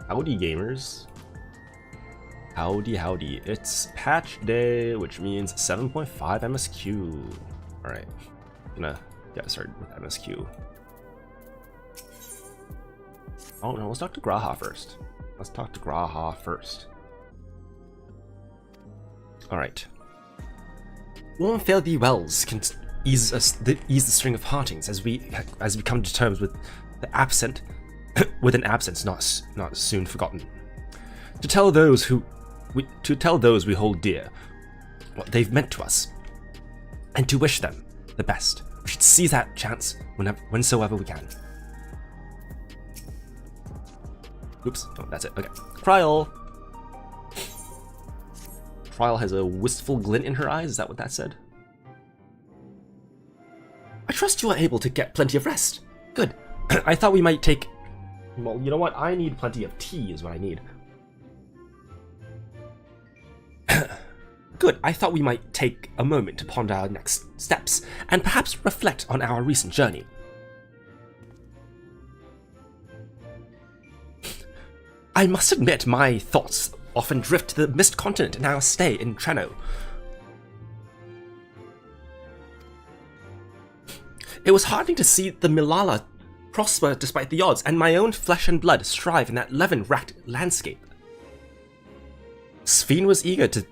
Howdy gamers. Howdy. It's patch day, which means 7.5 MSQ. Alright, gonna get started with MSQ. Oh no, let's talk to Graha first. Alright. Warm fairly wells can ease the string of hauntings as we come to terms with an absence not soon forgotten. To tell those we hold dear what they've meant to us, and to wish them the best. We should seize that chance whensoever we can. Oops, oh, that's it. Okay, Kryl. Kryl has a wistful glint in her eyes. Is that what that said? I trust you are able to get plenty of rest. Good. I thought we might take... Well, you know what? I need plenty of tea is what I need. Good. I thought we might take a moment to ponder our next steps, and perhaps reflect on our recent journey. I must admit my thoughts often drift to the Mist Continent and our stay in Treno. It was heartening to see the Milala prosper despite the odds, and my own flesh and blood strive in that levin-racked landscape. Sphene was eager to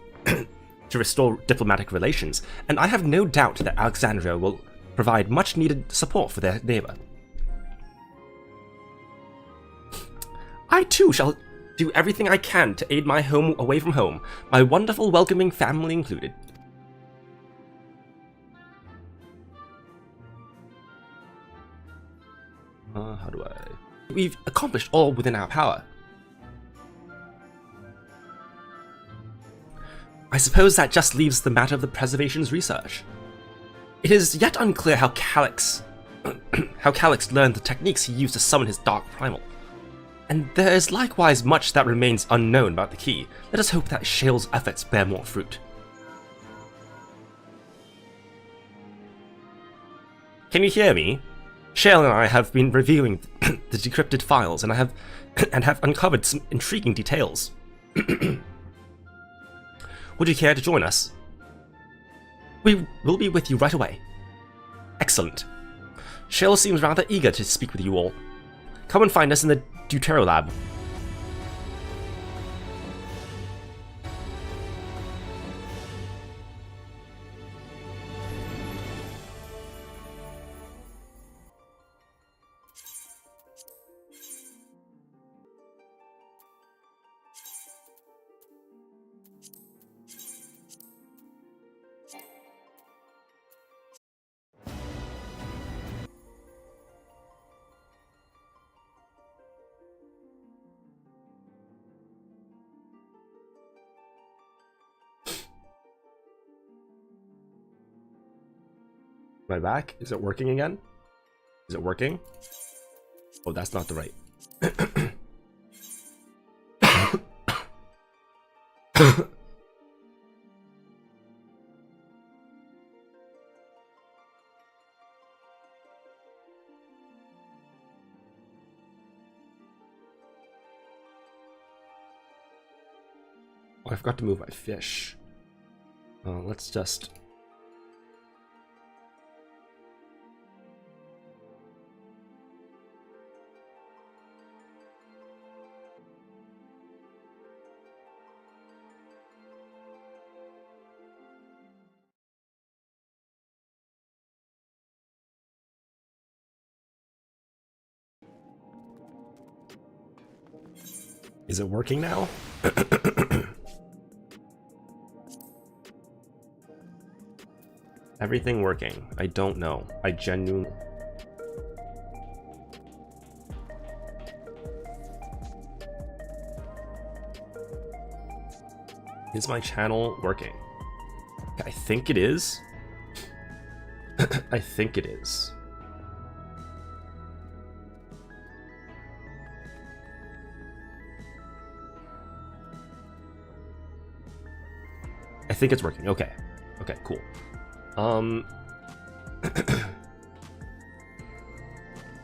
restore diplomatic relations, and I have no doubt that Alexandria will provide much-needed support for their neighbor. I too shall do everything I can to aid my home away from home, my wonderful welcoming family included. How do I... We've accomplished all within our power. I suppose that just leaves the matter of the preservation's research. It is yet unclear how Calyx learned the techniques he used to summon his dark primal. And there is likewise much that remains unknown about the key. Let us hope that Shale's efforts bear more fruit. Can you hear me? Shale and I have been reviewing the decrypted files, and have uncovered some intriguing details. Would you care to join us? We will be with you right away. Excellent. Shale seems rather eager to speak with you all. Come and find us in the Deutero Lab. Am I back? Is it working again? Is it working? Oh, that's not the right. Oh, I forgot to move my fish. Let's just... Is it working now? Everything working? I don't know. I genuinely... Is my channel working? I think it is. I think it is. I think it's working. Okay. Okay, cool.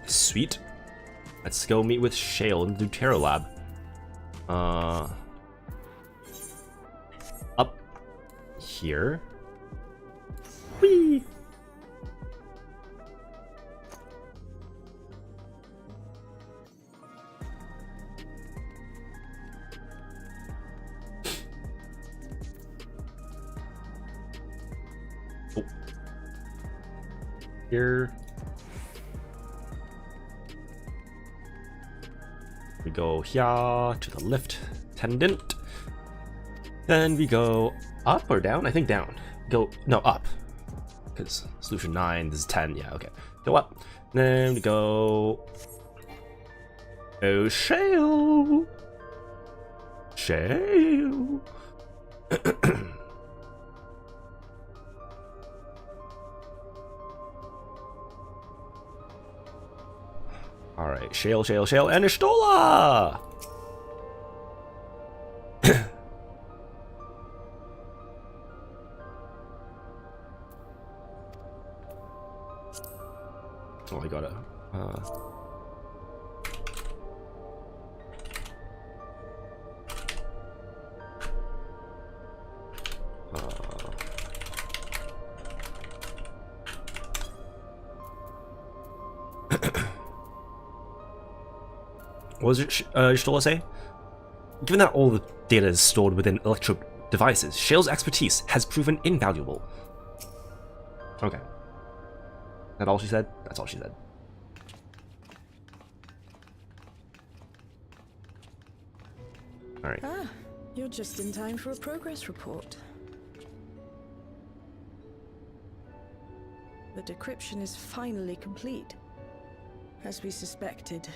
Sweet. Let's go meet with Shale in the Deutero Lab. Up here. Whee! Oh. Here. We go here to the lift attendant. Then we go up or down? I think down. No, up. Because solution 9, this is 10. Yeah, okay. Go up. Then we go. Oh, shale. Shale. Alright, shale, shale, shale, and Ishtola! Oh, I gotta. What was it Ishtola say? Given that all the data is stored within electro devices, Shale's expertise has proven invaluable. Okay. That all she said? That's all she said. Alright. Ah, you're just in time for a progress report. The decryption is finally complete. As we suspected,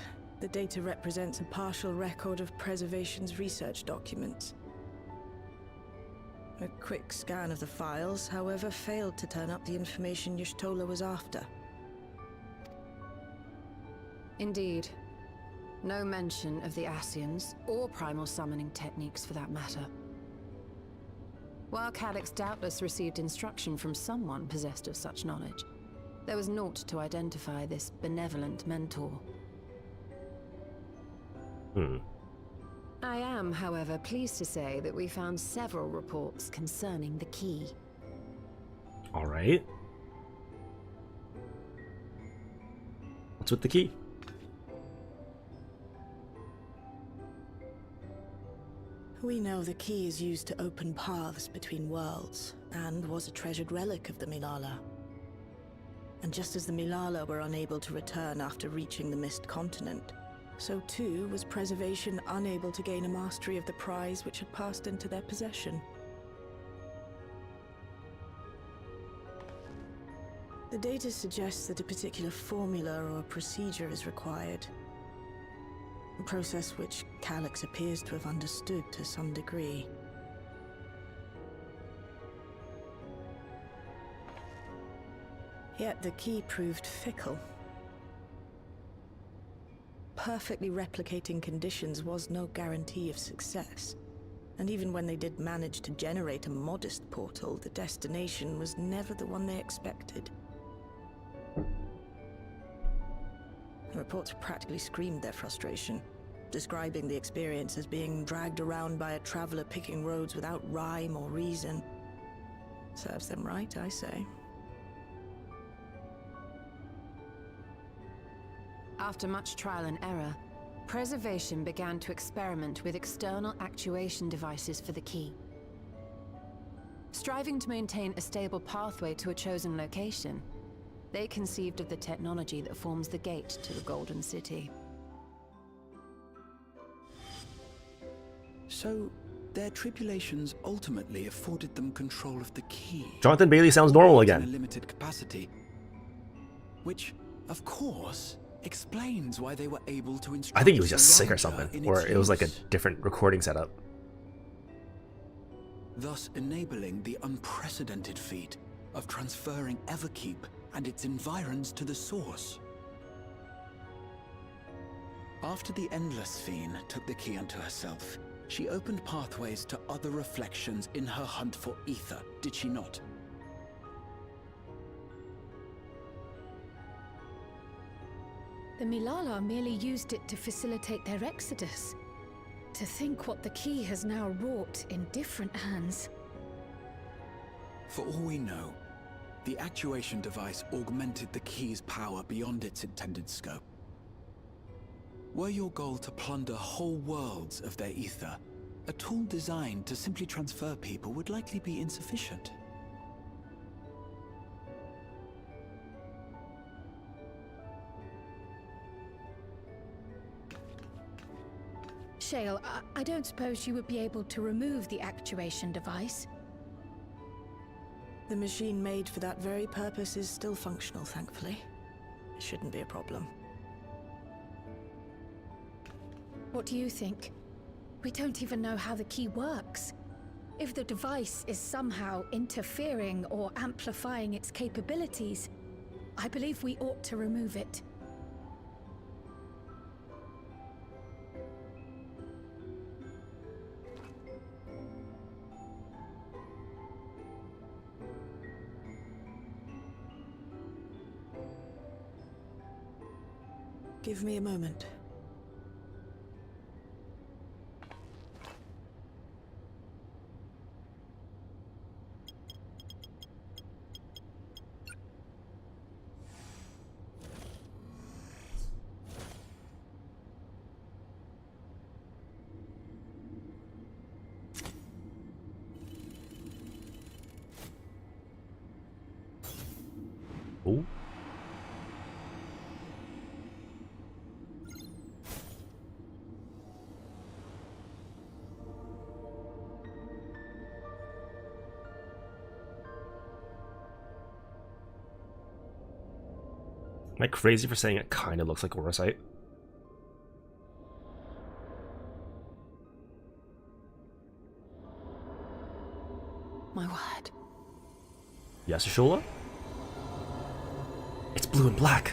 the data represents a partial record of Preservation's research documents. A quick scan of the files, however, failed to turn up the information Y'shtola was after. Indeed. No mention of the Ascians, or primal summoning techniques for that matter. While Calyx doubtless received instruction from someone possessed of such knowledge, there was naught to identify this benevolent mentor. I am, however, pleased to say that we found several reports concerning the key. Alright. What's with the key? We know the key is used to open paths between worlds, and was a treasured relic of the Milala. And just as the Milala were unable to return after reaching the Mist Continent, so too was Preservation unable to gain a mastery of the prize which had passed into their possession. The data suggests that a particular formula or procedure is required. A process which Calyx appears to have understood to some degree. Yet the key proved fickle. Perfectly replicating conditions was no guarantee of success. And even when they did manage to generate a modest portal, the destination was never the one they expected. The reports practically screamed their frustration, describing the experience as being dragged around by a traveler picking roads without rhyme or reason. Serves them right, I say. After much trial and error, Preservation began to experiment with external actuation devices for the key. Striving to maintain a stable pathway to a chosen location, they conceived of the technology that forms the gate to the Golden City. So, their tribulations ultimately afforded them control of the key. Jonathan Bailey sounds normal In a again. limited capacity, which, of course, explains why they were able to instruct I think he was just sick or Saranja something, in or its it was like a use, different recording setup. thus enabling the unprecedented feat of transferring Everkeep and its environs to the source. After the Endless Fiend took the key unto herself, she opened pathways to other reflections in her hunt for ether, did she not? The Milala merely used it to facilitate their exodus. To think what the key has now wrought in different hands. For all we know, the actuation device augmented the key's power beyond its intended scope. Were your goal to plunder whole worlds of their ether, a tool designed to simply transfer people would likely be insufficient. Shale, I don't suppose you would be able to remove the actuation device? The machine made for that very purpose is still functional, thankfully. It shouldn't be a problem. What do you think? We don't even know how the key works. If the device is somehow interfering or amplifying its capabilities, I believe we ought to remove it. Give me a moment. Oh. Am I crazy for saying it kind of looks like Oversight? My word. Yes, Ashula? It's blue and black.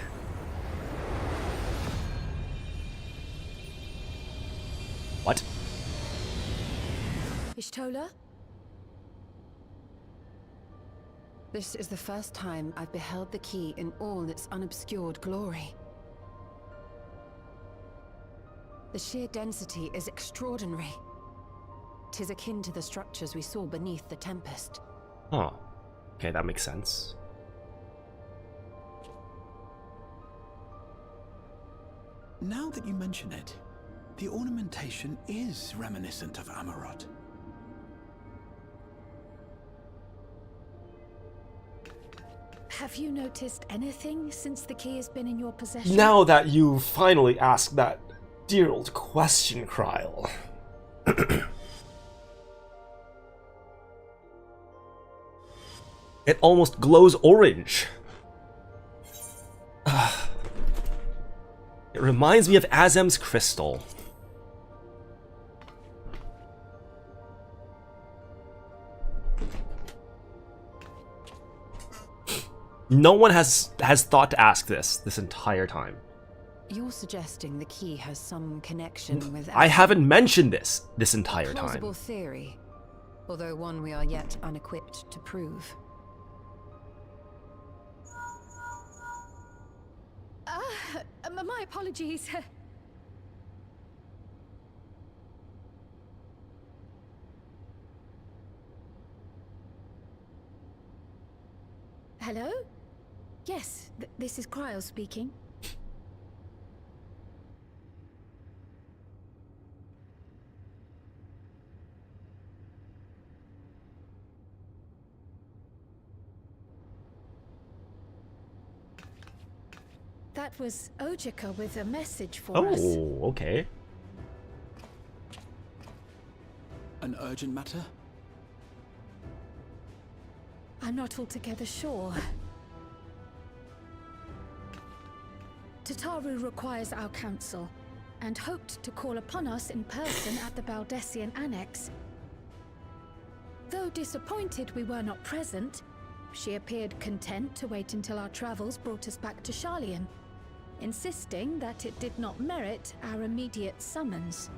What? Ishtola? This is the first time I've beheld the key in all its unobscured glory. The sheer density is extraordinary. 'Tis akin to the structures we saw beneath the Tempest. Oh. Okay, that makes sense. Now that you mention it, the ornamentation is reminiscent of Amarot. Have you noticed anything since the key has been in your possession? Now that you finally asked that dear old question, Kryl. It almost glows orange. It reminds me of Azem's crystal. No one has thought to ask this entire time. You're suggesting the key has some connection with... I haven't mentioned this entire time. Plausible theory, although one we are yet unequipped to prove. My apologies. Hello? Yes, this is Kryl speaking. That was Ojika with a message for us. Oh, okay. An urgent matter? I'm not altogether sure. Tataru requires our counsel, and hoped to call upon us in person at the Baldessian Annex. Though disappointed we were not present, she appeared content to wait until our travels brought us back to Sharlayan, insisting that it did not merit our immediate summons.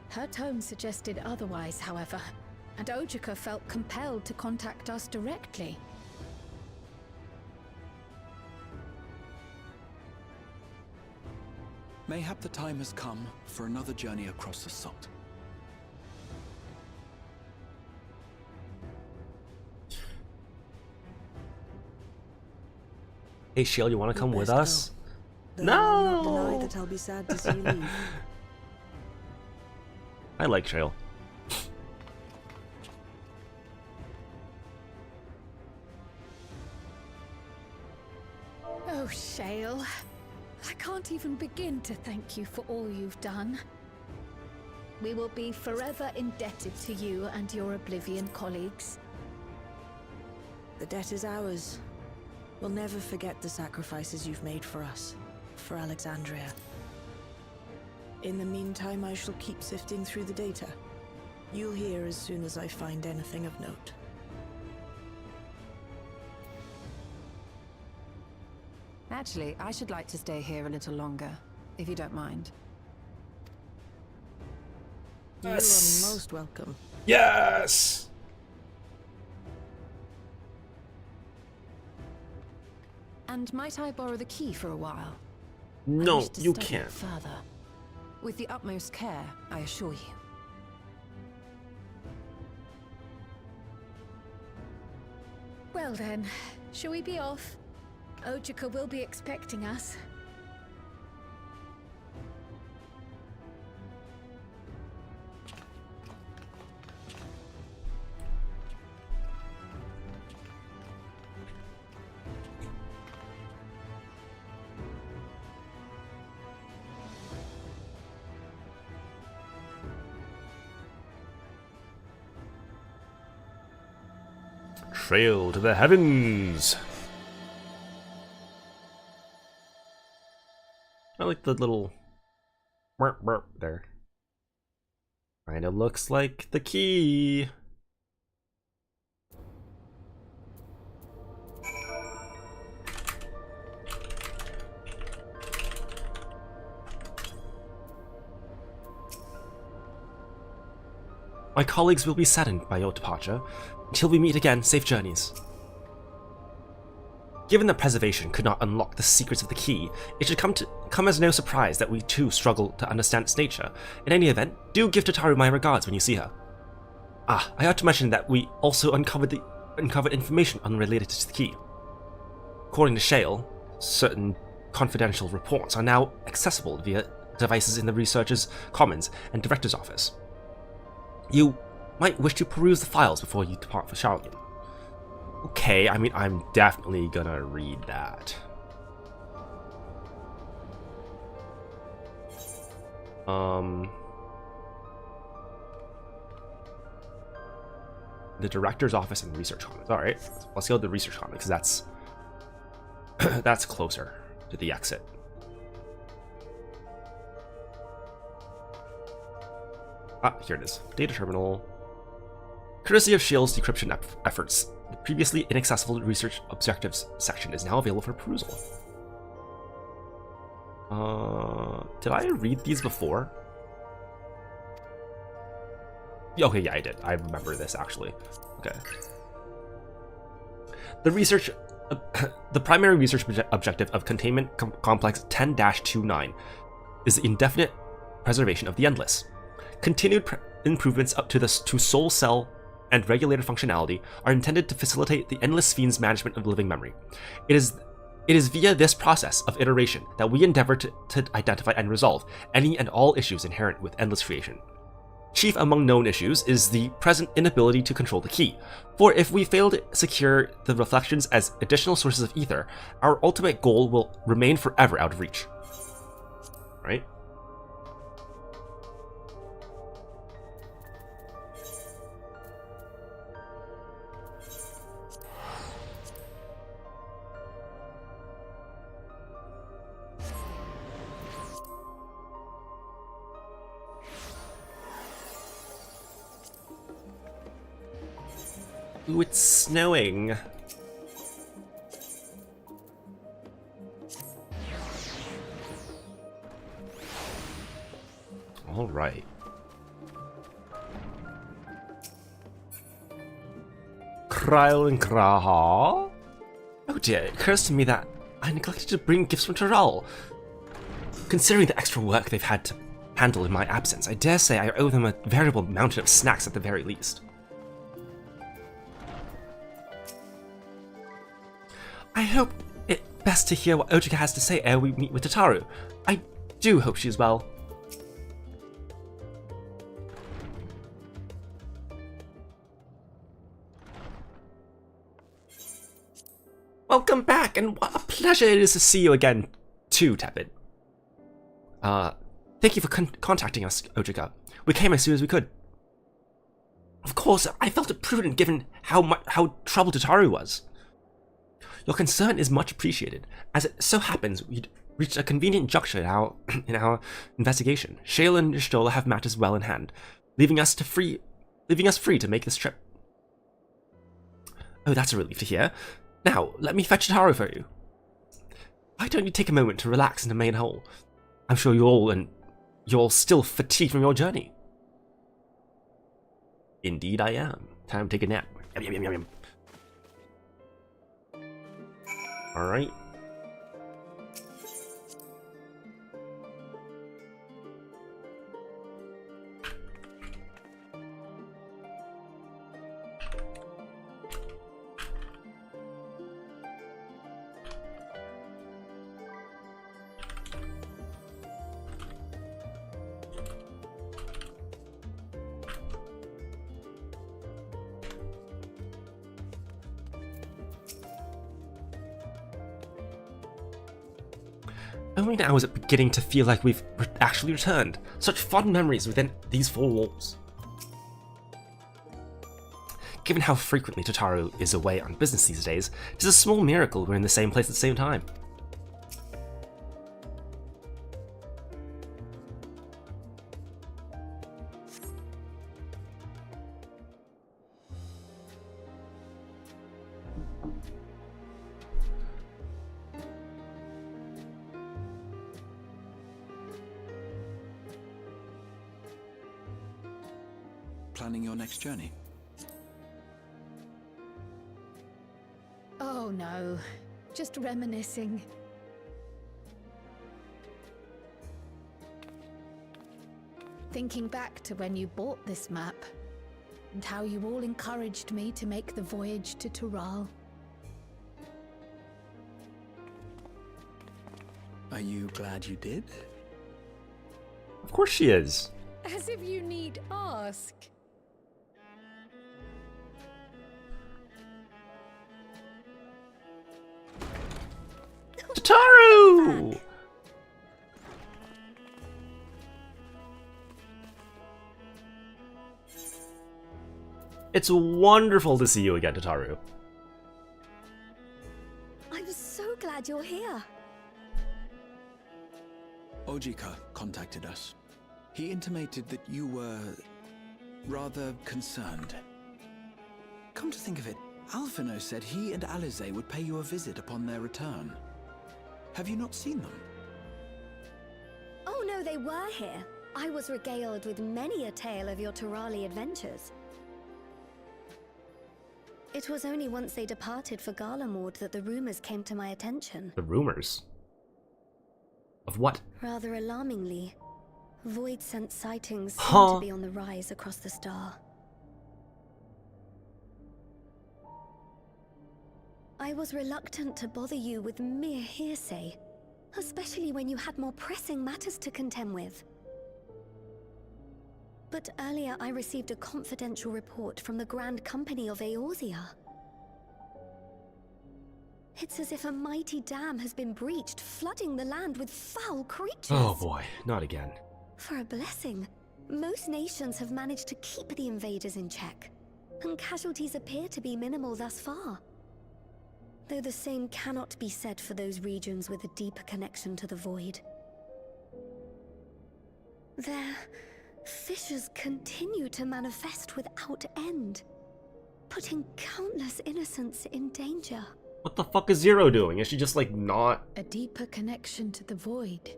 Her tone suggested otherwise, however, and Ojika felt compelled to contact us directly. Mayhap the time has come for another journey across the salt. Hey, Shield, you want to come with us? Though I'll not No! deny that I'll be sad to see you leave. I like Trail. Oh, Shale. I can't even begin to thank you for all you've done. We will be forever indebted to you and your Oblivion colleagues. The debt is ours. We'll never forget the sacrifices you've made for us, for Alexandria. In the meantime, I shall keep sifting through the data. You'll hear as soon as I find anything of note. Actually, I should like to stay here a little longer, if you don't mind. Yes. You are most welcome. Yes! And might I borrow the key for a while? I No, wish to you study it can't. further. With the utmost care, I assure you. Well then, shall we be off? Ojika will be expecting us. Trail to the heavens! I like the little burp burp there. Kinda looks like the key. My colleagues will be saddened by your departure. Until we meet again, safe journeys. Given that preservation could not unlock the secrets of the key, it should come as no surprise that we too struggle to understand its nature. In any event, do give Tataru my regards when you see her. Ah, I ought to mention that we also uncovered information unrelated to the key. According to Shale, certain confidential reports are now accessible via devices in the Researcher's Commons and Director's Office. You might wish to peruse the files before you depart for Charlatan. Okay, I mean, I'm definitely gonna read that. The Director's Office and Research Commons. Alright, let's go to the Research Commons, because that's that's closer to the exit. Ah, here it is. Data terminal. Courtesy of Shale's decryption efforts, the previously inaccessible research objectives section is now available for perusal. Did I read these before? Okay, yeah, I did. I remember this actually. Okay. The primary research objective of Containment Complex 10-29 is the indefinite preservation of the Endless. Continued improvements up to Soul Cell and regulator functionality are intended to facilitate the Endless Fiend's management of living memory. It is via this process of iteration that we endeavor to identify and resolve any and all issues inherent with Endless creation. Chief among known issues is the present inability to control the key, for if we fail to secure the reflections as additional sources of ether, our ultimate goal will remain forever out of reach. Right? Ooh, it's snowing. All right. Kryl and Graha? Oh dear, it occurs to me that I neglected to bring gifts from Taral. Considering the extra work they've had to handle in my absence, I dare say I owe them a veritable mountain of snacks at the very least. I hope it best to hear what Ojika has to say ere we meet with Tataru. I do hope she's well. Welcome back, and what a pleasure it is to see you again, too, Tepid. Thank you for contacting us, Ojika. We came as soon as we could. Of course, I felt it prudent given how troubled Tataru was. Your concern is much appreciated. As it so happens, we'd reached a convenient juncture in our investigation. Shayla and Ishtola have matters well in hand, leaving us free to make this trip. Oh, that's a relief to hear. Now, let me fetch Tataru for you. Why don't you take a moment to relax in the main hall? I'm sure you're still fatigued from your journey. Indeed I am. Time to take a nap. Yum, yum, yum, yum, yum. Alright. Only now is it beginning to feel like we've actually returned. Such fond memories within these four walls. Given how frequently Tataru is away on business these days, it is a small miracle we're in the same place at the same time. Planning your next journey? Oh no, just reminiscing. Thinking back to when you bought this map, and how you all encouraged me to make the voyage to Tural. Are you glad you did? Of course she is. As if you need ask. Tataru! It's wonderful to see you again, Tataru. I'm so glad you're here. Ojika contacted us. He intimated that you were rather concerned. Come to think of it, Alphino said he and Alize would pay you a visit upon their return. Have you not seen them? Oh no, they were here. I was regaled with many a tale of your Turali adventures. It was only once they departed for Garlemord that the rumors came to my attention. The rumors? Of what? Rather alarmingly, void-sent sightings seem to be on the rise across the star. I was reluctant to bother you with mere hearsay, especially when you had more pressing matters to contend with. But earlier I received a confidential report from the Grand Company of Eorzea. It's as if a mighty dam has been breached, flooding the land with foul creatures. Oh boy, not again. For a blessing, most nations have managed to keep the invaders in check, and casualties appear to be minimal thus far. Though the same cannot be said for those regions with a deeper connection to the void. Their fissures continue to manifest without end, putting countless innocents in danger. What the fuck is Zero doing? Is she just like not... A deeper connection to the void.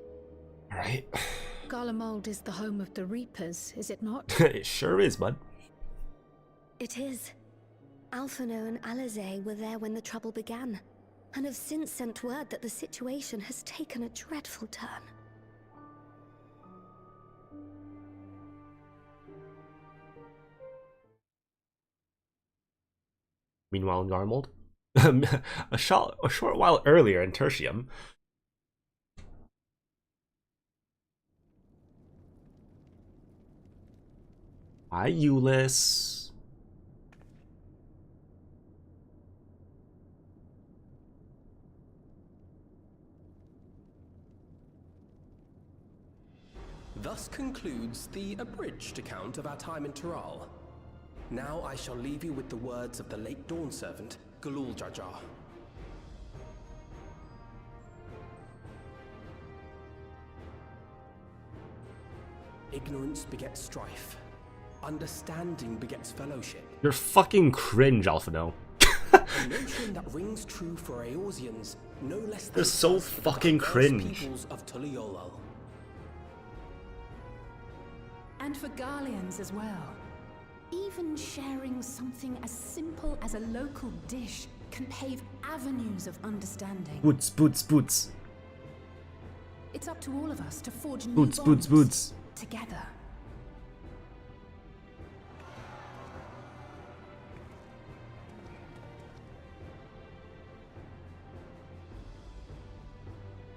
Right. Garlemald is the home of the Reapers, is it not? It sure is, bud. It is. Alphino and Alize were there when the trouble began, and have since sent word that the situation has taken a dreadful turn. Meanwhile, in Garmold, a short while earlier in Tertium. Hi, Euless. Thus concludes the abridged account of our time in Tiral. Now I shall leave you with the words of the late Dawn Servant, Galul Jajar. Ignorance begets strife. Understanding begets fellowship. You're fucking cringe, Alphino. A notion that rings true for Eorzeans, no less than They're so us for the fucking diverse cringe. peoples of Tuliolol. And for Garleans as well. Even sharing something as simple as a local dish can pave avenues of understanding. Boots, boots, boots. It's up to all of us to forge new Boots, boots, bonds boots. together.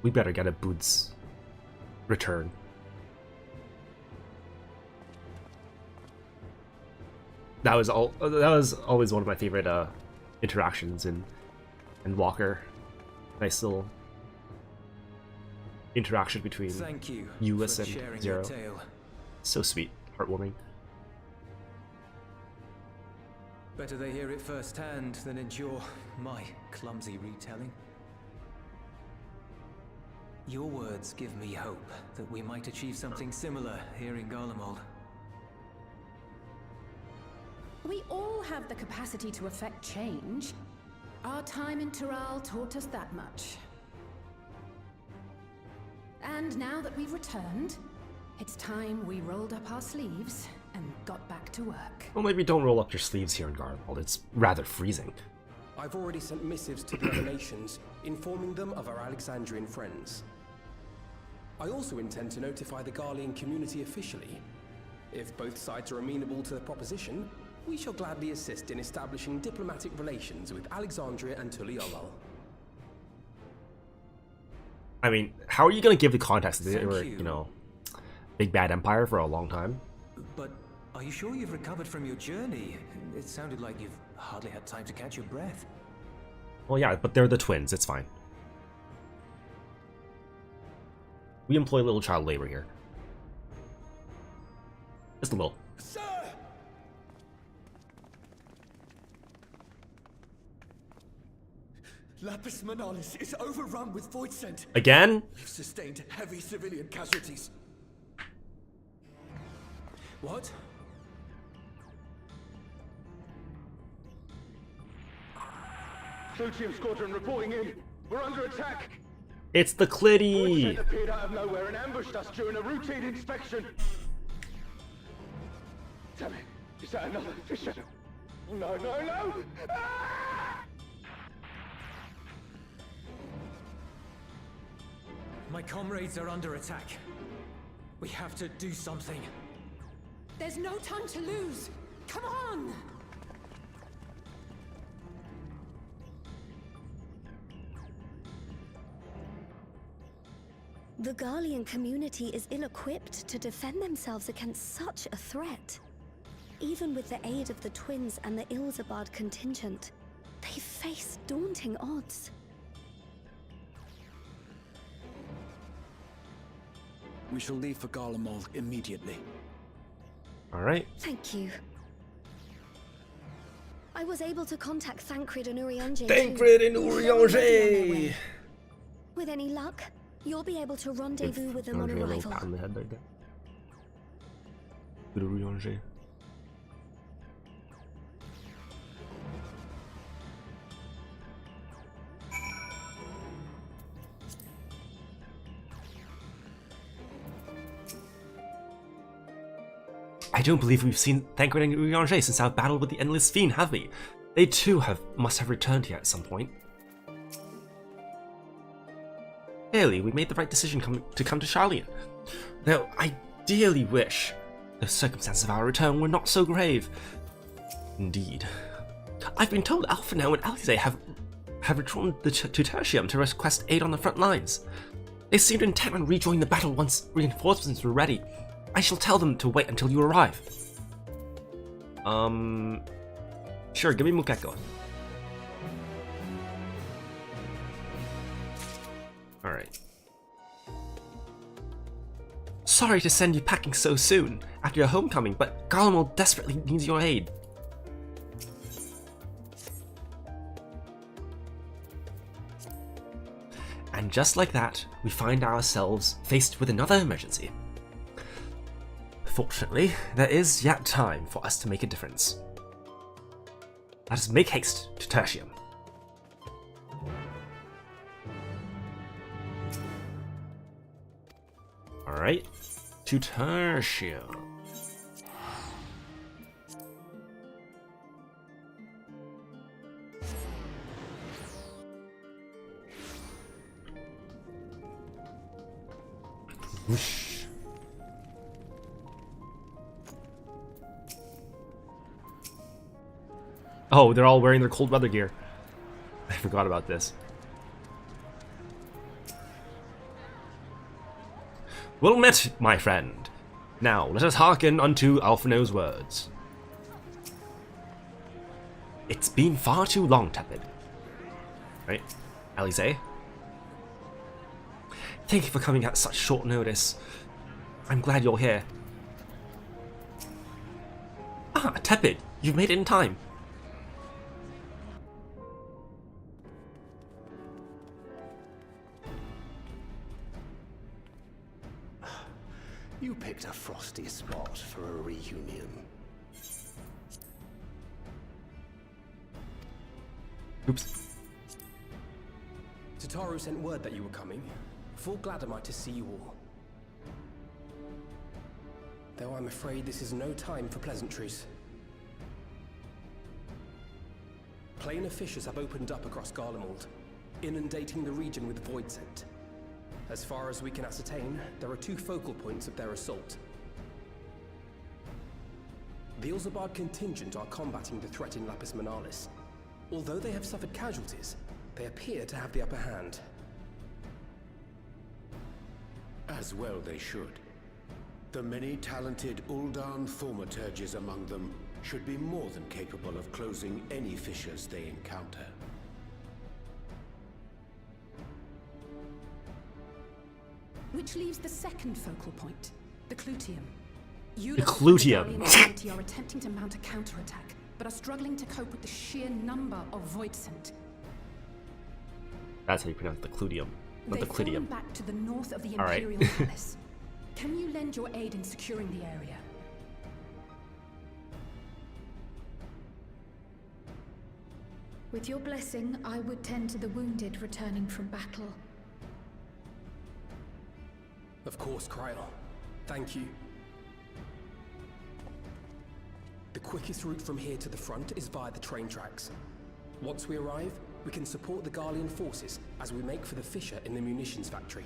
We better get a boots return. That was always one of my favorite interactions in Walker. Nice little interaction between Thank you Euless for and sharing Zero. your tale. So sweet, heartwarming. Better they hear it firsthand than endure my clumsy retelling. Your words give me hope that we might achieve something similar here in Garlemald. We all have the capacity to affect change. Our time in Tiral taught us that much. And now that we've returned, it's time we rolled up our sleeves and got back to work. Well, maybe don't roll up your sleeves here in Garlemald. It's rather freezing. I've already sent missives to the other nations, informing them of our Alexandrian friends. I also intend to notify the Garlean community officially. If both sides are amenable to the proposition, we shall gladly assist in establishing diplomatic relations with Alexandria and Tuliolol. I mean, how are you going to give the context that they Thank were, you. you know, big bad empire for a long time? But are you sure you've recovered from your journey? It sounded like you've hardly had time to catch your breath. Well, yeah, but they're the twins. It's fine. We employ little child labor here. Just a little. Sir! Lapis Manalis is overrun with void scent. Again? We've sustained heavy civilian casualties. What? Sotium Squadron reporting in. We're under attack. It's the Void Clitty! scent appeared out of nowhere and ambushed us during a routine inspection. Damn it. Is that another fissure? No, no, no! Ah! My comrades are under attack. We have to do something. There's no time to lose! Come on! The Garlean community is ill-equipped to defend themselves against such a threat. Even with the aid of the twins and the Ilzabard contingent, they face daunting odds. We shall leave for Garlemald immediately. Alright. Thank you. I was able to contact Thancred and Urianger Thancred and They're already on their Urianger! way. With any luck, you'll be able to rendezvous with them on Urianger, a little arrival. pat on the head like that. Good Urianger. I don't believe we've seen Thancred and Urianger since our battle with the Endless Fiend, have we? They too must have returned here at some point. Clearly, we made the right decision to come to Charlian. Though I dearly wish the circumstances of our return were not so grave. Indeed. I've been told Alphinaud and Alize have returned to Tertium to request aid on the front lines. They seemed intent on rejoining the battle once reinforcements were ready. I shall tell them to wait until you arrive. Sure, give me Mukeko. Alright. Sorry to send you packing so soon after your homecoming, but Garlemald desperately needs your aid. And just like that, we find ourselves faced with another emergency. Fortunately, there is yet time for us to make a difference. Let us make haste to Tertium. Alright, to Tertium. Whoosh. Oh, they're all wearing their cold weather gear. I forgot about this. Well met, my friend. Now, let us hearken unto Alphinaud's words. It's been far too long, Tepid. Right? Alize? Thank you for coming at such short notice. I'm glad you're here. Ah, Tepid, you've made it in time. You picked a frosty spot for a reunion. Oops. Tataru sent word that you were coming. Full glad am I to see you all. Though I'm afraid this is no time for pleasantries. Planar fissures have opened up across Garlemald, inundating the region with void scent. As far as we can ascertain, there are two focal points of their assault. The Ilzabard contingent are combating the threat in Lapis Manalis. Although they have suffered casualties, they appear to have the upper hand. As well they should. The many talented Uldan thaumaturges among them should be more than capable of closing any fissures they encounter. Which leaves the second focal point, the Clutium. You The lot of Clutium. the community are attempting to mount a counterattack, but are struggling to cope with the sheer number of void scent. That's how you pronounce the Clutium, not the They've fallen Clidium. back to the north of the All right. Imperial Palace. Can you lend your aid in securing the area? With your blessing, I would tend to the wounded returning from battle. Of course, Kryl. Thank you. The quickest route from here to the front is via the train tracks. Once we arrive, we can support the Garlean forces as we make for the fissure in the munitions factory.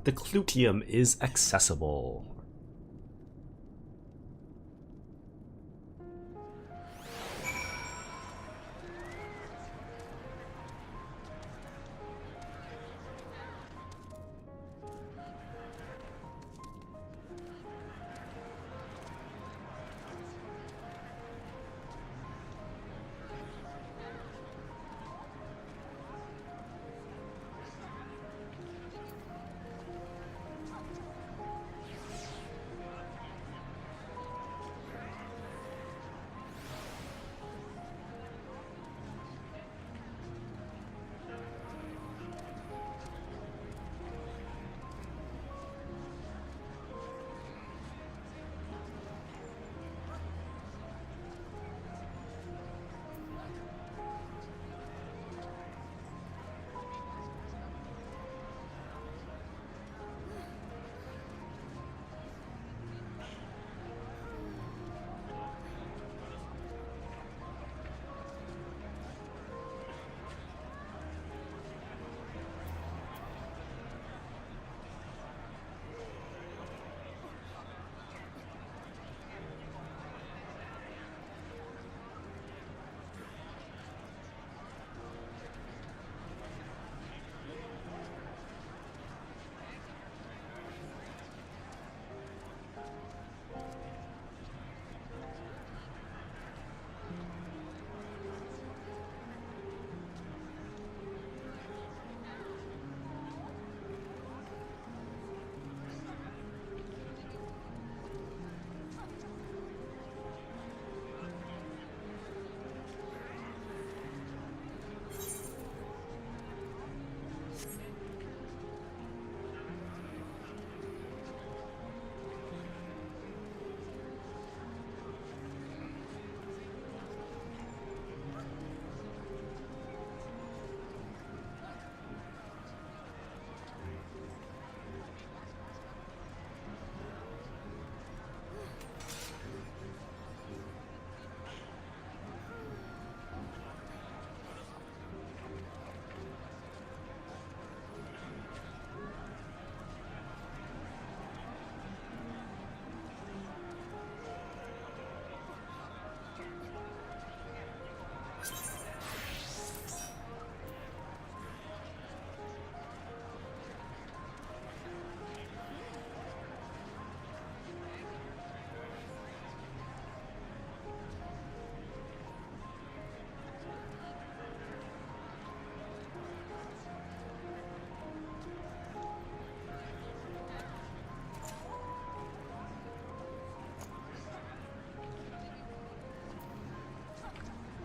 The Clutium is accessible.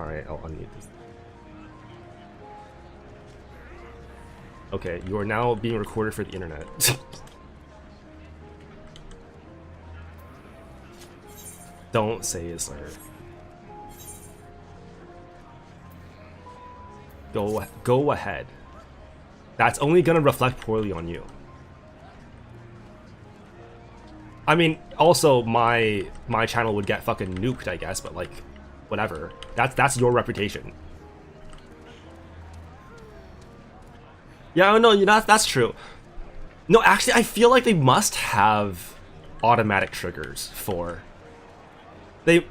Alright, I'll unmute this. Okay, you are now being recorded for the internet. Don't say a slur. Go ahead. That's only gonna reflect poorly on you. I mean, also my channel would get fucking nuked, I guess, but like, whatever. That's your reputation. Yeah, no, that's true. No, actually, I feel like they must have automatic triggers for. They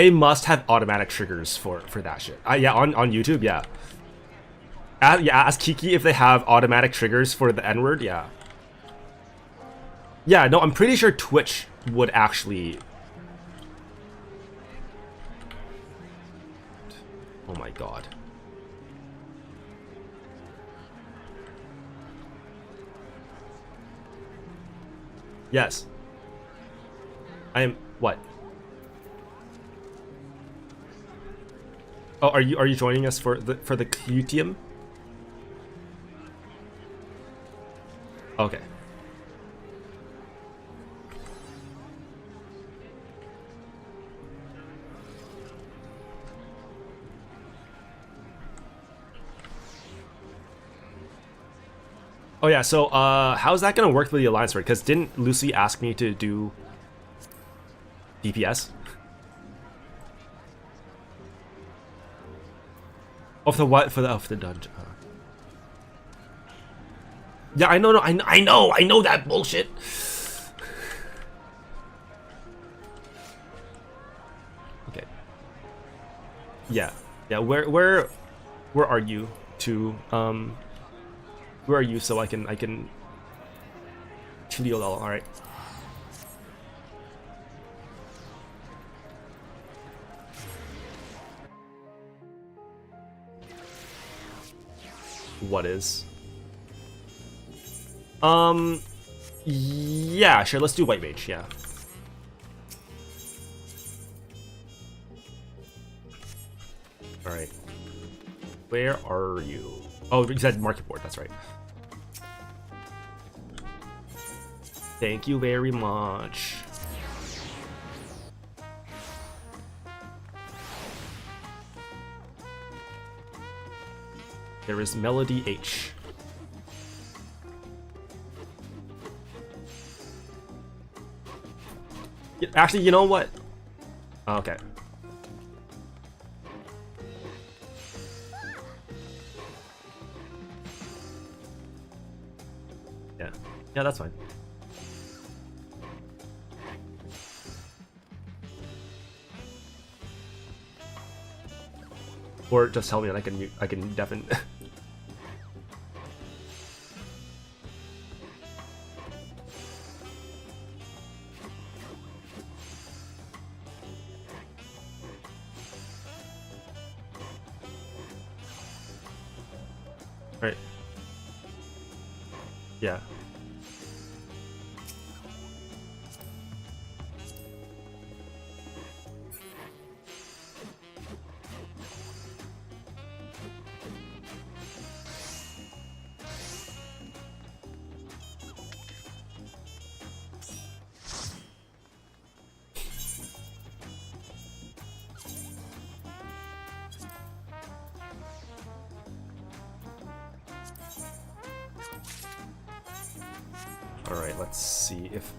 must have automatic triggers for that shit. Yeah, on YouTube, yeah. Ask Kiki if they have automatic triggers for the N-word, yeah. Yeah, no, I'm pretty sure Twitch would actually. Oh my god. Yes. I am what? Oh, are you joining us for the QTM? Okay. Oh yeah, so how's that gonna work with the Alliance Sword? Because didn't Lucy ask me to do DPS? Of the what? For the dungeon. Yeah, I know, I know that bullshit. Okay. Yeah. Where are you to where are you so I can Chilio level, alright. What is? Yeah, sure, let's do White Mage, yeah. Alright. Where are you? Oh, you said market board, that's right. Thank you very much. There is Melody H. Actually, you know what? Okay. Yeah, that's fine. Or just tell me and I can deafen. Right. Yeah. Alright, let's see if...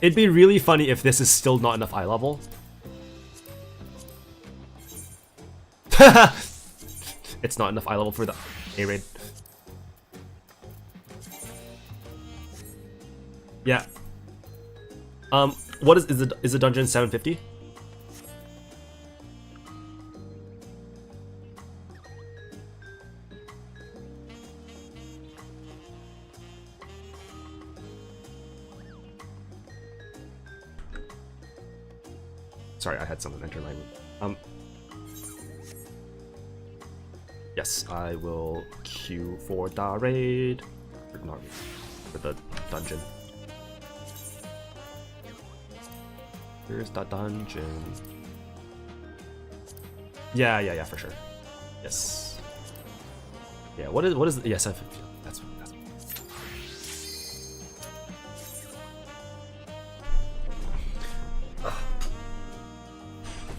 It'd be really funny if this is still not enough eye level. It's not enough eye level for the A-raid. Yeah. What is the dungeon 750? Sorry, I had someone enter my room. Yes, I will queue for the raid. Or not, for the dungeon. Here's the dungeon. Yeah, for sure. Yes. Yeah, what is yes, I feel that's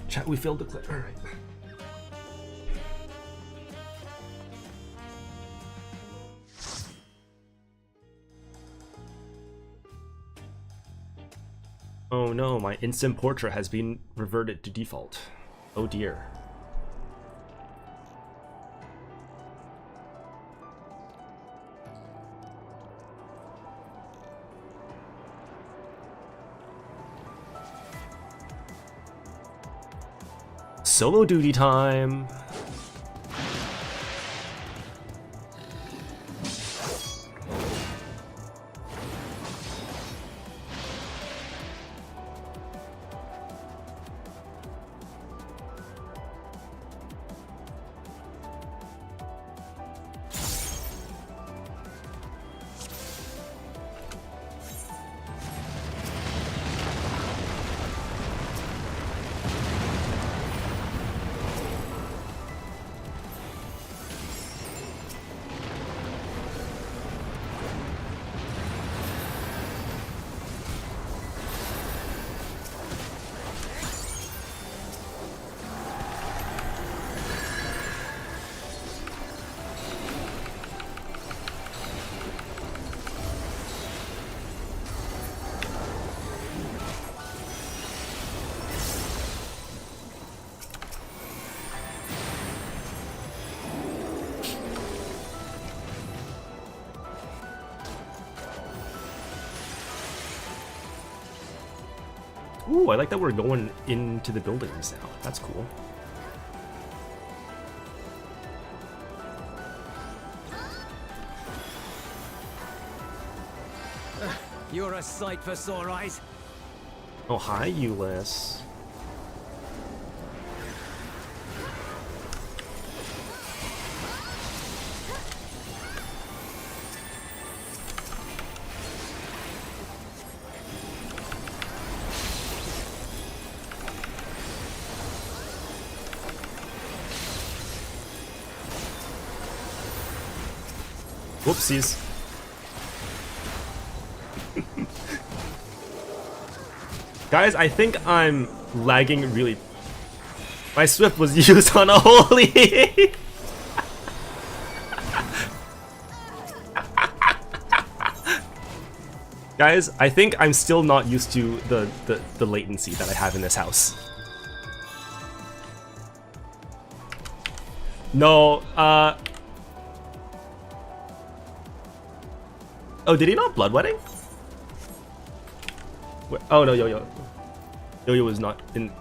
chat, we failed the clip. All right. Oh no, my instant portrait has been reverted to default. Oh dear. Solo duty time. Ooh, I like that we're going into the buildings now. That's cool. You're a sight for sore eyes. Oh, hi, Ulyss. Whoopsies. Guys, I think I'm lagging really. My Swift was used on a holy. Guys, I think I'm still not used to the latency that I have in this house. No, oh, did he not blood wedding? Wait, oh no, Yo-Yo. Yo-Yo was not in.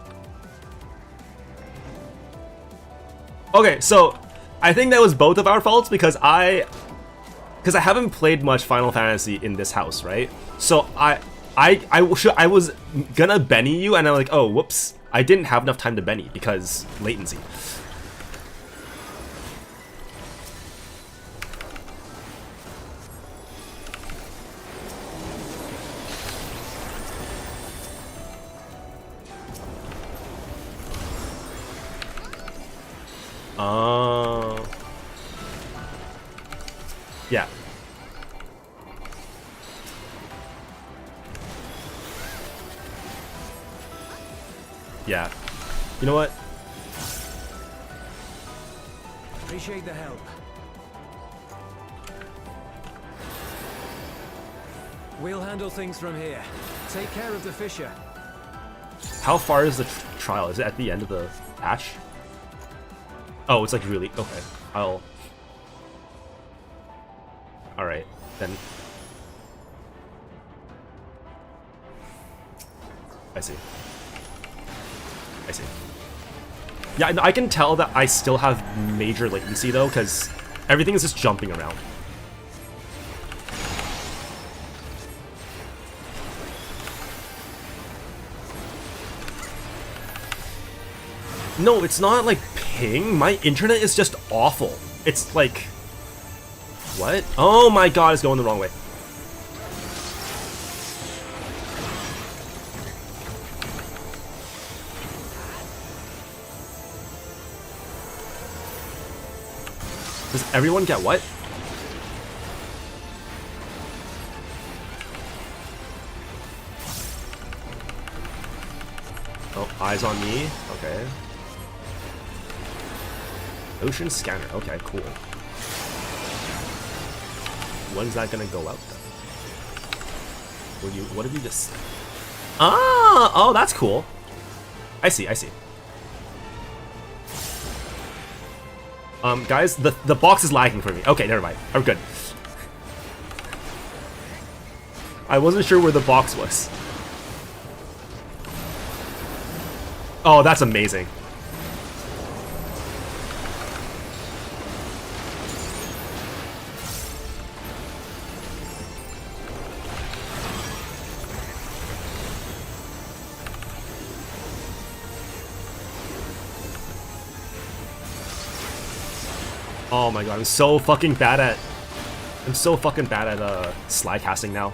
Okay, so I think that was both of our faults because I haven't played much Final Fantasy in this house, right? So I was gonna Benny you, and I'm like, oh, whoops, I didn't have enough time to Benny because latency. Oh. Yeah. Yeah. You know what? Appreciate the help. We'll handle things from here. Take care of the fissure. How far is the trial? Is it at the end of the patch? Oh, it's like really okay. I'll. All right then. I see. I see. Yeah, I can tell that I still have major latency though, because everything is just jumping around. No, it's not like ping. My internet is just awful. It's like... What? Oh my god, it's going the wrong way. Does everyone get what? Oh, eyes on me. Okay. Ocean scanner. Okay, cool. When's that gonna go out then? What did you just... Ah! Oh, that's cool. I see, I see. Guys, the box is lagging for me. Okay, never mind. I'm good. I wasn't sure where the box was. Oh, that's amazing. Oh my god, I'm so fucking bad at slide casting now.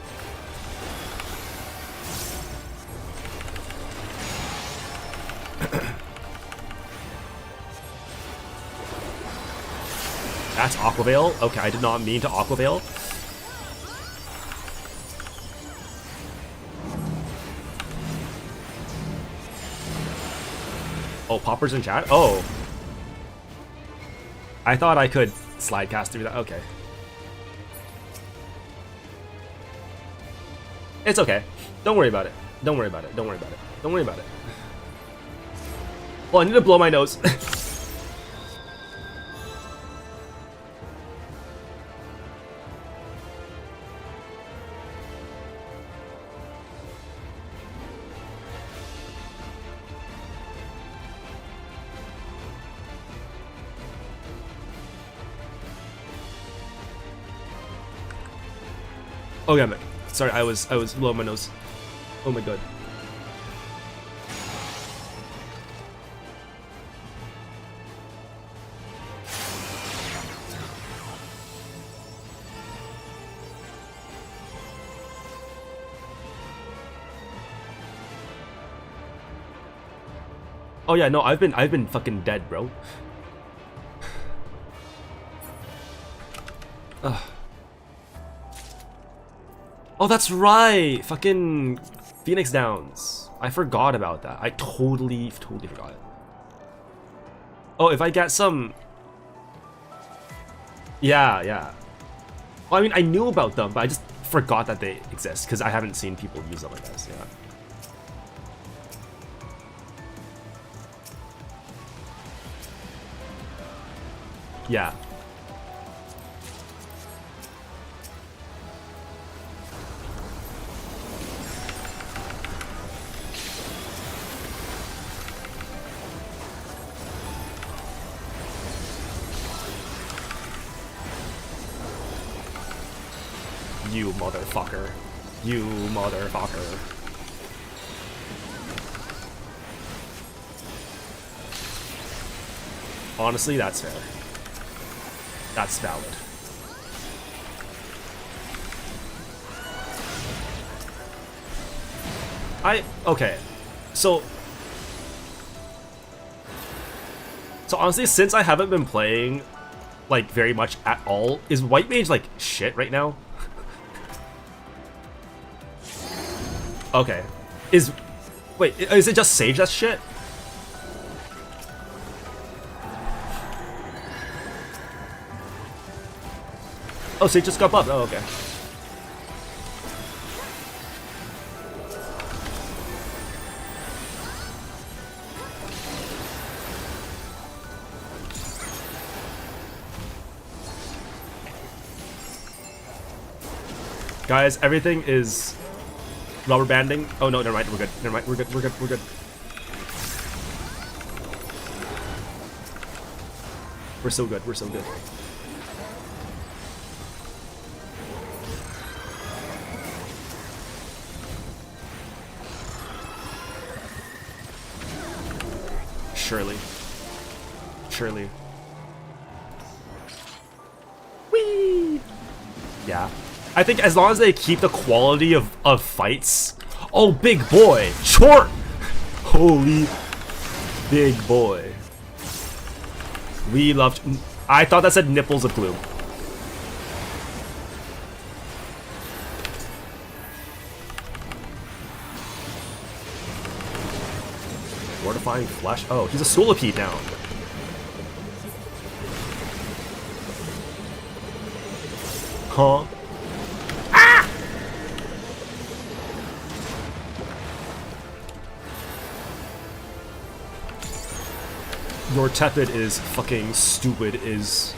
That's Aquaveil. Okay, I did not mean to Aquaveil. Oh, Popper's in chat? Oh. I thought I could slide cast through that. Okay. It's okay. Don't worry about it. Don't worry about it. Don't worry about it. Don't worry about it. Well, I need to blow my nose. Oh yeah, man. Sorry, I was blowing my nose. Oh my god. Oh yeah, no, I've been fucking dead, bro. Ugh. Oh, that's right! Fucking Phoenix Downs. I forgot about that. I totally forgot. Oh, if I get some... Yeah, yeah. Well, I mean, I knew about them, but I just forgot that they exist, because I haven't seen people use them, I guess, yeah. Yeah. You motherfucker. You motherfucker. Honestly, that's fair. That's valid. Okay. So honestly, since I haven't been playing like very much at all, is White Mage like shit right now? Okay. Wait, is it just Sage that's shit? Oh, Sage just got buffed. Oh, okay. Guys, everything is rubber banding. Oh no, never mind. We're good. Never mind. We're good. We're good. We're good. We're so good. We're so good. Surely. Surely. Whee! Yeah. I think as long as they keep the quality of fights. Oh, big boy. Short! Holy big boy. We love... I thought that said nipples of gloom. Mortifying flesh? Oh, he's a Solipede now. Huh? Ah! Your tepid is fucking stupid is...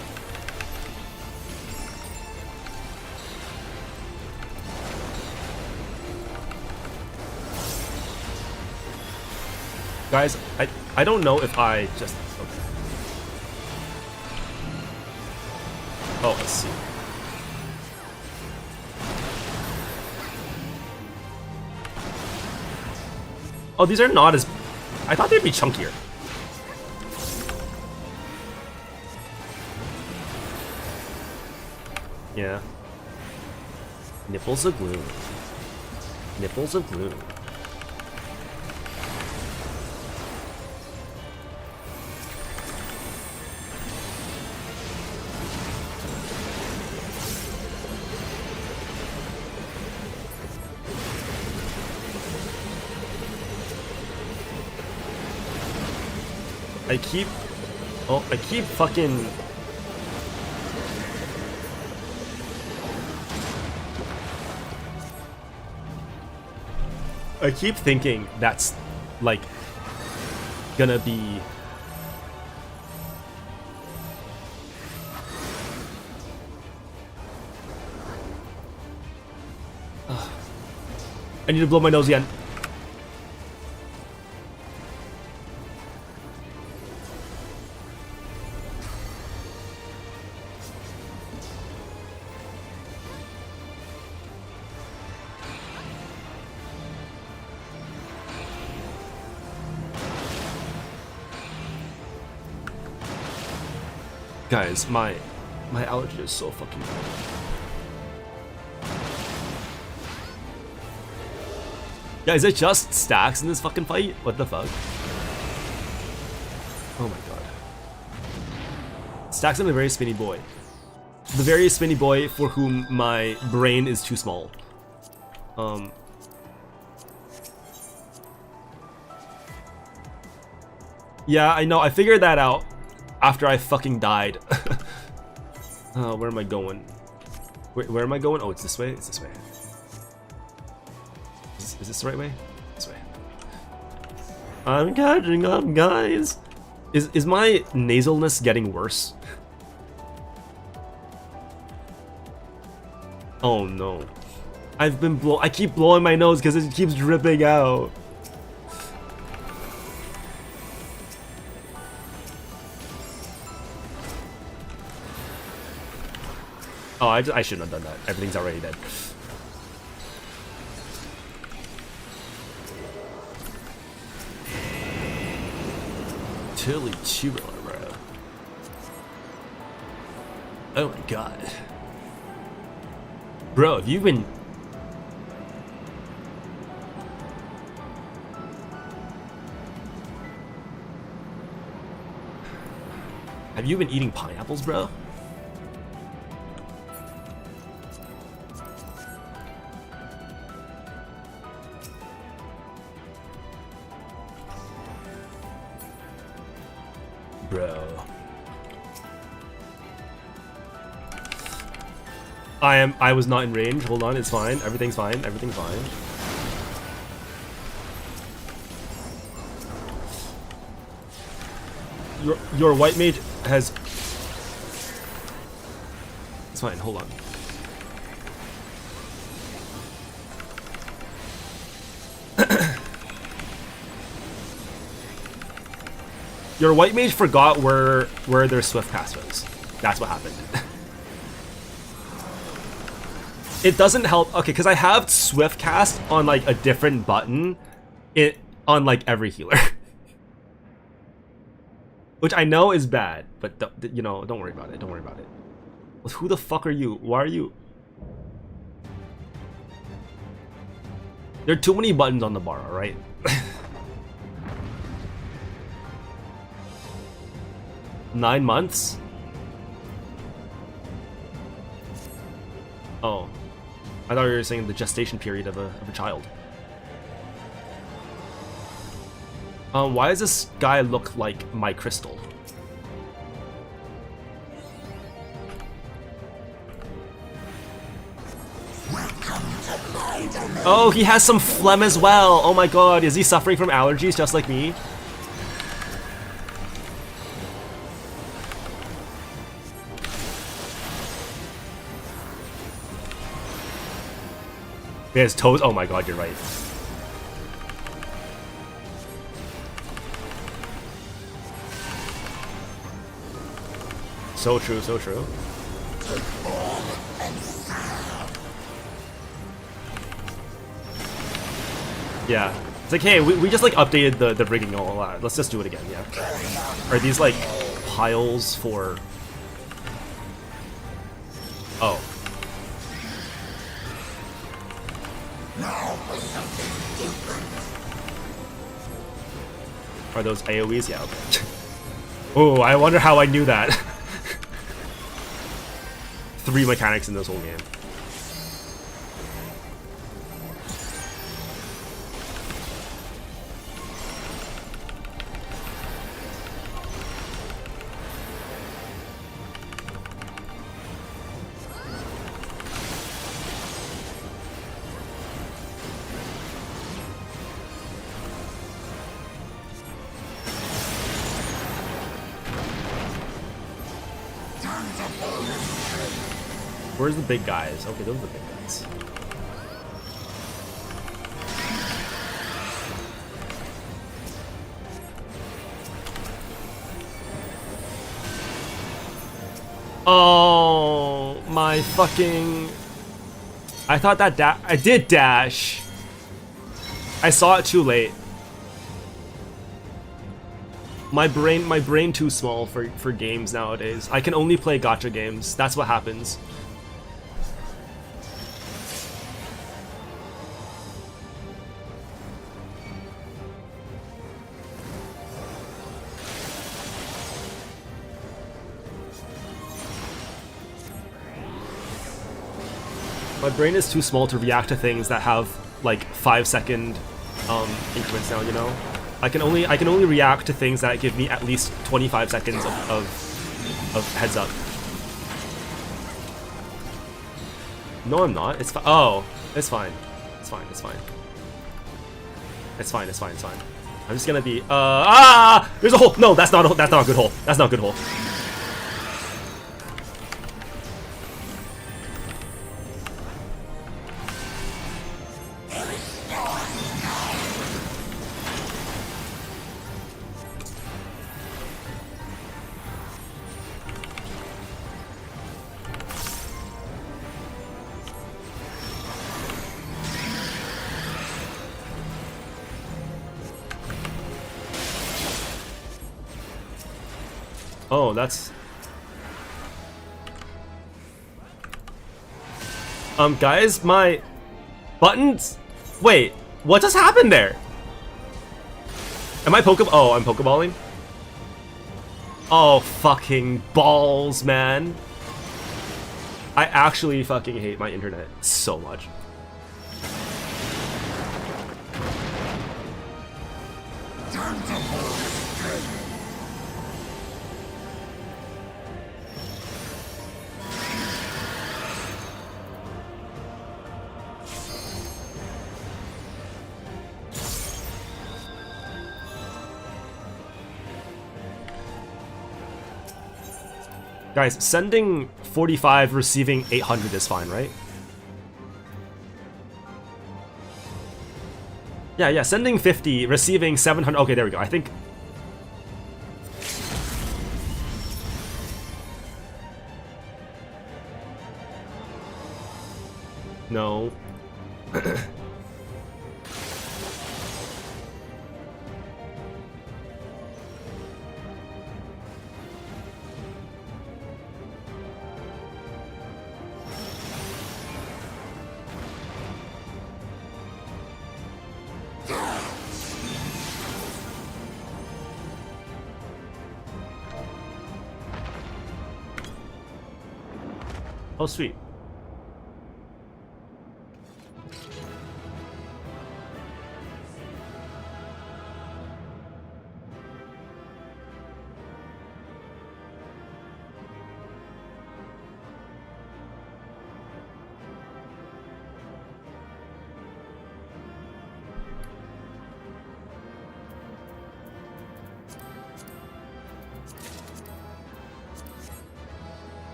Guys, I don't know if I just... Okay. Oh, I see. Oh, these are not as... I thought they'd be chunkier. Yeah. Nipples of gloom. Nipples of gloom. I keep fucking... I keep thinking that's, like, gonna be... Ugh. I need to blow my nose again. Guys, my allergy is so fucking bad. Yeah, is it just stacks in this fucking fight? What the fuck? Oh my god. Stacks and a very spinny boy. The very spinny boy for whom my brain is too small. Yeah, I know. I figured that out after I fucking died. Where am I going? Where am I going? Oh, it's this way? It's this way. Is this the right way? This way. I'm catching up, guys! Is my nasalness getting worse? Oh no. I keep blowing my nose because it keeps dripping out. Oh, I shouldn't have done that. Everything's already dead. Tilly tubular, bro. Oh my god. Bro, have you been... Have you been eating pineapples, bro? Bro. I was not in range. Hold on, it's fine. Everything's fine. Everything's fine. Your white mage has... It's fine, hold on. Your white mage forgot where their swift cast was. That's what happened. It doesn't help. Okay, because I have swift cast on like a different button on like every healer. Which I know is bad, but you know, don't worry about it. Don't worry about it. Who the fuck are you? Why are you? There are too many buttons on the bar, alright? 9 months? Oh. I thought you were saying the gestation period of a child. Why does this guy look like my crystal? Oh, he has some phlegm as well. Oh my god, is he suffering from allergies just like me? He has toes. Oh my god, you're right. So true, so true. Yeah. It's like, hey, we just like updated the rigging and all that. Let's just do it again, yeah. Are these like piles for... Oh. Are those AoEs? Yeah, okay. Oh, I wonder how I knew that. 3 mechanics in this whole game. Where's the big guys? Okay, those are the big guys. Oh, my fucking... I thought that I did dash. I saw it too late. My brain too small for games nowadays. I can only play gacha games. That's what happens. My brain is too small to react to things that have like 5-second increments now, you know? I can only react to things that give me at least 25 seconds of heads up. No, I'm not. It's fine. Oh, it's fine. It's fine. It's fine. It's fine. It's fine. It's fine. I'm just gonna be there's a hole. No, that's not a good hole. That's not a good hole. Oh, that's... guys, my buttons... Wait, what just happened there? Am I Oh, I'm Pokeballing? Oh, fucking balls, man. I actually fucking hate my internet so much. Guys, sending 45, receiving 800 is fine, right? Yeah, sending 50, receiving 700. Okay, there we go. I think... No. Oh, sweet.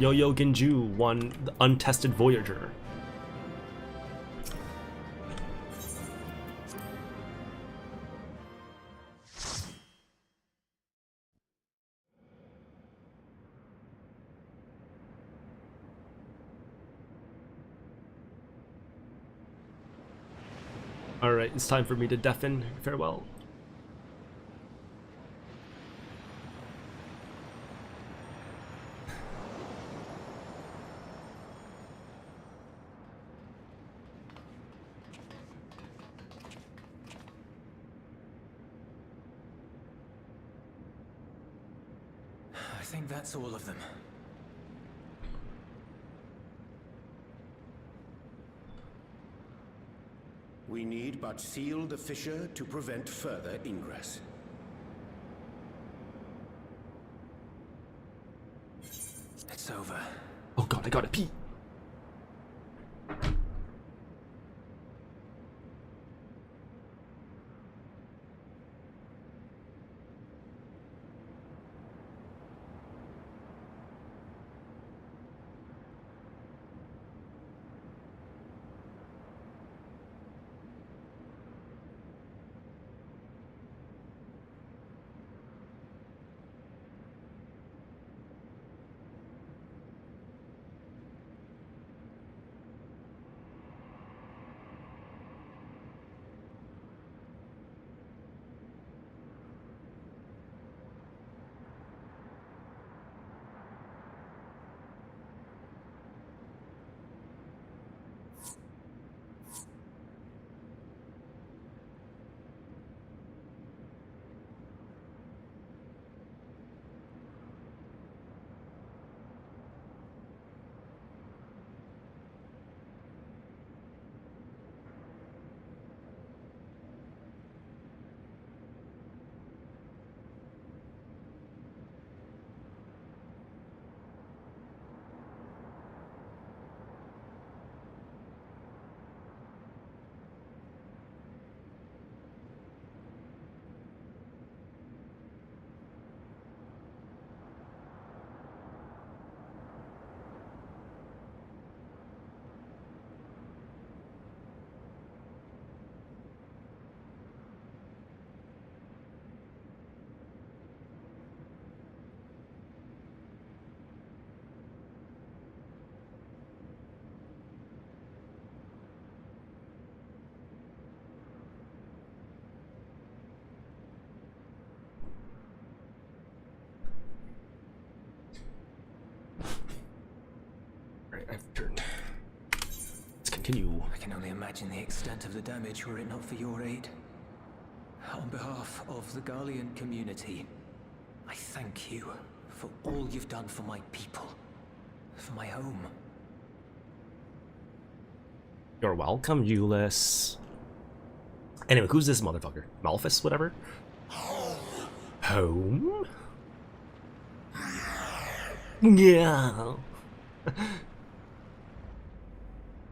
Yo-Yo Ginju won the Untested Voyager. Alright, it's time for me to deafen. Farewell. I think that's all of them. We need but seal the fissure to prevent further ingress. It's over. Oh god, I gotta pee. I've turned. Let's continue. I can only imagine the extent of the damage were it not for your aid. On behalf of the Garlean community, I thank you for all you've done for my people, for my home. You're welcome, Euless. Anyway, who's this motherfucker? Malphus, whatever? Home? Yeah.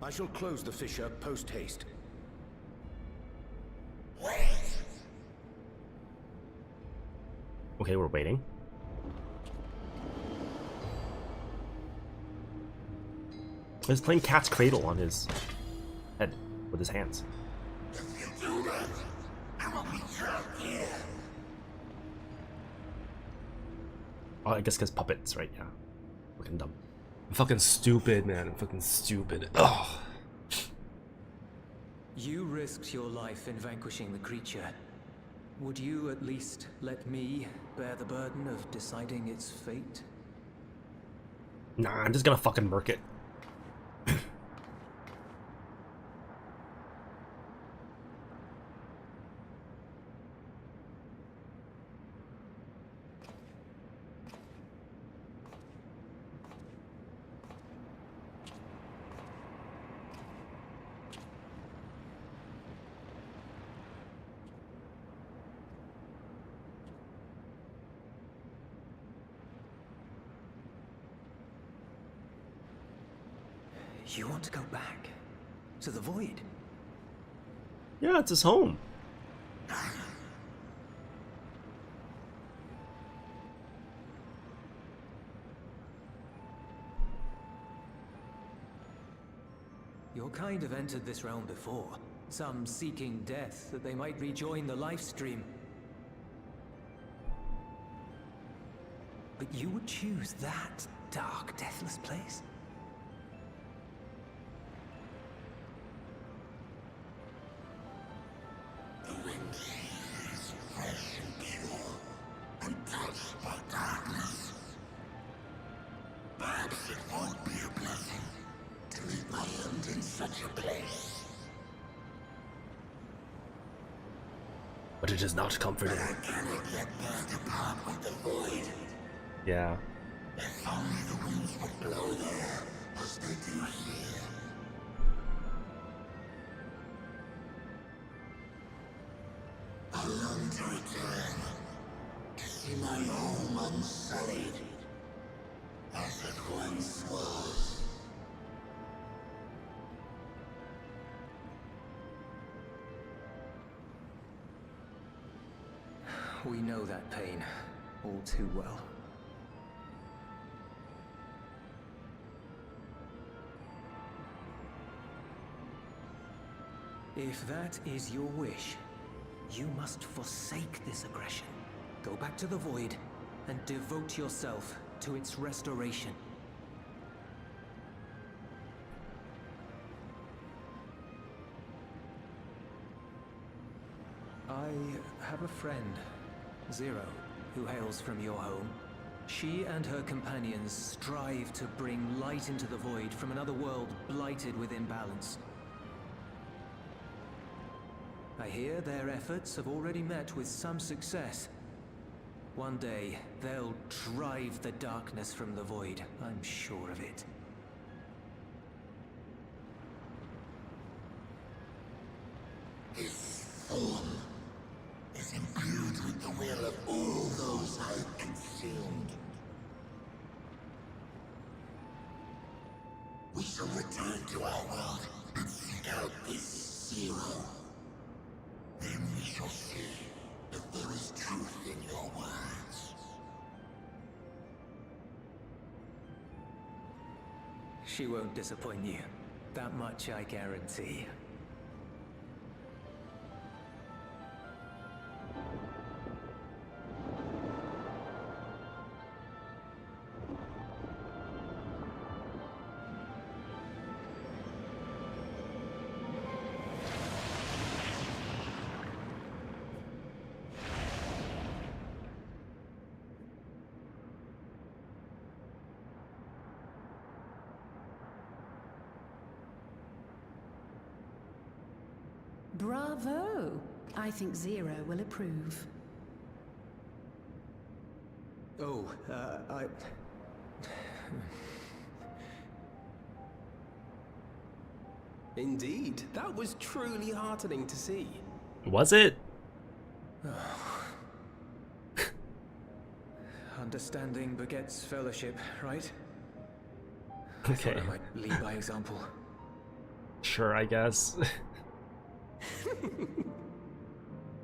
I shall close the fissure post-haste. Okay, we're waiting. He's playing Cat's Cradle on his head with his hands. Oh, I guess because puppets, right? Yeah. Fucking dumb. I'm fucking stupid, man. I'm fucking stupid. Ugh. You risked your life in vanquishing the creature. Would you at least let me bear the burden of deciding its fate? Nah, I'm just gonna fucking murk it. You want to go back? To the Void? Yeah, it's his home. Your kind have entered this realm before. Some seeking death that they might rejoin the life stream. But you would choose that dark, deathless place? The wind is fresh and pure, untouched by darkness. Perhaps it won't be a blessing to meet my end in such a place. But it is not comforting. I cannot yet bear to part with the Void. Yeah. If only the winds would blow there, as they do here. I long to return, to see my home unsullied, as it once was. We know that pain all too well. If that is your wish, you must forsake this aggression. Go back to the Void and devote yourself to its restoration. I have a friend, Zero, who hails from your home. She and her companions strive to bring light into the Void from another world blighted with imbalance. I hear their efforts have already met with some success. One day, they'll drive the darkness from the Void, I'm sure of it. His form is imbued with the will of all those I've consumed. We shall return to our world and seek out this Zero. Then we shall see if there is truth in your words. She won't disappoint you. That much I guarantee. Bravo! I think Zero will approve. Oh, Indeed, that was truly heartening to see. Was it? Understanding begets fellowship, right? Okay. I thought I might lead by example. Sure, I guess.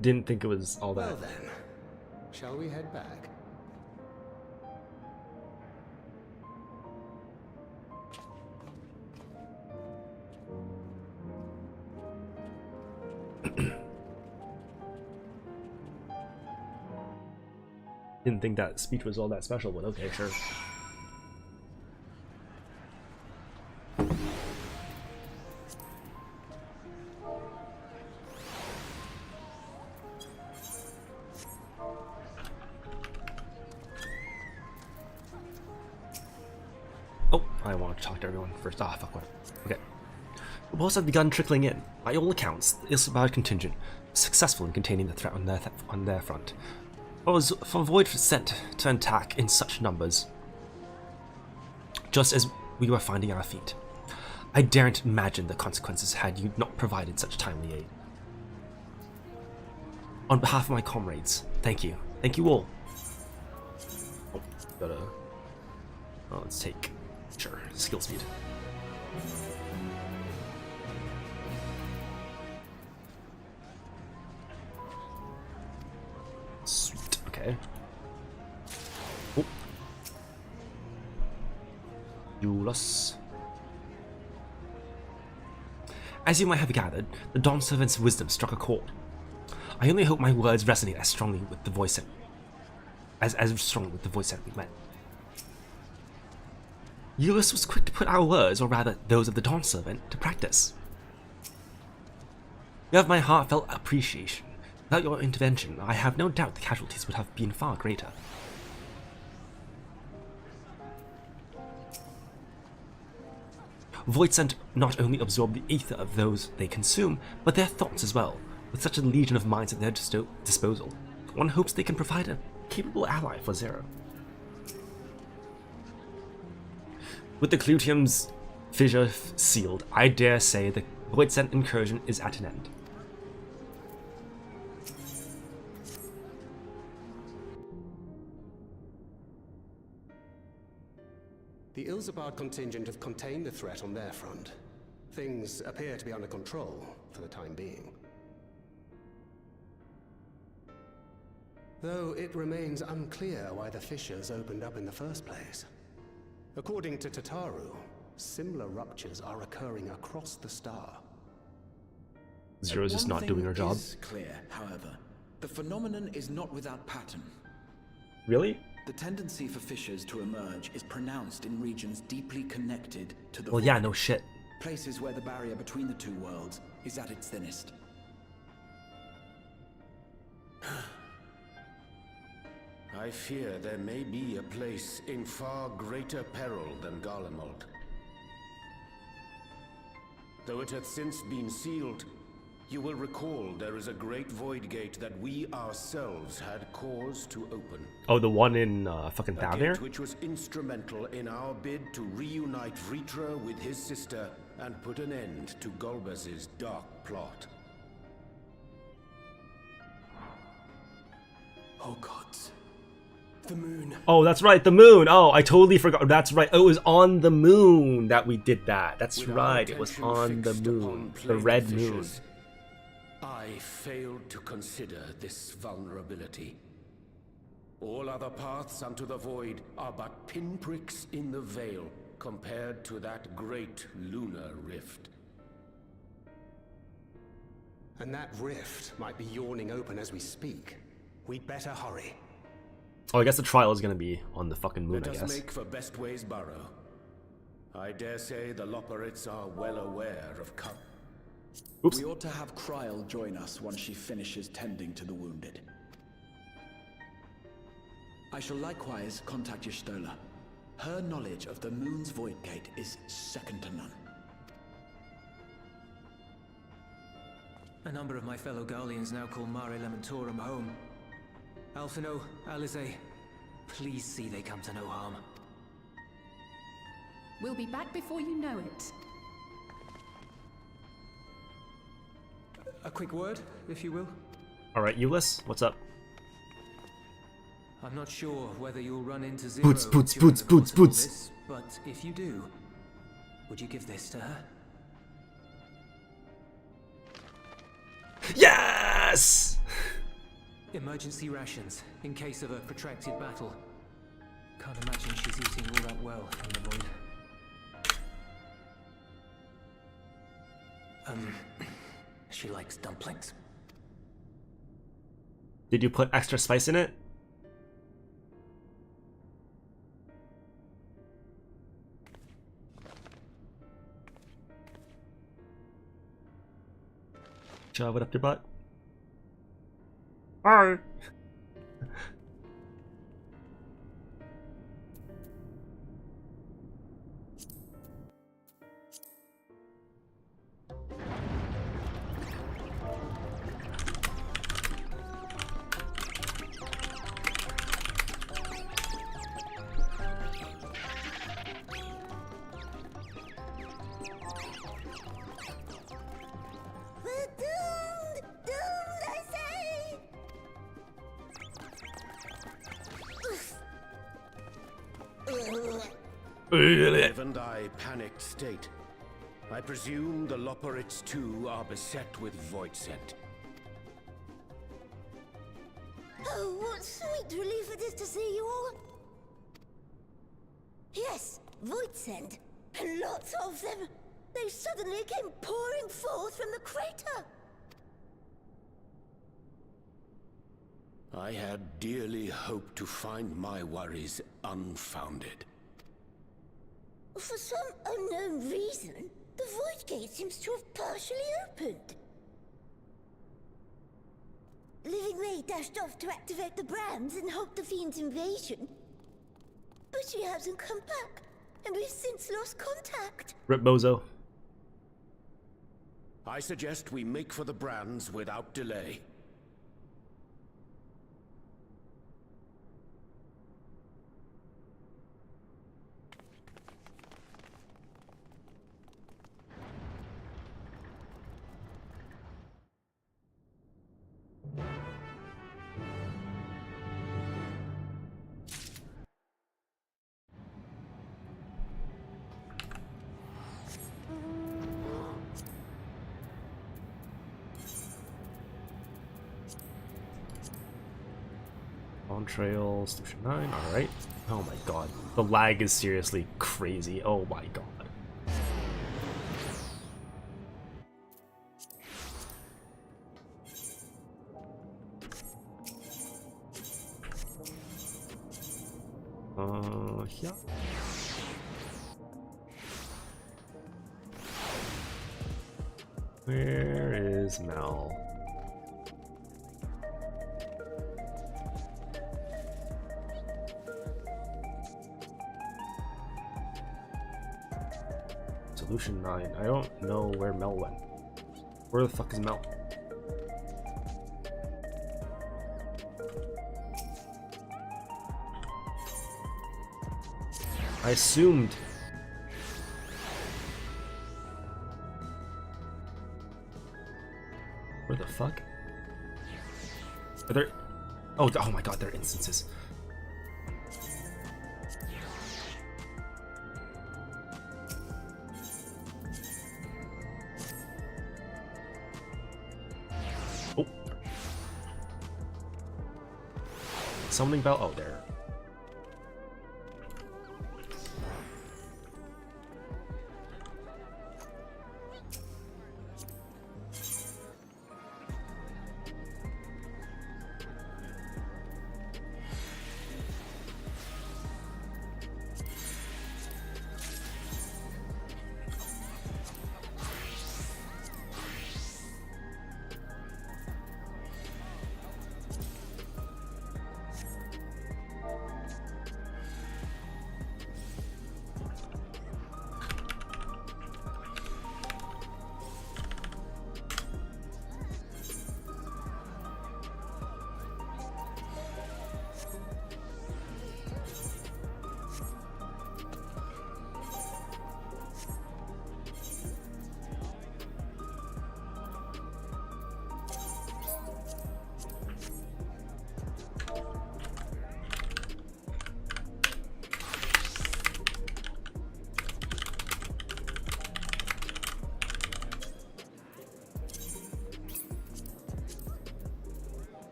Didn't think it was all that. Well then, shall we head back? Didn't think that speech was all that special, but okay, sure. Oh, I want to talk to everyone first. Ah, fuck what. Okay. Reports have begun trickling in. By all accounts, the Isambard contingent was successful in containing the threat on their front. But was for Void sent to attack in such numbers, just as we were finding our feet. I daren't imagine the consequences had you not provided such timely aid. On behalf of my comrades, thank you. Thank you all. Oh, let's take, sure, skill speed. Sweet, okay. Oh. Eulus. As you might have gathered, the Dawn Servant's wisdom struck a chord. I only hope my words resonate as strongly with the voice as strongly with the voice that we met. Eulus was quick to put our words, or rather those of the Dawn Servant, to practice. You have my heartfelt appreciation. Without your intervention, I have no doubt the casualties would have been far greater. Voidsent not only absorb the ether of those they consume, but their thoughts as well. With such a legion of minds at their disposal, one hopes they can provide a capable ally for Zero. With the Clutium's fissure sealed, I dare say the Voidsent incursion is at an end. The Ilzabard contingent have contained the threat on their front. Things appear to be under control for the time being. Though it remains unclear why the fissures opened up in the first place. According to Tataru, similar ruptures are occurring across the star. Zero's just not doing her job. One thing is clear, however. The phenomenon is not without pattern. Really? The tendency for fissures to emerge is pronounced in regions deeply connected to the Well, yeah, no shit. places where the barrier between the two worlds is at its thinnest. I fear there may be a place in far greater peril than Garlemald. Though it hath since been sealed, you will recall there is a great void gate that we ourselves had cause to open. Oh, the one in fucking A down gate there? which was instrumental in our bid to reunite Vritra with his sister and put an end to Golbez's dark plot. Oh gods. The moon. Oh, that's right, the moon. Oh, I totally forgot. That's right. Oh, it was on the moon that we did that. That's With our right. It was attention on the fixed moon. upon The plague red moon. fissures, I failed to consider this vulnerability. All other paths unto the void are but pinpricks in the veil compared to that great lunar rift. And that rift might be yawning open as we speak. We'd better hurry. Oh, I guess the trial is gonna be on the fucking moon, Let I us guess. make for Bestway's burrow. I dare say the Loporrits are well aware of Oops. We ought to have Kryl join us once she finishes tending to the wounded. I shall likewise contact Y'shtola. Her knowledge of the moon's void gate is second to none. A number of my fellow Garleans now call Mare Lamentorum home. Alphino, Alize, please see they come to no harm. We'll be back before you know it. A quick word, if you will. Alright, Euless, what's up? I'm not sure whether you'll run into Zero Boots, boots, during boots, the boots, course of all boots. this, but if you do, would you give this to her? Yes! Emergency rations, in case of a protracted battle. Can't imagine she's eating all that well in the void. She likes dumplings. Did you put extra spice in it? Shove it up your butt. Alright. Live and I panicked state I presume the Loporrits too are beset with void scent. Oh, what sweet relief it is to see you all. Yes, void scent. And lots of them. They suddenly came pouring forth from the crater. I had dearly hoped to find my worries unfounded. For some unknown reason, the void gate seems to have partially opened. Living Ray dashed off to activate the brands and halt the Fiend's invasion. But she hasn't come back, and we've since lost contact. Rip Bozo. I suggest we make for the brands without delay. On trail, Solution 9, alright. Oh my god. The lag is seriously crazy. Oh my god. Yeah. Where is Mel? Solution 9. I don't know where Mel went. Where the fuck is Mel? I assumed. Where the fuck? Are there? Oh my god, there are instances. Oh. Summoning bell. Oh, there.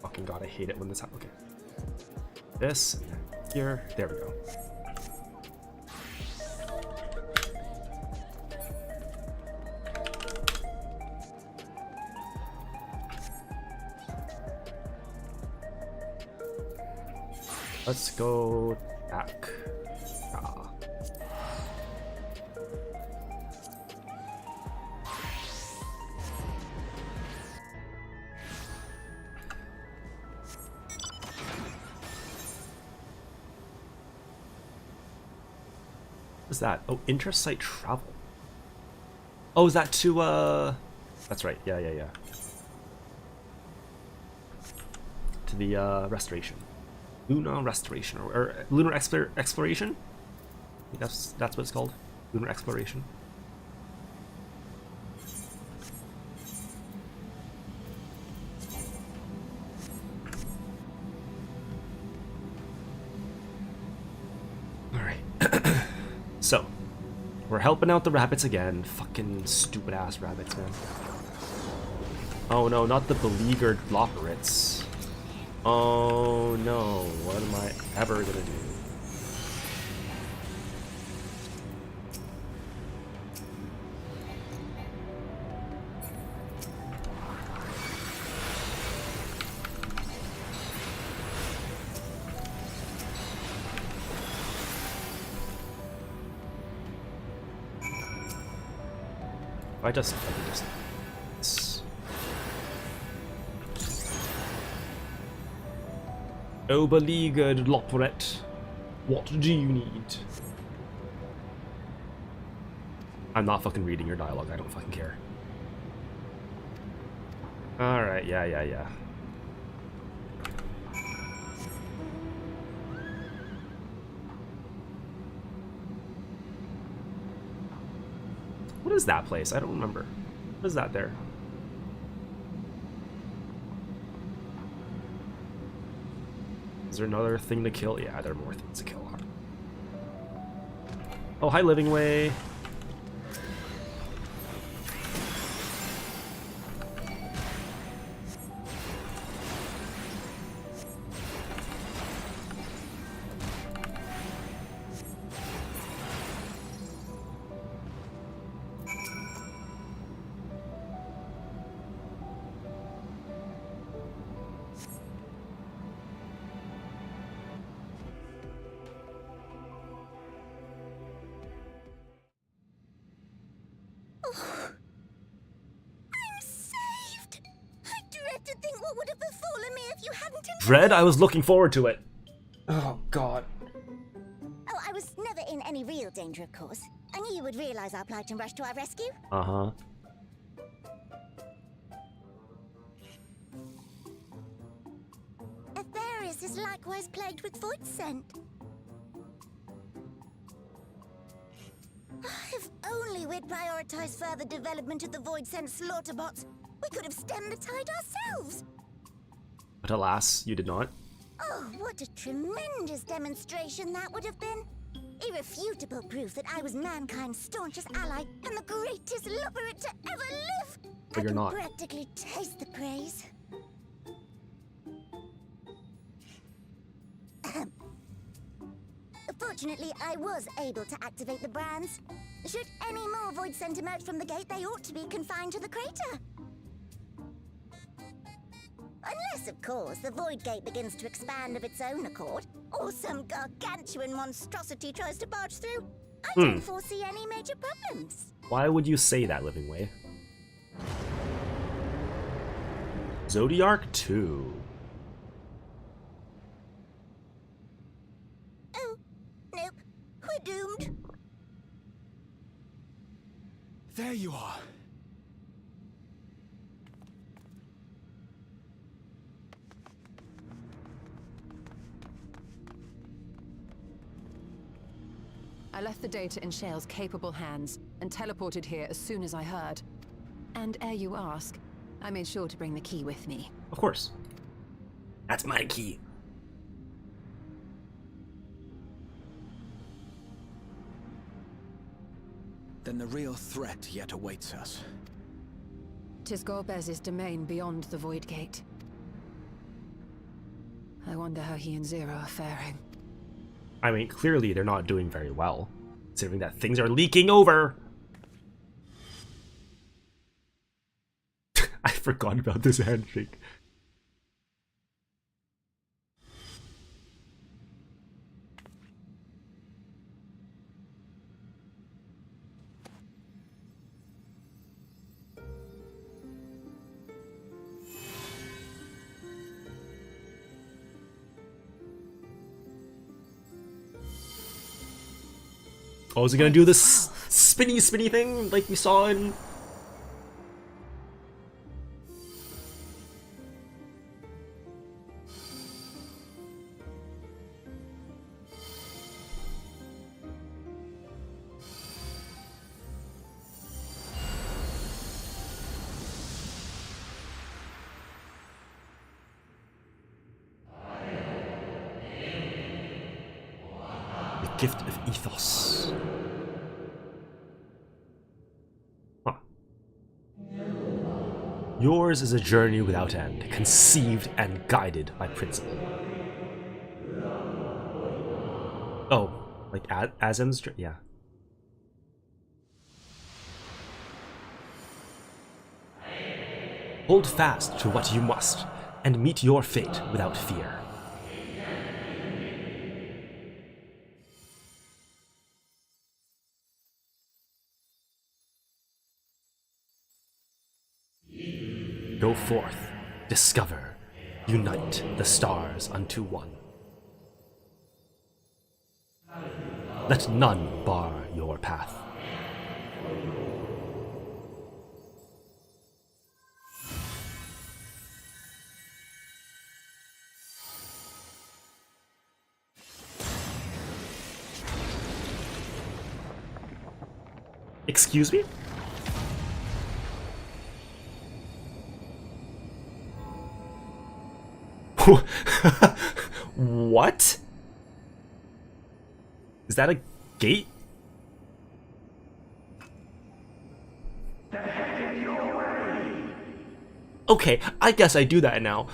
Fucking god, I hate it when this happens. Okay. This, here, there we go. Let's go back. Ah. What's that? Oh, intrasite travel. Oh, is that to, that's right. Yeah. To the, restoration. Lunar restoration, or lunar exploration? I think that's what it's called. Lunar exploration. Alright. So, we're helping out the rabbits again. Fucking stupid ass rabbits, man. Oh no, not the beleaguered Loporits. Oh no, what am I ever gonna do? I just oh, beleaguered Loporet, what do you need? I'm not fucking reading your dialogue, I don't fucking care. Alright, yeah. What is that place? I don't remember. What is that there? Is there another thing to kill? Yeah, there are more things to kill. Oh, hi, Living Way. Dread? I was looking forward to it. Oh, God. Oh, I was never in any real danger, of course. I knew you would realize our plight and rush to our rescue. Uh-huh. Atherius is likewise plagued with void scent. If only we'd prioritized further development of the void scent slaughter bots, we could have stemmed the tide ourselves. But alas, you did not. Oh, what a tremendous demonstration that would have been. Irrefutable proof that I was mankind's staunchest ally and the greatest Loporit to ever live. But you're not. I can practically taste the praise. Fortunately, I was able to activate the brands. Should any more void scent emerge from the gate, they ought to be confined to the crater. Unless, of course, the void gate begins to expand of its own accord, or some gargantuan monstrosity tries to barge through. I don't foresee any major problems. Why would you say that, Living Way? Zodiac 2. Oh, nope. We're doomed. There you are. I left the data in Shale's capable hands and teleported here as soon as I heard. And ere you ask, I made sure to bring the key with me. Of course. That's my key. Then the real threat yet awaits us. 'Tis Golbez's domain beyond the Void Gate. I wonder how he and Zero are faring. I mean, clearly they're not doing very well, considering that things are leaking over. I forgot about this handshake. Oh, is it gonna do this spinny thing like we saw in... gift of ethos. Huh. Yours is a journey without end, conceived and guided by principle. Oh, like Azim's journey? Yeah. Hold fast to what you must, and meet your fate without fear. Go forth, discover, unite the stars unto one. Let none bar your path. Excuse me? What? Is that a gate? Okay, I guess I do that now.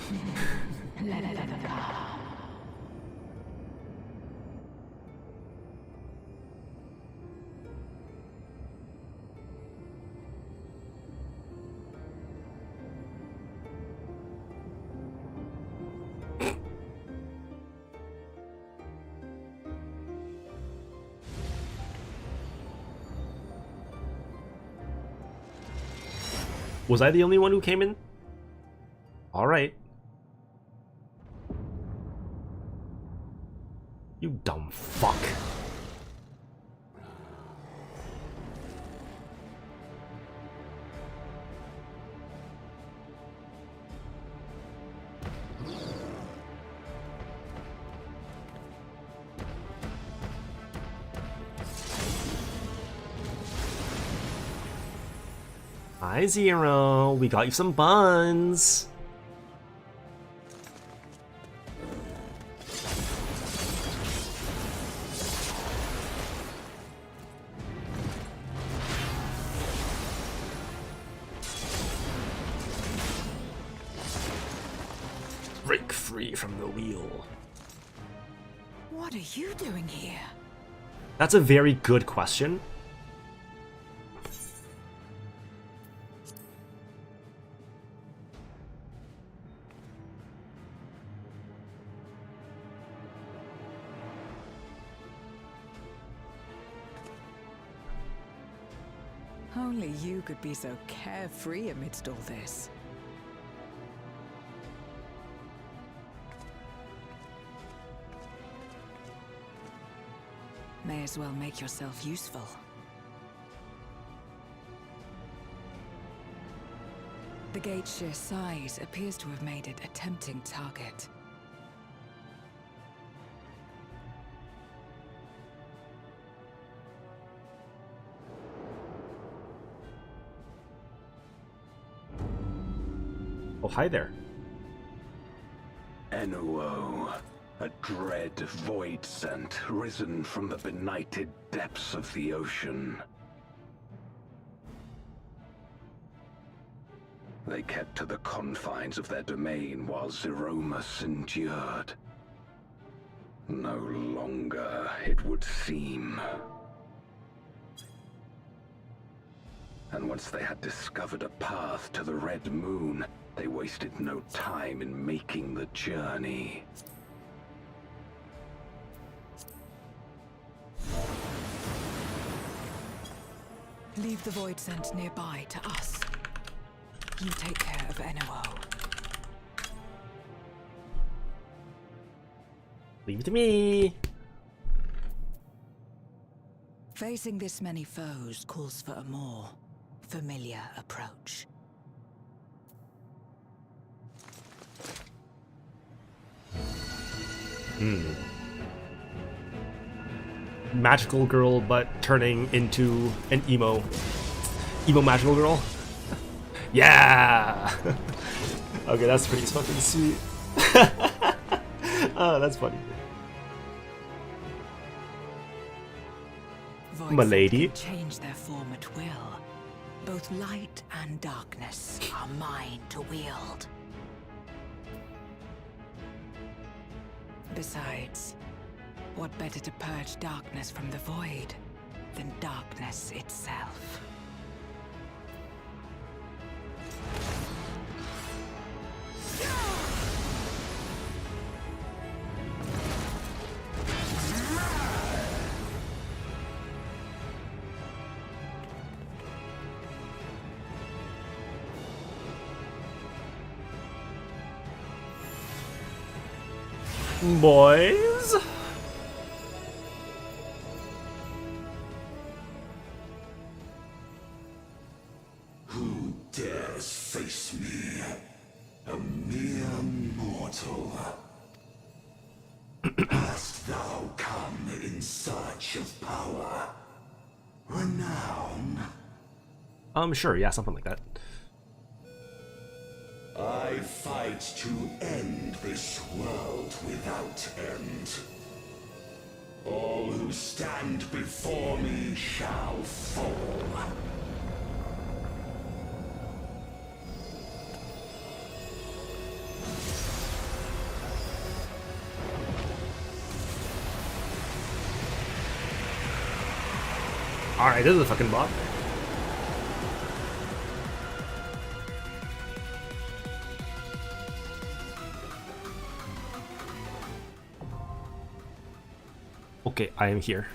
Was I the only one who came in? Alright. You dumb fuck. Hi, Zero. We got you some buns. Break free from the wheel. What are you doing here? That's a very good question. Only you could be so carefree amidst all this. May as well make yourself useful. The gate's sheer size appears to have made it a tempting target. Oh, hi there. Enuo, a dread void scent risen from the benighted depths of the ocean. They kept to the confines of their domain while Zeromus endured. No longer, it would seem. And once they had discovered a path to the Red Moon, they wasted no time in making the journey. Leave the void scent nearby to us. You take care of Enuo. Leave it to me. Facing this many foes calls for a more familiar approach. Magical girl, but turning into an emo magical girl. Yeah. Okay, that's pretty fucking sweet. Oh, that's funny. Milady. can change their form at will. Both light and darkness are mine to wield. Besides, what better to purge darkness from the void than darkness itself? Boys? Who dares face me? A mere mortal. Hast thou come in search of power? Renown? Sure, yeah, something like that. I fight to end this world without end. All who stand before me shall fall. Alright, this is a fucking bot. Okay, I am here.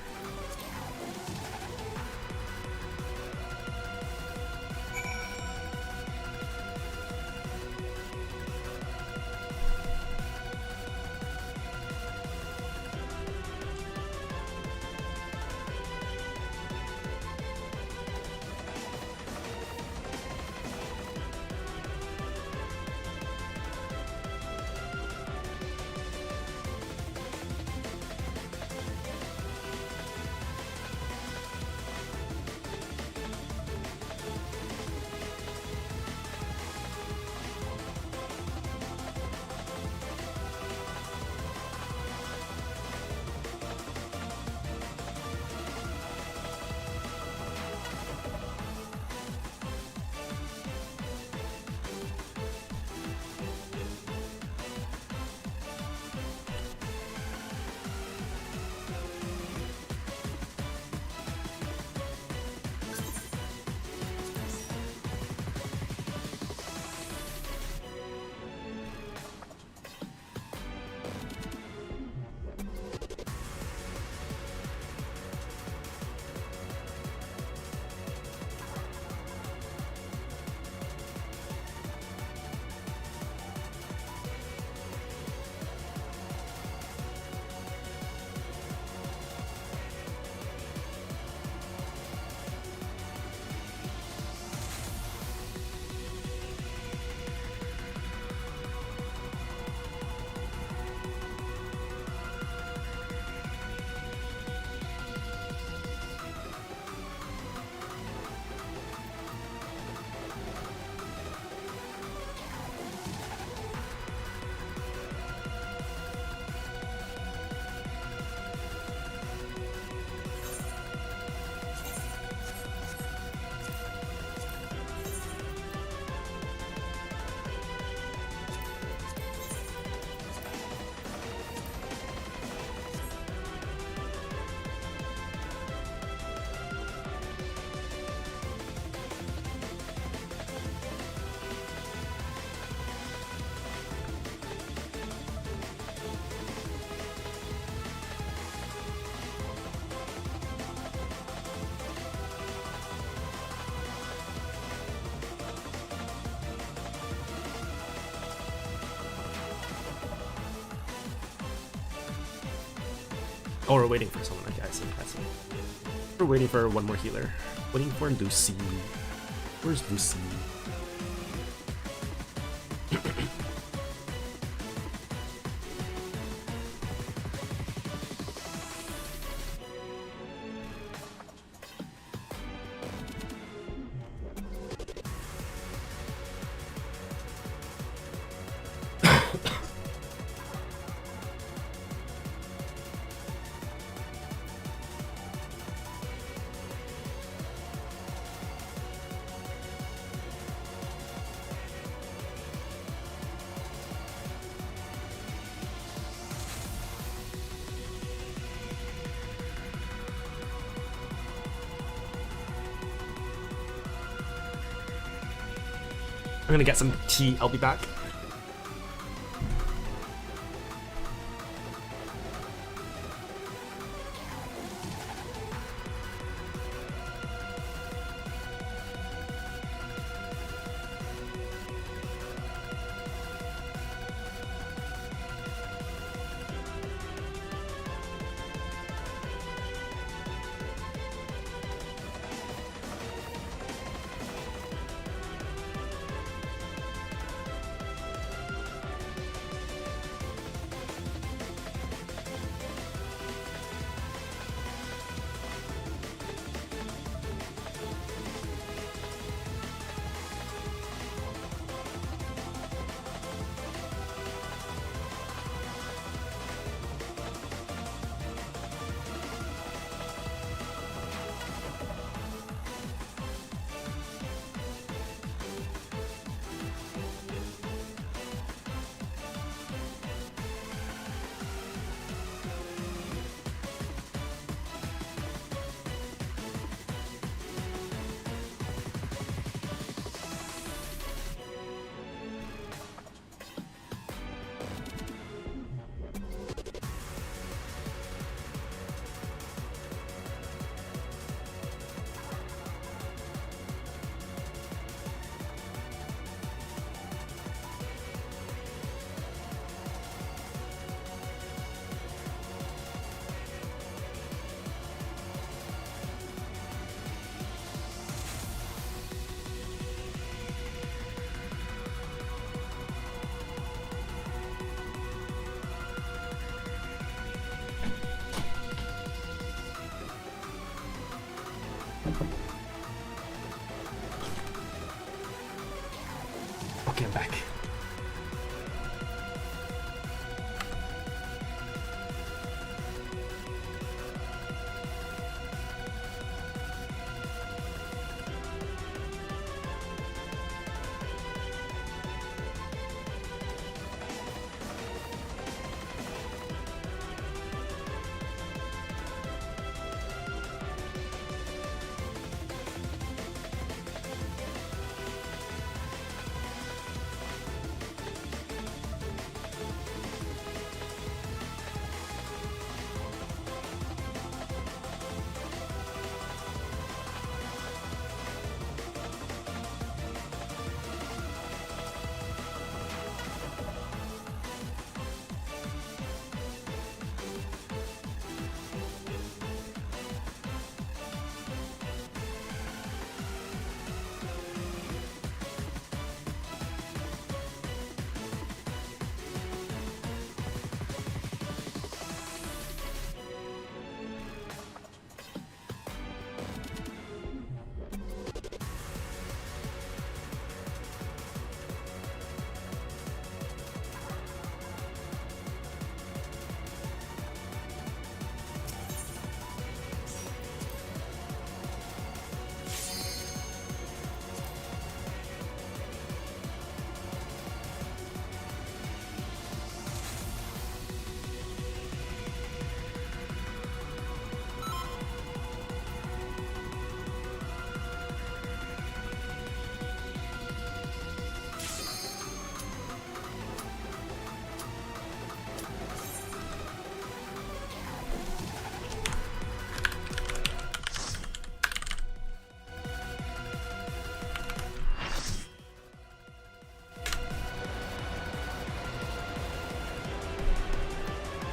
Oh, we're waiting for someone. Okay, I see. We're waiting for one more healer. Waiting for Lucy. Where's Lucy? I'm gonna get some tea, I'll be back. Okay, I'm back.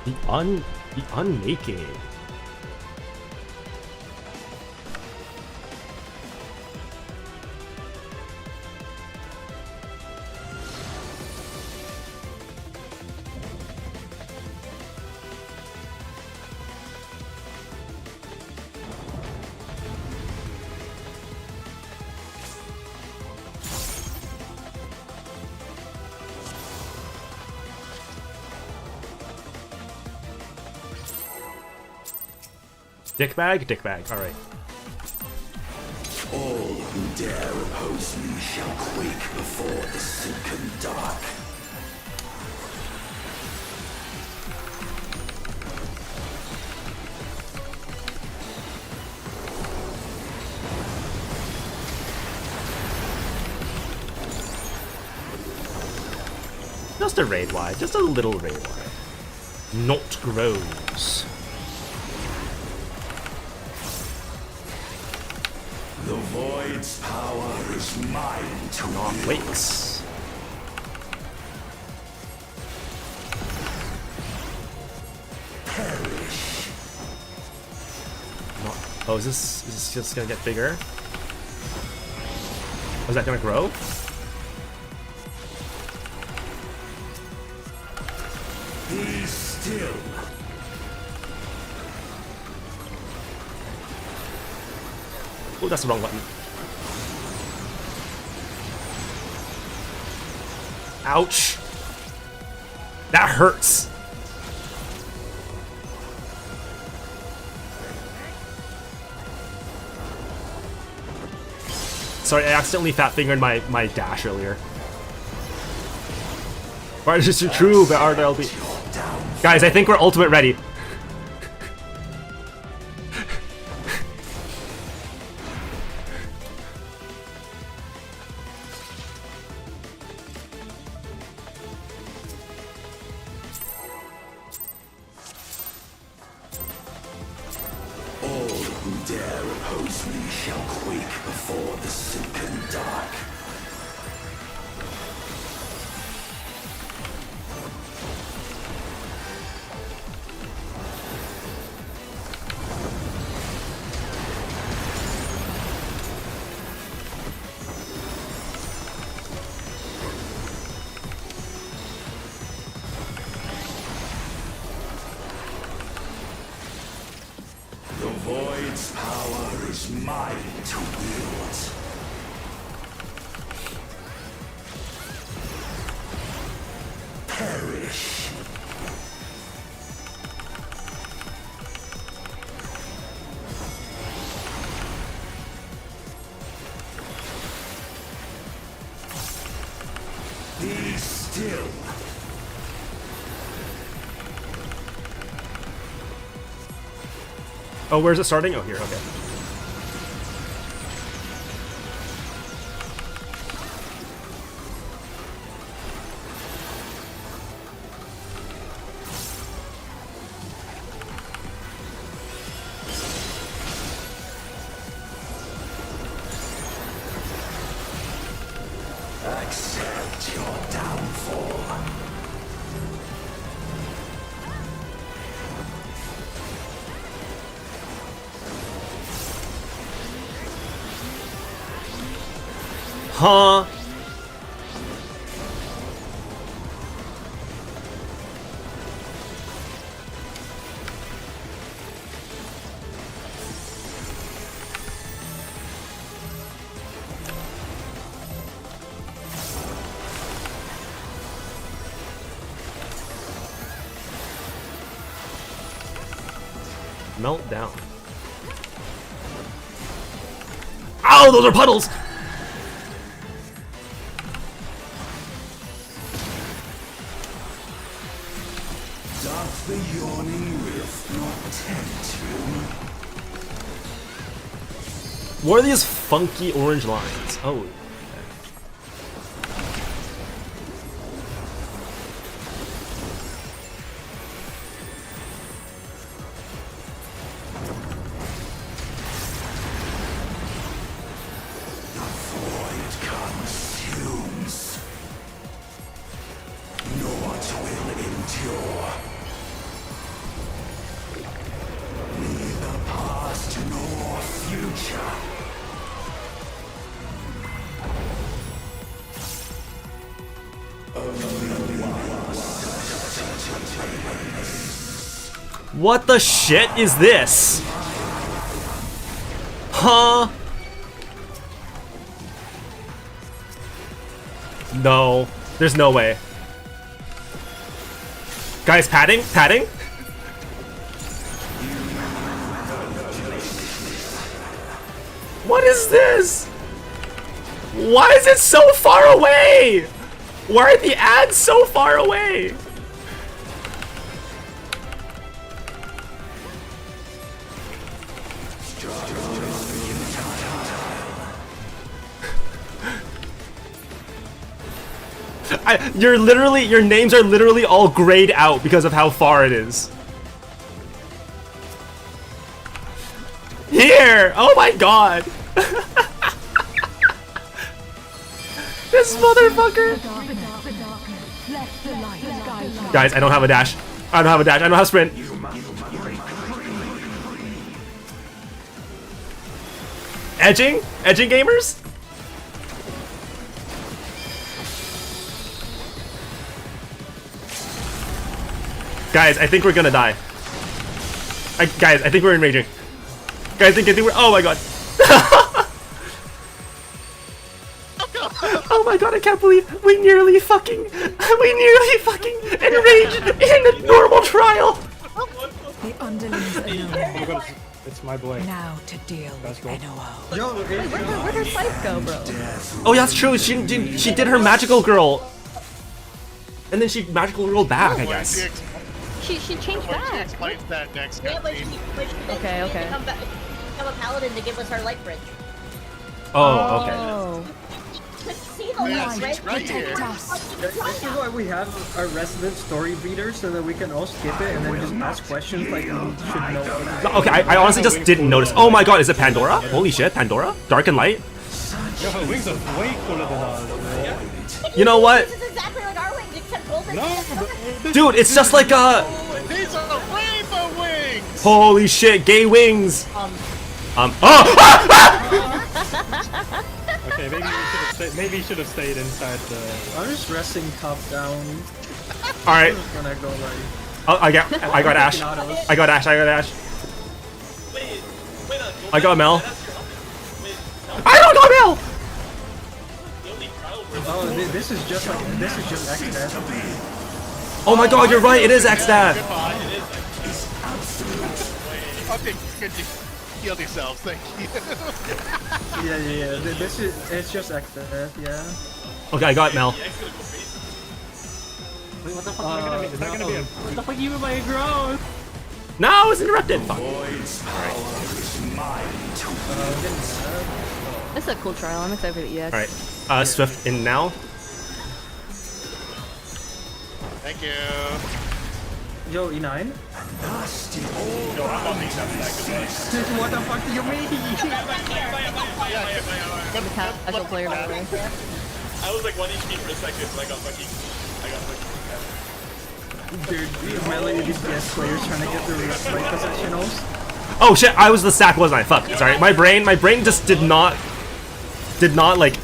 The Unnaked. Dickbag, alright. All who dare oppose me shall quake before the silken dark. Just a raid wide, just a little raid wide. Not grows. The Void's power is mine to Not wakes. perish. Not, oh, is this just gonna get bigger? Oh, is that gonna grow? Be still. Oh, that's the wrong button. Ouch. That hurts. Sorry, I accidentally fat fingered my dash earlier. Right, this is true, but RLB. Guys, I think we're ultimate ready. All who dare oppose me shall quake before the silken dark. The Void's power is mine to wield. Perish. Be still. Oh, where's it starting? Oh, here, okay. Accept your downfall. Huh? Melt down. Ow, those are puddles! Doth the yawning rift not tempt you? What are these funky orange lines? Oh. The void consumes. Naught will endure. Neither past nor future. What the shit is this? Huh? No. There's no way. Guys, padding? Padding? What is this? Why is it so far away? Why are the ads so far away? your names are literally all grayed out because of how far it is. Here! Oh my god! This motherfucker! Guys, I don't have a dash. I don't have a dash. I don't have sprint. Edging? Edging gamers? Guys, I think we're gonna die. Guys, I think we're enraging. Guys, I think we're. Oh my god. Oh my god, I can't believe we nearly fucking enraged in a normal trial. The underlings alone. Oh my god, it's my boy. Now to deal with NOO. Yo, where'd her sight go, bro? Oh yeah, that's true. She did her magical girl, and then she magical girl back, I guess. She changed back. Explains that next. Yeah, but okay. Become a paladin to give us our light bridge. Oh, okay. See the light, right? This is why we have our resident story reader, so that we can all skip it and then just ask questions like we should know. Okay, I honestly just didn't notice. Oh my god, is it Pandora? Holy shit, Pandora? Dark and light? Yo, her wings are way cooler than ours. You know what? This is exactly like our wings, except golden. No, dude, it's just like These are rainbow wings. Holy shit, gay wings. Okay, maybe you should have stayed inside the. I'm just resting top down. All right. When I go like. Oh, I got Ash. I got Ash. I got Mel. I don't got Mel. Oh, this is just X-Death. Oh my god, you're right. It is X-Death. Okay, good. Heal yourselves, thank you. Yeah. It's just X-Death, yeah. Okay, I got Mel. Wait, what the fuck is that gonna be? What the fuck you mean by growth? No, it's interrupted. Fuck. This is a cool trial. I'm excited for the EX. Alright, Swift in now. Thank you. Yo, E9? Yo, I'm on these. What the fuck do you mean? Casual player, by the way. I was like 1 HP for a second, and I got fucking. Dude, melee DPS players trying to get the right possessionals. Oh shit, I was the stack, wasn't I? Fuck. Sorry, my brain just did not like.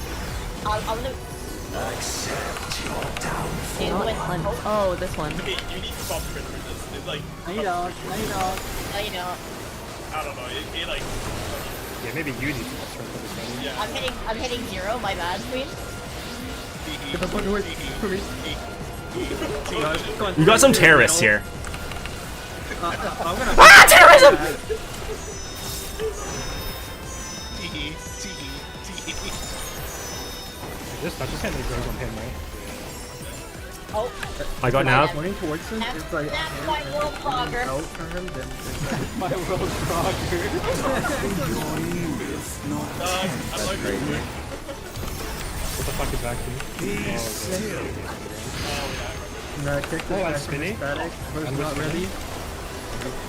Oh, this one. Okay, you need to stop for this. It's like. No, you don't. I don't know. It like. Yeah, maybe you need to start for this one. Yeah. I'm hitting 0. My bad, queen. You got some terrorists here. Terrorism! Just had me drugs on him, right? Oh. I got now. Pointing towards him. It's like That's my world progress. out for him, then my world progress. I'm like crazy. What the fuck is back to? No, I kicked it. I'm spinning. Static, but it's not really.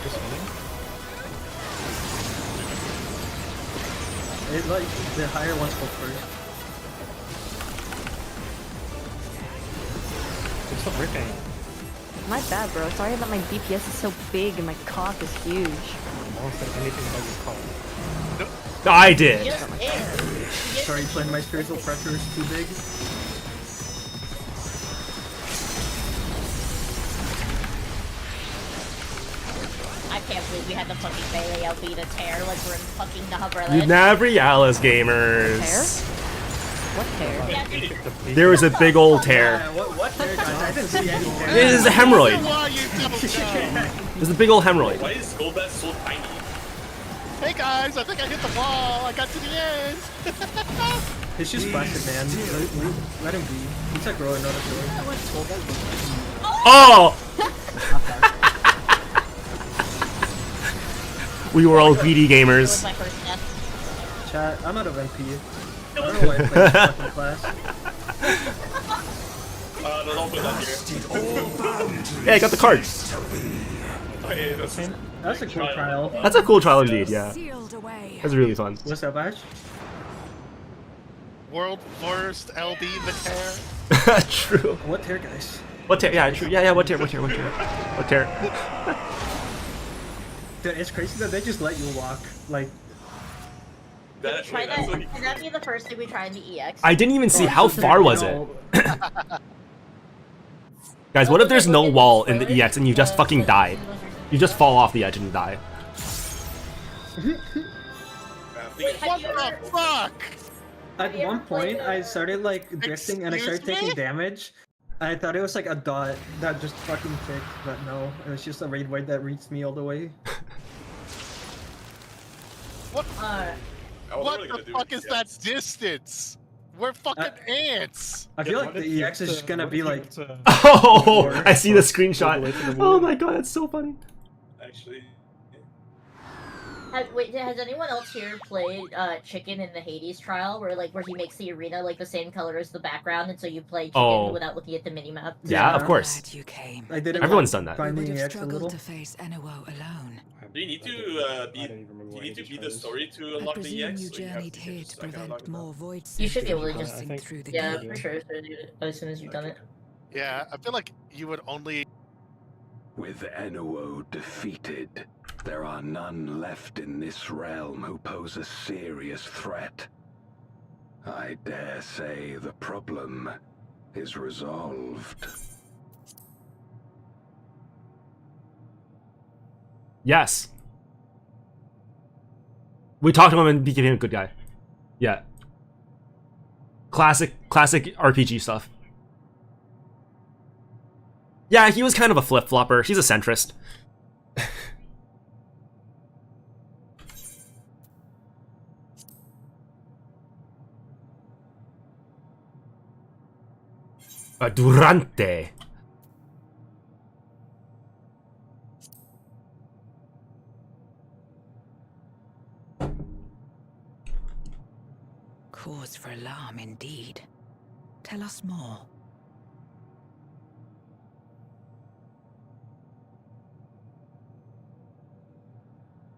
Just spinning. It like the higher ones go first. It's so ripping. My bad, bro. Sorry that my DPS is so big and my cock is huge. I won't say anything about your cock. I did. Sorry, playing my spiritual pressure is too big. I can't believe we had the fucking Bailey Albedo tear like we're in fucking Nahabra. You Navrialis gamers. What tear? There was a big old tear. What tear, guys? I didn't see any tear. It is a hemorrhoid. It's a big old hemorrhoid. Why is Skullbat so tiny? Hey guys, I think I hit the wall. I got to the end. It's just plastic, man. Let him be. He's a grower, not a grower. Oh! We were all greedy gamers. Chat, I'm out of MP. I don't know why I played this fucking class. don't put that here. Yeah, I got the card. Okay, That's a cool trial. That's a cool trial indeed, yeah. That's really fun. What's up, Ash? World first LB the tear. True. What tier, guys? What tier? Yeah, true. Yeah, what tier? What tier? Dude, it's crazy that they just let you walk. Like, Try that. Can that be the first thing we try in the EX? I didn't even see how far was it. Guys, what if there's no wall in the EX and you just fucking die? You just fall off the edge and die. What the fuck? At one point, I started like drifting and I started taking damage. I thought it was like a dot that just fucking kicked, but no, it was just a raid void that reached me all the way. What? What the fuck is that distance? We're fucking ants. I feel like the EX is just gonna be like. Oh, I see the screenshot. Oh my god, that's so funny. Actually. Wait, has anyone else here played Chicken in the Hades trial, where he makes the arena like the same color as the background, and so you play Chicken without looking at the minimap? Yeah, of course. You came. Everyone's done that. You would have struggled to face NOO alone. Do you need to beat the story to unlock the EX? You journeyed here to prevent more void. You should be able to just through the yeah, gate. for sure. As soon as you've done it. Yeah, I feel like you would only. With NOO defeated, there are none left in this realm who pose a serious threat. I dare say the problem is resolved. Yes. We talked to him and became a good guy. Yeah. Classic RPG stuff. Yeah, he was kind of a flip-flopper. He's a centrist. Durante. Cause for alarm indeed. Tell us more.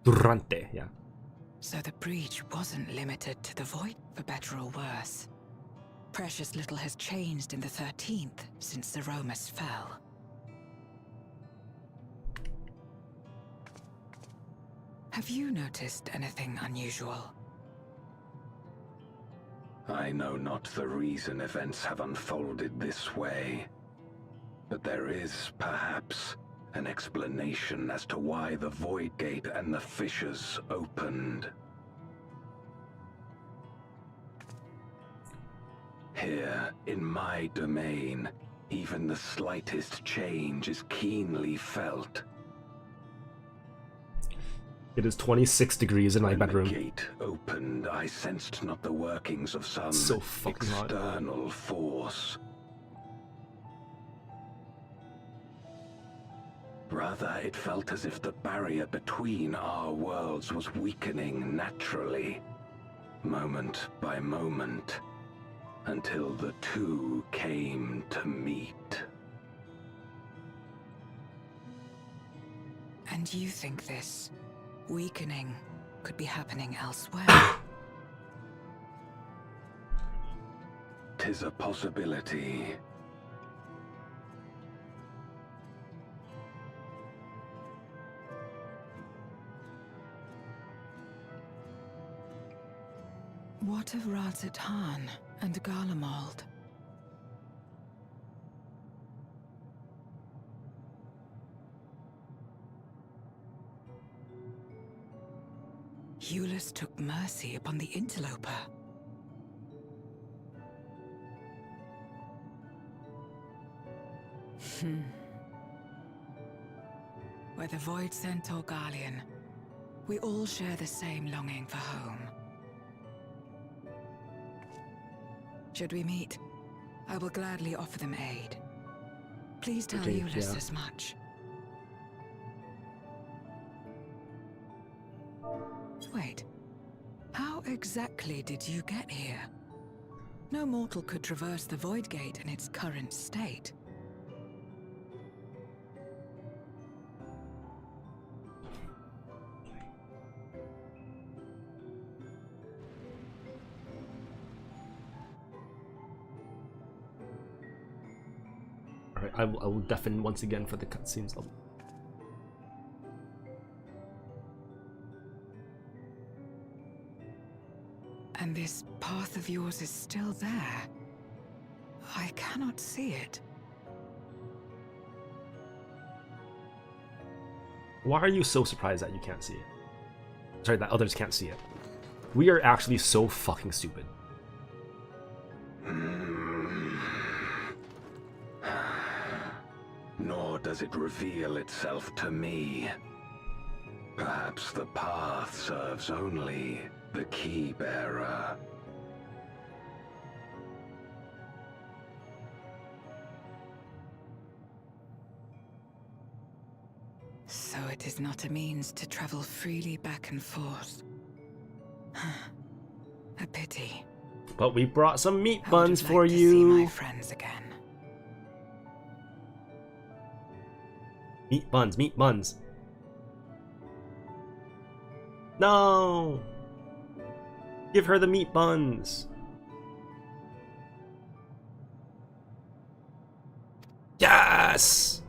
Durante, yeah. So the breach wasn't limited to the void, for better or worse. Precious little has changed in the 13th since the Romus fell. Have you noticed anything unusual? I know not the reason events have unfolded this way, but there is, perhaps, an explanation as to why the Void Gate and the fissures opened. Here, in my domain, even the slightest change is keenly felt. It is 26 degrees in my bedroom. When the gate opened, I sensed not the workings of some so fucking external force. Rather, it felt as if the barrier between our worlds was weakening naturally, moment by moment, until the two came to meet. And you think this weakening could be happening elsewhere? 'Tis a possibility. What of Razatan and Garlemald? Eulus took mercy upon the interloper. Whether Void Sent or Garlean, we all share the same longing for home. Should we meet, I will gladly offer them aid. Please tell Eulus as much. Wait, how exactly did you get here? No mortal could traverse the Void Gate in its current state. Alright, I will deafen once again for the cutscenes level. And this path of yours is still there. I cannot see it. Why are you so surprised that you can't see it? Sorry, that others can't see it. We are actually so fucking stupid. Nor does it reveal itself to me. Perhaps the path serves only the key bearer. So it is not a means to travel freely back and forth. A pity. But we brought some meat I buns would for like to you. see my friends again. Meat buns, meat buns. No! Give her the meat buns. Yes!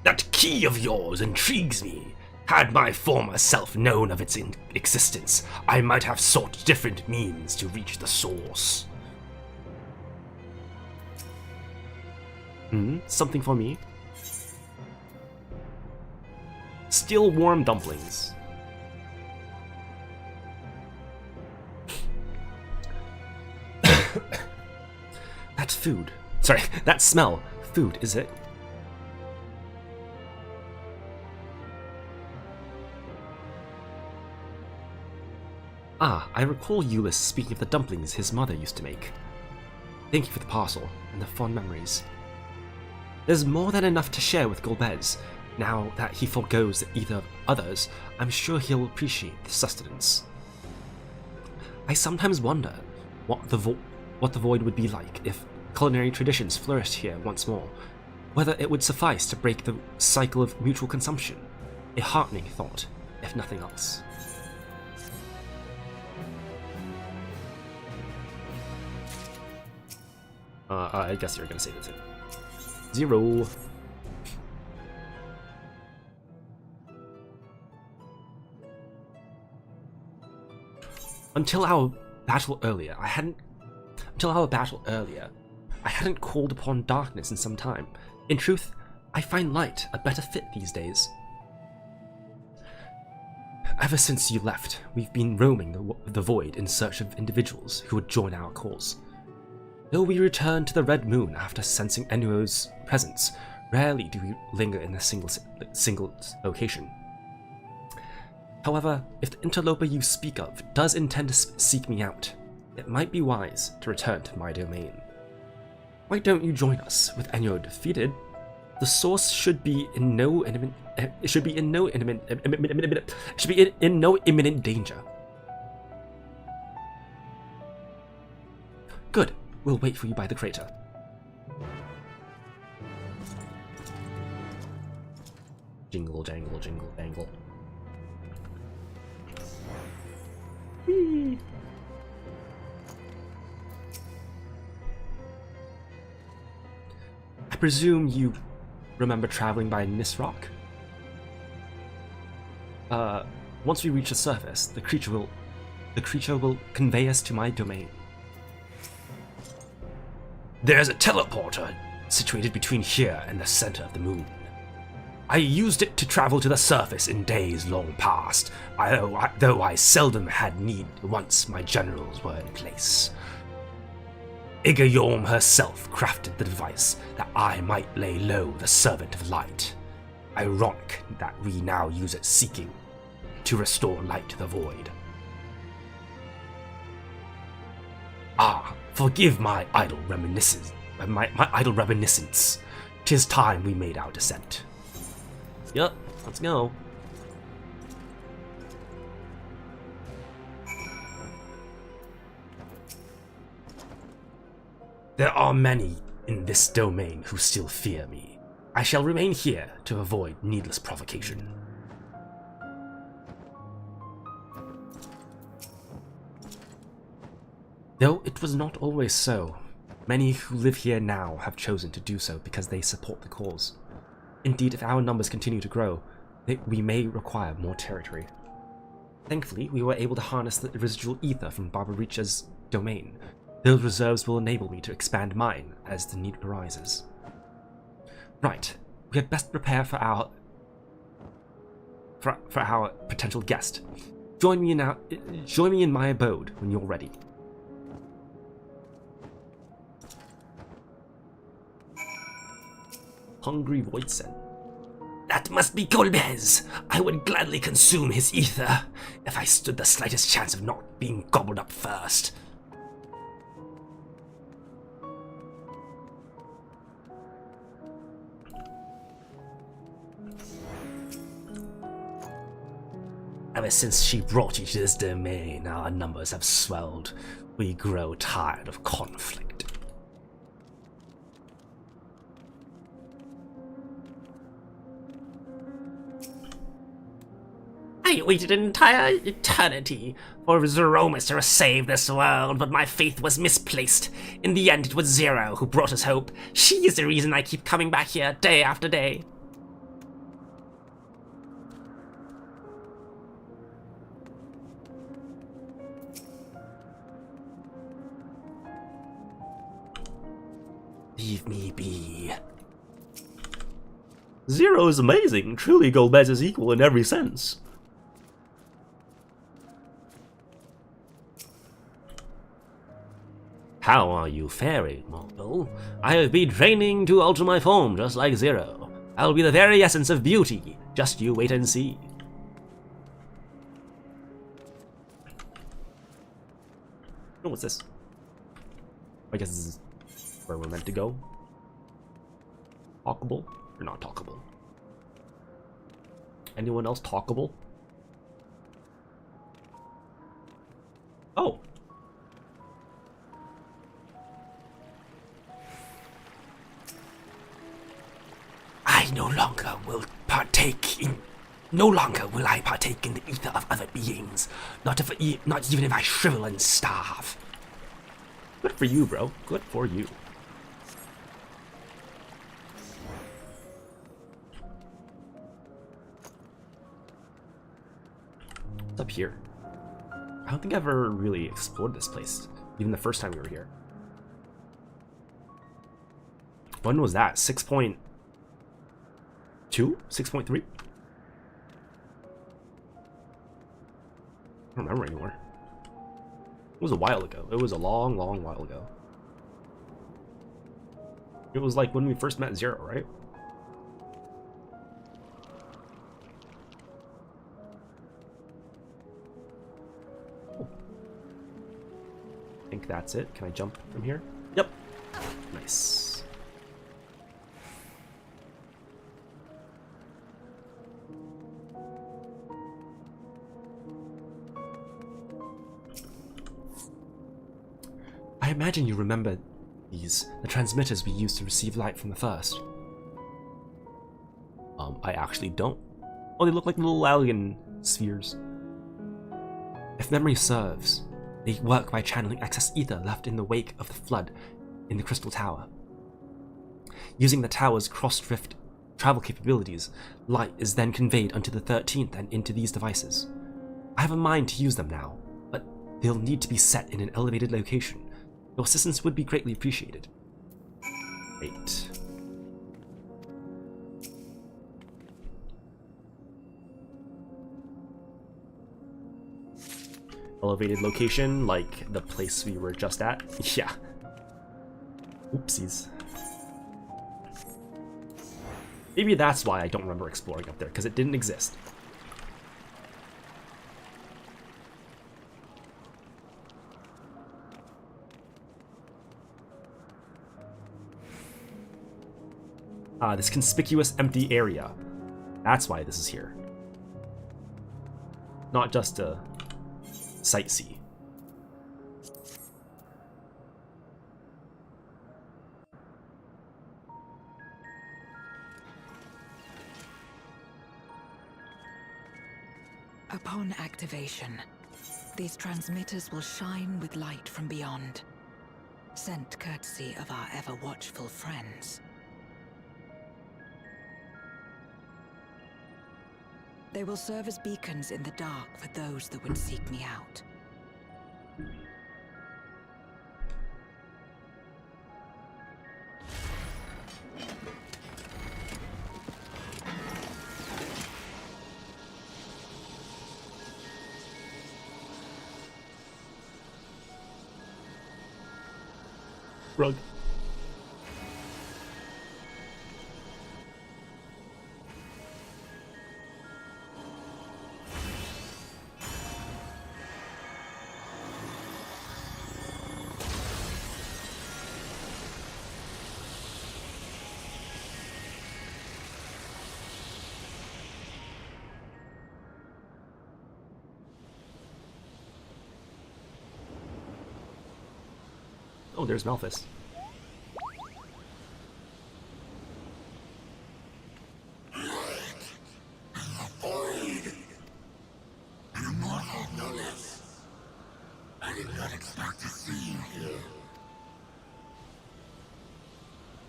That key of yours intrigues me. Had my former self known of its existence, I might have sought different means to reach the source. Something for me. Still warm dumplings. That's food. Sorry, that smell. Food, is it? Ah, I recall Euless speaking of the dumplings his mother used to make. Thank you for the parcel and the fond memories. There's more than enough to share with Golbez. Now that he forgoes either others, I'm sure he'll appreciate the sustenance. I sometimes wonder what the Void would be like if culinary traditions flourished here once more, whether it would suffice to break the cycle of mutual consumption. A heartening thought, if nothing else. I guess you're gonna say the same. 0. Until our battle earlier, I hadn't called upon darkness in some time. In truth, I find light a better fit these days. Ever since you left, we've been roaming the void in search of individuals who would join our cause. Though we return to the Red Moon after sensing Enuo's presence, rarely do we linger in a single location. However, if the interloper you speak of does intend to seek me out, it might be wise to return to my domain. Why don't you join us? With Enuo defeated, the source should be in no imminent danger. Good. We'll wait for you by the crater. Jingle, jangle, jingle, jangle. Whee! I presume you remember traveling by Nisrock? Once we reach the surface, the creature will convey us to my domain. There's a teleporter situated between here and the center of the moon. I used it to travel to the surface in days long past, though I seldom had need once my generals were in place. Igayorm herself crafted the device that I might lay low the Servant of Light. Ironic that we now use it seeking to restore light to the void. Ah, forgive my idle reminiscence. My idle reminiscence. 'Tis time we made our descent. Yup, let's go. There are many in this domain who still fear me. I shall remain here to avoid needless provocation. Though it was not always so, many who live here now have chosen to do so because they support the cause. Indeed, if our numbers continue to grow, we may require more territory. Thankfully, we were able to harness the residual ether from Barbaricha's domain. Those reserves will enable me to expand mine as the need arises. Right, we had best prepare for our potential guest. Join me in my abode when you're ready. Hungry Voidsen. That must be Golbez! I would gladly consume his ether if I stood the slightest chance of not being gobbled up first. Ever since she brought you to this domain, our numbers have swelled. We grow tired of conflict. I waited an entire eternity for Zeromus to save this world, but my faith was misplaced. In the end, it was Zero who brought us hope. She is the reason I keep coming back here day after day. Leave me be. Zero is amazing. Truly, Golbez is equal in every sense. How are you faring, mortal? I have been training to alter my form just like Zero. I'll be the very essence of beauty. Just you wait and see. Oh, what's this? I guess this is where we're meant to go. Talkable or not talkable? Anyone else talkable? Oh. No longer will I partake in the ether of other beings. Not even if I shrivel and starve. Good for you, bro. Good for you. What's up here? I don't think I've ever really explored this place, even the first time we were here. When was that? 6.2? 6.3? I don't remember anymore. It was a while ago. It was a long, long while ago. It was like when we first met Zero, right? Oh. I think that's it. Can I jump from here? Yep. Nice. I imagine you remember these, the transmitters we used to receive light from the first. I actually don't. Oh, they look like little alien spheres. If memory serves, they work by channeling excess ether left in the wake of the flood in the Crystal Tower. Using the tower's cross-drift travel capabilities, light is then conveyed onto the 13th and into these devices. I have a mind to use them now, but they'll need to be set in an elevated location. Your assistance would be greatly appreciated. Great. Elevated location, like the place we were just at? Yeah. Oopsies. Maybe that's why I don't remember exploring up there, because it didn't exist. This conspicuous empty area. That's why this is here. Not just a sightsee. Upon activation, these transmitters will shine with light from beyond, sent courtesy of our ever-watchful friends. They will serve as beacons in the dark for those that would seek me out. Rug. Oh, there's Malphus.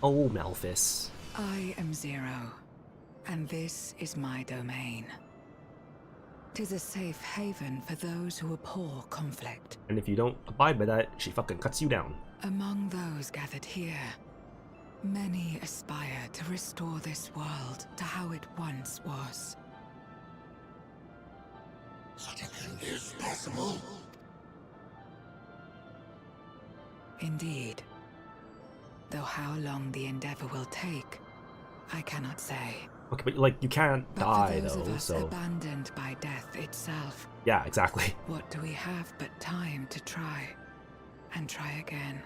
Oh, Malphus. I am Zero, and this is my domain. 'Tis a safe haven for those who abhor conflict. And if you don't abide by that, she fucking cuts you down. Among those gathered here, many aspire to restore this world to how it once was. Such a thing is possible. Indeed. Though how long the endeavor will take, I cannot say. Okay, but like you can't die for those though, of us so abandoned by death itself. yeah, exactly. What do we have but time to try, and try again?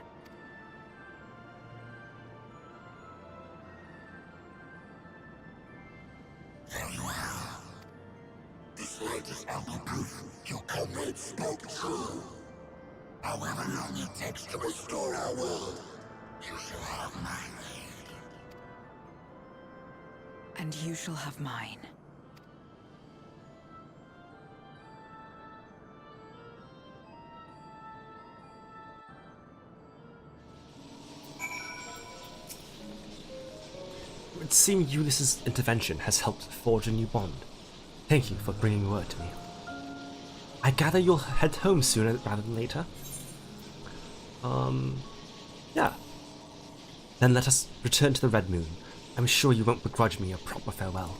Very well. This light is ample proof your comrades spoke true. However long it takes to restore our world, you shall have my aid. And you shall have mine. It would seem Ulysses' intervention has helped forge a new bond. Thank you for bringing word to me. I gather you'll head home sooner rather than later? Yeah. Then let us return to the Red Moon. I'm sure you won't begrudge me a proper farewell.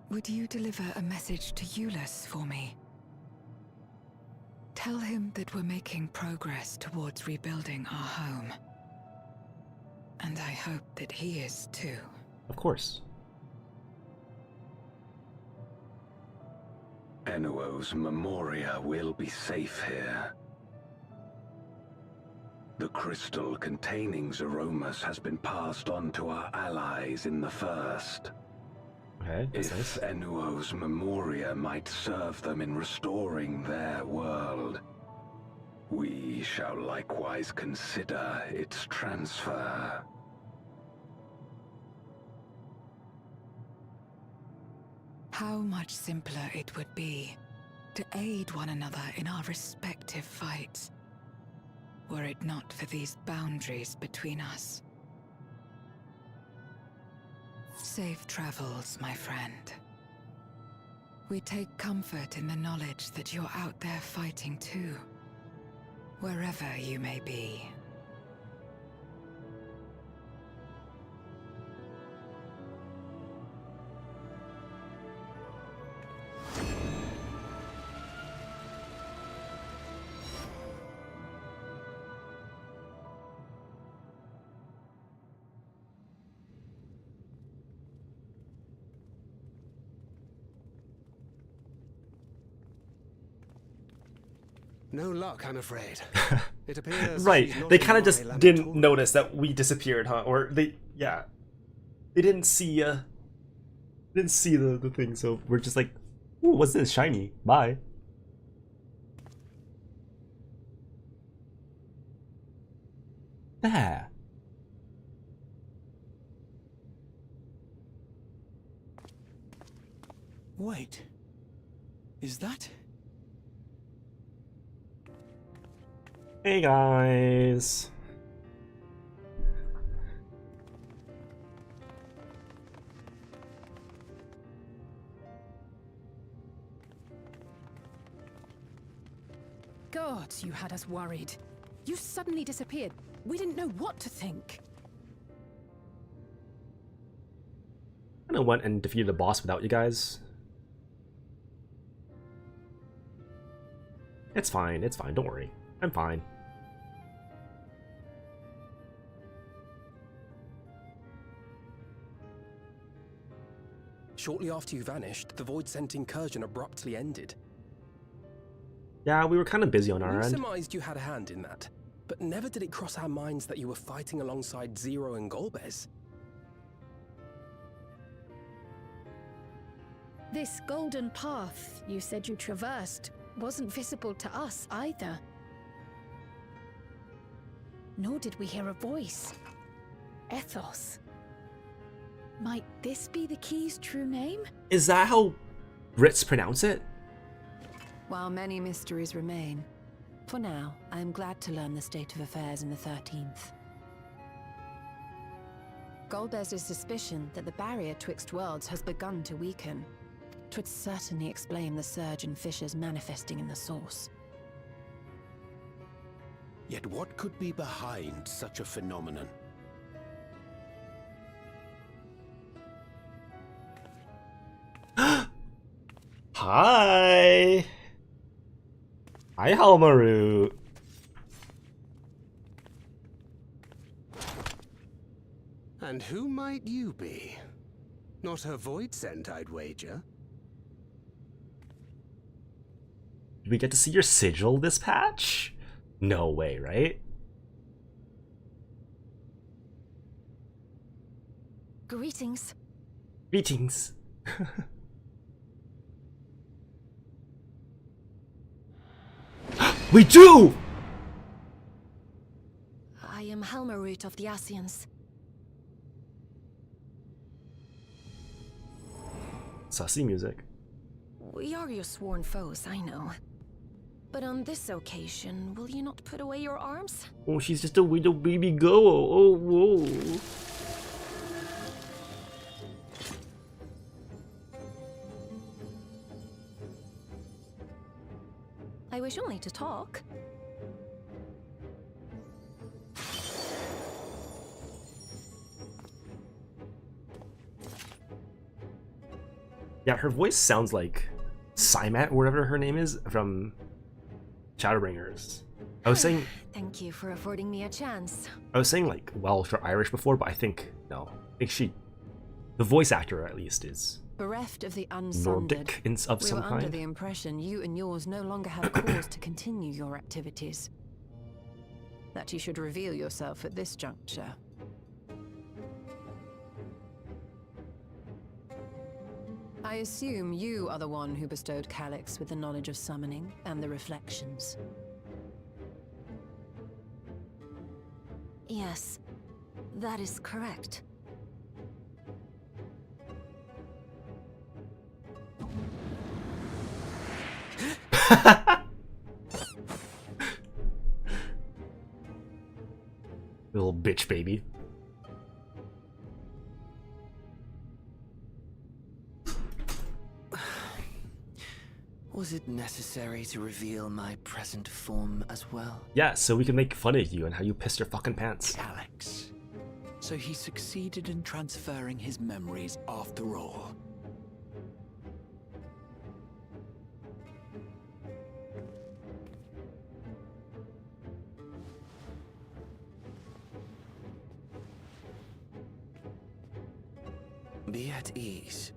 Would you deliver a message to Ulysses for me? Tell him that we're making progress towards rebuilding our home. And I hope that he is too. Of course. Enuo's Memoria will be safe here. The crystal containing Zeromus has been passed on to our allies in the First. Okay, that's if nice. Enuo's Memoria might serve them in restoring their world, we shall likewise consider its transfer. How much simpler it would be to aid one another in our respective fights, were it not for these boundaries between us. Safe travels, my friend. We take comfort in the knowledge that you're out there fighting too, wherever you may be. No luck, I'm afraid. It appears Right, she's not they in kind of my just land didn't at all. notice that we disappeared, huh? Or they didn't see the thing, so we're just like, ooh, what's this shiny? Bye. There. Wait. Is that? Hey guys. Gods, you had us worried. You suddenly disappeared. We didn't know what to think. I kinda went and defeated the boss without you guys. It's fine, don't worry. I'm fine. Shortly after you vanished, the Void-sent incursion abruptly ended. Yeah, we were kind of busy on our We end. surmised you had a hand in that, but never did it cross our minds that you were fighting alongside Zero and Golbez. This golden path you said you traversed wasn't visible to us either. Nor did we hear a voice. Ethos. Might this be the key's true name? Is that how Brits pronounce it? While many mysteries remain, for now, I am glad to learn the state of affairs in the 13th. Golbez's suspicion that the barrier twixt worlds has begun to weaken. 'Twould certainly explain the surge in fissures manifesting in the source. Yet what could be behind such a phenomenon? Hi! Hi, Halmaru. And who might you be? Not a Void-sent, I'd wager. Did we get to see your sigil this patch? No way, right? Greetings. Greetings. We do! I am Helmarut of the Asians. Sussy music. We are your sworn foes, I know. But on this occasion, will you not put away your arms? Oh, she's just a little baby girl. Oh, whoa. I wish only to talk. Yeah, her voice sounds like Symat, or whatever her name is, from Shadowbringers. I was saying... Thank you for affording me a chance. I was saying, like, Welsh or Irish before, but I think... No. I think she... The voice actor, at least, is... Bereft of the unsundered, Nordic of we some were under kind. the impression you and yours no longer have cause to continue your activities. That you should reveal yourself at this juncture. I assume you are the one who bestowed Calyx with the knowledge of summoning and the reflections. Yes, that is correct. Little bitch baby. Was it necessary to reveal my present form as well? Yeah, so we can make fun of you and how you pissed your fucking pants. Alex. So he succeeded in transferring his memories after all. Be at ease.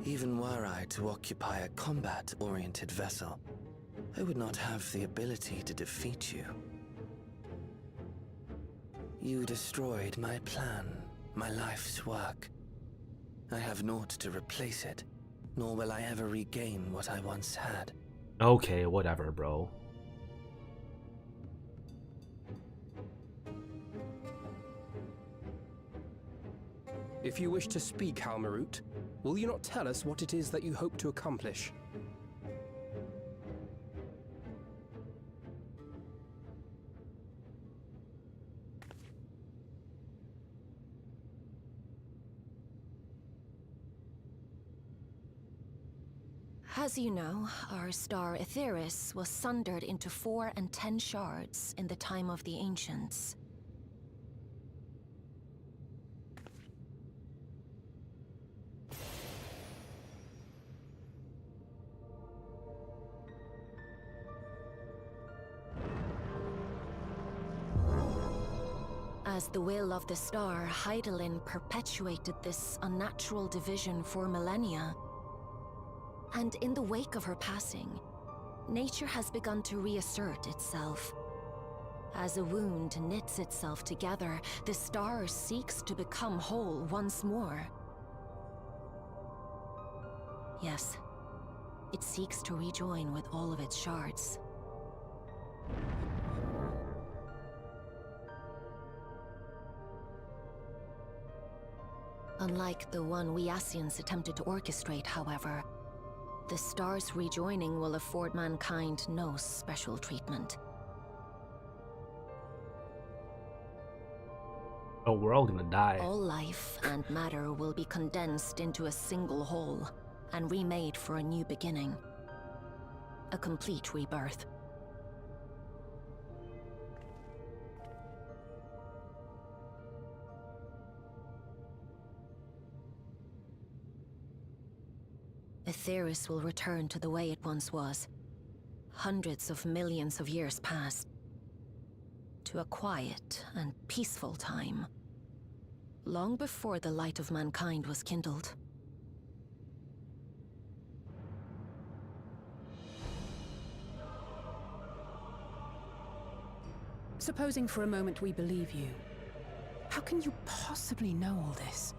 Even were I to occupy a combat-oriented vessel, I would not have the ability to defeat you. You destroyed my plan, my life's work. I have naught to replace it, nor will I ever regain what I once had. Okay, whatever, bro. If you wish to speak, Halmarut, will you not tell us what it is that you hope to accomplish? As you know, our star Aetheris was sundered into 4 and 10 shards in the time of the Ancients. As the will of the star, Hydaelyn perpetuated this unnatural division for millennia. And in the wake of her passing, nature has begun to reassert itself. As a wound knits itself together, the star seeks to become whole once more. Yes, it seeks to rejoin with all of its shards. Unlike the one we Ascians attempted to orchestrate, however, the star's rejoining will afford mankind no special treatment. Oh, we're all gonna die. All life and matter will be condensed into a single whole and remade for a new beginning. A complete rebirth. Aetheris will return to the way it once was. Hundreds of millions of years past. To a quiet and peaceful time. Long before the light of mankind was kindled. Supposing for a moment we believe you, how can you possibly know all this?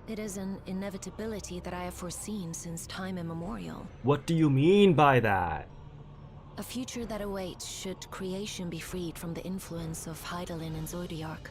It is an inevitability that I have foreseen since time immemorial. What do you mean by that? A future that awaits should creation be freed from the influence of Hydaelyn and Zodiark.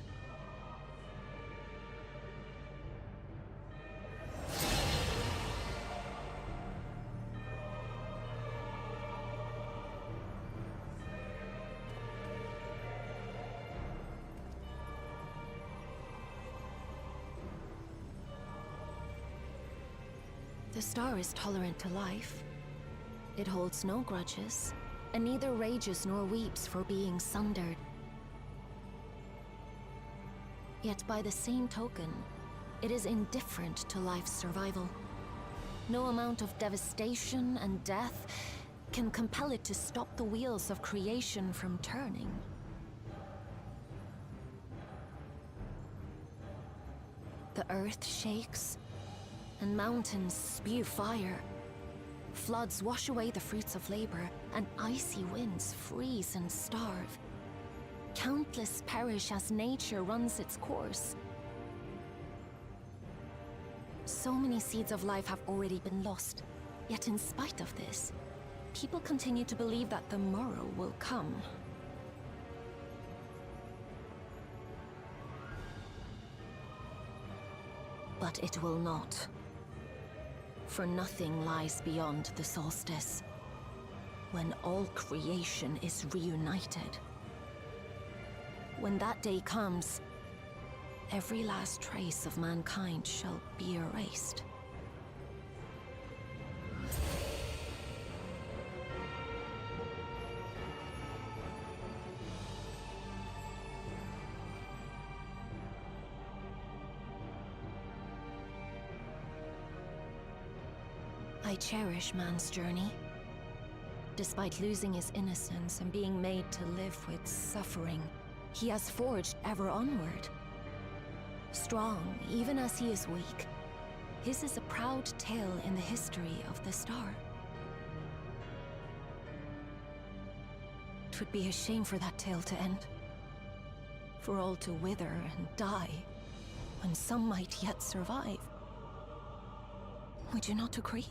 The star is tolerant to life. It holds no grudges, and neither rages nor weeps for being sundered. Yet by the same token, it is indifferent to life's survival. No amount of devastation and death can compel it to stop the wheels of creation from turning. The earth shakes, and mountains spew fire. Floods wash away the fruits of labor, and icy winds freeze and starve. Countless perish as nature runs its course. So many seeds of life have already been lost. Yet in spite of this, people continue to believe that the morrow will come. But it will not. For nothing lies beyond the solstice, when all creation is reunited. When that day comes, every last trace of mankind shall be erased. I cherish man's journey. Despite losing his innocence and being made to live with suffering, he has forged ever onward. Strong, even as he is weak, his is a proud tale in the history of the star. It would be a shame for that tale to end. For all to wither and die, when some might yet survive. Would you not agree?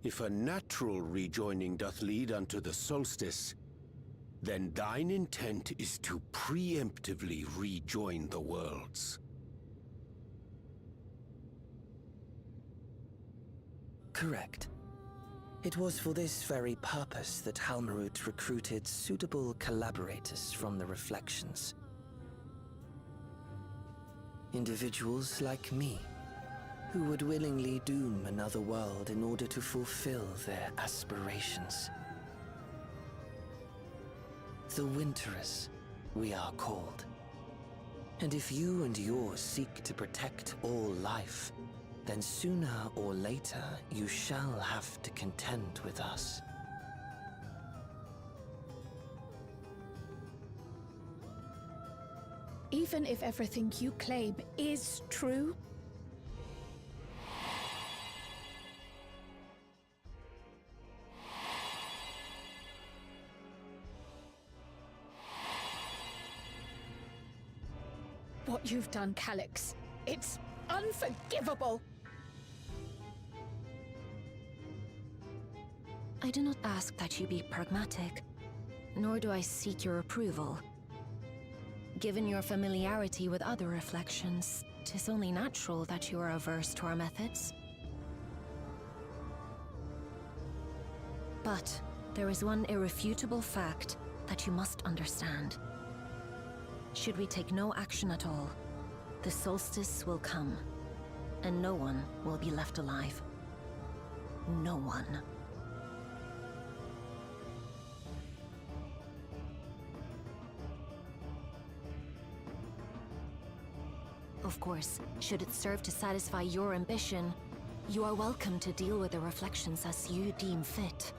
If a natural rejoining doth lead unto the solstice, then thine intent is to preemptively rejoin the worlds. Correct. It was for this very purpose that Halmarut recruited suitable collaborators from the Reflections. Individuals like me, who would willingly doom another world in order to fulfill their aspirations. The Winterers, we are called. And if you and yours seek to protect all life, then sooner or later you shall have to contend with us. Even if everything you claim is true, what you've done, Calyx, it's unforgivable! I do not ask that you be pragmatic, nor do I seek your approval. Given your familiarity with other reflections, 'tis only natural that you are averse to our methods. But there is one irrefutable fact that you must understand. Should we take no action at all, the solstice will come, and no one will be left alive. No one. Of course, should it serve to satisfy your ambition, you are welcome to deal with the reflections as you deem fit.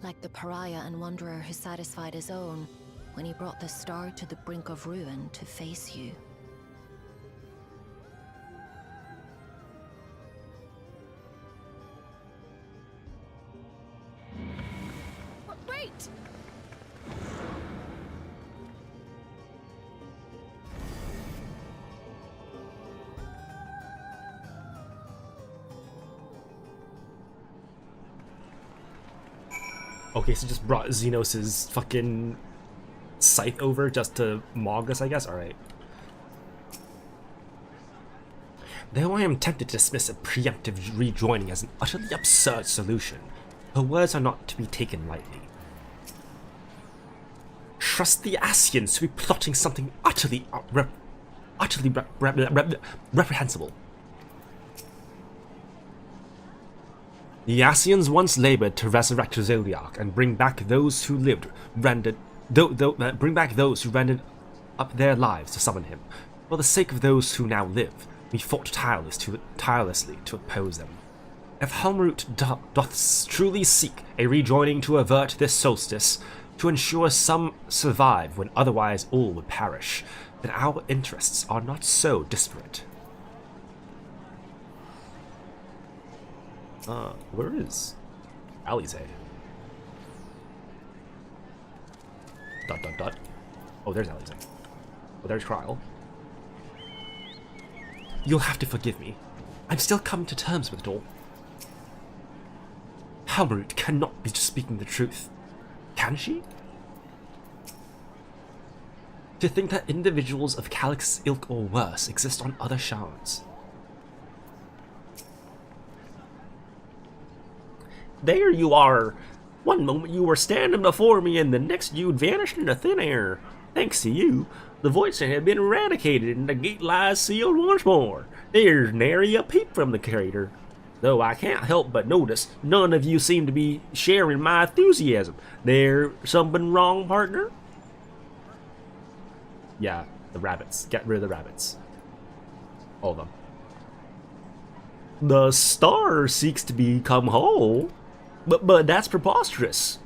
Like the pariah and wanderer who satisfied his own when he brought the star to the brink of ruin to face you. Wait! Okay, so just brought Xenos' fucking scythe over just to mog us, I guess? Alright. Though I am tempted to dismiss a preemptive rejoining as an utterly absurd solution, her words are not to be taken lightly. Trust the Asians to be plotting something utterly reprehensible. The Asians once labored to resurrect Zodiac and bring back those who lived, bring back those who rendered up their lives to summon him. For the sake of those who now live, we fought tirelessly to oppose them. If Halmarut doth truly seek a rejoining to avert this solstice, to ensure some survive when otherwise all would perish, then our interests are not so disparate. Where is Alize? Dot dot dot. Oh, there's Alize. Oh, there's Kryl. You'll have to forgive me. I'm still coming to terms with it all. Halmarut cannot be just speaking the truth. Can she? To think that individuals of Calyx's ilk or worse exist on other shards. There you are! One moment you were standing before me and the next you'd vanished into thin air. Thanks to you, the void sent had been eradicated and the gate lies sealed once more. There's nary a peep from the crater. Though I can't help but notice none of you seem to be sharing my enthusiasm. There something wrong, partner? Yeah, the rabbits. Get rid of the rabbits. All of them. The star seeks to become whole. But that's preposterous.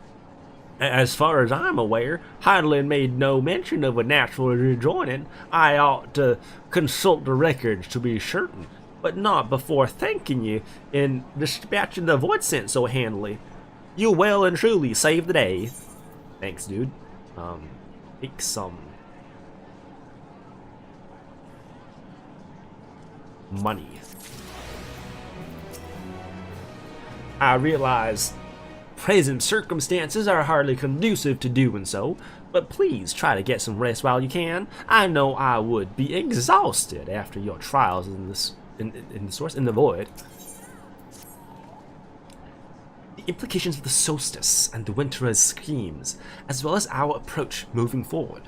As far as I'm aware, Heidelin made no mention of a natural rejoining. I ought to consult the records to be certain, but not before thanking you in dispatching the void scent so handily. You well and truly saved the day. Thanks, dude. Take some money. I realize present circumstances are hardly conducive to doing so, but please try to get some rest while you can. I know I would be exhausted after your trials in the void. The implications of the solstice and the winter's schemes, as well as our approach moving forward,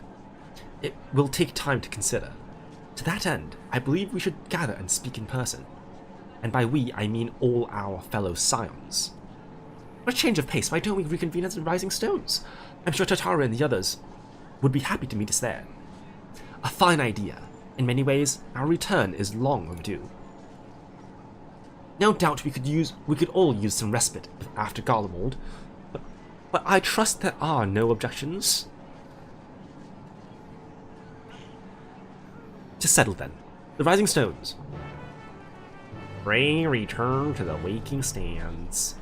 it will take time to consider. To that end, I believe we should gather and speak in person. And by we, I mean all our fellow scions. For a change of pace, why don't we reconvene at the Rising Stones? I'm sure Tataru and the others would be happy to meet us there. A fine idea. In many ways, our return is long overdue. No doubt we could all use some respite after Garlemald, but I trust there are no objections. To settle then, the Rising Stones. Pray return to the waking stands.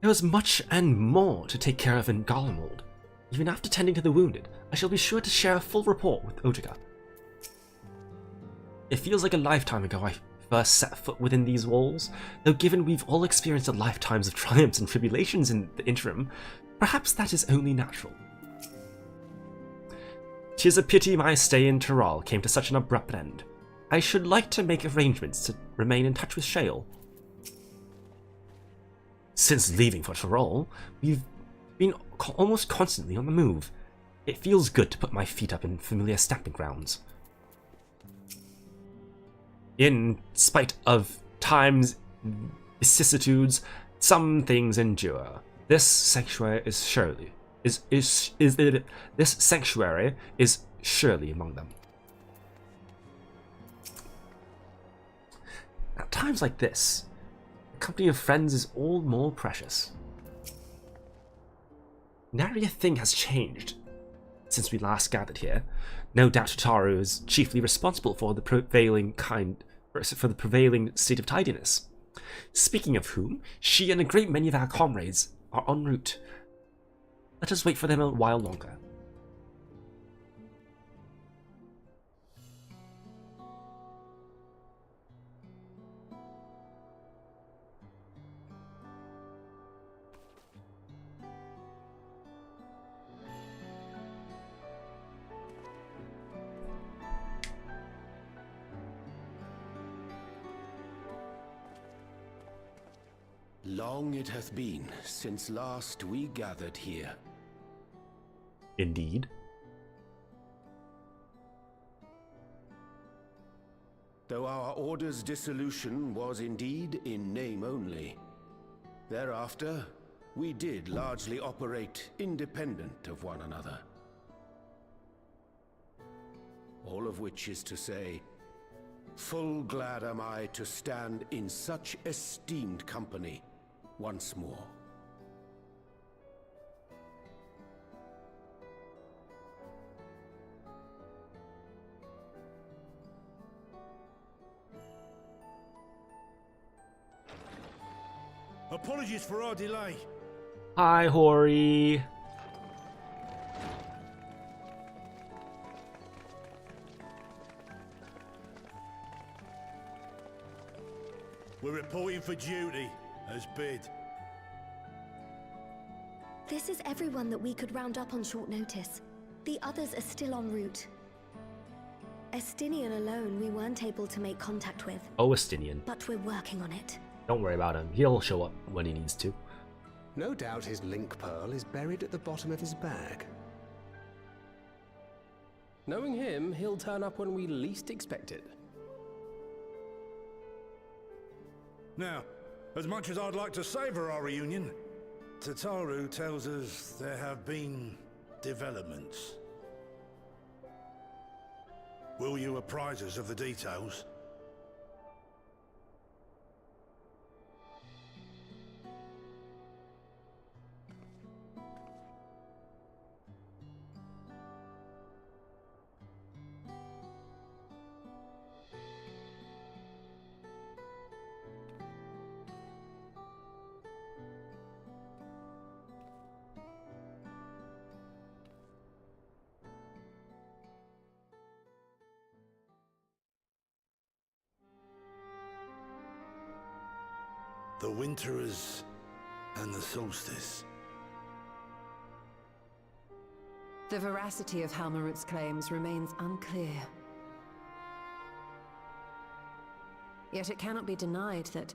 There was much and more to take care of in Garlemald. Even after tending to the wounded, I shall be sure to share a full report with Ojiga. It feels like a lifetime ago I first set foot within these walls, though given we've all experienced lifetimes of triumphs and tribulations in the interim, perhaps that is only natural. 'Tis a pity my stay in Tyrol came to such an abrupt end. I should like to make arrangements to remain in touch with Shale. Since leaving for Tyrol, we've been almost constantly on the move. It feels good to put my feet up in familiar stamping grounds. In spite of time's vicissitudes, some things endure. This sanctuary is surely among them. At times like this, the company of friends is all more precious. Nary a thing has changed since we last gathered here. No doubt Tataru is chiefly responsible for the prevailing state of tidiness. Speaking of whom, she and a great many of our comrades are en route. Let us wait for them a while longer. Long it hath been since last we gathered here. Indeed. Though our order's dissolution was indeed in name only, thereafter we did largely operate independent of one another. All of which is to say, full glad am I to stand in such esteemed company once more. Apologies for our delay. Hi, Hori. We're reporting for duty, as bid. This is everyone that we could round up on short notice. The others are still en route. Estinian alone we weren't able to make contact with. Oh, Estinian. But we're working on it. Don't worry about him. He'll show up when he needs to. No doubt his link pearl is buried at the bottom of his bag. Knowing him, he'll turn up when we least expect it. Now, as much as I'd like to savour our reunion, Tataru tells us there have been developments. Will you apprise us of the details? The Winterers and the Solstice. The veracity of Halmarut's claims remains unclear. Yet it cannot be denied that,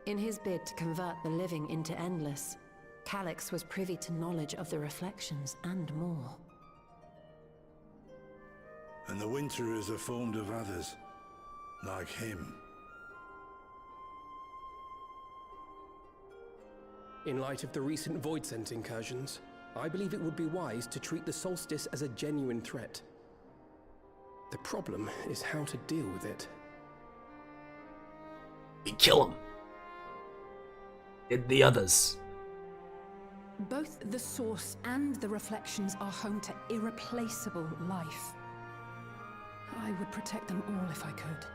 in his bid to convert the living into endless, Calyx was privy to knowledge of the reflections and more. And the Winterers are formed of others, like him. In light of the recent Void Scent incursions, I believe it would be wise to treat the Solstice as a genuine threat. The problem is how to deal with it. We kill him. Did the others. Both the Source and the Reflections are home to irreplaceable life. I would protect them all if I could.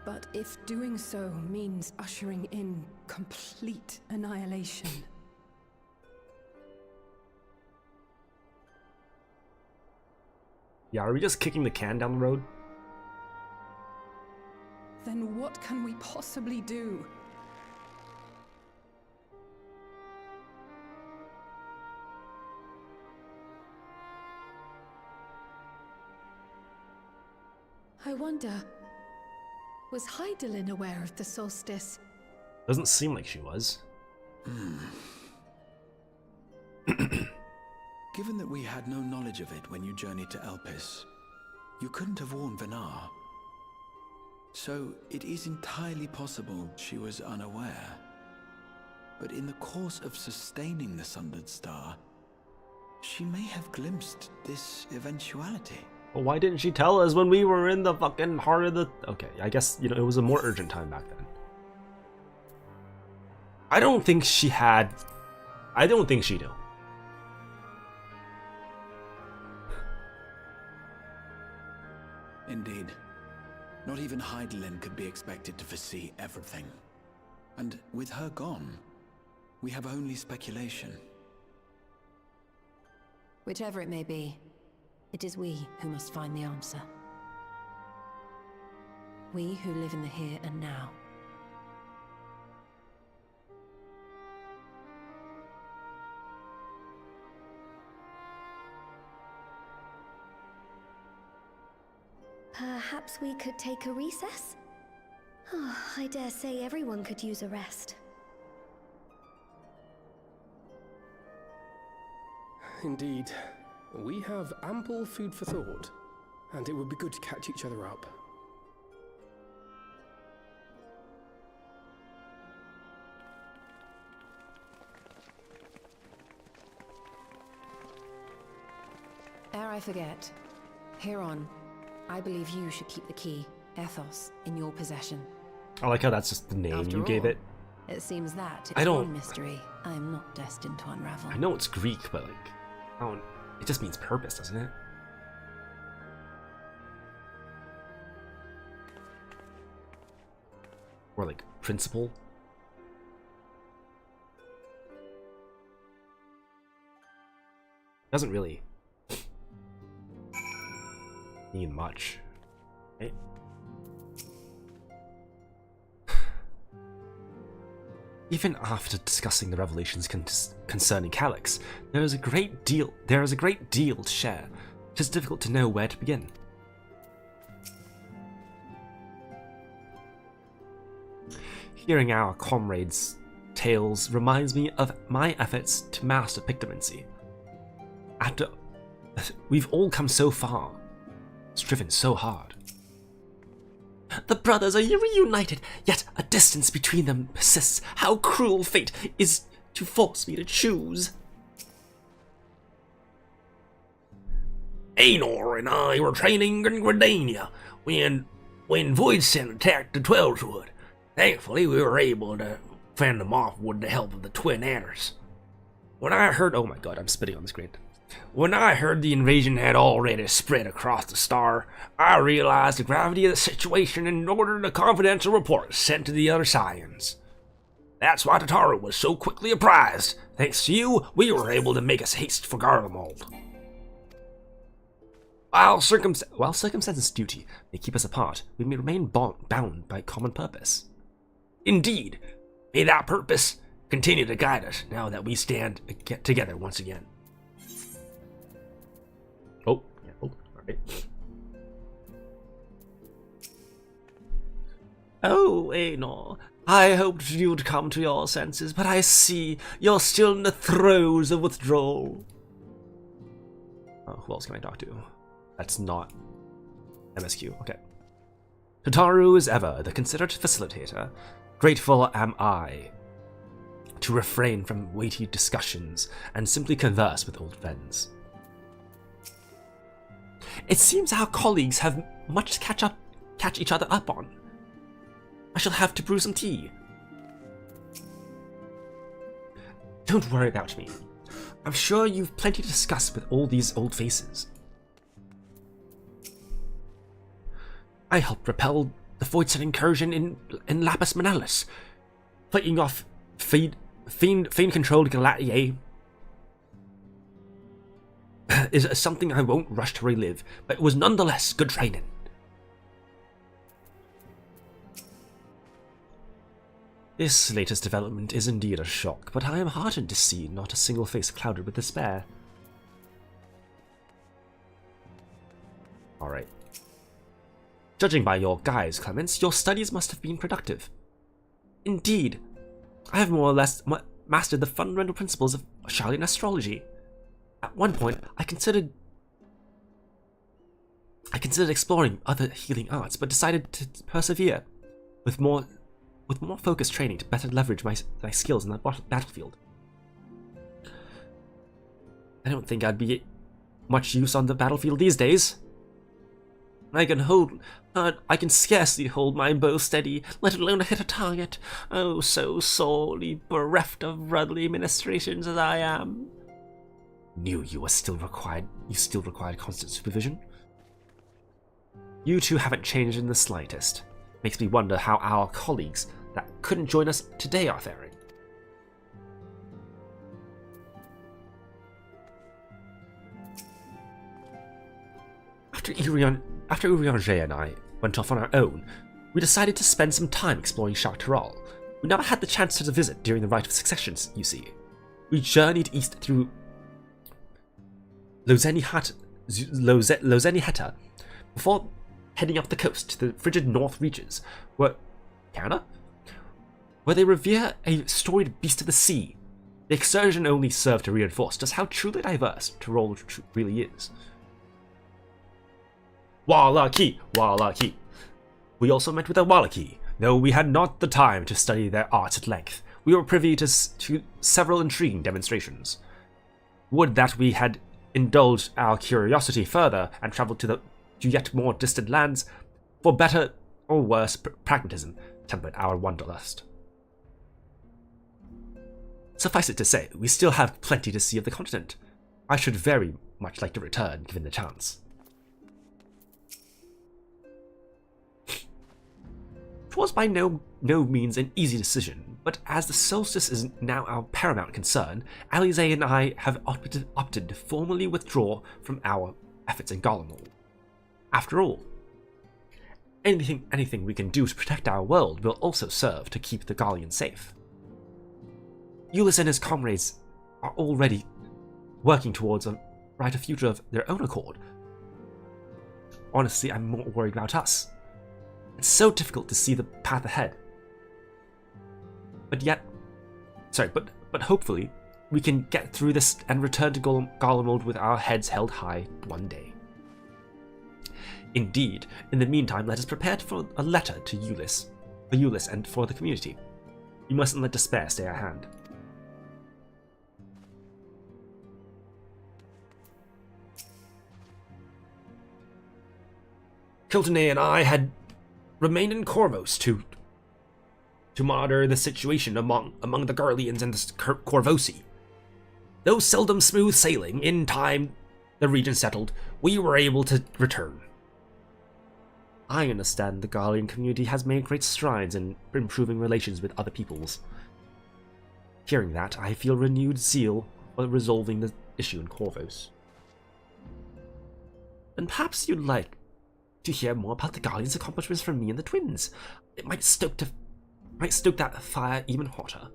But if doing so means ushering in complete annihilation... Yeah, are we just kicking the can down the road? then what can we possibly do? I wonder, was Hydaelyn aware of the solstice? Doesn't seem like she was. Given that we had no knowledge of it when you journeyed to Elpis, you couldn't have warned Venar. So it is entirely possible she was unaware. But in the course of sustaining the Sundered Star, she may have glimpsed this eventuality. Well, why didn't she tell us when we were in the fucking heart of the... Okay, I guess, you know, it was a more urgent time back then. I don't think she had... I don't think she knew. Indeed. Not even Hydaelyn could be expected to foresee everything. And with her gone, we have only speculation. Whichever it may be, it is we who must find the answer. We who live in the here and now. Perhaps we could take a recess? Oh, I dare say everyone could use a rest. Indeed. We have ample food for thought, and it would be good to catch each other up. Ere I forget, Heron, I believe you should keep the key, Ethos, in your possession. I like how that's just the name After you gave all, it. It seems that I it's don't- one mystery I am not destined to unravel. I know it's Greek, but like, I don't... It just means purpose, doesn't it? Or like principle. Doesn't really mean much, right? Even after discussing the revelations concerning Calyx, there is a great deal to share. It is difficult to know where to begin. Hearing our comrades' tales reminds me of my efforts to master pictomancy. We've all come so far, striven so hard. The brothers are reunited, yet a distance between them persists. How cruel fate is to force me to choose. Aenor and I were training in Gridania when Voidsent attacked the Twelveswood. Thankfully, we were able to fend them off with the help of the Twin Adders. When I heard... Oh my god, I'm spitting on the screen. When I heard the invasion had already spread across the star, I realized the gravity of the situation and ordered a confidential report sent to the other Scions. That's why Tataru was so quickly apprised. Thanks to you, we were able to make us haste for Garlemald. While circumstances duty may keep us apart, we may remain bound by common purpose. Indeed, may that purpose continue to guide us now that we stand together once again. Oh, alright. Oh, Anor, I hoped you'd come to your senses, but I see you're still in the throes of withdrawal. Oh, who else can I talk to? That's not MSQ. Okay. Tataru is ever the considered facilitator. Grateful am I to refrain from weighty discussions and simply converse with old friends. It seems our colleagues have much to catch each other up on. I shall have to brew some tea. Don't worry about me. I'm sure you've plenty to discuss with all these old faces. I helped repel the Voidset incursion in Lapis Manalis, fighting off fiend-controlled Galatier is something I won't rush to relive, but it was nonetheless good training. This latest development is indeed a shock, but I am heartened to see not a single face clouded with despair. Alright. Judging by your guise, Clemens, your studies must have been productive. Indeed, I have more or less mastered the fundamental principles of Sharlayan astrology. At one point, I considered exploring other healing arts, but decided to persevere with more focused training to better leverage my skills in the battlefield. I don't think I'd be much use on the battlefield these days. I can scarcely hold my bow steady, let alone hit a target. Oh, so sorely bereft of brotherly ministrations as I am. Knew you still required constant supervision. You two haven't changed in the slightest. Makes me wonder how our colleagues that couldn't join us today are faring. After Urianger and I went off on our own, we decided to spend some time exploring Sharlayan. We never had the chance to visit during the Rite of Succession, you see. We journeyed east through Lozeni Heta before heading up the coast to the frigid north reaches, where they revere a storied beast of the sea. The excursion only served to reinforce just how truly diverse Tyrol really is. Wallaki! We also met with the Wallaki, though we had not the time to study their arts at length. We were privy to several intriguing demonstrations. Would that we had indulged our curiosity further and travelled to yet more distant lands, for better or worse pragmatism tempered our wanderlust. Suffice it to say, we still have plenty to see of the continent. I should very much like to return, given the chance. It was by no means an easy decision, but as the solstice is now our paramount concern, Alize and I have opted to formally withdraw from our efforts in Garlemald. After all, anything we can do to protect our world will also serve to keep the Garleans safe. Ulyss and his comrades are already working towards a brighter future of their own accord. Honestly, I'm more worried about us. It's so difficult to see the path ahead. But hopefully, we can get through this and return to Garlemald with our heads held high one day. Indeed, in the meantime, let us prepare for a letter to Ulyss and for the community. We mustn't let despair stay our hand. Kiltene and I had remained in Corvos to monitor the situation among the Garleans and the Corvosi. Though seldom smooth sailing, in time the region settled, we were able to return. I understand the Garlean community has made great strides in improving relations with other peoples. Hearing that, I feel renewed zeal for resolving the issue in Corvos. then perhaps you'd like to hear more about the Guardian's accomplishments from me and the twins. It might stoke that fire even hotter.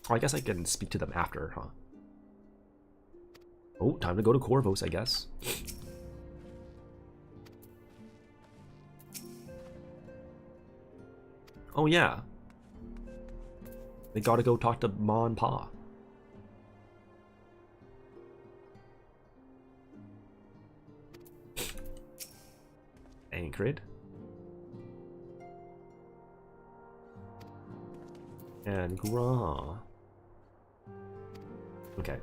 Oh, I guess I can speak to them after, huh? Oh, time to go to Corvos, I guess. Oh yeah. They gotta go talk to Ma and Pa. Anchored. And Gra. Okay.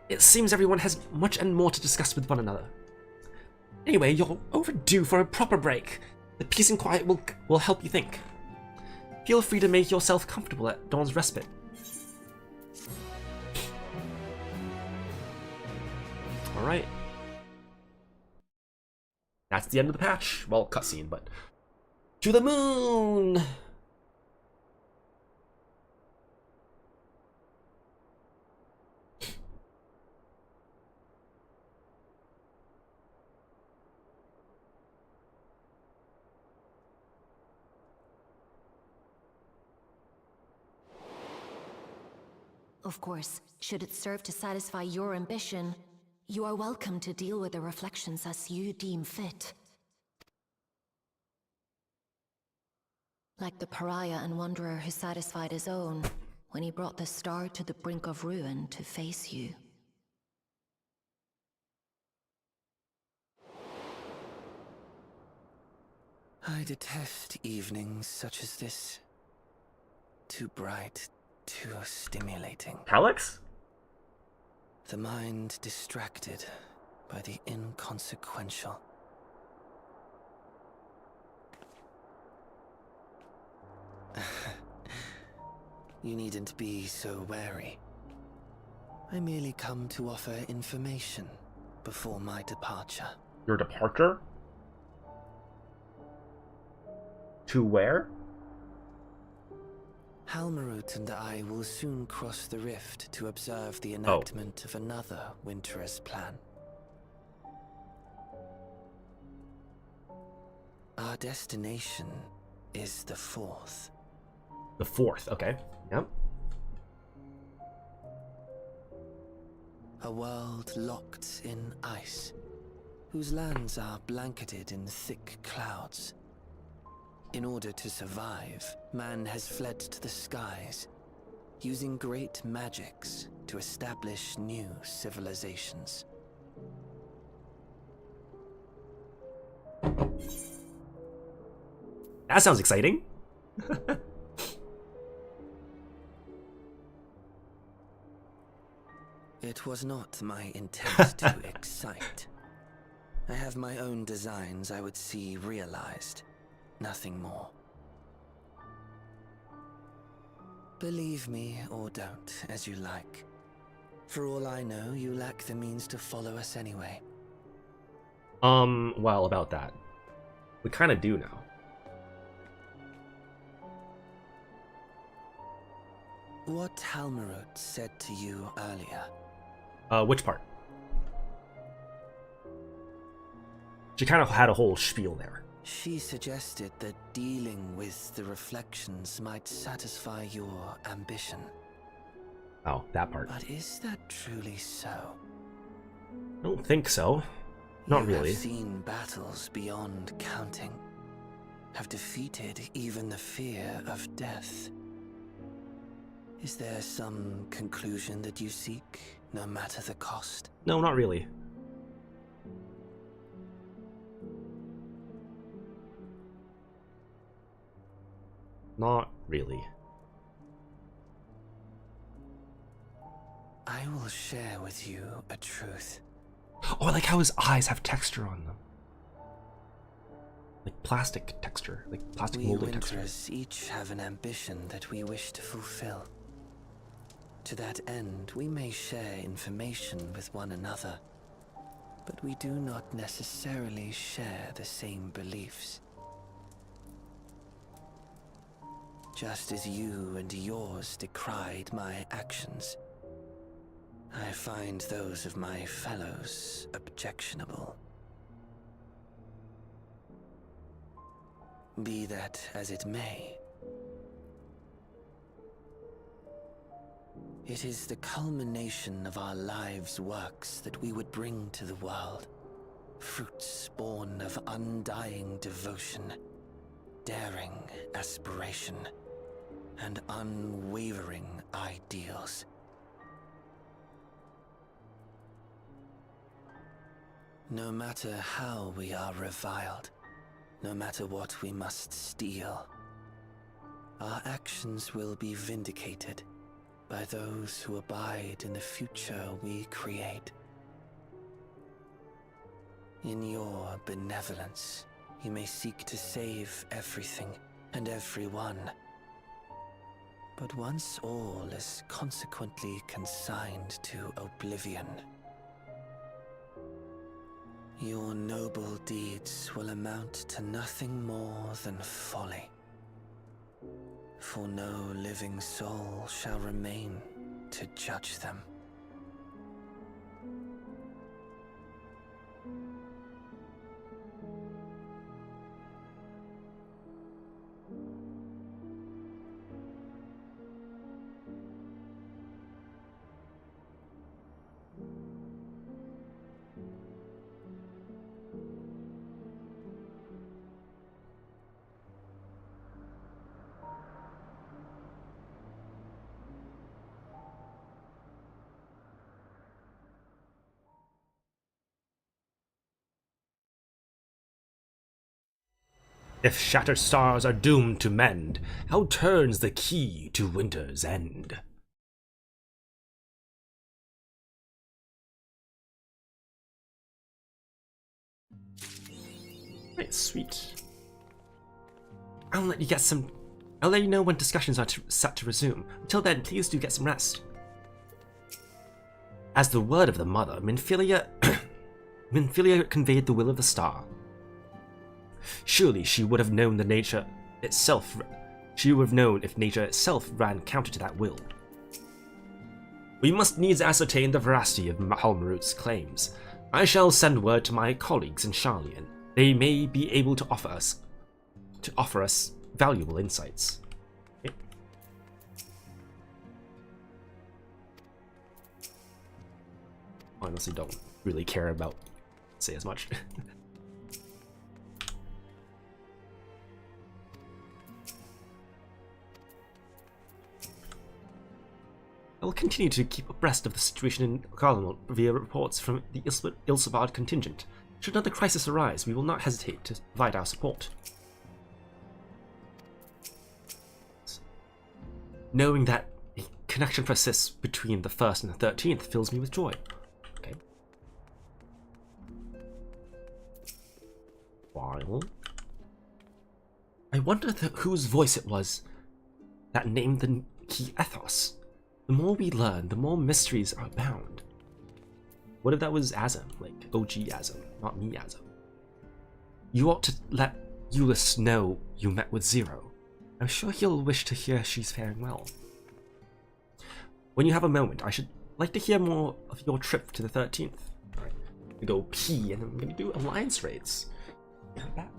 It seems everyone has much and more to discuss with one another. Anyway, you're overdue for a proper break. The peace and quiet will help you think. Feel free to make yourself comfortable at Dawn's Respite. Alright. That's the end of the patch. Well, cutscene, but... To the moon! Of course, should it serve to satisfy your ambition, you are welcome to deal with the reflections as you deem fit. Like the pariah and wanderer who satisfied his own when he brought the star to the brink of ruin to face you. I detest evenings such as this. Too bright, too stimulating. Alex? The mind distracted by the inconsequential. You needn't be so wary. I merely come to offer information before my departure. Your departure? To where? Halmarut and I will soon cross the rift to observe the enactment of another Winter's plan. Our destination is the fourth. The fourth, okay. Yep. A world locked in ice, whose lands are blanketed in thick clouds. In order to survive, man has fled to the skies, using great magics to establish new civilizations. That sounds exciting. It was not my intent to excite. I have my own designs I would see realized. Nothing more. Believe me or don't, as you like. For all I know, you lack the means to follow us anyway. Well, about that. We kind of do now. What Halmarut said to you earlier. Which part? She kind of had a whole spiel there. She suggested that dealing with the reflections might satisfy your ambition. Oh, that part. But is that truly so? I don't think so. Not really. I've seen battles beyond counting. Have defeated even the fear of death. Is there some conclusion that you seek, no matter the cost? No, not really. Not really. I will share with you a truth. Oh, I like how his eyes have texture on them. Like plastic texture, like plastic molded texture. We Winters each have an ambition that we wish to fulfill. To that end, we may share information with one another, but we do not necessarily share the same beliefs. Just as you and yours decried my actions, I find those of my fellows objectionable. Be that as it may, it is the culmination of our lives' works that we would bring to the world. Fruits born of undying devotion, daring aspiration, and unwavering ideals. No matter how we are reviled, no matter what we must steal, our actions will be vindicated by those who abide in the future we create. In your benevolence, you may seek to save everything and everyone. But once all is consequently consigned to oblivion, your noble deeds will amount to nothing more than folly. For no living soul shall remain to judge them. If shattered stars are doomed to mend, how turns the key to winter's end? Right, sweet. I'll let you know when discussions are set to resume. Until then, please do get some rest. As the word of the mother, Minfilia conveyed the will of the star. Surely she would have known the nature itself. She would have known if nature itself ran counter to that will. We must needs ascertain the veracity of Halmarut's claims. I shall send word to my colleagues in Sharlayan. They may be able to offer us valuable insights. Okay. Honestly, don't really care about say as much. I will continue to keep abreast of the situation in Garlemald via reports from the Ilsavad contingent. Should another crisis arise, we will not hesitate to provide our support. Knowing that a connection persists between the 1st and the 13th fills me with joy. Okay. While I wonder whose voice it was that named the key ethos. The more we learn, the more mysteries are abound. What if that was Azam, like OG Azam, not me Azam? You ought to let Euless know you met with Zero. I'm sure he'll wish to hear she's faring well. When you have a moment, I should like to hear more of your trip to the 13th. Alright, we go pee and then we're gonna do alliance raids. Yeah, that.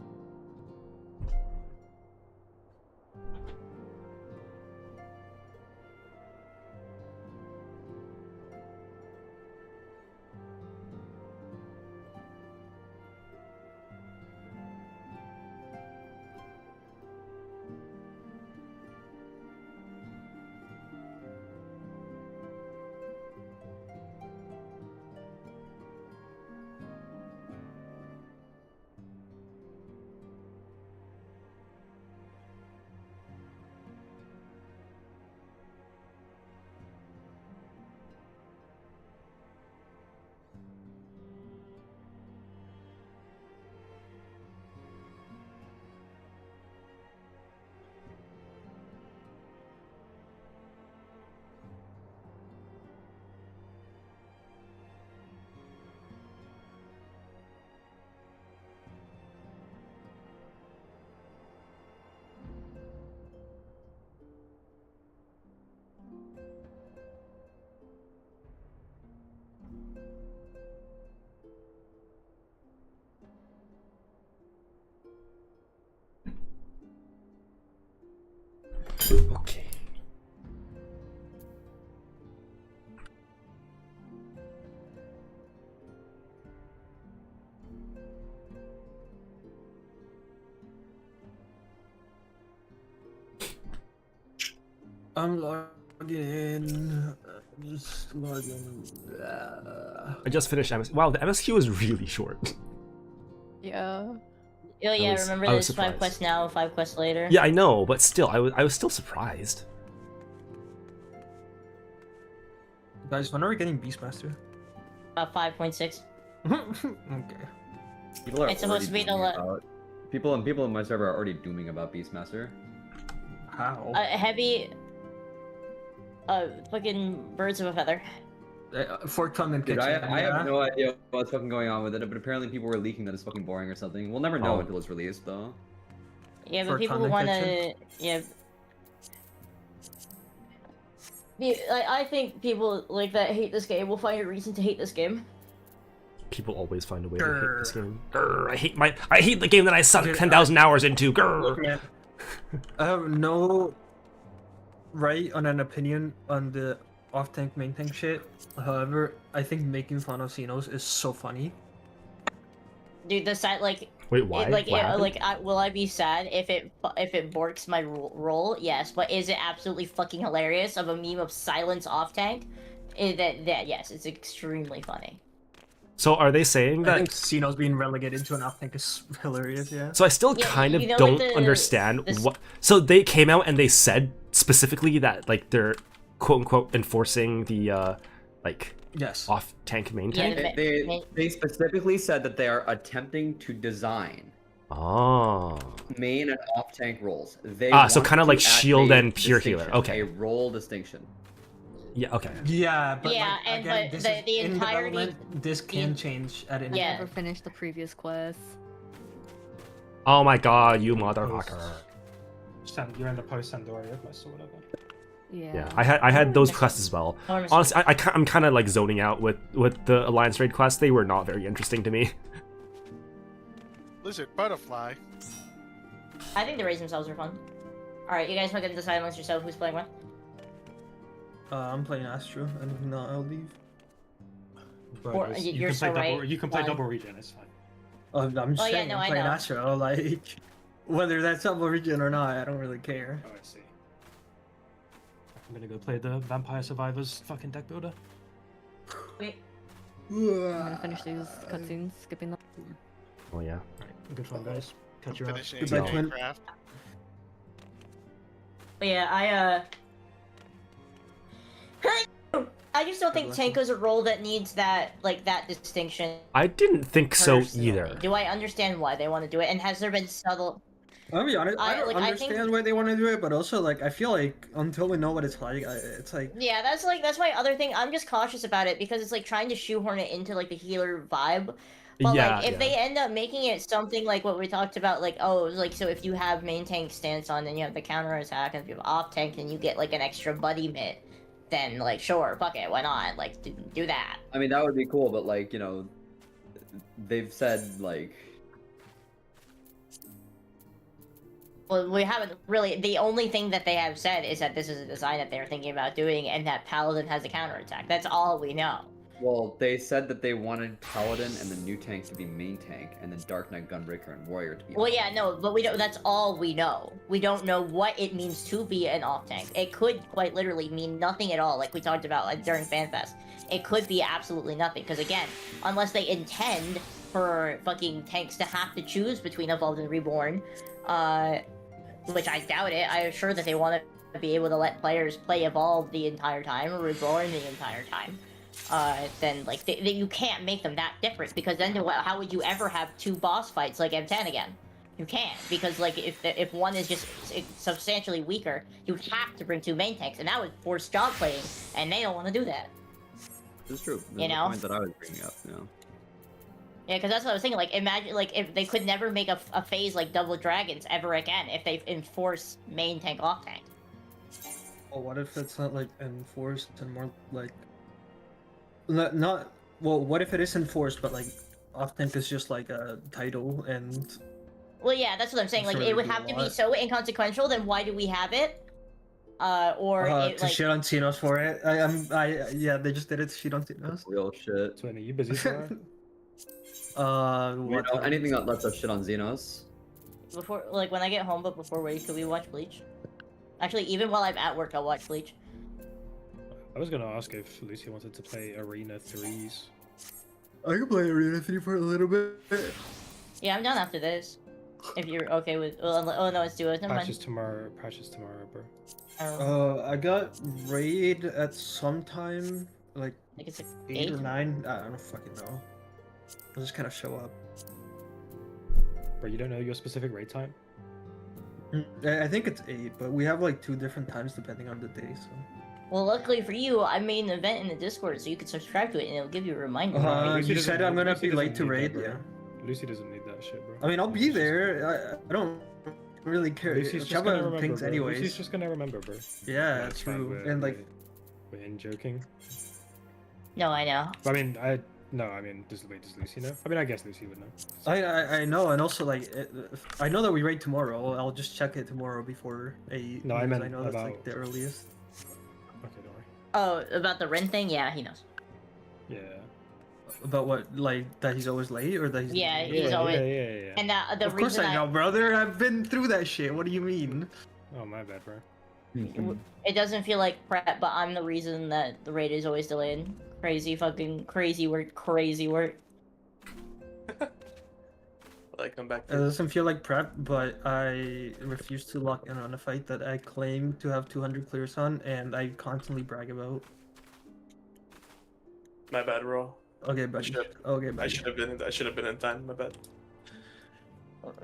Okay. I'm logging in. Just logging. I just finished MSQ. Wow, the MSQ is really short. Yeah. Oh yeah, remember I was there's 5 quests now, 5 quests later? Yeah, I know, but still, I was still surprised. Guys, when are we getting Beastmaster? 5.6. Okay. People are It's supposed to be the people in my server are already dooming about Beastmaster. How? Heavy. Fucking birds of a feather. Fort Common Dude, Kitchen. I have no idea what's fucking going on with it, but apparently people were leaking that it's fucking boring or something. We'll never know until it's released, though. Yeah, but people who wanna, yeah. I think people like that hate this game will find a reason to hate this game. People always find a way to hate this game. Grr, I hate the game that I sunk 10,000 hours into. Grr. I have no right on an opinion on the off-tank main tank shit. However, I think making fun of Xenos is so funny. Dude, the side like. Wait, why? Will I be sad if it borks my role? Yes, but is it absolutely fucking hilarious of a meme of silence off tank? That yes, it's extremely funny. So are they saying that? I think Xenos being relegated to an off tank is hilarious. Yeah. So I still kind of don't understand what. So they came out and they said specifically that like they're quote unquote enforcing the like. Yes. Off tank main tank. They specifically said that they are attempting to design main and off tank roles. They so kind of like shield and pure healer. Okay. A role distinction. Yeah. Okay. Yeah, but yeah, like, and again, but this the is in entirety. development, this can change at any I never finished the previous quest. Oh my god, you motherfucker! You're in the post Sandoria quest or whatever. Yeah, I had those quests as well. Honestly, I'm kind of like zoning out with the Alliance raid quests. They were not very interesting to me. Lizard butterfly. I think the raids themselves are fun. All right, you guys want to decide amongst yourself who's playing what? I'm playing Astro, and if not, I'll leave. But you can play double regen. It's fine. I'm just saying, I'm playing Astro. Like, whether that's double regen or not, I don't really care. Oh, I see. I'm gonna go play the Vampire Survivors fucking deck builder. Wait. I'm gonna finish these cutscenes, skipping them. Oh yeah. Alright, good fun, guys. Catch you up. Goodbye, twin. But yeah, I just don't think Tanko's a role that needs that distinction. I didn't think so either. Do I understand why they want to do it? And has there been subtle? I'll be honest, I don't understand why they want to do it, but also like I feel like until we know what it's like, it's like. Yeah, that's my other thing. I'm just cautious about it because it's like trying to shoehorn it into like the healer vibe. But like if they end up making it something like what we talked about, like so if you have main tank stance on, then you have the counter attack, and if you have off tank, then you get like an extra buddy mitt. Then like sure, fuck it, why not? Like do that. I mean that would be cool, but like they've said like. Well, we haven't really. The only thing that they have said is that this is a design that they're thinking about doing, and that Paladin has a counterattack. That's all we know. Well, they said that they wanted Paladin and the new tank to be main tank, and then Dark Knight, Gunbreaker, and Warrior to be. Well, yeah, no, but we don't. That's all we know. We don't know what it means to be an off tank. It could quite literally mean nothing at all, like we talked about during FanFest. It could be absolutely nothing, because again, unless they intend for fucking tanks to have to choose between Evolved and Reborn, which I doubt it. I'm sure that they want to be able to let players play Evolved the entire time, or Reborn the entire time. Then like you can't make them that different, because then how would you ever have two boss fights like M10 again? You can't, because like if one is just substantially weaker, you have to bring two main tanks, and that would force job playing, and they don't want to do that. That's true. That's you know, the point that I was bringing up. Yeah, because that's what I was thinking. Like, imagine, like, if they could never make a phase like Double Dragons ever again if they enforce main tank off tank. Well, what if it's not like enforced and more like not well? What if it is enforced, but like off tank is just like a title and. Well, yeah, that's what I'm saying. Like, it would have to be so inconsequential. Then why do we have it? or it, to like shit on Xenos for it. Yeah, they just did it to shit on Xenos. Real shit. So, are you busy for it? What? Anything that lets us shit on Xenos. before, like when I get home, but before raid, could we watch Bleach? Actually, even while I'm at work, I'll watch Bleach. I was gonna ask if Lucy wanted to play Arena 3s. I can play Arena 3 for a little bit. Yeah, I'm done after this. If you're okay with, oh no, it's duos. Never Patches mind. tomorrow. Patches tomorrow, bro. I got raid at some time, like it's like 8 or 9. I don't fucking know. I'll just kind of show up. Bro, you don't know your specific raid time? I think it's 8, but we have like 2 different times depending on the day. So. Well, luckily for you, I made an event in the Discord, so you can subscribe to it, and it'll give you a reminder. You said I'm gonna be late to raid, yeah. Lucy doesn't need that shit, bro. I mean, I'll be there. I don't really care. Lucy's just gonna remember, things bro. anyways. Lucy's just gonna remember, bro. Yeah, That's fine, true. And like, we're in joking. No, I know. I mean, does Lucy know? I mean, I guess Lucy would know. I know, and also like, I know that we raid tomorrow. I'll just check it tomorrow before 8. No, I meant I know that's like the earliest. Okay, don't worry. Oh, about the Ren thing? Yeah, he knows. Yeah. About what, like that he's always late, or that he's Yeah, he's always. Yeah. And the of course reason I know, brother. I've been through that shit. What do you mean? Oh my bad, bro. It doesn't feel like prep, but I'm the reason that the raid is always delayed. Crazy fucking crazy work, crazy work. Like, come back. It doesn't feel like prep, but I refuse to lock in on a fight that I claim to have 200 clears on, and I constantly brag about. My bad, bro. Okay, buddy. Okay, buddy. I should have been in time. My bad.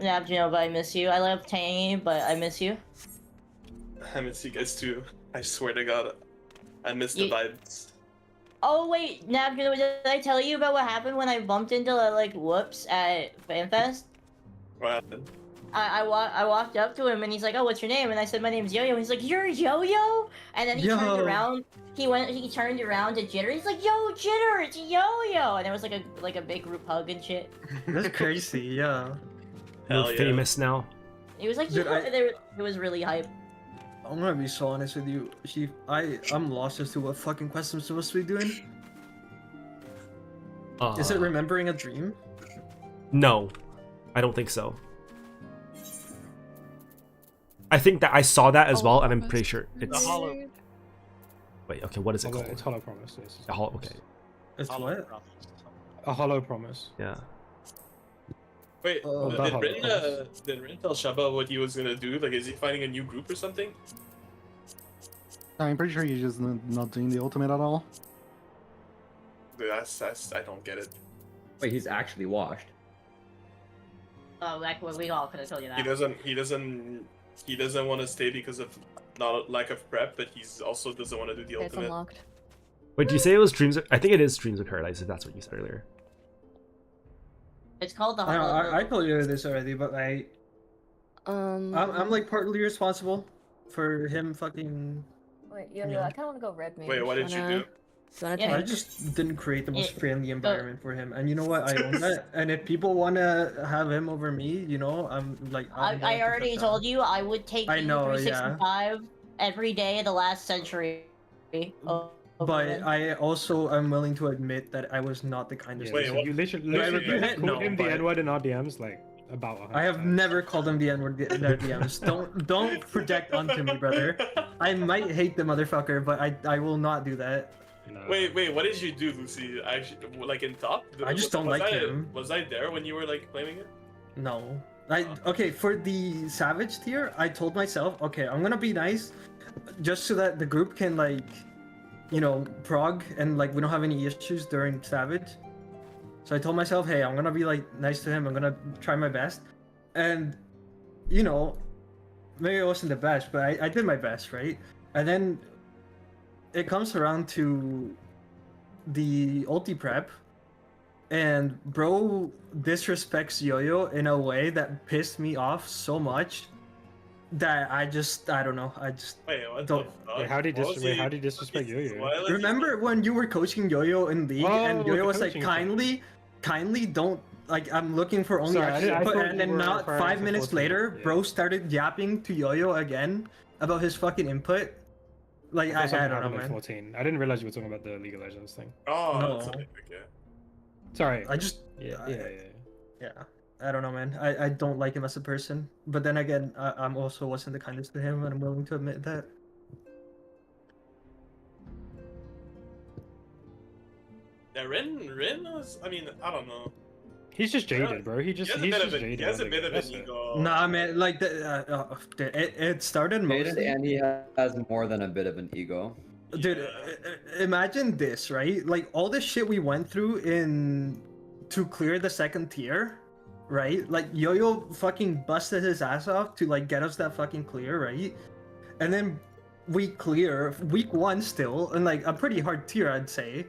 Yeah, you know, but I miss you. I love Tangy, but I miss you. I miss you guys too. I swear to God, I miss the vibes. Oh wait, Nab, did I tell you about what happened when I bumped into like Whoops at FanFest? What happened? I walked up to him and he's like, "Oh, what's your name?" And I said, "My name's Yo-Yo." He's like, "You're Yo-Yo?" And then he turned around. He turned around to Jitter. He's like, "Yo, Jitter, it's Yo-Yo!" And it was like a big group hug and shit. That's crazy, yeah. We're famous now. It was like, Dude, it was really hype. I'm gonna be so honest with you, Chief. I'm lost as to what fucking quest I'm supposed to be doing. Is it remembering a dream? No, I don't think so. I think that I saw that as well, and I'm pretty sure it's. The hollow. Wait, okay, what is it called? It's Hollow Promise. Yes. A hollow. Okay. It's what? A Hollow Promise. Yeah. Wait, that did Rin tell Shaba what he was gonna do? Like, is he finding a new group or something? I'm pretty sure he's just not doing the ultimate at all. That's I don't get it. Wait, he's actually washed. Oh, like we all could have told you that. He doesn't want to stay because of not lack of prep, but he's also doesn't want to do the It's ultimate. unlocked. Wait, do you say it was Dreams? I think it is Dreams of Paradise. If that's what you said earlier. It's called the. I told you this already, but I'm like partly responsible for him fucking. Wait, I kind of want to go red mage. Wait, what did you do? I just didn't create the most friendly environment for him, and you know what? I own that. And if people want to have him over me, you know, I'm like. I already told you I would take I know, 365 every day of the last century. But I also am willing to admit that I was not the kindest. Wait, you literally called him the N-word in our DMs like about 100 I have times. never called him the N-word in their DMs. Don't project onto me, brother. I might hate the motherfucker, but I will not do that. No. Wait, what did you do, Lucy? Like in top? I just don't like him. Was I there when you were like claiming it? No. Okay, for the Savage tier, I told myself, okay, I'm gonna be nice, just so that the group can like, you know, prog and like we don't have any issues during Savage. So I told myself, hey, I'm gonna be like nice to him. I'm gonna try my best, and you know, maybe it wasn't the best, but I did my best, right? And then it comes around to the ulti prep, and bro disrespects Yo-Yo in a way that pissed me off so much that I don't know. I just don't. Wait, how did he disrespect Yo-Yo? Remember when you were coaching Yo-Yo in League, and Yo-Yo was like, kindly don't, like, I'm looking for only action. And then not 5 minutes later, bro started yapping to Yo-Yo again about his fucking input. Like thought something I don't know, happened in man. 14. I didn't realize you were talking about the League of Legends thing. Oh, No. that's okay. Sorry. I just yeah. I don't know, man. I don't like him as a person. But then again, I'm also wasn't the kindest to him, and I'm willing to admit that. Yeah, Rin was. I mean, I don't know. He's just jaded, bro. He's just jaded. He has a bit of an ego. Nah, man. Like it started Jaded, mostly. and he has more than a bit of an ego. Dude, imagine this, right? Like all this shit we went through to clear the second tier, right? Like Yo-Yo fucking busted his ass off to like get us that fucking clear, right? And then we clear week 1 still, and like a pretty hard tier, I'd say.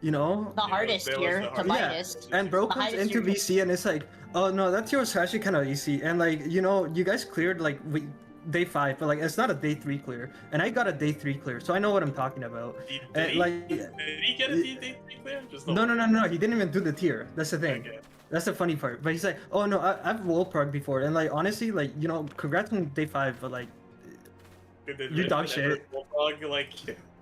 You know? The hardest tier, the lightest. And bro The comes highest into tier. VC and it's like, oh no, that tier was actually kind of easy. And like, you know, you guys cleared like day 5, but like it's not a day 3 clear. And I got a day 3 clear, so I know what I'm talking about. Did he, Like, did he get a day 3 clear? Just no, he didn't even do the tier. That's the thing. Okay. That's the funny part. But he's like, oh no, I've wall prog before, and like honestly, like you know, congrats on day 5, but like, you dog shit.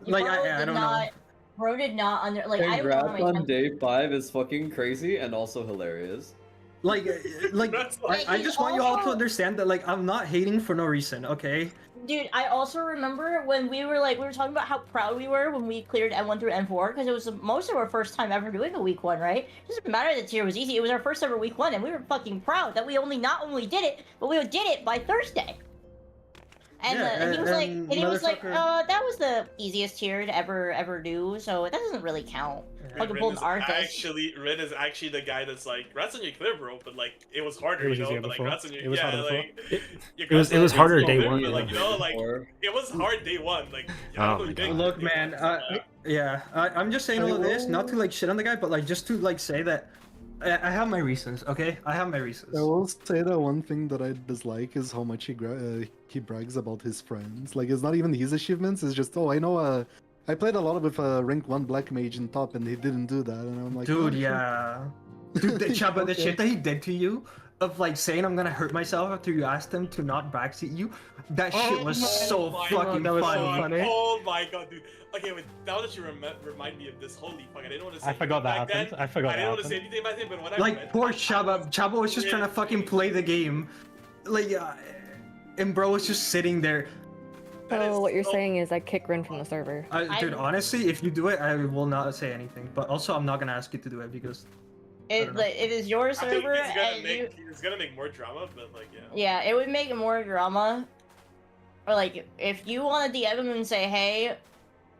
Like I don't know. Bro did not under like I don't know how Congrats many on times- day 5 is fucking crazy and also hilarious. Like I just want you all to understand that like I'm not hating for no reason, okay? Dude, I also remember when we were talking about how proud we were when we cleared N1 through N4 because it was most of our first time ever doing a week 1, right? It doesn't matter that the tier was easy. It was our first ever week 1, and we were fucking proud that we not only did it, but we did it by Thursday. And, he was like, that was the easiest tier to ever do, so that doesn't really count. Fucking pulled Arthas. Rin is actually the guy that's like, "Rats on your clear, bro," but like it was harder, It was you know. easier But like before. rats on your It was harder like before. It was harder day but, 1. like, Yeah. you know, like it was hard day 1. Like I don't know, Look, man. I'm just saying all of this not to like shit on the guy, but like just to like say that I have my reasons. Okay, I have my reasons. I will say that one thing that I dislike is how much he brags about his friends. Like, it's not even his achievements. It's just, oh, I know. I played a lot with rank 1 black mage in top, and he didn't do that. And I'm like, dude, oh, yeah. Dude, Chaba, the shit that he did to you, of like saying I'm gonna hurt myself after you asked him to not backseat you, that shit was so fucking funny. Oh my god, dude. Okay, wait, now that you remind me of this, holy fuck, I didn't want to say I forgot that back then. happened. I forgot I didn't that want to say happened. anything about him, but when I Like, poor Chaba. Chaba was just trying to fucking play the game. Like, and bro was just sitting there. So what you're saying is I kick Rin from the server. Dude, honestly, if you do it, I will not say anything. But also, I'm not gonna ask you to do it because... It is your I think server, it's gonna make more drama, but like, yeah. Yeah, it would make more drama. Or like, if you want to DM him and say, hey,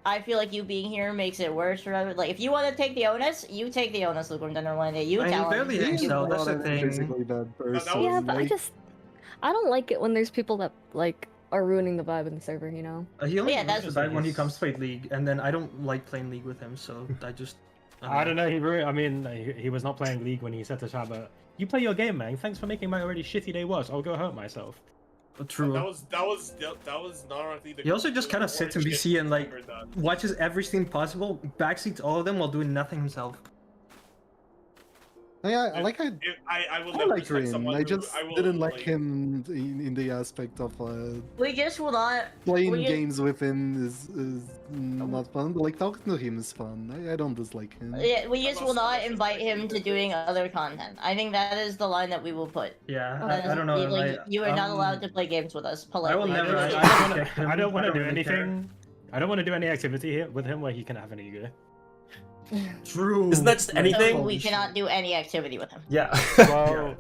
I feel like you being here makes it worse, or like, if you want to take the onus, you take the onus, Lukewarm Thunder one day. You I mean, tell he barely him. hangs out, that's the thing. Basically that person. Yeah, but like, I don't like it when there's people that like are ruining the vibe in the server, you know? He only Yeah, that's that's- the vibe when he comes to play League, and then I don't like playing League with him, so I just... I don't know. He was not playing League when he said to Shaba, "You play your game, man. Thanks for making my already shitty day worse. I'll go hurt myself." True. That was not only the. He also just kind of sits in BC and like watches every stream possible, backseats all of them while doing nothing himself. Yeah, I will I never like respect Rin. someone I who- just I will, didn't like like- him in the aspect of We just will not... playing we just- games with him is not fun. But like talking to him is fun. I don't dislike him. Yeah, we just will not invite him to doing other content. I think that is the line that we will put. Yeah, That I is- don't know. Like, you are not um, allowed to play games with us politely. I will never. I don't want to do really care. anything. I don't want to do any activity here with him where he can have an ego. True. Isn't that just anything? So we cannot do any activity with him. Yeah. Well,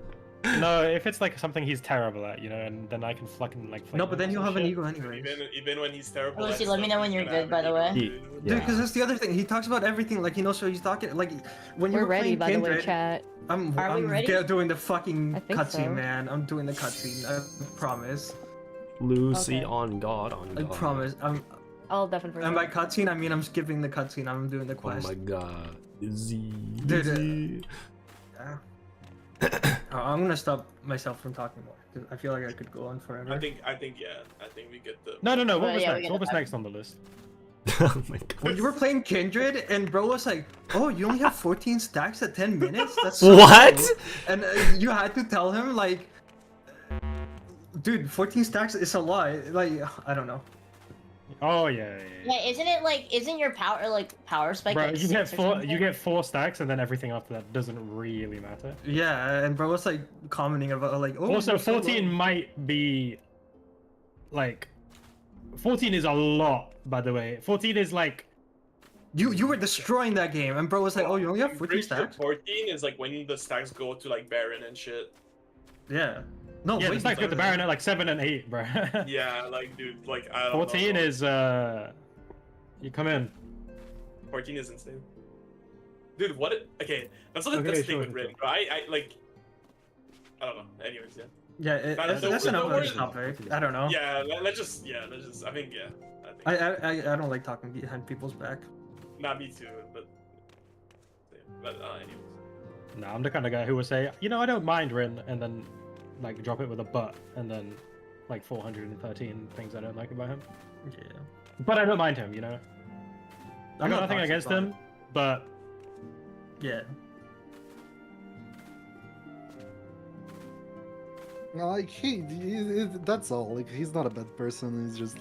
no, if it's like something he's terrible at, you know, and then I can fucking like. No, but then he'll he'll have an ego anyway. Even when he's terrible. Lucy, at let me know stuff, when he's you're gonna good, have by an the ego, way. dude. Dude, because that's the other thing. He talks about everything. Like, you know, so he's talking like when you We're were ready, playing by the way, Kindred, chat. I'm Are we ready? doing the fucking I think cutscene, so. man. I'm doing the cutscene. I promise. Lucy Okay. on God, on I God. promise. I'll definitely. And by cutscene, I mean I'm skipping the cutscene. I'm doing the Oh quest. my God. Izzy. Dude, Izzy. I'm gonna stop myself from talking more because I feel like I could go on forever. I think we get the. No. What Well, was yeah, we next? get What was that. next on the list? Oh my God. When you were playing Kindred and bro was like, "Oh, you only have 14 stacks at 10 minutes? That's so What? cool." And you had to tell him like, "Dude, 14 stacks is a lot." Like, I don't know. Oh yeah. Yeah, isn't it like, isn't your power spike Bro, like you get 6 or four. something? You get 4 stacks, and then everything after that doesn't really matter. Yeah, and bro was like commenting about like, oh. Also, you're so 14 low. might be like 14 is a lot, by the way. 14 is like You were destroying that game, and bro was like, oh, you only have 14 Pretty sure stacks. 14 is like when the stacks go to like Baron and shit. Yeah. No, yeah, wait, the stacks like- with the Baron at like 7 and 8, bro. Yeah, like dude, like I don't 14 know. is you come in. 14 is insane. Dude, what? Okay, that's not Okay, the sure, thing with sure. Rin, bro. I like. I don't know. Anyways, yeah. Yeah, that's another topic. I don't know. Yeah, let's just. I think yeah. I don't like talking behind people's back. Not me too, but. Anyways. Nah, I'm the kind of guy who would say, you know, I don't mind Rin, and then like drop it with a but, and then like 413 things I don't like about him. Yeah. But I don't mind him, you know. I I'm got not nothing toxic against about him, but yeah. No, like that's all. Like he's not a bad person. He's just.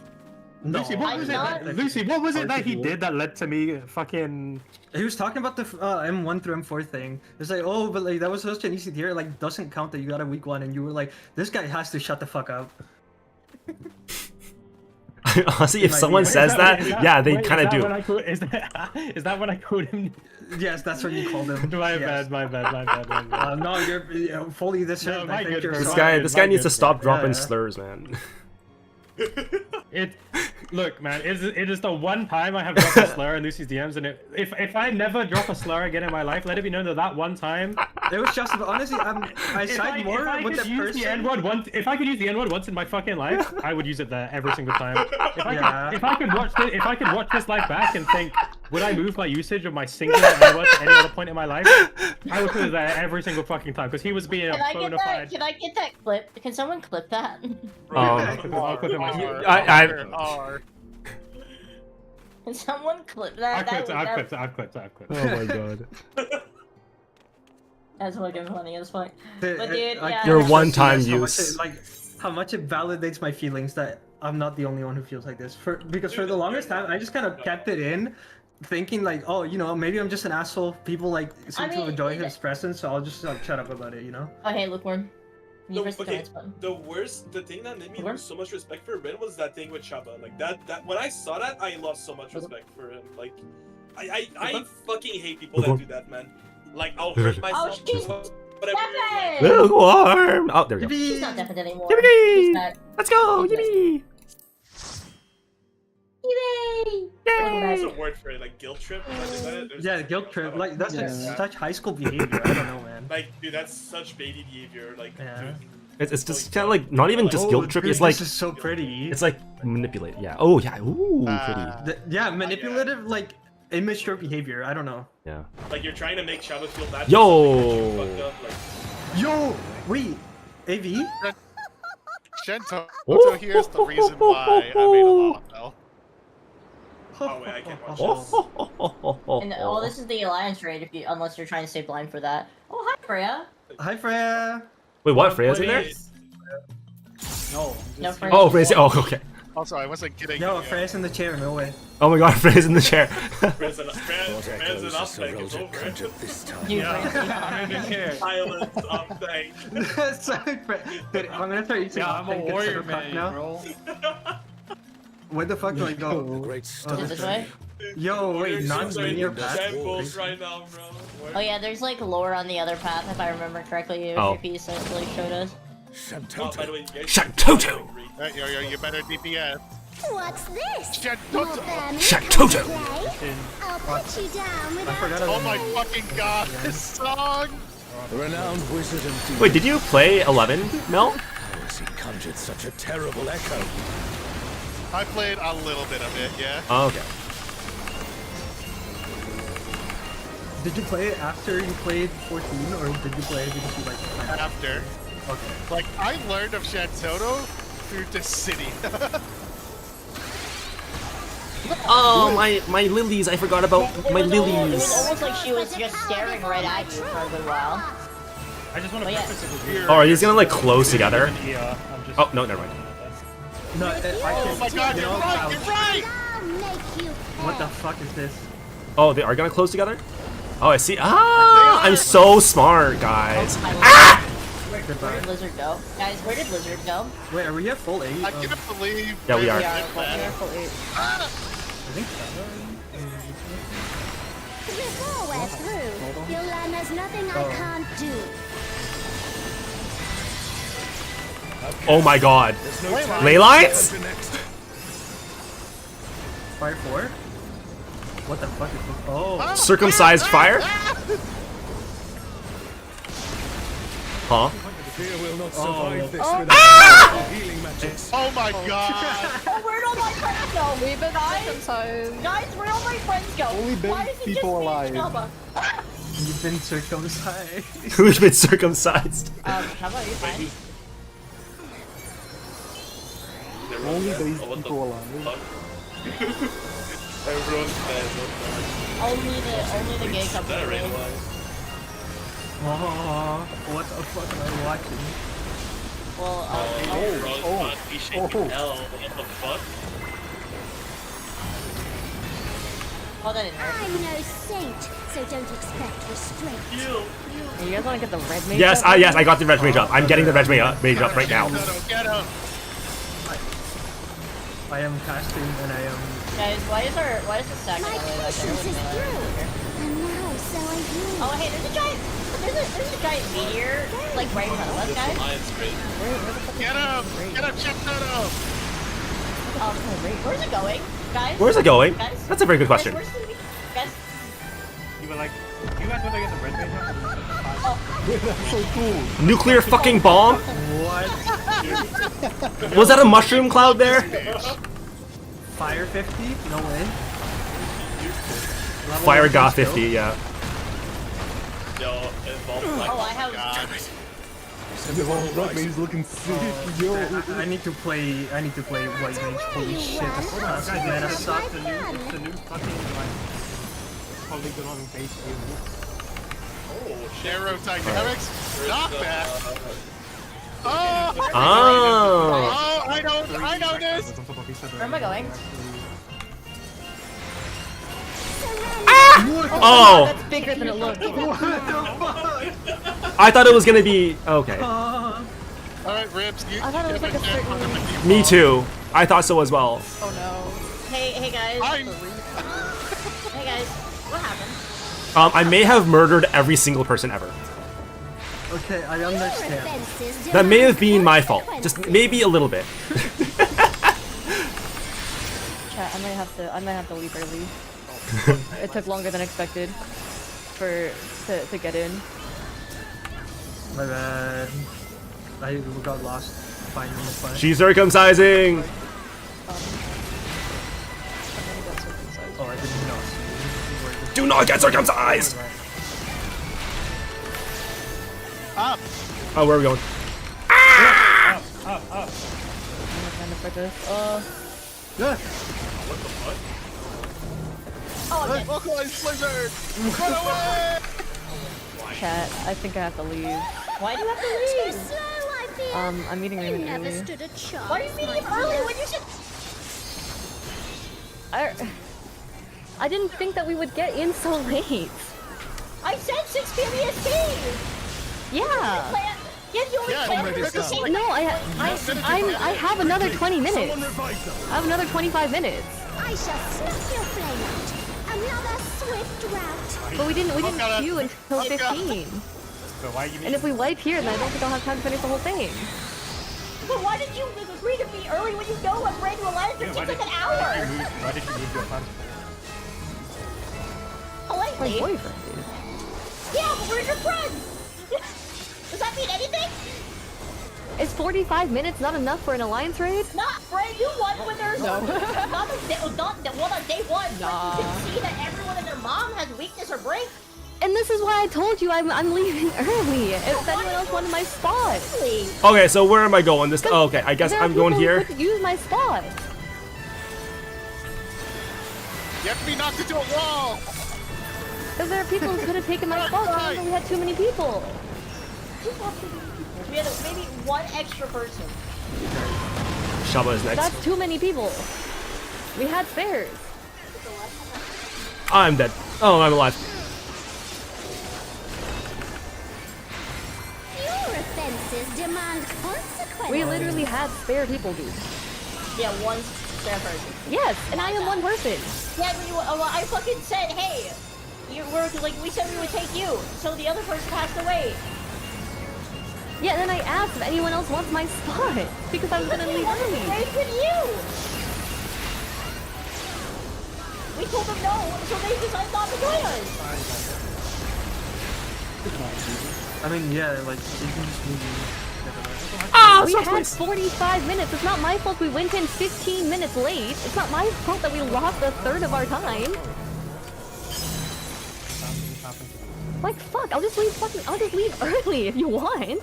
Lucy, what was it? Lucy, what was it that he did that led to me fucking? He was talking about the M1 through M4 thing. It's like, oh, but like that was such an easy tier. Like doesn't count that you got a weak one, and you were like, this guy has to shut the fuck up. Honestly, if someone says that, yeah, they kind of do. Is that when I called him? Yes, that's what you called him. My bad. No, you're fully this. No, my goodness. This guy needs to stop dropping slurs, man. Look, man, it is the one time I have dropped a slur in Lucy's DMs, and if I never drop a slur again in my life, let it be known that one time. It was just honestly, I side more with the person. If I could use the N-word once in my fucking life, I would use it there every single time. If I could watch this life back and think, would I move my usage of my singular N-word to any other point in my life? I would put it there every single fucking time because he was being a bona fide. Can I get that clip? Can someone clip that? I'll clip it myself. Can someone clip that? I've clipped it. Oh my god. That's fucking funny as fuck. But dude, yeah. Your one-time How much use. how much it validates my feelings that I'm not the only one who feels like this. Because for the longest time, I just kind of kept it in, thinking like, oh, you know, maybe I'm just an asshole. People like seem to enjoy his presence, so I'll just like shut up about it, you know? Oh, hey, Lukewarm. The thing that made me lose so much respect for Rin was that thing with Shaba. Like that when I saw that, I lost so much respect for him. Like, I fucking hate people that do that, man. Like, I'll hurt myself. Whatever. Lukewarm. Oh, there we go. She's not deafened anymore. Yippee! Let's go! Yippee! Yay! There's a word for it, like guilt trip. Yeah, guilt trip. Like that's such high school behavior. I don't know, man. Like, dude, that's such baby behavior. Like, dude. It's just kind of like not even just guilt trippy. It's like this is so pretty. It's like manipulate. Yeah. Oh yeah. Ooh, pretty. Yeah, manipulative, like immature behavior. I don't know. Yeah. Like you're trying to make Shaba feel bad. Yo. Yo, wait, AV. Shento here's the reason why I made a lot, though. Oh wait, I can't watch And this is the alliance raid unless you're trying to stay blind for that. Oh, hi Freya. Hi Freya. Wait, what? Freya's in there? No. Freya's Oh, Freya's. Oh, okay. Also, I wasn't kidding. No, Freya's in the chair. No way. Oh my god, Freya's in the chair. Freya's an uptake. It's over. I'm in the chair. Silence uptake. Sorry, Dude, I'm gonna start using I'm a warrior man, now. bro. Where the fuck do I go? Is it this way? Yo, wait, non-linear path? Right now, bro. Oh yeah, there's like lore on the other path if I remember correctly. Oh. Piece that like showed us. Shantoto. Right, yo, you better DPS. What's this? Shantoto. I'll put you down without... Oh my fucking god, this song! Renowned wizard and Wait, did you play 11, Mel? How has he conjured such a terrible echo? I played a little bit of it, yeah. Oh, okay. Did you play it after you played 14, or did you play it because you like it? After. Okay. Like, I learned of Shantoto through the city. Oh, my lilies. I forgot about my It was lilies. almost like she was just staring right at you for a good while. I just want to preface it with Oh, are these gonna like close together? Yeah, I'm just... Oh, no, never mind. No, I Oh my god, you're right, you're right! What the fuck is this? Oh, they are gonna close together? Oh, I see. Ah! I'm so smart, guys. Where did Lizard go? Guys, where did Lizard go? Wait, are we at full 8? I can't believe. Yeah, we are. We are full 8. Ah! I think so. Before we're through, you'll learn there's nothing I can't do. Oh my god. Ley lines? Fire 4? What the fuck is this? Oh. Circumcised fire? Huh? Oh my god! Oh, where'd all my friends go? We've been circumcised. Guys, where'd all my friends go? Only Why big is it people just alive. me and Jabba? You've been circumcised. Who's been circumcised? How about you, Fine? Only these people alive. Everyone's dead. Only the gay couple. That rain Oh, what the fuck am I watching? Well, hell, what the fuck? Oh, that didn't hurt. I'm no saint, so don't expect restraint. You guys want to get the red mage Yes, up? yes, I got the red mage up. I'm getting the red mage up right now. Get him! I am casting and I am. Guys, why is the stack My like patience is through, and now so are you. Oh, hey, there's a giant giant meteor, like right in front of us, guys. Get him! Get him, Chip Toto! Where's it going, guys? Where's it going? Guys? That's a very good question. Guys, guys, You were like, you guys want to get the red mage up? That's so cool. Nuclear fucking bomb? What? Was that a mushroom cloud there? Fire 50? No way. Level Fire 1 got skill? 50, yeah. Yo, involved oh, I have. Red Mage's looking sick. Yo. I need to play white mage. Holy shit, this Guys, mana it's suck. the new fucking like polygon base game. Oh, shit. Aerodynamics? Not bad! Oh! Oh. Oh, I know this! Where am I going? Oh! That's bigger than it looked. I thought it was gonna be okay. Alright, Ribs, you I thought it was like a certain... Me too. I thought so as well. Oh no. Hey guys. Hey guys, what happened? I may have murdered every single person ever. Okay, I understand. That may have been my fault. Just maybe a little bit. Chat, I might have to leave early. It took longer than expected to get in. My bad. I got lost finding the plan. She's circumcising! Oh, I didn't know. Do not get circumcised! Up! Oh, where are we going? Up! I'm trying to put this. What the fuck? Oh, okay. Localized blizzard! Run away! Chat, I think I have to leave. Why do you have to leave? Slow, I feel. I'm meeting Raymond Never early. stood a chance. Why are you meeting early when you should? I didn't think that we would get in so late. I said 6 p.m. EST. Yeah. Yes, you only planned for 6 p.m. No, I have another 20 minutes. I have another 25 minutes. I shall snuff your flame out. Another swift rout. But we didn't queue until 15. So why you And if we wipe here, then I don't think I'll have time to finish the whole thing. But why did you agree to be early when you know I'm ready to land? It takes like an hour. Why did you move your plan? Politely. My boyfriend, dude. Yeah, but we're your friends. Does that mean anything? Is 45 minutes not enough for an alliance raid? Not for a new one when there's not the one on day one. Nah. You can see that everyone and their mom has weakness or break. And this is why I told you I'm leaving early. If anyone else wanted my spot. Okay, so where am I going? This. Oh, okay, I guess I'm going here. There are people who could use my spot. You have to be knocked into a wall! Because there are people who could have taken my spot because we had too many people. We had maybe one extra person. Shaba is next. That's too many people. We had spares. I'm dead. Oh, I'm alive. Your offenses demand consequences. We literally had spare people, dude. Yeah, one spare person. Yes, and I am one person. Yeah, but well, I fucking said, hey, we said we would take you, so the other person passed away. Yeah, and then I asked if anyone else wants my spot because I was gonna leave early. Wait with you. We told them no, so they decided not to join us. I mean, yeah, like, you can just move. We had 45 minutes. It's not my fault we went in 15 minutes late. It's not my fault that we lost a third of our time. Like, fuck, I'll just leave early if you want.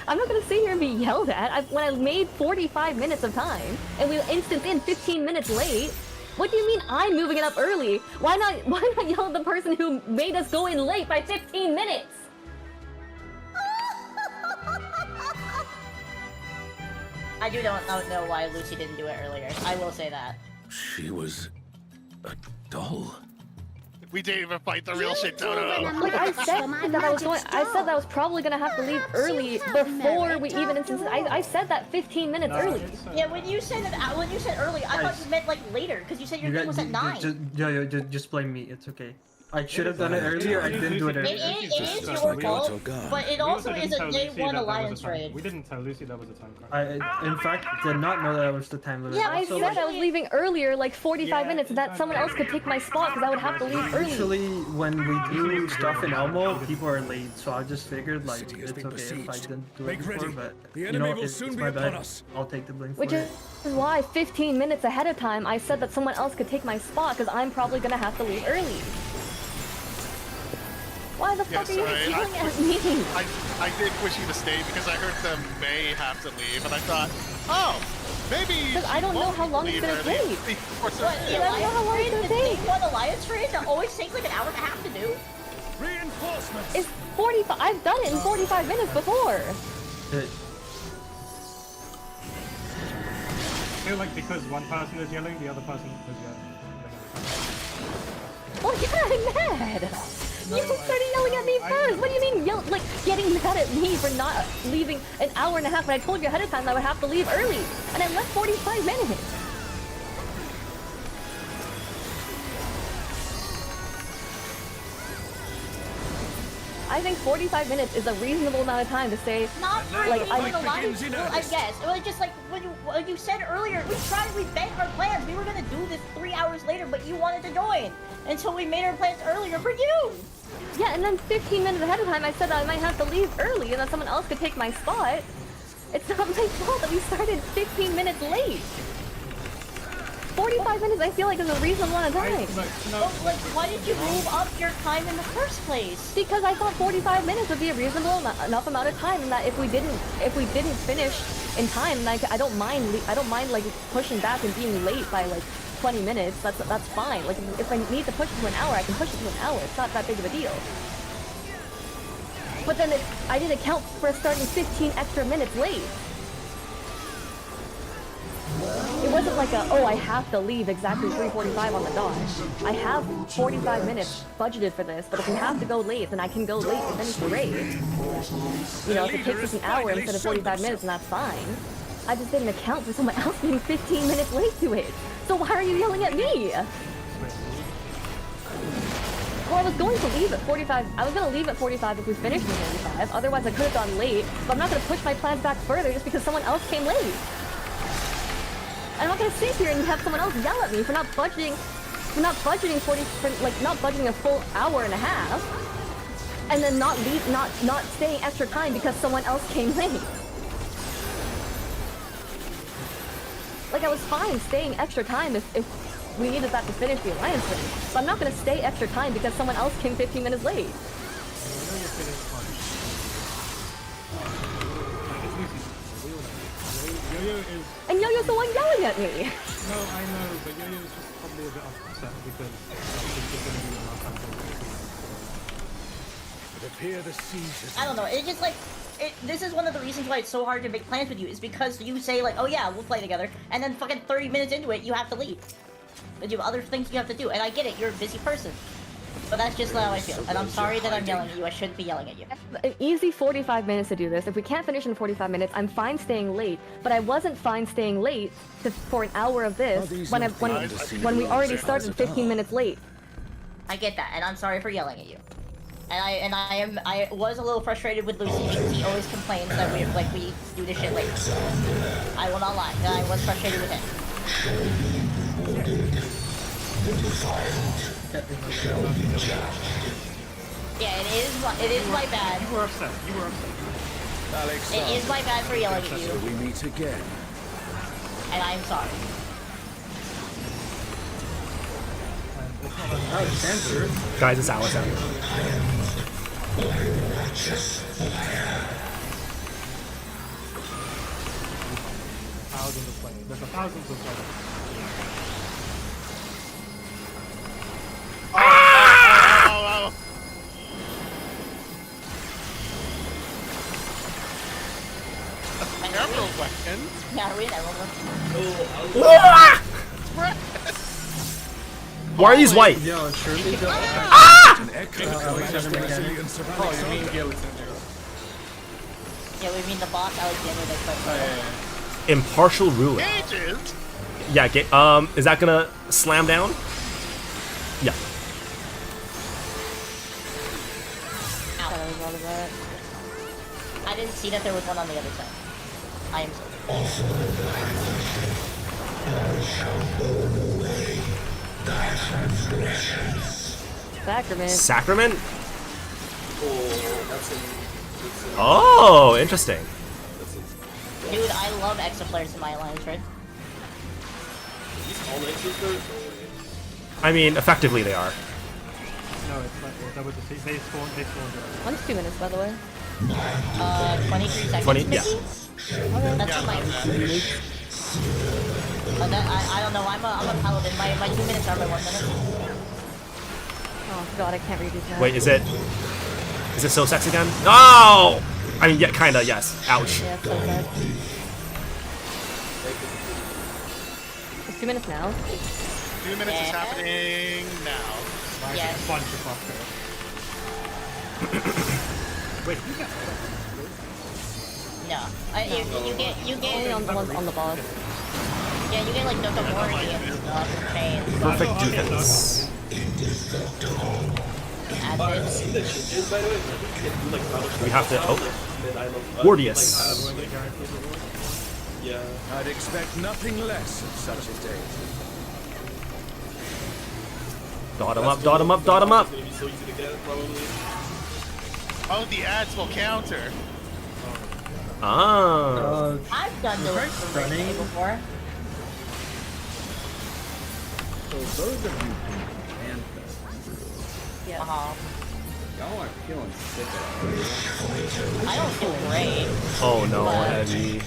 I'm not gonna sit here and be yelled at when I made 45 minutes of time and we instanced in 15 minutes late. What do you mean I'm moving it up early? Why not yell at the person who made us go in late by 15 minutes? I don't know why Lucy didn't do it earlier. I will say that. She was a doll. We didn't even fight the real shit, Toto. Like I said that I was probably gonna have to leave early before we even instanced. I said that 15 minutes early. Yeah, when you said early, I thought you meant like later, because you said your thing was at 9. Just blame me. It's okay. I should have done it earlier. I didn't do it earlier. It is your fault, but it also is a day 1 alliance raid. We didn't tell Lucy that was a time crunch. I, in fact, did not know that was the time limit. Yeah, I said I was leaving earlier, like 45 minutes, and that someone else could take my spot because I would have to leave early. Usually, when we do stuff in Elmo, people are late, so I just figured like it's okay if I didn't do it before, but you know, it's my bad. I'll take the blame for it. Which is why 15 minutes ahead of time I said that someone else could take my spot because I'm probably gonna have to leave early. Why the fuck are you yelling at me? I did push you to stay because I heard them may have to leave, and I thought, oh, maybe. Because I don't know how long it's gonna take. What, the alliance raid that always takes like an hour and a half to do? Reinforcements. It's 45. I've done it in 45 minutes before. I feel like because one person is yelling, the other person is yelling. Well, yeah, I'm mad. You started yelling at me first. What do you mean, like getting mad at me for not leaving an hour and a half when I told you ahead of time that I would have to leave early, and I left 45 minutes. I think 45 minutes is a reasonable amount of time to say. Not for like I guess. Well, just like when you said earlier, we banked our plans. We were gonna do this 3 hours later, but you wanted to join, and so we made our plans earlier for you. Yeah, and then 15 minutes ahead of time, I said that I might have to leave early, and that someone else could take my spot. It's not my fault that we started 15 minutes late. 45 minutes, I feel like, is a reasonable amount of time. Like, why did you move up your time in the first place? Because I thought 45 minutes would be a reasonable enough amount of time, and that if we didn't finish in time, like I don't mind like pushing back and being late by like 20 minutes. That's fine. Like if I need to push it to an hour, I can push it to an hour. It's not that big of a deal. But then I didn't account for starting 15 extra minutes late. It wasn't like I have to leave exactly 3:45 on the dot. I have 45 minutes budgeted for this, but if we have to go late, then I can go late to finish the raid. You know, if it takes us an hour instead of 45 minutes, then that's fine. I just didn't account for someone else being 15 minutes late to it. So why are you yelling at me? Well, I was going to leave at 45. I was going to leave at 45 if we finished at 45. Otherwise, I could have gone late. But I'm not going to push my plans back further just because someone else came late. I'm not gonna sit here and have someone else yell at me for not budgeting, not budgeting a full hour and a half, and then not staying extra time because someone else came late. Like I was fine staying extra time if we needed that to finish the alliance thing, but I'm not gonna stay extra time because someone else came 15 minutes late. And Yo-Yo's the one yelling at me! No, I know, but Yo-Yo is just probably a bit upset because it's going to be It appear the siege is... I don't know, it's just like, this is one of the reasons why it's so hard to make plans with you, is because you say like, oh yeah, we'll play together, and then fucking 30 minutes into it, you have to leave. And you have other things you have to do, and I get it, you're a busy person. But that's just how I feel, and I'm sorry that I'm yelling at you, I shouldn't be yelling at you. An easy 45 minutes to do this. If we can't finish in 45 minutes, I'm fine staying late, but I wasn't fine staying late for an hour of this when we already started 15 minutes late. I get that, and I'm sorry for yelling at you. And I was a little frustrated with Lucy because he always complains that we do this shit late. I will not lie, I was frustrated with him. Yeah, it is my bad. You were upset. It is my bad for yelling at you. We meet again. And I'm sorry. Guys, it's Alice out. Thousands of players. There's thousands of players. Oh. Several weapons. Yeah, we never Why are these white? Yo, surely the... Ah! Oh, you mean Gilson. Yeah, we mean the boss Alexander that played. Impartial ruling. Agent? Yeah, is that gonna slam down? Yeah. I didn't see that there was one on the other side. I am Sacrament. Sacrament? Oh, interesting. Dude, I love extra players in my alliance, right? I mean, effectively they are. No, it's not. That was they spawned. One's 2 minutes, by the way. 23 seconds. 20, yeah. That's my. I don't know. I'm a paladin. My 2 minutes are my 1 minute. Oh god, I can't read these now. Wait, is it so sex again? No! I mean, yeah, kinda, yes. Ouch. Yeah, so sad. It's 2 minutes now. 2 minutes is happening now. Yes. Bunch of fuckers. Wait, you got No. You get only on the ones on the boss. Yeah, you get like the warranty and stuff and chains. Perfect defense. We have to. Oh. Gordius. Yeah. I'd expect nothing less of such a day. Dot him up, dot him up, dot him up. Oh, the ads will counter. Ah. I've done those before. So those of you who can Yeah. y'all aren't feeling sick at all. I don't feel great. Oh no, heavy.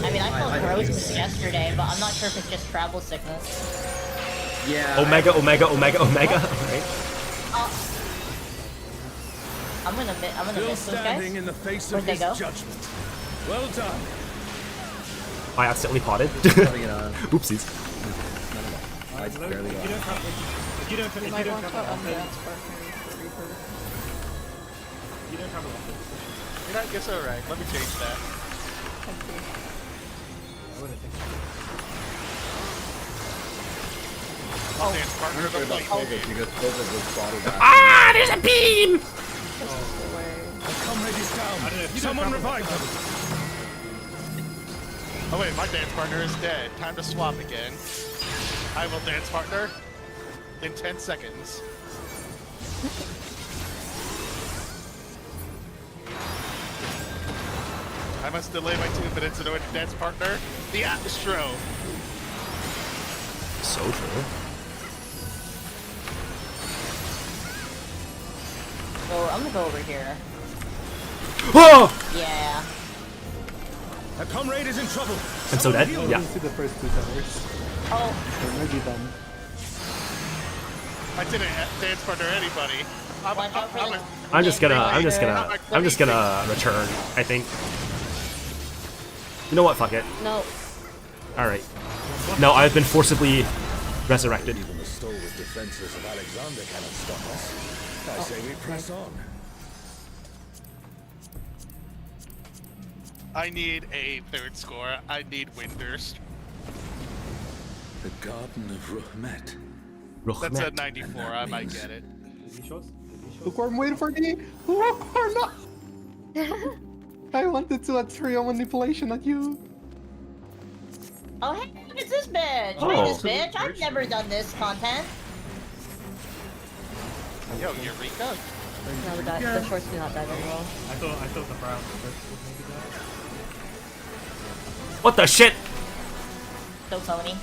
I mean, I felt gross yesterday, but I'm not sure if it's just travel sickness. Yeah. Omega. Alright. I'm gonna miss those guys. In the face Where'd of they his go? judgment. Well done. I accidentally potted. Oopsies. I barely got. You don't have a You know, I guess alright. Let me change that. Oh, dance partner of the fight. Ah, there's a beam! Comrade is down. Someone revive them. Oh wait, my dance partner is dead. Time to swap again. I will dance partner in 10 seconds. I must delay my 2 minutes in order to dance partner. The Astro. So true. So I'm gonna go over here. Oh! Yeah. A comrade is in trouble. I'm so dead? Yeah. See the first 2 towers. Oh. They might be done. I didn't dance partner anybody. I'm just gonna return, I think. You know what? Fuck it. No. Alright. No, I've been forcibly resurrected. Even the stalwart defenses of Alexander cannot stop us. I say we press on. I need a third score. I need Windurst. The Garden of Ruhmet. That's a 94. I might get it. Lukewarm, wait for me! Lukewarm, no! I wanted to throw manipulation at you. Oh, hey, it's this bitch! Oh. Wait, this bitch? I've never done this content. Yo, Eureka. No, the shorts do not die very well. I thought the brown first would maybe die. What the shit? So phony.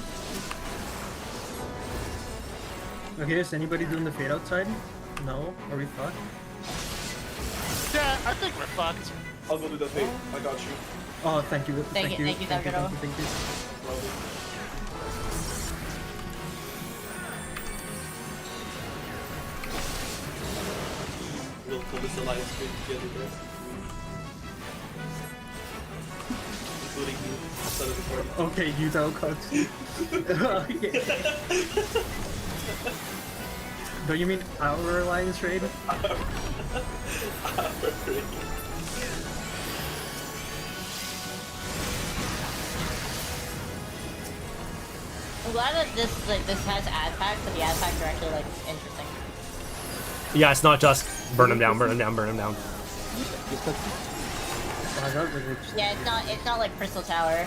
Okay, is anybody doing the fade outside? No? Are we fucked? Yeah, I think we're fucked. I'll go do the thing. I got you. Oh, thank you. Thank you, Davgaro. Thank you. We'll pull this alliance together, bro. Including you, outside of the party. Okay, you don't coach. Don't you mean our alliance raid? I'm glad that this has ad packs, but the ad packs are actually like interesting. Yeah, it's not just burn them down, burn them down, burn them down. Yeah, it's not like Crystal Tower.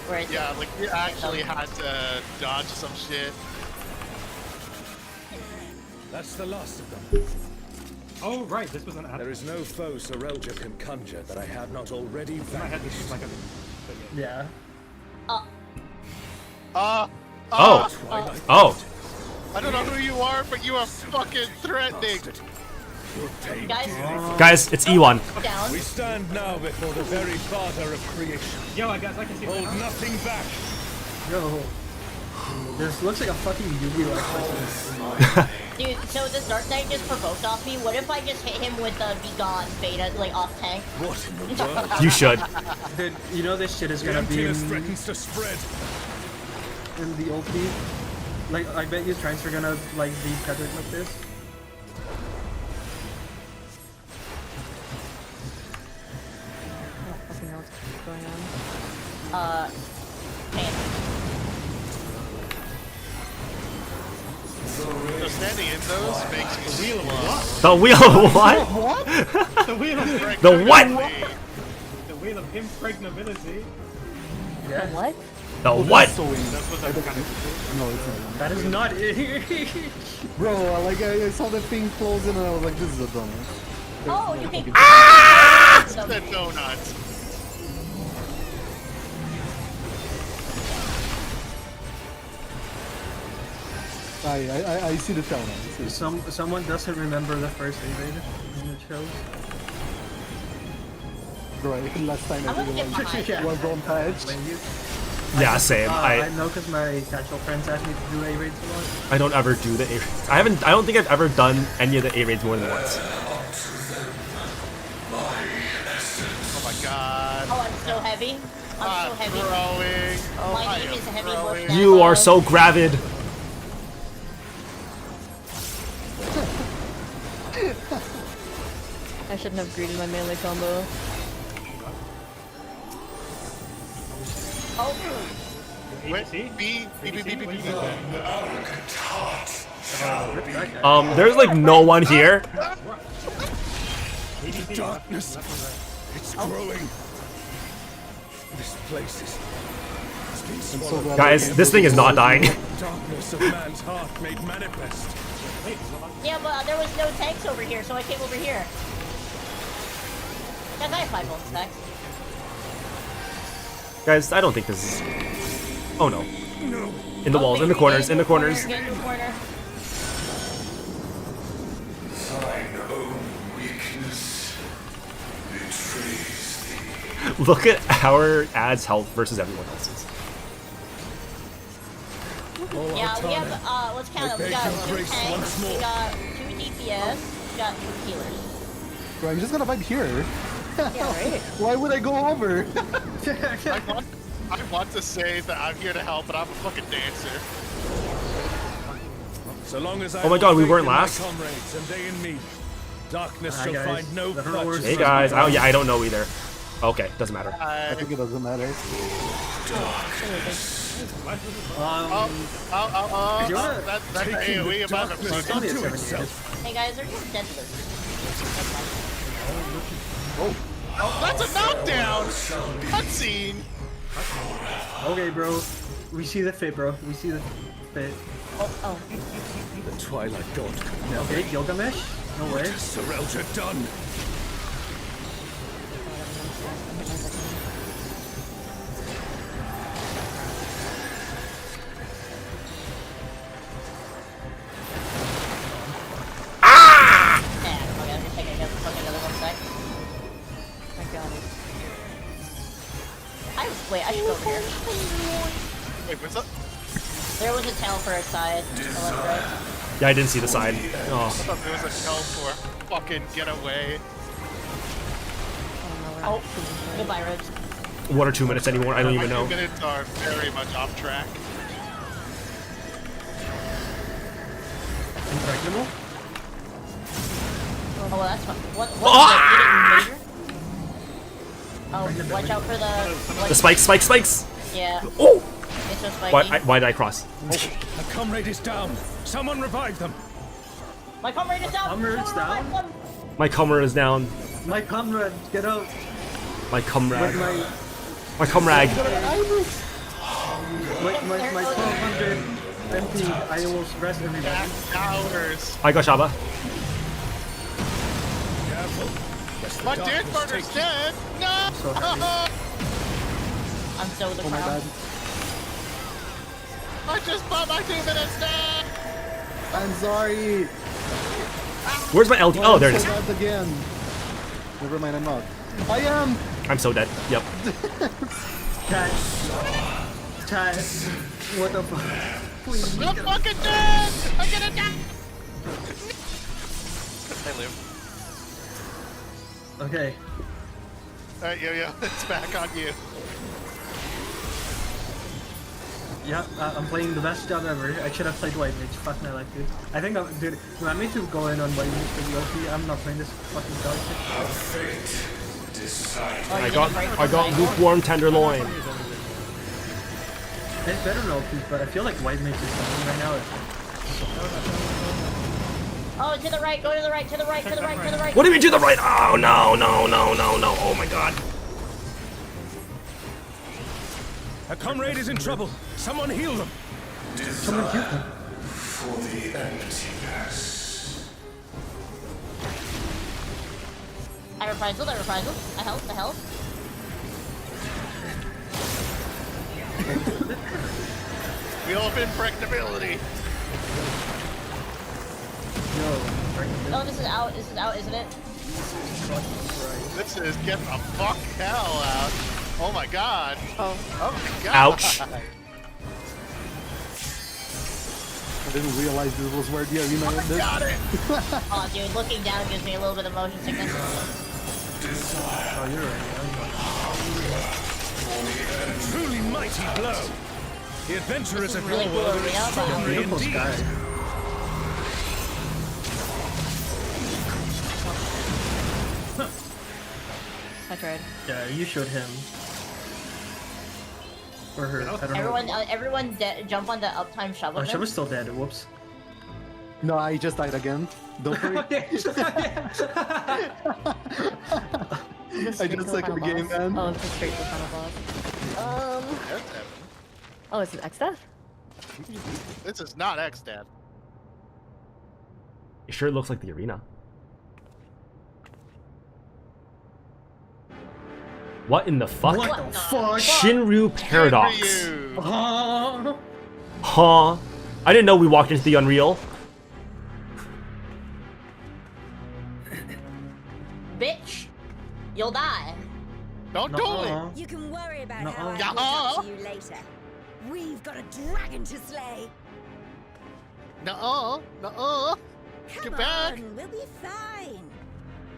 Where it's Yeah, like we actually had to dodge some shit. That's the last of them. Oh right, this was an ad. There is no foe Sorelja can conjure that I have not already In my head, this vanquished. was like a. Yeah. Oh. I don't know who you are, but you are fucking threatening. Guys, it's E1. We stand now before the very father of creation. Yo, guys, I can see. Hold nothing back. Yo. This looks like a fucking Yu-Gi-Oh! Dude, so this Dark Knight just provoked off me. What if I just hit him with a Be Gone beta, like off tank? What in the world? You should. Dude, you know this shit is gonna be in threatens to spread. the ulti. Like, I bet you Trunks are gonna like be tethered like this. I don't fucking know what's going on. So standing in those makes me The wheel of what? What? The wheel of The what? The wheel of impregnability. Yeah. What? The what? That's what I'm kind of. No, it's not. That is not it. Bro, like I saw the thing closing and I was like, this is a donut. Oh, you can. the donut. I see the tell now. Someone doesn't remember the first invade in the show. Bro, last time I did was on patch. Yeah, same. I know because my casual friends asked me to do A raids a lot. I don't ever do the A raids. I don't think I've ever done any of the A raids more than once. Oh my god. Oh, I'm so heavy. I'm so heavy. Growing. Oh, My I name am is Heavy growing. Wolf. You are so gravid. I shouldn't have greeted my melee combo. Oh. Wait, B. There's like no one here. Darkness. It's growing. This place is. Guys, this thing is not dying. Darkness of man's heart made manifest. Yeah, but there was no tanks over here, so I came over here. Guys, I have 5 gold stacks. Guys, I don't think this is. Oh no. In the walls, in the corners, in the corners. Get in the corner. Thine own weakness betrays thee. Look at our ad's health versus everyone else's. Yeah, we have, let's count them. We got 2 tanks, we got 2 DPS, DPS, got healers. Bro, I'm just gonna fight here. Yeah, right. Why would I go over? I want to say that I'm here to help, but I'm a fucking dancer. So long as I Oh my god, we weren't last? comrades and they in me. Darkness shall find no clutch. Hey guys, oh yeah, I don't know either. Okay, doesn't matter. I think it doesn't matter. That's AoE above him. Hey guys, they're just dead to this. Oh, that's a knockdown! Cutscene! Okay, bro. We see the fit, bro. We see the fit. Oh. The Twilight God. Okay, Gilgamesh? No way. Sarelta done. Wait, I should go over here. Wait, what's up? There was a tail for a side. Right? Yeah, I didn't see the side. Oh. I thought there was a tail for fucking get away. Oh, goodbye, Ribs. 1 or 2 minutes anymore, I don't even know. 2 minutes are very much off track. Impregnable? Oh, well, that's fine. What Ah! major? Oh, watch out for The spikes! Yeah. Oh! It's so spiky. Why did I cross? A comrade is down. Someone revive them. My comrade is down! Comrade's down? My comrade is down. My comrade, get out! My comrade. My comrade. My 1200 MP, I will rest everybody. Hours. I got Shaba. My dead partner's dead! No! I'm so the Oh my god. I just bought my 2 minutes now! I'm sorry. Where's my LD? Oh, there it is. I'm so bad again. Never mind, I'm not. I am! I'm so dead. Yep. Chat. What the fuck? Please. I'm fucking dead! I'm gonna die! I live. Okay. Alright, yo, it's back on you. Yeah, I'm playing the best job ever. I should have played White Mage. Fuck my life, dude. I think dude, you want me to go in on White Mage for the OP? I'm not playing this fucking dog shit. I got lukewarm tenderloin. It's better than OP, but I feel like White Mage is something right now. Oh, to the right, go to the right, to the right, to the right, to the right. What do you mean to the right? Oh no. Oh my god. A comrade is in trouble. Someone heal them. Someone heal them. For the emptiness. I reprisal. I help. Wheel of impregnability. Oh, this is out, isn't it? This is get the fuck hell out. Oh my god. Oh my god. Ouch. I didn't realize this was where the arena ended. Got it! Oh, dude, looking down gives me a little bit of motion sickness. Oh, you're A truly mighty blow. The adventurers of really your cool world are arena, extraordinary beautiful indeed. sky. I tried. Yeah, you showed him. Or her. I don't know. Everyone jump on the uptime shovel. Oh, Shaba's still dead. Whoops. No, I just died again. Don't worry. I just took the game, man. Oh, it's straight to the final boss. Oh, is it X-Death? This is not X-Death. It sure looks like the arena. What in the fuck? What the fuck? Shinryu Paradox. Shinryu. Huh? I didn't know we walked into the Unreal. Bitch, you'll die. Don't do it. You can worry about Nuh-uh. how I Nuh-uh. look up to you later. We've got a dragon to slay. Nuh-uh. Get back! We'll be fine.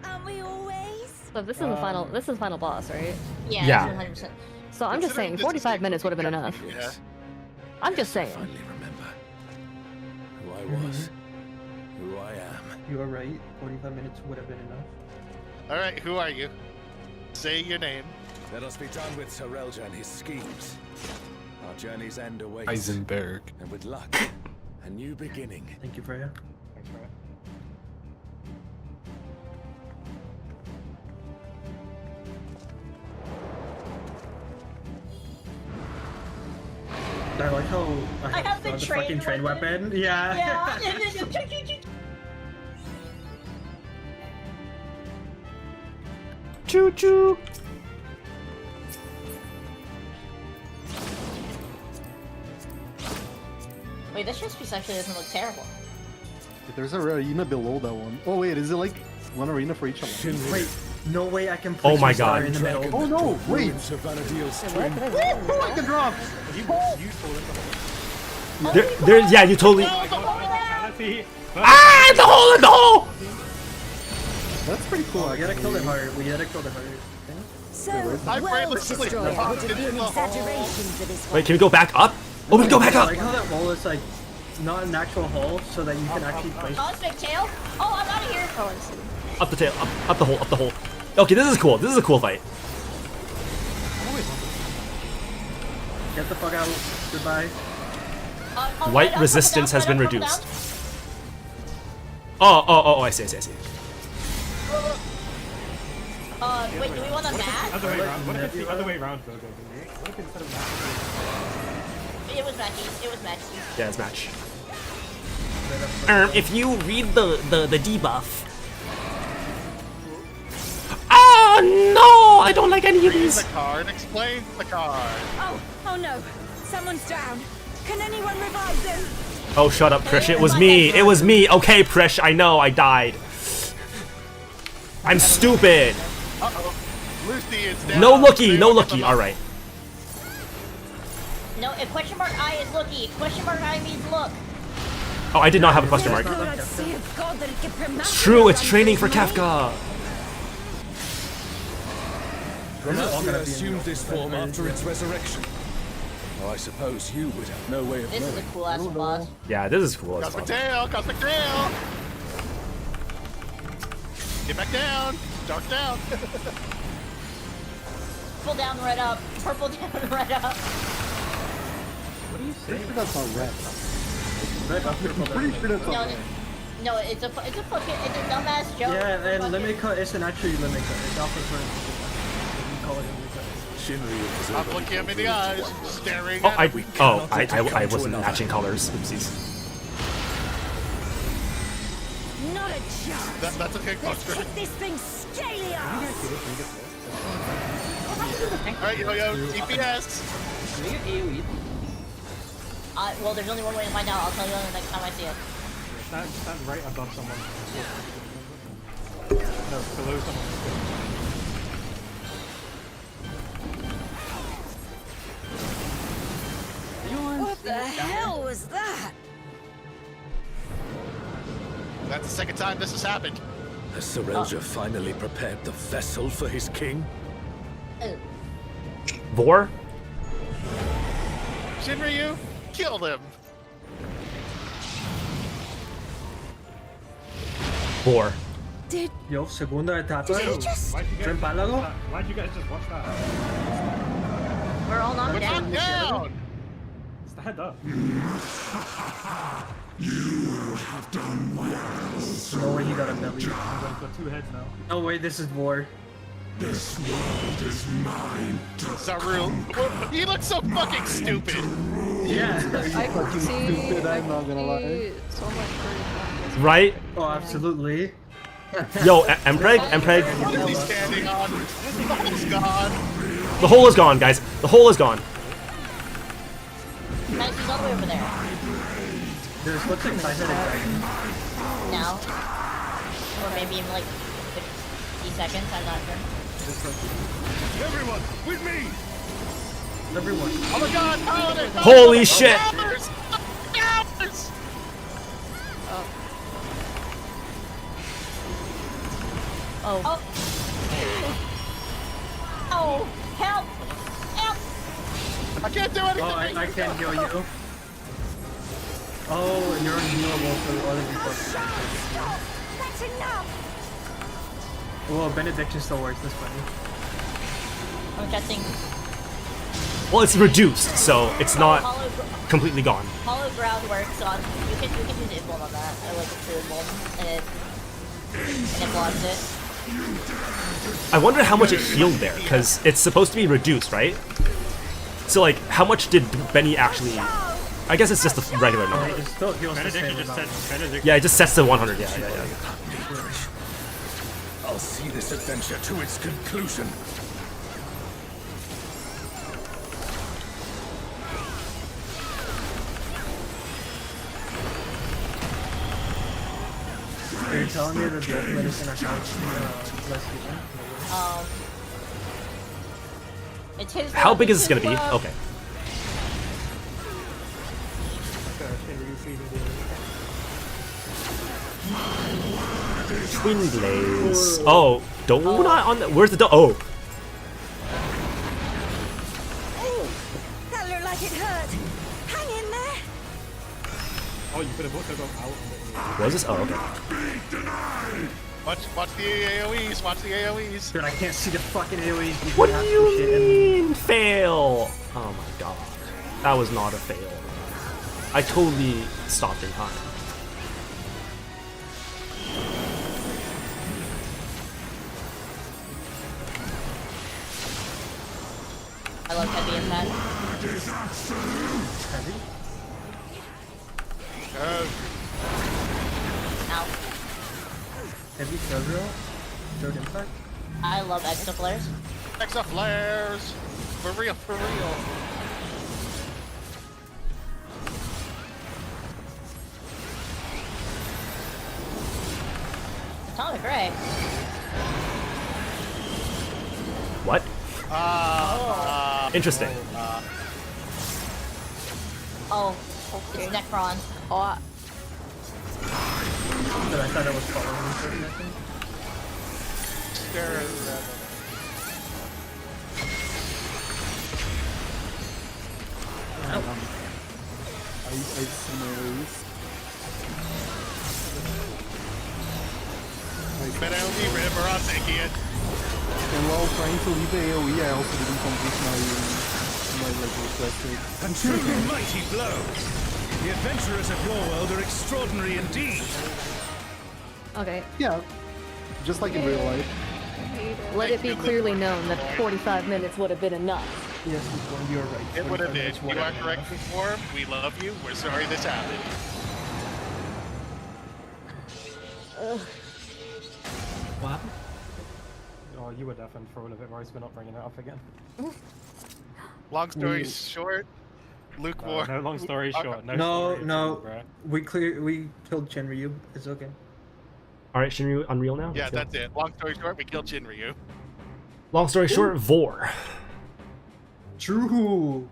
Aren't we always? So this is the final. This is the final boss, right? Yeah. Yeah. 100%. So I'm just saying, 45 minutes would have been enough. Yeah. I'm just saying. Finally remember who I was, who I am. You are right. 45 minutes would have been enough. All right, who are you? Say your name. Let us be done with Sarelja and his schemes. Our journey's end awaits. Heisenberg. And with luck, a new beginning. Thank you, Freya. Thanks, Freya. I like how I have the train fucking train weapon. Yeah. Yeah. Choo choo. Wait, this chess piece actually doesn't look terrible. There's an arena below that one. Oh wait, is it like one arena for each one? Wait, no way I can place Oh my a star God. in the middle. Oh no, wait! I can drop! Yeah, you totally. Ah, in the hole, in the hole! That's pretty cool. I gotta kill it hard. We gotta kill it hard. So, I world brainlessly destroyer walked would be into an the hole. exaggeration for this one. Wait, can we go back up? Oh, we can go back I up! like how that wall is like not an actual hole, so that you can actually place. Cosmic tail? Oh, I'm out of here. Oh, I see. Up the tail, up the hole, up the hole. Okay, this is cool. This is a cool fight. Get the fuck out. Goodbye. White resistance has been reduced. Oh, I see. Wait, do we want a match? Other way around. What if it's the other way around, though? What if instead of match? It was matchy. It was matchy. Yeah, it's match. If you read the debuff. Oh no! I don't like any of Read these. the card. Explain the card. Oh no. Someone's down. Can anyone revive them? Oh, shut up, Prish. It was me. It was me. Okay, Prish. I know. I died. I'm stupid. Uh-oh. Lucy is down. No looky. No looky. All right. No, if question mark I is looky. Question mark I means look. Oh, I did not have a question mark. It's true. It's training for Kafka. Renassia assumed this form after its resurrection. Oh, I suppose you would have no way of This is a knowing. cool ass boss. Yeah, this is cool as Cosmic fuck. tail. Cosmic tail. Get back down. Dark down. Purple down, red up. Purple down, red up. What do you say? Pretty sure that's not red. I'm pretty sure that's not red. No, it's a dumbass joke. Yeah, and Limit isn't actually Limit. It's Alpha Current. You call it Limit. I'm looking him in the eyes, staring Oh, at him. I wasn't matching colors. Oopsies. Not a chance. That's okay, Let's Cosmic. kick this thing scaly ass. Alright, yo, DPS. Well, there's only one way to find out. I'll tell you the next time I see it. Stand right above someone. No, below someone. What the hell was that? That's the second time this has happened. Has Sarelja finally prepared the vessel for his king? Vor? Shinryu, kill them. Vor. Did Yo, segunda etapa. Did he just- Trempálago. Why'd you guys just watch that? We're all knocked We're down. knocked down. Stand up. No way he got a belly. He's got two heads now. No way this is war. This world is mine. Zaru, he looks so fucking stupid. Yeah. I fucking stupid, I'm not gonna lie. So much for Right? Oh, absolutely. Yo, Mpreg? What is he standing on? The hole's gone. The hole is gone, guys. The hole is gone. Nice, he's all the way over there. There's looks like 5 dragon. Now. Or maybe in like 50 seconds, I'm not sure. Everyone, with me! Everyone. Oh my god, Paladin! Holy shit! Hours! Hours! Oh. Oh. Oh, help! Help! I can't do anything! Oh, I can't heal you. Oh, and you're unhealable for other people. That's enough! Well, Benediction still works, that's funny. I'm guessing. Well, it's reduced, so it's not completely gone. Hollow ground works on. You can use Invuln on that. I like it to Invuln, and it blocks it. I wonder how much it healed there, because it's supposed to be reduced, right? So, like, how much did Benny actually... I guess it's just a regular number. It still heals the same amount. Yeah, it just sets to 100, yeah. I'll see this adventure to its conclusion. Are you telling me that the medicine accounts less healing? It's his. How big is this gonna be? Okay. Twin Blaze. Oh, donut on the. Where's the oh? That looked like it hurt. Hang in there. Oh, you could have also gone out. Was this? Oh, okay. Watch the AoEs, watch the AoEs. Dude, I can't see the fucking AoEs. What do you mean, fail? Oh my god. That was not a fail. I totally stopped in time. I love heavy impact. Heavy? Ow. Heavy Third Third Impact? I love extra flares. Extra flares! For real, for real. Atomic Ray. What? Interesting. Oh, it's Necron. Oh. But I thought I was following you for a second. I see my ways. Penalty, River, I'll take it. And while trying to leave the AoE, I also didn't complete my like requested. A truly mighty blow. The adventurers of your world are extraordinary indeed. Okay. Yeah, just like in real life. Let it be clearly known that 45 minutes would have been enough. Yes, Lukewarm, you're right. It would have been. You are correct, Lukewarm. We love you. We're sorry this happened. What happened? Oh, you were deafened for all of it, Royce. We're not bringing it up again. Long story short, lukewarm. No long story short. No. We killed Shinryu. It's okay. Alright, Shinryu Unreal now? Yeah, that's it. Long story short, we killed Shinryu. Long story short, Vor. True.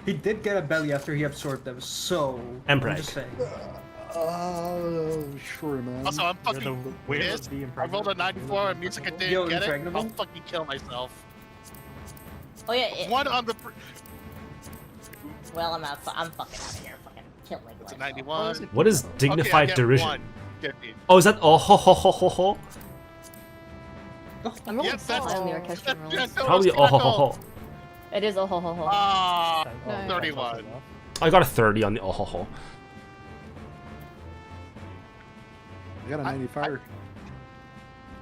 He did get a belly after he absorbed them, so... I'm just saying. Sure, man. Also, I'm fucking pissed. I rolled a 94 and music and didn't get it. I'll fucking kill myself. Oh yeah. One on the... Well, I'm fucking out of here. Fucking kill me. It's a 91. What is dignified derision? One. Oh, is that oh ho ho ho ho ho? I'm rolling high on the orchestral rolls. Probably oh ho ho ho. It is oh ho ho ho. Ah, No. 31. I got a 30 on the oh ho ho. I got a 95.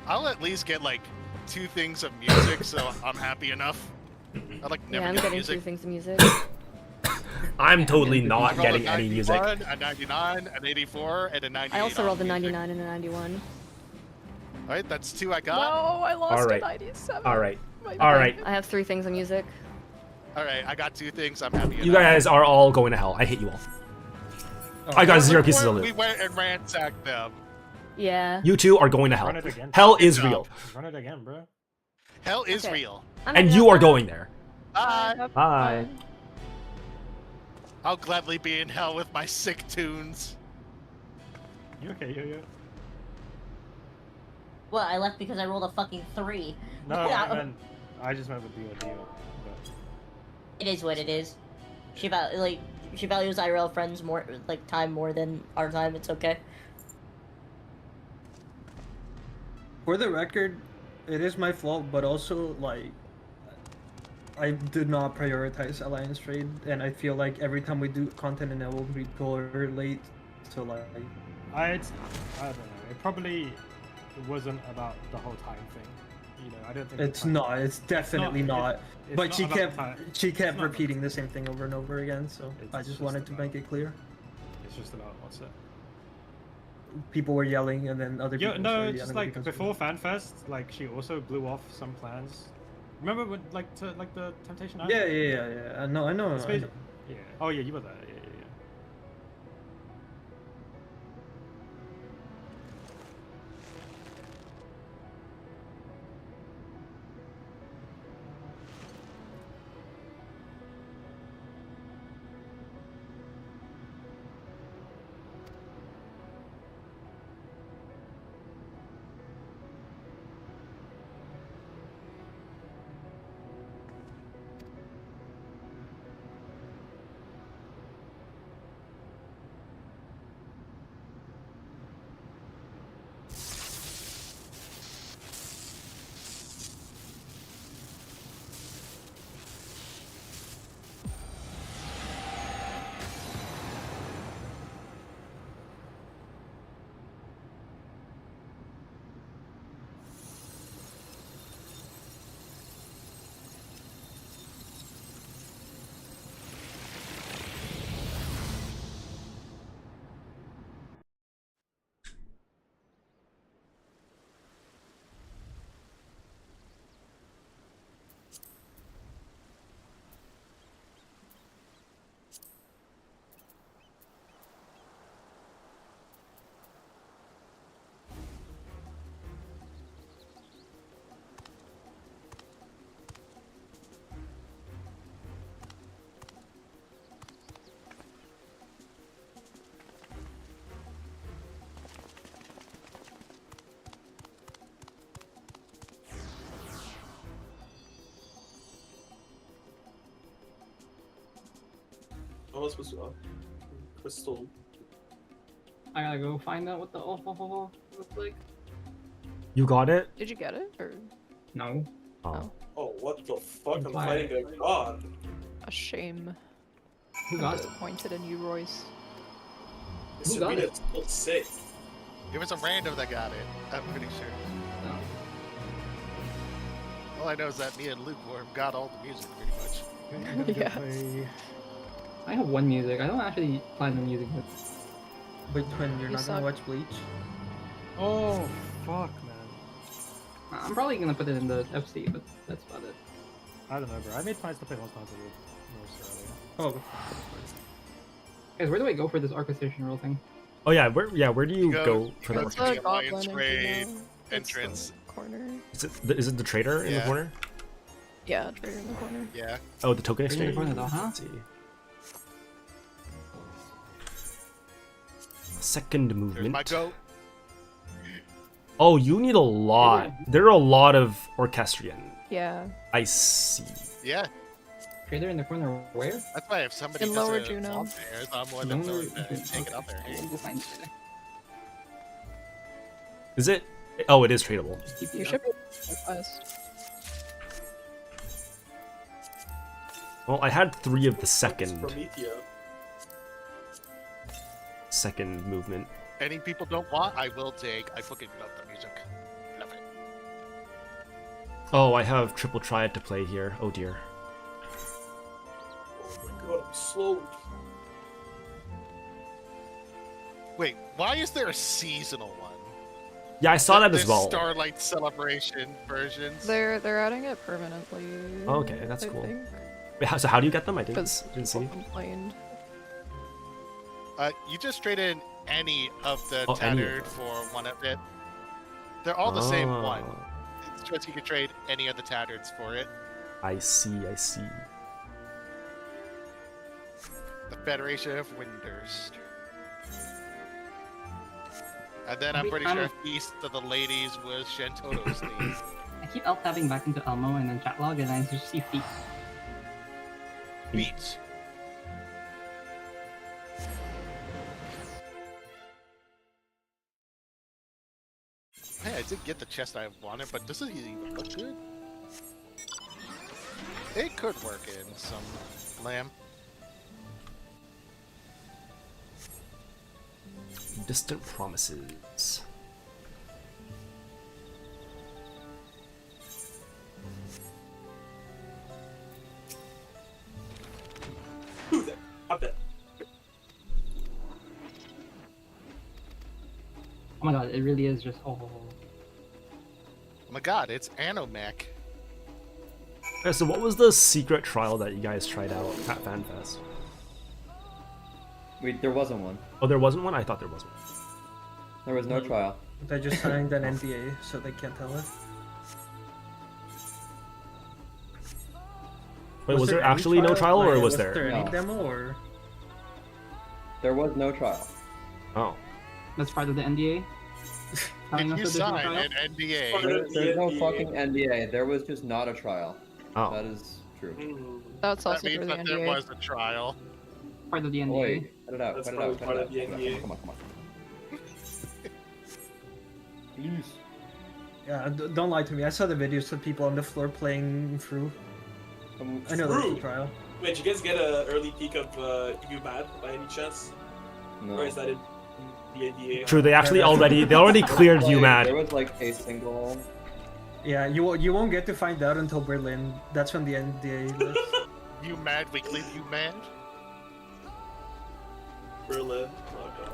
I'll at least get like 2 things of music, so I'm happy enough. I like never Yeah, I'm get getting music. 2 things of music. I'm totally not I rolled getting a any music. 91, a 99, an 84, and a 98. I also rolled a 99 and a 91. Alright, that's 2 I got. No, I lost Alright. a 97. Alright. Okay, Alright. I have 3 things of music. Alright, I got 2 things. I'm happy. You guys are all going to hell. I hate you all. I got 0 pieces of We loot. went and ransacked them. Yeah. You two are going to hell. Run it again. Hell is real. Run it again, bro. Hell is real. And you are going there. Bye. Bye. I'll gladly be in hell with my sick tunes. You okay, yo-yo? Well, I left because I rolled a fucking 3. No, I just meant with the deal. But... It is what it is. She values IRL friends more, like time more than our time. It's okay. For the record, it is my fault, but also like I did not prioritize alliance trade, and I feel like every time we do content in Emerald, we go late. So like, I don't know. It probably wasn't about the whole time thing. You know, I don't think it's not. It's definitely not. It's But not she kept repeating the same thing over and over again. So I just wanted to make it clear. It's just about what's it? People were yelling, and then other people. No, just like before FanFest, like she also blew off some plans. Remember when, like the Temptation Island? Yeah. No, I know. Yeah. Oh yeah, you were there. Yeah. What was supposed to crystal? I gotta go find out what the looks like. You got it? Did you get it or no? Oh. Oh, what the fuck? I'm fighting a god. A shame. Who I'm got it? disappointed in you, Royce. It's Who got it? still sick. It was a random that got it. I'm pretty sure. No. All I know is that me and Lukewarm got all the music pretty much. Yeah. I have one music. I don't actually plan on using it. Wait, Twin, you're You not gonna suck. watch Bleach? Oh fuck, man. I'm probably gonna put it in the FC, but that's about it. I don't know, bro. I made plans to play Monster Hunter with Norse earlier. Oh. Guys, where do I go for this orchestration roll thing? Oh yeah, where do you go for that? It's a goblin trade entrance. entrance. Corner. Is it the trader in the corner? Yeah, trader in the corner. Yeah. Oh, the token Trader in the exchange? corner though, huh? Let's see. Second Here's movement. my goat. Oh, you need a lot. There are a lot of orchestrion. Yeah. I see. Yeah. Trader in the corner where? That's why if somebody In does Lower a Juno. on there, I'm more than Lower willing to take it up there. I will go find Trader. Is it? Oh, it is tradable. You should be quest. Well, I had 3 of the second Promethea. movement. Any people don't want, I will take. I fucking love the music. Love it. Oh, I have triple triad to play here. Oh dear. Oh my god, I'm slow. Wait, why is there a seasonal one? Yeah, I saw that as There's well. Starlight Celebration versions. They're adding it permanently. Oh, okay, that's I cool. think. Wait, so how do you get them? I didn't Because see. complained. You just trade in any of the Oh, any of tattered them. for one of it. They're all the same one. Oh, It's just you can trade any of the tattereds for it. I see. The Federation of Winders. And then I'm pretty sure Feast of the Ladies was Shantoto's theme. I keep alt-tabbing back into Elmo and then chat log, and I just see feet. Beats. Hey, I did get the chest I wanted, but does it even look good? It could work in some lamb. Distant promises. Oh my god, it really is just Oh my god, it's Anomac. Okay, so what was the secret trial that you guys tried out at FanFest? Wait, there wasn't one. Oh, there wasn't one? I thought there was one. There was no trial. They just signed an NDA, so they can't tell us. Wait, was there actually no trial, or was there? Was there any No. demo, or? There was no trial. Oh. That's part of the NDA? Did you sign an NDA? There's no fucking NDA. There was just not a trial. Oh. That is true. That's That also means for the that there NDA. was a trial. Part of the NDA. Wait, cut it out, That's cut it out, cut probably it out. part of the Come on, NDA. come on, come on. Please. Yeah, don't lie to me. I saw the videos of people on the floor playing through. I know there's a trial. Wait, did you guys get an early peek of You Mad by any chance? No. Or is that in the NDA? True, they already cleared you, mad. There was like a single. Yeah, you won't get to find out until Berlin. That's when the NDA lives. You mad, weekly, you mad? Berlin. Oh god.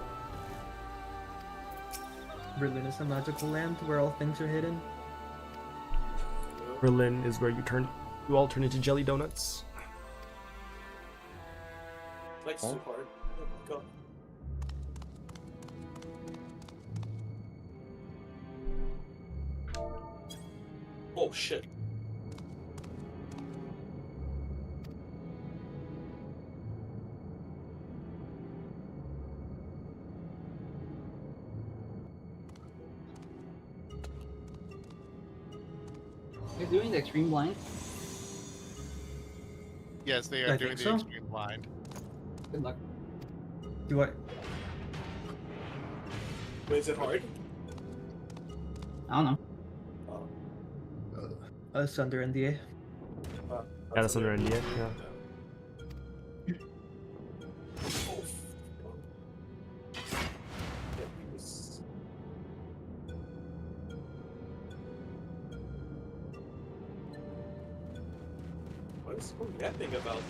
Berlin is a magical land where all things are hidden. Berlin is where you all turn into jelly donuts. Like so hard. Oh my god. Oh shit. They're doing the extreme blind. Yes, they are I doing think the so. extreme blind. Good luck. Do what? Wait, is it hard? I don't know. It's under NDA. Yeah, that's under NDA, yeah. What is that thing about?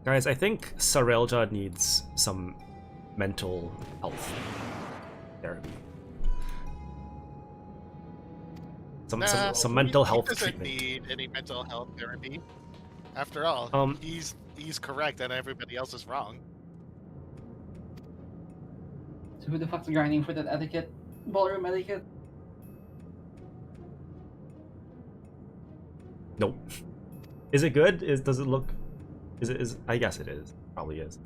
Guys, I think Sarelja needs some mental health therapy. Some mental health He doesn't treatment. need any mental health therapy. After all, he's correct and everybody else is wrong. So who the fuck's grinding for that etiquette? Ballroom etiquette? Nope. Is it good? Does it look? Is I guess it is. Probably is.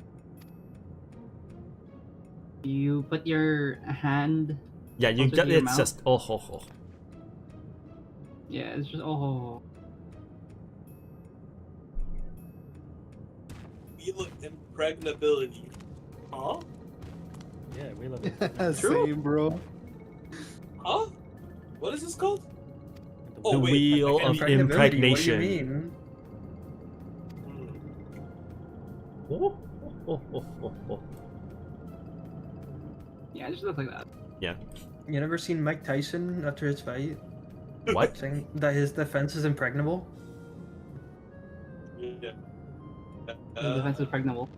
You put your hand. Yeah, you closer get to your it's mouth. just oh ho ho. Yeah, it's just oh. We look impregnability. Huh? Yeah, we love it. Same, bro. Huh? What is this called? The wheel of impregnation. What do you mean? Oh, oh, oh, oh, oh. Yeah, it just looks like that. Yeah. You never seen Mike Tyson after his fight? What? Saying that his defense is impregnable? Yeah. The defense is pregnable.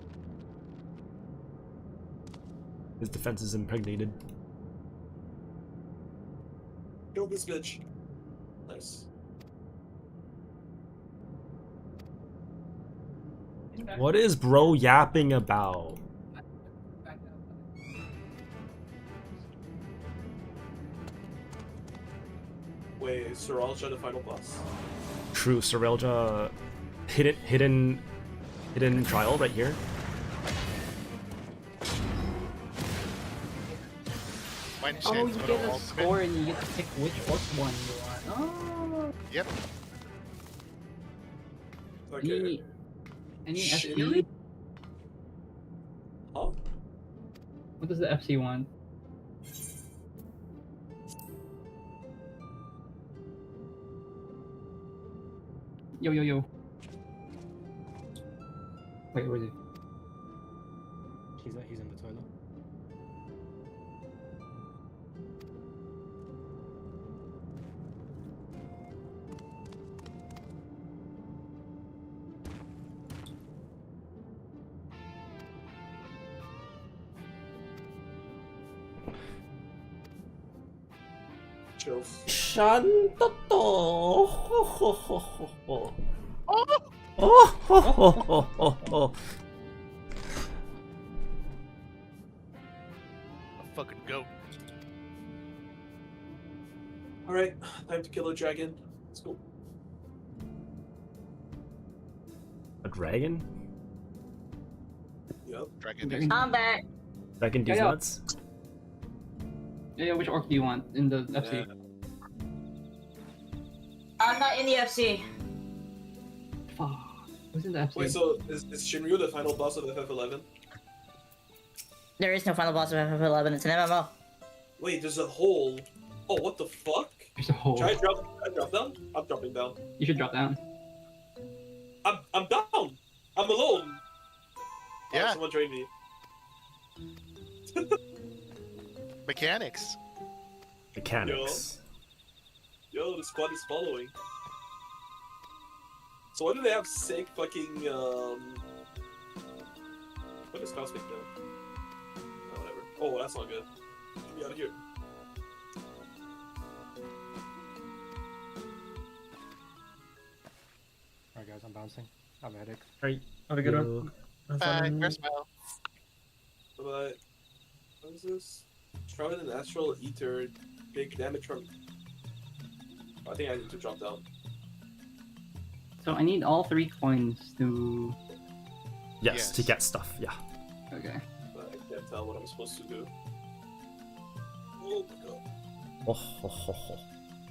His defense is impregnated. Kill this bitch. Nice. What is bro yapping about? Wait. Wait, Seralja the final boss? True, Seralja, hidden trial right here. Oh, you get a score and you get to pick which orc one you want. Oh. Yep. Okay. Any Shinry? FC? Huh? What does the FC want? Yo, yo, yo. Wait, where is he? He's in the toilet. Chills. Shantato. Oh. A fucking goat. Alright, time to kill a dragon. Let's go. A dragon? Yep. Dragon. Combat. Dragon these nuts? Yeah, which orc do you want in the FC? I'm not in the FC. Fuck. Who's in the FC? Wait, so is Shinryu the final boss of FF11? There is no final boss of FF11. It's an MMO. Wait, there's a hole. Oh, what the fuck? There's a hole. Should I drop down? I'm dropping down. You should drop down. I'm down. I'm alone. Yeah. Oh, someone join me. Mechanics. Yo, the squad is following. So why do they have sick fucking what is Cosmic though? Oh, whatever. Oh, that's not good. Get me out of here. Alright guys, I'm bouncing. I'm medic. Alright, have a good one. Bye. Farewell. Bye. What is this? Shrouded in Astral Ether, big damage from. I think I need to drop down. So I need all 3 coins to... Yes, to get stuff, yeah. Okay. But I can't tell what I'm supposed to do. Oh my god.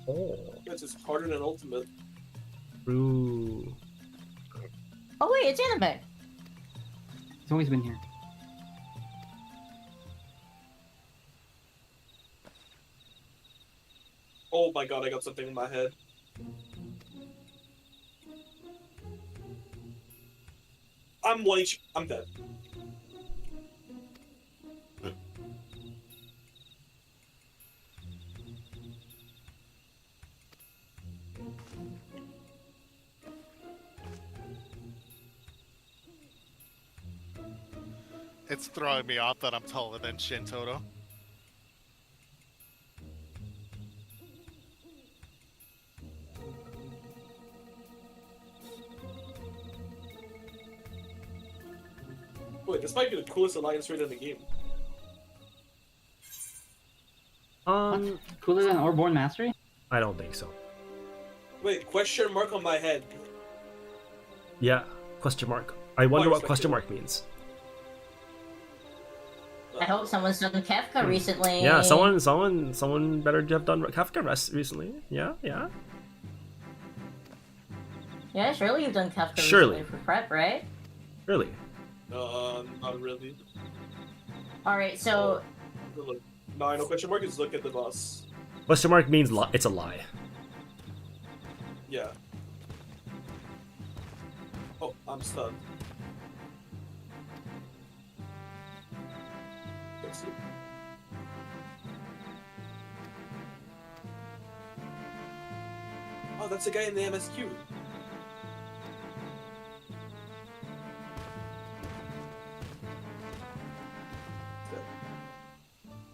Oh. This is harder than Ultimate. Ooh. Oh wait, it's anime. It's always been here. Oh my god, I got something in my head. I'm I'm dead. It's throwing me off that I'm taller than Shin Toto. Wait, this might be the coolest alliance raid in the game. Cooler than Orborn Mastery? I don't think so. Wait, question mark on my head. Yeah, question mark. I wonder what question mark means. I hope someone's done Kefka recently. Yeah, someone better have done Kafka recently. Yeah. Yeah, surely you've done Kefka Surely. recently for prep, right? Really? Not really. Alright, so... No, question mark is look at the boss. Question mark means it's a lie. Yeah. Oh, I'm stunned. Let's see. Oh, that's the guy in the MSQ.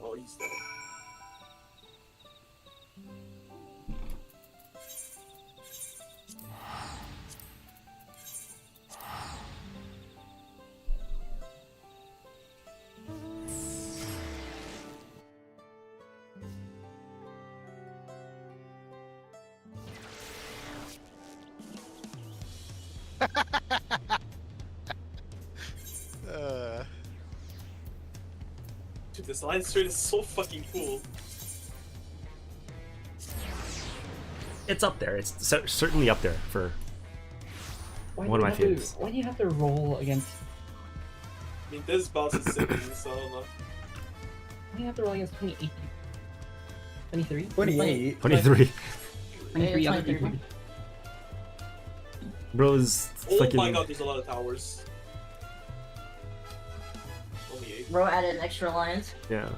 Oh, he's dead. Dude, this Alliance trade is so fucking cool. It's up there. It's certainly up there for one of my favorites. Why do you have to roll against? I mean, this boss is sick, so I don't know. Why do you have to roll against 28? 23? 28. 23. 23 other people. Bro's Oh fucking. my god, there's a lot of towers. Only 8. Bro added an extra alliance. Yeah.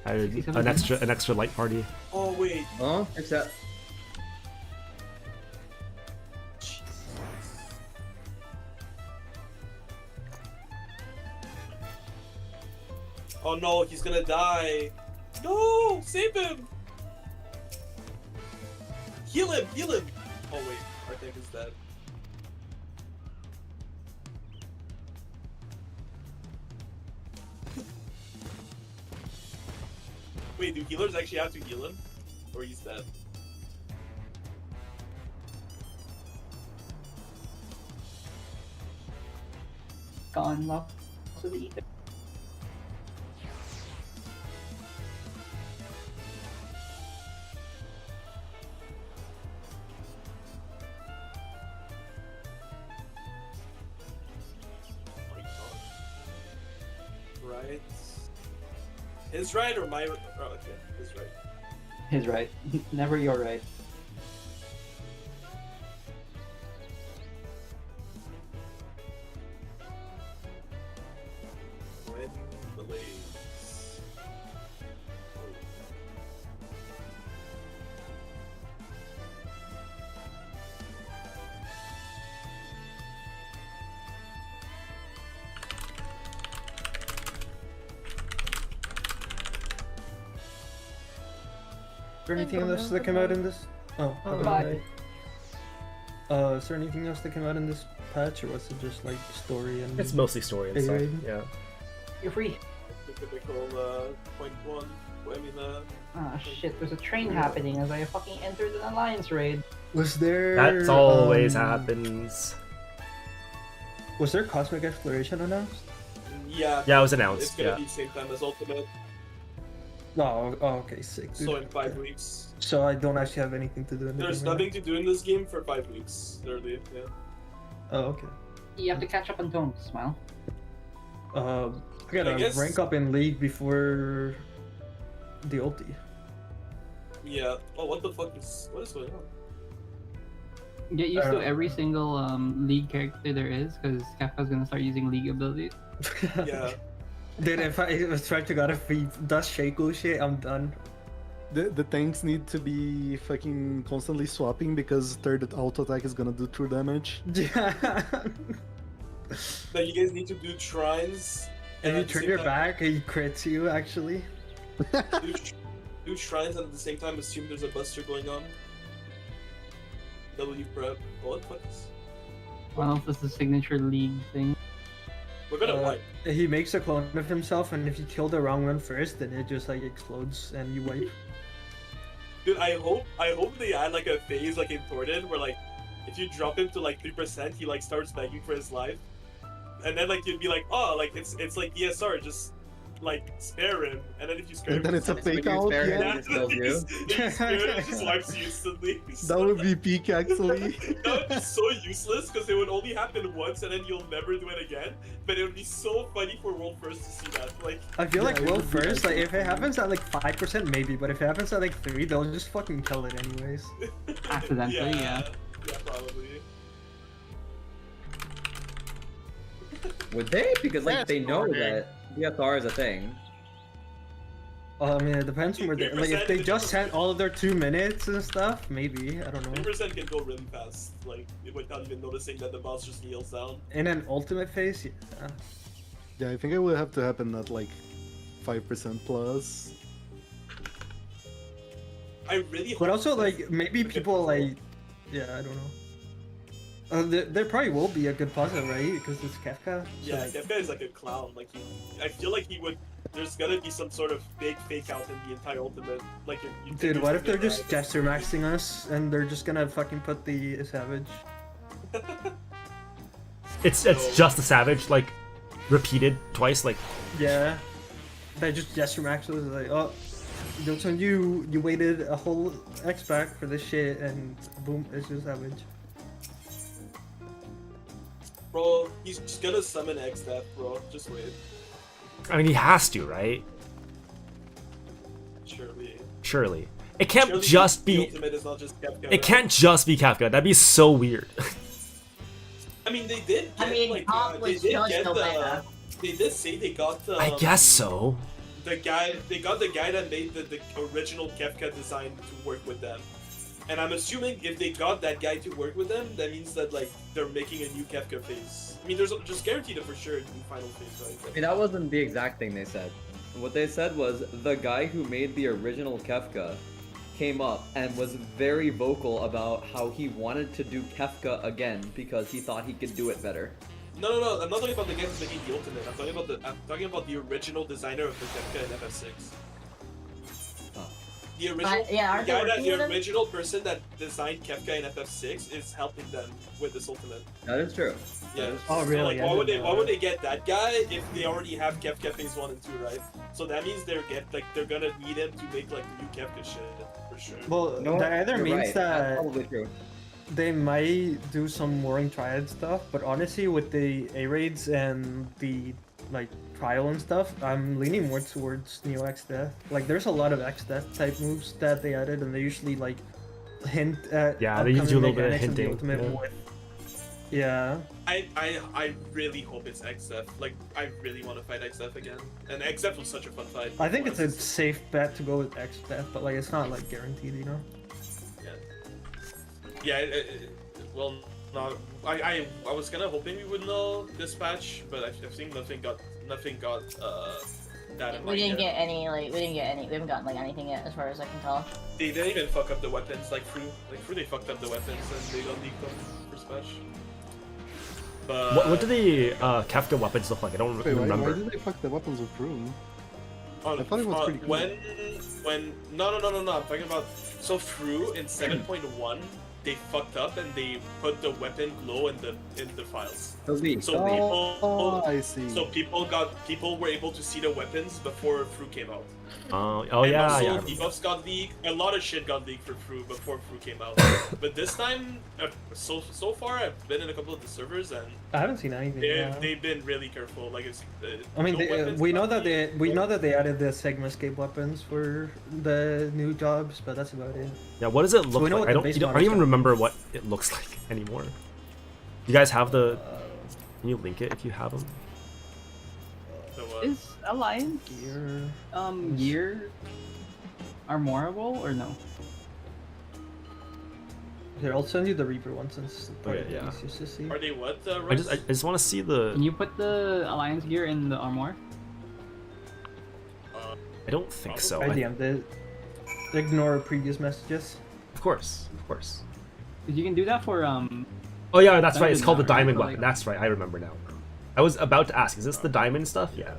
An extra light party. Oh wait. Oh, fix that. Oh no, he's gonna die. No, save him. Heal him, heal him. Oh wait, our tank is dead. Wait, do healers actually have to heal him? Or he's dead? Gone lost to the ether. Right. His right or my? Oh, okay, his right. His right. Never your right. When the blaze. Is there anything else that came out in this? Oh, Bye. Is there anything else that came out in this patch, or was it just like story and? It's mostly story and stuff. Yeah. You're free. The typical point one. I mean, Ah shit, there's a train happening as I fucking entered an alliance raid. Was there? That always happens. Was there cosmic exploration announced? yeah. Yeah, it was announced. It's gonna Yeah. be the same time as Ultimate. Oh, okay, sick. Dude. So in 5 weeks. So I don't actually have anything to do in the There's game right nothing to do in this game for 5 weeks. Literally, yeah. now? Oh, okay. You have to catch up on tones, Smile. I gotta guess- rank up in League before the ulti. Yeah. Oh, what the fuck is... What is going on? Get used to every single League character there is, because Kefka's gonna start using League abilities. Yeah. Dude, if I was trying to get a free dust Shaco shit, I'm done. The tanks need to be fucking constantly swapping because third auto attack is gonna do true damage. Yeah. That you guys need to do shrines. If you at the turn same your time- back, he crits you actually. do shrines and at the same time assume there's a buster going on. W prep. Oh, what the fuck is... Well, this is a signature League thing. We're gonna wipe. He makes a clone of himself, and if you kill the wrong one first, then it just like explodes and you wipe. Dude, I hope they add like a phase like in Thornton where like if you drop him to like 3%, he like starts begging for his life. And then like you'd be like, oh, like it's like ESR, just like spare him. And then if you spare him, And then it's a fake out, yeah. if you spare him, it just wipes you instantly. That would be peak actually. That would be so useless because it would only happen once and then you'll never do it again. But it would be so funny for World First to see that. Like I feel like it World would be First, like actually if it happens at like 5%, maybe, but if it happens at like 3, they'll just fucking kill it anyways. Accidentally, yeah. Yeah, probably. Would they? Because like That's they know boring. that DSR is a thing. Well, I mean, it depends on where they like. If they 3% just sent all of their 2 minutes and stuff, maybe I don't know. 3% can go really fast, like without even noticing that the boss just kneels down. In an ultimate phase, yeah. Yeah, I think it would have to happen at like 5% plus. I really hope But also, like, maybe people like, yeah, I don't know. There probably will be a good puzzle, right? Because it's Kefka. Yeah, Kefka is like a clown. Like I feel like he would. There's gonna be some sort of big fake out in the entire ultimate. Like Dude, what if they're just gesture maxing us and they're just gonna fucking put the Savage? It's just the Savage, like repeated twice, like. Yeah. They just gesture max us like, oh, jokes on you. You waited a whole X pack for this shit, and boom, it's just Savage. Bro, he's just gonna summon X-Death, bro. Just wait. I mean, he has to, right? Surely. It can't Surely just the be. ultimate is not just Kefka, It right? can't just be Kefka. That'd be so weird. I mean, they did. Get, I mean, like, Pop they was did just get the winner. They did say they got. I guess so. The guy, they got the guy that made the original Kefka design to work with them. And I'm assuming if they got that guy to work with them, that means that like they're making a new Kefka phase. I mean, there's just guaranteed for sure a new final phase, right? I mean, that wasn't the exact thing they said. What they said was the guy who made the original Kefka came up and was very vocal about how he wanted to do Kefka again because he thought he could do it better. No. I'm not talking about the guy who's making the ultimate. I'm talking about the original designer of the Kefka in FF6. The original, the original person that designed Kefka in FF6 is helping them with this ultimate. That is true. Yeah. Oh, So, really? like, why would they get that guy if they already have Kefka phase 1 and 2, right? So that means they're gonna need him to make like new Kefka shit for sure. Well, No, that either you're means right. That's that probably true. they might do some Warring Triad stuff, but honestly, with the A-Raids and the like trial and stuff, I'm leaning more towards Neo X-Death. Like, there's a lot of X-Death type moves that they added, and they usually like hint at They usually do a little bit of mechanics the hinting. ultimate Yeah. with. Yeah. I really hope it's XF. Like, I really want to fight XF again. And XF was such a fun fight. I think it's a safe bet to go with X-Death, but like it's not like guaranteed, you know. Yeah. Well, no. I was kind of hoping we would know this patch, but I think nothing got that in We mind didn't yet. get any, we haven't gotten like anything yet as far as I can tell. They didn't even fuck up the weapons like Fru. Like Fru, they fucked up the weapons and they got leaked them first patch. But What do the Kefka weapons look like? I don't Wait, remember. why did they fuck the weapons with room? on, I thought it was pretty cool. when no, I'm talking about so Fru in 7.1 they fucked up and they put the weapon glow in the files. So I see. So people were able to see the weapons before Fru came out. Oh And yeah, also, yeah. debuffs got leaked. A lot of shit got leaked for Fru before Fru came out. But this time, so far, I've been in a couple of the servers and I haven't seen anything. they've been really careful. Like it's. I mean, no weapons we know got that we know that they added the Sigma escape weapons for the new jobs, but that's about it. Yeah, what does it look we know like? what I the don't, base I don't models even got. remember what it looks like anymore. You guys have the? Can you link it if you have them? Is Alliance gear armorable or no? Here, I'll send you the Reaper one since Okay, yeah. easiest to see. Are they what? I just want to see the. Can you put the Alliance gear in the armor? I don't think so. I DM'd it. Ignore previous messages. Of course, of course. You can do that for Oh yeah, that's right. It's called the Diamond, diamond right? weapon. That's right. I remember now. I was about to ask, is this the diamond stuff? Yeah.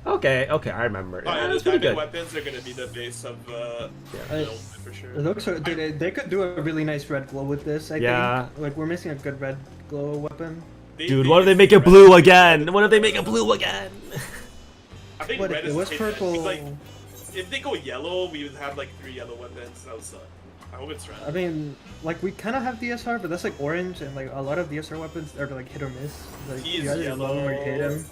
Okay, I remember. Oh, yeah, That's the pretty diamond good. weapons are gonna be the base of the ultimate for sure. It looks they could do a really nice red glow with this. I Yeah. think. Like we're missing a good red glow weapon. Dude, what if they make it blue again? What if they make it blue again? I think What red if is it was hidden. purple? Like, if they go yellow, we would have like 3 yellow weapons. That would suck. I hope it's red. I mean, like we kind of have DSR, but that's like orange, and like a lot of DSR weapons are like hit or miss. Like He is you either love 'em or you hate yellow. him.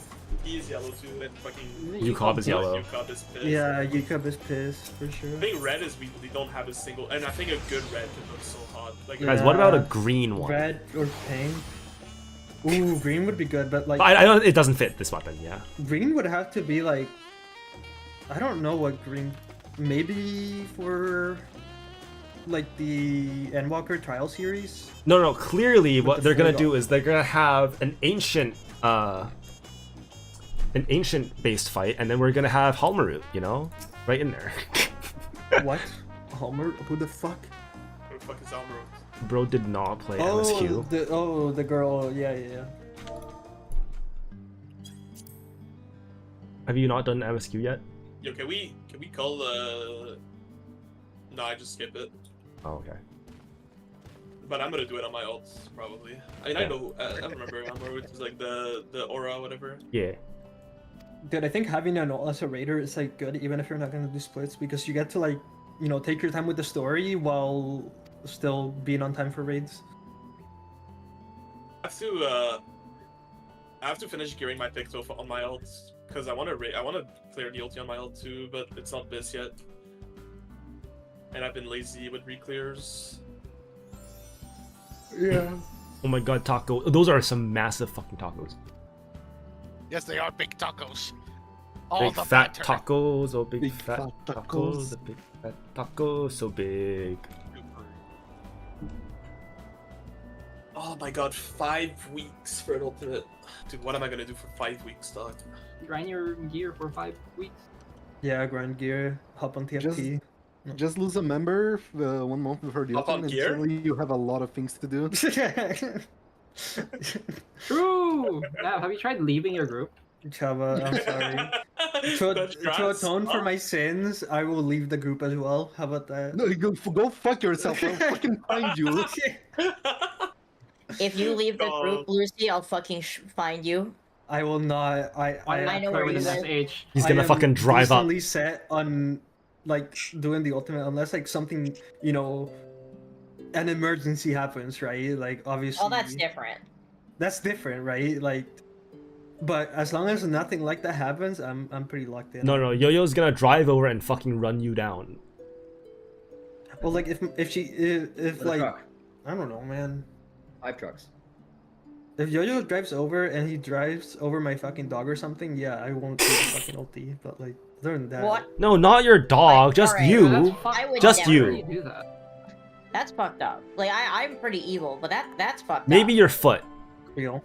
He is yellow too, and fucking. Yukab is yellow. Yukab is pissed. Yeah, Yukab is pissed for sure. I think red is we don't have a single, and I think a good red could look so hot. Like Guys, what about a green one? Red or pink? Ooh, green would be good, but like I don't. It doesn't fit this weapon. Yeah. green would have to be like, I don't know what green. Maybe for like the Endwalker Trial series. No. Clearly, what the they're gonna flag do is they're gonna have an ancient based fight, and then we're gonna have Halmarut. You know, right in there. What? Homer? Who the fuck? the fuck is Almroad? Bro did not play Oh, MSQ. the girl. Yeah. Have you not done MSQ yet? Yo, can we call No, I just skip it. Oh, okay. But I'm gonna do it on my ults, probably. I mean, Yeah. I know, I remember Almroad is like the aura, whatever. Yeah. Dude, I think having an ult as a raider is like good, even if you're not gonna do splits, because you get to like, take your time with the story while still being on time for raids. I have to finish gearing my picks off on my ults because I want to clear the ulti on my ult too, but it's not this yet. And I've been lazy with re-clears. Yeah. Oh my god, taco. Those are some massive fucking tacos. Yes, they are big tacos. All Big the fat banter. tacos, oh big fat fat tacos, tacos. the big fat tacos, so big. Oh my god, 5 weeks for an ultimate. Dude, what am I gonna do for 5 weeks, dog? Grind your gear for 5 weeks. Yeah, grind gear, hop on TFT. Just lose a member 1 month before the Hop on opening, and gear? suddenly you have a lot of things to do. True! Nav, have you tried leaving your group? Chava, I'm sorry. To atone for my sins, I will leave the group as well. How about that? No, go fuck yourself. I'll fucking find you. If you leave the No. group, Lucy, I'll fucking find you. I will not. I know where you live. He's gonna fucking drive up. Recently set on like doing the ultimate unless like something an emergency happens, right? Like obviously. Oh, that's different. That's different, right? Like, but as long as nothing like that happens, I'm pretty locked in. No, Yo-Yo's gonna drive over and fucking run you down. Well, like if With a like truck. I don't know, man. 5 trucks. If Yo-Yo drives over and he drives over my fucking dog or something, yeah, I won't do the fucking ulti. But like, other than that, What? No, not your dog, just alright, you. I would Just never you. Do that. That's fucked up. Like I'm pretty evil, but that's fucked Maybe up. your foot. Real.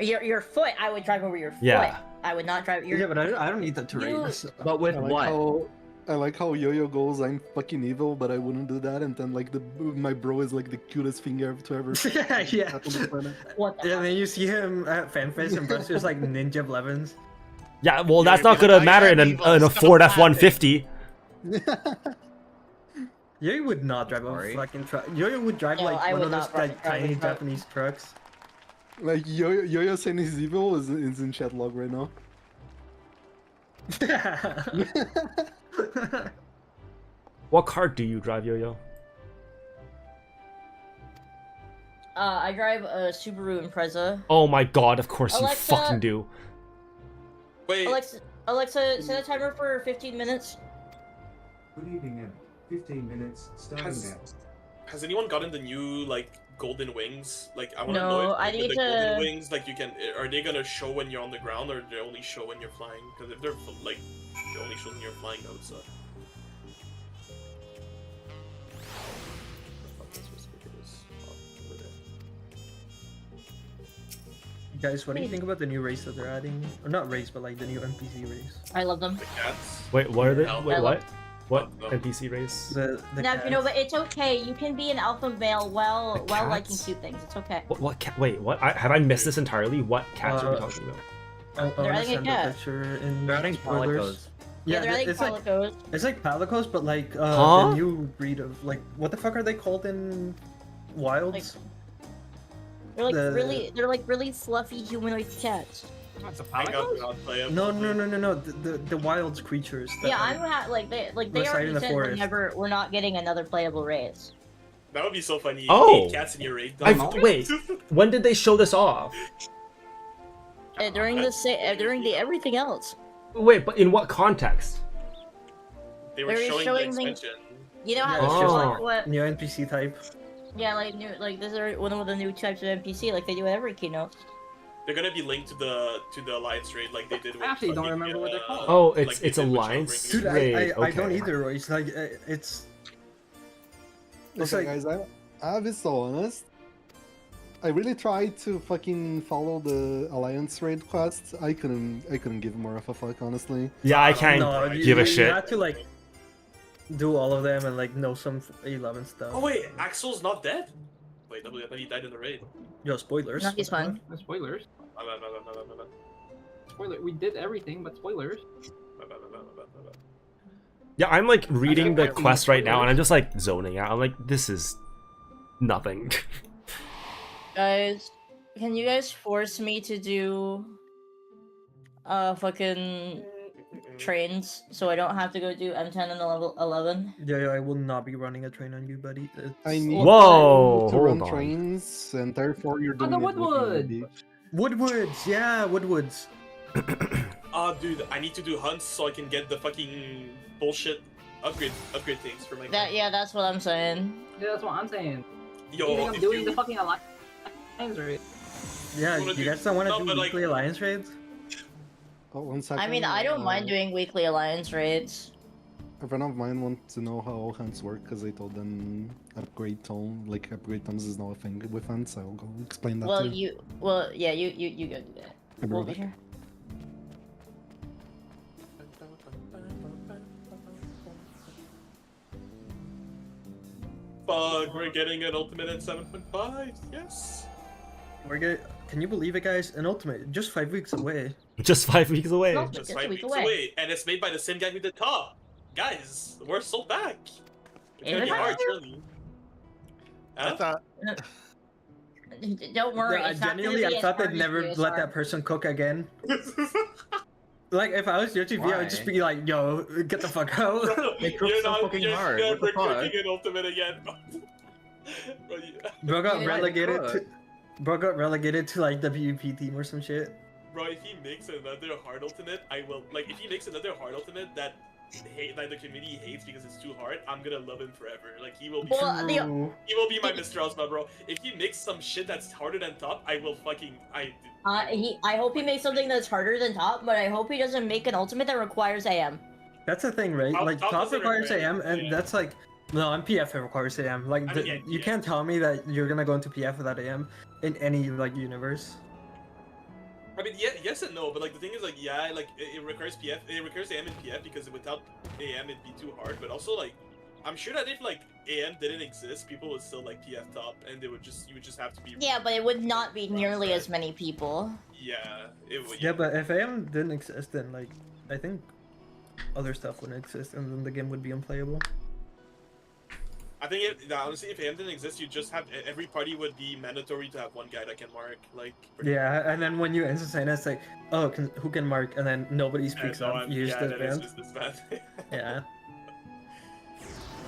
Your foot, I would drive over your foot. Yeah. I would not drive your. Yeah, but I don't need the terrain. You- so- But with I like how Yo-Yo goes, I'm fucking evil, but I wouldn't do that, and then like my bro is like the cutest thing to ever. Yeah. happen on the planet. What the And then you see him at FanFest and Buster's like Ninja Blevins. Yeah, well, that's not gonna matter in a Ford F-150. Yo-Yo would not drive a fucking truck. Yo-Yo would drive No, like I one would of those not drive like a tiny truck. Japanese trucks. Like Yo-Yo saying he's evil is in chat log right now. What car do you drive, Yo-Yo? I drive a Subaru Impreza. Oh my god, of course you Alexa- fucking do. Wait. Alexa, set a timer for 15 minutes. Good evening, Em. 15 minutes, starting now. Has anyone gotten the new like golden wings? Like I want to No, know if I with need the to- golden wings, like are they gonna show when you're on the ground or do they only show when you're flying? Because if they're like they only show when you're flying, that would suck. Guys, what do you think about the new race that they're adding? Or not race, but like the new NPC race. I love them. The cats. Wait, what are they? Hell, Wait, I what? love- What no. NPC race? The Now, you know, cats. but it's okay. You can be an alpha male while The liking cats? cute things. It's okay. What cat? Wait, what? Have I missed this entirely? What cats are we talking about? I They're wanna adding a send cat. picture in They're adding spoilers. palicos. Yeah, they're adding it's like palicos. it's like palicos, but like Huh? the new breed of like what the fuck are they called in wilds? They're like The- they're like really fluffy humanoid cats. That's a I got play up. No, the wilds creatures. that Yeah, are- I'm they reside already in the said forest. we're not getting another playable race. That would be so funny. Oh. 8 cats in your raid. Wait, when did they show this off? During the everything else. Wait, but in what context? They were They're showing, showing the things- expansion. You know how Yeah, it's it's just just like what? new NPC type. Yeah, like new like these are one of the new types of NPC like they do at every keynote. They're gonna be linked to the Alliance raid like they did with. I actually don't fucking, remember what they're called. Oh, like it's they it's did with Alliance Shellbreakers. Dude, raid. I don't Okay. either, Royce. Like it's Okay, like guys, I'll be so honest. I really tried to fucking follow the Alliance raid quests. I couldn't give more of a fuck, honestly. Yeah, I can't no, give a you shit. had to like do all of them and like know some 11 stuff. Oh wait, Axel's not dead? Wait, I thought he died in the raid. Yo, spoilers. No, he's fine. No spoilers. My bad. Spoiler. We did everything, but spoilers. My bad. Yeah, I'm like reading the quest right now, and I'm just like zoning out. I'm like, this is nothing. Guys, can you guys force me to do fucking trains so I don't have to go do M10 and level 11? Yeah, I will not be running a train on you, buddy. I need Whoa, to run hold on. trains, and therefore you're doing the it with me, Woodwood! maybe. Woodwoods, yeah, Woodwoods. Oh, dude, I need to do hunts so I can get the fucking bullshit upgrade things for my. Yeah, that's what I'm saying. Yeah, that's what I'm saying. Yo, I'm if doing you- the fucking alliance raid. Yeah, wanna you do- guys don't want to no, do but, like- weekly alliance raids? Oh, 1 second. I mean, I don't mind doing weekly alliance raids. A friend of mine wants to know how all hunts work because I told them upgrade tomes is not a thing with hunts. I'll go explain that Well, too. you go do that. I'll be We'll right be back. here. Fuck, we're getting an ultimate at 7.5. Yes. Can you believe it, guys? An ultimate, just 5 weeks away. Just 5 weeks away. Just 5 weeks away, and it's made by the same guy who did Top. Guys, we're so back. It's gonna be hard, surely. I thought. Don't worry. Yeah, it's not gonna genuinely, be I as thought hard they'd as never it is let hard. that person cook again. Like, if I was your TV, I would just be like, yo, get the fuck out. You're never cooking an ultimate again. Bro, Bro got Yeah, relegated good. to... Bro got relegated to, like, the PvP team or some shit. Bro, if he makes another hard ultimate, I will. Like, if he makes another hard ultimate that the community hates because it's too hard, I'm gonna love him forever. Like, he will be. Well, he will be my Mr. Osma, bro. If he makes some shit that's harder than Top, I will fucking. I hope he makes something that's harder than Top, but I hope he doesn't make an ultimate that requires AM. That's the thing, right? Like, Top top doesn't requires require AM, and that's like... No, on PF it requires AM. Like, I mean, yeah, you can't tell me that you're gonna go into PF without AM in any, like, universe. I mean, yeah, yes and no, but like the thing is, like, yeah, like it requires PF, it requires AM and PF because without AM it'd be too hard. But also, like, I'm sure that if like AM didn't exist, people would still like PF Top, and you would just have to be. Yeah, but it would not be nearly as many people. Yeah, it would. Yeah, but if AM didn't exist, then, like, I think other stuff wouldn't exist, and then the game would be unplayable. I think honestly, if AM didn't exist, you just have every party would be mandatory to have one guy that can mark. Like. Yeah, and then when you entertain, it's like, oh, who can mark, and then nobody speaks up. You just that is disband. just disband. Yeah.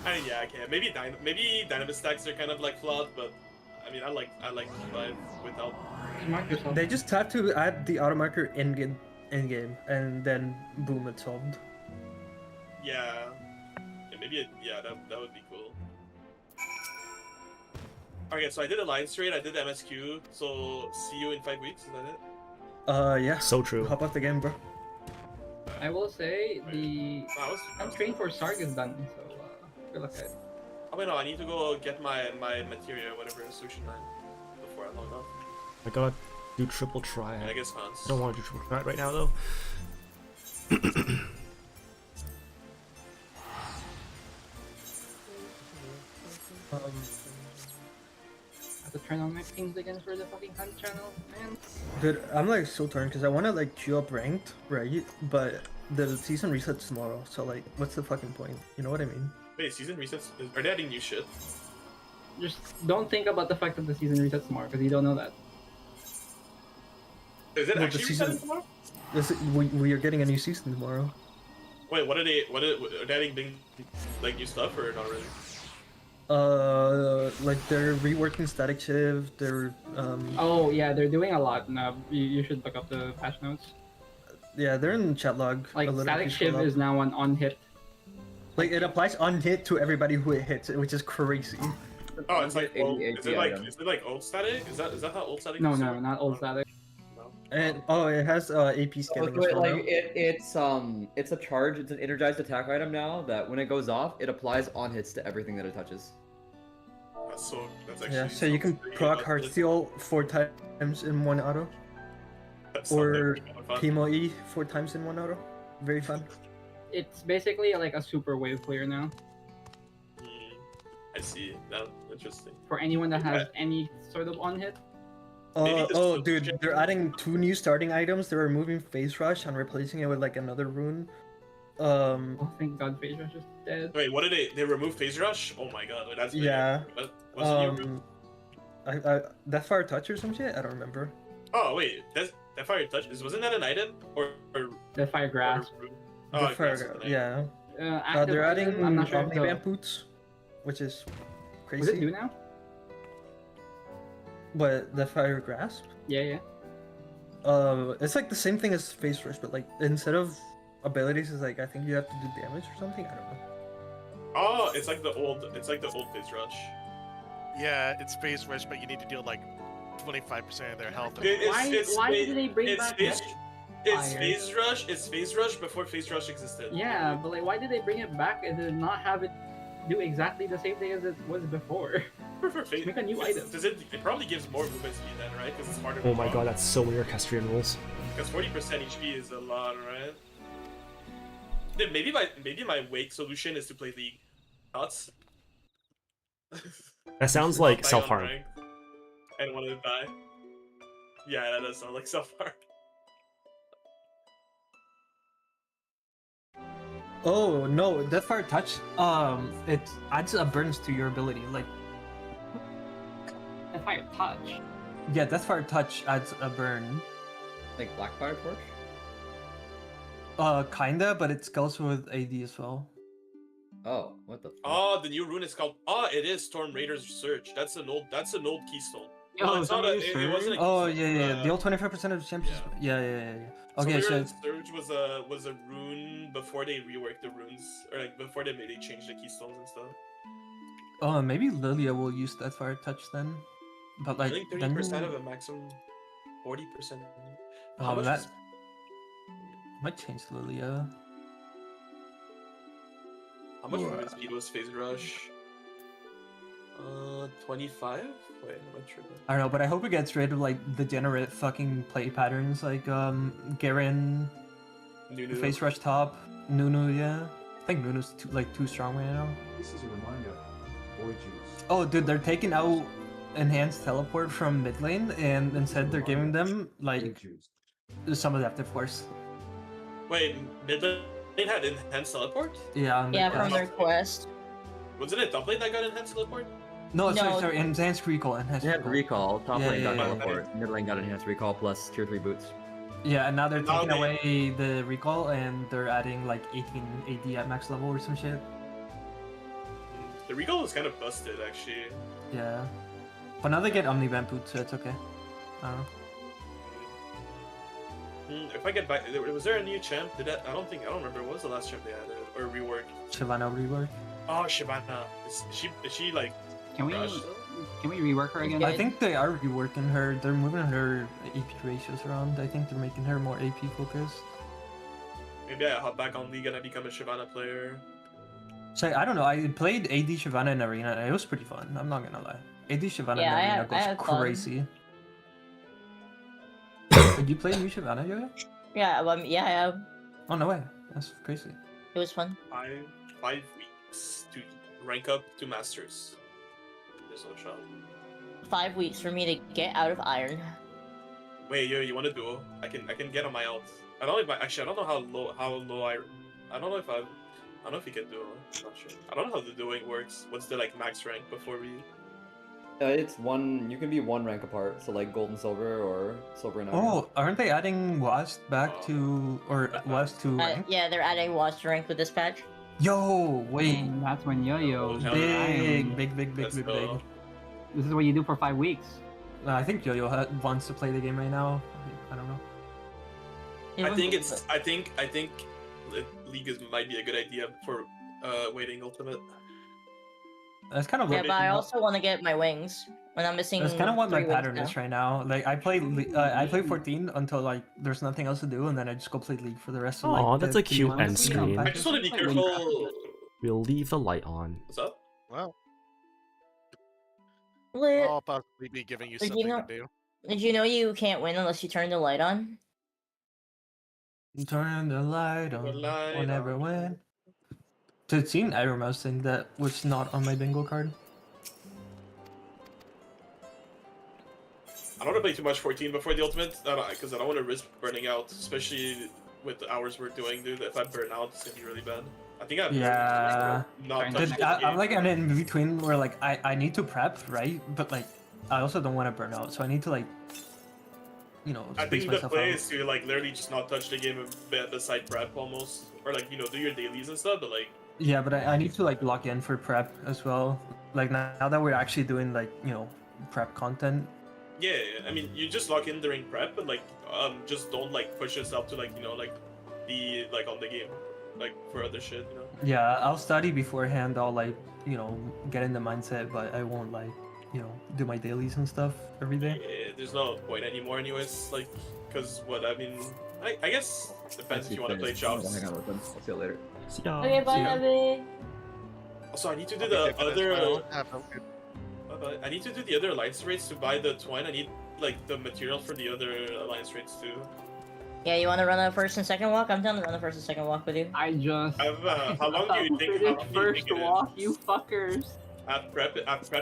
I mean, yeah, okay. Maybe Dynamite stacks are kind of like flawed, but I mean, I like Survive without. They just have to add the auto marker in game, and then boom, it's solved. Yeah. Maybe that would be cool. Okay, so I did Alliance Trade, I did MSQ, so see you in 5 weeks, is that it? Yeah. So true. Hop off the game, bro. I will say the train for Sarg is done, so good luck, guys. Oh wait, no, I need to go get my materia, whatever, Solution 9, before I log off. I gotta do triple try. Yeah, I guess Hans. I don't want to do triple try right now though. I have to turn on my pings again for the fucking hunt channel, man. Dude, I'm like so torn because I want to like queue up ranked, right? But the season resets tomorrow, so like, what's the fucking point? You know what I mean? Wait, season resets? Are they adding new shit? Just don't think about the fact that the season resets tomorrow, because you don't know that. Is it Well, the actually season- resetting tomorrow? We are getting a new season tomorrow. Wait, are they adding like new stuff or not really? Like they're reworking Static Shift. They're Oh yeah, they're doing a lot now. You should look up the patch notes. yeah, they're in chat log. Like a little Static bit Shiv below. is now on hit. Like it applies on hit to everybody who it hits, which is crazy. Oh, it's like old, 88 is it like old static? Is that how old static? No, is? no, not old static. And oh, it has AP Oh, scaling so as well. like it's a charge. It's an energized attack item now that when it goes off, it applies on hits to everything that it touches. That's actually. Yeah, so you can proc Heartsteel 4 times in one auto, That's or something fun. Chemo E 4 times in one auto. Very fun. It's basically like a super wave clear now. see. That interesting. For anyone that has any sort of on hit. Oh, dude, they're adding 2 new starting items. They're removing Phase Rush and replacing it with like another rune. Oh, thank God, Phase Rush is dead. Wait, what did they remove Phase Rush? Oh my God, that's big. Yeah. What's the new rune? Deathfire Touch or some shit? I don't remember. Oh wait, Deathfire Touch wasn't that an item or Deathfire Grasp? Deathfire, yeah. They're adding I'm not sure. Omnivamp boots, which is crazy. What's it do now? What, Deathfire Grasp? Yeah. It's like the same thing as Phase Rush, but like instead of abilities, it's like I think you have to do damage or something. I don't know. Oh, it's like the old Phase Rush. Yeah, it's Phase Rush, but you need to deal like 25% of their health. Why did they bring back It's Phase Rush. It's Phase Rush before Phase Rush existed. Yeah, but like, why did they bring it back and then not have it do exactly the same thing as it was before? Make a new item. Does it probably gives more movement speed then, right? Because it's harder. Oh my God, that's so many Orchestrion rules. Because 40% HP is a lot, right? Then maybe my wake solution is to play League. Thoughts? That sounds like self-harm. I don't want to die. Yeah, that does sound like self-harm. Oh no, Deathfire Touch. It adds a burns to your ability. Like Deathfire Touch. Yeah, Deathfire Touch adds a burn. Like Blackfire Torch? Kinda, but it scales with AD as well. Oh, what the fuck? Oh, the new rune is called. Oh, it is Storm Raider's Surge. That's an old keystone. Yo, Well, it's not a, it wasn't a keystone. Oh yeah. The old 25% of champions. Yeah. Okay, so Surge was a rune before they reworked the runes, or like before they changed the keystones and stuff. oh, maybe Lilia will use Deathfire Touch then. But like I think 30% of a maximum, 40%. How much? That might change Lilia. How much movement speed was Phase Rush? 25? Wait, am I tripping? I don't know, but I hope it gets rid of like degenerate fucking play patterns like Garen, Nunu. Phase Rush top, Nunu, yeah. I think Nunu's too strong right now. This is a reminder. Void juice. Oh dude, they're taking out enhanced teleport from mid lane and instead they're giving them like some adaptive force. Wait, mid lane had enhanced teleport? Yeah. Yeah, from their quest. Wasn't it top lane that got enhanced teleport? No, sorry, enhanced recall. Enhanced recall. Top lane got yeah. teleport. Mid lane got enhanced recall plus tier 3 boots. Yeah, and now they're taking away the recall and they're adding like 18 AD at max level or some shit. The recall was kind of busted actually. Yeah. But now they get Omnivamp boot, so it's okay. I don't know. If I get back, was there a new champ? I don't remember. What was the last champ they added or reworked? Shyvana rework. Oh, Shyvana. Is she like? Can we rework her again? I think they are reworking her. They're moving her AP ratios around. I think they're making her more AP focused. Maybe I hop back on League and I become a Shyvana player. So I don't know. I played AD Shyvana in Arena and it was pretty fun. I'm not gonna lie. AD Shyvana in Arena goes crazy. Did you play new Shyvana, Yo-Yo? Yeah, yeah, I have. Oh no way. That's crazy. It was fun. 5 weeks to rank up to Masters. There's no shot. 5 weeks for me to get out of Iron. Wait, yo, you want a duo? I can get on my ult. I don't know if I don't know how low I don't know if you can duo. I'm not sure. I don't know how the duoing works. What's the like max rank before we? It's one. You can be one rank apart, so like gold and silver or silver and iron. Oh, aren't they adding Wasp back to Wasp to rank? Yeah, they're adding Wasp to rank with this patch. Yo, wait. That's when Yo-Yo. Big. This is what you do for 5 weeks. I think Yo-Yo wants to play the game right now. I don't know. I think League might be a good idea for waiting ultimate. That's kind of yeah, but I also want to get my wings when I'm missing. That's kind of what my 3 pattern wings is right now. Like I play 14 until like there's nothing else to do, and then I just go play League for the rest of like. Oh, that's a cute end screen. I just want to be careful. We'll leave the light on. What's up? Well, Lit. I'll possibly be giving you Did something you know, to do. Did you know you can't win unless you turn the light on? Turn the light on. Whenever when. So it's seen Iron Mouse thing that was not on my bingo card. I don't want to play too much 14 before the ultimate, because I don't want to risk burning out, especially with the hours we're doing, dude. If I burn out, it's gonna be really bad. I think I've not touched the I'm game. like in between where like I need to prep, right? But like I also don't want to burn out, so I need to like, you know, I space think the myself play out. is to like literally just not touch the game beside prep almost, or like, you know, do your dailies and stuff, but like. Yeah, but I need to like lock in for prep as well. Like now that we're actually doing like, you know, prep content. Yeah, I mean, you just lock in during prep, but like, just don't like push yourself to like, you know, like be like on the game, like for other shit, you know. Yeah, I'll study beforehand. I'll like, you know, get in the mindset, but I won't like, you know, do my dailies and stuff every day. Yeah, there's no point anymore, anyways. Like, cause what I mean, I guess depends if you want to play chops. Hang out with them. I'll see you later. See ya. Okay, bye, Abby. Also, I need to do the other. I need to do the other alliance rates to buy the twine. I need like the material for the other alliance rates too. Yeah, you want to run a first and second walk? I'm down to run the first and second walk with you. I just. How long do you think? How long do you think it walk, is? you fuckers. At prep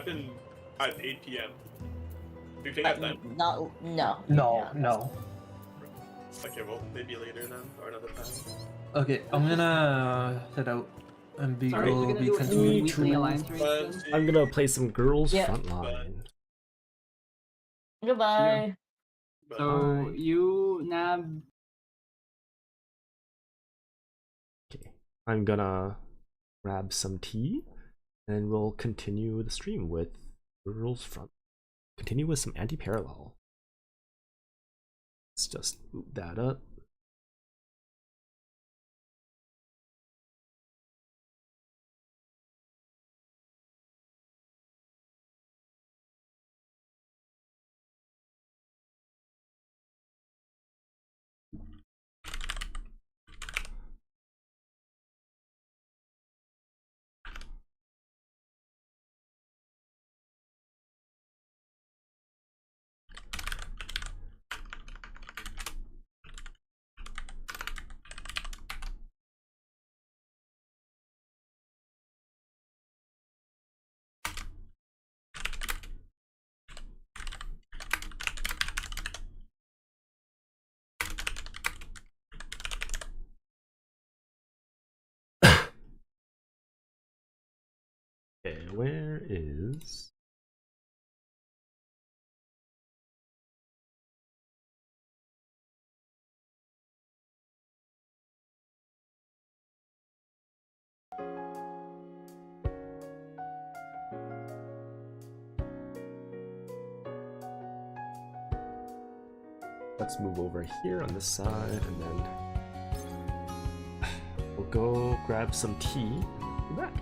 in at 8 p.m. Do you think I have time? No. No. Okay, well maybe later then, or another time. Okay, I'm gonna head out and be Sorry, will we're be gonna do continuing. weekly alliance races. I'm gonna play some girls Yeah. frontline. Goodbye. So you nab. Okay, I'm gonna grab some tea, and we'll continue the stream with girls front. Continue with some anti-parallel. Let's just boot that up. Okay, where is... Let's move over here on this side, and then we'll go grab some tea and be back.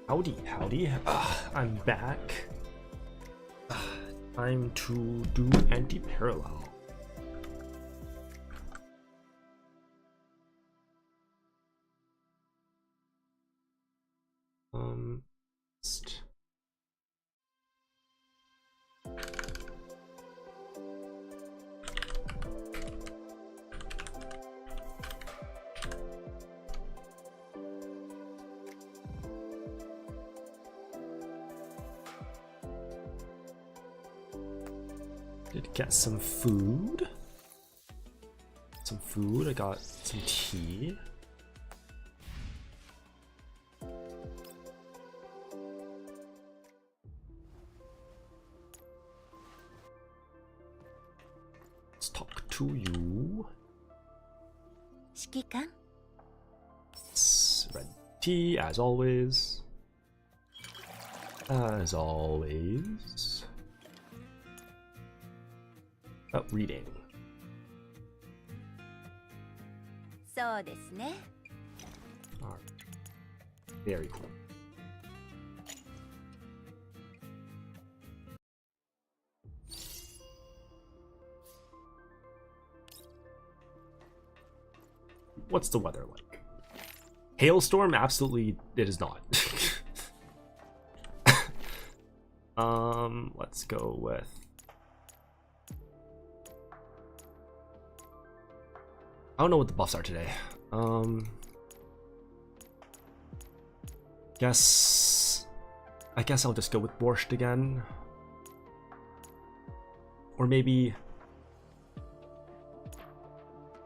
Howdy, howdy. I'm back. Time to do Antiparallel. Just... Did get some food. I got some tea. Let's talk to you. Red tea, as always. As always. Oh, reading. Alright. Very cool. What's the weather like? Hailstorm? Absolutely, it is not. Let's go with... I don't know what the buffs are today. I guess I'll just go with Borscht again. Or maybe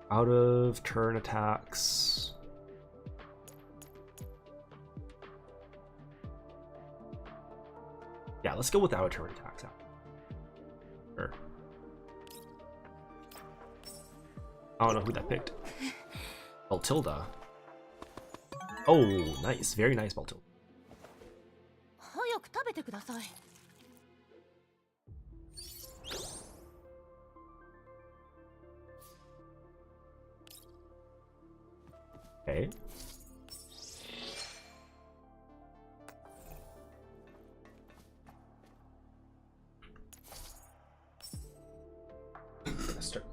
out of turn attacks. Yeah, let's go with out of turn attacks. Sure. I don't know who that picked. Baltilda. Oh, nice. Very nice, Baltilda. Okay. Start.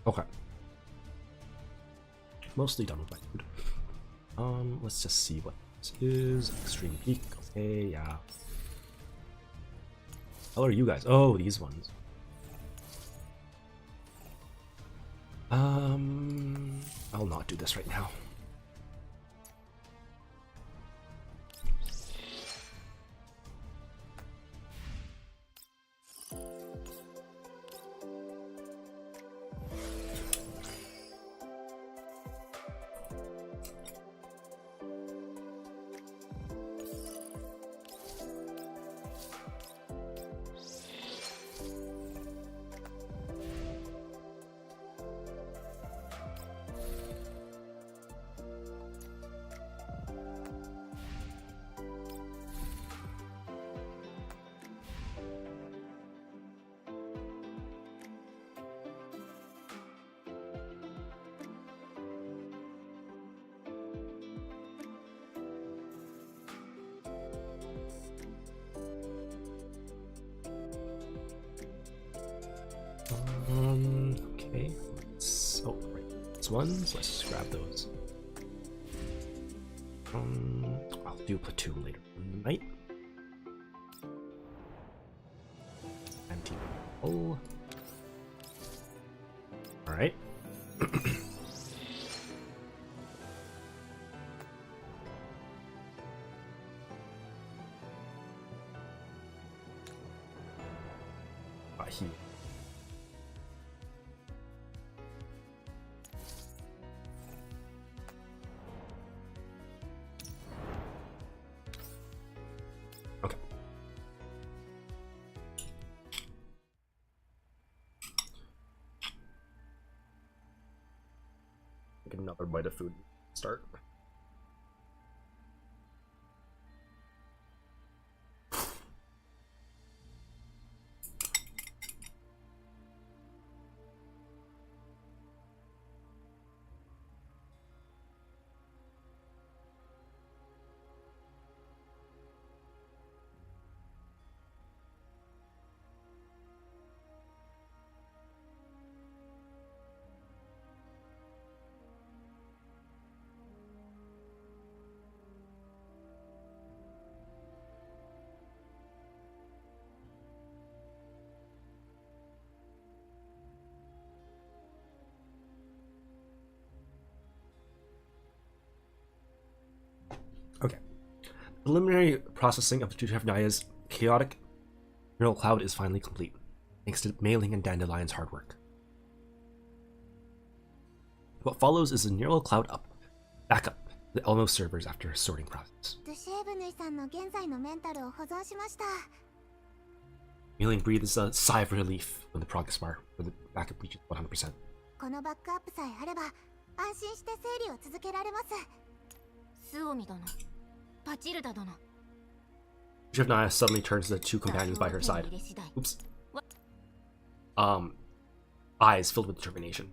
Okay. Mostly done with my food. Let's just see what this is. Extreme peak. Okay, yeah. How are you guys? Oh, these ones. I'll not do this right now. Okay. Oh, right. These ones. Let's grab those. I'll do platoon later in the night. Antiparallel. Alright. Here. Okay. Get another bite of food. Start. Okay. Preliminary processing of the Naya's chaotic neural cloud is finally complete, thanks to Mailing and Dandelion's hard work. What follows is a neural cloud backup to the Elmo servers after a sorting process. Mailing breathes a sigh of relief when the progress bar for the backup reaches 100%. Naya suddenly turns to the two companions by her side. Oops. Eyes filled with determination.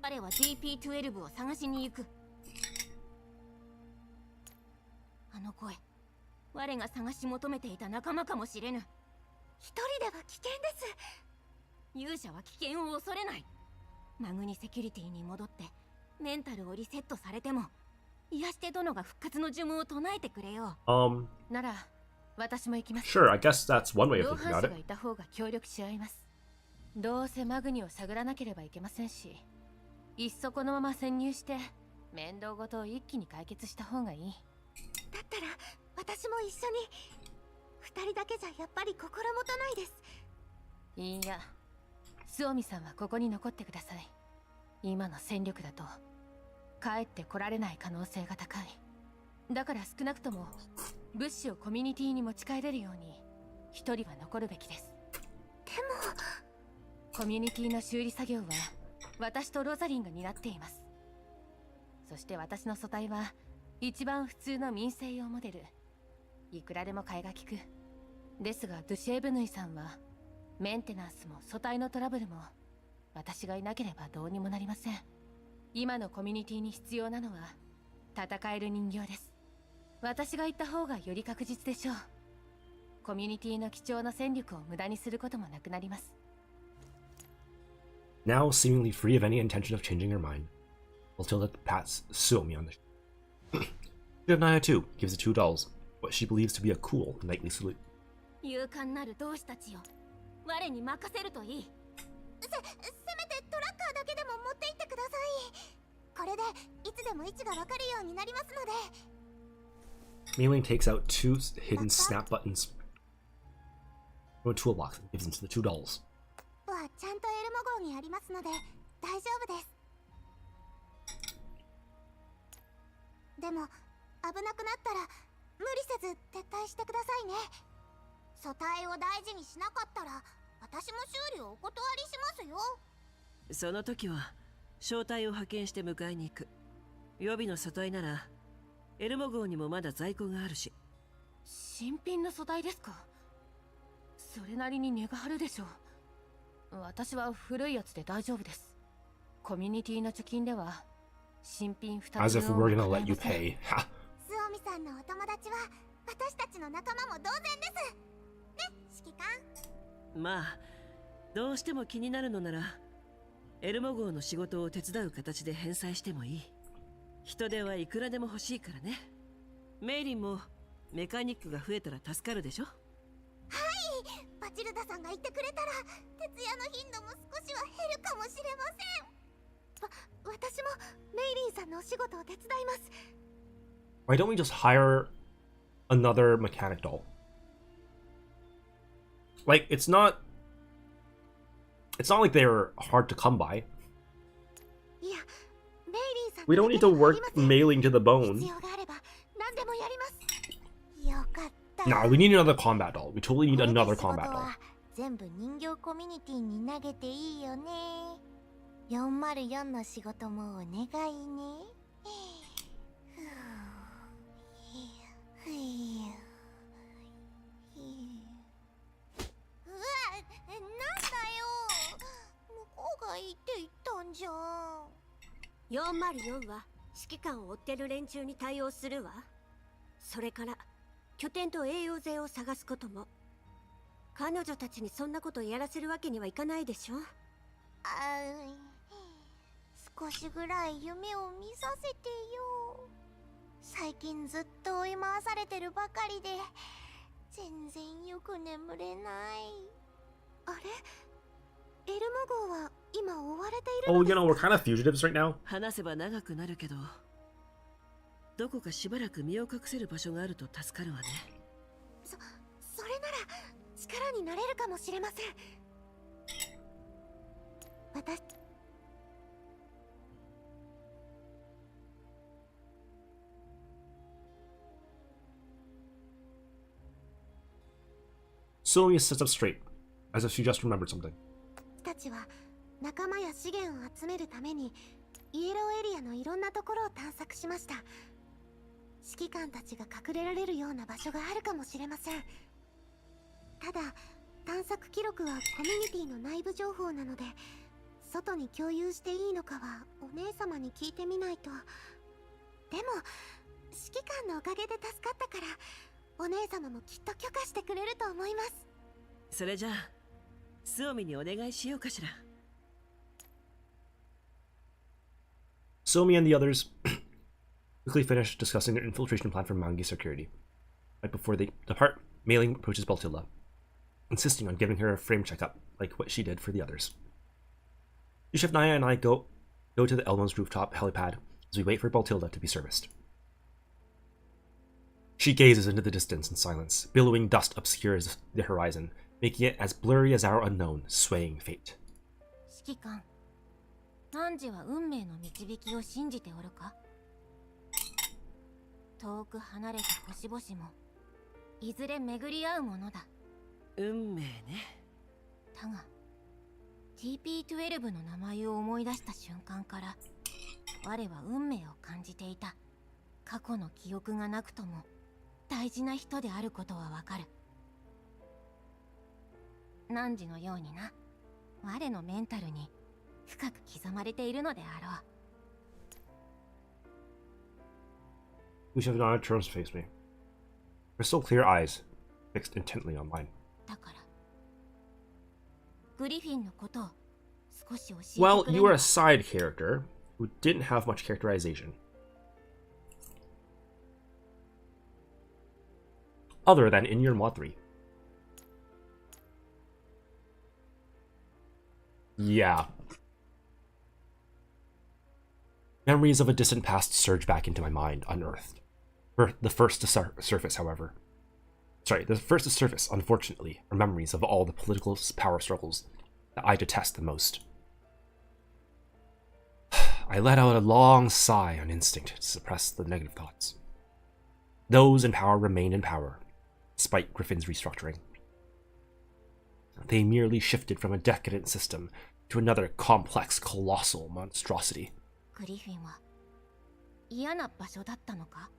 Sure, I guess that's one way of thinking about it. どうせマグニを探らなければいけませんし、いっそこのまま潜入して面倒ごとを一気に解決した方がいい。だったら私も一緒に。二人だけじゃやっぱり心もとないです。いや、スオミさんはここに残ってください。今の戦力だと帰ってこられない可能性が高い。だから少なくとも物資をコミュニティに持ち帰れるように一人は残るべきです。でも。 コミュニティの修理作業は私とロザリンが担っています。そして私の素体は一番普通の民生用モデル。いくらでも替えが利く。ですがドゥシェーブヌイさんはメンテナンスも素体のトラブルも私がいなければどうにもなりません。今のコミュニティに必要なのは戦える人形です。私が行った方がより確実でしょう。コミュニティの貴重な戦力を無駄にすることもなくなります。Now seemingly free of any intention of changing her mind, Baltilda pats Suomi on the Naya too gives the two dolls what she believes to be a cool knightly salute. 勇敢なる同志たちよ、我に任せるといい。せめてトラッカーだけでも持って行ってください。これでいつでも位置がわかるようになりますので。Mei-Ling takes out two hidden snap buttons from a toolbox and gives them to the two dolls. はちゃんとエルモ号にありますので大丈夫です。でも危なくなったら無理せず撤退してくださいね。素体を大事にしなかったら私も修理をお断りしますよ。その時は招待を派遣して迎えに行く。予備の素体ならエルモ号にもまだ在庫があるし。新品の素体ですか？それなりに値が張るでしょう。私は古いやつで大丈夫です。コミュニティの貯金では新品2つを As if we're gonna let you pay. スオミさんのお友達は私たちの仲間も同然です。ね、指揮官。まあ、どうしても気になるのならエルモ号の仕事を手伝う形で返済してもいい。人手はいくらでも欲しいからね。メイリンもメカニックが増えたら助かるでしょ。はい、バチルダさんが言ってくれたら徹夜の頻度も少しは減るかもしれません。私もメイリンさんのお仕事を手伝います。 Why don't we just hire another mechanic doll? Like, it's not like they're hard to come by. We don't need to work Mei-Ling to the bone. Nah, we need another combat doll. We totally need another combat doll. 全部人形コミュニティに投げていいよね。404の仕事もお願いね。うわ、なんだよ。向こうがいいって言ったんじゃん。404は指揮官を追ってる連中に対応するわ。それから拠点と栄養税を探すことも。彼女たちにそんなことやらせるわけにはいかないでしょ。少しぐらい夢を見させてよ。最近ずっと追い回されてるばかりで全然よく眠れない。あれ、エルモ号は今追われている Oh, you know, we're kind of fugitives right now. 話せば長くなるけど、どこかしばらく身を隠せる場所があると助かるわね。それなら力になれるかもしれません。私Sonia sits up straight, as if she just remembered something. たちは仲間や資源を集めるためにイエローエリアのいろんなところを探索しました。指揮官たちが隠れられるような場所があるかもしれません。ただ探索記録はコミュニティの内部情報なので外に共有していいのかはお姉様に聞いてみないと。でも指揮官のおかげで助かったからお姉様もきっと許可してくれると思います。それじゃあスオミにお願いしようかしら。Somi and the others quickly finish discussing their infiltration plan for Mangi security. Right before they depart, Mei-Ling approaches Baltilda, insisting on giving her a frame checkup, like what she did for the others. Chef Naya and I go to the Elmo's rooftop helipad as we wait for Baltilda to be serviced. She gazes into the distance in silence. Billowing dust obscures the horizon, making it as blurry as our unknown, swaying fate. 指揮官、何時は運命の導きを信じておるか？遠く離れた星々もいずれ巡り合うものだ。運命ね。だが TP12 の名前を思い出した瞬間から我は運命を感じていた。過去の記憶がなくとも大事な人であることはわかる。汝のようにな、我のメンタルに深く刻まれているのであろう。Chef Naya turns to face me. Crystal clear eyes fixed intently on mine. だからグリフィンのことを Well, you were a side character who didn't have much characterization. Other than in your Mod 3. Yeah. Memories of a distant past surge back into my mind, unearthed. The first to surface, however. Sorry, the first to surface, unfortunately, are memories of all the political power struggles that I detest the most. I let out a long sigh on instinct to suppress the negative thoughts. Those in power remained in power, despite Griffin's restructuring. They merely shifted from a decadent system to another complex, colossal monstrosity. グリフィンは嫌な場所だったのか?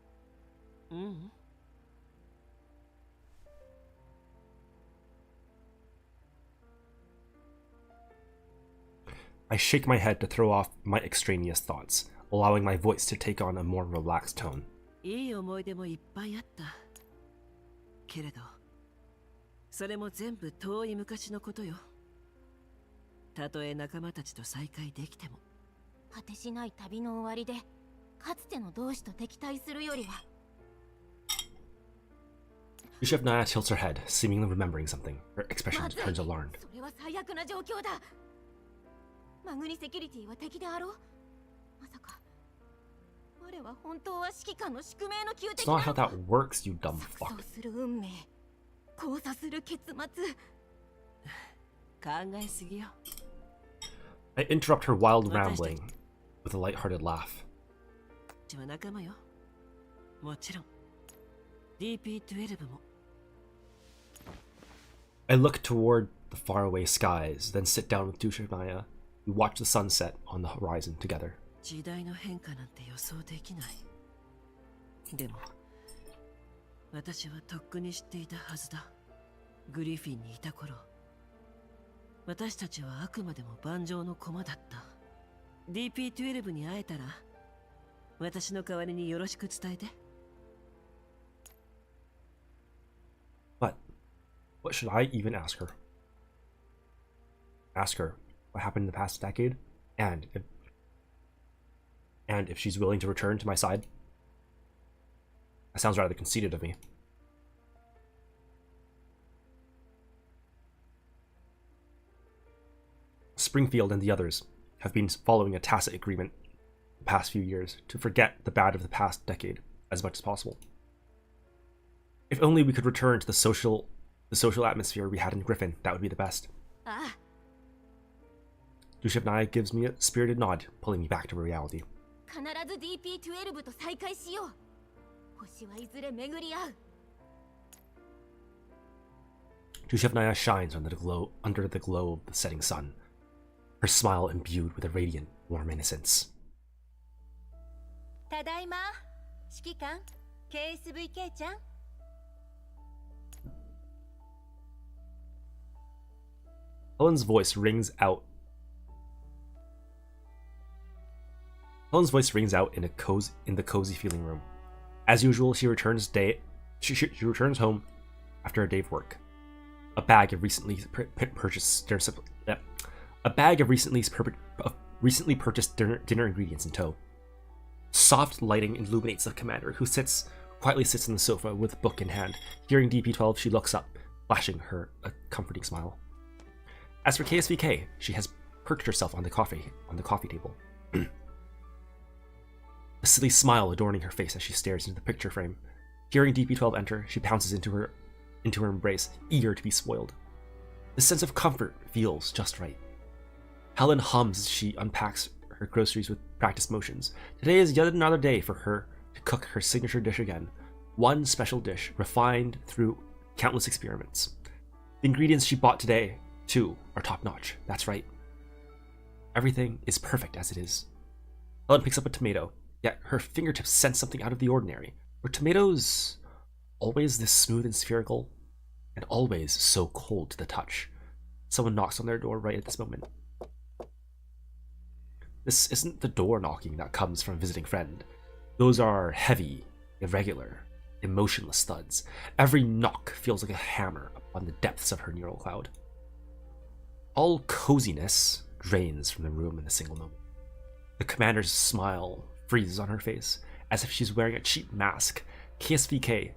I shake my head to throw off my extraneous thoughts, allowing my voice to take on a more relaxed tone. いい思い出もいっぱいあった。けれど、それも全部遠い昔のことよ。たとえ仲間たちと再会できても。果てしない旅の終わりで、かつての同志と敵対するよりは。Yushevnaya tilts her head, seemingly remembering something. Her expression turns alarmed. それは最悪な状況だ。マグニセキュリティは敵であろう。まさか。我は本当は指揮官の宿命の宮 It's 敵 not な how のか。 that works, you dumb 錯 fuck. 綜する運命。交差する結末。考えすぎよ。I interrupt her wild rambling with a light-hearted laugh. ちは仲間よ。もちろん。DP12 も。I look toward the faraway skies, then sit down with Yushevnaya. We watch the sunset on the horizon together. 時代の変化なんて予想できない。でも、私はとっくに知っていたはずだ。グリフィンにいた頃、私たちはあくまでも盤上の駒だった。DP12 に会えたら、私の代わりによろしく伝えて。What should I even ask her? Ask her what happened in the past decade, and if she's willing to return to my side? That sounds rather conceited of me. Springfield and the others have been following a tacit agreement the past few years to forget the bad of the past decade as much as possible. If only we could return to the social atmosphere we had in Griffin, that would be the best. Yushevnaya gives me a spirited nod, pulling me back to reality. 必ず DP12 と再会しよう。星はいずれ巡り合う。Yushevnaya shines under the glow of the setting sun, her smile imbued with a radiant, warm innocence. ただいま、指揮官、KSVK ちゃん。Helen's voice rings out. Helen's voice rings out in the cozy feeling room. As usual, she returns home after a day of work. A bag of recently purchased dinner ingredients in tow. Soft lighting illuminates the commander, who quietly sits on the sofa with a book in hand. Hearing DP12, she looks up, flashing her a comforting smile. As for KSVK, she has perched herself on the coffee table. A silly smile adorning her face as she stares into the picture frame. Hearing DP12 enter, she pounces into her embrace, eager to be spoiled. The sense of comfort feels just right. Helen hums as she unpacks her groceries with practiced motions. Today is yet another day for her to cook her signature dish again. One special dish, refined through countless experiments. The ingredients she bought today, too, are top-notch. That's right. Everything is perfect as it is. Helen picks up a tomato, yet her fingertips sense something out of the ordinary. Were tomatoes always this smooth and spherical, and always so cold to the touch? Someone knocks on their door right at this moment. This isn't the door knocking that comes from a visiting friend. Those are heavy, irregular, emotionless thuds. Every knock feels like a hammer upon the depths of her neural cloud. All coziness, drains from the room in a single moment. The commander's smile freezes on her face, as if she's wearing a cheap mask. KSVK,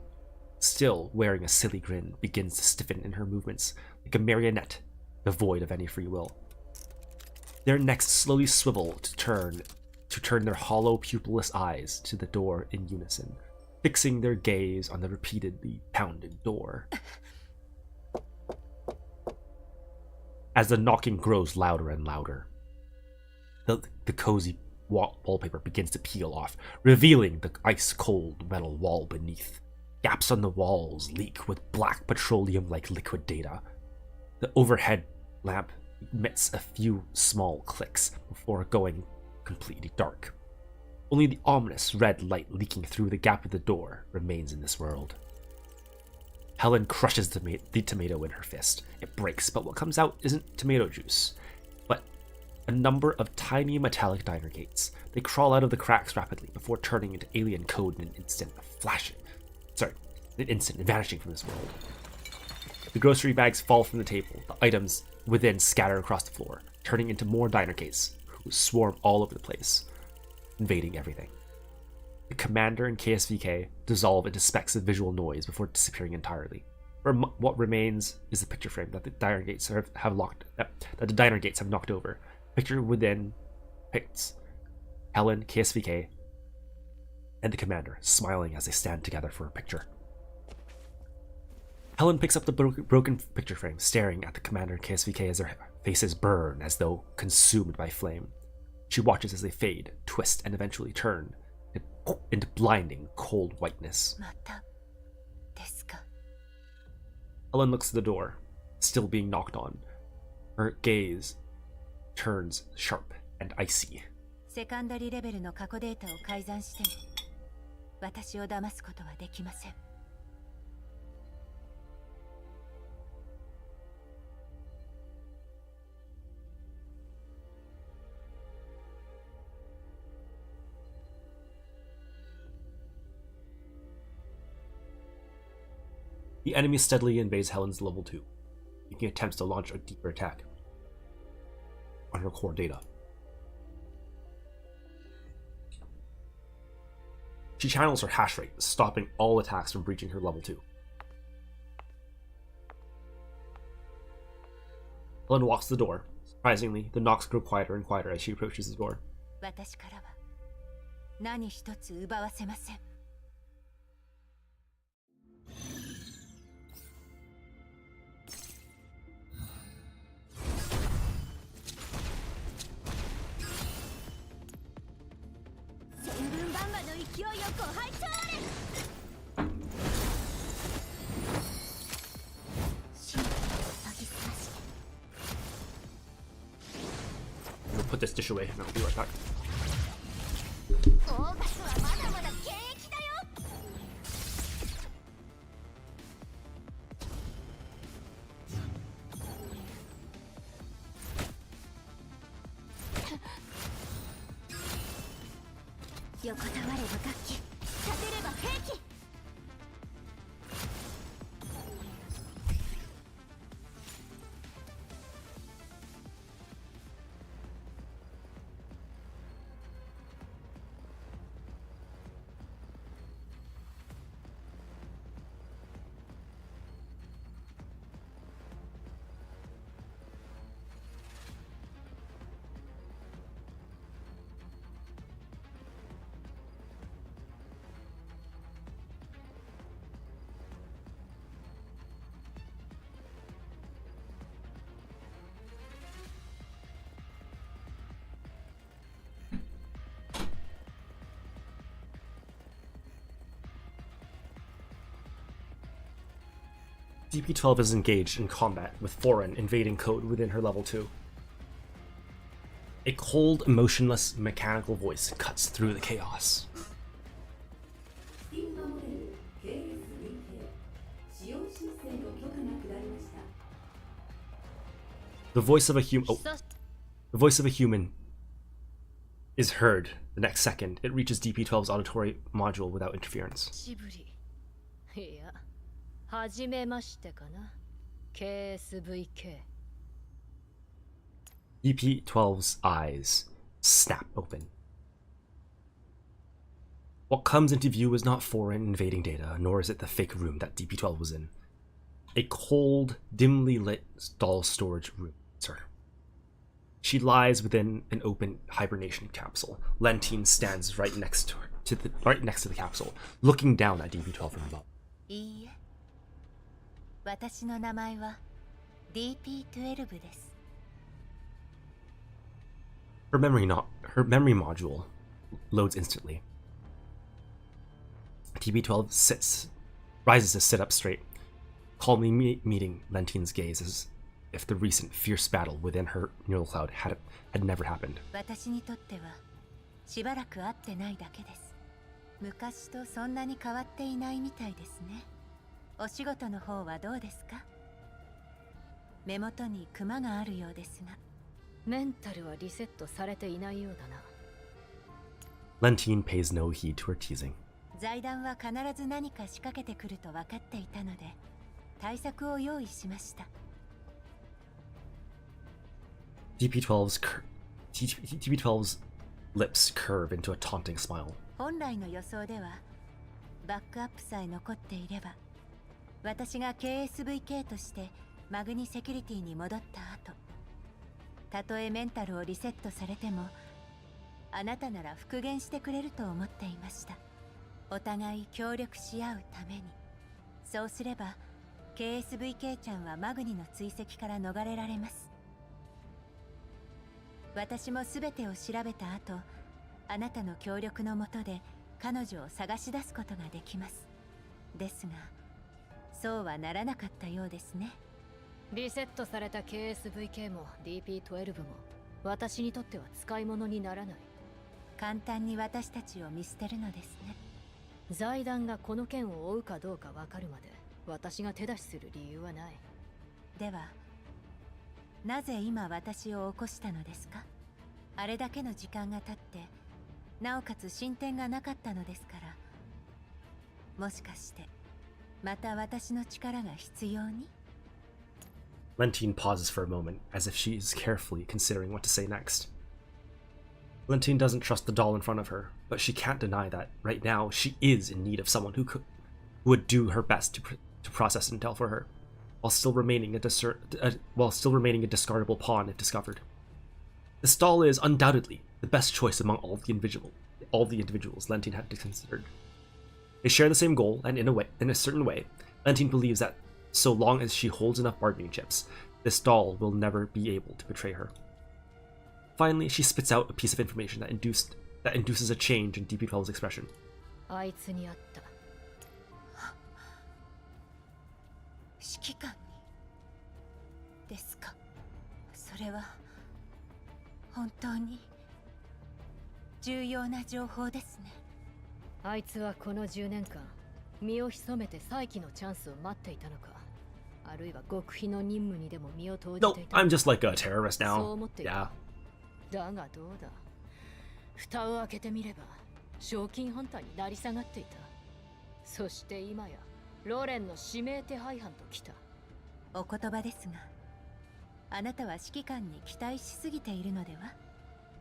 still wearing a silly grin, begins to stiffen in her movements, like a marionette, devoid of any free will. Their necks slowly swivel to turn their hollow pupilless eyes to the door in unison, fixing their gaze on the repeatedly pounded door. As the knocking grows louder and louder, the cozy wallpaper begins to peel off, revealing the ice-cold metal wall beneath. Gaps on the walls leak with black petroleum-like liquid data. The overhead lamp emits a few small clicks before going completely dark. Only the ominous red light leaking through the gap of the door remains in this world. Helen crushes the tomato in her fist. It breaks, but what comes out isn't tomato juice, but a number of tiny metallic diner gates. They crawl out of the cracks rapidly before turning into alien code in an instant, vanishing from this world. The grocery bags fall from the table, the items within scatter across the floor, turning into more diner gates, who swarm all over the place, invading everything. The commander and KSVK dissolve into specks of visual noise before disappearing entirely. What remains is the picture frame that the diner gates have knocked over. Picture within depicts Helen, KSVK, and the commander smiling as they stand together for a picture. Helen picks up the broken picture frame, staring at the commander and KSVK as their faces burn as though consumed by flame. She watches as they fade, twist, and eventually turn into blinding, cold whiteness. Helen looks to the door, still being knocked on. Her gaze turns sharp and icy. セカンダリレベルの過去データを改ざんしても私を騙すことはできません。The enemy steadily invades Helen's level 2, making attempts to launch a deeper attack on her core data. She channels her hash rate, stopping all attacks from breaching her level 2. Helen walks to the door. Surprisingly, the knocks grow quieter and quieter as she approaches the door. 私からは何一つ奪わせません。勢いよく入っちゃわれ。I'm gonna put this dish away and I'll be right back. オーガスはまだまだ現役だよ。横たわれば楽器、立てれば兵器。DP-12 is engaged in combat with foreign invading code within her level 2. A cold, emotionless, mechanical voice cuts through the chaos. The voice of a human is heard. The next second, it reaches DP-12's auditory module without interference. はじめましてかな KSVK DP12's eyes snap open. What comes into view is not foreign invading data, nor is it the fake room that DP12 was in. A cold, dimly lit doll storage room. Sir. She lies within an open hibernation capsule. Lentine stands right next to her, right next to the capsule, looking down at DP12 from above. いいえ。私の名前は DP12 です。 Her memory module loads instantly. DP12 rises to sit up straight, calmly meeting Lentine's gaze as if the recent fierce battle within her neural cloud had never happened. 私にとってはしばらく会ってないだけです。昔とそんなに変わっていないみたいですね。お仕事の方はどうですか？目元にクマがあるようですが。メンタルはリセットされていないようだな。Lentine pays no heed to her teasing. 財団は必ず何か仕掛けてくると分かっていたので、対策を用意しました。DP12's lips curve into a taunting smile. 本来の予想では、バックアップさえ残っていれば、私が KSVK としてマグニセキュリティに戻った後、たとえメンタルをリセットされても、あなたなら復元してくれると思っていました。お互い協力し合うために。そうすれば KSVK ちゃんはマグニの追跡から逃れられます。私も全てを調べた後、あなたの協力のもとで彼女を探し出すことができます。ですがそうはならなかったようですね。リセットされた KSVK も DP12 も私にとっては使い物にならない。簡単に私たちを見捨てるのですね。財団がこの件を追うかどうか分かるまで私が手出しする理由はない。ではなぜ今私を起こしたのですか？あれだけの時間が経ってなおかつ進展がなかったのですから、もしかしてまた私の力が必要に？ Lentine pauses for a moment, as if she is carefully considering what to say next. Lentine doesn't trust the doll in front of her, but she can't deny that, right now, she is in need of someone who would do her best to process intel for her, while still remaining a discardable pawn if discovered. This doll is undoubtedly the best choice among all the individuals Lentine had considered. They share the same goal, and in a certain way, Lentine believes that so long as she holds enough bargaining chips, this doll will never be able to betray her. Finally, she spits out a piece of information that induces a change in DP12's expression. あいつに会った。指揮官にですか？それは本当に重要な情報ですね。あいつはこの10年間身を潜めて再起のチャンスを待っていたのか、あるいは極秘の任務にでも身を投じていた。No, I'm just like a terrorist now. そう思っている。 Yeah. だがどうだ、蓋を開けてみれば賞金ハンターになり下がっていた。そして今やロレンの指名手配犯と来た。お言葉ですが、あなたは指揮官に期待しすぎているのでは？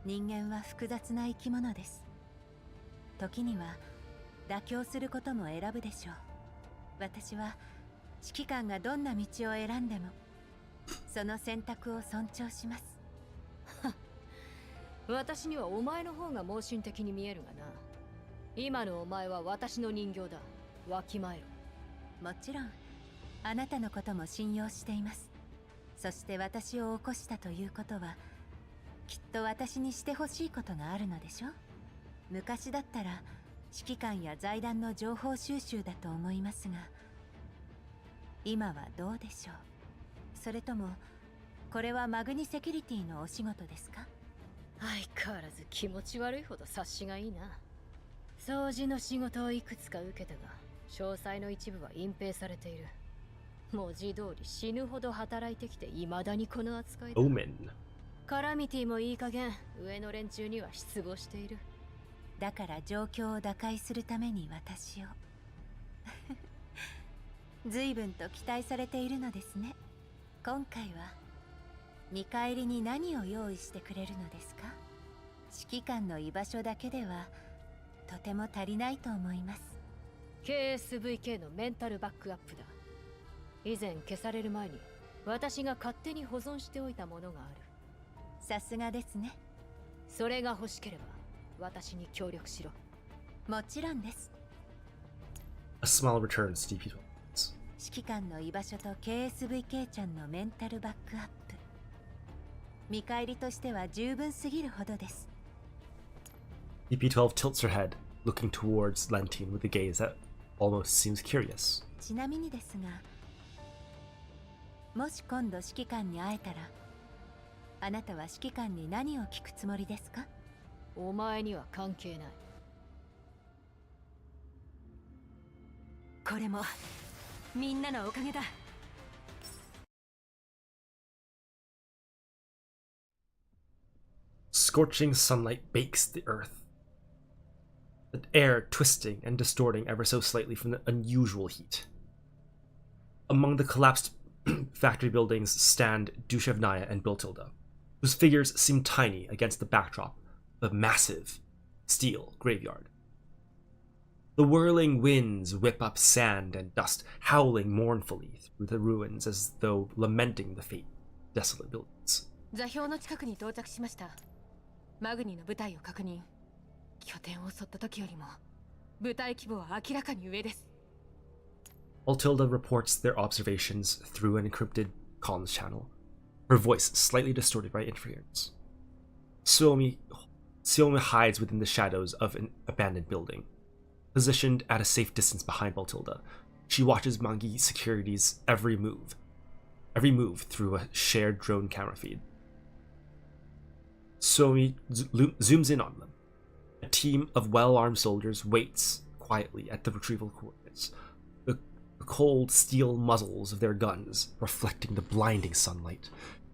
人間は複雑な生き物です。時には妥協することも選ぶでしょう。私は指揮官がどんな道を選んでもその選択を尊重します。私にはお前の方が盲信的に見えるがな。今のお前は私の人形だ。わきまえろ。もちろんあなたのことも信用しています。そして私を起こしたということはきっと私にしてほしいことがあるのでしょう。昔だったら指揮官や財団の情報収集だと思いますが、今はどうでしょう。それともこれはマグニセキュリティのお仕事ですか？相変わらず気持ち悪いほど察しがいいな。掃除の仕事をいくつか受けたが、詳細の一部は隠蔽されている。文字通り死ぬほど働いてきて未だにこの扱いだ。Omen. カラミティもいい加減上の連中には失望している。だから状況を打開するために私を随分と期待されているのですね。今回は見返りに何を用意してくれるのですか？指揮官の居場所だけではとても足りないと思います。 KSVK のメンタルバックアップだ。以前消される前に私が勝手に保存しておいたものがある。さすがですね。それが欲しければ私に協力しろ。もちろんです。 A smile returns to DP12. 指揮官の居場所と KSVK ちゃんのメンタルバックアップ、見返りとしては十分すぎるほどです。 DP12 tilts her head, looking towards Lentine with a gaze that almost seems curious. ちなみにですが、もし今度指揮官に会えたら、あなたは指揮官に何を聞くつもりですか？お前には関係ない。これもみんなのおかげだ。 Scorching sunlight bakes the earth, the air twisting and distorting ever so slightly from the unusual heat. Among the collapsed factory buildings stand Dushevnaya and Biltilda, whose figures seem tiny against the backdrop of a massive steel graveyard. The whirling winds whip up sand and dust, howling mournfully through the ruins as though lamenting the fate of desolate buildings. 座標の近くに到着しました。マグニの部隊を確認。拠点を襲った時よりも部隊規模は明らかに上です。 Altilda reports their observations through an encrypted comms channel, her voice slightly distorted by interference. Suomi hides within the shadows of an abandoned building. Positioned at a safe distance behind Baltilda, she watches Mangi Security's every move through a shared drone camera feed. Suomi zooms in on them. A team of well-armed soldiers waits quietly at the retrieval coordinates, the cold steel muzzles of their guns reflecting the blinding sunlight.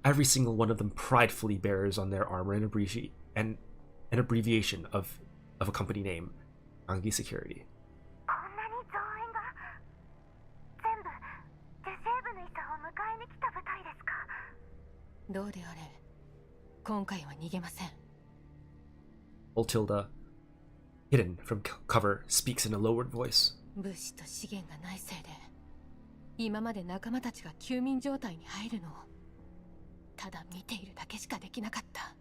Every single one of them pridefully bears on their armor an abbreviation of a company name, Mangi Security. こんなに増援が全部デセーブヌイさんを迎えに来た部隊ですか？どうであれ、今回は逃げません。 Altilda, hidden from cover, speaks in a lowered voice. 物資と資源がないせいで、今まで仲間たちが休眠状態に入るのをただ見ているだけしかできなかった。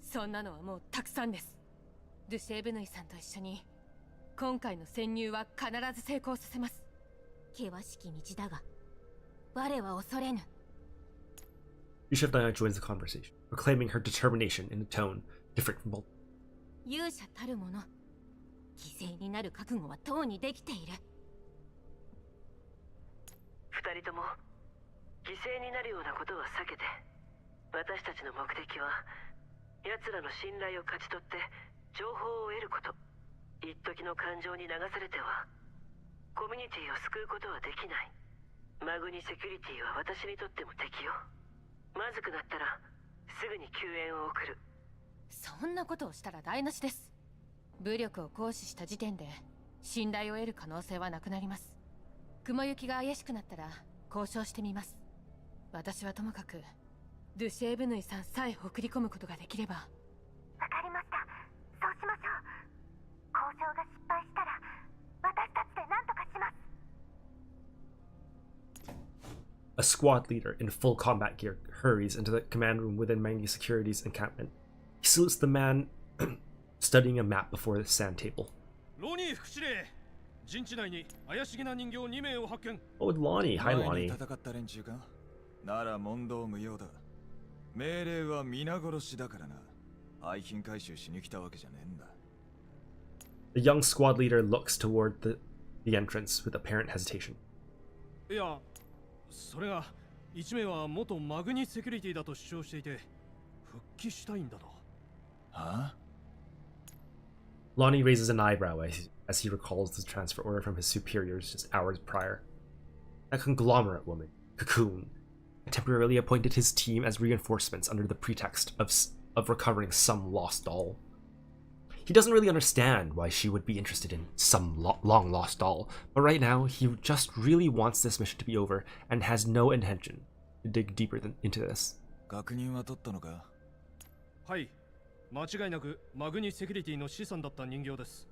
そんなのはもうたくさんです。ドゥシェーブヌイさんと一緒に今回の潜入は必ず成功させます。険しき道だが我は恐れぬ。 Dushevnaya joins the conversation, proclaiming her determination in a tone different from both. 勇者たるもの、犠牲になる覚悟はとうにできている。二人とも犠牲になるようなことは避けて、私たちの目的は奴らの信頼を勝ち取って情報を得ること。一時の感情に流されてはコミュニティを救うことはできない。マグニセキュリティは私にとっても敵よ。まずくなったらすぐに救援を送る。そんなことをしたら台無しです。武力を行使した時点で信頼を得る可能性はなくなります。雲行きが怪しくなったら交渉してみます。私はともかくドゥシェーブヌイさんさえ送り込むことができれば。わかりました。そうしましょう。交渉が失敗したら私たちで何とかします。 A squad leader in full combat gear hurries into the command room within Mangi Security's encampment. He salutes the man studying a map before the sand table. Oh, Lonnie. Hi, Lonnie. なら問答無用だ。命令は皆殺しだからな。愛品回収しに来たわけじゃねえんだ。 The young squad leader looks toward the entrance with apparent hesitation. いや、それが一名は元マグニセキュリティだと主張していて、復帰したいんだと。はあ? Lonnie raises an eyebrow as he recalls the transfer order from his superiors just hours prior. That conglomerate woman, Cocoon, temporarily appointed his team as reinforcements under the pretext of recovering some lost doll. He doesn't really understand why she would be interested in some long lost doll, but right now he just really wants this mission to be over and has no intention to dig deeper into this. 確認は取ったのか？はい。間違いなくマグニセキュリティの資産だった人形です。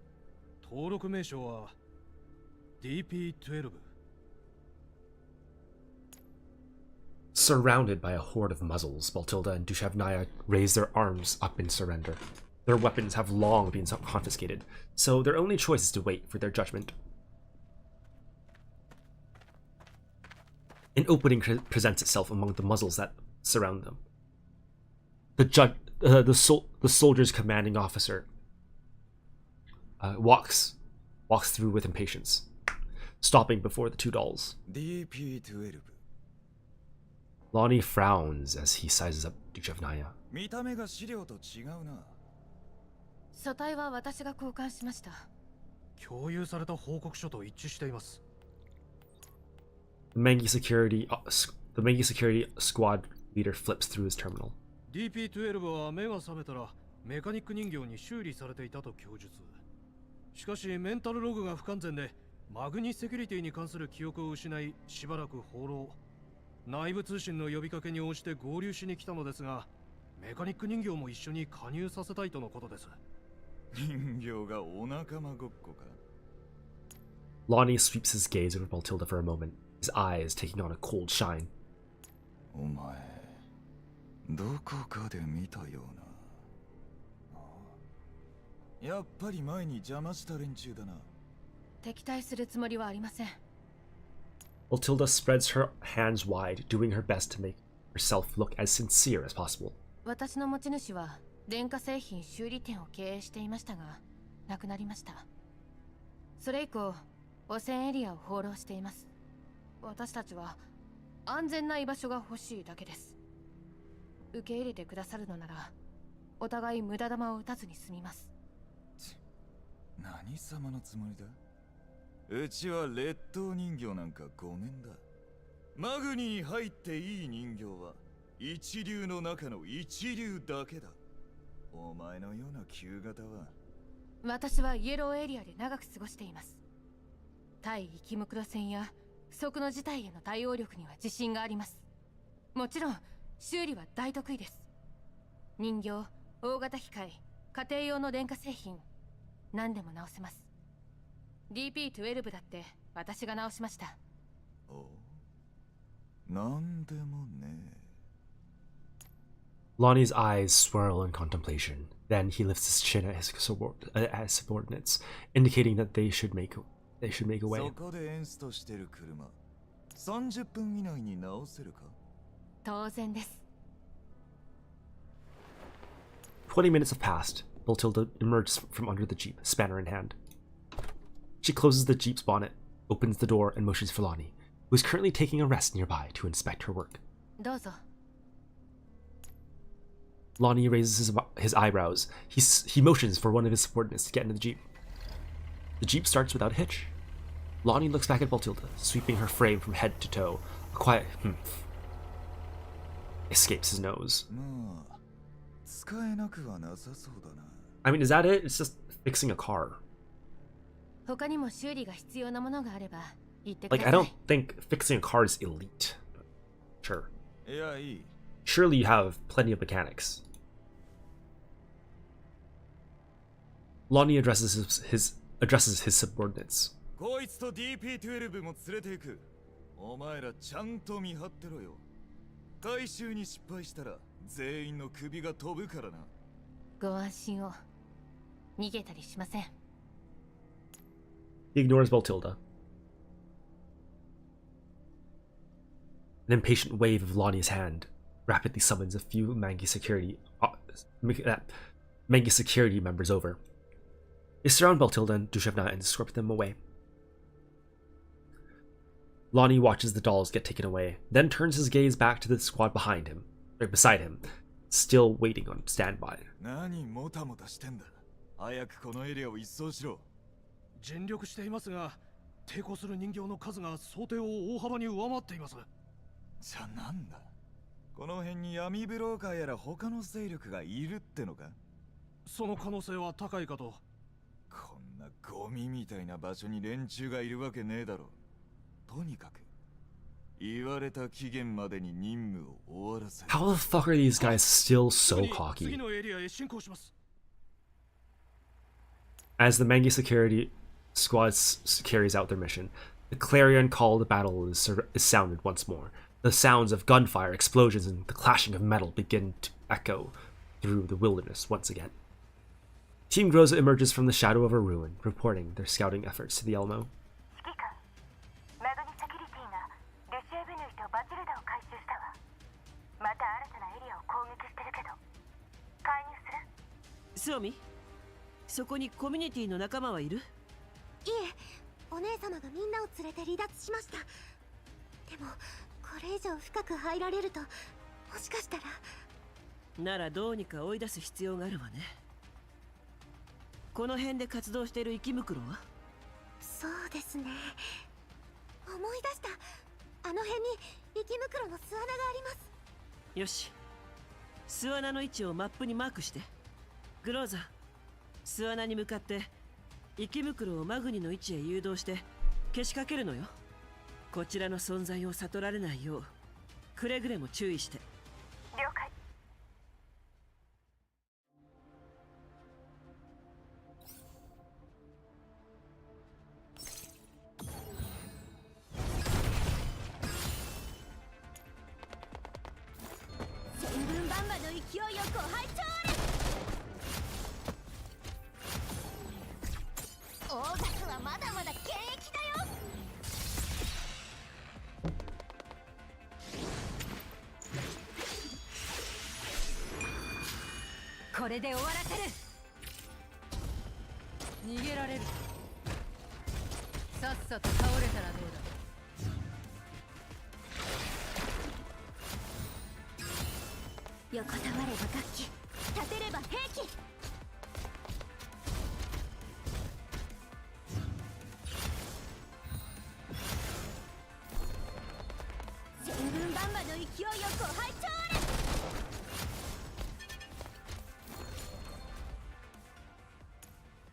登録名称は DP12。Surrounded by a horde of muzzles, Baltilda and Dushavnaya raise their arms up in surrender. Their weapons have long been confiscated, so their only choice is to wait for their judgment. An opening presents itself among the muzzles that surround them. The soldier's commanding officer walks through with impatience, stopping before the two dolls. DP12。Lonnie frowns as he sizes up Dushavnaya. 見た目が資料と違うな。書体は私が交換しました。共有された報告書と一致しています。The Mangi security squad leader flips through his terminal. DP12 は目が覚めたらメカニック人形に修理されていたと供述。しかしメンタルログが不完全でマグニセキュリティに関する記憶を失いしばらく放浪。内部通信の呼びかけに応じて合流しに来たのですが、メカニック人形も一緒に加入させたいとのことです。人形がお仲間ごっこか？ Lonnie sweeps his gaze over Baltilda for a moment, his eyes taking on a cold shine. お前、どこかで見たような。やっぱり前に邪魔した連中だな。敵対するつもりはありません。Baltilda spreads her hands wide, doing her best to make herself look as sincere as possible. 私の持ち主は電化製品修理店を経営していましたが、亡くなりました。それ以降、汚染エリアを放浪しています。私たちは安全な居場所が欲しいだけです。受け入れてくださるのなら、お互い無駄玉を打たずに済みます。何様のつもりだ？うちは劣等人形なんかごめんだ。マグニに入っていい人形は一流の中の一流だけだ。お前のような旧型は。私はイエローエリアで長く過ごしています。対生きむくろ戦や不測の事態への対応力には自信があります。もちろん修理は大得意です。人形、大型機械、家庭用の電化製品、何でも直せます。DP12 だって私が直しました。お、なんでもね。Lonnie's eyes swirl in contemplation. Then he lifts his chin at his subordinates, indicating that they should make away. そこでエンストしてる車、30分以内に直せるか？当然です。20 minutes have passed. Baltilda emerges from under the jeep, spanner in hand. She closes the jeep's bonnet, opens the door, and motions for Lonnie, who is currently taking a rest nearby to inspect her work. どうぞ。Lonnie raises his eyebrows. He motions for one of his subordinates to get into the jeep. The jeep starts without a hitch. Lonnie looks back at Baltilda, sweeping her frame from head to toe. A quiet humph escapes his nose. I mean, is that it? It's just fixing a car. 他にも修理が必要なものがあれば言ってくだ Like, さい。 I don't think fixing a car is elite. But sure. いや、いい。 Surely you have plenty of mechanics. Lonnie addresses his subordinates. こいつと DP12 も連れて行く。お前らちゃんと見張ってろよ。回収に失敗したら全員の首が飛ぶからな。ご安心を。逃げたりしません。He ignores Baltilda. An impatient wave of Lonnie's hand rapidly summons a few Mangi security members over. They surround Baltilda and Dushavna and escort them away. Lonnie watches the dolls get taken away, then turns his gaze back to the squad beside him, still waiting on standby. 何もたもたしてんだ。早くこのエリアを一掃しろ。尽力していますが、抵抗する人形の数が想定を大幅に上回っています。じゃあなんだ。この辺に闇ブローカーやら他の勢力がいるってのか？その可能性は高いかと。こんなゴミみたいな場所に連中がいるわけねえだろ。とにかく言われた期限までに任務を終わらせる。 How the fuck are these guys still so cocky? 次のエリアへ進行します。 As the Mangi security squad carries out their mission, the clarion call to battle is sounded once more. The sounds of gunfire, explosions, and the clashing of metal begin to echo through the wilderness once again. Team Groza emerges from the shadow of a ruin, reporting their scouting efforts to the Elmo. スオミ、そこにコミュニティの仲間はいる？いえ、お姉様がみんなを連れて離脱しました。でもこれ以上深く入られると、もしかしたら。ならどうにか追い出す必要があるわね。この辺で活動している生き袋は？そうですね。思い出した。あの辺に生き袋の巣穴があります。よし。巣穴の位置をマップにマークして。グローザ、巣穴に向かって生き袋をマグニの位置へ誘導してけしかけるのよ。こちらの存在を悟られないようくれぐれも注意して。了解。千軍万馬の勢いよご拝聴。オーガスはまだまだ現役だよ。これで終わらせる。逃げられる。さっさと倒れたらどうだ。横たわれば楽器、立てれば兵器。千軍万馬の勢いよご拝聴あれ。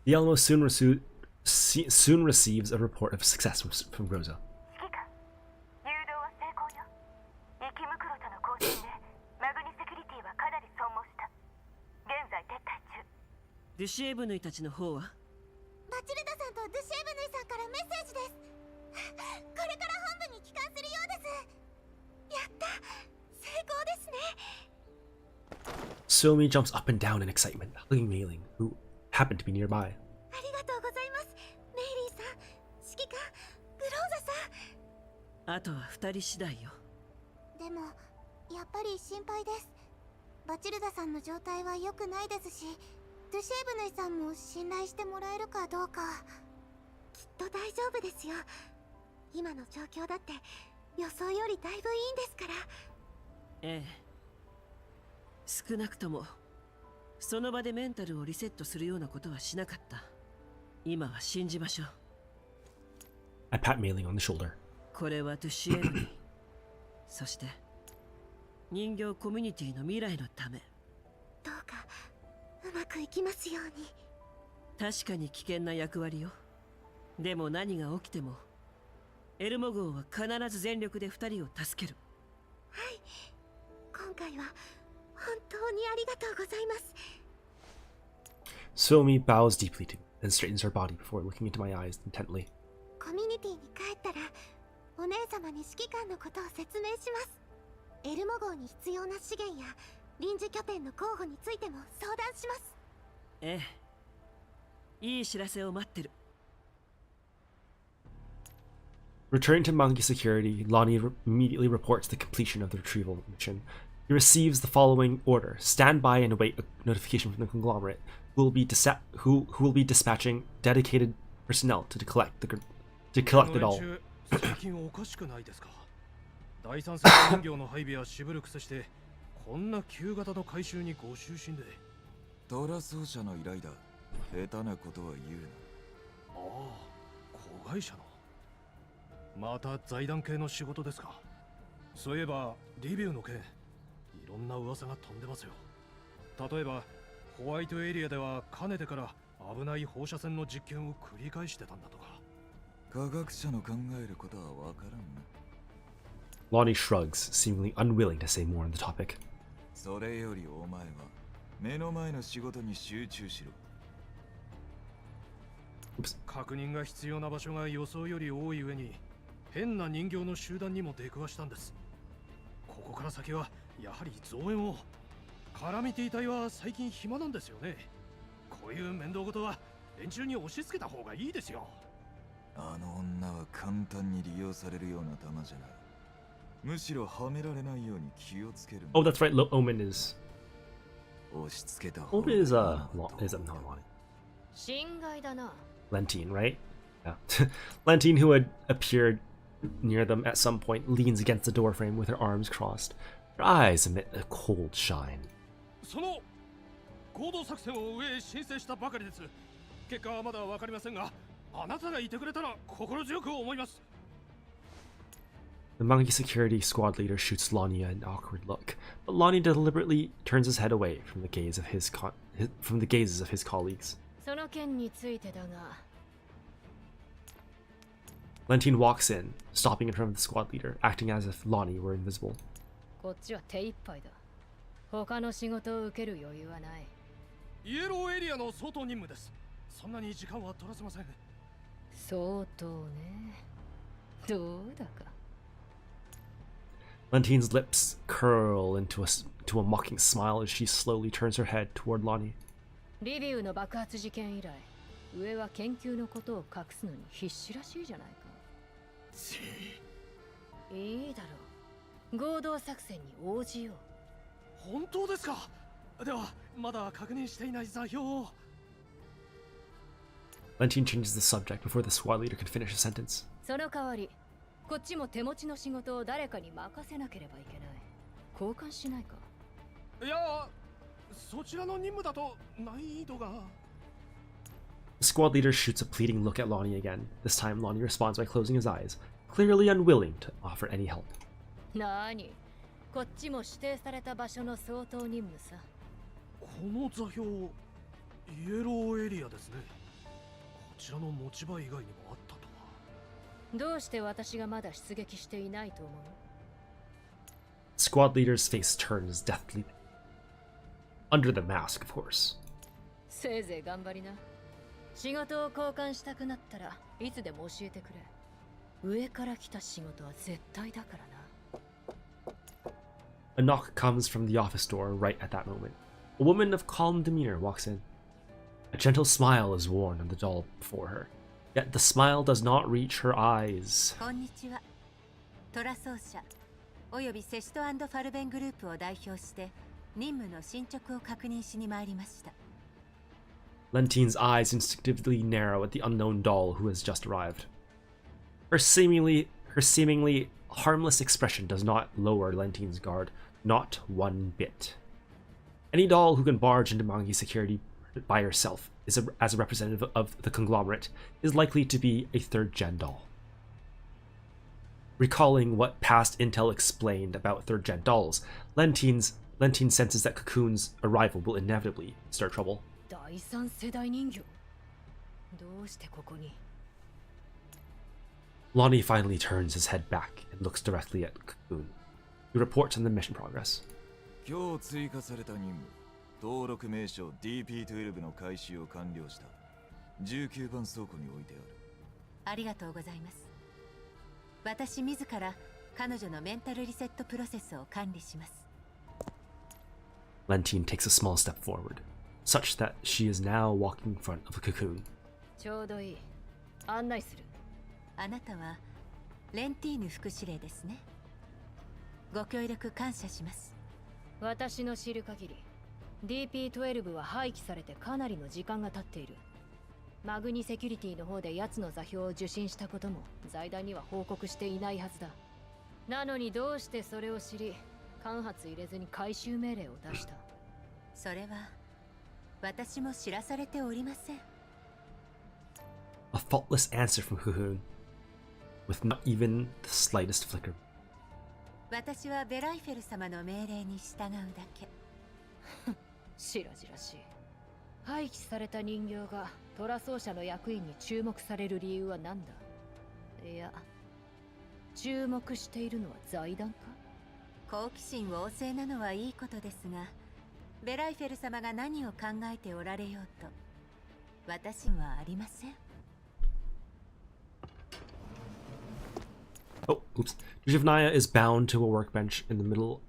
The Elmo soon receives a report of success from Groza. デュシエブヌイたちの方は？バチルダさんとドゥシエブヌイさんからメッセージです。これから本部に帰還するようです。やった、成功ですね。 Suomi jumps up and down in excitement, hugging Mei-Ling, who happened to be nearby. ありがとうございます、メイリーさん、指揮官、グローザさん。あとは2人次第よ。でもやっぱり心配です。バチルダさんの状態は良くないですし、ドゥシエブヌイさんも信頼してもらえるかどうか。きっと大丈夫ですよ。今の状況だって予想よりだいぶいいんですから。ええ、少なくともその場でメンタルをリセットするようなことはしなかった。今は信じましょう。 I pat Mei-Ling on the shoulder. これはドゥシエブヌイ、そして人形コミュニティの未来のため。どうかうまくいきますように。確かに危険な役割よ。でも何が起きてもエルモ号は必ず全力で2人を助ける。はい、今回は本当にありがとうございます。 Suomi bows deeply to me, then straightens her body before looking into my eyes intently. コミュニティに帰ったらお姉様に指揮官のことを説明します。エルモ号に必要な資源や臨時拠点の候補についても相談します。ええ、いい知らせを待ってる。Returning to Monkey Security, Lonnie immediately reports the completion of the retrieval mission. He receives the following order: stand by and await a notification from the conglomerate, who will be dispatching dedicated personnel to collect it all. 最近おかしくないですか。第三世界人形の配備は渋るくせして、こんな旧型の回収にご就寝で。トラ奏者の依頼だ。下手なことは言うな。ああ、子会社の。また財団系の仕事ですか。そういえばリビューの件、いろんな噂が飛んでますよ。例えばホワイトエリアではかねてから危ない放射線の実験を繰り返してたんだとか。科学者の考えることはわからんな。Lonnie shrugs, seemingly unwilling to say more on the topic. それよりお前は目の前の仕事に集中しろ。確認が必要な場所が予想より多い上に変な人形の集団にも出くわしたんです。ここから先はやはり増援を。カラミティ隊は最近暇なんですよね。こういう面倒事は連中に押し付けた方がいいですよ。あの女は簡単に利用されるような玉じゃない。むしろはめられないように気をつける。Oh, that's right. Omen is. 押し付けた方が Omen is not Lonnie. 心外だな。 Lentine, right? Yeah. Lentine, who had appeared near them at some point, leans against the doorframe with her arms crossed. Her eyes emit a cold shine. その行動作戦を上へ申請したばかりです。結果はまだわかりませんが、あなたがいてくれたら心強く思います。 The monkey security squad leader shoots Lonnie an awkward look, but Lonnie deliberately turns his head away from the gaze of from the gazes of his colleagues. その件についてだが。 Lentine walks in, stopping in front of the squad leader, acting as if Lonnie were invisible. こっちは手一杯だ。他の仕事を受ける余裕はない。イエローエリアの相当任務です。そんなに時間は取らせません。相当ね。どうだか。 Lentine's lips curl into a mocking smile as she slowly turns her head toward Lonnie. リビウの爆発事件以来、上は研究のことを隠すのに必死らしいじゃないか。いいだろう。合同作戦に応じよう。本当ですか。ではまだ確認していない座標を。 Lentine changes the subject before the squad leader can finish a sentence. その代わり、こっちも手持ちの仕事を誰かに任せなければいけない。交換しないか。いや、そちらの任務だと難易度が。 The squad leader shoots a pleading look at Lonnie again. This time, Lonnie responds by closing his eyes, clearly unwilling to offer any help. なに、こっちも指定された場所の相当任務さ。この座標、イエローエリアですね。こちらの持ち場以外にもあったとは。どうして私がまだ出撃していないと思う？ Squad leader's face turns deathly. Under the mask, of course. せいぜい頑張りな。仕事を交換したくなったらいつでも教えてくれ。上から来た仕事は絶対だからな。 A knock comes from the office door right at that moment. A woman of calm demeanor walks in. A gentle smile is worn on the doll before her, yet the smile does not reach her eyes. こんにちは。トラ奏者およびセシト&ファルベングループを代表して任務の進捗を確認しに参りました。 Lentine's eyes instinctively narrow at the unknown doll who has just arrived. Her seemingly harmless expression does not lower Lentine's guard, not one bit. Any doll who can barge into monkey security by herself as a representative of the conglomerate is likely to be a third-gen doll. Recalling what past intel explained about third-gen dolls, Lentine senses that Cocoon's arrival will inevitably start trouble. 第三世代人形。どうしてここに？ Lonnie finally turns his head back and looks directly at Cocoon. He reports on the mission progress. 今日追加された任務、登録名称 DP12 の回収を完了した。19番倉庫に置いてある。ありがとうございます。私自ら彼女のメンタルリセットプロセスを管理します。 Lentine takes a small step forward, such that she is now walking in front of a Cocoon. ちょうどいい。案内する。あなたはレンティーヌ副司令ですね。ご協力感謝します。私の知る限り DP12 は廃棄されてかなりの時間が経っている。マグニセキュリティの方で奴の座標を受信したことも財団には報告していないはずだ。なのにどうしてそれを知り間髪入れずに回収命令を出した？それは私も知らされておりません。 A faultless answer from Cocoon, with not even the slightest flicker. 私はベライフェル様の命令に従うだけ。しらじらしい。廃棄された人形がトラ奏者の役員に注目される理由は何だ？いや、注目しているのは財団か？好奇心旺盛なのはいいことですが、ベライフェル様が何を考えておられようと私にはありません。 Oh, oops. Duzhevnaya is bound to a workbench in the middle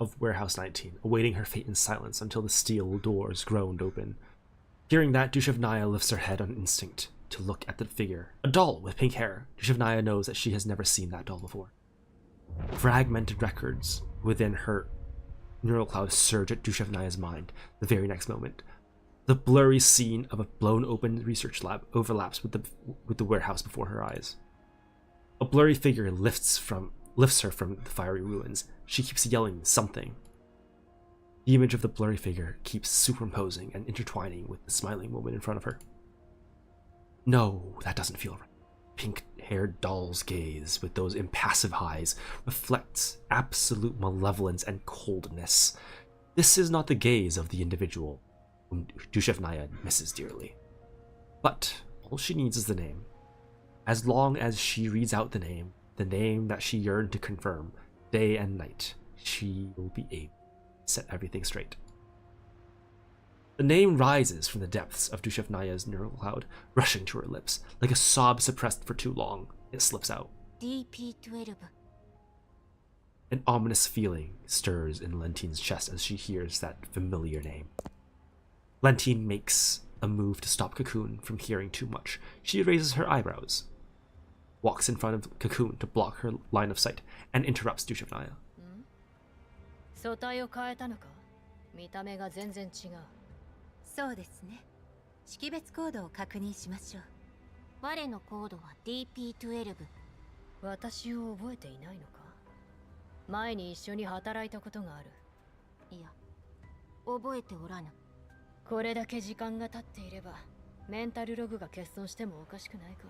of Warehouse 19, awaiting her fate in silence until the steel doors groaned open. Hearing that, Duzhevnaya lifts her head on instinct to look at the figure. A doll with pink hair. Duzhevnaya knows that she has never seen that doll before. Fragmented records within her neural cloud surge at Duzhevnaya's mind the very next moment. The blurry scene of a blown open research lab overlaps with the warehouse before her eyes. A blurry figure lifts her from the fiery ruins. She keeps yelling something. The image of the blurry figure keeps superimposing and intertwining with the smiling woman in front of her. No, that doesn't feel right. Pink-haired doll's gaze with those impassive eyes reflects absolute malevolence and coldness. This is not the gaze of the individual whom Duzhevnaya misses dearly. But all she needs is the name. As long as she reads out the name that she yearned to confirm, day and night, she will be able to set everything straight. The name rises from the depths of Duzhevnaya's neural cloud, rushing to her lips. Like a sob suppressed for too long, it slips out. DP12. An ominous feeling stirs in Lentine's chest as she hears that familiar name. Lentine makes a move to stop Cocoon from hearing too much. She raises her eyebrows, walks in front of Cocoon to block her line of sight, and interrupts Duzhevnaya. 素体を変えたのか？見た目が全然違う。そうですね。識別コードを確認しましょう。我のコードは DP12。私を覚えていないのか？前に一緒に働いたことがある。いや、覚えておらぬ。これだけ時間が経っていれば、メンタルログが欠損してもおかしくないか。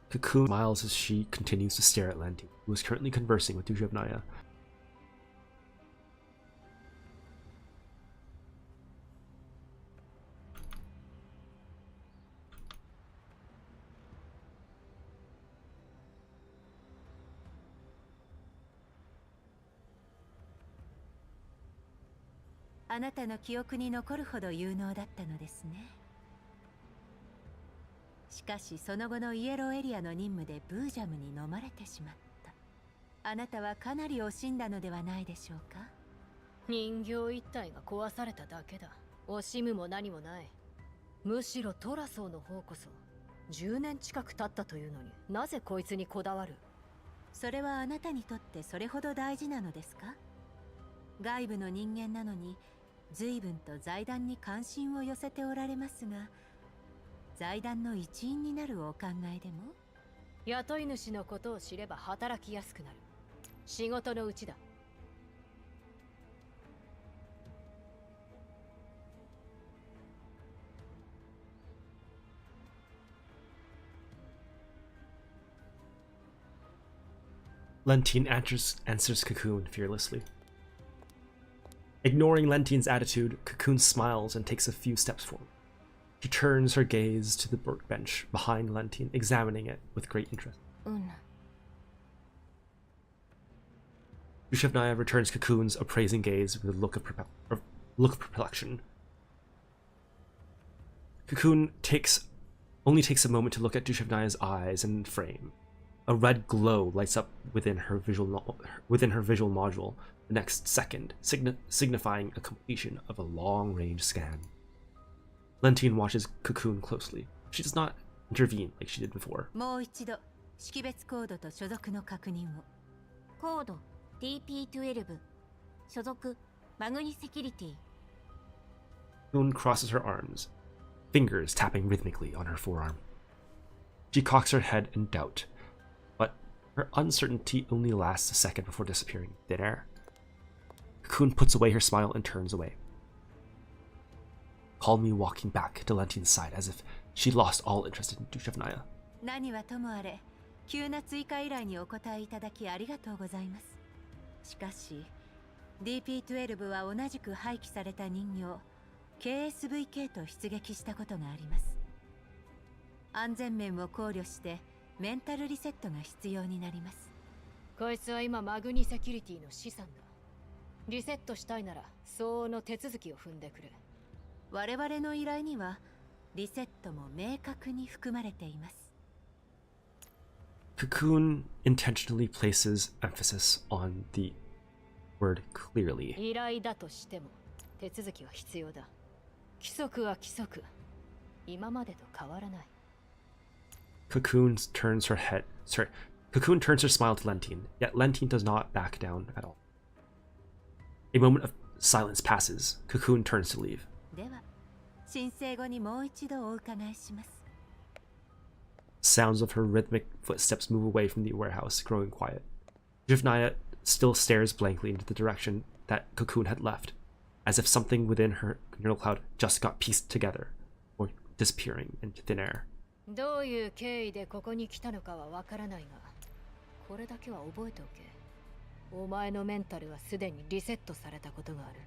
Cocoon smiles as she continues to stare at Lentine, who is currently conversing with Duzhevnaya. "あなたの記憶に残るほど有能だったのですね。しかしその後のイエローエリアの任務でブージャムに飲まれてしまった。あなたはかなり惜しんだのではないでしょうか。人形一体が壊されただけだ。惜しむも何もない。むしろトラソーの方こそ10年近く経ったというのになぜこいつにこだわる？それはあなたにとってそれほど大事なのですか？外部の人間なのに随分と財団に関心を寄せておられますが、財団の一員になるお考えでも？雇い主のことを知れば働きやすくなる。仕事のうちだ。Lentine answers Cocoon fearlessly. Ignoring Lentine's attitude, Cocoon smiles and takes a few steps forward. She turns her gaze to the workbench behind Lentine, examining it with great interest. Duzhevnaya returns Cocoon's appraising gaze with a look of perplexion. Cocoon only takes a moment to look at Duzhevnaya's eyes and frame. A red glow lights up within her visual module the next second, signifying a completion of a long-range scan. Lentine watches Cocoon closely. She does not intervene like she did before. もう一度識別コードと所属の確認を。コード DP12。所属マグニセキュリティ。Cocoon crosses her arms, fingers tapping rhythmically on her forearm. She cocks her head in doubt, but her uncertainty only lasts a second before disappearing in thin air. Cocoon puts away her smile and turns away, calmly walking back to Lentine's side as if she lost all interest in Duzhevnaya. 何はともあれ、急な追加依頼にお答えいただきありがとうございます。しかし、DP12 は同じく廃棄された人形 KSVK と出撃したことがあります。安全面を考慮してメンタルリセットが必要になります。こいつは今マグニセキュリティの資産だ。リセットしたいなら相応の手続きを踏んでくれ。我々の依頼にはリセットも明確に含まれています。Cocoon intentionally places emphasis on the word clearly. 依頼だとしても手続きは必要だ。規則は規則。今までと変わらない。Cocoon turns her smile to Lentine, yet Lentine does not back down at all. A moment of silence passes. Cocoon turns to leave. では、申請後にもう一度お伺いします。Sounds of her rhythmic footsteps move away from the warehouse, growing quiet. Jivnaya still stares blankly into the direction that Cocoon had left, as if something within her neural cloud just got pieced together, or disappearing into thin air. どういう経緯でここに来たのかはわからないが、これだけは覚えておけ。お前のメンタルはすでにリセットされたことがある。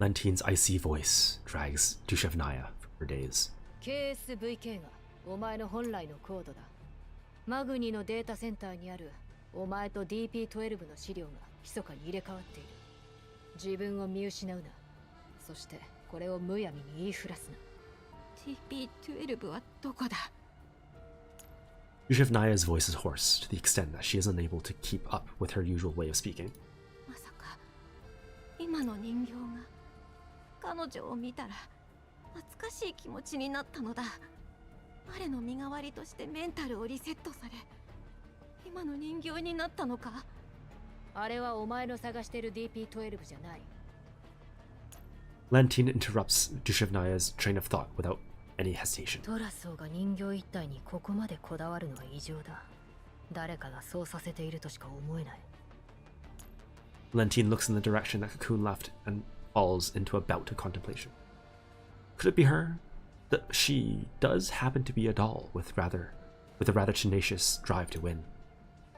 Lentine's icy voice drags Dushevnaya for days. KSVK がお前の本来のコードだ。マグニのデータセンターにあるお前と DP12 の資料が密かに入れ替わっている。自分を見失うな。そしてこれをむやみに言いふらすな。TP12 はどこだ？ Dushevnaya's voice is hoarse to the extent that she is unable to keep up with her usual way of speaking. まさか今の人形が彼女を見たら懐かしい気持ちになったのだ。我の身代わりとしてメンタルをリセットされ、今の人形になったのか？あれはお前の探してる DP12 じゃない。Lentine interrupts Dushevnaya's train of thought without any hesitation. トラソーが人形一体にここまでこだわるのは異常だ。誰かがそうさせているとしか思えない。Lentine looks in the direction that Cocoon left and falls into a bout of contemplation. Could it be her? That she does happen to be a doll with a rather tenacious drive to win.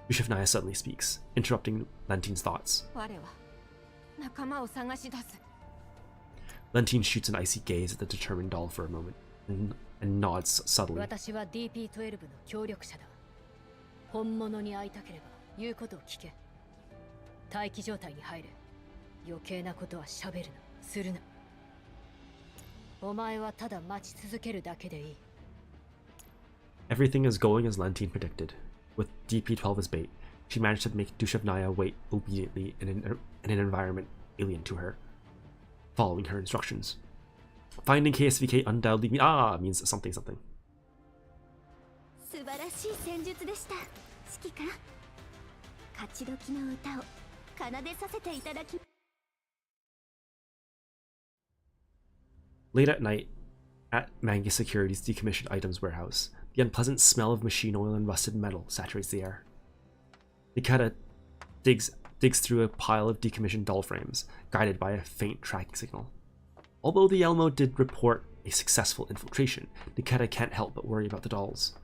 Dushevnaya suddenly speaks, interrupting Lentine's thoughts. 我は仲間を探し出す。Lentine shoots an icy gaze at the determined doll for a moment and nods subtly. 私は DP12 の協力者だ。本物に会いたければ言うことを聞け。待機状態に入れ。余計なことは喋るな、するな。お前はただ待ち続けるだけでいい。Everything is going as Lentine predicted. With DP12 as bait, she managed to make Dushevnaya wait obediently in an environment alien to her, following her instructions. Finding KSVK undoubtedly means something. 素晴らしい戦術でした。指揮官、勝ち時の歌を奏でさせていただき。Late at night, at Mangus Security's decommissioned items warehouse, the unpleasant smell of machine oil and rusted metal saturates the air. Nikita digs through a pile of decommissioned doll frames, guided by a faint tracking signal. Although the Elmo did report a successful infiltration, Nikita can't help but worry about the dolls.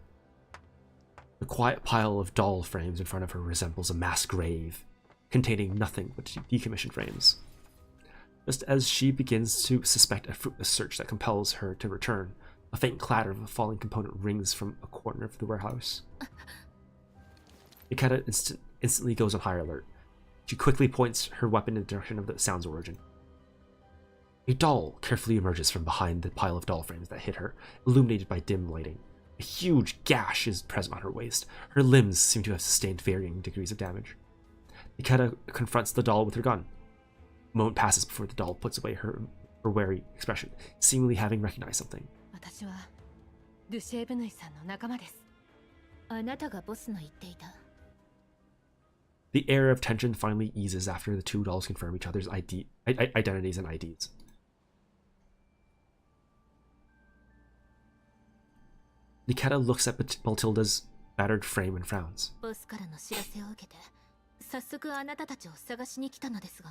The quiet pile of doll frames in front of her resembles a mass grave, containing nothing but decommissioned frames. Just as she begins to suspect a fruitless search that compels her to return, a faint clatter of a falling component rings from a corner of the warehouse. Nikita instantly goes on high alert. She quickly points her weapon in the direction of the sound's origin. A doll carefully emerges from behind the pile of doll frames that hit her, illuminated by dim lighting. A huge gash is present on her waist. Her limbs seem to have sustained varying degrees of damage. Nikita confronts the doll with her gun. A moment passes before the doll puts away her wary expression, seemingly having recognized something. 私はドゥシェーブヌイさんの仲間です。あなたがボスの言っていた。The air of tension finally eases after the two dolls confirm each other's identities and IDs. Nikita looks at Matilda's battered frame and frowns. ボスからの知らせを受けて、早速あなたたちを探しに来たのですが、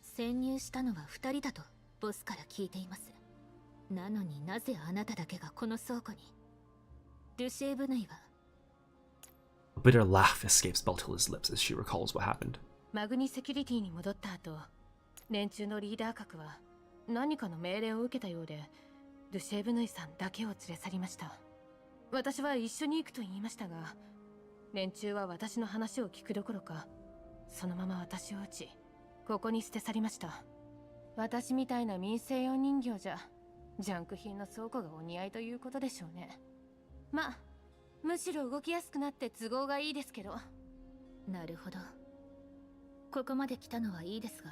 潜入したのは2人だとボスから聞いています。なのになぜあなただけがこの倉庫に？ドゥシェーブヌイは A bitter laugh escapes Beltilda's lips as she recalls what happened. マグニセキュリティに戻った後、連中のリーダー格は何かの命令を受けたようで、ドゥシェーブヌイさんだけを連れ去りました。私は一緒に行くと言いましたが、連中は私の話を聞くどころか、そのまま私を撃ち、ここに捨て去りました。私みたいな民生用人形じゃ、ジャンク品の倉庫がお似合いということでしょうね。まあ、むしろ動きやすくなって都合がいいですけど。なるほど。ここまで来たのはいいですが、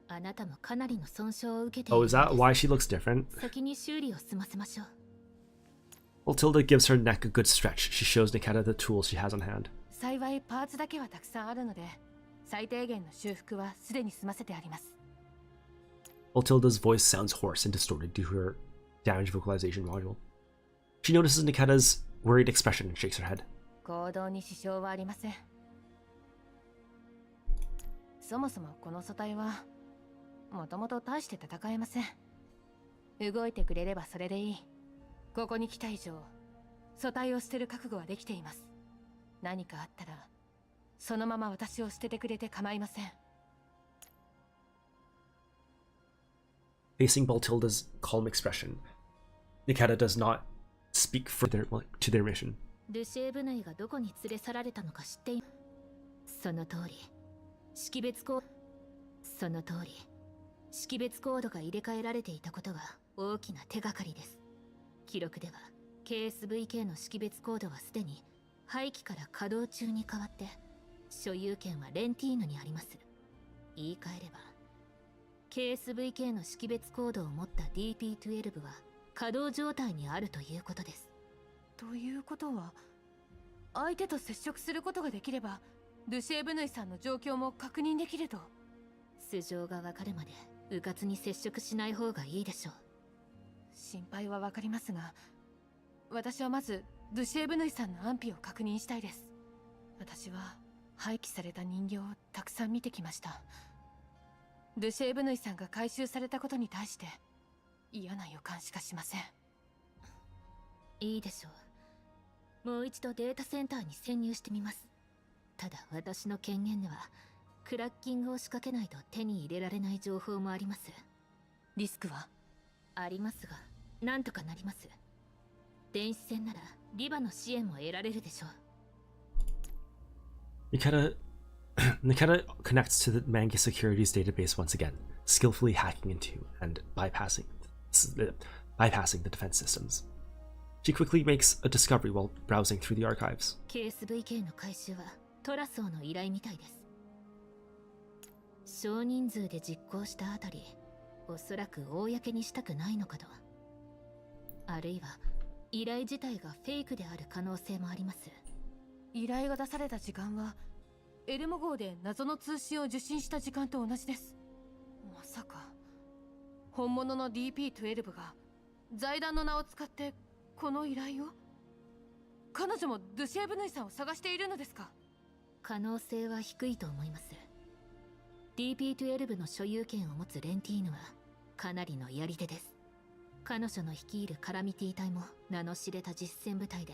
あなたもかなりの損傷を受けている。Oh, is that why she looks different? 先に修理を済ませましょう。While Tilda gives her neck a good stretch, she shows Niketa the tools she has on hand. 幸いパーツだけはたくさんあるので、最低限の修復はすでに済ませてあります。While Tilda's voice sounds hoarse and distorted due to her damaged vocalization module. She notices Niketa's worried expression and shakes her head. 行動に支障はありません。そもそもこの素体はもともと大して戦えません。動いてくれればそれでいい。ここに来た以上、素体を捨てる覚悟はできています。何かあったらそのまま私を捨ててくれて構いません。Facing Baltilda's calm expression, Niketa does not speak further to their mission. ルシェーブヌイがどこに連れ去られたのか知っています。その通り、識別コード、その通り、識別コードが入れ替えられていたことが大きな手がかりです。記録では KSVK の識別コードはすでに廃棄から稼働中に変わって、所有権はレンティーヌにあります。言い換えれば KSVK の識別コードを持った DP12 は稼働状態にあるということです。ということは、相手と接触することができればルシェーブヌイさんの状況も確認できると。素性がわかるまで迂闊に接触しない方がいいでしょう。心配はわかりますが、私はまずルシェーブヌイさんの安否を確認したいです。私は廃棄された人形をたくさん見てきました。ルシェーブヌイさんが回収されたことに対して嫌な予感しかしません。いいでしょう。もう一度データセンターに潜入してみます。ただ私の権限ではクラッキングを仕掛けないと手に入れられない情報もあります。リスクはありますが、なんとかなります。電子戦ならリバの支援も得られるでしょう。Niketa connects to the Manga Securities database once again, skillfully hacking into and bypassing the defense systems. She quickly makes a discovery while browsing through the archives. KSVK の回収はトラソーの依頼みたいです。少人数で実行したあたり、おそらく公にしたくないのかと。あるいは依頼自体がフェイクである可能性もあります。依頼が出された時間はエルモ号で謎の通信を受信した時間と同じです。まさか本物の DP12 が財団の名を使ってこの依頼を。彼女もルシェーブヌイさんを探しているのですか？可能性は低いと思います。DP12 の所有権を持つレンティーヌはかなりのやり手です。彼女の率いるカラミティ隊も名の知れた実戦部隊で、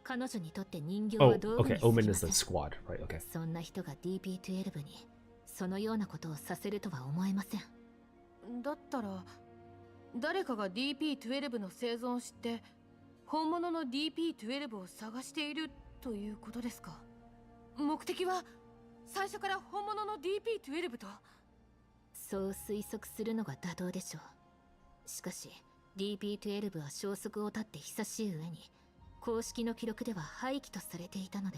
彼女にとって人形は道具に過ぎません。そんな人が DP12 にそのようなことをさせるとは思えません。だったら誰かが DP12 の生存を知って本物の DP12 を探しているということですか？目的は最初から本物の DP12 と。そう推測するのが妥当でしょう。しかし DP12 は消息を絶って久しい上に公式の記録では廃棄とされていたので、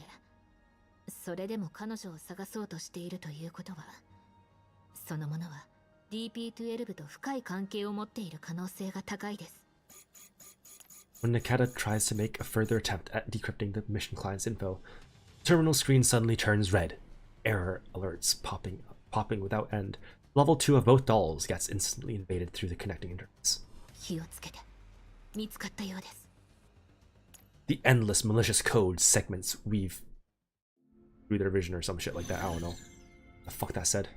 それでも彼女を探そうとしているということは、そのものは DP12 と深い関係を持っている可能性が高いです。When Niketa tries to make a further attempt at decrypting the mission client's info, the terminal screen suddenly turns red. Error alerts popping without end. Level 2 of both dolls gets instantly invaded through the connecting interface. 気をつけて。見つかったようです。The endless malicious code segments weave through their vision or some shit like that. I don't know. The fuck that said.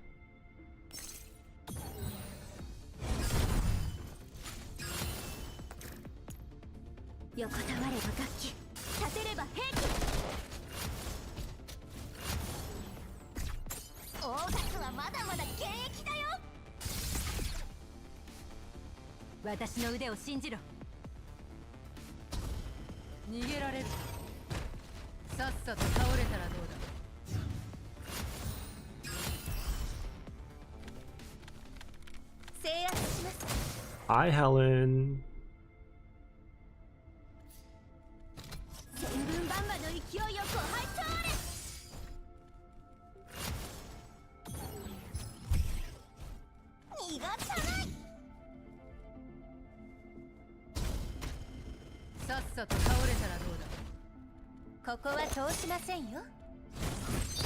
横たわれば楽器、立てれば兵器。オーガスはまだまだ現役だよ。私の腕を信じろ。逃げられる。さっさと倒れたらどうだ。 Hi, Helen. 千分万馬の勢いよご拝聴あれ。逃がさない。さっさと倒れたらどうだ。ここは通しませんよ。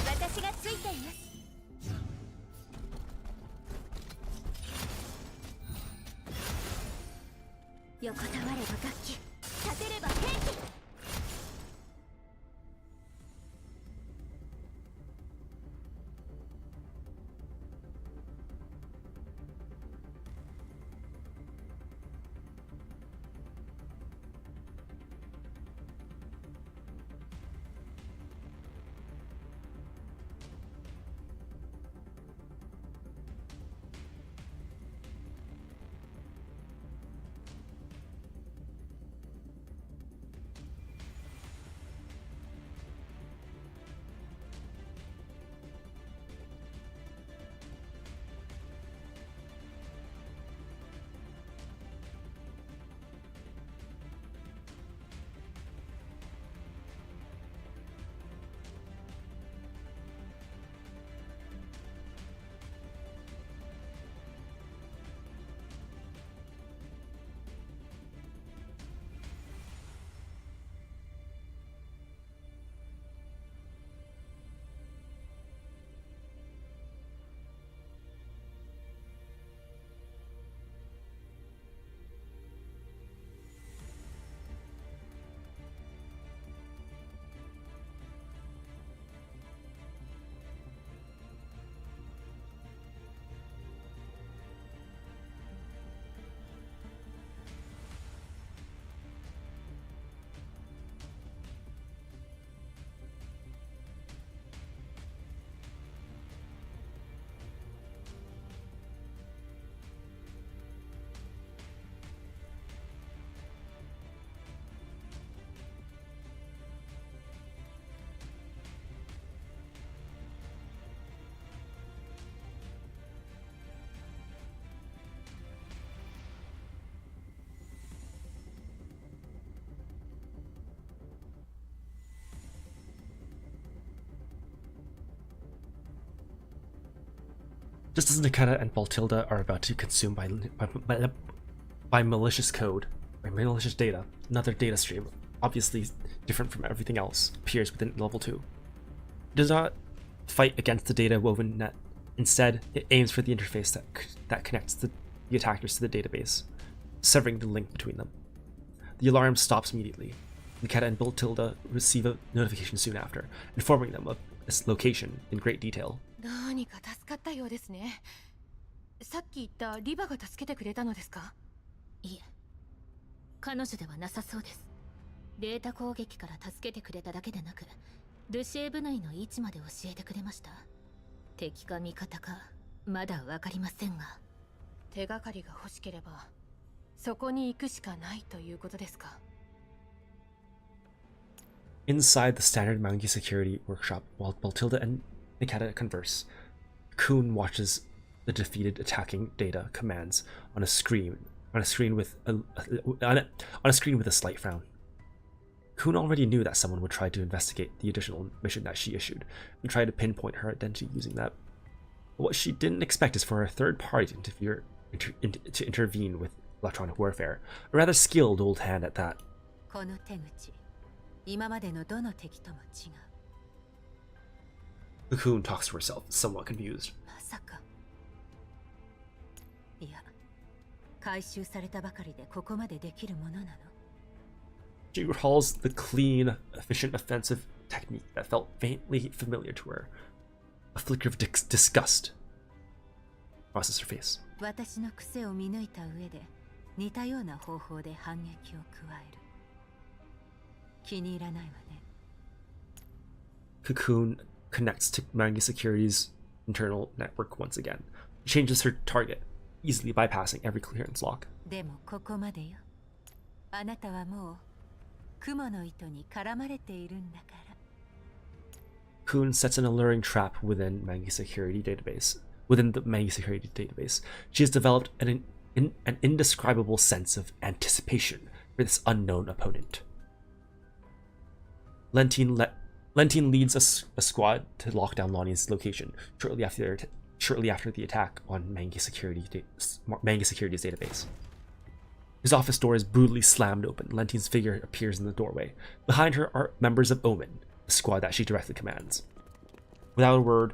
私がついています。 横たわれば楽器、立てれば兵器。Just as Nikita and Baltilda are about to consume by malicious code, by malicious data, another data stream, obviously different from everything else, appears within level 2. It does not fight against the data woven net. Instead, it aims for the interface that connects the attackers to the database, severing the link between them. The alarm stops immediately. Nikita and Baltilda receive a notification soon after, informing them of its location in great detail. どうにか助かったようですね。さっき言ったリバが助けてくれたのですか？いえ、彼女ではなさそうです。データ攻撃から助けてくれただけでなく、ルシエ部内の位置まで教えてくれました。敵か味方かまだわかりませんが、手がかりが欲しければそこに行くしかないということですか？ Inside the standard Mangi security workshop, while Baltilda and Nikita converse, Coon watches the defeated attacking data commands on a screen with a slight frown. Coon already knew that someone would try to investigate the additional mission that she issued and try to pinpoint her identity using that. But what she didn't expect is for a third party to intervene with electronic warfare, a rather skilled old hand at that. この手口、今までのどの敵とも違う。 Cocoon talks to herself, somewhat confused. まさか。いや、回収されたばかりでここまでできるものなの。 She recalls the clean, efficient offensive technique that felt faintly familiar to her. A flicker of disgust crosses her face. 私の癖を見抜いた上で、似たような方法で反撃を加える。気に入らないわね。 Cocoon connects to Mangi Security's internal network once again. Changes her target, easily bypassing every clearance lock. でもここまでよ。あなたはもう雲の糸に絡まれているんだから。 Kuhn sets an alluring trap within Mangi security database. Within the Mangi security database, she has developed an indescribable sense of anticipation for this unknown opponent. Lentine leads a squad to lock down Lonnie's location shortly after the attack on Mangi Security's database. His office door is brutally slammed open. Lentine's figure appears in the doorway. Behind her are members of Omen, the squad that she directly commands. Without a word,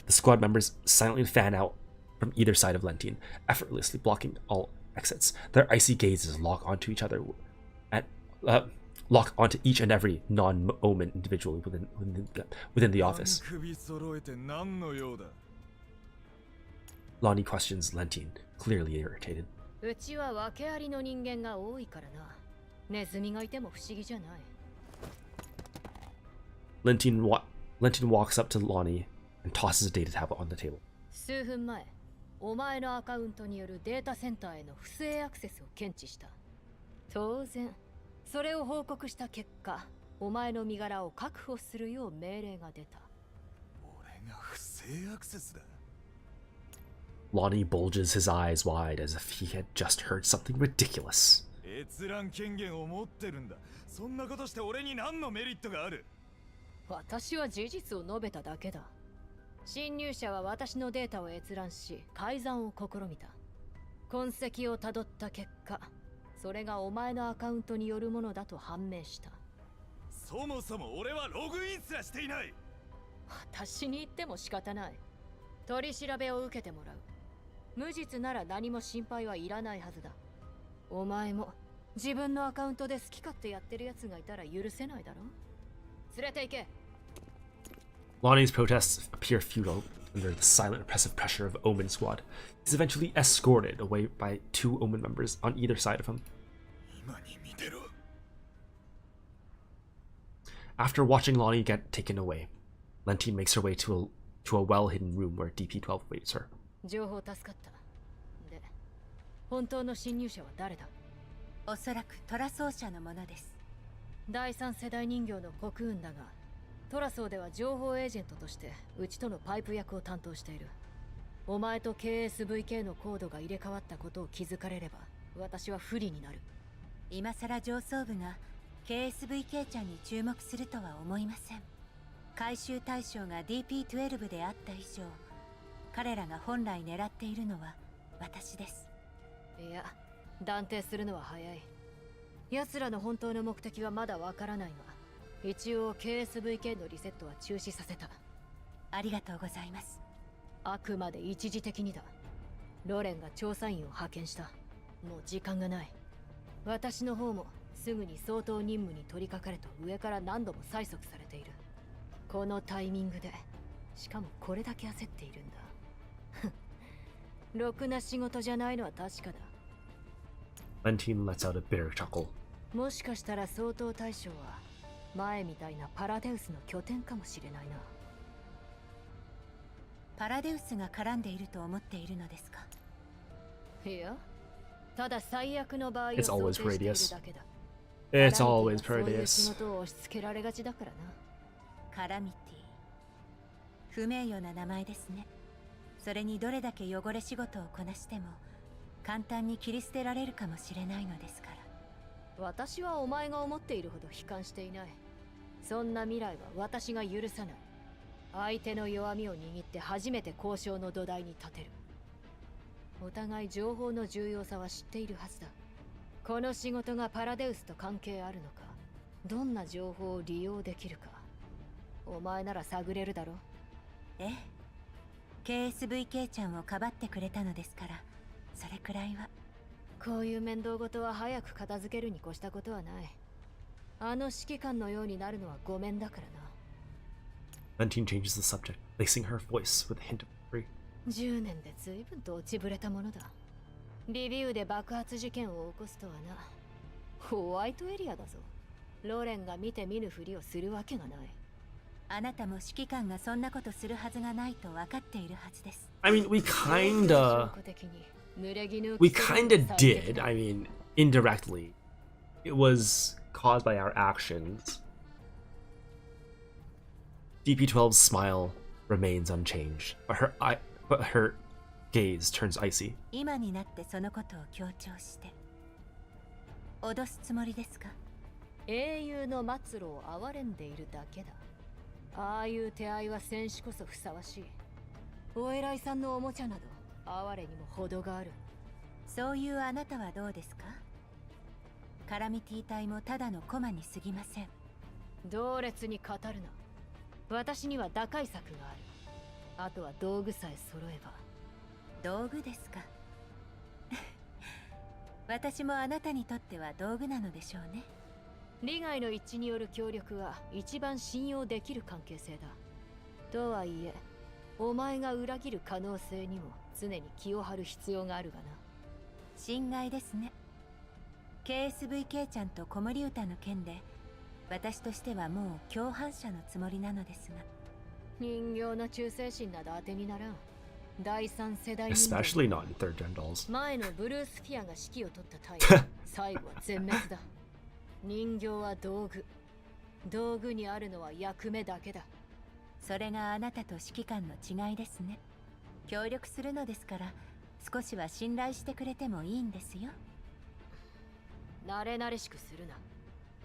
the squad members silently fan out from either side of Lentine, effortlessly blocking all exits. Their icy gazes lock onto each other lock onto each and every non-Omen individual within the office. Lonnie questions Lentine, clearly irritated. うちは訳ありの人間が多いからな。ネズミがいても不思議じゃない。Lentine walks up to Lonnie and tosses a data tablet on the table. 数分前、お前のアカウントによるデータセンターへの不正アクセスを検知した。当然、それを報告した結果、お前の身柄を確保するよう命令が出た。俺が不正アクセスだ。 Lonnie bulges his eyes wide as if he had just heard something ridiculous. 閲覧権限を持ってるんだ。そんなことして俺に何のメリットがある？私は事実を述べただけだ。侵入者は私のデータを閲覧し、改ざんを試みた。痕跡をたどった結果、それがお前のアカウントによるものだと判明した。そもそも俺はログインすらしていない。私に言っても仕方ない。取り調べを受けてもらう。無実なら何も心配はいらないはずだ。お前も自分のアカウントで好き勝手やってる奴がいたら許せないだろ。連れて行け。 Lonnie's protests appear futile under the silent oppressive pressure of Omen squad. He's eventually escorted away by 2 Omen members on either side of him. After watching Lonnie get taken away, Lentine makes her way to a well-hidden room where DP-12 awaits her. 情報助かった。で、本当の侵入者は誰だ？おそらくトラ奏者のものです。第3世代人形の国運だが、トラソーでは情報エージェントとしてうちとのパイプ役を担当している。お前と KSVK のコードが入れ替わったことを気づかれれば、私は不利になる。今さら上層部が KSVK ちゃんに注目するとは思いません。回収対象が DP-12 であった以上、彼らが本来狙っているのは私です。いや、断定するのは早い。奴らの本当の目的はまだわからないが、一応 KSVK のリセットは中止させた。ありがとうございます。あくまで一時的にだ。ロレンが調査員を派遣した。もう時間がない。私の方もすぐに相当任務に取り掛かれと上から何度も催促されている。このタイミングで、しかもこれだけ焦っているんだ。ろくな仕事じゃないのは確かだ。Lentine lets out a bitter chuckle. もしかしたら相当大将は前みたいなパラデウスの拠点かもしれないな。パラデウスが絡んでいると思っているのですか？いや、ただ最悪の場合を It's 想 always 定している Radius. だけだ。 It's always そういう Radius. 仕事を押し付けられがちだからな。カラミティ。不名誉な名前ですね。それにどれだけ汚れ仕事をこなしても簡単に切り捨てられるかもしれないのですから。私はお前が思っているほど悲観していない。そんな未来は私が許さない。相手の弱みを握って初めて交渉の土台に立てる。お互い情報の重要さは知っているはずだ。この仕事がパラデウスと関係あるのか、どんな情報を利用できるか、お前なら探れるだろ。ええ、KSVK ちゃんをかばってくれたのですから、それくらいは。こういう面倒事は早く片付けるに越したことはない。あの指揮官のようになるのはごめんだからな。Lentine changes the subject, lacing her voice with a hint of fury. 10年で随分と落ちぶれたものだ。リビウで爆発事件を起こすとはな。ホワイトエリアだぞ。ローレンが見て見ぬふりをするわけがない。あなたも指揮官がそんなことするはずがないと分かっているはずです。I mean, we kinda did. I mean, indirectly. It was caused by our actions. DP12's smile remains unchanged, but her gaze turns icy. 今になってそのことを強調して脅すつもりですか？英雄の末路を憐れんでいるだけだ。ああいう手合いは戦士こそふさわしい。お偉いさんのおもちゃなど哀れにも程がある。そういうあなたはどうですか？カラミティ隊もただの駒に過ぎません。同列に語るな。私には打開策がある。あとは道具さえ揃えば。道具ですか？私もあなたにとっては道具なのでしょうね。利害の一致による協力は一番信用できる関係性だ。とはいえ、お前が裏切る可能性にも常に気を張る必要があるがな。心外ですね。KSVK ちゃんと子守歌の件で私としてはもう共犯者のつもりなのですが。人形の忠誠心など当てにならん。第三世代人間 Especially not in third gen dolls. 前のブルースフィアが指揮を取った隊は最後は全滅だ。人形は道具。道具にあるのは役目だけだ。それがあなたと指揮官の違いですね。協力するのですから少しは信頼してくれてもいいんですよ。慣れ慣れしくするな。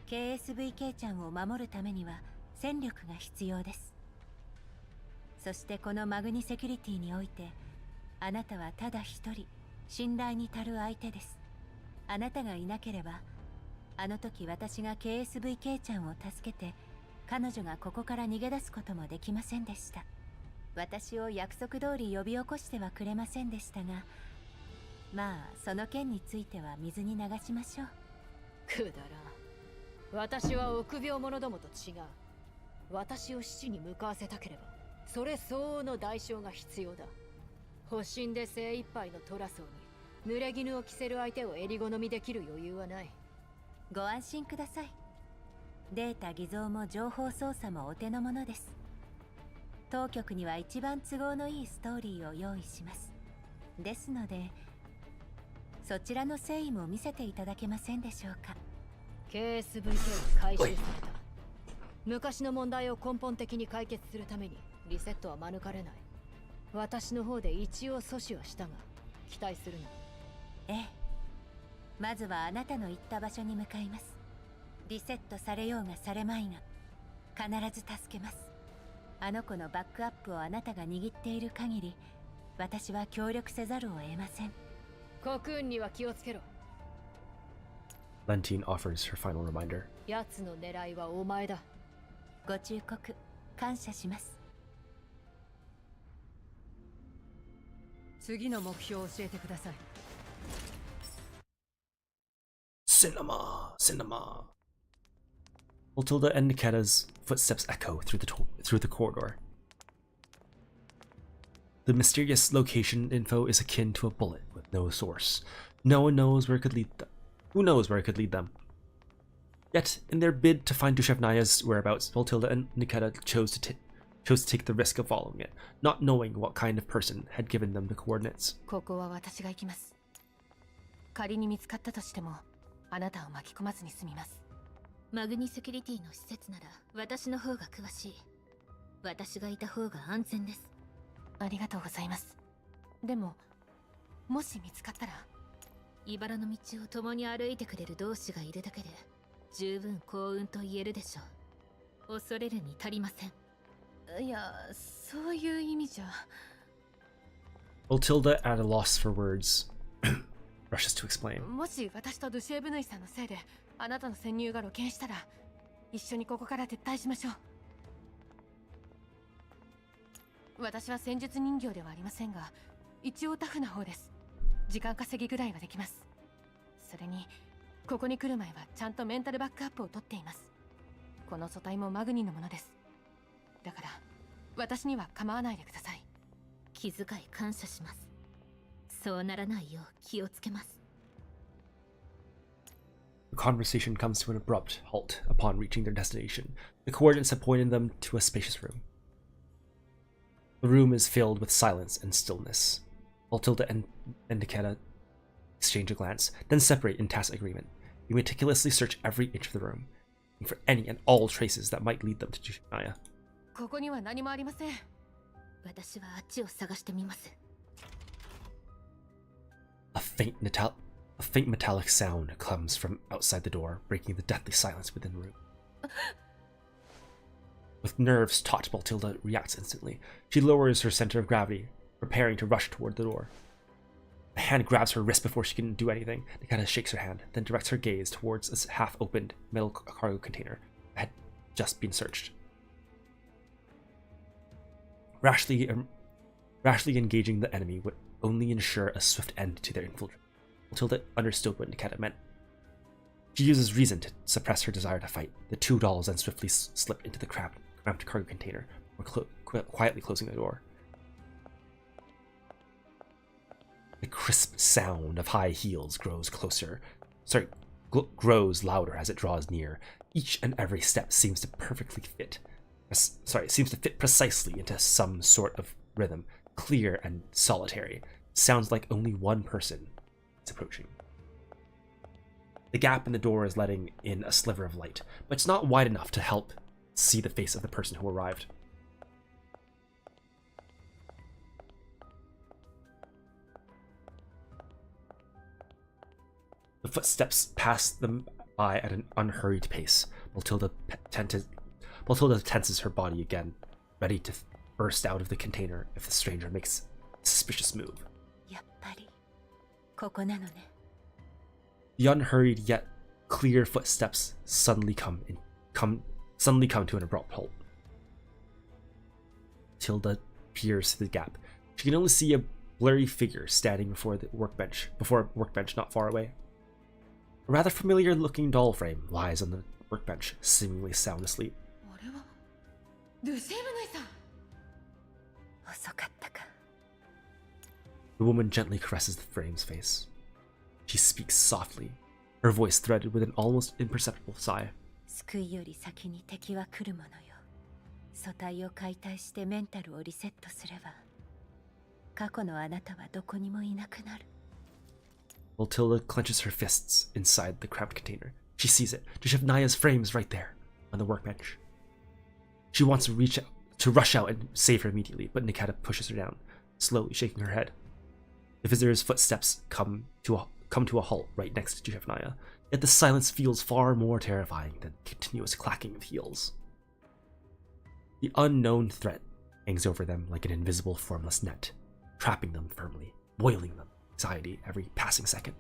KSVK ちゃんを守るためには戦力が必要です。そしてこのマグニセキュリティにおいてあなたはただ一人信頼に足る相手です。あなたがいなければあの時私が KSVK ちゃんを助けて彼女がここから逃げ出すこともできませんでした。私を約束通り呼び起こしてはくれませんでしたが、まあその件については水に流しましょう。くだらん。私は臆病者どもと違う。私を死地に向かわせたければそれ相応の代償が必要だ。保身で精一杯のトラソーに濡れ衣を着せる相手を襟好みできる余裕はない。ご安心ください。データ偽造も情報操作もお手の物です。当局には一番都合のいいストーリーを用意します。ですのでそちらの誠意も見せていただけませんでしょうか。 KSVK が回収された。昔の問題を根本的に解決するためにリセットは免れない。私の方で一応阻止はしたが期待するな。ええ、まずはあなたの行った場所に向かいます。リセットされようがされまいが必ず助けます。あの子のバックアップをあなたが握っている限り私は協力せざるを得ません。コクーンには気をつけろ。 Lentine offers her final reminder. 奴の狙いはお前だ。ご忠告感謝します。次の目標を教えてください。Cinema, cinema. Matilda and Niketa's footsteps echo through the corridor. The mysterious location info is akin to a bullet with no source. No one knows where it could lead them. Who knows where it could lead them? Yet, in their bid to find Dushevnaya's whereabouts, Matilda and Niketa chose to take the risk of following it, not knowing what kind of person had given them the coordinates. ここは私が行きます。仮に見つかったとしてもあなたを巻き込まずに済みます。マグニセキュリティの施設なら私の方が詳しい。私がいた方が安全です。ありがとうございます。でももし見つかったら、茨の道を共に歩いてくれる同志がいるだけで十分幸運と言えるでしょう。恐れるに足りません。いや、そういう意味じゃ。Matilda, at a loss for words, rushes to explain. もし私とドゥシェーブヌイさんのせいであなたの潜入が露見したら、一緒にここから撤退しましょう。私は戦術人形ではありませんが、一応タフな方です。時間稼ぎぐらいはできます。それにここに来る前はちゃんとメンタルバックアップを取っています。この素体もマグニのものです。だから私には構わないでください。気遣い感謝します。そうならないよう気をつけます。 The conversation comes to an abrupt halt upon reaching their destination. The coordinates have pointed them to a spacious room. The room is filled with silence and stillness. Matilda and Niketa exchange a glance, then separate in tacit agreement. You meticulously search every inch of the room, looking for any and all traces that might lead them to Jushaya. ここには何もありません。私はあっちを探してみます。A faint metallic sound comes from outside the door, breaking the deathly silence within the room. With nerves taut, Baltilda reacts instantly. She lowers her center of gravity, preparing to rush toward the door. A hand grabs her wrist before she can do anything. Nikita shakes her hand, then directs her gaze towards a half-opened metal cargo container that had just been searched. Rashly engaging the enemy would only ensure a swift end to their infiltration. Matilda understood what Nikita meant. She uses reason to suppress her desire to fight. The two dolls then swiftly slip into the cramped cargo container, quietly closing the door. The crisp sound of high heels grows louder as it draws near. Each and every step seems to fit precisely into some sort of rhythm, clear and solitary. Sounds like only one person is approaching. The gap in the door is letting in a sliver of light, but it's not wide enough to help see the face of the person who arrived. The footsteps pass them by at an unhurried pace. Matilda tenses her body again, ready to burst out of the container if the stranger makes a suspicious move. The unhurried yet clear footsteps suddenly come to an abrupt halt. Matilda peers through the gap. She can only see a blurry figure standing before a workbench not far away. A rather familiar-looking doll frame lies on the workbench, seemingly sound asleep. The woman gently caresses the frame's face. She speaks softly, her voice threaded with an almost imperceptible sigh. Matilda clenches her fists inside the cramped container. She sees it. Jushevnaya's frame is right there, on the workbench. She wants to rush out and save her immediately, but Nikita pushes her down, slowly shaking her head. The visitor's footsteps come to a halt right next to Jushevnaya, yet the silence feels far more terrifying than the continuous clacking of heels. The unknown threat hangs over them like an invisible formless net, trapping them firmly, boiling them anxiety every passing second.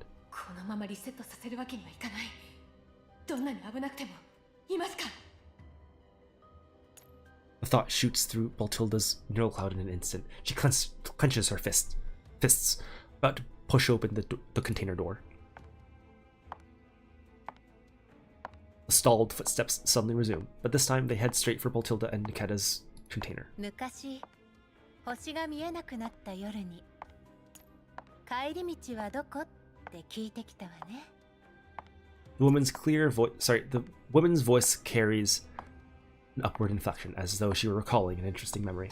The thought shoots through Baltilda's neural cloud in an instant. She clenches her fists, about to push open the container door. The stalled footsteps suddenly resume, but this time they head straight for Baltilda and Nikita's container. The woman's voice carries an upward inflection, as though she were recalling an interesting memory.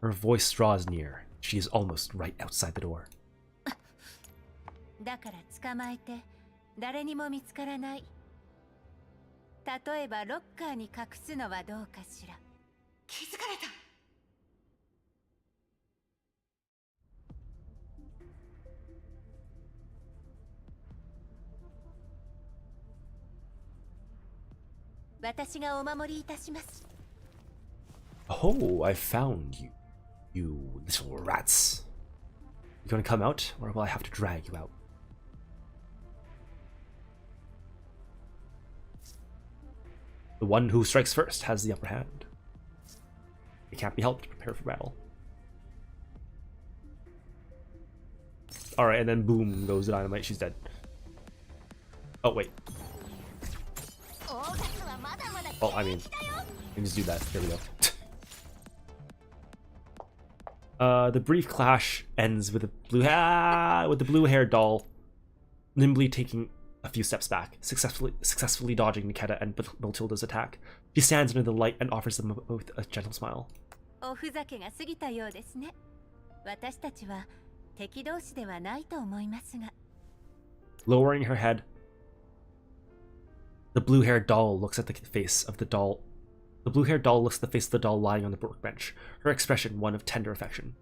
Her voice draws near. She is almost right outside the door. Oh, I found you, you little rats. You gonna come out, or will I have to drag you out? The one who strikes first has the upper hand. It can't be helped. Prepare for battle. Alright, and then boom goes the dynamite. She's dead. Oh, wait. Well, I mean, let me just do that. There we go. The brief clash ends with a blue-haired doll nimbly taking a few steps back, successfully dodging Niketa and Matilda's attack. She stands under the light and offers them both a gentle smile. おふざけが過ぎたようですね。私たちは敵同士ではないと思いますが。Lowering her head, the blue-haired doll looks at the face of the doll. The blue-haired doll looks at the face of the doll lying on the workbench, her expression one of tender affection.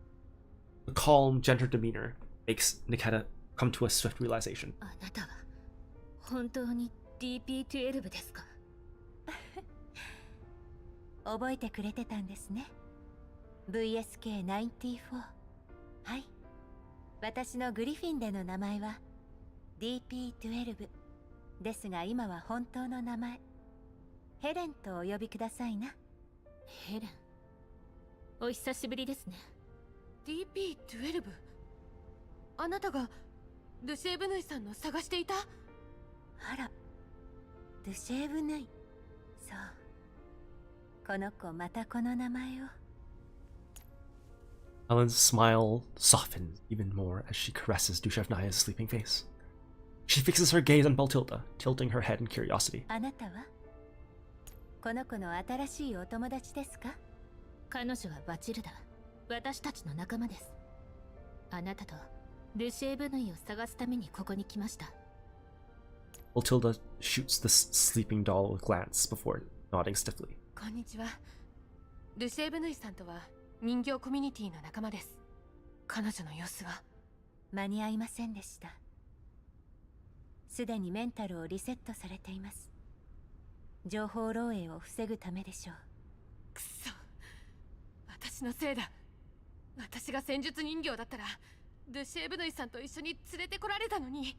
The calm, gentle demeanor makes Niketa come to a swift realization. あなたは本当に DP12 ですか？覚えてくれてたんですね。VSK94。はい。私のグリフィンでの名前は DP12 ですが、今は本当の名前ヘレンとお呼びくださいな。ヘレン、お久しぶりですね。 DP12？ あなたがルシェーブヌイさんの探していた？あら、ルシェーブヌイ。そう、この子またこの名前を。Ellen's smile softens even more as she caresses Dushevnaya's sleeping face. She fixes her gaze on Baltilda, tilting her head in curiosity. あなたはこの子の新しいお友達ですか？彼女はバチルダ、私たちの仲間です。あなたとルシェーブヌイを探すためにここに来ました。Baltilda shoots the sleeping doll a glance before nodding stiffly. こんにちは。ルシェーブヌイさんとは人形コミュニティの仲間です。彼女の様子は間に合いませんでした。すでにメンタルをリセットされています。情報漏洩を防ぐためでしょう。くそ、私のせいだ。私が戦術人形だったらルシェーブヌイさんと一緒に連れてこられたのに。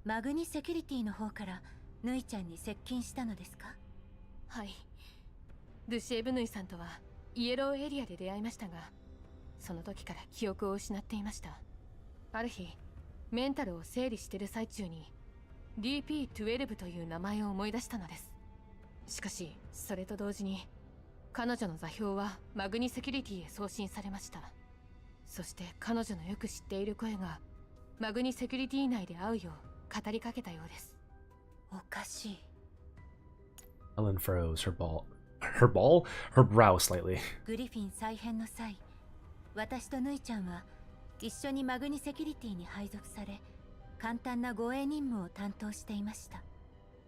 マグニセキュリティの方からヌイちゃんに接近したのですか？はい。ルシェーブヌイさんとはイエローエリアで出会いましたが、その時から記憶を失っていました。ある日、メンタルを整理してる最中に DP12 という名前を思い出したのです。しかし、それと同時に彼女の座標はマグニセキュリティへ送信されました。そして彼女のよく知っている声がマグニセキュリティ内で会うよう語りかけたようです。おかしい。Ellen furrows her brow slightly. グリフィン再編の際、私とヌイちゃんは一緒にマグニセキュリティに配属され、簡単な護衛任務を担当していました。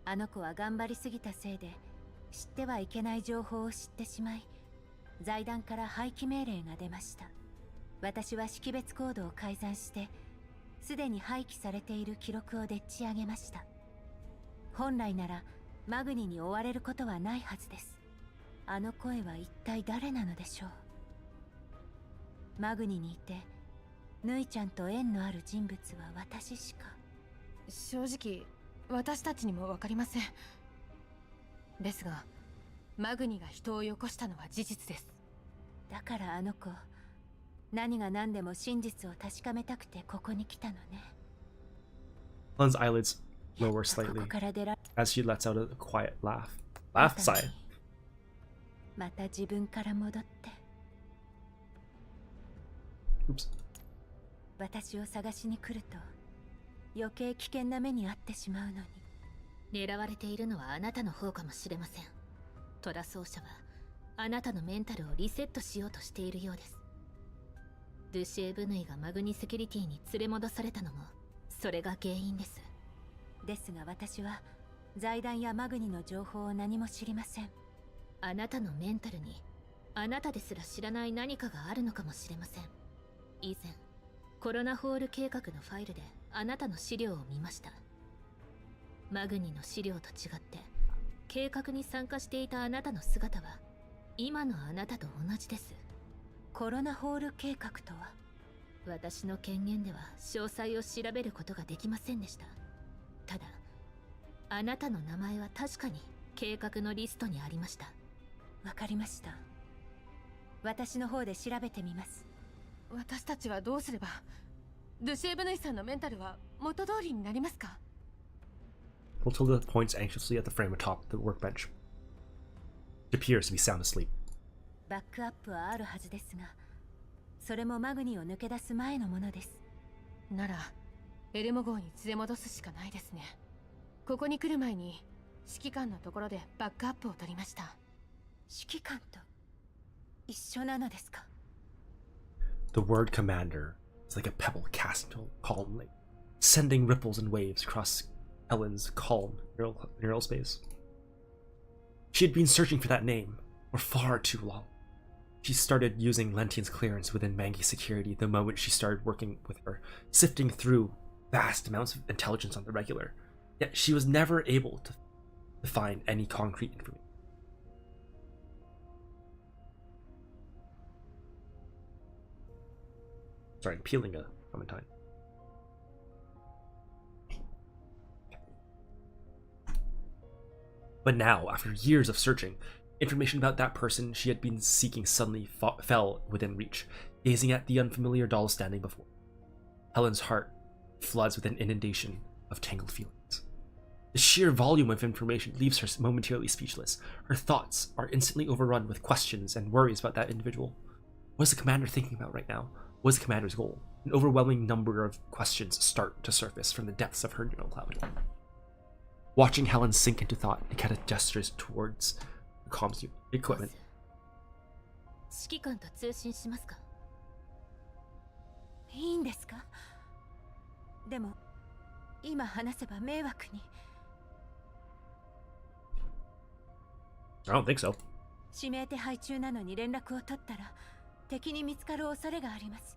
あの子は頑張りすぎたせいで知ってはいけない情報を知ってしまい、財団から廃棄命令が出ました。私は識別コードを改ざんして、すでに廃棄されている記録をでっち上げました。本来ならマグニに追われることはないはずです。あの声は一体誰なのでしょう。マグニにいてヌイちゃんと縁のある人物は私しか。正直私たちにも分かりません。ですがマグニが人をよこしたのは事実です。だからあの子、何が何でも真実を確かめたくてここに来たのね。Ellen's eyelids lower slightly as she lets out a quiet laugh sigh. また自分から戻って。Oops. 私を探しに来ると余計危険な目に遭ってしまうのに。狙われているのはあなたの方かもしれません。トラ奏者はあなたのメンタルをリセットしようとしているようです。ルシエブヌイがマグニセキュリティに連れ戻されたのもそれが原因です。ですが私は財団やマグニの情報を何も知りません。あなたのメンタルにあなたですら知らない何かがあるのかもしれません。以前コロナホール計画のファイルであなたの資料を見ました。マグニの資料と違って計画に参加していたあなたの姿は今のあなたと同じです。コロナホール計画とは？私の権限では詳細を調べることができませんでした。ただあなたの名前は確かに計画のリストにありました。わかりました。私の方で調べてみます。私たちはどうすればルシエブヌイさんのメンタルは元通りになりますか？ Matilda points anxiously at the frame atop the workbench. It appears to be sound asleep. バックアップはあるはずですが、それもマグニを抜け出す前のものです。ならエルモ号に連れ戻すしかないですね。ここに来る前に指揮官のところでバックアップを取りました。指揮官と一緒なのですか？ The word commander is like a pebble cast into a calm lake, sending ripples and waves across Ellen's calm neural space. She had been searching for that name for far too long. She started using Lentian's clearance within Mangi's security the moment she started working with her, sifting through vast amounts of intelligence on the regular. Yet she was never able to find any concrete information. Sorry, peeling a clementine. But now, after years of searching, information about that person she had been seeking suddenly fell within reach, gazing at the unfamiliar doll standing before. Helen's heart floods with an inundation of tangled feelings. The sheer volume of information leaves her momentarily speechless. Her thoughts are instantly overrun with questions and worries about that individual. What is the commander thinking about right now? What is the commander's goal? An overwhelming number of questions start to surface from the depths of her neural cloud. Watching Helen sink into thought, Nikita gestures towards the comms equipment. 指揮官と通信しますか？いいんですか？でも今話せば迷惑に。I don't think so. 指名手配中なのに連絡を取ったら敵に見つかる恐れがあります。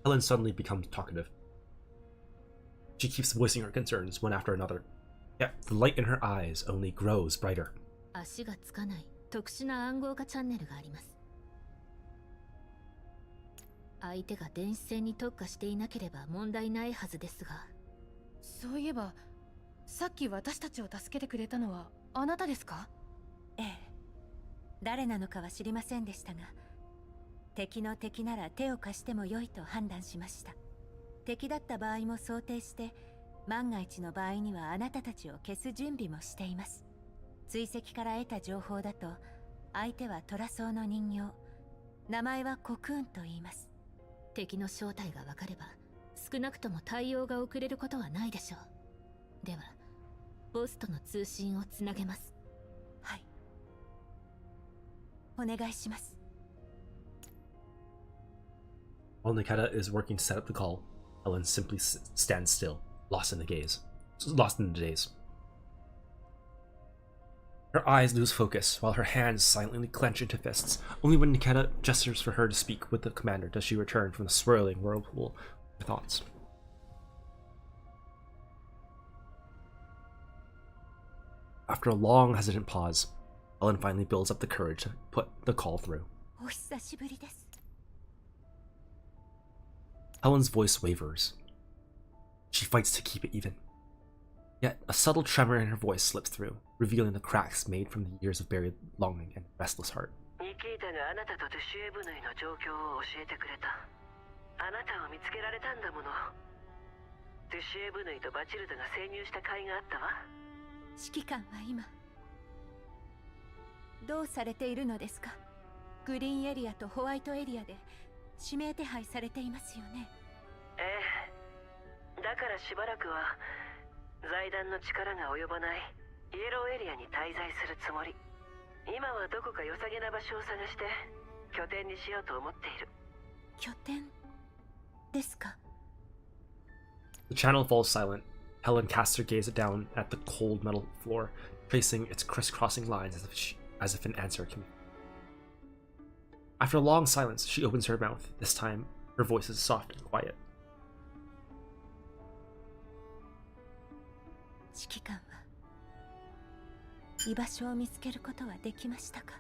Helen suddenly becomes talkative. She keeps voicing her concerns one after another. Yet the light in her eyes only grows brighter. 足がつかない特殊な暗号化チャンネルがあります。相手が電子戦に特化していなければ問題ないはずですが。そういえば、さっき私たちを助けてくれたのはあなたですか？ええ。誰なのかは知りませんでしたが、敵の敵なら手を貸しても良いと判断しました。敵だった場合も想定して、万が一の場合にはあなたたちを消す準備もしています。追跡から得た情報だと、相手はトラソウの人形。名前はコクーンと言います。敵の正体が分かれば、少なくとも対応が遅れることはないでしょう。では、ボスとの通信をつなげます。はい。お願いします。While Nikita is working to set up the call, Helen simply stands still, lost in the daze. Her eyes lose focus, while her hands silently clench into fists. Only when Nikita gestures for her to speak with the commander does she return from the swirling whirlpool of her thoughts. After a long, hesitant pause, Helen finally builds up the courage to put the call through. お久しぶりです。Helen's voice wavers. She fights to keep it even. Yet, a subtle tremor in her voice slips through, revealing the cracks made from the years of buried longing and restless heart. ニキータがあなたとデュシエブヌイの状況を教えてくれた。あなたを見つけられたんだもの。デュシエブヌイとバチルダが潜入した甲斐があったわ。指揮官は今どうされているのですか？グリーンエリアとホワイトエリアで指名手配されていますよね。ええ。だからしばらくは財団の力が及ばないイエローエリアに滞在するつもり。今はどこか良さげな場所を探して拠点にしようと思っている。拠点ですか？ The channel falls silent. Helen casts her gaze down at the cold metal floor, tracing its crisscrossing lines as if an answer came. After a long silence, she opens her mouth. This time, her voice is soft and quiet. 指揮官は居場所を見つけることはできましたか？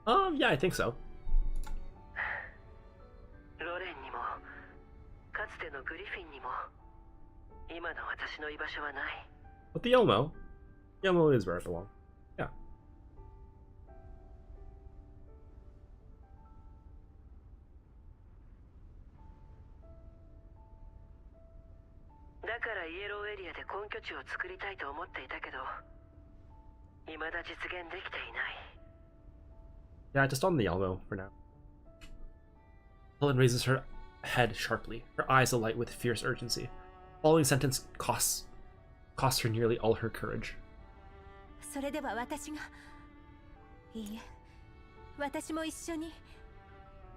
Yeah, I think so. ロレンにもかつてのグリフィンにも今の私の居場所はない。 But the Elmo is where it belongs. Yeah. だからイエローエリアで根拠地を作りたいと思っていたけど、未だ実現できていない。Yeah, just on the elbow for now. Helen raises her head sharply, her eyes alight with fierce urgency. The following sentence costs her nearly all her courage. それでは私がいいえ私も一緒に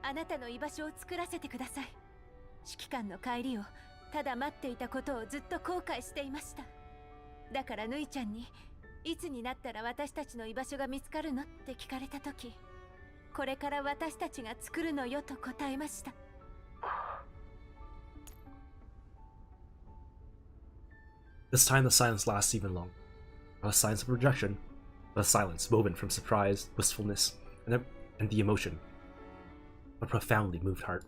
あなたの居場所を作らせてください。指揮官の帰りをただ待っていたことをずっと後悔していました。だからぬいちゃんにいつになったら私たちの居場所が見つかるのって聞かれた時、これから私たちが作るのよと答えました。This time the silence lasts even longer. Not a silence of rejection, but a silence woven from surprise, wistfulness, and the emotion of a profoundly moved heart.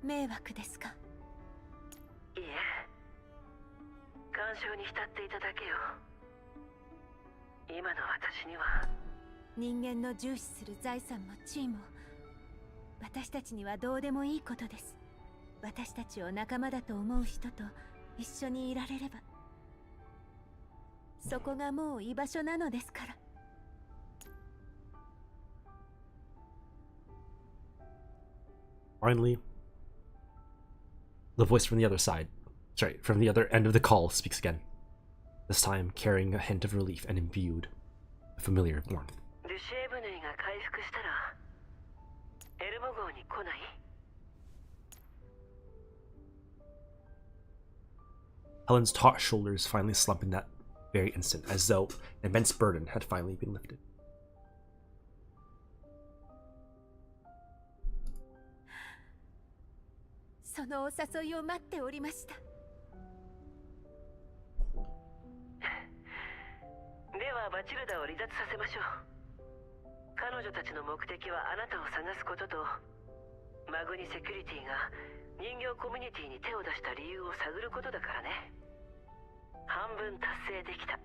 迷惑ですか？いえ、感傷に浸っていただけよ。今の私には人間の重視する財産も地位も私たちにはどうでもいいことです。私たちを仲間だと思う人と一緒にいられれば、そこがもう居場所なのですから。Finally, the voice from the other end of the call speaks again, this time carrying a hint of relief and imbued with familiar warmth. ルシエブヌイが回復したらエルモ号に来ない？ Helen's taut shoulders finally slump in that very instant, as though an immense burden had finally been lifted. そのお誘いを待っておりました。ではバチルダを離脱させましょう。彼女たちの目的はあなたを探すことと、マグニセキュリティが人形コミュニティに手を出した理由を探ることだからね。半分達成できた。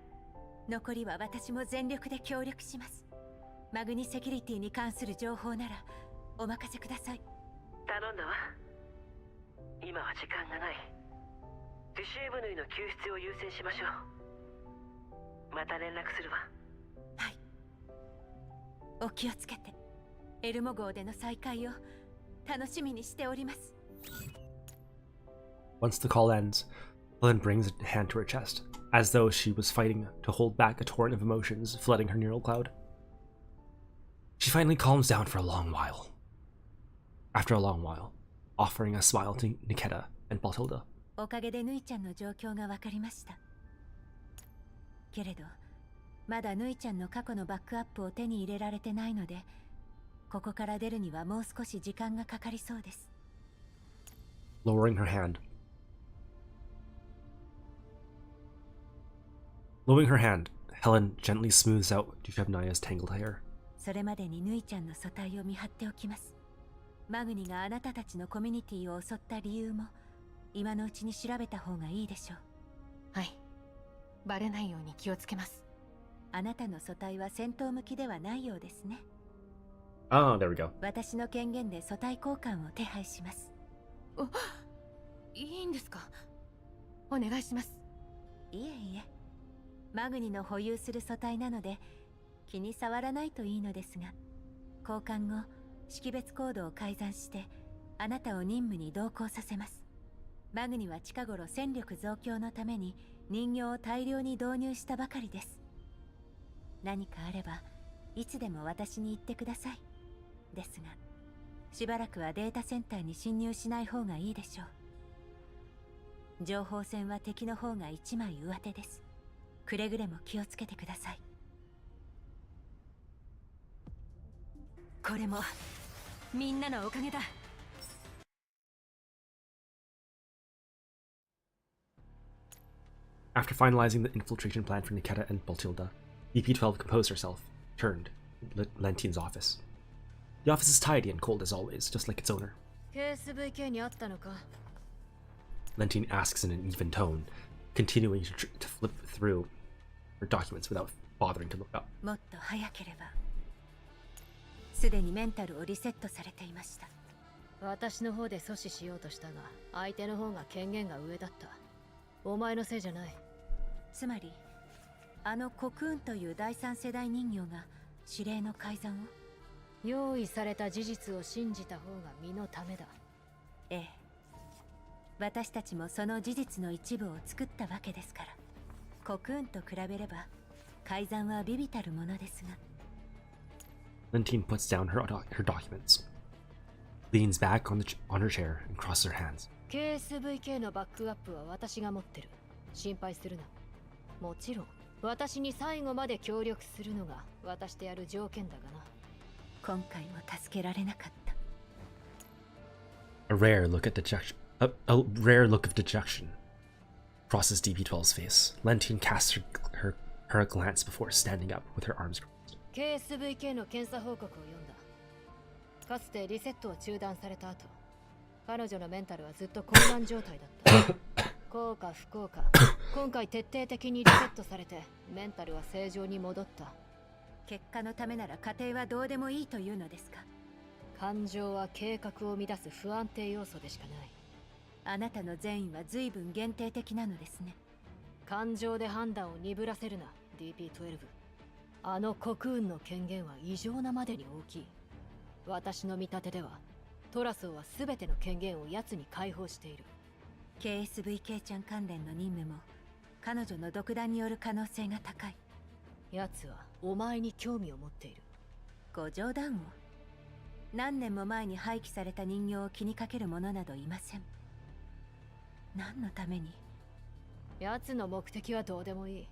残りは私も全力で協力します。マグニセキュリティに関する情報ならお任せください。頼んだわ。今は時間がない。ルシエブヌイの救出を優先しましょう。また連絡するわ。はい。お気をつけて。エルモ号での再会を楽しみにしております。Once the call ends, Helen brings a hand to her chest, as though she was fighting to hold back a torrent of emotions flooding her neural cloud. She finally calms down for a long while. After a long while, offering a smile to Niketa and Baltilda. おかげでヌイちゃんの状況が分かりました。けれど、まだヌイちゃんの過去のバックアップを手に入れられてないので、ここから出るにはもう少し時間がかかりそうです。Lowering her hand, Helen gently smooths out Dushevnaya's tangled hair. それまでにヌイちゃんの素体を見張っておきます。マグニがあなたたちのコミュニティを襲った理由も今のうちに調べた方がいいでしょう。はい。バレないように気をつけます。あなたの素体は戦闘向きではないようですね。Oh, there we go. 私の権限で素体交換を手配します。いいんですか？お願いします。いえいえ。マグニの保有する素体なので気に障らないといいのですが、交換後識別コードを改ざんしてあなたを任務に同行させます。マグニは近頃戦力増強のために人形を大量に導入したばかりです。何かあればいつでも私に言ってください。ですがしばらくはデータセンターに侵入しない方がいいでしょう。情報戦は敵の方が一枚上手です。くれぐれも気をつけてください。これもみんなのおかげだ。After finalizing the infiltration plan for Niketa and Baltilda, BP-12 composed herself, turned to Lentin's office. The office is tidy and cold as always, just like its owner. KSVK にあったのか? Lentin asks in an even tone, continuing to flip through her documents without bothering to look up. もっと早ければ。すでにメンタルをリセットされていました。私の方で阻止しようとしたが、相手の方が権限が上だった。お前のせいじゃない。つまり、あのコクーンという第三世代人形が指令の改ざんを？用意された事実を信じた方が身のためだ。ええ。私たちもその事実の一部を作ったわけですから。コクーンと比べれば改ざんは微々たるものですが。Lentine puts down her documents, leans back on her chair, and crosses her hands. KSVK のバックアップは私が持ってる。心配するな。もちろん私に最後まで協力するのが私とやる条件だがな。今回も助けられなかった。A rare look of dejection crosses DP12's face. Lentine casts her a glance before standing up with her arms crossed. KSVK の検査報告を読んだ。かつてリセットを中断された後、彼女のメンタルはずっと混乱状態だった。幸か不幸か、今回徹底的にリセットされてメンタルは正常に戻った。結果のためなら家庭はどうでもいいというのですか。感情は計画を乱す不安定要素でしかない。あなたの善意は随分限定的なのですね。感情で判断を鈍らせるな、DP12。あのコクーンの権限は異常なまでに大きい。私の見立てでは、トラソーは全ての権限を奴に解放している。KSVK ちゃん関連の任務も彼女の独断による可能性が高い。奴はお前に興味を持っている。ご冗談を。何年も前に廃棄された人形を気にかける者などいません。何のために？奴の目的はどうでもいい。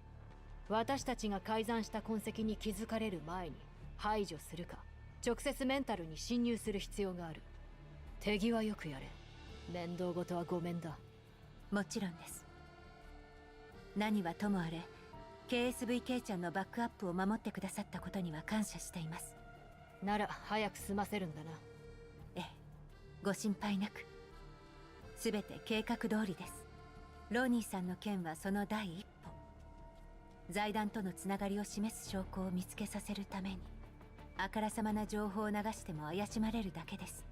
私たちが改ざんした痕跡に気づかれる前に排除するか、直接メンタルに侵入する必要がある。手際よくやれ。面倒事はごめんだ。もちろんです。何はともあれ KSVK ちゃんのバックアップを守ってくださったことには感謝しています。なら早く済ませるんだな。ええ、ご心配なく。すべて計画通りです。ロニーさんの件はその第一歩。財団とのつながりを示す証拠を見つけさせるために、あからさまな情報を流しても怪しまれるだけです。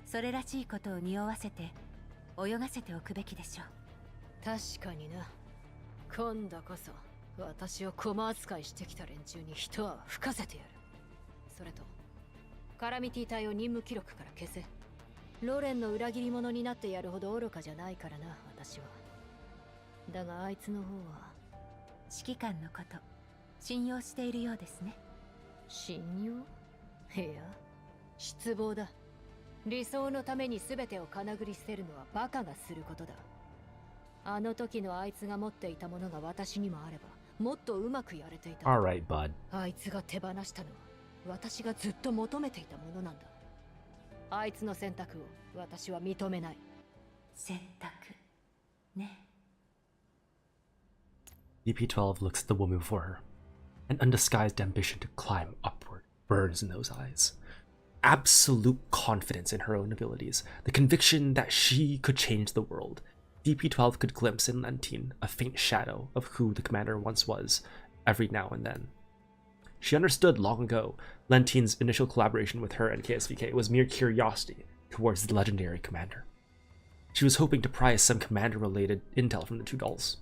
それらしいことを匂わせて泳がせておくべきでしょう。確かにな。今度こそ私を駒扱いしてきた連中に一泡吹かせてやる。それとカラミティ隊を任務記録から消せ。ロレンの裏切り者になってやるほど愚かじゃないからな、私は。だがあいつの方は指揮官のこと信用しているようですね。信用？いや、失望だ。理想のために全てをかなぐり捨てるのはバカがすることだ。あの時のあいつが持っていたものが私にもあればもっとうまくやれていた。Alright, bud. あいつが手放したのは私がずっと求めていたものなんだ。あいつの選択を私は認めない。選択ね。DP12 looks at the woman before her. An undisguised ambition to climb upward burns in those eyes. Absolute confidence in her own abilities, the conviction that she could change the world. DP12 could glimpse in Lentine a faint shadow of who the commander once was, every now and then. She understood long ago Lentine's initial collaboration with her and KSVK was mere curiosity towards the legendary commander. She was hoping to prize some commander-related intel from the two dolls.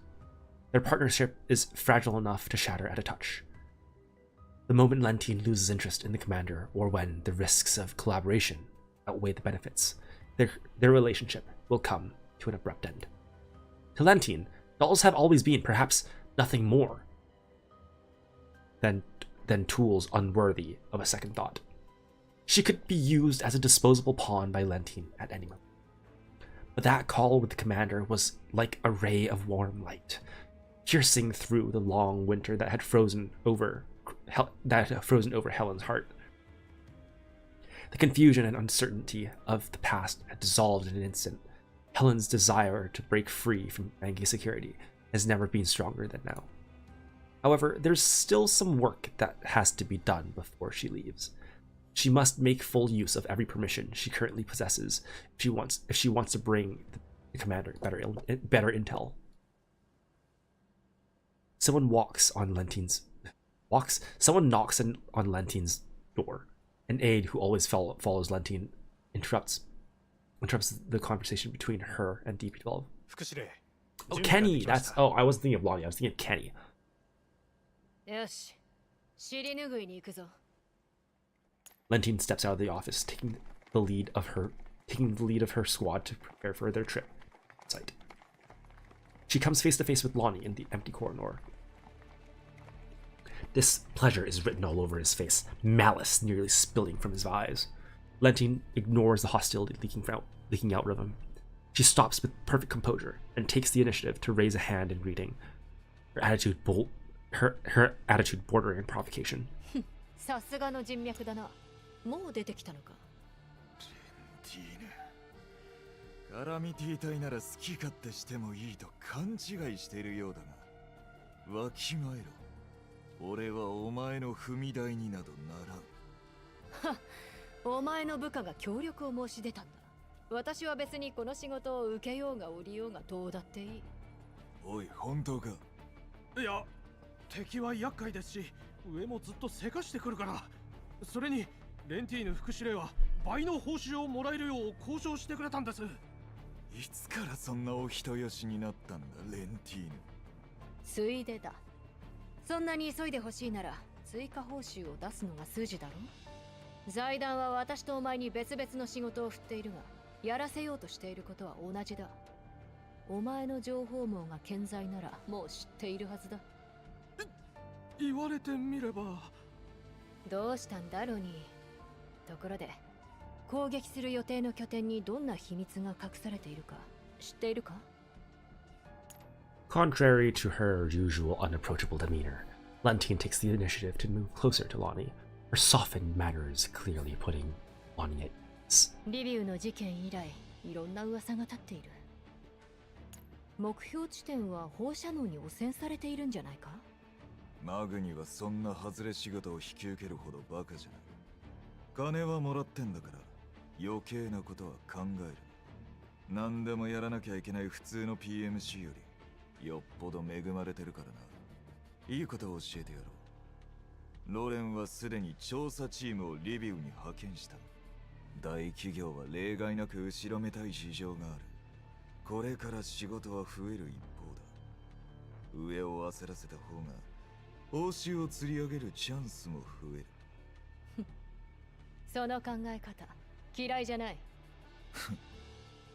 Their partnership is fragile enough to shatter at a touch. The moment Lentine loses interest in the commander, or when the risks of collaboration outweigh the benefits, their relationship will come to an abrupt end. To Lentine, dolls have always been perhaps nothing more than tools unworthy of a second thought. She could be used as a disposable pawn by Lentine at any moment. But that call with the commander was like a ray of warm light, piercing through the long winter that had frozen over Helen's heart. The confusion and uncertainty of the past had dissolved in an instant. Helen's desire to break free from Mangi security has never been stronger than now. However, there's still some work that has to be done before she leaves. She must make full use of every permission she currently possesses if she wants to bring the commander better intel. Someone knocks on Lentine's door. An aide who always follows Lentine interrupts the conversation between her and DP12. Oh, Kenny! I wasn't thinking of Lonnie, I was thinking of Kenny. よし、尻拭いに行くぞ。Lentine steps out of the office, taking the lead of her squad to prepare for their trip. Site. She comes face to face with Lonnie in the empty corridor. Displeasure is written all over his face, malice nearly spilling from his eyes. Lentine ignores the hostility leaking out of him. She stops with perfect composure and takes the initiative to raise a hand in greeting, her attitude bordering on provocation. さすがの人脈だな。もう出てきたのか。ティーヌ。カラミティ隊なら好き勝手してもいいと勘違いしているようだが、わきまえろ。俺はお前の踏み台になどならん。は、お前の部下が協力を申し出たんだ。私は別にこの仕事を受けようが降りようがどうだっていい。おい、本当か？いや、敵は厄介ですし、上もずっとせかしてくるから。それにレンティーヌ副司令は倍の報酬をもらえるよう交渉してくれたんです。いつからそんなお人よしになったんだ、レンティーヌ。ついでだ。そんなに急いでほしいなら追加報酬を出すのが筋だろ。財団は私とお前に別々の仕事を振っているが、やらせようとしていることは同じだ。お前の情報網が健在ならもう知っているはずだ。言われてみれば。どうしたんだロニー。ところで攻撃する予定の拠点にどんな秘密が隠されているか知っているか？ Contrary to her usual unapproachable demeanor, Lentine takes the initiative to move closer to Lonnie, her softened manners clearly putting Lonnie at ease. リビウの事件以来、いろんな噂が立っている。目標地点は放射能に汚染されているんじゃないか？マグにはそんな外れ仕事を引き受けるほどバカじゃない。金はもらってんだから余計なことは考える。何でもやらなきゃいけない普通の PMC よりよっぽど恵まれてるからな。いいことを教えてやろう。ロレンはすでに調査チームをリビウに派遣した。大企業は例外なく後ろめたい事情がある。これから仕事は増える一方だ。上を焦らせた方が報酬を釣り上げるチャンスも増える。その考え方嫌いじゃない。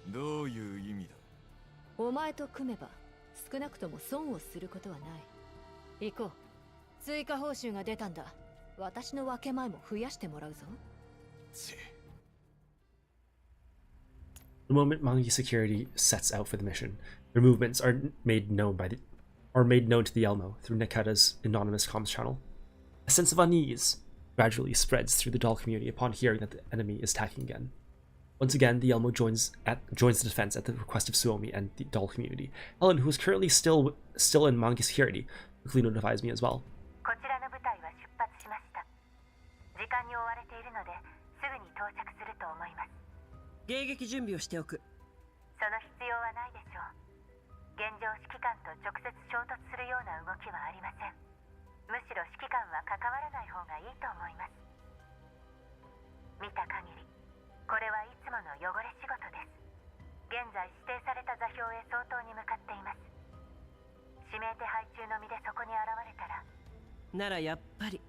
どういう意味だ？お前と組めば少なくとも損をすることはない。行こう。追加報酬が出たんだ。私の分け前も増やしてもらうぞ。The moment Mangi security sets out for the mission, their movements are made known to the Elmo through Neketa's anonymous comms channel. A sense of unease gradually spreads through the doll community upon hearing that the enemy is attacking again. Once again, the Elmo joins the defense at the request of Suomi and the doll community. Ellen, who is currently still in Mangi security, quickly notifies me as well. こちらの部隊は出発しました。時間に追われているのですぐに到着すると思います。迎撃準備をしておく。その必要はないでしょう。現状指揮官と直接衝突するような動きはありません。むしろ指揮官は関わらない方がいいと思います。見た限りこれはいつもの汚れ仕事です。現在指定された座標へ相当に向かっています。指名手配中の身でそこに現れたらならやっぱり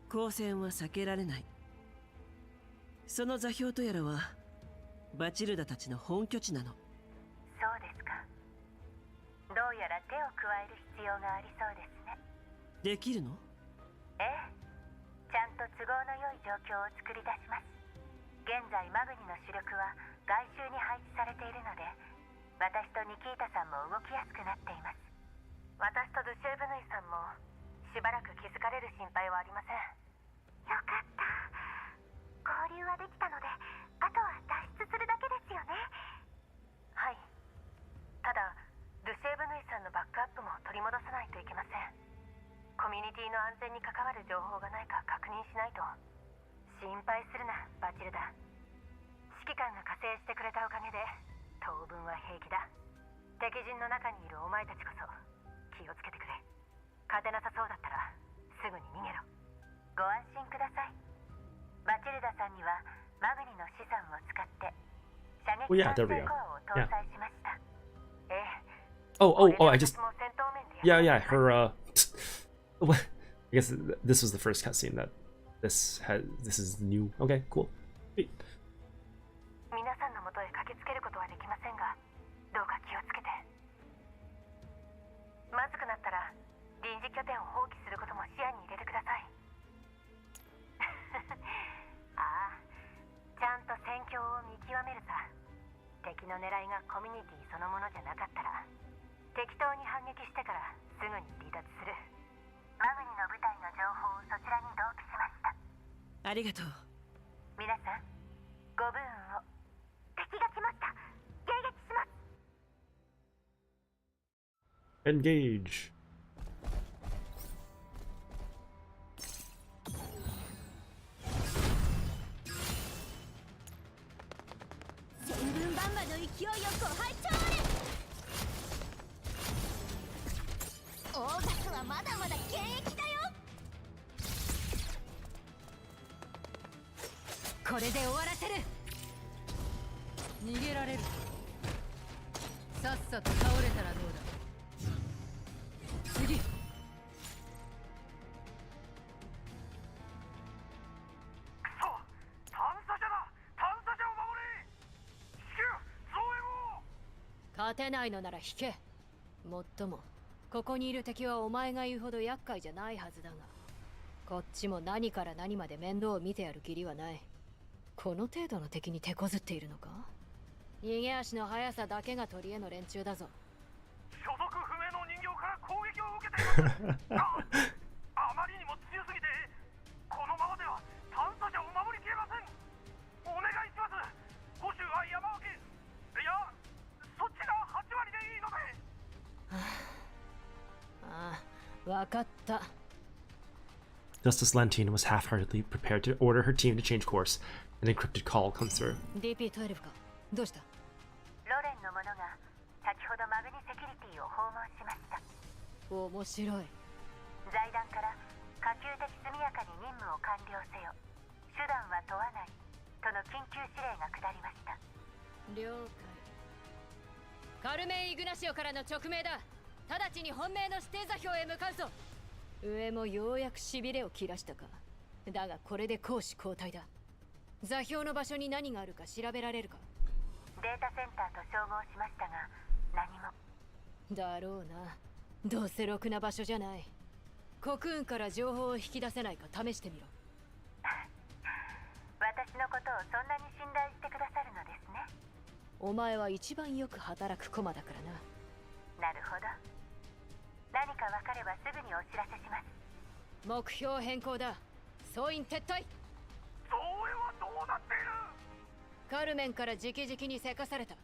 交戦は避けられない。その座標とやらはバチルダたちの本拠地なの。そうですか。どうやら手を加える必要がありそうですね。できるの？ええ。ちゃんと都合の良い状況を作り出します。現在マグニの主力は外周に配置されているので、私とニキータさんも動きやすくなっています。私とドゥシェーブヌイさんもしばらく気づかれる心配はありません。よかった。交流はできたので、あとは脱出するだけですよね。はい。ただドゥシェーブヌイさんのバックアップも取り戻さないといけません。コミュニティの安全に関わる情報がないか確認しないと。心配するな、バチルダ。指揮官が加勢してくれたおかげで当分は平気だ。敵陣の中にいるお前たちこそ気をつけてくれ。勝てなさそうだったらすぐに逃げろ。ご安心ください。バチルダさんにはマグニの資産を使って射撃管制コアを搭載しました。ええ。I just... Yeah, her, I guess this was the first cutscene that this is new. Okay, cool. Sweet. 皆さんの元へ駆けつけることはできませんが、どうか気をつけて。まずくなったら臨時拠点を放棄することも視野に入れてください。ああ、ちゃんと戦況を見極めるさ。敵の狙いがコミュニティそのものじゃなかったら、適当に反撃してからすぐに離脱する。マグニの部隊の情報をそちらに同期しました。ありがとう。皆さん、ご武運を。敵が来ました。迎撃します。Engage. 千軍万馬の勢いをご拝聴あれ。オーガスはまだまだ現役だよ。これで終わらせる。逃げられる。さっさと倒れたらどうだ。次。勝てないのなら引け。もっともここにいる敵はお前が言うほど厄介じゃないはずだが、こっちも何から何まで面倒を見てやる義理はない。この程度の敵に手こずっているのか。逃げ足の速さだけが取り柄の連中だぞ。所属不明の人形から攻撃を受けていますあまりにも強すぎて、このままでは探査車を守りきれません。お願いします。保守は山分け、いやそっちが8割でいいので。ああ、わかった。Justice Lantine was half-heartedly prepared to order her team to change course. An encrypted call comes through. DP12 か。どうした？ロレンの者が先ほどマグニセキュリティを訪問しました。面白い。財団から可及的速やかに任務を完了せよ、手段は問わないとの緊急指令が下りました。了解。カルメン・イグナシオからの直命だ。直ちに本命の指定座標へ向かうぞ。上もようやくしびれを切らしたか。だがこれで攻守交代だ。座標の場所に何があるか調べられるか。データセンターと照合しましたが何も。だろうな。どうせろくな場所じゃない。コクーンから情報を引き出せないか試してみろ。私のことをそんなに信頼してくださるのですね。お前は一番よく働く駒だからな。なるほど。何か分かればすぐにお知らせします。目標変更だ。総員撤退。増援はどうなっている。カルメンから直々にせかされた。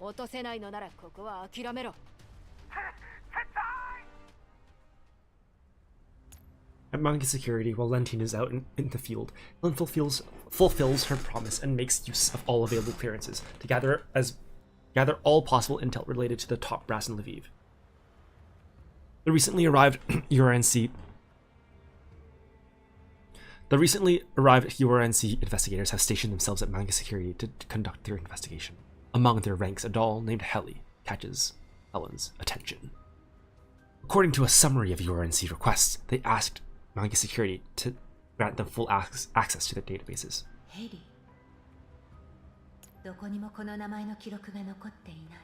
落とせないのならここは諦めろ。At Monkey Security, while Lentine is out in the field, Helen fulfills her promise and makes use of all available clearances to gather all possible intel related to the top brass in Lviv. The recently arrived URNC investigators have stationed themselves at Manga Security to conduct their investigation. Among their ranks, a doll named Heli catches Helen's attention. According to a summary of URNC requests, they asked Manga Security to grant them full access to their databases. ヘリ。どこにもこの名前の記録が残っていない。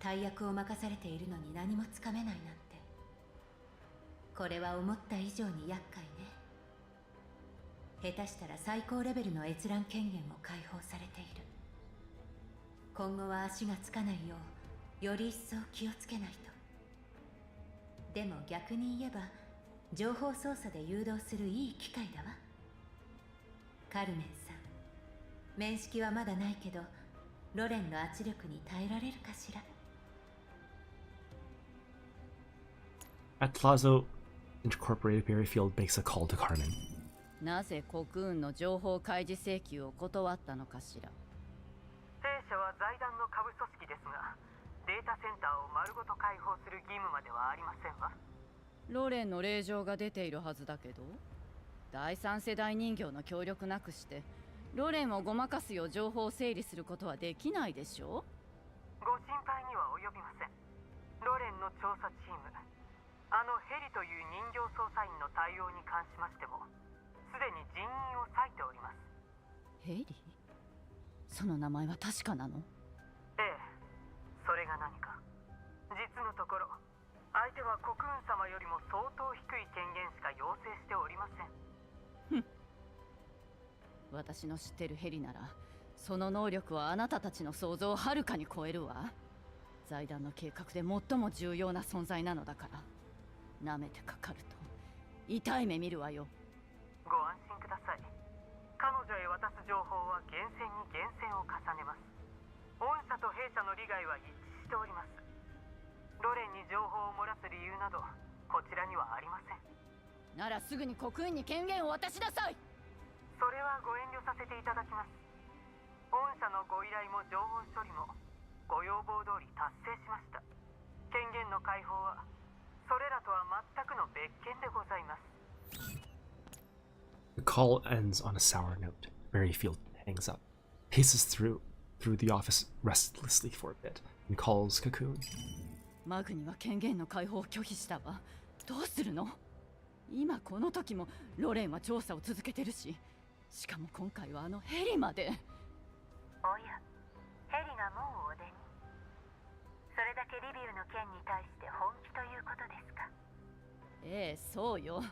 大役を任されているのに何もつかめないなんて。これは思った以上に厄介ね。下手したら最高レベルの閲覧権限も解放されている。今後は足がつかないようより一層気をつけないと。でも逆に言えば情報操作で誘導するいい機会だわ。カルメンさん、面識はまだないけどロレンの圧力に耐えられるかしら。 At Plazo Incorporated, Berryfield makes a call to Carmen. なぜコクーンの情報開示請求を断ったのかしら。弊社は財団の下部組織ですが、データセンターを丸ごと開放する義務まではありませんわ。ロレンの令状が出ているはずだけど、第三世代人形の協力なくしてロレンをごまかすよう情報を整理することはできないでしょう。ご心配には及びません。ロレンの調査チーム、あのヘリという人形操作員の対応に関しましてもすでに人員を割いております。ヘリ？その名前は確かなの？ええ、それが何か。実のところ相手は国運様よりも相当低い権限しか要請しておりません。私の知ってるヘリならその能力はあなたたちの想像をはるかに超えるわ。財団の計画で最も重要な存在なのだから、舐めてかかると痛い目見るわよ。ご安心ください。彼女へ渡す情報は厳選に厳選を重ねます。御社と弊社の利害は一致しております。ロレンに情報を漏らす理由などこちらにはありません。ならすぐに国運に権限を渡しなさい。それはご遠慮させていただきます。御社のご依頼も情報処理もご要望通り達成しました。権限の解放はそれらとは全くの別件でございます。 The call ends on a sour note. Merrifield hangs up, paces through the office restlessly for a bit, and calls Cocoon. マグニは権限の解放を拒否したわ。どうするの？今この時もロレンは調査を続けてるし、しかも今回はあのヘリまで。おや、ヘリがもうお出に。それだけリビウの件に対して本気ということですか？ええ、そうよ。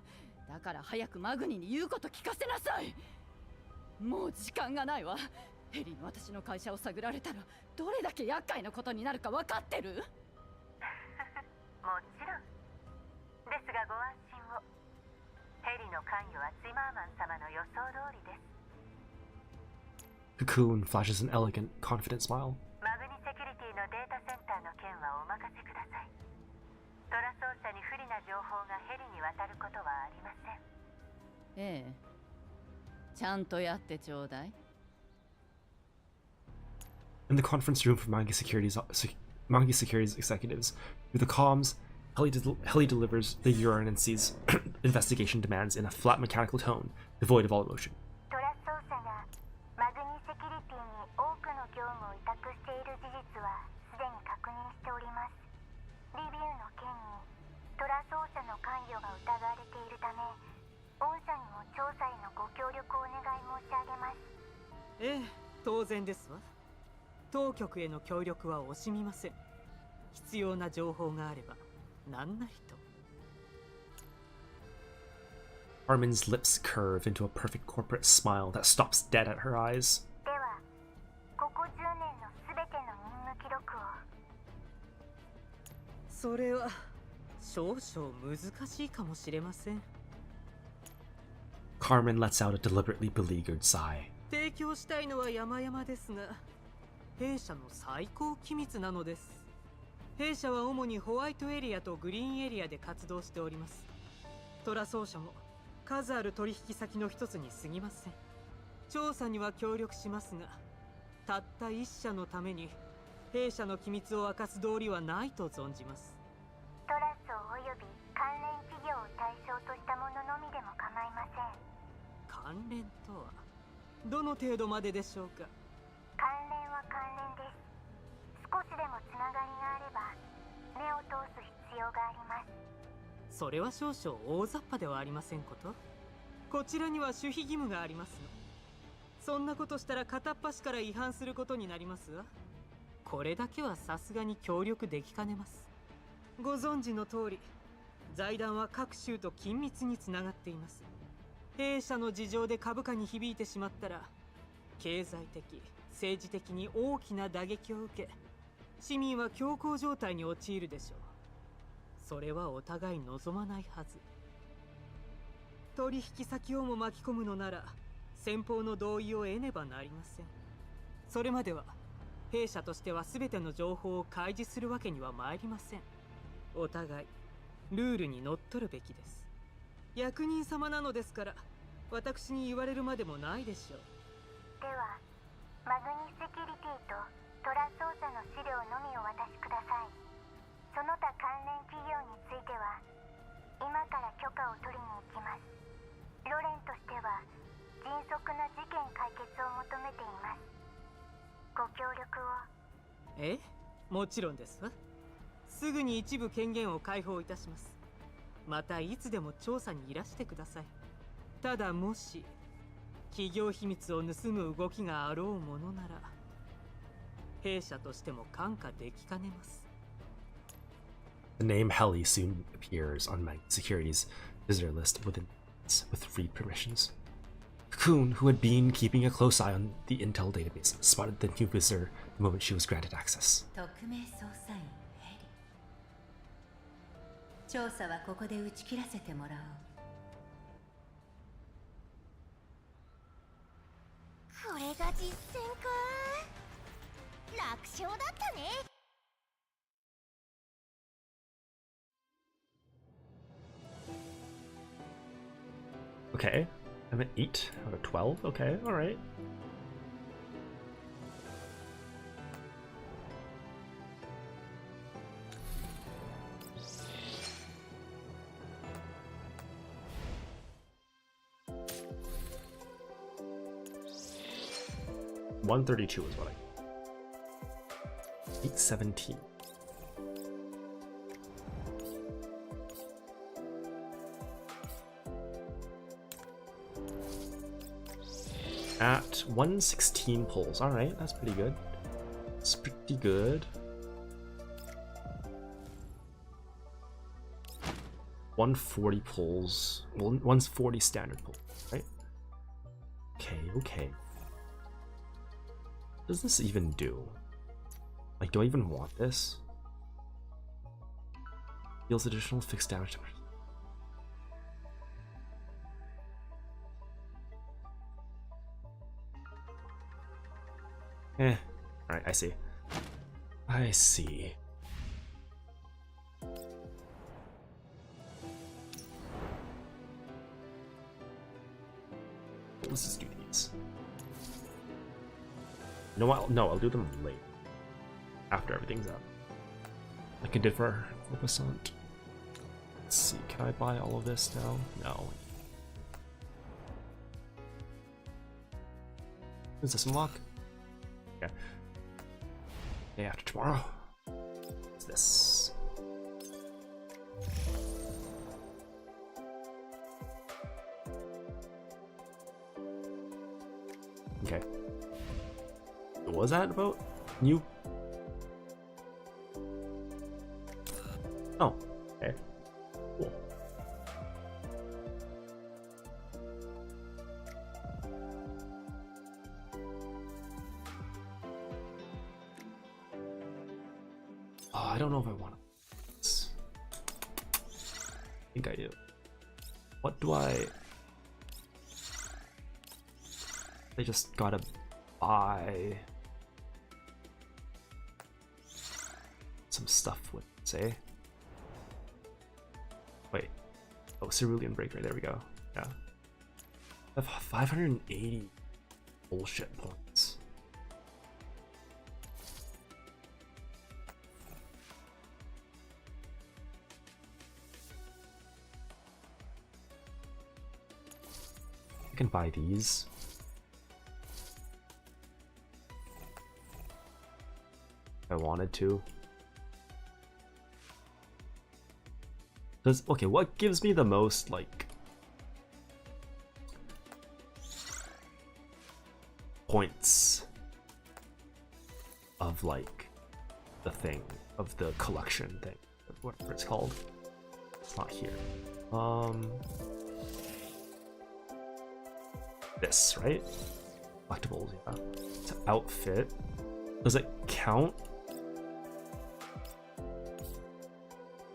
だから早くマグニに言うこと聞かせなさい。もう時間がないわ。ヘリに私の会社を探られたらどれだけ厄介なことになるか分かってる？もちろんですがご安心を。ヘリの関与はツィマーマン様の予想通りです。 Cocoon flashes an elegant, confident smile. マグニセキュリティのデータセンターの件はお任せください。トラ奏者に不利な情報がヘリに渡ることはありません。ええ、ちゃんとやってちょうだい。In the conference room for Mangi Securities executives, through the comms, Heli delivers the urine and sees investigation demands in a flat mechanical tone, devoid of all emotion. トラ奏者がマグニセキュリティに多くの業務を委託している事実はすでに確認しております。リビウの件にトラ奏者の関与が疑われているため、御社にも調査へのご協力をお願い申し上げます。ええ、当然ですわ。当局への協力は惜しみません。必要な情報があれば何なりと。 Armin's lips curve into a perfect corporate smile that stops dead at her eyes. では、ここ10年のすべての任務記録を。それは少々難しいかもしれません。 Carmen lets out a deliberately beleaguered sigh. 提供したいのは山々ですが、弊社の最高機密なのです。弊社は主にホワイトエリアとグリーンエリアで活動しております。トラ奏者も数ある取引先の一つに過ぎません。調査には協力しますが、たった一社のために弊社の機密を明かす道理はないと存じます。トラスおよび関連企業を対象としたもののみでも構いません。関連とはどの程度まででしょうか？関連は関連です。少しでもつながりがあれば目を通す必要があります。それは少々大雑把ではありませんこと。こちらには守秘義務がありますの。そんなことしたら片っ端から違反することになりますわ。これだけはさすがに協力できかねます。ご存知の通り、財団は各州と緊密につながっています。弊社の事情で株価に響いてしまったら、経済的、政治的に大きな打撃を受け、市民は恐慌状態に陥るでしょう。それはお互い望まないはず。取引先をも巻き込むのなら、先方の同意を得ねばなりません。それまでは弊社としては全ての情報を開示するわけには参りません。お互いルールにのっとるべきです。役人様なのですから、私に言われるまでもないでしょう。では、マグニセキュリティとトラ奏者の資料のみお渡しください。その他関連企業については今から許可を取りに行きます。ロレンとしては迅速な事件解決を求めています。ご協力を。ええ、もちろんですわ。すぐに一部権限を解放いたします。またいつでも調査にいらしてください。ただもし企業秘密を盗む動きがあろうものなら、弊社としても看過できかねます。The name Heli soon appears on my security's visitor list with free permissions. Cocoon, who had been keeping a close eye on the intel database, spotted the new visitor the moment she was granted access. 特命捜査員ヘリ。調査はここで打ち切らせてもらおう。これが実戦か。楽勝だったね。Okay, I'm at 8 out of 12. Okay, alright. $132 is what I got. 817. At 116 pulls. Alright, that's pretty good. It's pretty good. 140 pulls. Well, 140 standard pulls, right? Okay, okay. What does this even do? Like, do I even want this? Deals additional fixed damage. Alright, I see. I see. Let's just do these. You know what? No, I'll do them late. After everything's up. Like I did for Passant. Let's see, can I buy all of this now? No. Is this unlock? Okay. Day after tomorrow. What's this? Okay. What was that about? New? Oh, okay. Cool. Oh, I don't know if I want this. I think I do. What do I just gotta buy some stuff with, say. Wait. Oh, Cerulean Breaker, there we go. Yeah. I have 580 bullshit points. I can buy these. If I wanted to. Okay, what gives me the most, like, points of, like, the thing, of the collection thing, whatever it's called? It's not here. This, right? Collectibles, yeah. It's an outfit. Does it count?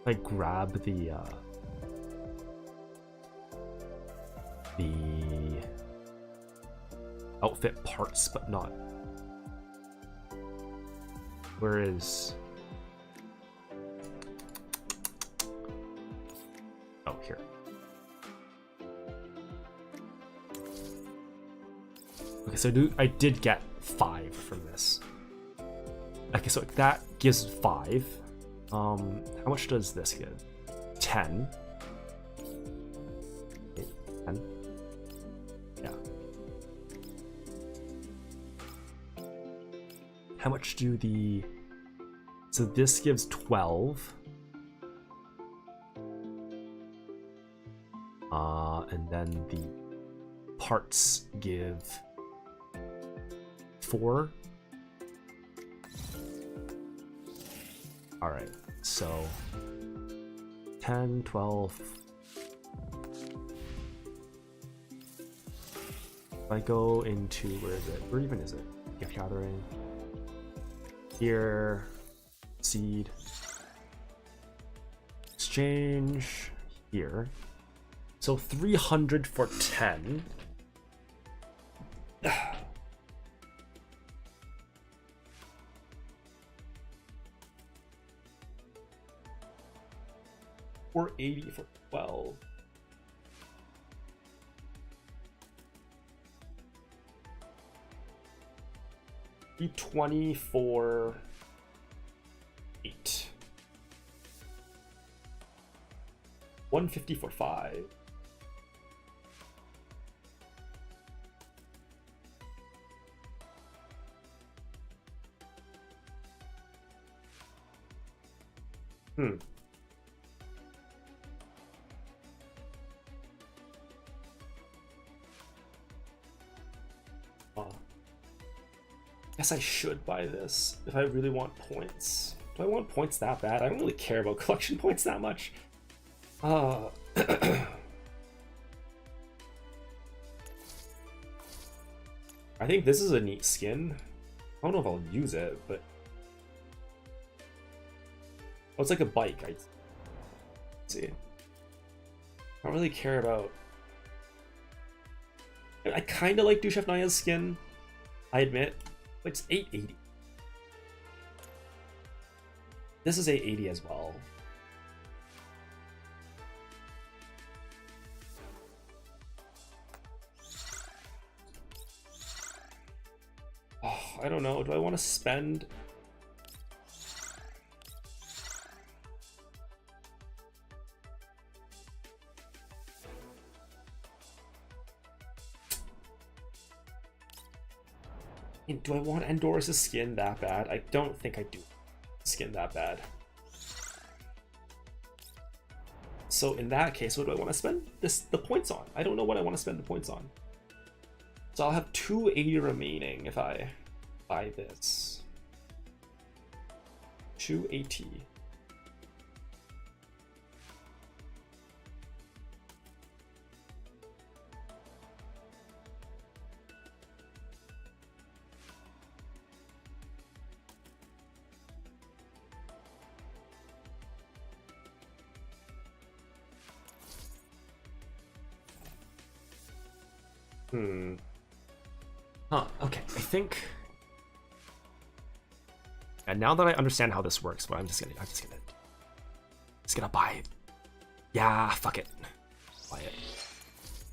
If I grab the outfit parts, but not. Where is? Oh, here. Okay, so I did get 5 from this. Okay, so that gives 5. How much does this give? 10. 10. Yeah. How much do the... So this gives 12. and then the parts give 4. Alright, so 10, 12. If I go into, where is it? Where even is it? Gift gathering. Here, seed. Exchange here. So 300 for 10. Or 80 for 12. $20 for 8. 150 for 5. Guess I should buy this if I really want points. Do I want points that bad? I don't really care about collection points that much. I think this is a neat skin. I don't know if I'll use it, but oh, it's like a bike. I see. I don't really care about. I kind of like Duchef Naya's skin, I admit. But it's 880. This is 880 as well. Oh, I don't know. Do I want to spend? Do I want Andora's skin that bad? I don't think I do skin that bad. So in that case, what do I want to spend the points on? I don't know what I want to spend the points on. So I'll have 280 remaining if I buy this. 280. Okay, I think. And now that I understand how this works, but I'm just gonna buy it. Yeah, fuck it. Buy it.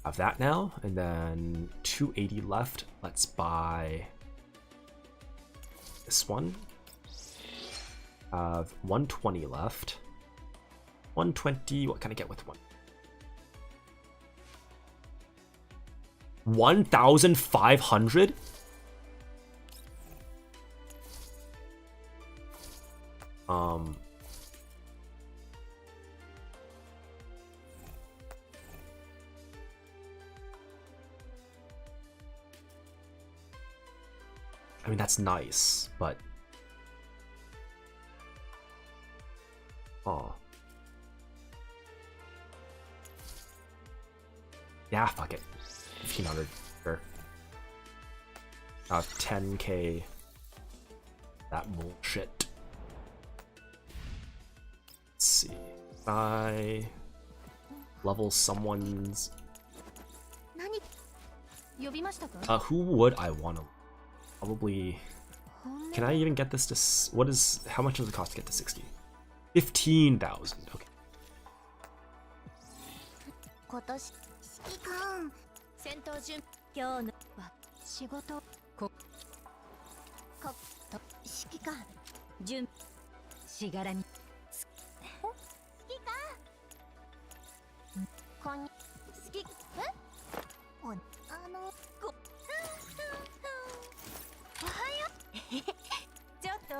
Have that now, and then 280 left. Let's buy this one. Have 120 left. 120. What can I get with one? 1,500? I mean, that's nice, but yeah, fuck it. 1,500, sure. 10k. That bullshit. Let's see. I level someone's. Who would I want to? Probably. Can I even get this to? What is? How much does it cost to get to 60? 15,000. Okay. 戦闘準今日のは仕事こと指揮官準しがらみ指揮官こんに指揮おごおはよちょっと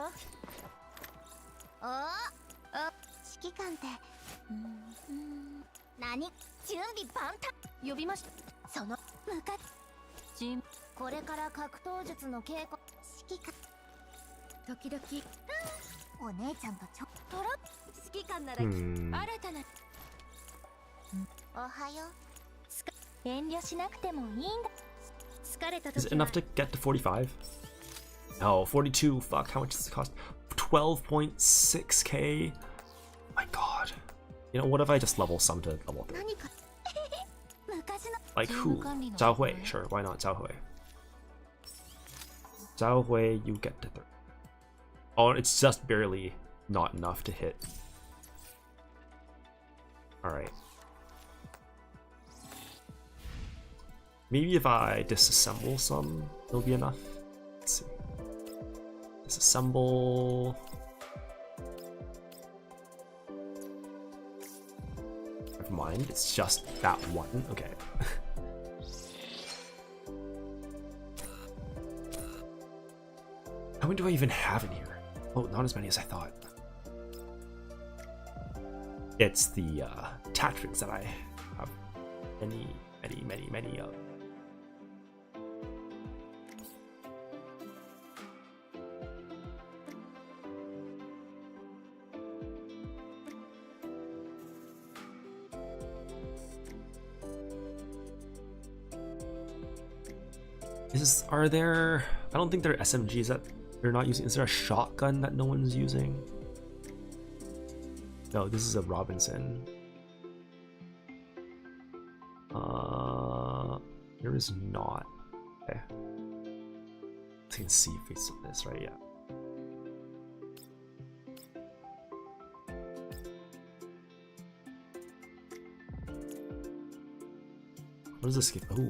指揮官って何準備万端呼びました。その向かっ人これから格闘術の稽古指揮官時々お姉ちゃんとちょっとろ指揮官なら新たなおはよう遠慮しなくてもいいんだ疲れた Is 時 it は enough to get to 45? No, 42. Fuck, how much does it cost? 12.6k? My god. You know, what if I just level some to level 3? 何か昔の Like who? Zhao Hui. Sure, why not Zhao Hui? Zhao Hui, you get to 3. Oh, it's just barely not enough to hit. Alright. Maybe if I disassemble some, it'll be enough. Let's see. Disassemble. Never mind, it's just that one. Okay. How many do I even have in here? Oh, not as many as I thought. It's the attachments that I have many of. Are there... I don't think there are SMGs that they're not using. Is there a shotgun that no one's using? No, this is a Robinson. There is not. Okay. I can see if it's this, right? Yeah. What does this give? Oh,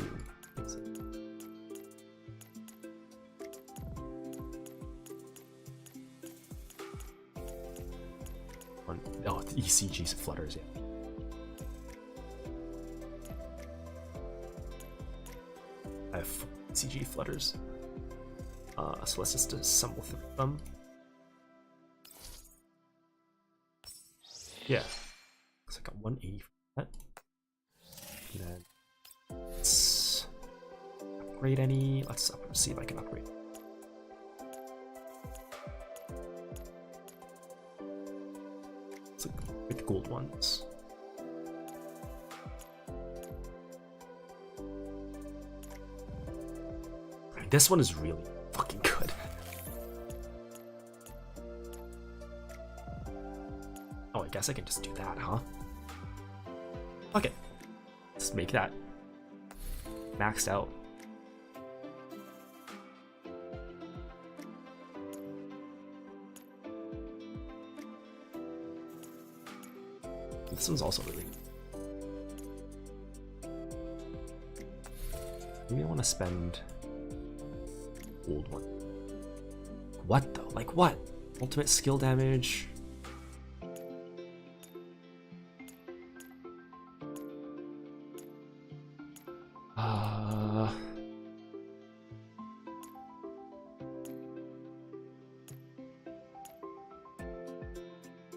oh, the ECG flutters, yeah. I have ECG flutters. So let's just assemble them. Yeah. Looks like I got 180 for that. And then let's upgrade any. Let's see if I can upgrade. Let's look at the gold ones. This one is really fucking good. Oh, I guess I can just do that, huh? Okay. Let's make that maxed out. This one's also really good. Maybe I want to spend old one. What though? Like what? Ultimate skill damage.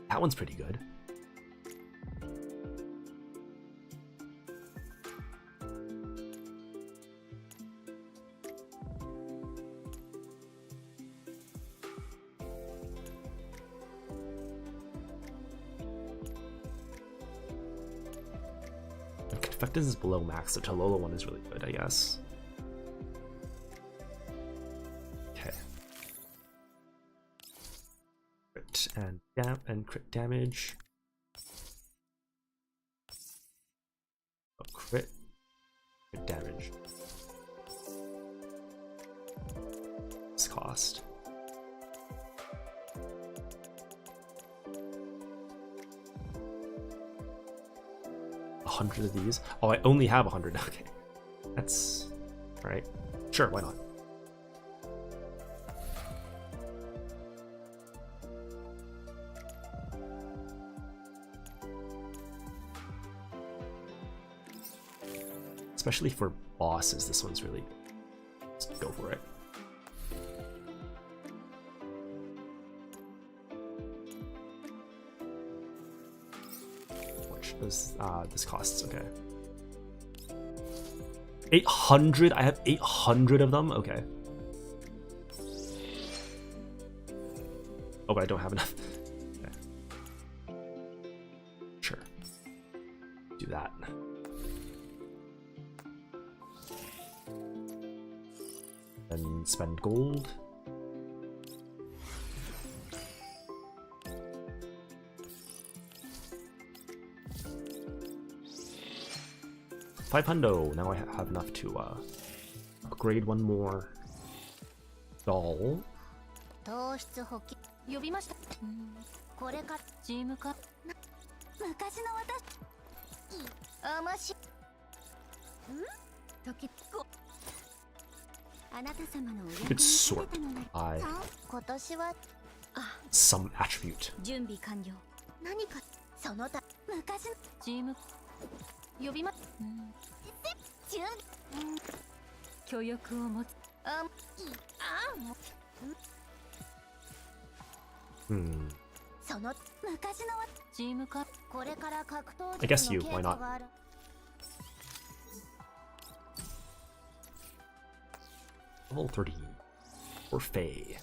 That one's pretty good. Effectiveness is below max. The Talolo one is really good, I guess. Okay. Crit and crit damage. Oh, crit damage. This cost. 100 of these. Oh, I only have 100. Okay, that's all right. Sure, why not? Especially for bosses, this one's really good. Let's go for it. This costs, okay. 800? I have 800 of them? Okay. Oh, but I don't have enough. Okay. Sure. Do that. And spend gold. $500. Now I have enough to upgrade one more doll. 糖質補給呼びました。これかチームか昔の私いいあまし時こあなた様のお役に Could 立 sort てたのなら by 今年は some attribute. 準備完了何かその他昔のチーム呼びま準備許力を持ついいもうその昔のチームかこれから格闘 I guess 術 you, の why 稽 not? 古がある Level 30 for Faye.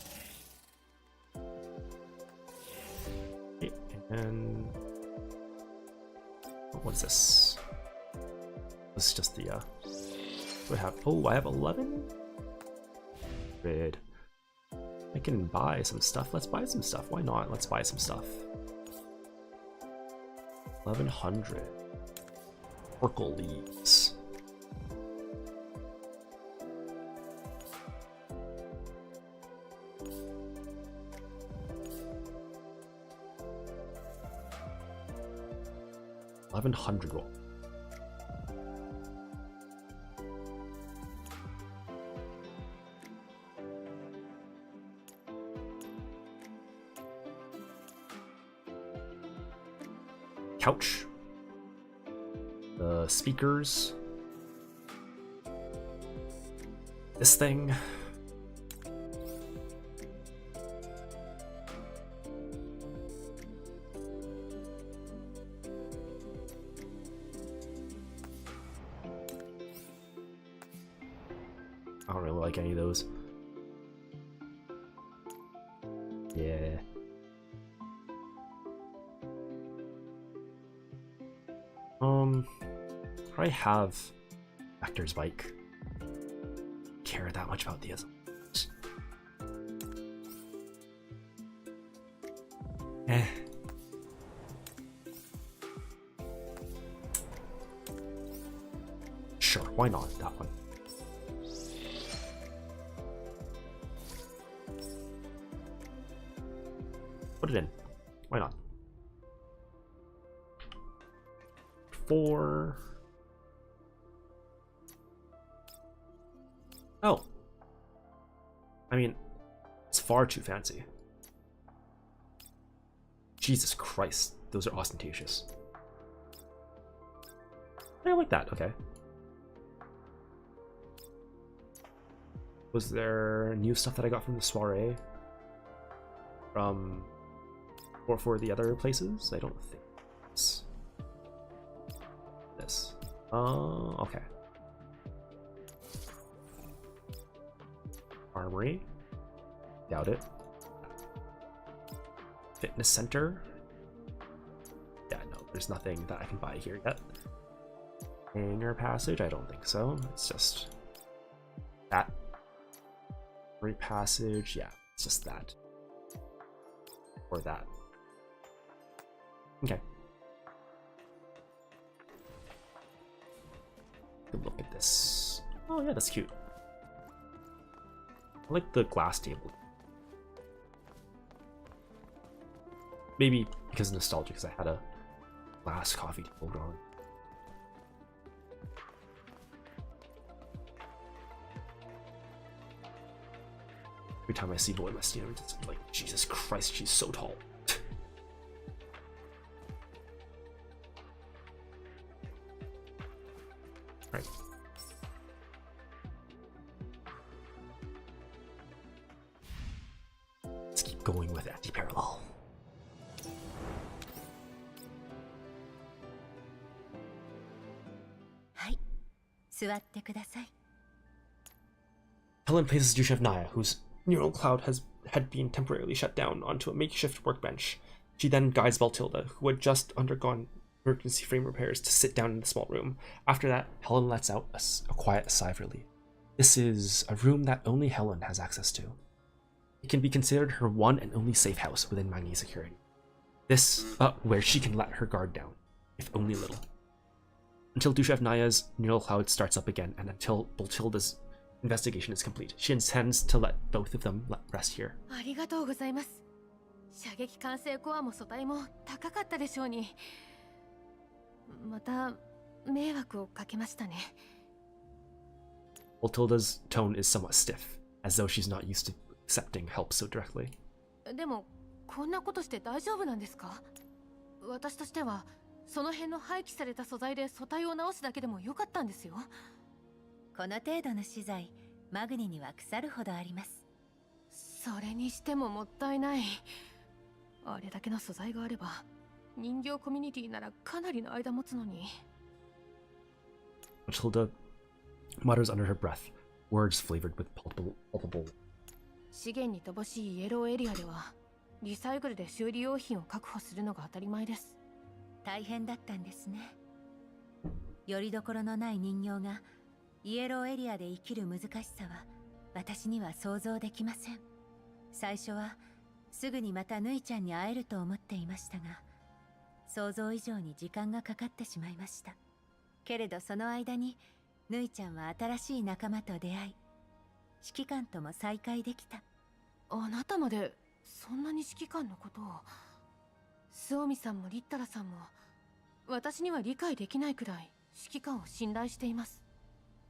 Okay, and what's this? This is just the do I have I have 11? Good. I can buy some stuff. Let's buy some stuff. Why not? Let's buy some stuff. 1100. Oracle leaves. $1,100. Couch. The speakers. This thing. I don't really like any of those. Yeah. I have Vector's bike. Care that much about the other. Eh. Sure, why not that one? Put it in. Why not? 4. Oh. I mean, it's far too fancy. Jesus Christ, those are ostentatious. I like that, okay. Was there new stuff that I got from the soiree? From... or for the other places? I don't think it's... this. Okay. Armory. Doubt it. Fitness center. Yeah, no, there's nothing that I can buy here yet. Hangar passage, I don't think so. It's just that. Armory passage, yeah, it's just that. Or that. Okay. Good look at this. Oh yeah, that's cute. I like the glass table. Maybe because of nostalgia, because I had a glass coffee table growing. Every time I see Boy Mestina, I'm just like, Jesus Christ, she's so tall. Right. Let's keep going with Antiparallel. 座ってください。 Helen places Dushevnaya, whose neural cloud had been temporarily shut down, onto a makeshift workbench. She then guides Baltilda, who had just undergone emergency frame repairs, to sit down in the small room. After that, Helen lets out a quiet sigh of relief. This is a room that only Helen has access to. It can be considered her one and only safe house within Magni security. This, where she can let her guard down, if only a little. Until Dushevnaya's neural cloud starts up again, and until Baltilda's investigation is complete, she intends to let both of them rest here. ありがとうございます。射撃管制コアも素体も高かったでしょうに。また迷惑をかけましたね。Baltilda's tone is somewhat stiff, as though she's not used to accepting help so directly. でもこんなことして大丈夫なんですか？私としてはその辺の廃棄された素材で素体を直すだけでもよかったんですよ。この程度の資材、マグニには腐るほどあります。それにしてももったいない。あれだけの素材があれば人形コミュニティならかなりの間持つのに。Matilda mutters under her breath, words flavored with palpable. 資源に乏しいイエローエリアではリサイクルで修理用品を確保するのが当たり前です。大変だったんですね。よりどころのない人形がイエローエリアで生きる難しさは私には想像できません。最初はすぐにまたヌイちゃんに会えると思っていましたが、想像以上に時間がかかってしまいました。けれどその間にヌイちゃんは新しい仲間と出会い、指揮官とも再会できた。あなたまでそんなに指揮官のことを。スオミさんもリッタラさんも私には理解できないくらい指揮官を信頼しています。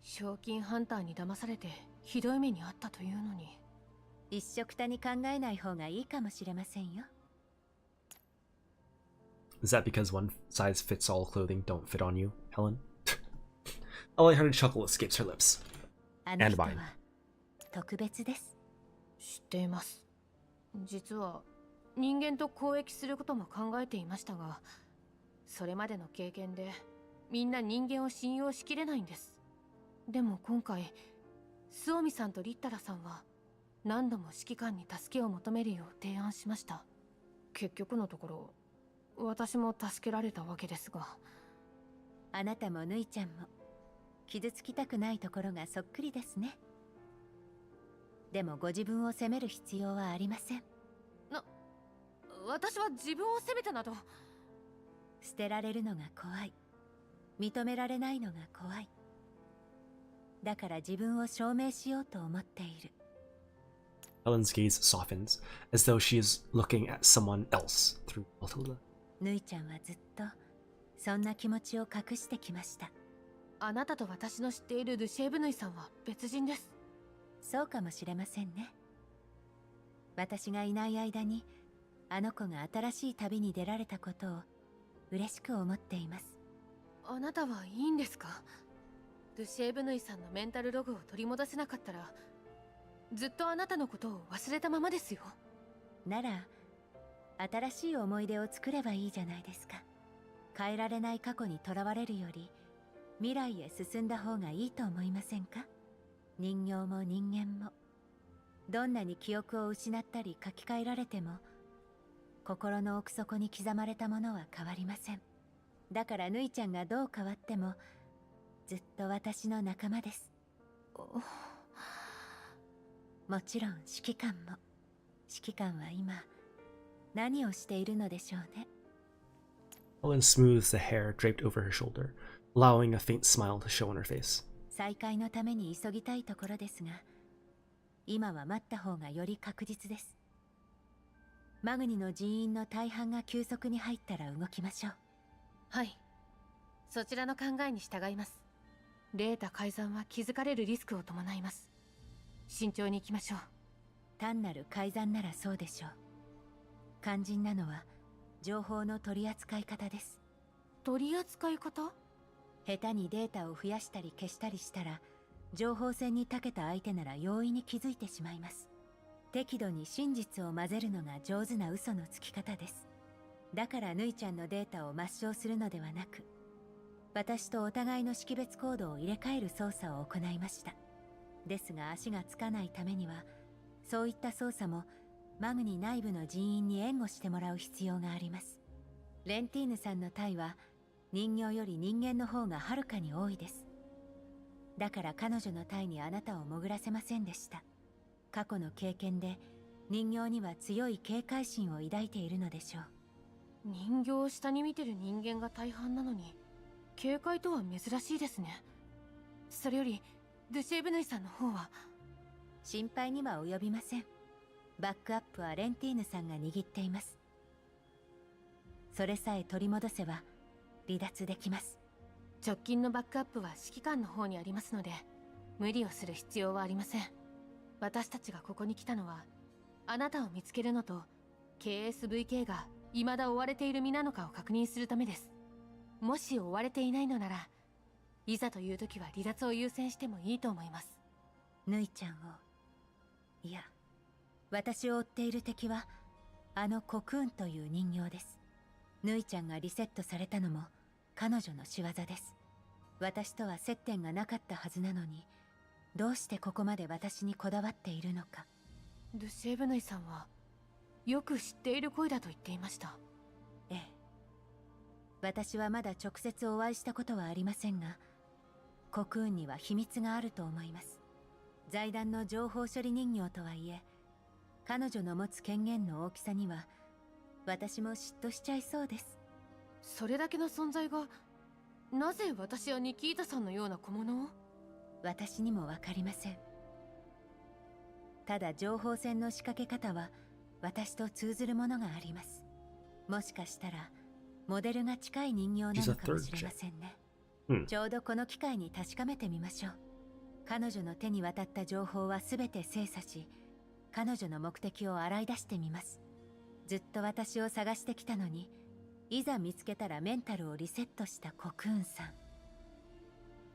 賞金ハンターに騙されてひどい目にあったというのに。一緒くたに考えない方がいいかもしれませんよ。Is that because one size fits all clothing don't fit on you, Helen? A lighthearted chuckle escapes her lips. あの And 人は mine. 特別です。知っています。実は人間と交易することも考えていましたが、それまでの経験でみんな人間を信用しきれないんです。でも今回スオミさんとリッタラさんは何度も指揮官に助けを求めるよう提案しました。結局のところ私も助けられたわけですが。あなたもヌイちゃんも傷つきたくないところがそっくりですね。でもご自分を責める必要はありません。私は自分を責めたなど。捨てられるのが怖い、認められないのが怖い。だから自分を証明しようと思っている。Helen's gaze softens, as though she is looking at someone else through Matilda. ヌイちゃんはずっとそんな気持ちを隠してきました。あなたと私の知っているルシェーブヌイさんは別人です。そうかもしれませんね。私がいない間にあの子が新しい旅に出られたことを嬉しく思っています。あなたはいいんですか？ルシェーブヌイさんのメンタルログを取り戻せなかったらずっとあなたのことを忘れたままですよ。なら新しい思い出を作ればいいじゃないですか。変えられない過去にとらわれるより未来へ進んだ方がいいと思いませんか？人形も人間もどんなに記憶を失ったり書き換えられても心の奥底に刻まれたものは変わりません。だからヌイちゃんがどう変わってもずっと私の仲間です。もちろん指揮官も。指揮官は今何をしているのでしょうね。 Helen smooths the hair draped over her shoulder, allowing a faint smile to show on her face. 再会のために急ぎたいところですが、今は待った方がより確実です。マグニの人員の大半が休息に入ったら動きましょう。はい、そちらの考えに従います。データ改ざんは気づかれるリスクを伴います。慎重に行きましょう。単なる改ざんならそうでしょう。肝心なのは情報の取り扱い方です。取り扱い方？下手にデータを増やしたり消したりしたら情報戦に長けた相手なら容易に気づいてしまいます。適度に真実を混ぜるのが上手な嘘のつき方です。だからヌイちゃんのデータを抹消するのではなく、私とお互いの識別コードを入れ替える操作を行いました。ですが足がつかないためには、そういった操作もマグニ内部の人員に援護してもらう必要があります。レンティーヌさんの体は人形より人間の方がはるかに多いです。だから彼女の体にあなたを潜らせませんでした。過去の経験で人形には強い警戒心を抱いているのでしょう。人形を下に見てる人間が大半なのに警戒とは珍しいですね。それよりドゥシェーブヌイさんの方は心配には及びません。バックアップはレンティーヌさんが握っています。それさえ取り戻せば離脱できます。直近のバックアップは指揮官の方にありますので、無理をする必要はありません。私たちがここに来たのはあなたを見つけるのと KSVK が未だ追われている身なのかを確認するためです。もし追われていないのなら、いざという時は離脱を優先してもいいと思います。ヌイちゃんを、いや、私を追っている敵はあのコクーンという人形です。ヌイちゃんがリセットされたのも彼女の仕業です。私とは接点がなかったはずなのに、どうしてここまで私にこだわっているのか。ドゥシェーブヌイさんはよく知っている声だと言っていました。ええ、私はまだ直接お会いしたことはありませんが、コクーンには秘密があると思います。財団の情報処理人形とはいえ、彼女の持つ権限の大きさには私も嫉妬しちゃいそうです。それだけの存在がなぜ私やニキータさんのような小物を？私にもわかりません。ただ情報戦の仕掛け方は私と通ずるものがあります。もしかしたらモデルが近い人形なのかもしれませんね。ちょうどこの機会に確かめてみましょう。彼女の手に渡った情報は全て精査し、彼女の目的を洗い出してみます。ずっと私を探してきたのに、いざ見つけたらメンタルをリセットしたコクーンさん。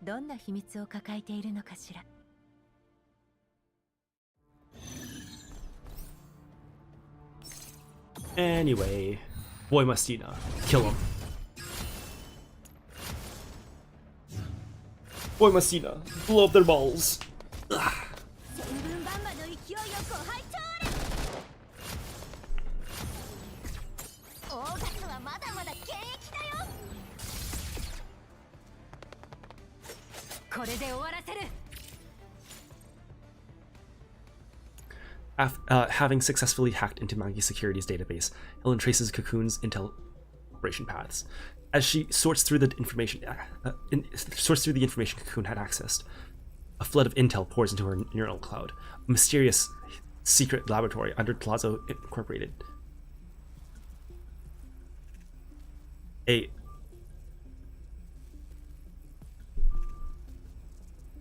どんな秘密を抱えているのかしら。Anyway, Boy Mastina, kill him. Boy Mastina, blow up their balls. Ugh. これで終わらせる。Having successfully hacked into Maggie Security's database, Helen traces Cocoon's intel operation paths. As she sorts through the information, Cocoon had accessed, a flood of intel pours into her neural cloud. A mysterious secret laboratory under Plazo Incorporated. A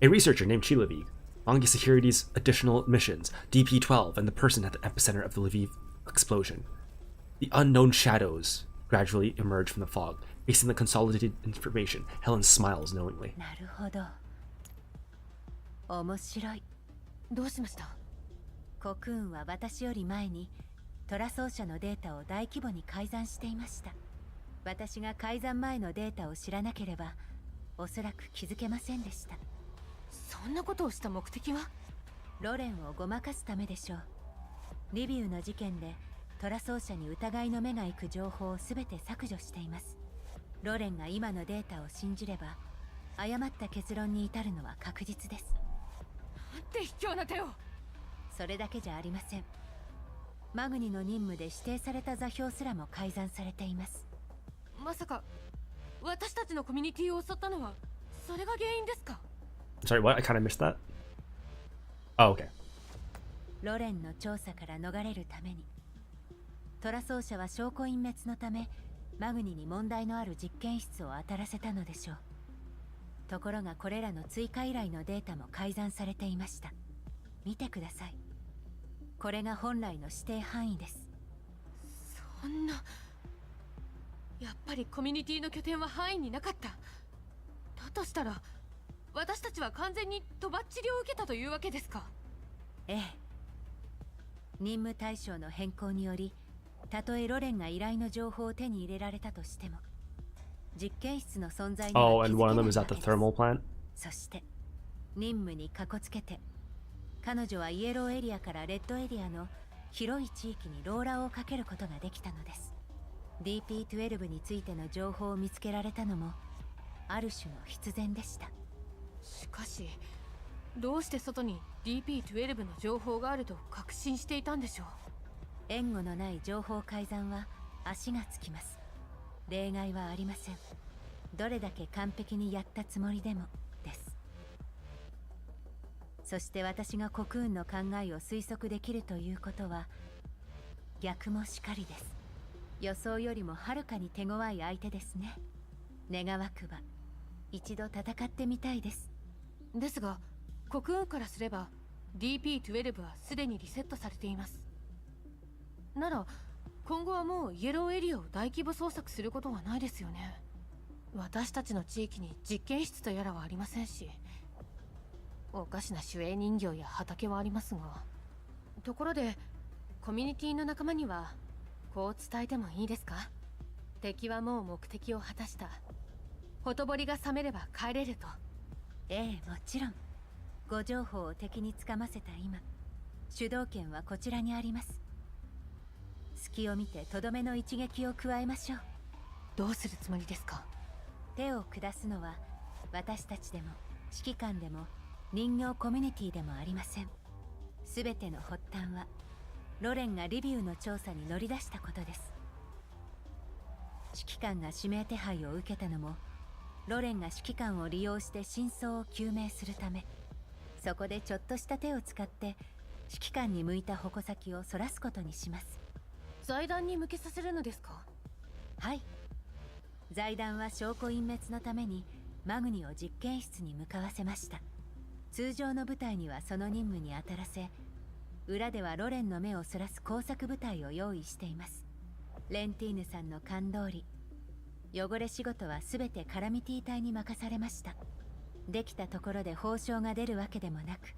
researcher named Chilavi, Mangi Security's additional missions, DP-12, and the person at the epicenter of the Lviv explosion. The unknown shadows gradually emerge from the fog. Facing the consolidated information, Helen smiles knowingly. なるほど。面白い。どうしました？コクーンは私より前にトラ奏者のデータを大規模に改ざんしていました。私が改ざん前のデータを知らなければ、おそらく気づけませんでした。そんなことをした目的は？ロレンをごまかすためでしょう。リビウの事件でトラ奏者に疑いの目が行く情報を全て削除しています。ロレンが今のデータを信じれば、誤った結論に至るのは確実です。なんて卑怯な手を。それだけじゃありません。マグニの任務で指定された座標すらも改ざんされています。まさか私たちのコミュニティを襲ったのはそれが原因ですか？ Sorry, what? I kind of missed that. Oh, okay. ロレンの調査から逃れるために、トラ奏者は証拠隠滅のためマグニに問題のある実験室を当たらせたのでしょう。ところがこれらの追加依頼のデータも改ざんされていました。見てください。これが本来の指定範囲です。そんな、やっぱりコミュニティの拠点は範囲になかった。だとしたら私たちは完全にとばっちりを受けたというわけですか？ええ。任務対象の変更により、たとえロレンが依頼の情報を手に入れられたとしても、実験室の存在に Oh, は気 and づけ one な of them い is わ at け the です。 thermal plant. そして任務にかこつけて彼女はイエローエリアからレッドエリアの広い地域にローラーをかけることができたのです。 DP12 についての情報を見つけられたのもある種の必然でした。しかしどうして外に DP12 の情報があると確信していたんでしょう。援護のない情報改ざんは足がつきます。例外はありません。どれだけ完璧にやったつもりでもです。そして私がコクーンの考えを推測できるということは逆もしかりです。予想よりもはるかに手強い相手ですね。願わくば一度戦ってみたいです。ですがコクーンからすれば DP12 はすでにリセットされています。なら今後はもうイエローエリアを大規模捜索することはないですよね。私たちの地域に実験室とやらはありませんし、おかしな守衛人形や畑はありますが、ところでコミュニティの仲間にはこう伝えてもいいですか？敵はもう目的を果たした。ほとぼりが冷めれば帰れると。ええ、もちろん。ご情報を敵につかませた今、主導権はこちらにあります。隙を見てとどめの一撃を加えましょう。どうするつもりですか？手を下すのは私たちでも指揮官でも人形コミュニティでもありません。すべての発端はロレンがリビウの調査に乗り出したことです。指揮官が指名手配を受けたのもロレンが指揮官を利用して真相を究明するため、そこでちょっとした手を使って指揮官に向いた矛先をそらすことにします。財団に向けさせるのですか？はい。財団は証拠隠滅のためにマグニを実験室に向かわせました。通常の部隊にはその任務に当たらせ、裏ではロレンの目をそらす工作部隊を用意しています。レンティーヌさんの勘通り、汚れ仕事は全てカラミティ隊に任されました。できたところで報奨が出るわけでもなく、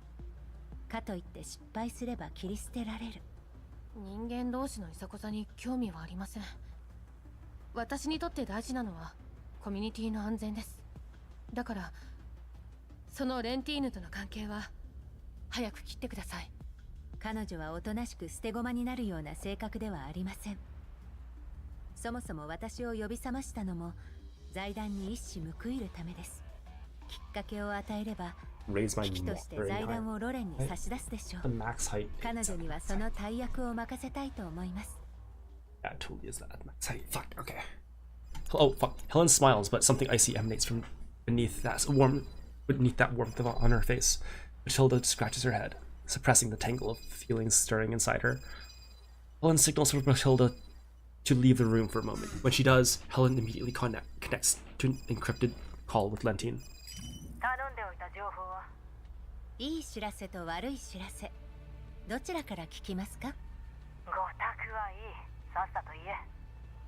かといって失敗すれば切り捨てられる。人間同士のいざこざに興味はありません。私にとって大事なのはコミュニティの安全です。だからそのレンティーヌとの関係は早く切ってください。彼女はおとなしく捨て駒になるような性格ではありません。そもそも私を呼び覚ましたのも財団に一矢報いるためです。きっかけを与えれば危機として財団をロレンに差し出すでしょう。彼女にはその大役を任せたいと思います。That totally is that max height. Fuck, okay. Oh, fuck. Helen smiles, but something icy emanates from beneath that warmth on her face. Matilda scratches her head, suppressing the tangle of feelings stirring inside her. Helen signals for Matilda to leave the room for a moment. When she does, Helen immediately connects to an encrypted call with Lentine. 頼んでおいた情報は？いい知らせと悪い知らせ、どちらから聞きますか？ごたくはいい。さっさと言え。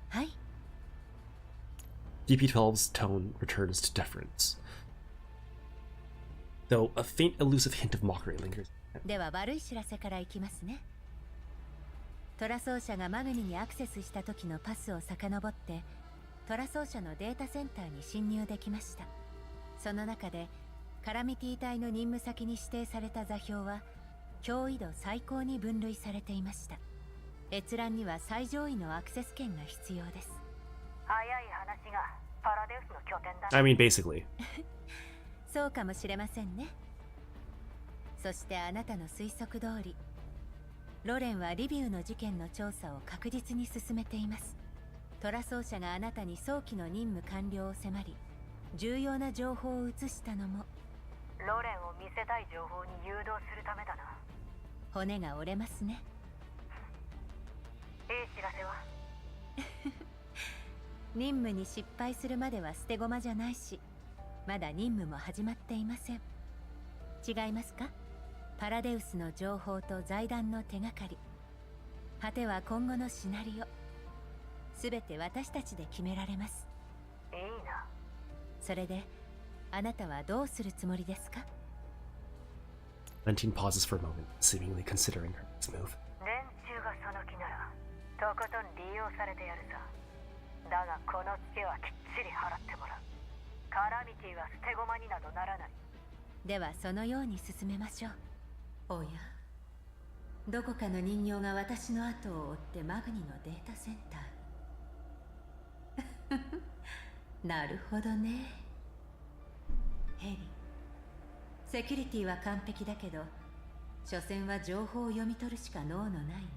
はい。 DP12's tone returns to deference, though a faint elusive hint of mockery lingers. では悪い知らせからいきますね。トラ奏者がマグニにアクセスした時のパスを遡ってトラ奏者のデータセンターに侵入できました。その中でカラミティ隊の任務先に指定された座標は脅威度最高に分類されていました。閲覧には最上位のアクセス権が必要です。早い話がパラデウスの拠点だ。I mean, basically. そうかもしれませんね。そしてあなたの推測通り、ロレンはリビウの事件の調査を確実に進めています。トラ奏者があなたに早期の任務完了を迫り、重要な情報を移したのもロレンを見せたい情報に誘導するためだな。骨が折れますね。いい知らせは？任務に失敗するまでは捨て駒じゃないし、まだ任務も始まっていません。違いますか？パラデウスの情報と財団の手がかり、果ては今後のシナリオ、すべて私たちで決められます。いいな。それであなたはどうするつもりですか？ Lentine pauses for a moment, seemingly considering her next move. 連中がその気ならとことん利用されてやるさ。だがこのツケはきっちり払ってもらう。カラミティは捨て駒になどならない。ではそのように進めましょう。おや、どこかの人形が私の後を追ってマグニのデータセンター。なるほどね。ヘリ、セキュリティは完璧だけど、所詮は情報を読み取るしか脳のない人形。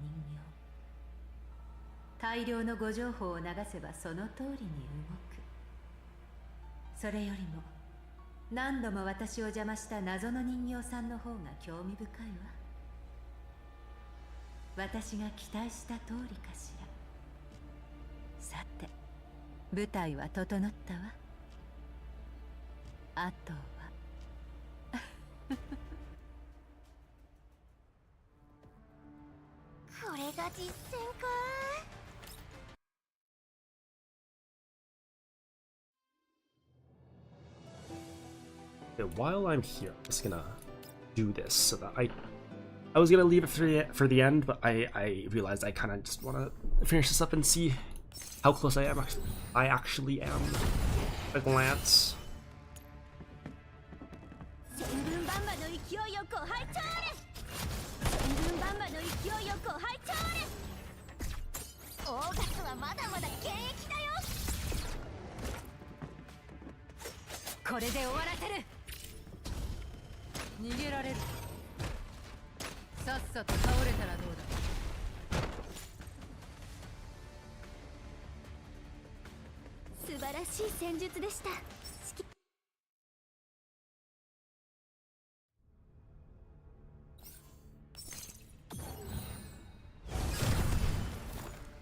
大量の誤情報を流せばその通りに動く。それよりも何度も私を邪魔した謎の人形さんの方が興味深いわ。私が期待した通りかしら。さて、舞台は整ったわ。あとはこれが実践か。While I'm here, I'm just gonna do this so that I was gonna leave it for the end, but I realized I kind of just want to finish this up and see how close I actually am at a glance. 千分バンバの勢いよく拝聴れ。千分バンバの勢いよく拝聴れ。オーガスはまだまだ現役だよ。これで終わらせる。逃げられる。さっさと倒れたらどうだ。素晴らしい戦術でした。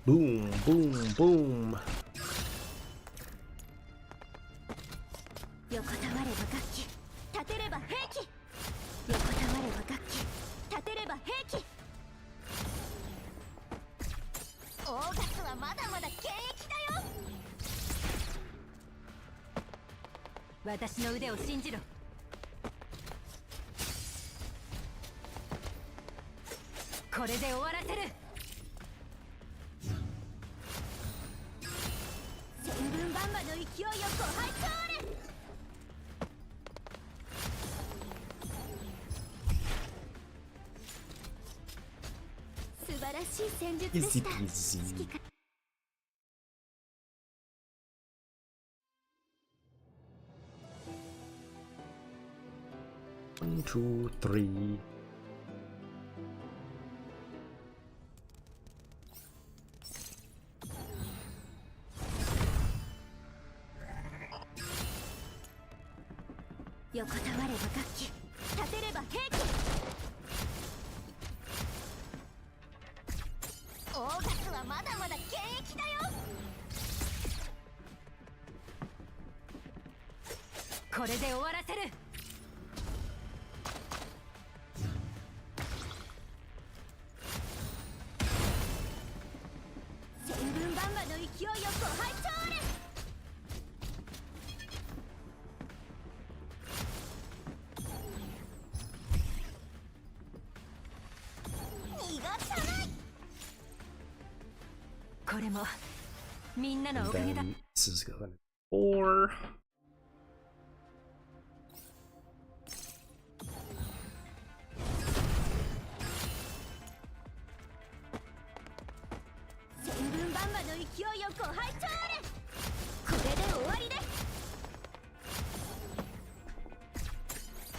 Boom, boom, boom. 横たわれば楽器、立てれば兵器。横たわれば楽器、立てれば兵器。オーガスはまだまだ現役だよ。私の腕を信じろ。これで終わらせる。千分バンバの勢いよく拝聴れ。素晴らしい戦術でした。 1, 2, 3. 横たわれば楽器、立てれば兵器。オーガスはまだまだ現役だよ。これで終わらせる。千分バンバの勢いよく拝聴れ。逃がさない。これもみんなのおかげだ。 Then this is going or 千分バンバの勢いよく拝聴れ。これで終わりです。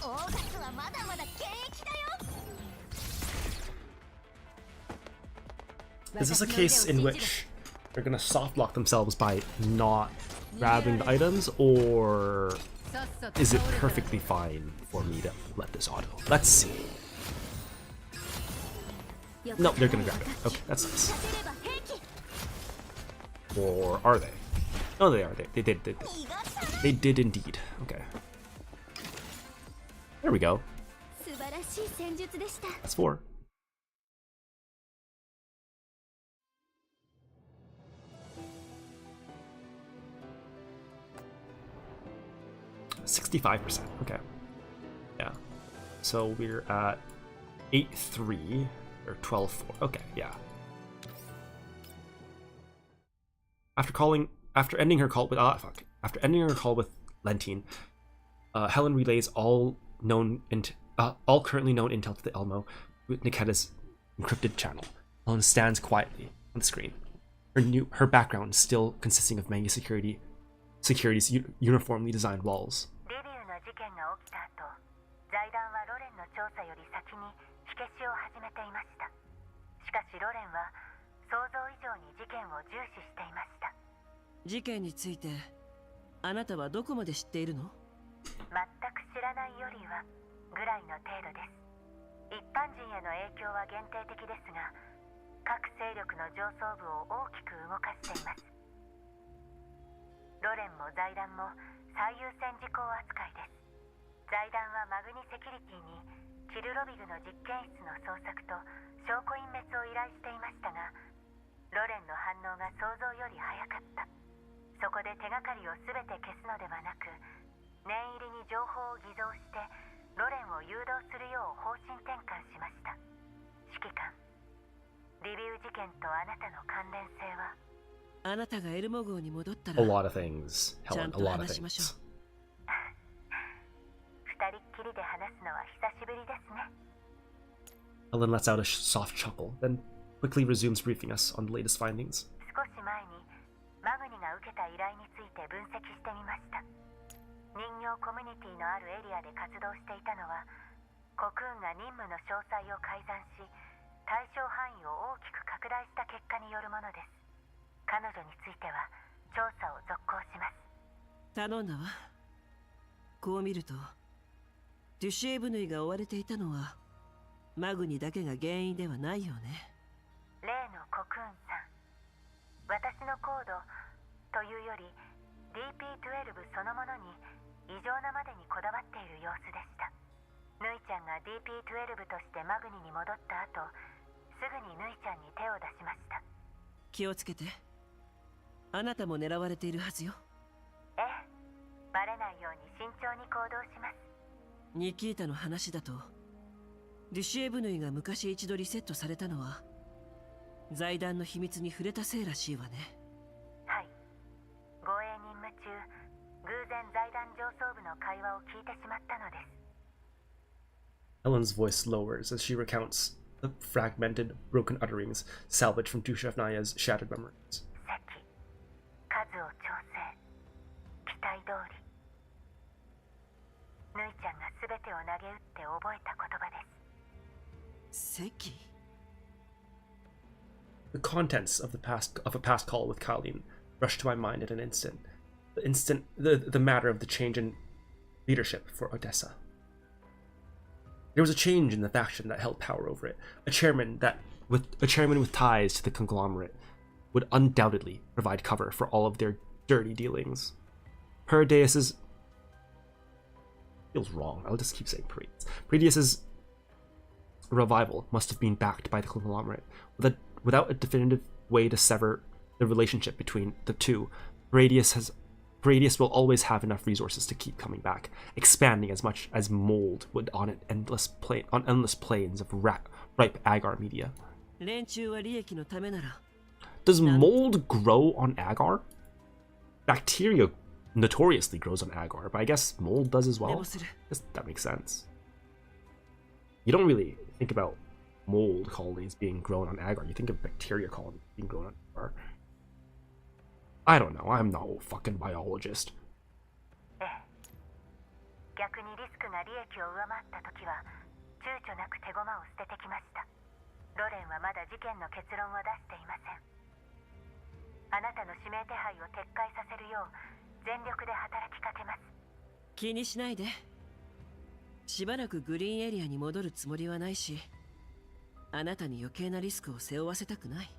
オーガスはまだまだ現役だよ。 is this a case in which they're gonna soft lock themselves by not grabbing the items, or is it perfectly fine for me to let this auto? Let's see. No, they're gonna grab it. Okay, that's nice. Or are they? Oh, they are. They did. They did indeed. Okay. There we go. 素晴らしい戦術でした。 That's 4. %65%. Okay. Yeah. So we're at 8-3 or 12-4. Okay, yeah. After ending her call with Lentine, Helen relays all currently known intel to the Elmo with Niketa's encrypted channel. Helen stands quietly on the screen. Her background still consisting of Mangi Security's uniformly designed walls. リビウの事件が起きた後、財団はロレンの調査より先に火消しを始めていました。しかしロレンは想像以上に事件を重視していました。事件についてあなたはどこまで知っているの？全く知らないよりはぐらいの程度です。一般人への影響は限定的ですが、各勢力の上層部を大きく動かしています。ロレンも財団も最優先事項扱いです。財団はマグニセキュリティにキルロビグの実験室の捜索と証拠隠滅を依頼していましたが、ロレンの反応が想像より早かった。そこで手がかりを全て消すのではなく、念入りに情報を偽造してロレンを誘導するよう方針転換しました。指揮官、リビウ事件とあなたの関連性は？あなたがエルモ号に戻ったら A lot of things, ちゃ Helen, ん a と lot of 話しましょ things. う。二人っきりで話すのは久しぶりですね。Helen lets out a soft chuckle, then quickly resumes briefing us on the latest findings. 少し前にマグニが受けた依頼について分析してみました。人形コミュニティのあるエリアで活動していたのは、コクーンが任務の詳細を改ざんし、対象範囲を大きく拡大した結果によるものです。彼女については調査を続行します。頼んだわ。こう見るとデュシエブヌイが追われていたのはマグニだけが原因ではないよね。例のコクーンさん、私のコードというより DP12 そのものに異常なまでにこだわっている様子でした。ヌイちゃんが DP12 としてマグニに戻った後、すぐにヌイちゃんに手を出しました。気をつけて。あなたも狙われているはずよ。ええ、バレないように慎重に行動します。ニキータの話だとデュシエブヌイが昔一度リセットされたのは財団の秘密に触れたせいらしいわね。はい、護衛任務中偶然財団上層部の会話を聞いてしまったのです。 Helen's voice lowers as she recounts the fragmented, broken utterings salvaged from Dushevnaya's shattered memories. 数を調整、期待通り。ヌイちゃんが全てを投げ打って覚えた言葉です。席 The contents of a past call with Colleen rushed to my mind at an instant. The matter of the change in leadership for Odessa. There was a change in the faction that held power over it. A chairman with ties to the conglomerate would undoubtedly provide cover for all of their dirty dealings. Perideus's feels wrong. I'll just keep saying Perideus's revival must have been backed by the conglomerate. Without a definitive way to sever the relationship between the two, Perideus will always have enough resources to keep coming back, expanding as much as mold would on endless plains of ripe agar media. Does mold grow on agar? Bacteria notoriously grows on agar, but I guess mold does as well. That makes sense. You don't really think about mold colonies being grown on agar. You think of bacteria colonies being grown on agar. I don't know. I'm no fucking biologist. 逆にリスクが利益を上回った時は躊躇なく手駒を捨ててきました。ロレンはまだ事件の結論を出していません。あなたの指名手配を撤回させるよう全力で働きかけます。気にしないで。しばらくグリーンエリアに戻るつもりはないし、あなたに余計なリスクを背負わせたくない。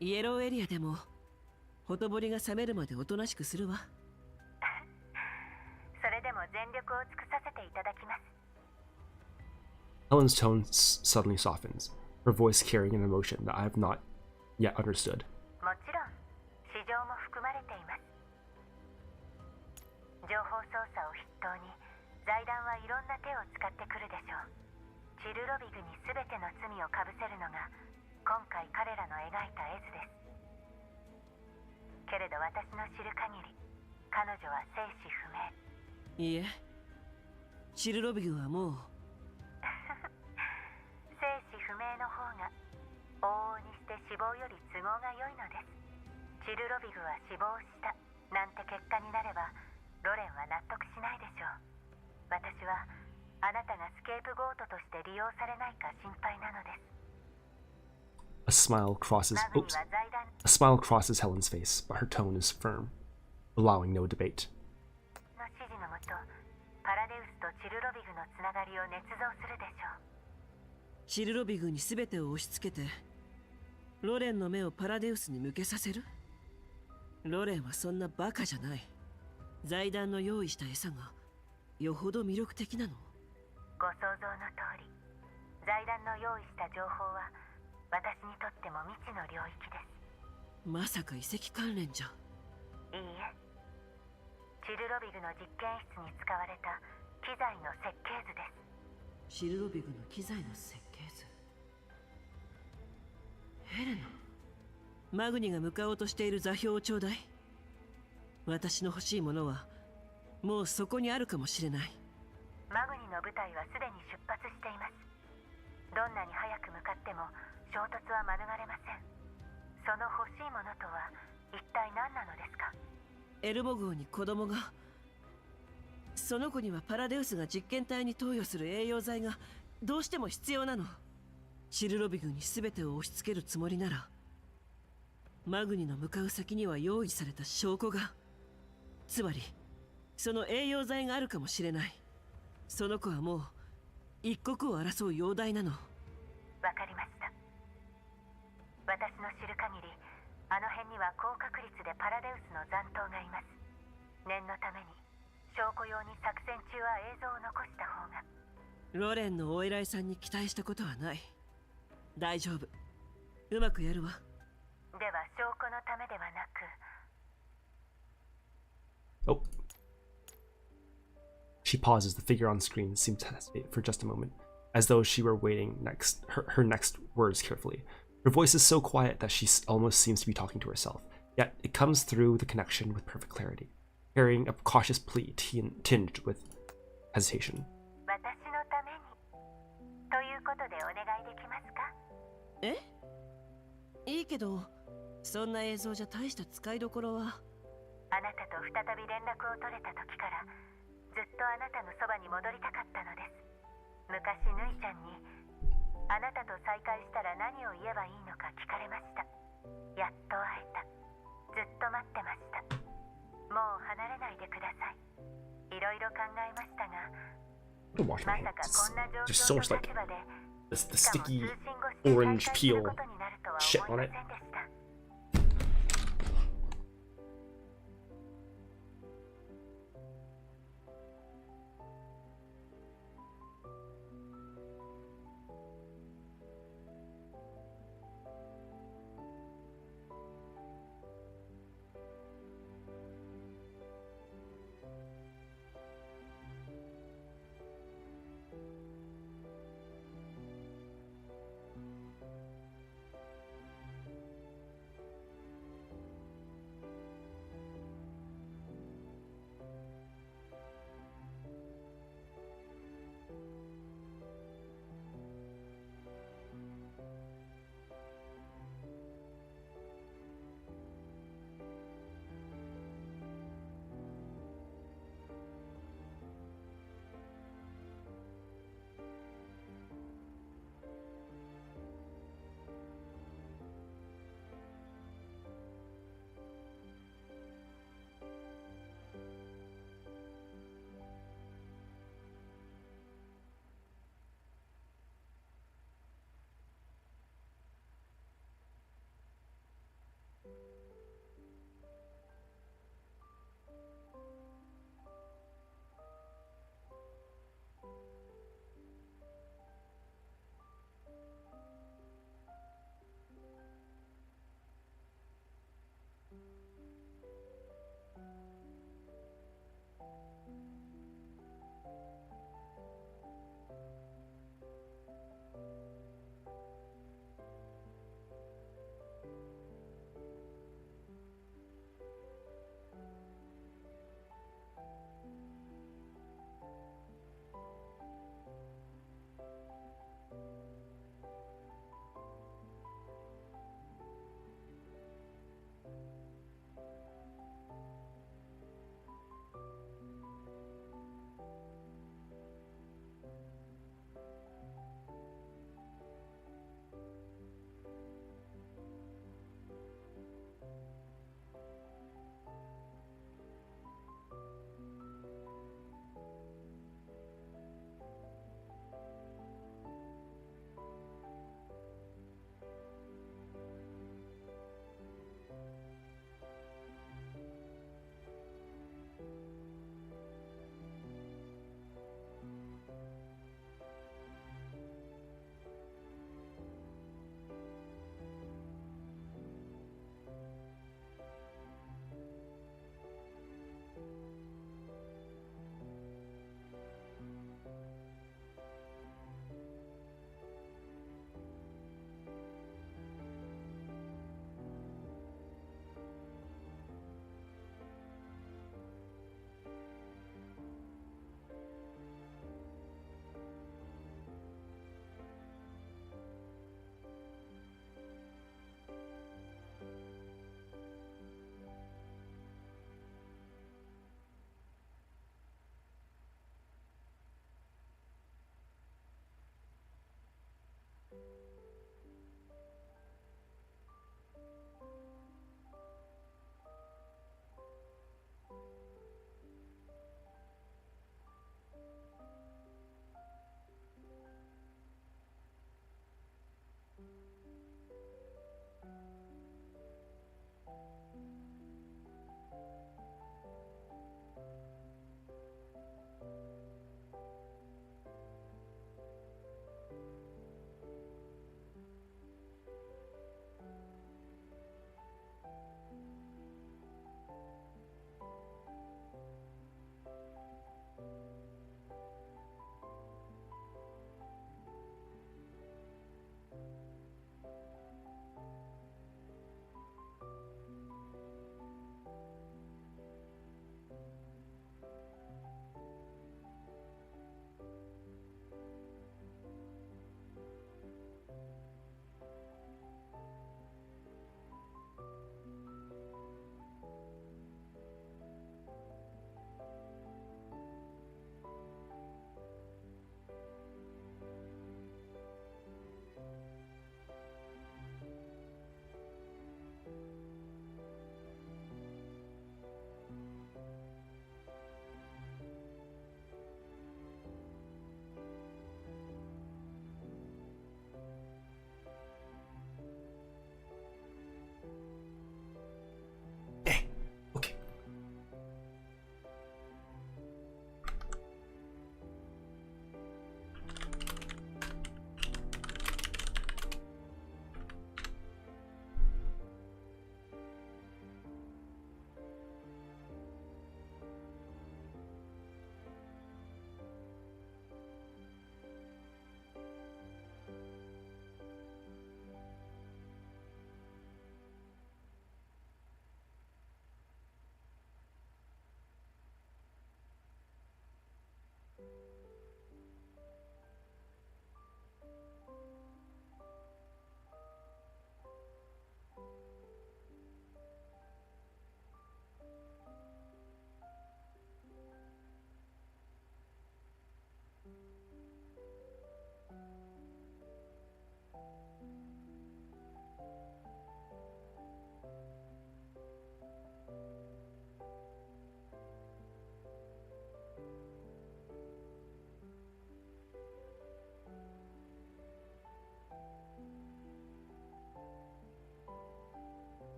イエローエリアでもほとぼりが冷めるまでおとなしくするわ。それでも全力を尽くさせていただきます。 Helen's tone suddenly softens, her voice carrying an emotion that I have not yet understood. もちろん市場も含まれています。情報操作を筆頭に財団はいろんな手を使ってくるでしょう。チルロビグに全ての罪をかぶせるのが今回彼らの描いた絵図です。けれど私の知る限り彼女は生死不明。いいえ、チルロビグはもう生死不明の方が往々にして死亡より都合が良いのです。チルロビグは死亡したなんて結果になればロレンは納得しないでしょう。私はあなたがスケープゴートとして利用されないか心配なのです。A smile crosses a smile crosses Helen's face, but her tone is firm, allowing no debate. の指示のもと、パラデウスとチルロビグのつながりを捏造するでしょう。チルロビグに全てを押し付けてロレンの目をパラデウスに向けさせる？ロレンはそんなバカじゃない。財団の用意した餌がよほど魅力的なの？ご想像の通り、財団の用意した情報は私にとっても未知の領域です。まさか遺跡関連じゃ？いいえ、チルロビグの実験室に使われた機材の設計図です。チルロビグの機材の設計図。ヘレナ、マグニが向かおうとしている座標をちょうだい。私の欲しいものはもうそこにあるかもしれない。マグニの部隊はすでに出発しています。どんなに早く向かっても衝突は免れません。その欲しいものとは一体何なのですか？エルモ号に子供が。その子にはパラデウスが実験体に投与する栄養剤がどうしても必要なの。チルロビグに全てを押し付けるつもりならマグニの向かう先には用意された証拠が、つまりその栄養剤があるかもしれない。その子はもう一刻を争う容体なの。わかりました。私の知る限りあの辺には高確率でパラデウスの残党がいます。念のために証拠用に作戦中は映像を残した方が。ロレンのお偉いさんに期待したことはない。大丈夫、うまくやるわ。では証拠のためではなく。Oh. She pauses. The figure on screen seems to hesitate for just a moment, as though she were waiting her next words carefully. Her voice is so quiet that she almost seems to be talking to herself, yet it comes through the connection with perfect clarity, carrying a cautious plea tinged with hesitation. 私のためにということでお願いできますか？え？いいけど、そんな映像じゃ大した使いどころは。あなたと再び連絡を取れた時からずっとあなたのそばに戻りたかったのです。昔ぬいちゃんにあなたと再会したら何を言えばいいのか聞かれました。やっと会えた。ずっと待ってました。もう離れないでください。いろいろ考えましたが、まさかこんな状況の立場で、The sticky orange peel shit on it.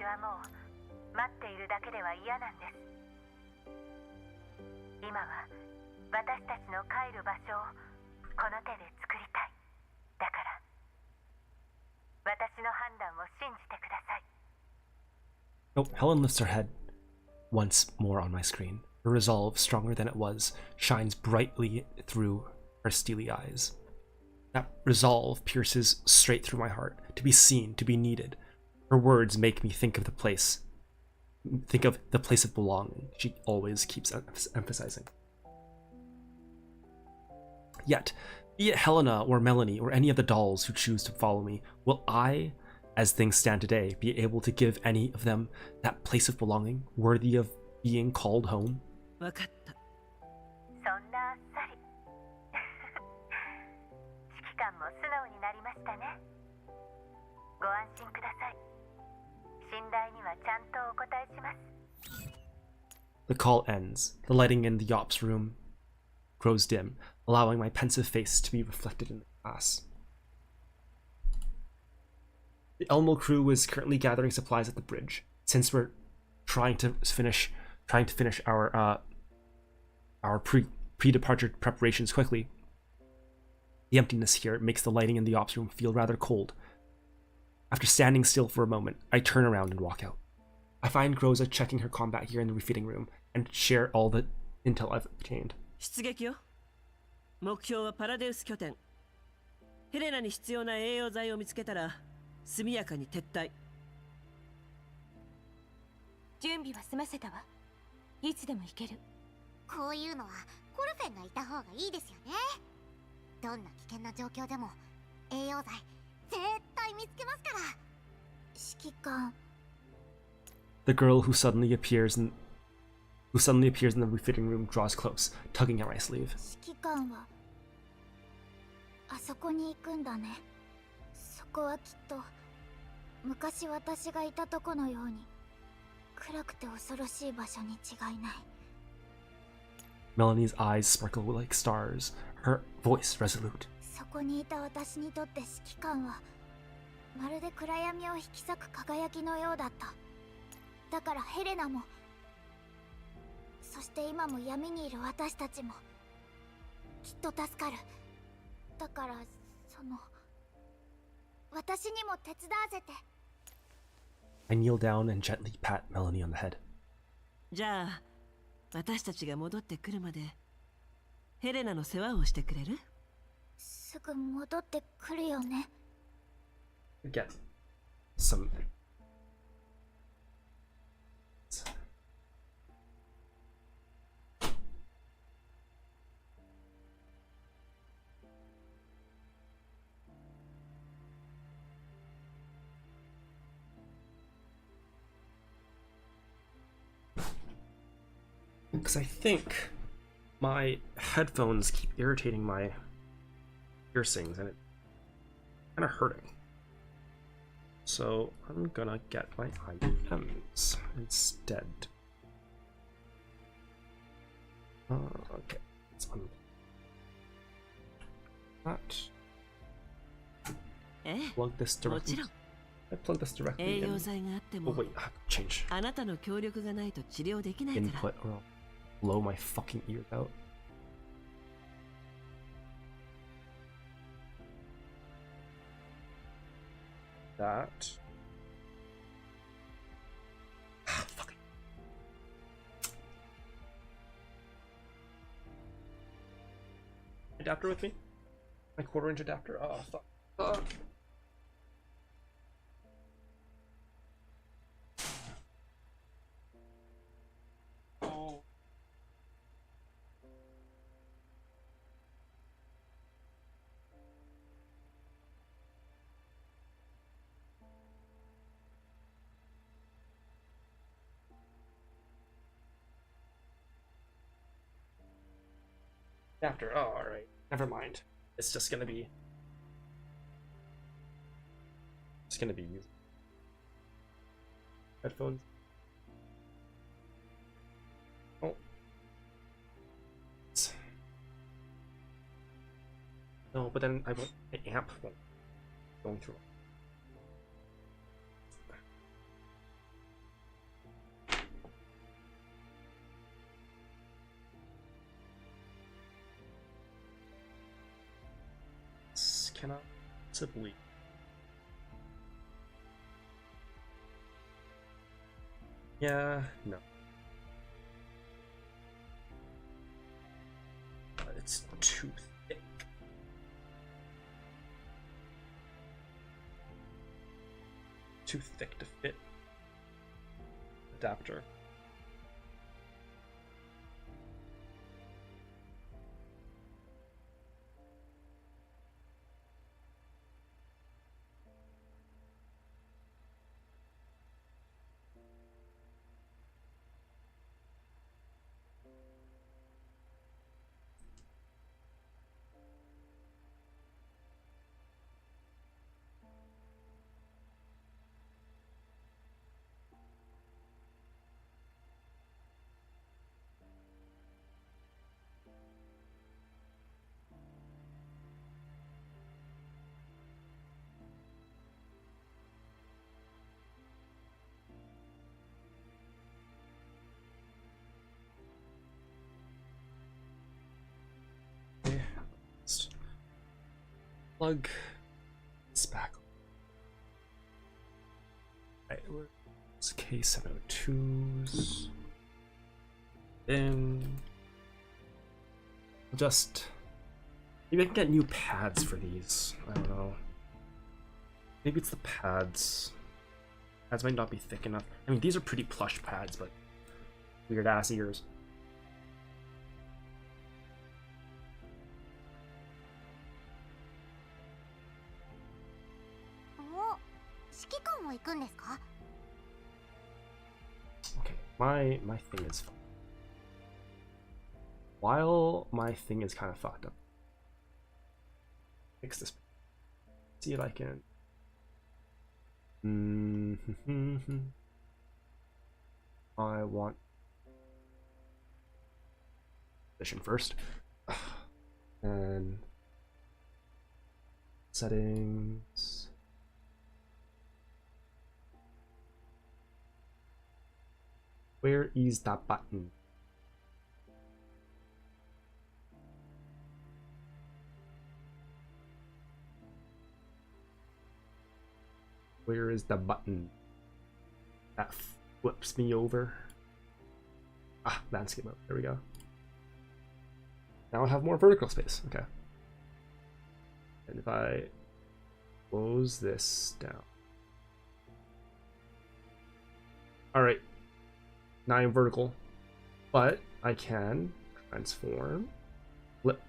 はもう待っているだけでは嫌なんです。今は私たちの帰る場所をこの手で作りたい。だから私の判断を信じてください。 Oh, Helen lifts her head once more on my screen. Her resolve, stronger than it was, shines brightly through her steely eyes. That resolve pierces straight through my heart. To be seen, to be needed. Her words make me think of the place of belonging she always keeps emphasizing. Yet, be it Helena or Melanie or any of the dolls who choose to follow me, will I, as things stand today, be able to give any of them that place of belonging worthy of being called home? そんなあっさり指揮官も素直になりましたね。ご安心ください。信頼にはちゃんとお答えします。 The call ends. The lighting in the ops room grows dim, allowing my pensive face to be reflected in the glass. The Elmo crew is currently gathering supplies at the bridge. Since we're trying to finish our pre-departure preparations quickly, the emptiness here makes the lighting in the ops room feel rather cold. After standing still for a moment, I turn around and walk out. I find Groza checking her combat gear in the refitting room and share all the intel I've obtained. 出撃よ。目標はパラデウス拠点。ヘレナに必要な栄養剤を見つけたら速やかに撤退。準備は済ませたわ。いつでも行ける。こういうのはコルフェンがいた方がいいですよね。どんな危険な状況でも栄養剤絶対見つけますから。指揮官。The girl who suddenly appears in the refitting room draws close, tugging at my sleeve. 指揮官はあそこに行くんだね。そこはきっと昔私がいたとこのように暗くて恐ろしい場所に違いない。 Melanie's eyes sparkle like stars, her voice resolute. そこにいた私にとって指揮官はまるで暗闇を引き裂く輝きのようだった。だからヘレナも、そして今も闇にいる私たちもきっと助かる。だから私にも手伝わせて。 I kneel down and gently pat Melanie on the head. じゃあ私たちが戻ってくるまでヘレナの世話をしてくれる？すぐ戻ってくるよね。 Again, some because I think my headphones keep irritating my piercings and it's kind of hurting. So I'm gonna get my items instead. Okay, let's unplug that. Plug this directly. I plug this directly in. Oh wait, I have to change input or I'll blow my fucking ears out. That. Fuck it. Adapter with me? My 1/4-inch adapter? Oh, fuck. Oh. After, oh, alright. Never mind. It's just gonna be headphones. Oh. No, but then I want the amp going through. cannot possibly. Yeah, no. It's too thick. Too thick to fit. Adapter. Plug this back. Right, it's K702s. Then just maybe I can get new pads for these. I don't know. Maybe it's the pads. Pads might not be thick enough. I mean, these are pretty plush pads, but weird ass ears. Okay, my thing is fine. While my thing is kind of fucked up, fix this. See if I can. I want position first, and settings. Where is that button? Where is the button that flips me over? Ah, landscape mode. There we go. Now I have more vertical space. Okay. And if I close this down. Alright. Now I'm vertical. But I can transform. Flip.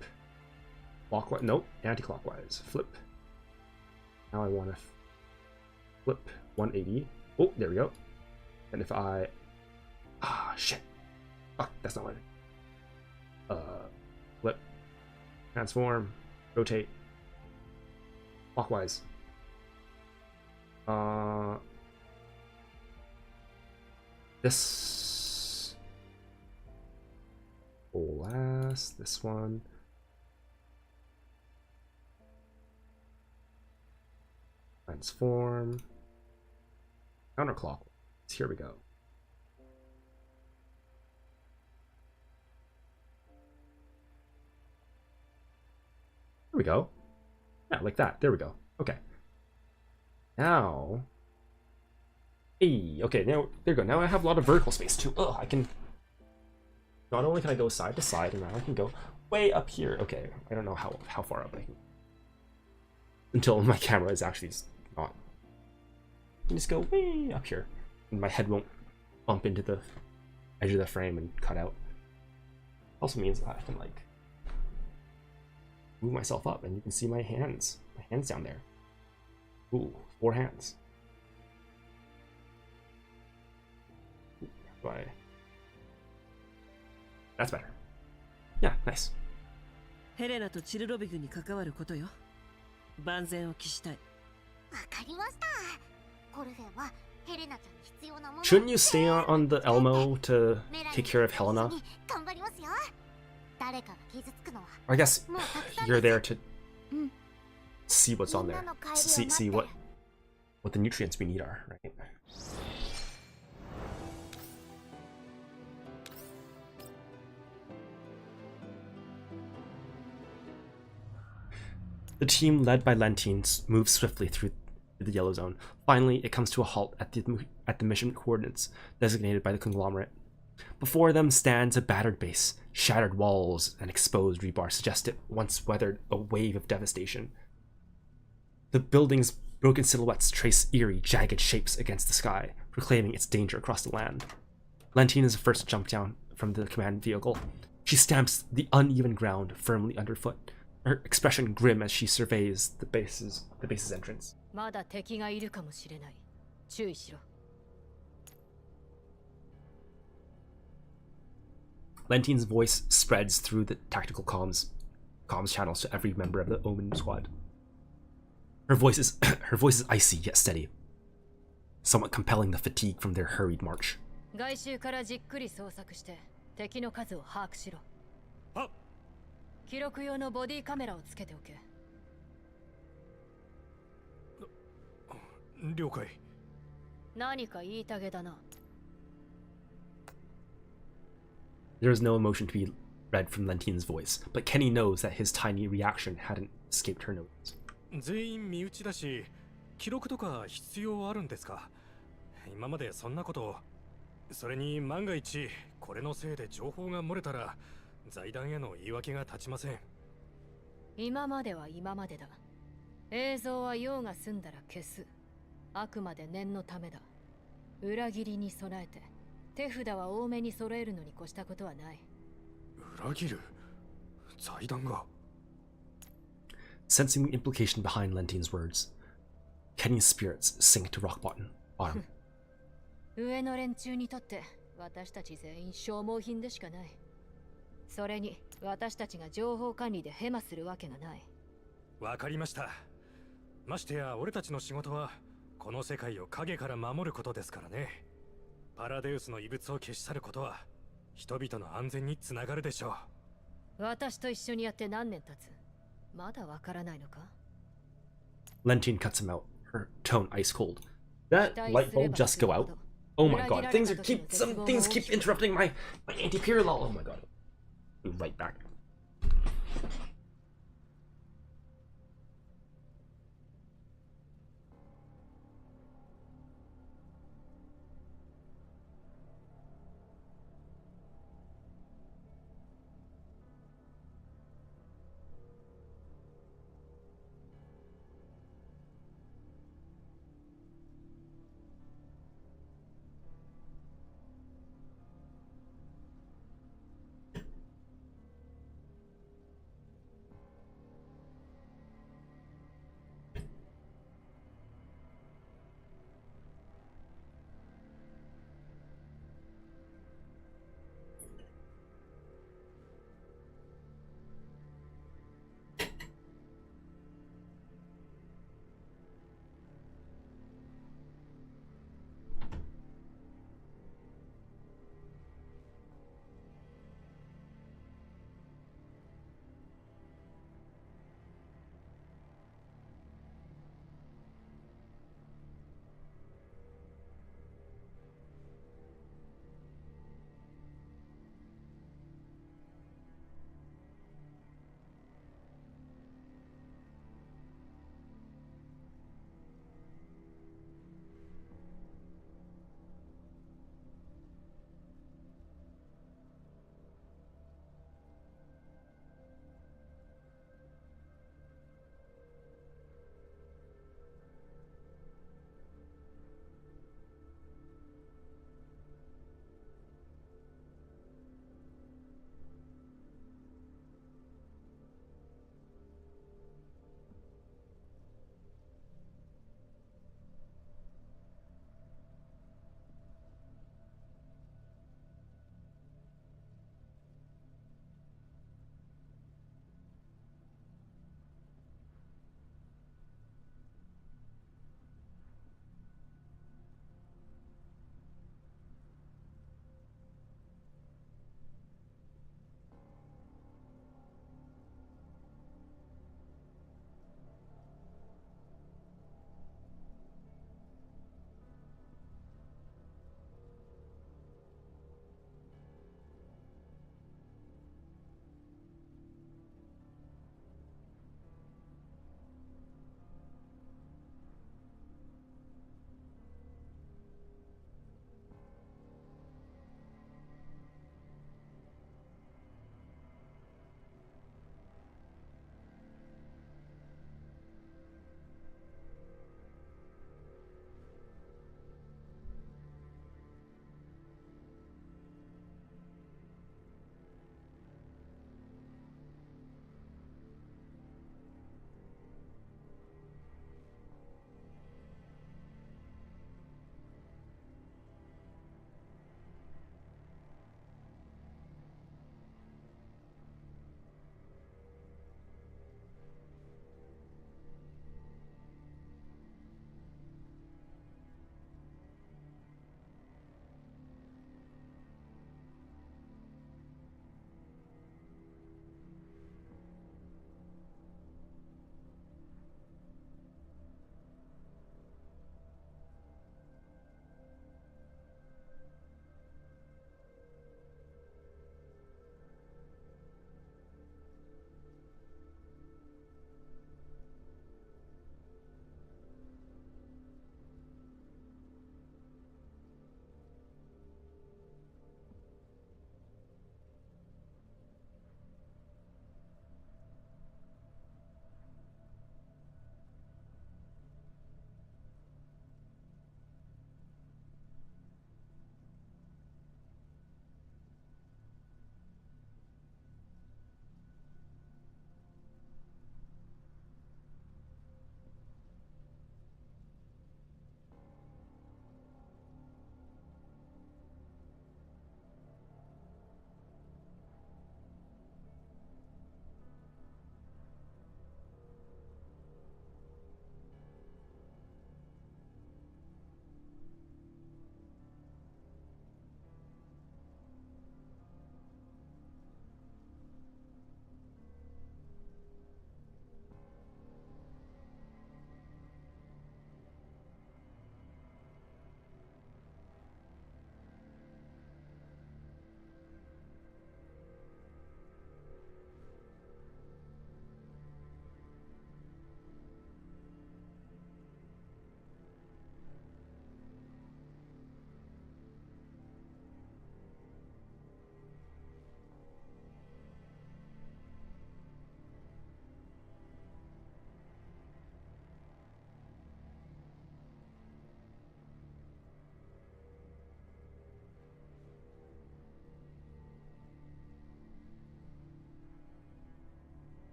Clockwise. Nope. Anti-clockwise. Flip. Now I want to flip 180. Oh, there we go. And if I... Ah, shit. Oh, that's not what I... Flip. Transform. Rotate. Clockwise. This... last. This one. Transform. Counterclockwise. Here we go. There we go. Yeah, like that. There we go. Okay. Now. Hey, okay, now there we go. Now I have a lot of vertical space too. Oh, I can. Not only can I go side to side, and now I can go way up here. Okay, I don't know how far up I can. Until my camera is actually not. I can just go way up here, and my head won't bump into the edge of the frame and cut out. Also means I can like move myself up, and you can see my hands down there. Ooh, 4 hands. Bye. That's better. Yeah, nice. ヘレナとチルロビグに関わることよ。万全を期したい。わかりました。コルフェンはヘレナちゃんに必要なもの。 Shouldn't you stay on the Elmo to take care of Helena? 頑張りますよ。誰かが傷つくのは。I guess you're there to see what's on there. See what the nutrients we need are, right? The team led by Lentine moves swiftly through the yellow zone. Finally, it comes to a halt at the mission coordinates designated by the conglomerate. Before them stands a battered base. Shattered walls and exposed rebar suggest it once weathered a wave of devastation. The building's broken silhouettes trace eerie, jagged shapes against the sky, proclaiming its danger across the land. Lentine is the first to jump down from the command vehicle. She stamps the uneven ground firmly underfoot, her expression grim as she surveys the base's entrance. まだ敵がいるかもしれない。注意しろ。Lentine's voice spreads through the tactical comms channels to every member of the Omen squad. Her voice is icy yet steady, somewhat compelling the fatigue from their hurried march. 外周からじっくり捜索して敵の数を把握しろ。記録用のボディカメラをつけておけ。了解。何か言いたげだな。There is no emotion to be read from Lentine's voice, but Kenny knows that his tiny reaction hadn't escaped her notice. 全員身内だし、記録とか必要あるんですか？今までそんなこと。それに万が一これのせいで情報が漏れたら財団への言い訳が立ちません。今までは今までだ。映像は用が済んだら消す。あくまで念のためだ。裏切りに備えて手札は多めに揃えるのに越したことはない。裏切る？財団が。Sensing the implication behind Lentine's words, Kenny's spirits sink to rock bottom. 上の連中にとって私たち全員消耗品でしかない。それに私たちが情報管理でヘマするわけがない。わかりました。ましてや俺たちの仕事はこの世界を影から守ることですからね。パラデウスの遺物を消し去ることは人々の安全につながるでしょう。私と一緒にやって何年経つ？まだわからないのか？ Lentine cuts him out, her tone ice cold. That light bulb just go out? Oh my god, things keep interrupting my anti-parallel. Oh my god. Be right back.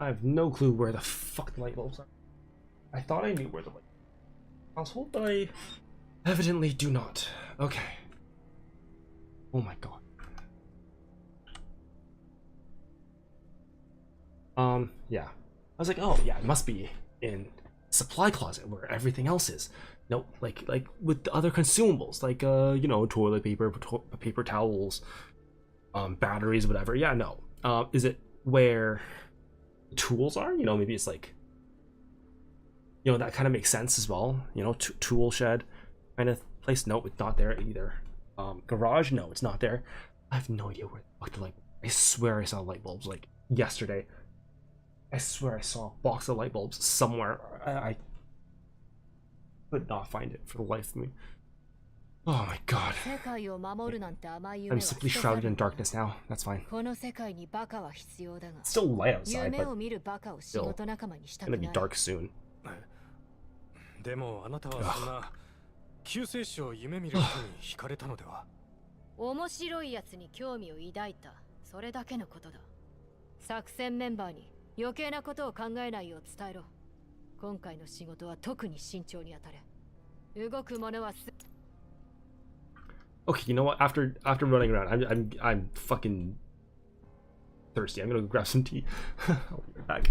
I have no clue where the fuck the light bulbs are. I thought I knew where the light bulbs are, but I evidently do not. Okay. Oh my god. Yeah. I was like, oh yeah, it must be in supply closet where everything else is. No, like with the other consumables, like you know, toilet paper, paper towels, batteries, whatever. Yeah, no. Is it where tools are? You know, maybe it's like, you know, that kind of makes sense as well. You know, tool shed kind of place. No, it's not there either. Garage, no, it's not there. I have no idea where the fuck the light. I swear I saw light bulbs like yesterday. I swear I saw a box of light bulbs somewhere. I could not find it for the life of me. Oh my god. I'm simply shrouded in darkness now. That's fine. It's still light outside, but still. It's gonna be dark soon. でもあなたはそんな救世主を夢見る人に惹かれたのでは？面白いやつに興味を抱いた。それだけのことだ。作戦メンバーに余計なことを考えないよう伝えろ。今回の仕事は特に慎重に当たれ。動く者はす。Okay, you know what? After running around, I'm fucking thirsty. I'm gonna go grab some tea. I'll be right back.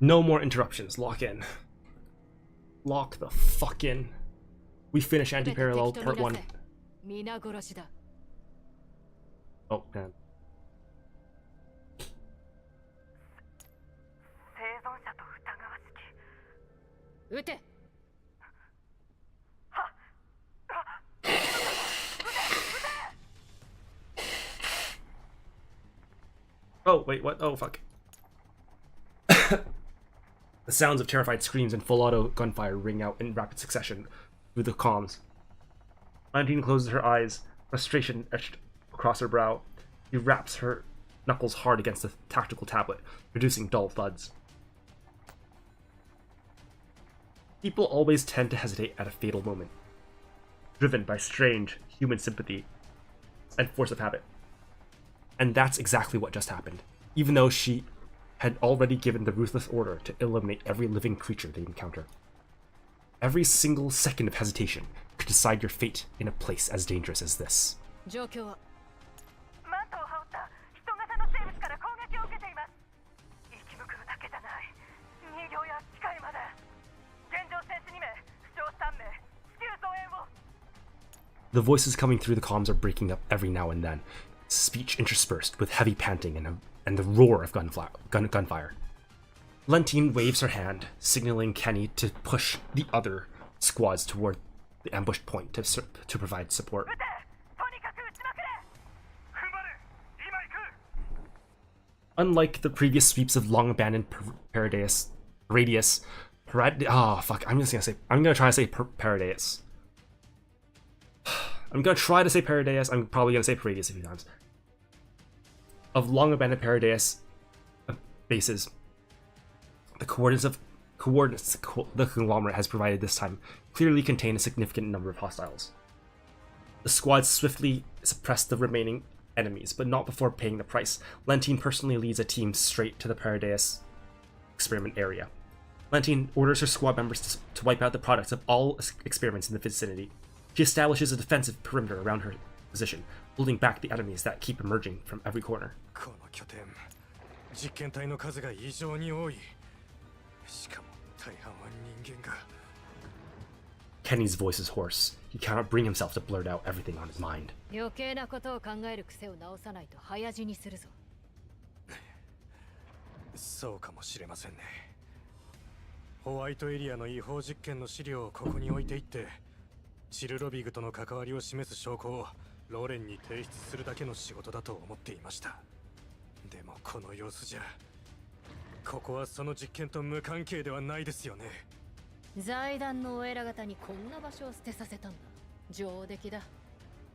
No more interruptions. Lock in. Lock the fuck in. We finish Antiparallel Part 1. Oh, man. Oh, wait, what? Oh, fuck. The sounds of terrified screams and full-auto gunfire ring out in rapid succession through the comms. Valentine closes her eyes, frustration etched across her brow. She raps her knuckles hard against the tactical tablet, producing dull thuds. People always tend to hesitate at a fatal moment, driven by strange human sympathy and force of habit. And that's exactly what just happened, even though she had already given the ruthless order to eliminate every living creature they encounter. Every single second of hesitation could decide your fate in a place as dangerous as this. The voices coming through the comms are breaking up every now and then, speech interspersed with heavy panting and the roar of gunfire. Valentine waves her hand, signaling Kenny to push the other squads toward the ambushed point to provide support. Unlike the previous sweeps of long-abandoned Paradius, I'm gonna try to say Paradius. I'm gonna try to say Paradius. I'm probably gonna say Paradius a few times. Of long-abandoned Paradius bases, the coordinates the conglomerate has provided this time clearly contain a significant number of hostiles. The squads swiftly suppress the remaining enemies, but not before paying the price. Valentine personally leads a team straight to the Paradius experiment area. Valentine orders her squad members to wipe out the products of all experiments in the vicinity. She establishes a defensive perimeter around her position, holding back the enemies that keep emerging from every corner. Kenny's voice is hoarse. He cannot bring himself to blurt out everything on his mind. 余計なことを考える癖を直さないと早死にするぞ。そうかもしれませんね。ホワイトエリアの違法実験の資料をここに置いていって、チルロビグとの関わりを示す証拠をロレンに提出するだけの仕事だと思っていました。でもこの様子じゃ、ここはその実験と無関係ではないですよね。財団のお偉方にこんな場所を捨てさせたんだ。上出来だ。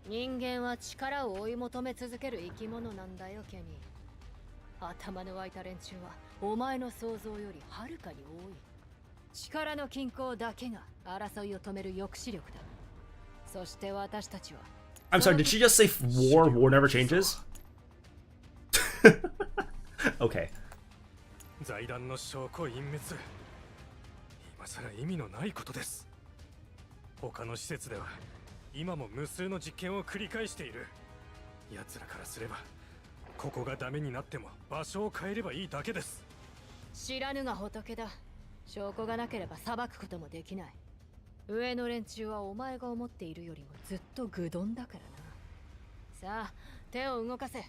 人間は力を追い求め続ける生き物なんだよ、ケニー。頭の湧いた連中はお前の想像よりはるかに多い。力の均衡だけが争いを止める抑止力だ。そして私たちは。I'm sorry, did she just say war? War never changes? Okay. 財団の証拠隠滅。今さら意味のないことです。他の施設では今も無数の実験を繰り返している。奴らからすれば、ここがダメになっても場所を変えればいいだけです。知らぬが仏だ。証拠がなければ裁くこともできない。上の連中はお前が思っているよりもずっと愚鈍だからな。さあ、手を動かせ。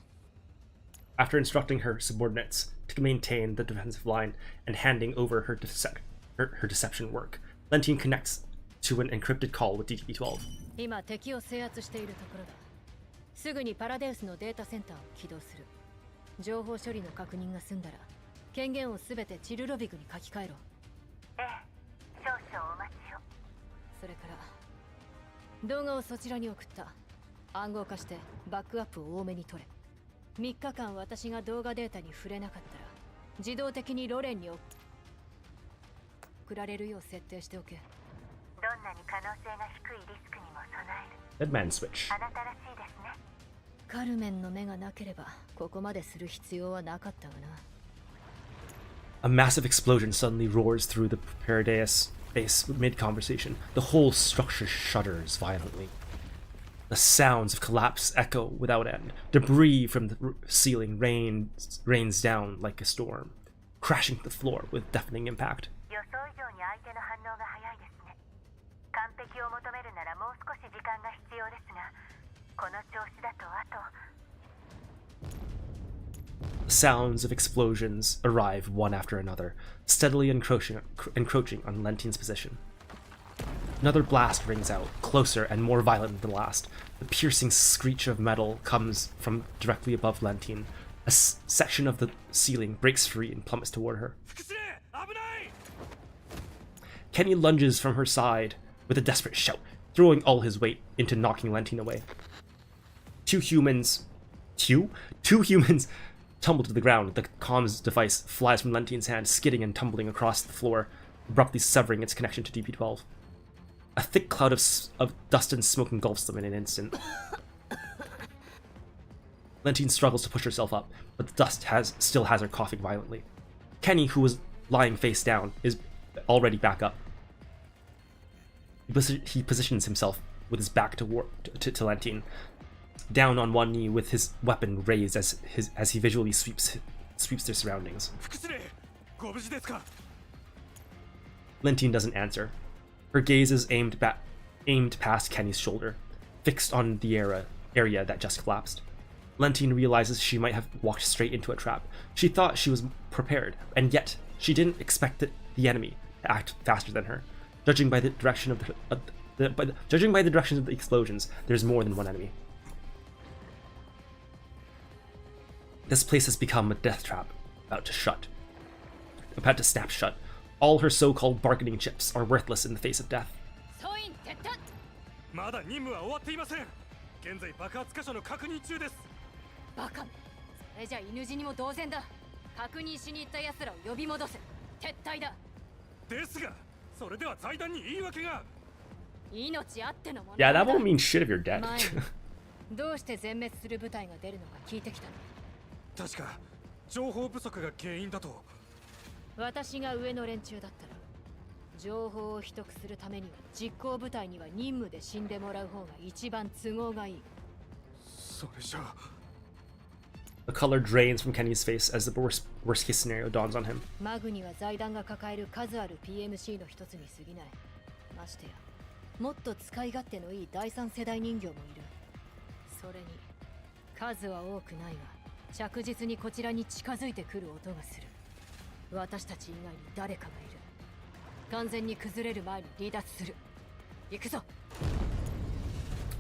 After instructing her subordinates to maintain the defensive line and handing over her deception work, Valentine connects to an encrypted call with DTP-12. 今敵を制圧しているところだ。すぐにパラデウスのデータセンターを起動する。情報処理の確認が済んだら、権限をすべてチルロビグに書き換えろ。ええ、少々お待ちを。それから動画をそちらに送った。暗号化してバックアップを多めに取れ。3日間私が動画データに触れなかったら自動的にロレンに送られるよう設定しておけ。どんなに可能性が低いリスクにも備える。Deadman switch. あなたらしいですね。カルメンの目がなければここまでする必要はなかったがな。A massive explosion suddenly roars through the Paradius base mid-conversation. The whole structure shudders violently. The sounds of collapse echo without end. Debris from the ceiling rains down like a storm. crashing to the floor with deafening impact. 予想以上に相手の反応が早いですね。完璧を求めるならもう少し時間が必要ですが、この調子だとあと。Sounds of explosions arrive one after another, steadily encroaching on Lentin's position. Another blast rings out, closer and more violent than the last. The piercing screech of metal comes from directly above Lentin. A section of the ceiling breaks free and plummets toward her. Kenny lunges from her side with a desperate shout, throwing all his weight into knocking Lentin away. Two humans tumble to the ground. The comms device flies from Lentin's hand, skidding and tumbling across the floor, abruptly severing its connection to DP-12. A thick cloud of dust and smoke engulfs them in an instant. Lentin struggles to push herself up, but the dust still has her coughing violently. Kenny, who was lying face down, is already back up. He positions himself with his back to Lentin, down on one knee with his weapon raised as he visually sweeps their surroundings. Lentin doesn't answer. Her gaze is aimed past Kenny's shoulder, fixed on the area that just collapsed. Lentin realizes she might have walked straight into a trap. She thought she was prepared, and yet she didn't expect the enemy to act faster than her. Judging by the direction of the explosions, there's more than one enemy. This place has become a death trap, about to snap shut. All her so-called bargaining chips are worthless in the face of death. Yeah, that won't mean shit if you're dead. どうして全滅する部隊が出るのか聞いてきたの。確か情報不足が原因だと。私が上の連中だったら、情報を秘匿するためには実行部隊には任務で死んでもらう方が一番都合がいい。それじゃあ。The color drains from Kenny's face as the worst case scenario dawns on him. マグには財団が抱える数ある PMC の一つに過ぎない。ましてや、もっと使い勝手のいい第三世代人形もいる。それに数は多くないが、着実にこちらに近づいてくる音がする。私たち以外に誰かがいる。完全に崩れる前に離脱する。行くぞ。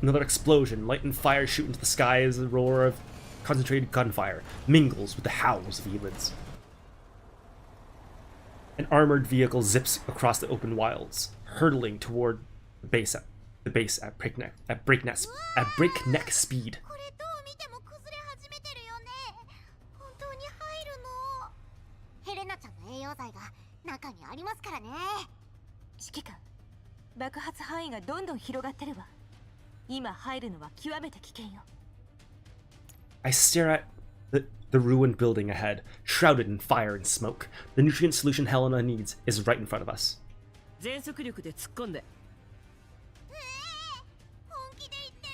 Another explosion, light and fire shoot into the sky as the roar of concentrated gunfire mingles with the howls of elids. An armored vehicle zips across the open wilds, hurtling toward the base at breakneck speed. ヘレナちゃんの栄養剤が中にありますからね。指揮官、爆発範囲がどんどん広がってるわ。今入るのは極めて危険よ。I stare at the ruined building ahead, shrouded in fire and smoke. The nutrient solution Helena needs is right in front of us. 全速力で突っ込んで。本気で言ってる。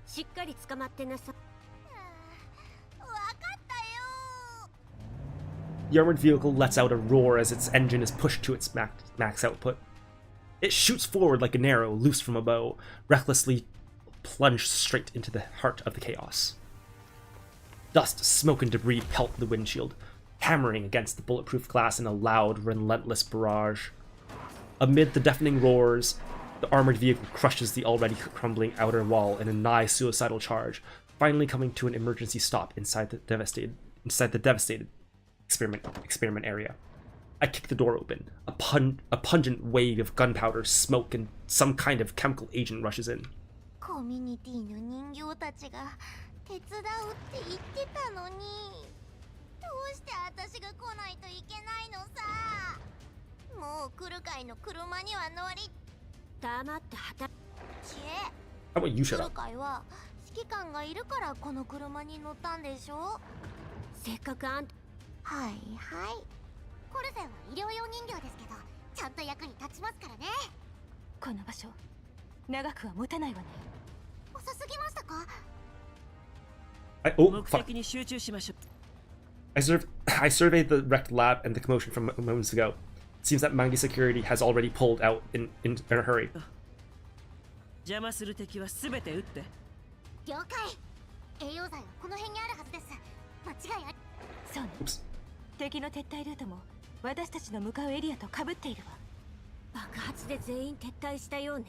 しっかり捕まってなさ。The armored vehicle lets out a roar as its engine is pushed to its max output. It shoots forward like an arrow loose from a bow, recklessly plunged straight into the heart of the chaos. Dust, smoke, and debris pelt the windshield, hammering against the bulletproof glass in a loud, relentless barrage. Amid the deafening roars, the armored vehicle crushes the already crumbling outer wall in a nigh suicidal charge, finally coming to an emergency stop inside the devastated experiment area. I kick the door open. A pungent wave of gunpowder, smoke, and some kind of chemical agent rushes in. コミュニティの人形たちが手伝うって言ってたのに、どうして私が来ないといけないのさ。もう来る会の車には乗り。黙って働ちHow about you shut 来る up? 会は指揮官がいるからこの車に乗ったんでしょ。せっかくはいはい。コルセンは医療用人形ですけど、ちゃんと役に立ちますからね。この場所、長くは持てないわね。遅すぎましたか？Oh, 目 fuck. 的に集中しましょ I surveyed the wrecked lab and the commotion from moments ago. It seems that Mangi Security has already pulled out in a hurry. 邪魔する敵は全て撃って。了解。栄養剤はこの辺にあるはずです。間違いない。そうね。敵の撤退ルートも私たちの向かうエリアと被っているわ。爆発で全員撤退したようね。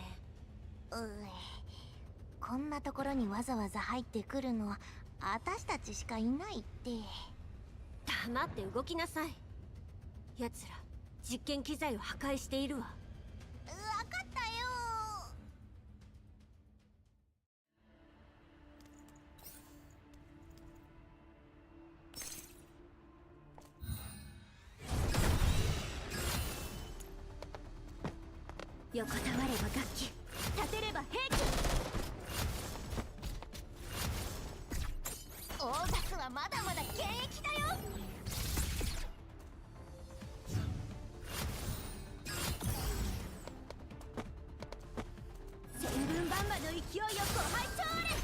こんなところにわざわざ入ってくるのは私たちしかいないって。黙って動きなさい。奴ら実験機材を破壊しているわ。わかったよ。横たわれば楽器、立てれば兵器。オーガスはまだまだ現役だよ。千分バンバの勢いをご拝聴あれ。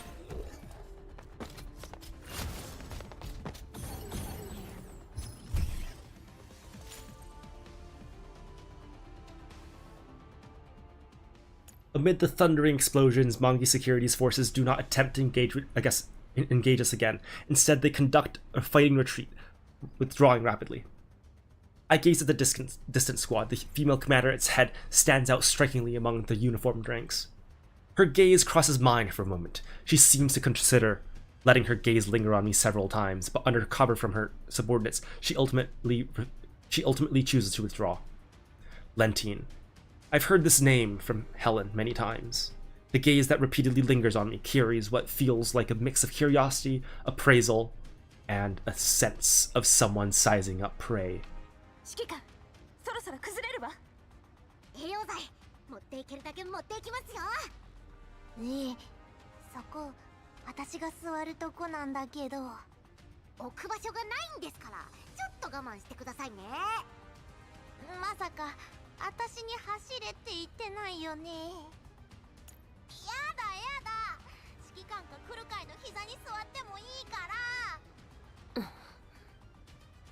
Amid the thundering explosions, Mangi Security's forces do not attempt to engage us again. Instead, they conduct a fighting retreat, withdrawing rapidly. I gaze at the distant squad. The female commander at its head stands out strikingly among the uniformed ranks. Her gaze crosses mine for a moment. She seems to consider letting her gaze linger on me several times, but under cover from her subordinates, she ultimately chooses to withdraw. Lentine. I've heard this name from Helen many times. The gaze that repeatedly lingers on me carries what feels like a mix of curiosity, appraisal, and a sense of someone sizing up prey. 指揮官、そろそろ崩れるわ。栄養剤、持っていけるだけ持っていきますよ。そこ、私が座るとこなんだけど。置く場所がないんですから、ちょっと我慢してくださいね。まさか、私に走れって言ってないよね。やだやだ。指揮官が来る会の膝に座ってもいいから。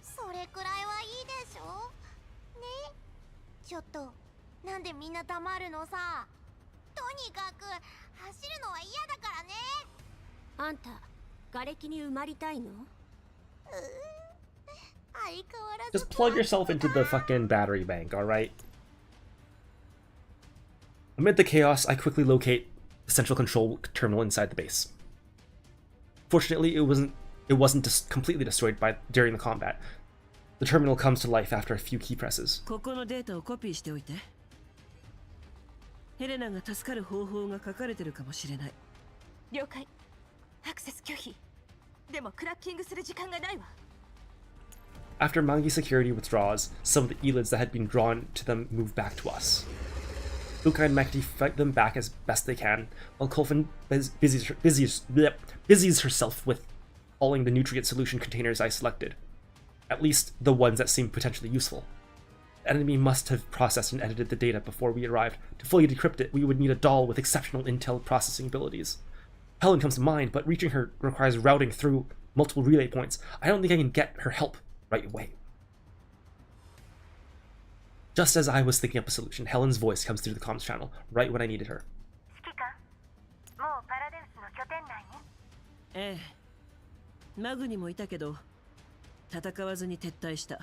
それくらいはいいでしょね。ちょっとなんでみんな黙るのさ。とにかく走るのは嫌だからね。あんた瓦礫に埋まりたいの？相変わらず。 Just plug yourself into the fucking battery bank, alright? Amid the chaos, I quickly locate the central control terminal inside the base. Fortunately, it wasn't completely destroyed during the combat. The terminal comes to life after a few key presses. ここのデータをコピーしておいて。ヘレナが助かる方法が書かれてるかもしれない。了解。アクセス拒否。でもクラッキングする時間がないわ。After Mangi Security withdraws, some of the elids that had been drawn to them move back to us. Lukai and Mekti fight them back as best they can, while Kulfin busies herself with hauling the nutrient solution containers I selected. At least, the ones that seem potentially useful. The enemy must have processed and edited the data before we arrived. To fully decrypt it, we would need a doll with exceptional intel processing abilities. Helen comes to mind, but reaching her requires routing through multiple relay points. I don't think I can get her help right away. Just as I was thinking up a solution, Helen's voice comes through the comms channel, right when I needed her. 指揮官、もうパラデウスの拠点内に？ええ。マグにもいたけど、戦わずに撤退した。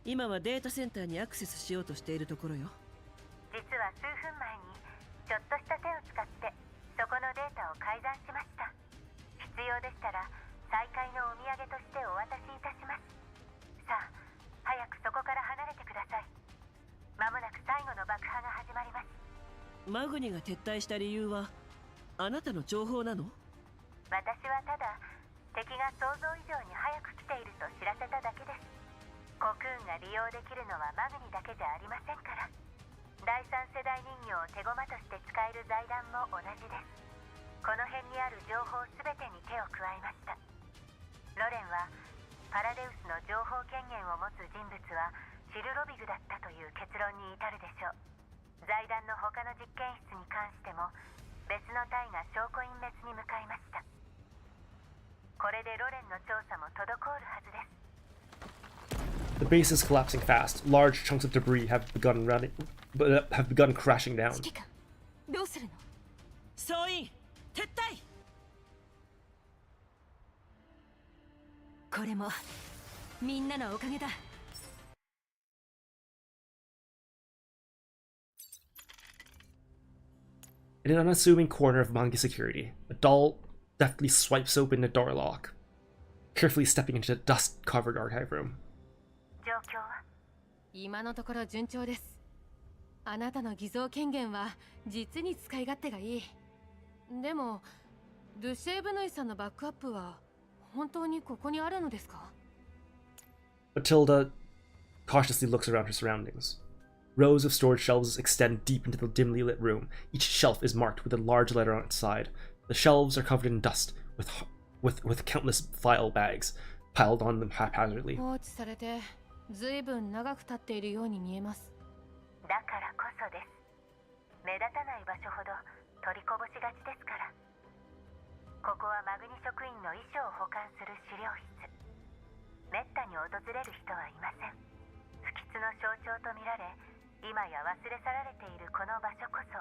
今はデータセンターにアクセスしようとしているところよ。実は数分前にちょっとした手を使ってそこのデータを改ざんしました。必要でしたら再会のお土産としてお渡しいたします。さあ、早くそこから離れてください。まもなく最後の爆破が始まります。マグニが撤退した理由はあなたの情報なの？私はただ敵が想像以上に早く来ていると知らせただけです。コクーンが利用できるのはマグニだけじゃありませんから。第三世代人形を手駒として使える財団も同じです。この辺にある情報すべてに手を加えました。ロレンはパラデウスの情報権限を持つ人物はシルロビグだったという結論に至るでしょう。財団の他の実験室に関しても別の隊が証拠隠滅に向かいました。これでロレンの調査も滞るはずです。 The base is collapsing fast. Large chunks of debris have begun crashing down. どうするの？総員撤退。これもみんなのおかげだ。In an unassuming corner of Manga security, a doll deftly swipes open a door lock, carefully stepping into the dust-covered archive room. 状況は？今のところ順調です。あなたの偽造権限は実に使い勝手がいい。でもルシェーブヌイさんのバックアップは本当にここにあるのですか？ Matilda cautiously looks around her surroundings. Rows of storage shelves extend deep into the dimly lit room. Each shelf is marked with a large letter on its side. The shelves are covered in dust, with countless file bags piled on them haphazardly. 放置されてずいぶん長く経っているように見えます。だからこそです。目立たない場所ほど取りこぼしがちですから。ここはマグニ職員の遺書を保管する資料室。めったに訪れる人はいません。不吉の象徴とみられ、今や忘れ去られているこの場所こそ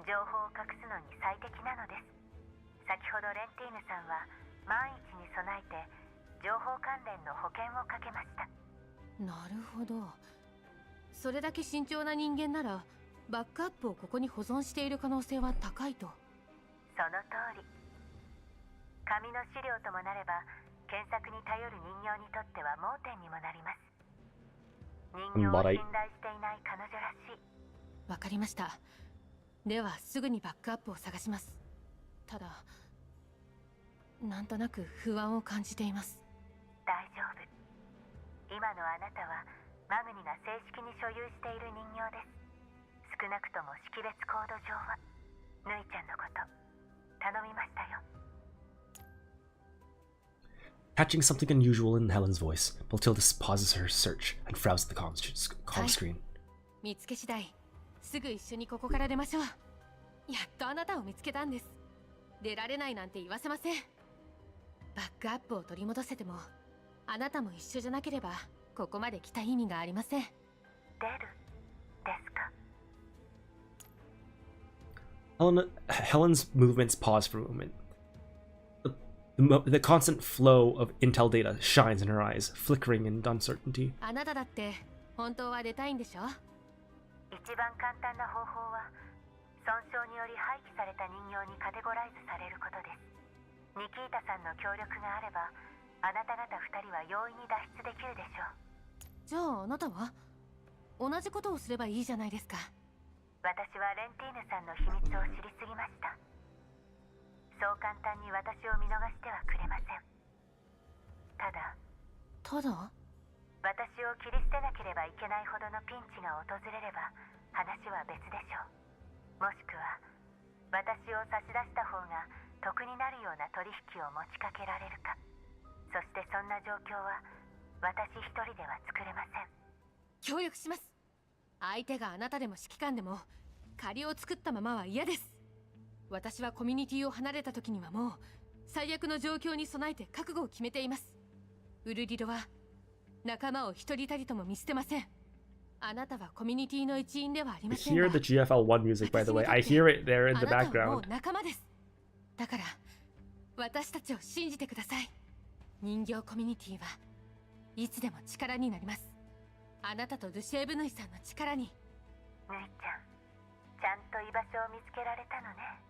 情報を隠すのに最適なのです。先ほどレンティーヌさんは万一に備えて情報関連の保険をかけました。なるほど。それだけ慎重な人間ならバックアップをここに保存している可能性は高いと。その通り。紙の資料ともなれば検索に頼る人形にとっては盲点にもなります。人形を信頼していない彼女らしい。わかりました。ではすぐにバックアップを探します。ただなんとなく不安を感じています。大丈夫。今のあなたはマグニが正式に所有している人形です。少なくとも識別コード上はぬいちゃんのこと頼みましたよ。 Catching something unusual in Helen's voice, Matilda pauses her search and frowns at the comm screen. 見つけ次第すぐ一緒にここから出ましょう。やっとあなたを見つけたんです。出られないなんて言わせません。バックアップを取り戻せてもあなたも一緒じゃなければここまで来た意味がありません。出るですか？ Helen's movements pause for a moment. The constant flow of intel data shines in her eyes, flickering in uncertainty. あなただって本当は出たいんでしょ？一番簡単な方法は損傷により廃棄された人形にカテゴライズされることです。ニキータさんの協力があればあなた方2人は容易に脱出できるでしょう。じゃああなたは同じことをすればいいじゃないですか。私はレンティーヌさんの秘密を知りすぎました。そう簡単に私を見逃してはくれません。ただ私を切り捨てなければいけないほどのピンチが訪れれば話は別でしょう。もしくは私を差し出した方が得になるような取引を持ちかけられるか。そしてそんな状況は私一人では作れません。協力します。相手があなたでも指揮官でも借りを作ったままは嫌です。私はコミュニティを離れた時にはもう最悪の状況に備えて覚悟を決めています。ウルリロは仲間を一人たりとも見捨てません。あなたはコミュニティの一員ではありませんが。 I hear the GFL1 music, by the way. I hear it there in the あなたはも background. う仲間です。だから私たちを信じてください。人形コミュニティはいつでも力になります。あなたとルシェーブヌイさんの力に。ぬいちゃん、ちゃんと居場所を見つけられたのね。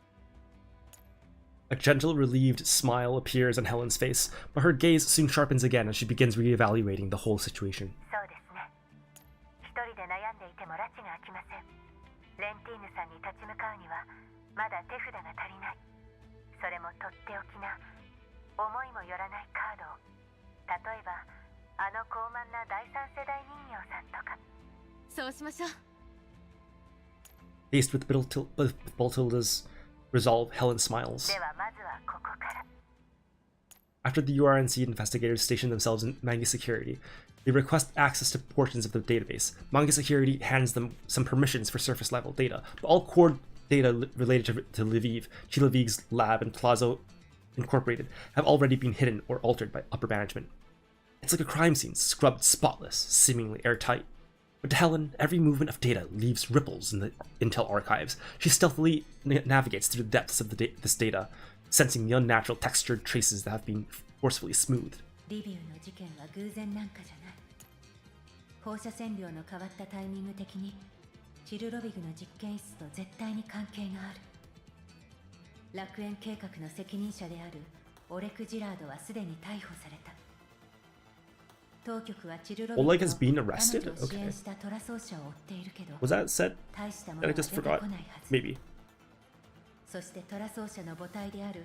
A gentle, relieved smile appears on Helen's face, but her gaze soon sharpens again as she begins reevaluating the whole situation. そうですね。一人で悩んでいても埒が明きません。レンティーヌさんに立ち向かうにはまだ手札が足りない。それもとっておきな思いもよらないカードを。例えばあの高慢な第三世代人形さんとか。そうしましょう。 Faced with Batilda's resolve, Helen smiles. ではまずはここから。 After the URNC investigators station themselves in Manga Security, they request access to portions of the database. Manga Security hands them some permissions for surface-level data, but all core data related to Lviv, Chilavig's lab, and Incorporated have already been hidden or altered by upper management. It's like a crime scene, scrubbed spotless, seemingly airtight. But to Helen, every movement of data leaves ripples in the Intel archives. She stealthily navigates through the depths of this data, sensing the unnatural textured traces that have been forcefully smoothed. リビューの事件は偶然なんかじゃない。放射線量の変わったタイミング的にチルロビグの実験室と絶対に関係がある。楽園計画の責任者であるオレク・ジラードはすでに逮捕された。当局はチルロビグ Oleg has と been 彼 arrested? 女を支 Okay. 援したトラ奏者を追っているけど、 Was that said? 大したも That の I は出 just てこ forgot? ないはず。 Maybe. そしてトラ奏者の母体である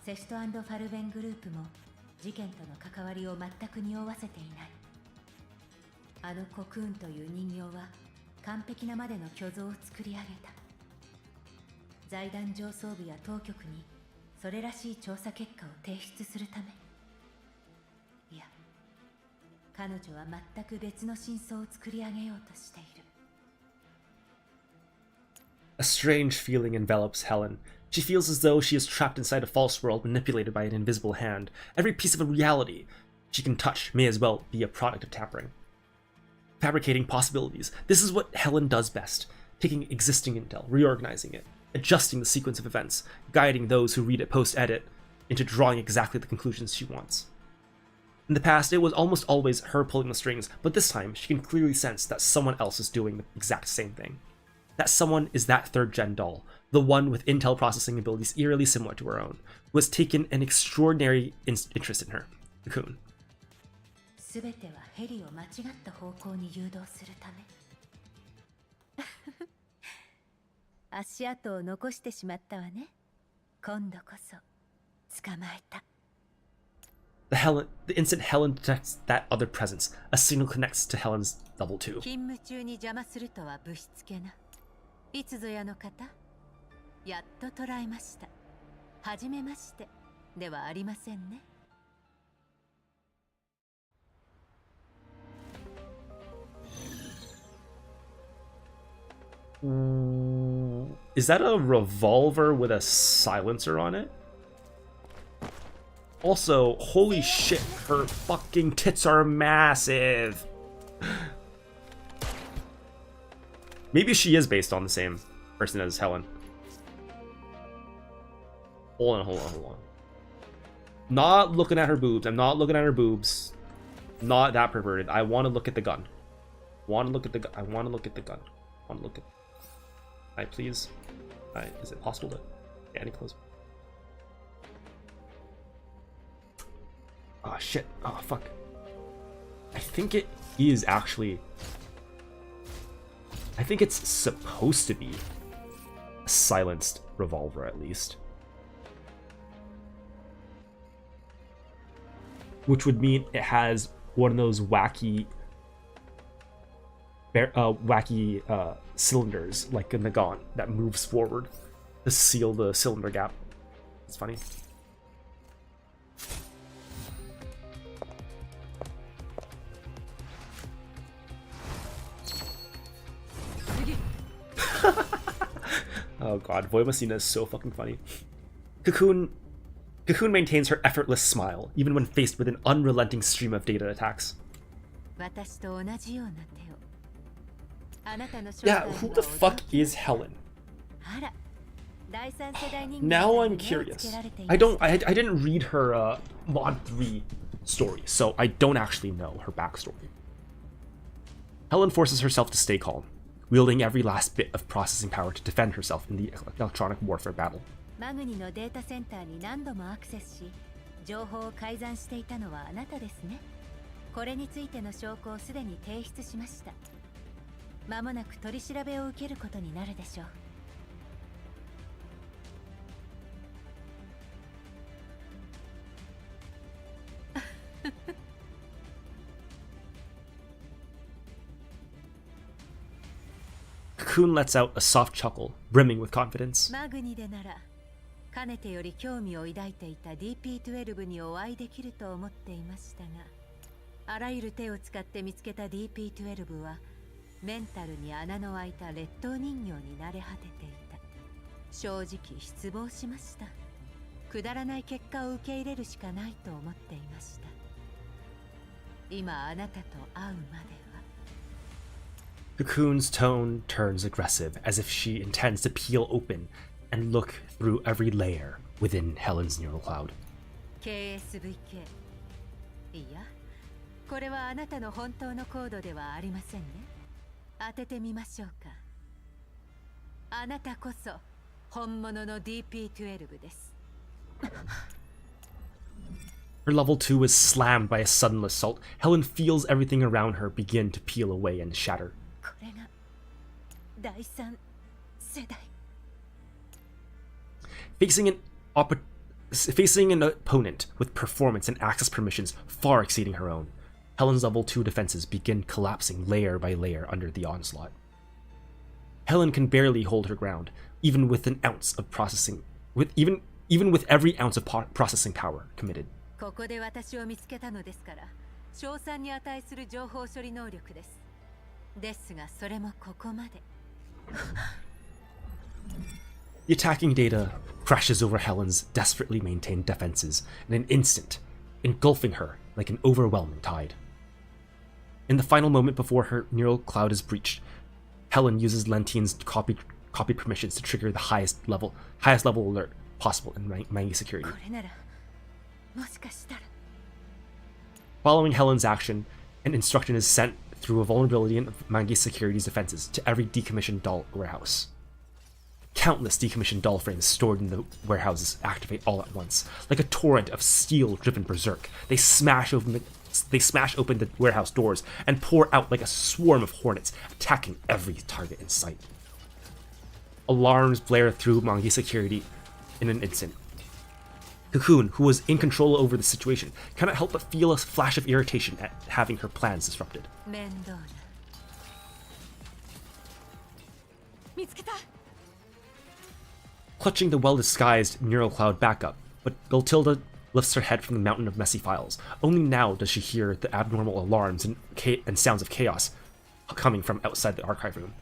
セシュト&ファルベングループも事件との関わりを全く匂わせていない。あのコクーンという人形は完璧なまでの虚像を作り上げた。財団上層部や当局にそれらしい調査結果を提出するため。いや、彼女は全く別の真相を作り上げようとしている。A strange feeling envelops Helen. She feels as though she is trapped inside a false world manipulated by an invisible hand. Every piece of a reality she can touch may as well be a product of tampering. Fabricating possibilities. This is what Helen does best. Taking existing intel, reorganizing it, adjusting the sequence of events, guiding those who read it post-edit into drawing exactly the conclusions she wants. In the past, it was almost always her pulling the strings, but this time she can clearly sense that someone else is doing the exact same thing. That someone is that third-gen doll, the one with intel processing abilities eerily similar to her own, who has taken an extraordinary interest in her, Cocoon. すべてはヘリを間違った方向に誘導するため。足跡を残してしまったわね。今度こそ捕まえた。The instant Helen detects that other presence, a signal connects to Helen's level 2. 勤務中に邪魔するとはぶしつけな。いつぞやの方、やっと捕らえました。はじめましてではありませんね。Is that a revolver with a silencer on it? Also, holy shit, her fucking tits are massive. Maybe she is based on the same person as Helen. Hold on. Not looking at her boobs. I'm not looking at her boobs. Not that perverted. I want to look at the gun. I want to look at the gun. Alright, please. Alright, is it possible to get any closer? Oh shit. Oh fuck. I think it is actually... I think it's supposed to be a silenced revolver, at least. Which would mean it has one of those wacky cylinders, like in the gun, that moves forward to seal the cylinder gap. It's funny. Oh god, Voimacina is so fucking funny. Cocoon maintains her effortless smile, even when faced with an unrelenting stream of data attacks. Yeah, who the fuck is Helen? Now I'm curious. I didn't read her Mod 3 story, so I don't actually know her backstory. Helen forces herself to stay calm, wielding every last bit of processing power to defend herself in the electronic warfare battle. マグニのデータセンターに何度もアクセスし、情報を改ざんしていたのはあなたですね。これについての証拠をすでに提出しました。まもなく取り調べを受けることになるでしょう。Cocoon lets out a soft chuckle, brimming with confidence. マグニでなら、かねてより興味を抱いていた DP12 にお会いできると思っていましたが、あらゆる手を使って見つけた DP12 は、メンタルに穴の開いた劣等人形に慣れ果てていた。正直失望しました。くだらない結果を受け入れるしかないと思っていました。今あなたと会うまでは。 Cocoon's tone turns aggressive, as if she intends to peel open and look through every layer within Helen's neural cloud. KSVK。いや、これはあなたの本当のコードではありませんね。当ててみましょうか。あなたこそ本物の DP12 です。Her level 2 is slammed by a sudden assault. Helen feels everything around her begin to peel away and shatter. これが第三世代。Facing an opponent with performance and access permissions far exceeding her own, Helen's level 2 defenses begin collapsing layer by layer under the onslaught. Helen can barely hold her ground, even with an ounce of processing, even with every ounce of processing power committed. ここで私を見つけたのですから、賞賛に値する情報処理能力です。ですがそれもここまで。The attacking data crashes over Helen's desperately maintained defenses in an instant, engulfing her like an overwhelming tide. In the final moment before her neural cloud is breached, Helen uses Lentine's copy permissions to trigger the highest level alert possible in Mangi security. Following Helen's action, an instruction is sent through a vulnerability in Mangi security's defenses to every decommissioned doll warehouse. Countless decommissioned doll frames stored in the warehouses activate all at once. Like a torrent of steel-driven berserk, they smash open the warehouse doors and pour out like a swarm of hornets, attacking every target in sight. Alarms blare through Mangi security in an instant. Cocoon, who was in control over the situation, cannot help but feel a flash of irritation at having her plans disrupted. Clutching the well-disguised neural cloud backup, but Giltilda lifts her head from the mountain of messy files. Only now does she hear the abnormal alarms and sounds of chaos coming from outside the archive room.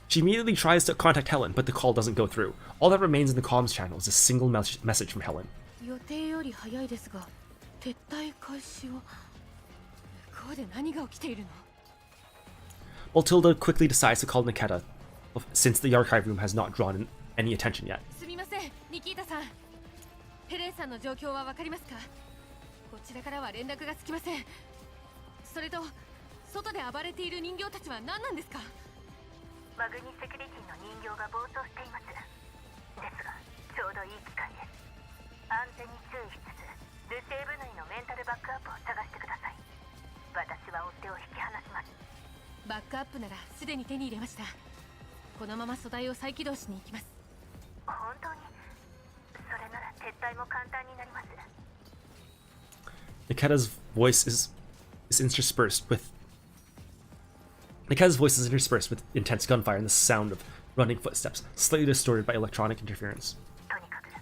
She immediately tries to contact Helen, but the call doesn't go through. All that remains in the comms channel is a single message from Helen. Giltilda quickly decides to call Nikita, since the archive room has not drawn any attention yet. ヘレンさんの状況はわかりますか？こちらからは連絡がつきません。それと外で暴れている人形たちは何なんですか？マグニセキュリティの人形が暴走しています。ですがちょうどいい機会です。安全に注意しつつルシェーブ内のメンタルバックアップを探してください。私は追っ手を引き離します。バックアップならすでに手に入れました。このまま素材を再起動しに行きます。本当にそれなら撤退も簡単になります。Nikita's voice is interspersed with intense gunfire and the sound of running footsteps, slightly distorted by electronic interference. とにかく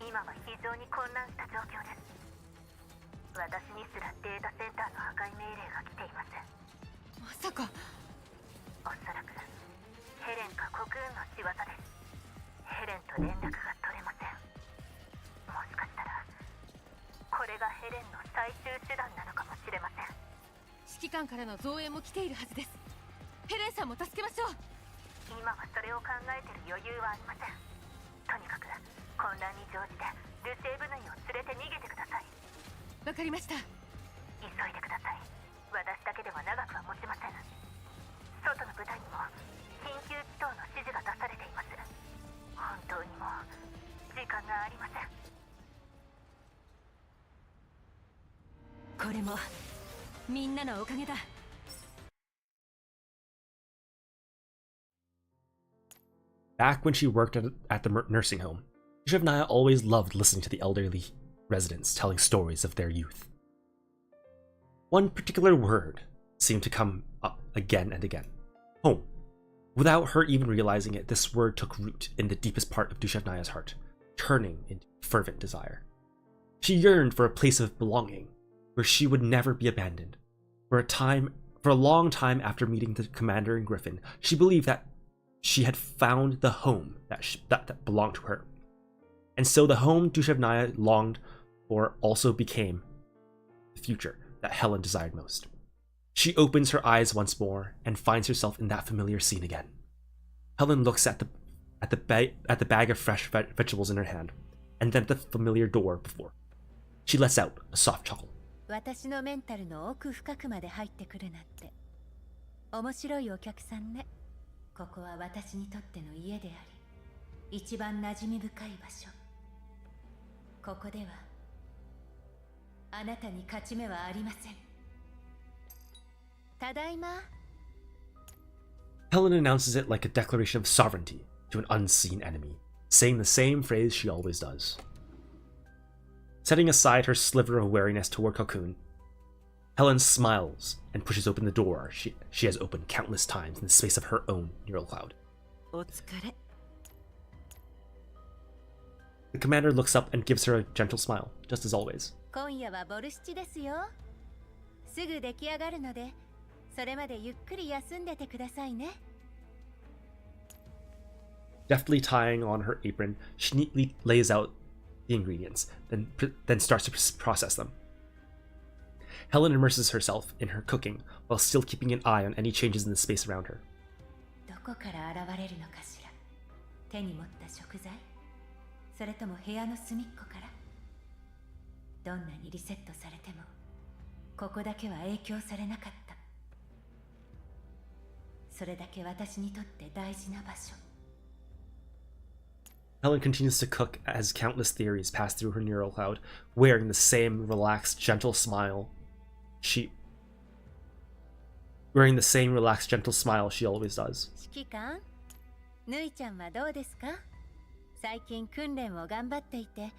今は非常に混乱した状況です。私にすらデータセンターの破壊命令が来ています。まさか。おそらくヘレンかコクーンの仕業です。ヘレンと連絡が取れません。もしかしたらこれがヘレンの最終手段なのかもしれません。指揮官からの増援も来ているはずです。ヘレンさんも助けましょう。今はそれを考えてる余裕はありません。とにかく混乱に乗じてルシェーブ内を連れて逃げてください。わかりました。急いでください。私だけでは長くは持ちません。外の部隊にも緊急祈祷の指示が出されています。本当にもう時間がありません。これもみんなのおかげだ。Back when she worked at the nursing home, Shivnaya always loved listening to the elderly residents telling stories of their youth. One particular word seemed to come up again and again. Home. Without her even realizing it, this word took root in the deepest part of Dushevnaya's heart, turning into fervent desire. She yearned for a place of belonging, where she would never be abandoned. For a long time after meeting the commander in Griffin, she believed that she had found the home that belonged to her. And so the home Dushavnaya longed for also became the future that Helen desired most. She opens her eyes once more and finds herself in that familiar scene again. Helen looks at the bag of fresh vegetables in her hand, and then at the familiar door before. She lets out a soft chuckle. 私のメンタルの奥深くまで入ってくるなんて面白いお客さんね。ここは私にとっての家であり、一番馴染み深い場所。ここではあなたに勝ち目はありません。ただいま。Helen announces it like a declaration of sovereignty to an unseen enemy, saying the same phrase she always does. Setting aside her sliver of wariness toward Cocoon, Helen smiles and pushes open the door she has opened countless times in the space of her own neural cloud. お疲れ。 The commander looks up and gives her a gentle smile, just as always. 今夜はボルシチですよ。すぐ出来上がるので、それまでゆっくり休んでてくださいね。Deftly tying on her apron, she neatly lays out the ingredients, then starts to process them. Helen immerses herself in her cooking while still keeping an eye on any changes in the space around her. どこから現れるのかしら。手に持った食材、それとも部屋の隅っこから。どんなにリセットされても、ここだけは影響されなかった。それだけ私にとって大事な場所。Helen continues to cook as countless theories pass through her neural cloud, wearing the same relaxed, gentle smile she always does. 指揮官、ぬいちゃんはどうですか？最近訓練を頑張っていて、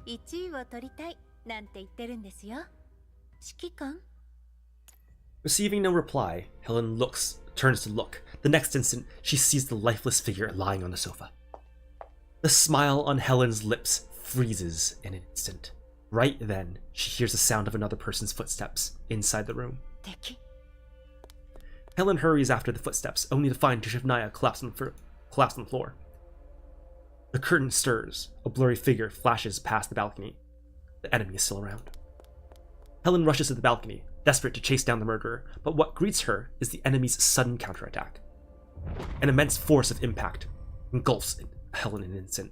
1位を取りたいなんて言ってるんですよ。指揮官？ Receiving no reply, Helen turns to look. The next instant, she sees the lifeless figure lying on the sofa. The smile on Helen's lips freezes in an instant. Right then, she hears the sound of another person's footsteps inside the room. Helen hurries after the footsteps, only to find Dushavnaya collapsed on the floor. The curtain stirs. A blurry figure flashes past the balcony. The enemy is still around. Helen rushes to the balcony, desperate to chase down the murderer, but what greets her is the enemy's sudden counterattack. An immense force of impact engulfs Helen in an instant.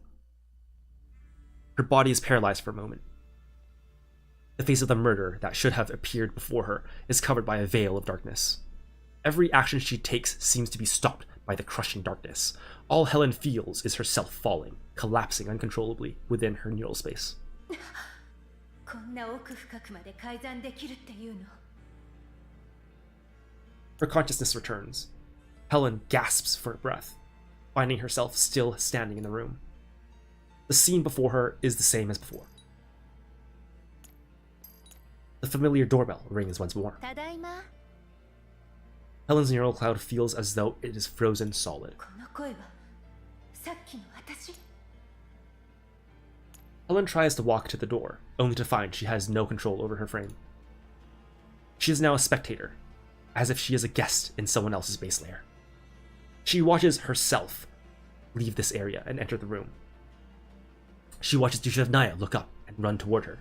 Her body is paralyzed for a moment. The face of the murderer that should have appeared before her is covered by a veil of darkness. Every action she takes seems to be stopped by the crushing darkness. All Helen feels is herself falling, collapsing uncontrollably within her neural space. こんな奥深くまで改ざんできるっていうの。 Her consciousness returns. Helen gasps for breath, finding herself still standing in the room. The scene before her is the same as before. The familiar doorbell rings once more. ただいま。 Helen's neural cloud feels as though it is frozen solid. この声はさっきの私。 Helen tries to walk to the door, only to find she has no control over her frame. She is now a spectator, as if she is a guest in someone else's base layer. She watches herself leave this area and enter the room. She watches Dushavnaya look up and run toward her,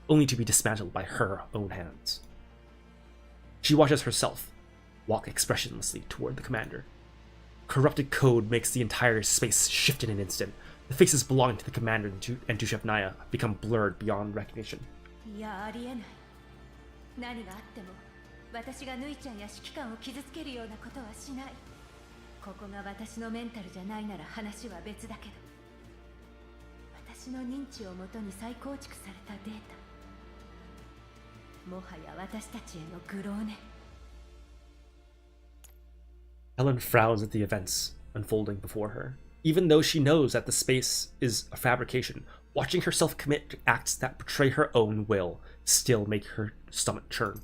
only to be dismantled by her own hands. She watches herself walk expressionlessly toward the commander. Corrupted code makes the entire space shift in an instant. The faces belonging to the commander and Dushavnaya become blurred beyond recognition. いや、ありえない。何があっても、私がぬいちゃんや指揮官を傷つけるようなことはしない。ここが私のメンタルじゃないなら話は別だけど、私の認知をもとに再構築されたデータ。もはや私たちへの愚弄ね。 Helen frowns at the events unfolding before her. Even though she knows that the space is a fabrication, watching herself commit to acts that betray her own will still make her stomach churn.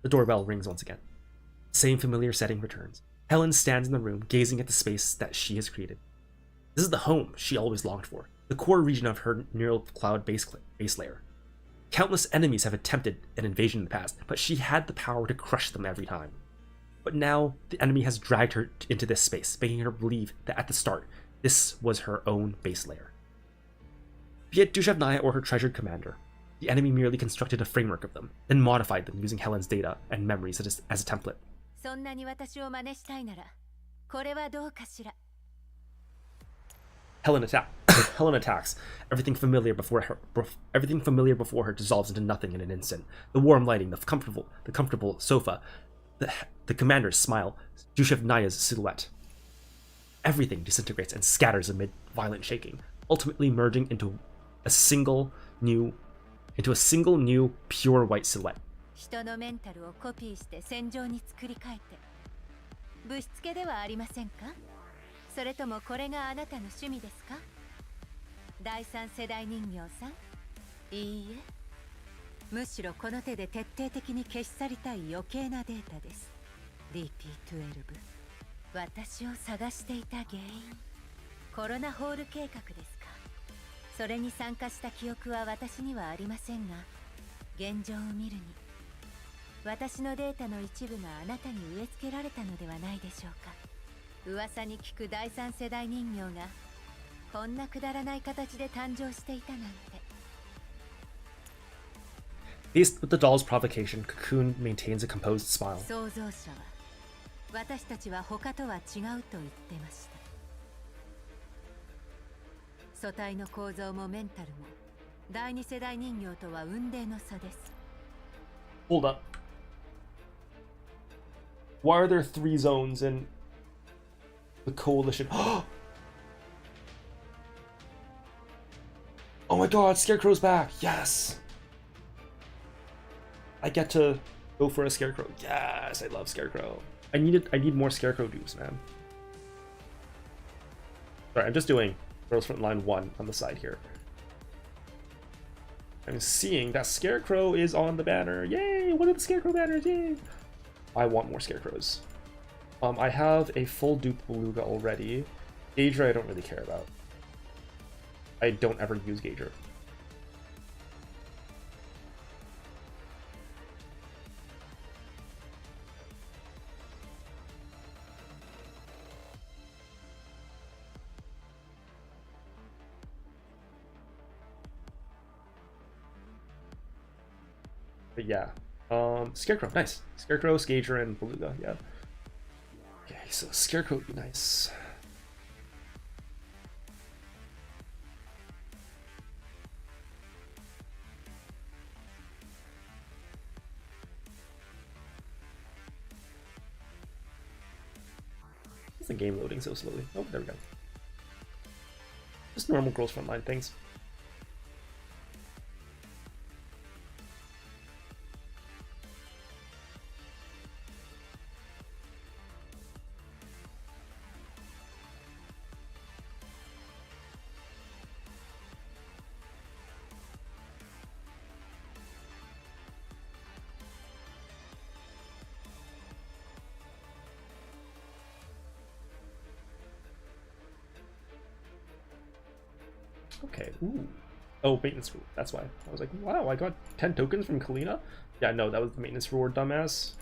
The doorbell rings once again. Same familiar setting returns. Helen stands in the room, gazing at the space that she has created. This is the home she always longed for, the core region of her neural cloud base layer. Countless enemies have attempted an invasion in the past, but she had the power to crush them every time. But now, the enemy has dragged her into this space, making her believe that at the start, This was her own base layer. Be it Dushev Naya or her treasured commander, the enemy merely constructed a framework of them, then modified them using Helen's data and memories as a template. そんなに私を真似したいなら、これはどうかしら。Helen attacks. Everything familiar before her dissolves into nothing in an instant. The warm lighting, the comfortable sofa, the commander's smile, Dushev Naya's silhouette. Everything disintegrates and scatters amid violent shaking, ultimately merging into a single new pure white silhouette. 人のメンタルをコピーして戦場に作り変えて、ぶしつけではありませんか？それともこれがあなたの趣味ですか？第三世代人形さん？いいえ。むしろこの手で徹底的に消し去りたい余計なデータです。DP12。私を探していた原因。コロナホール計画ですか。それに参加した記憶は私にはありませんが、現状を見るに、私のデータの一部があなたに植え付けられたのではないでしょうか。噂に聞く第三世代人形がこんなくだらない形で誕生していたなんて。Faced with the doll's provocation, Cocoon maintains a composed smile. 創造者は私たちは他とは違うと言ってました。素体の構造もメンタルも第二世代人形とは雲泥の差です。 Hold up. Why are there 3 zones in the coalition? Oh my god, Scarecrow's back! Yes! I get to go for a Scarecrow. Yes, I love Scarecrow. I need more Scarecrow dupes, man. Sorry, I'm just doing Girls Front Line 1 on the side here. I'm seeing that Scarecrow is on the banner. Yay! One of the Scarecrow banners, yay! I want more Scarecrows. I have a full dupe Beluga already. Gager I don't really care about. I don't ever use Gager. But yeah, Scarecrow, nice. Scarecrow, Gager, and Beluga, yeah. Okay, so Scarecrow would be nice. What's the game loading so slowly? Oh, there we go. Just normal Girls Frontline things. Okay, ooh. Oh, maintenance reward, that's why. I was like, wow, I got 10 tokens from Kalina? Yeah, no, that was the maintenance reward, dumbass.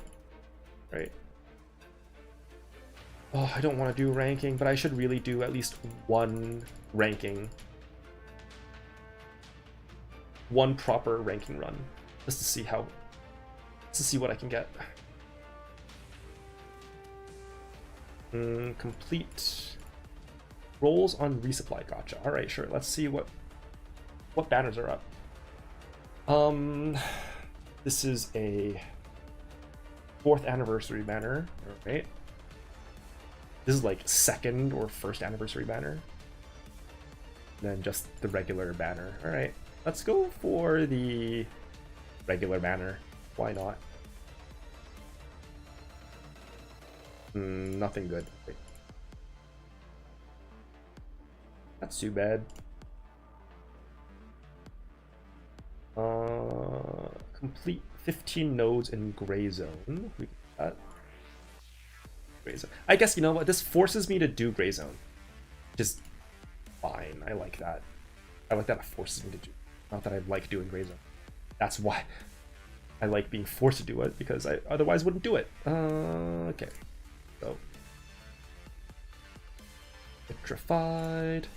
Right. Oh, I don't want to do ranking, but I should really do at least one ranking. One proper ranking run. Just to see how... to see what I can get. Complete... Rolls on resupply, gotcha. Alright, sure. Let's see what banners are up. This is a 4th anniversary banner. Alright. This is like 2nd or 1st anniversary banner. Then just the regular banner. Alright. Let's go for the regular banner. Why not? Nothing good. Okay. That's too bad. Complete 15 nodes in gray zone. We got that. Gray zone. I guess, you know what, this forces me to do gray zone. Which is fine. I like that. I like that it forces me to do. Not that I like doing gray zone. That's why I like being forced to do it, because I otherwise wouldn't do it. Okay. So Vitrified.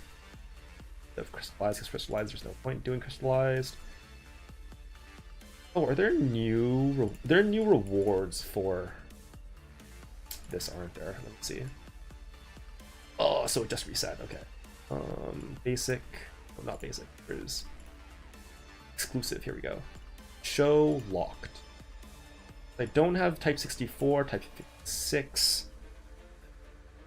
Of crystallized, because crystallized, there's no point doing crystallized. Oh, are there new rewards for this, aren't there? Let me see. Oh, so it just reset. Okay. Basic. Oh, not basic. There's exclusive. Here we go. Show locked. I don't have Type 64, Type 56,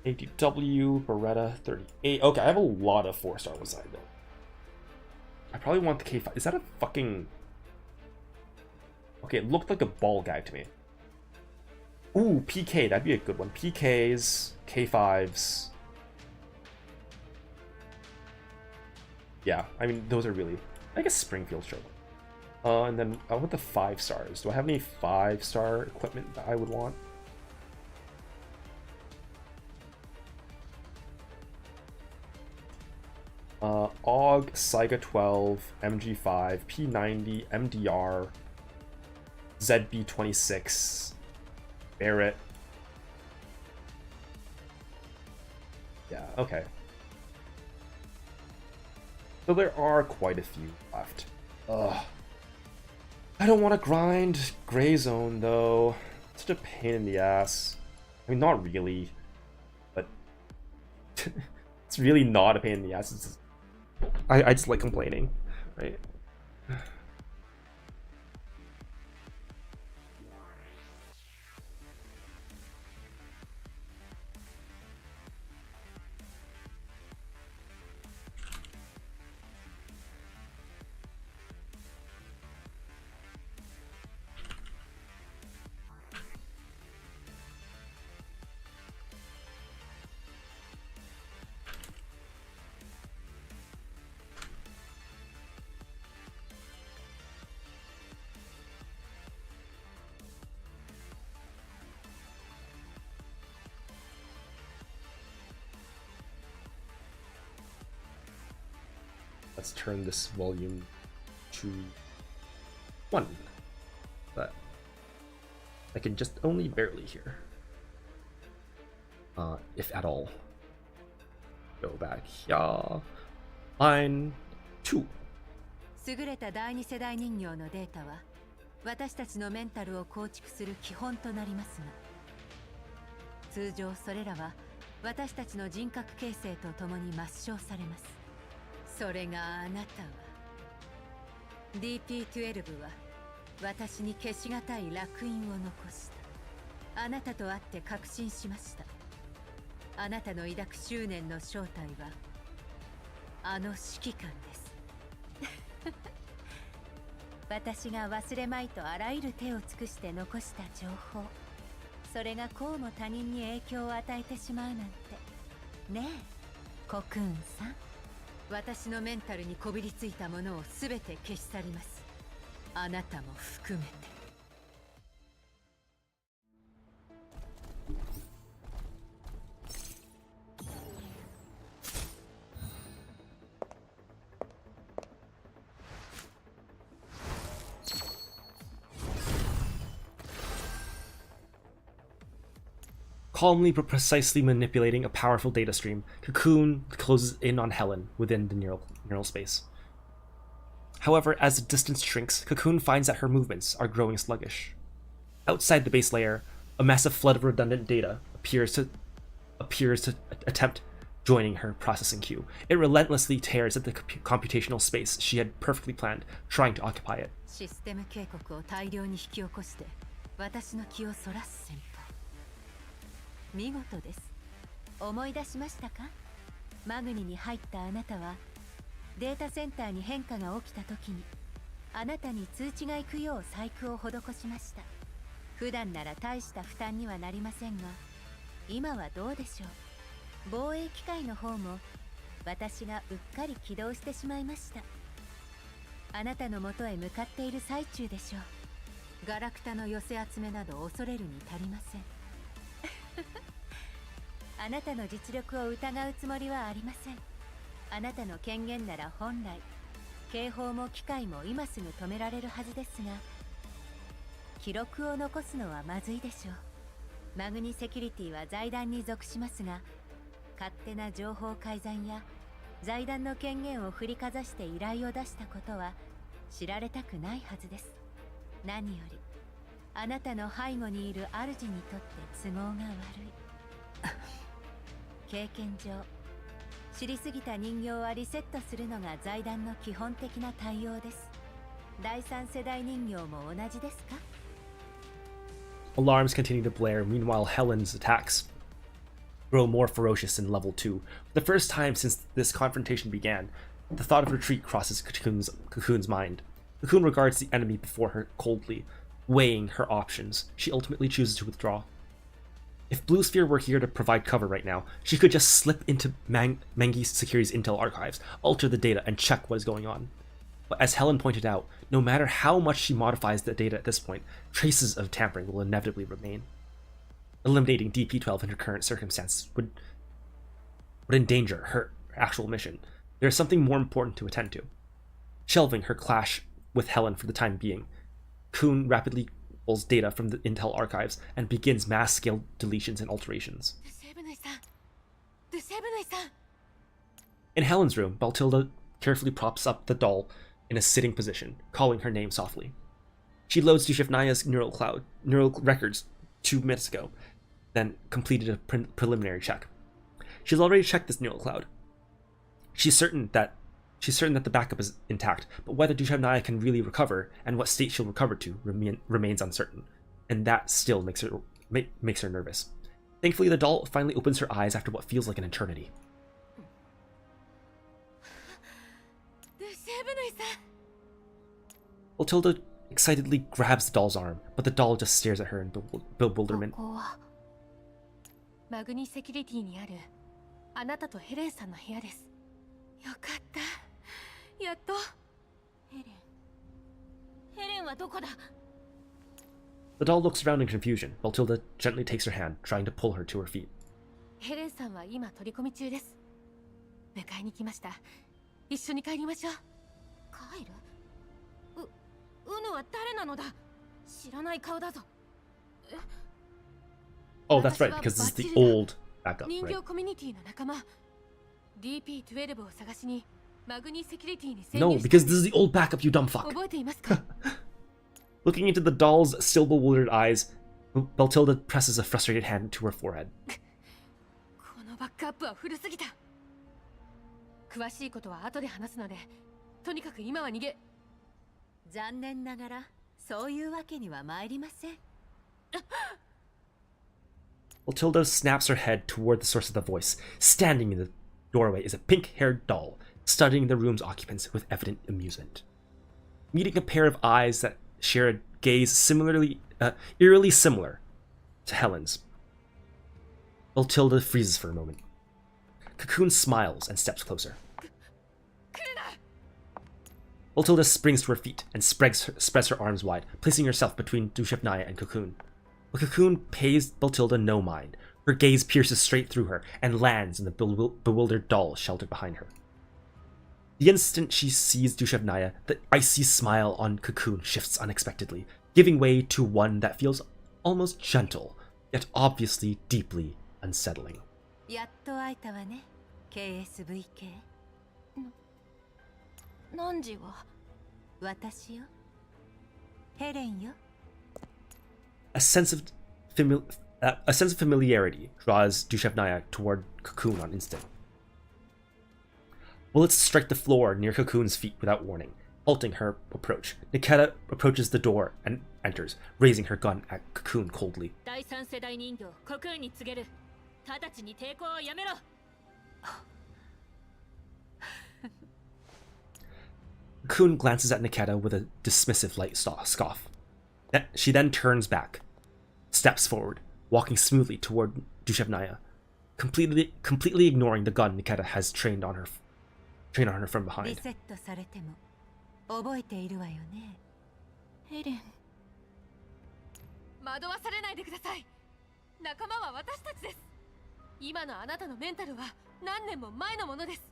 ADW, Beretta 38. Okay, I have a lot of 4-star Wasai though. I probably want the K5. Is that a fucking... Okay, it looked like a ball gag to me. Ooh, PK, that'd be a good one. PKs, K5s. Yeah, I mean, those are really... I guess Springfield show. And then I want the 5 stars. Do I have any 5-star equipment that I would want? AUG, Saiga 12, MG5, P90, MDR, ZB26, Barrett. Yeah, okay. So there are quite a few left. Ugh. I don't want to grind Gray Zone though. It's such a pain in the ass. I mean, not really, but it's really not a pain in the ass. It's just, I just like complaining, right? Let's turn this volume to 1, but I can just only barely hear, if at all. Go back here. Line 2. 優れた第二世代人形のデータは私たちのメンタルを構築する基本となりますが、通常それらは私たちの人格形成とともに抹消されます。それがあなたは DP12 は私に消しがたい烙印を残した。あなたと会って確信しました。あなたの抱く執念の正体はあの指揮官です。私が忘れまいとあらゆる手を尽くして残した情報、それがこうも他人に影響を与えてしまうなんてねえコクーンさん。私のメンタルにこびりついたものを全て消し去ります。あなたも含めて。Calmly but precisely manipulating a powerful data stream, Cocoon closes in on Helen within the neural space. However, as the distance shrinks, Cocoon finds that her movements are growing sluggish. Outside the base layer, a massive flood of redundant data appears to attempt joining her processing queue. It relentlessly tears at the computational space she had perfectly planned, trying to occupy it. システム警告を大量に引き起こして私の気をそらす戦法。見事です。思い出しましたか？マグニに入ったあなたはデータセンターに変化が起きた時にあなたに通知が行くよう細工を施しました。普段なら大した負担にはなりませんが、今はどうでしょう。防衛機械の方も私がうっかり起動してしまいました。あなたの元へ向かっている最中でしょう。ガラクタの寄せ集めなど恐れるに足りません。あなたの実力を疑うつもりはありません。あなたの権限なら本来警報も機械も今すぐ止められるはずですが、記録を残すのはまずいでしょう。マグニセキュリティは財団に属しますが、勝手な情報改ざんや財団の権限を振りかざして依頼を出したことは知られたくないはずです。何よりあなたの背後にいる主にとって都合が悪い。経験上知りすぎた人形はリセットするのが財団の基本的な対応です。第三世代人形も同じですか？ Alarms continue to blare. Meanwhile, Helen's attacks grow more ferocious in level 2. For the first time since this confrontation began, the thought of retreat crosses Cocoon's mind. Cocoon regards the enemy before her coldly, weighing her options. She ultimately chooses to withdraw. If Blue Sphere were here to provide cover right now, she could just slip into Mengi Security's intel archives, alter the data, and check what is going on. But as Helen pointed out, no matter how much she modifies the data at this point, traces of tampering will inevitably remain. Eliminating DP-12 in her current circumstances would endanger her actual mission. There is something more important to attend to. Shelving her clash with Helen for the time being, Cocoon rapidly pulls data from the intel archives and begins mass-scale deletions and alterations. In Helen's room, Baltilda carefully props up the doll in a sitting position, calling her name softly. She loads Dushevnaya's neural records 2 minutes ago, then completed a preliminary check. She's already checked this neural cloud. She's certain that the backup is intact, but whether Dushevnaya can really recover and what state she'll recover to remains uncertain, and that still makes her nervous. Thankfully, the doll finally opens her eyes after what feels like an eternity. Matilda excitedly grabs the doll's arm, but the doll just stares at her in bewilderment. マグニセキュリティにあるあなたとヘレンさんの部屋です。よかった。やっと。ヘレンはどこだ? The doll looks around in confusion. Matilda gently takes her hand, trying to pull her to her feet. ヘレンさんは今取り込み中です。迎えに来ました。一緒に帰りましょう。帰る？ウヌは誰なのだ？知らない顔だぞ。Oh, that's right, because this is the old backup, 人 right? 形コミュニティの仲間 DP-12 を探しにマグニセキュリティに潜 No, 入した because this is the old backup, you dumb fuck. 覚えていますか? Looking into the doll's still bewildered eyes, Baltilda presses a frustrated hand to her forehead. このバックアップは古すぎた。詳しいことは後で話すので、とにかく今は逃げ。残念ながらそういうわけには参りません。Matilda snaps her head toward the source of the voice. Standing in the doorway is a pink-haired doll, studying the room's occupants with evident amusement. Meeting a pair of eyes that share a gaze eerily similar to Helen's, Matilda freezes for a moment. Cocoon smiles and steps closer. Matilda springs to her feet and spreads her arms wide, placing herself between Dushevnaya and Cocoon. But Cocoon pays Matilda no mind. Her gaze pierces straight through her and lands in the bewildered doll sheltered behind her. The instant she sees Dushevnaya, the icy smile on Cocoon shifts unexpectedly, giving way to one that feels almost gentle, yet obviously deeply unsettling. やっと会えたわね、KSV 系。何時は？私よ。ヘレンよ。A sense of familiarity draws Dushevnaya toward Cocoon on instinct. Bullets strike the floor near Cocoon's feet without warning, halting her approach. Nikita approaches the door and enters, raising her gun at Cocoon coldly. 第三世代人形コクーンに告げる。直ちに抵抗をやめろ。Cocoon glances at Nikita with a dismissive light scoff. She then turns back, steps forward, walking smoothly toward Dushevnaya, completely ignoring the gun Nikita has trained on her from behind. リセットされても覚えているわよね。ヘレン。惑わされないでください。仲間は私たちです。今のあなたのメンタルは何年も前のものです。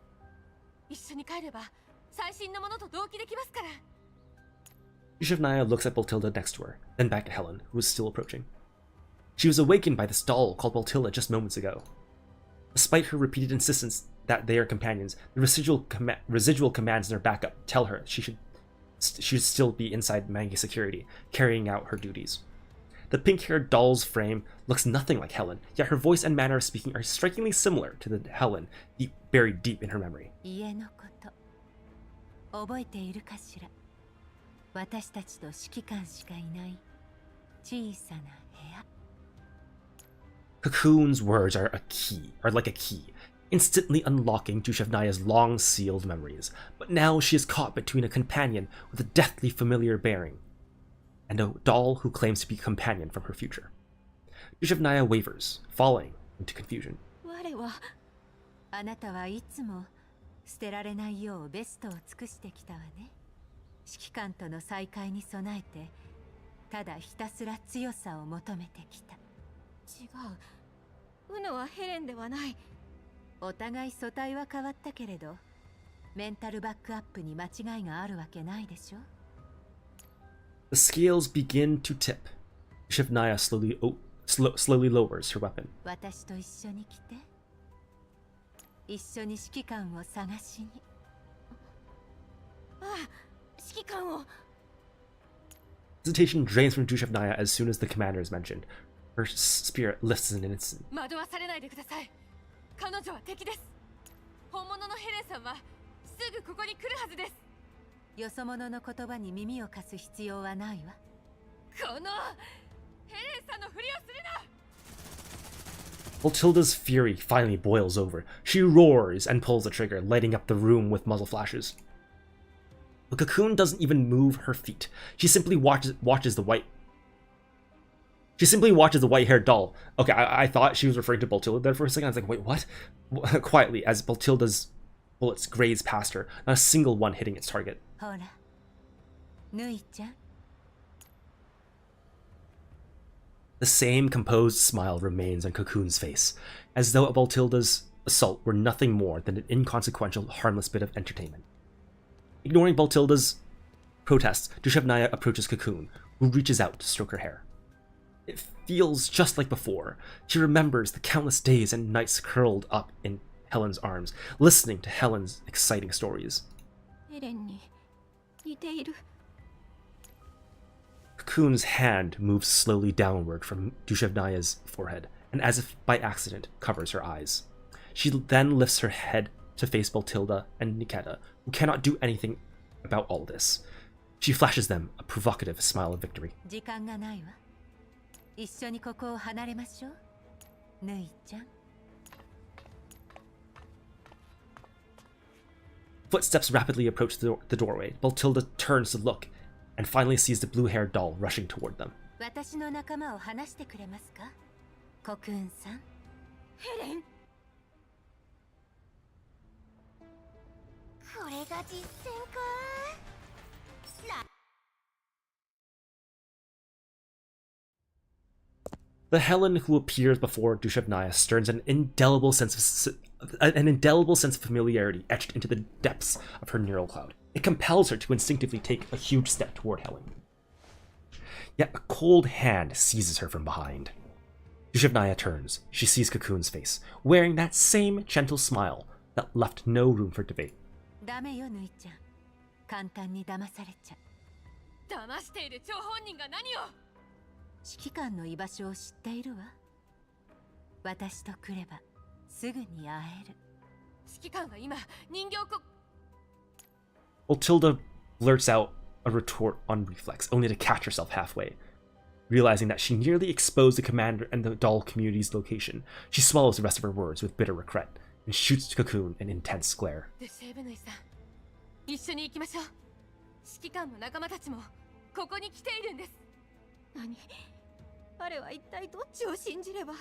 一緒に帰れば最新のものと同期できますから。Dushevnaya looks at Baltilda next to her, then back at Helen, who is still approaching. She was awakened by this doll called Baltilda just moments ago. Despite her repeated insistence that they are companions, the residual commands in her backup tell her she should still be inside Maggie security, carrying out her duties. The pink-haired doll's frame looks nothing like Helen, yet her voice and manner of speaking are strikingly similar to the Helen buried deep in her memory. 家のこと覚えているかしら。私たちと指揮官しかいない小さな部屋。Cocoon's words are like a key, instantly unlocking Dushevnaya's long-sealed memories. But now she is caught between a companion with a deathly familiar bearing and a doll who claims to be a companion from her future. Dushevnaya wavers, falling into confusion. 我はあなたはいつも捨てられないようベストを尽くしてきたわね。指揮官との再会に備えてただひたすら強さを求めてきた。違う。ウノはヘレンではない。お互い素体は変わったけれど、メンタルバックアップに間違いがあるわけないでしょ。The scales begin to tip. Dushevnaya slowly lowers her weapon. 私と一緒に来て。一緒に指揮官を探しに。ああ、指揮官を。Hesitation drains from Dushevnaya as soon as the commander is mentioned. Her spirit lifts in an instant. 惑わされないでください。彼女は敵です。本物のヘレンさんはすぐここに来るはずです。よそ者の言葉に耳を貸す必要はないわ。このヘレンさんのふりをするな。Matilda's fury finally boils over. She roars and pulls the trigger, lighting up the room with muzzle flashes. But Cocoon doesn't even move her feet. She simply watches the white-haired doll. Okay, I thought she was referring to Baltilda there for a second. I was like, wait, what? Quietly, as Baltilda's bullets graze past her, not a single one hitting its target. ほら、ぬいちゃん。The same composed smile remains on Cocoon's face, as though Baltilda's assault were nothing more than an inconsequential, harmless bit of entertainment. Ignoring Baltilda's protests, Dushevnaya approaches Cocoon, who reaches out to stroke her hair. It feels just like before. She remembers the countless days and nights curled up in Helen's arms, listening to Helen's exciting stories. ヘレンに似ている。Cocoon's hand moves slowly downward from Dushevnaya's forehead, and as if by accident, covers her eyes. She then lifts her head to face Baltilda and Nikita, who cannot do anything about all this. She flashes them a provocative smile of victory. 時間がないわ。一緒にここを離れましょう。ぬいちゃん。Footsteps rapidly approach the doorway. Baltilda turns to look, and finally sees the blue-haired doll rushing toward them. 私の仲間を話してくれますか、コクーンさん。ヘレン。これが実戦か。The Helen who appears before Dushevnaya stirs an indelible sense of familiarity etched into the depths of her neural cloud. It compels her to instinctively take a huge step toward Helen. Yet a cold hand seizes her from behind. Dushevnaya turns. She sees Cocoon's face, wearing that same gentle smile that left no room for debate. ダメよ、ぬいちゃん。簡単に騙されちゃ。騙している張本人が何を。指揮官の居場所を知っているわ。私と来ればすぐに会える。指揮官は今人形こ。Matilda blurts out a retort on reflex, only to catch herself halfway. Realizing that she nearly exposed the commander and the doll community's location, she swallows the rest of her words with bitter regret and shoots Cocoon an intense glare. デシェーブヌイさん、一緒に行きましょう。指揮官も仲間たちもここに来ているんです。何？あれは一体どっちを信じれば。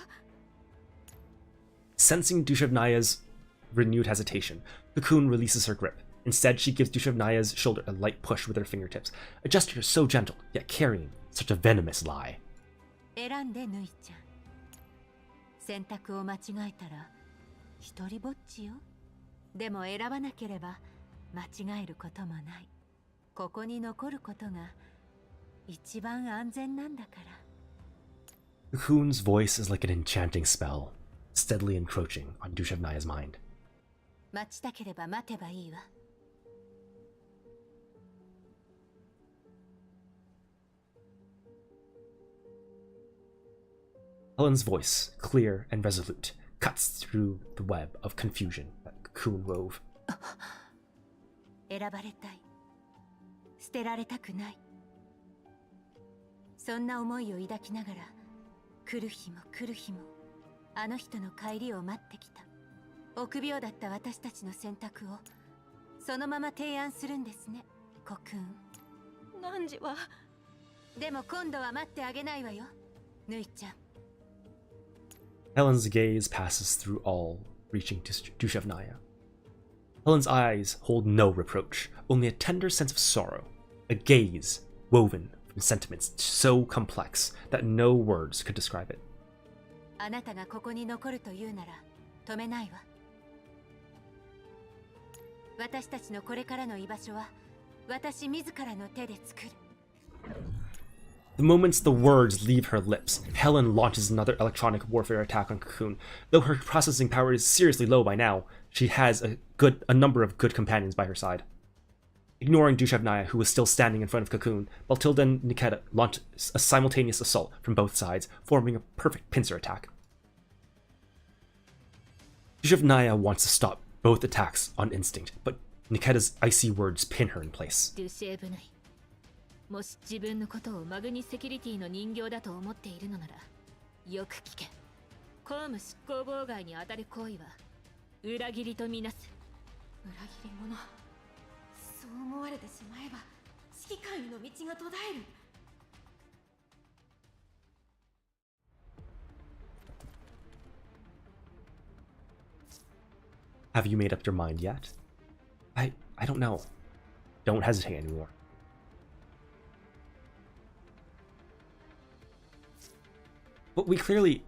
Sensing Dushevnaya's renewed hesitation, Cocoon releases her grip. Instead, she gives Dushevnaya's shoulder a light push with her fingertips, a gesture so gentle, yet carrying such a venomous lie. 選んで、ぬいちゃん。選択を間違えたら一人ぼっちよ。でも選ばなければ間違えることもない。ここに残ることが一番安全なんだから。 Cocoon's voice is like an enchanting spell. steadily encroaching on Dushevnaya's mind. 待ちたければ待てばいいわ。Helen's voice, clear and resolute, cuts through the web of confusion that Cocoon wove. 選ばれたい。捨てられたくない。そんな思いを抱きながら、来る日も来る日も、あの人の帰りを待ってきた。臆病だった私たちの選択を、そのまま提案するんですね、コクーン。汝は。でも今度は待ってあげないわよ、ぬいちゃん。Helen's gaze passes through all, reaching to Dushevnaya. Helen's eyes hold no reproach, only a tender sense of sorrow, a gaze woven from sentiments so complex that no words could describe it. あなたがここに残るというなら止めないわ。私たちのこれからの居場所は私自らの手で作る。The moments the words leave her lips, Helen launches another electronic warfare attack on Cocoon. Though her processing power is seriously low by now, she has a number of good companions by her side. Ignoring Dushevnaya, who was still standing in front of Cocoon, Baltilda and Nikita launch a simultaneous assault from both sides, forming a perfect pincer attack. Dushevnaya wants to stop both attacks on instinct, but Nikita's icy words pin her in place. もし自分のことをマグニセキュリティの人形だと思っているのならよく聞け。公務執行妨害にあたる行為は裏切りとみなす。裏切り者。そう思われてしまえば指揮官への道が途絶える。Have you made up your mind yet? I don't know. Don't hesitate anymore. But we clearly...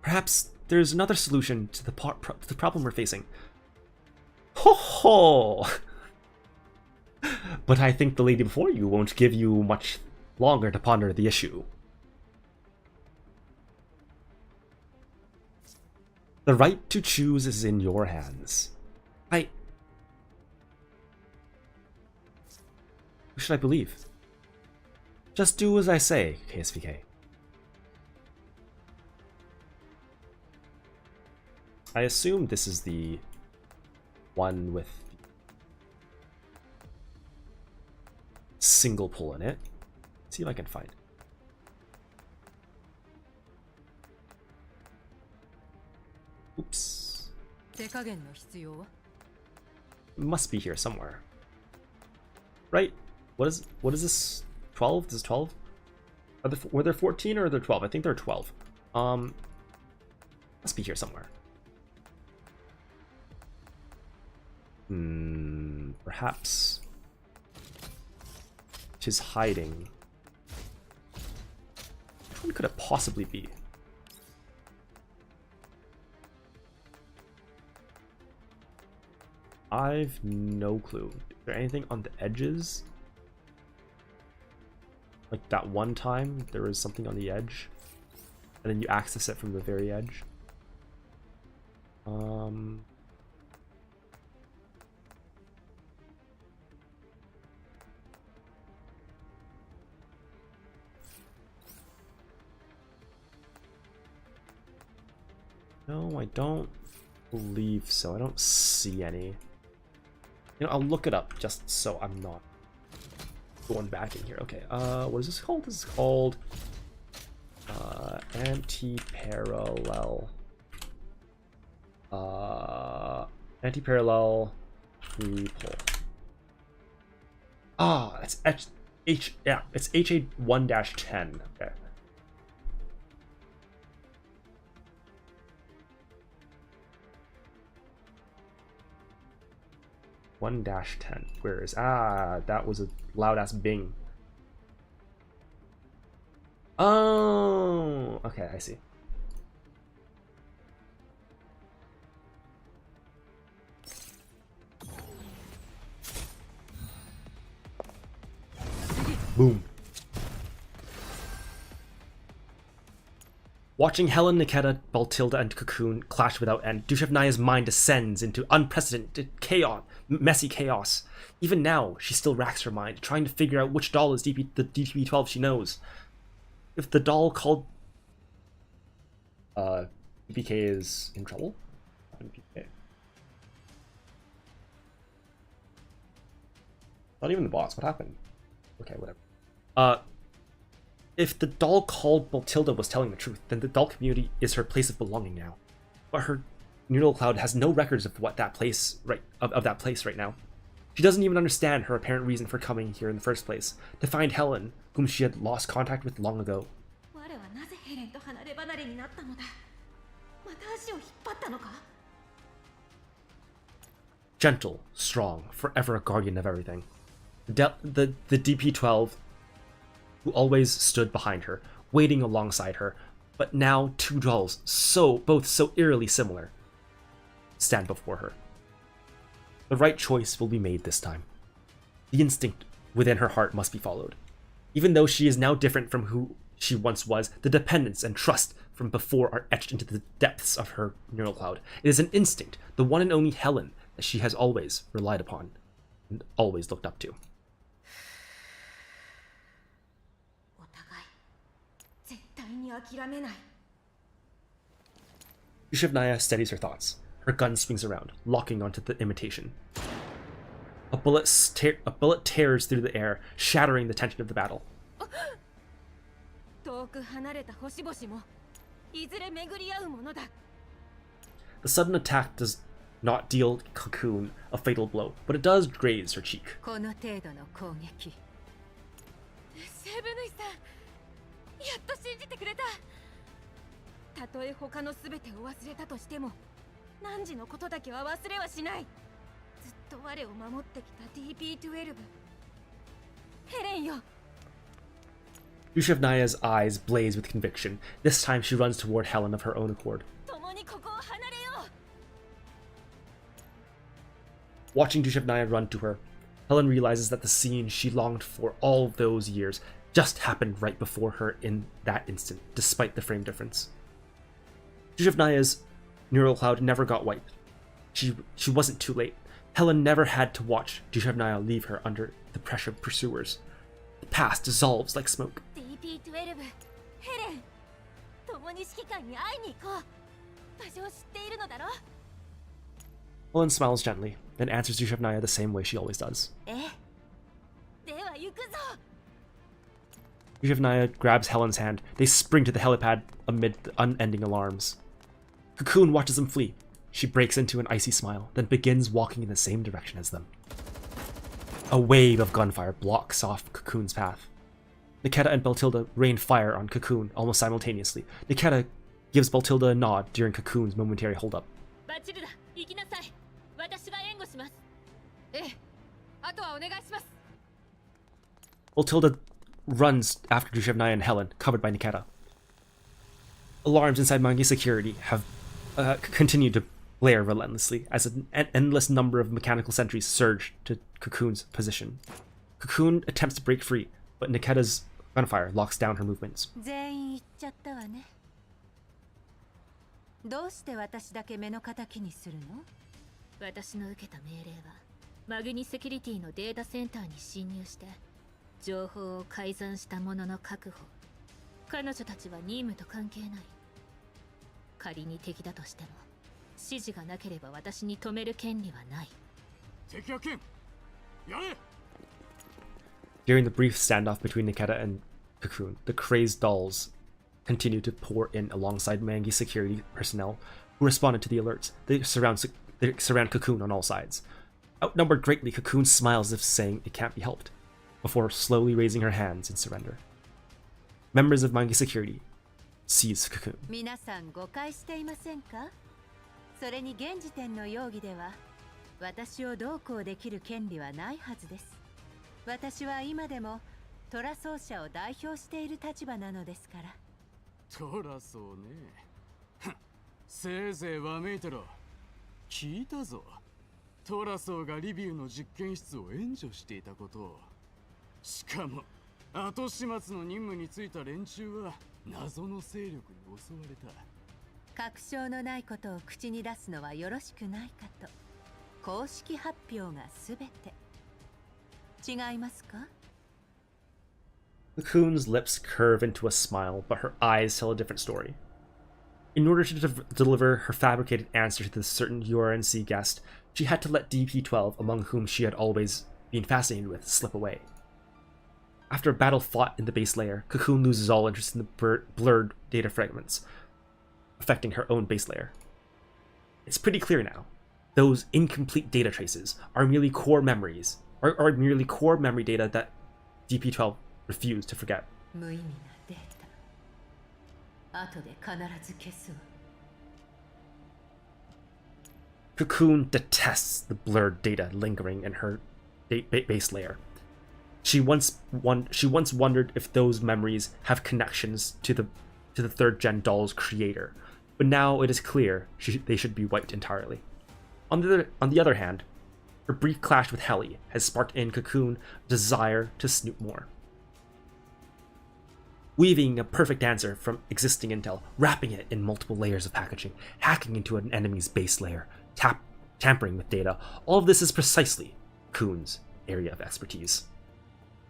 Perhaps there's another solution to the problem we're facing. Ho ho! But I think the lady before you won't give you much longer to ponder the issue. The right to choose is in your hands. Who should I believe? Just do as I say, KSVK. I assume this is the one with single pull in it. Let's see if I can find it. Oops. Must be here somewhere. Right? What is this? 12? This is 12? Were there 14 or are there 12? I think they're 12. Must be here somewhere. Perhaps she's hiding. Which one could it possibly be? I've no clue. Is there anything on the edges? Like that one time there was something on the edge, and then you access it from the very edge. No, I don't believe so. I don't see any. You know, I'll look it up just so I'm not going back in here. Okay, what is this called? This is called Antiparallel. Antiparallel free pull. Ah, it's yeah, it's HA1-10. Okay. -10. Where is that was a loud ass bing. Oh, okay, I see. Boom. Watching Helen, Niketa, Baltilda, and Cocoon clash without end, Dushevnaya's mind descends into unprecedented chaos, messy chaos. Even now, she still racks her mind, trying to figure out which doll is the DTB-12 she knows. If the doll called BK is in trouble? BK. Not even the boss. What happened? Okay, whatever. If the doll called Baltilda was telling the truth, then the doll community is her place of belonging now. But her neural cloud has no records of what that place of that place right now. She doesn't even understand her apparent reason for coming here in the first place, to find Helen, whom she had lost contact with long ago. Gentle, strong, forever a guardian of everything. The DP-12, who always stood behind her, waiting alongside her, but now two dolls, both so eerily similar, stand before her. The right choice will be made this time. The instinct within her heart must be followed. Even though she is now different from who she once was, the dependence and trust from before are etched into the depths of her neural cloud. It is an instinct, the one and only Helen, that she has always relied upon and always looked up to. Dushevnaya steadies her thoughts. Her gun swings around, locking onto the imitation. A bullet tears through the air, shattering the tension of the battle. The sudden attack does not deal Cocoon a fatal blow, but it does graze her cheek. Dushevnaya's eyes blaze with conviction. This time she runs toward Helen of her own accord. Watching Dushevnaya run to her, Helen realizes that the scene she longed for all those years just happened right before her in that instant, despite the frame difference. Dushevnaya's neural cloud never got wiped. She wasn't too late. Helen never had to watch Dushevnaya leave her under the pressure of pursuers. The past dissolves like smoke. Helen smiles gently, then answers Dushevnaya the same way she always does. Dushevnaya grabs Helen's hand. They spring to the helipad amid the unending alarms. Cocoon watches them flee. She breaks into an icy smile, then begins walking in the same direction as them. A wave of gunfire blocks off Cocoon's path. Niketa and Baltilda rain fire on Cocoon almost simultaneously. Niketa gives Baltilda a nod during Cocoon's momentary holdup. Baltilda runs after Dushevnaya and Helen, covered by Niketa. Alarms inside Mangi security have continued to blare relentlessly as an endless number of mechanical sentries surge to Cocoon's position. Cocoon attempts to break free, but Niketa's gunfire locks down her movements. どうして私だけ目の敵にするの？私の受けた命令はマグニセキュリティのデータセンターに侵入して情報を改ざんした者の確保。彼女たちは任務と関係ない。仮に敵だとしても指示がなければ私に止める権利はない。敵は剣。やれ。 During the brief standoff between Niketa and Cocoon, the crazed dolls continue to pour in alongside Mangi security personnel who responded to the alerts. They surround Cocoon on all sides. Outnumbered greatly, Cocoon smiles as if saying it can't be helped, before slowly raising her hands in surrender. Members of Mangi security seize Cocoon. 皆さん誤解していませんか？それに現時点の容疑では私をどうこうできる権利はないはずです。私は今でもトラ奏者を代表している立場なのですから。トラそうね。せいぜいわめいてろ。聞いたぞ。トラソーがリビウの実験室を援助していたことを。しかも後始末の任務に就いた連中は謎の勢力に襲われた。確証のないことを口に出すのはよろしくないかと。公式発表がすべて。違いますか? Cocoon's lips curve into a smile, but her eyes tell a different story. In order to deliver her fabricated answer to the certain URNC guest, she had to let DP-12, among whom she had always been fascinated with, slip away. After a battle fought in the base layer, Cocoon loses all interest in the blurred data fragments, affecting her own base layer. It's pretty clear now. Those incomplete data traces are merely core memories, or merely core memory data that DP-12 refused to forget. Cocoon detests the blurred data lingering in her base layer. She once wondered if those memories have connections to the third-gen doll's creator, but now it is clear they should be wiped entirely. On the other hand, her brief clash with Helly has sparked in Cocoon a desire to snoop more. Weaving a perfect answer from existing intel, wrapping it in multiple layers of packaging, hacking into an enemy's base layer, tampering with data, all of this is precisely Cocoon's area of expertise.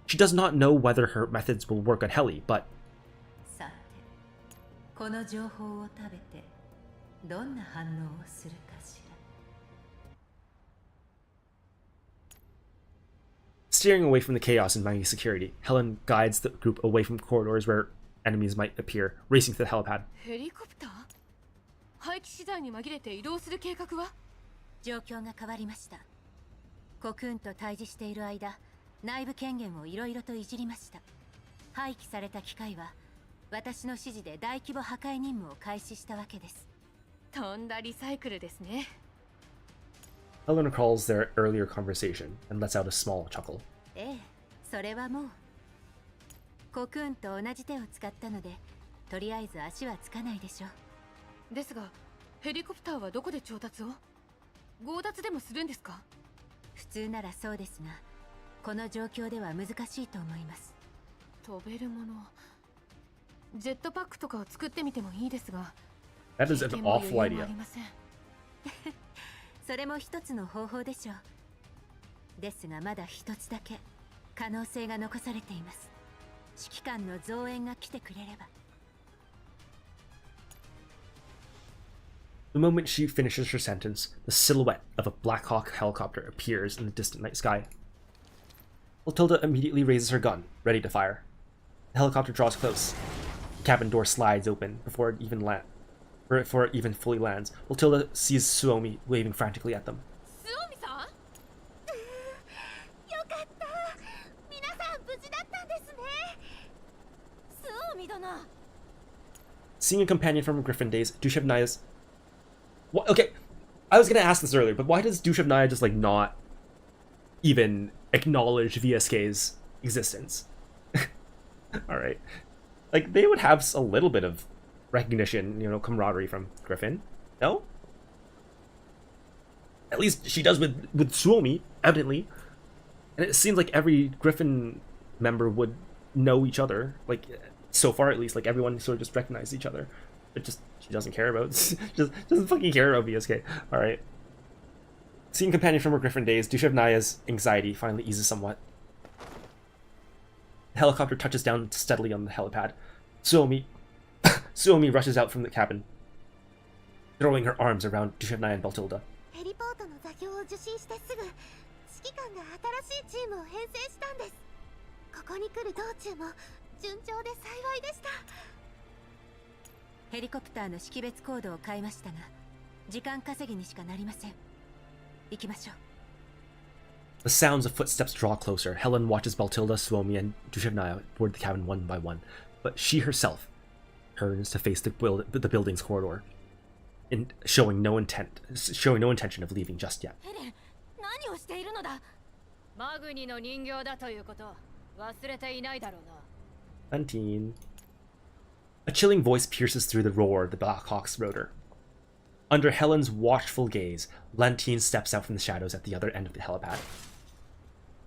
She does not know whether her methods will work on Helly, but steering away from the chaos and mining security, Helen guides the group away from corridors where enemies might appear, racing to the helipad. ヘリコプター？廃棄資材に紛れて移動する計画は？状況が変わりました。コクーンと対峙している間、内部権限をいろいろといじりました。廃棄された機械は私の指示で大規模破壊任務を開始したわけです。とんだリサイクルですね。Helen recalls their earlier conversation and lets out a small chuckle. ええ、それはもう。コクーンと同じ手を使ったので、とりあえず足はつかないでしょう。ですが、ヘリコプターはどこで調達を？強奪でもするんですか？普通ならそうですが、この状況では難しいと思います。飛べるもの、ジェットパックとかを作ってみてもいいですが。That is an awful idea. それも一つの方法でしょう。ですがまだ一つだけ可能性が残されています。指揮官の増援が来てくれれば。The moment she finishes her sentence, the silhouette of a Black Hawk helicopter appears in the distant night sky. Matilda immediately raises her gun, ready to fire. The helicopter draws close. The cabin door slides open before it even fully lands. Matilda sees Suomi waving frantically at them. Suomi-san? よかった。皆さん無事だったんですね。Suomi殿。 Seeing a companion from Griffin days, Dushevnaya's... What? Okay, I was gonna ask this earlier, but why does Dushevnaya just like not even acknowledge VSK's existence? Alright. Like, they would have a little bit of recognition, you know, camaraderie from Griffin. No? At least she does with Suomi, evidently. And it seems like every Griffin member would know each other. Like, so far at least, like everyone sort of just recognizes each other. But just, she doesn't care about, just doesn't fucking care about VSK. Alright. Seeing companion from her Griffin days, Dushevnaya's anxiety finally eases somewhat. The helicopter touches down steadily on the helipad. Suomi rushes out from the cabin, throwing her arms around Dushevnaya and Baltilda. ヘリポートの座標を受信してすぐ、指揮官が新しいチームを編成したんです。ここに来る道中も順調で幸いでした。ヘリコプターの識別コードを変えましたが、時間稼ぎにしかなりません。行きましょう。The sounds of footsteps draw closer. Helen watches Baltilda, Suomi, and Dushevnaya board the cabin one by one, but she herself turns to face the building's corridor, showing no intention of leaving just yet. ヘレン、何をしているのだ？マグニの人形だということ忘れていないだろうな。Lentine. A chilling voice pierces through the roar of the Black Hawk's rotor. Under Helen's watchful gaze, Lentine steps out from the shadows at the other end of the helipad.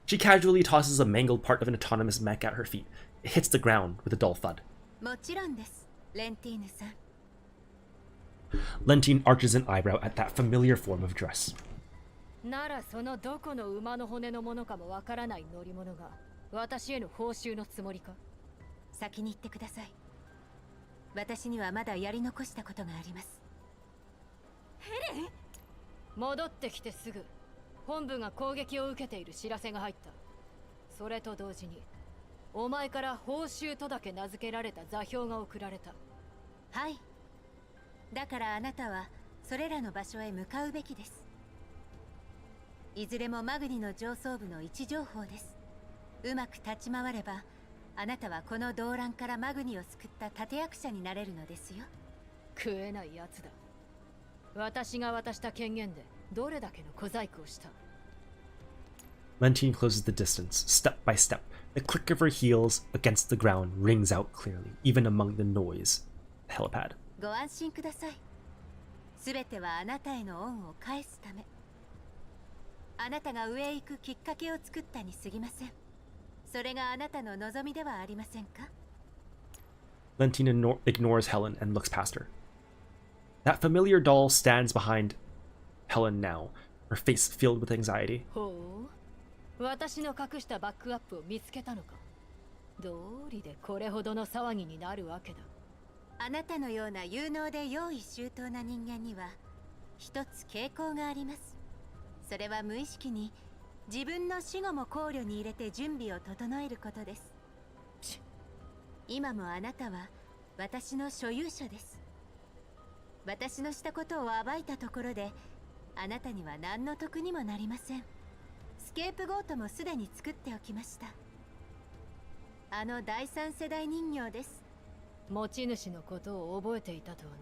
She casually tosses a mangled part of an autonomous mech at her feet. It hits the ground with a dull thud. もちろんです、レンティーヌさん。Lentine arches an eyebrow at that familiar form of dress. ならそのどこの馬の骨のものかもわからない乗り物が私への報酬のつもりか？先に言ってください。私にはまだやり残したことがあります。ヘレン？戻ってきてすぐ本部が攻撃を受けている知らせが入った。それと同時にお前から報酬とだけ名付けられた座標が送られた。はい。だからあなたはそれらの場所へ向かうべきです。いずれもマグニの上層部の位置情報です。うまく立ち回ればあなたはこの動乱からマグニを救った立役者になれるのですよ。食えないやつだ。私が渡した権限でどれだけの小細工をした。Lentine closes the distance, step by step. The click of her heels against the ground rings out clearly, even among the noise. The helipad. ご安心ください。すべてはあなたへの恩を返すため。あなたが上へ行くきっかけを作ったに過ぎません。それがあなたの望みではありませんか？ Lentine ignores Helen and looks past her. That familiar doll stands behind Helen now, her face filled with anxiety. ほう、私の隠したバックアップを見つけたのか。道理でこれほどの騒ぎになるわけだ。あなたのような有能で用意周到な人間には一つ傾向があります。それは無意識に自分の死後も考慮に入れて準備を整えることです。今もあなたは私の所有者です。私のしたことを暴いたところであなたには何の得にもなりません。スケープゴートもすでに作っておきました。あの第三世代人形です。持ち主のことを覚えていたとはな。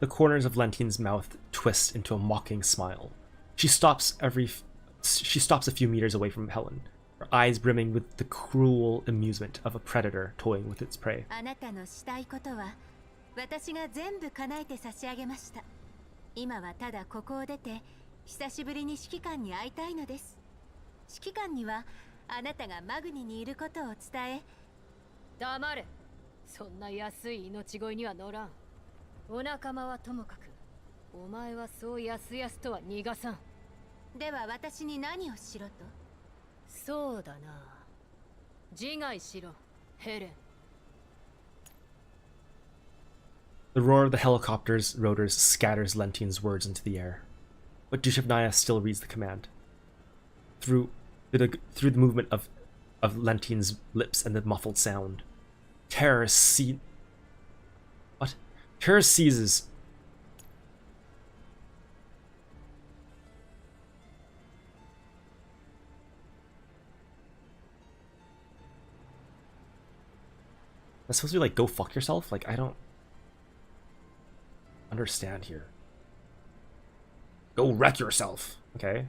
The corners of Lentine's mouth twist into a mocking smile. She stops a few meters away from Helen, her eyes brimming with the cruel amusement of a predator toying with its prey. あなたのしたいことは私が全部叶えて差し上げました。今はただここを出て久しぶりに指揮官に会いたいのです。指揮官にはあなたがマグニにいることを伝え。黙れ。そんな安い命乞いには乗らん。お仲間はともかくお前はそうやすやすとは逃がさん。では私に何をしろと？そうだな。自害しろ、ヘレン。The roar of the helicopter's rotors scatters Lentine's words into the air, but Dushavnaya still reads the command. Through the movement of Lentine's lips and the muffled sound, terror seizes. Am I supposed to be like, go fuck yourself? Like, I don't understand here. Go wreck yourself. Okay.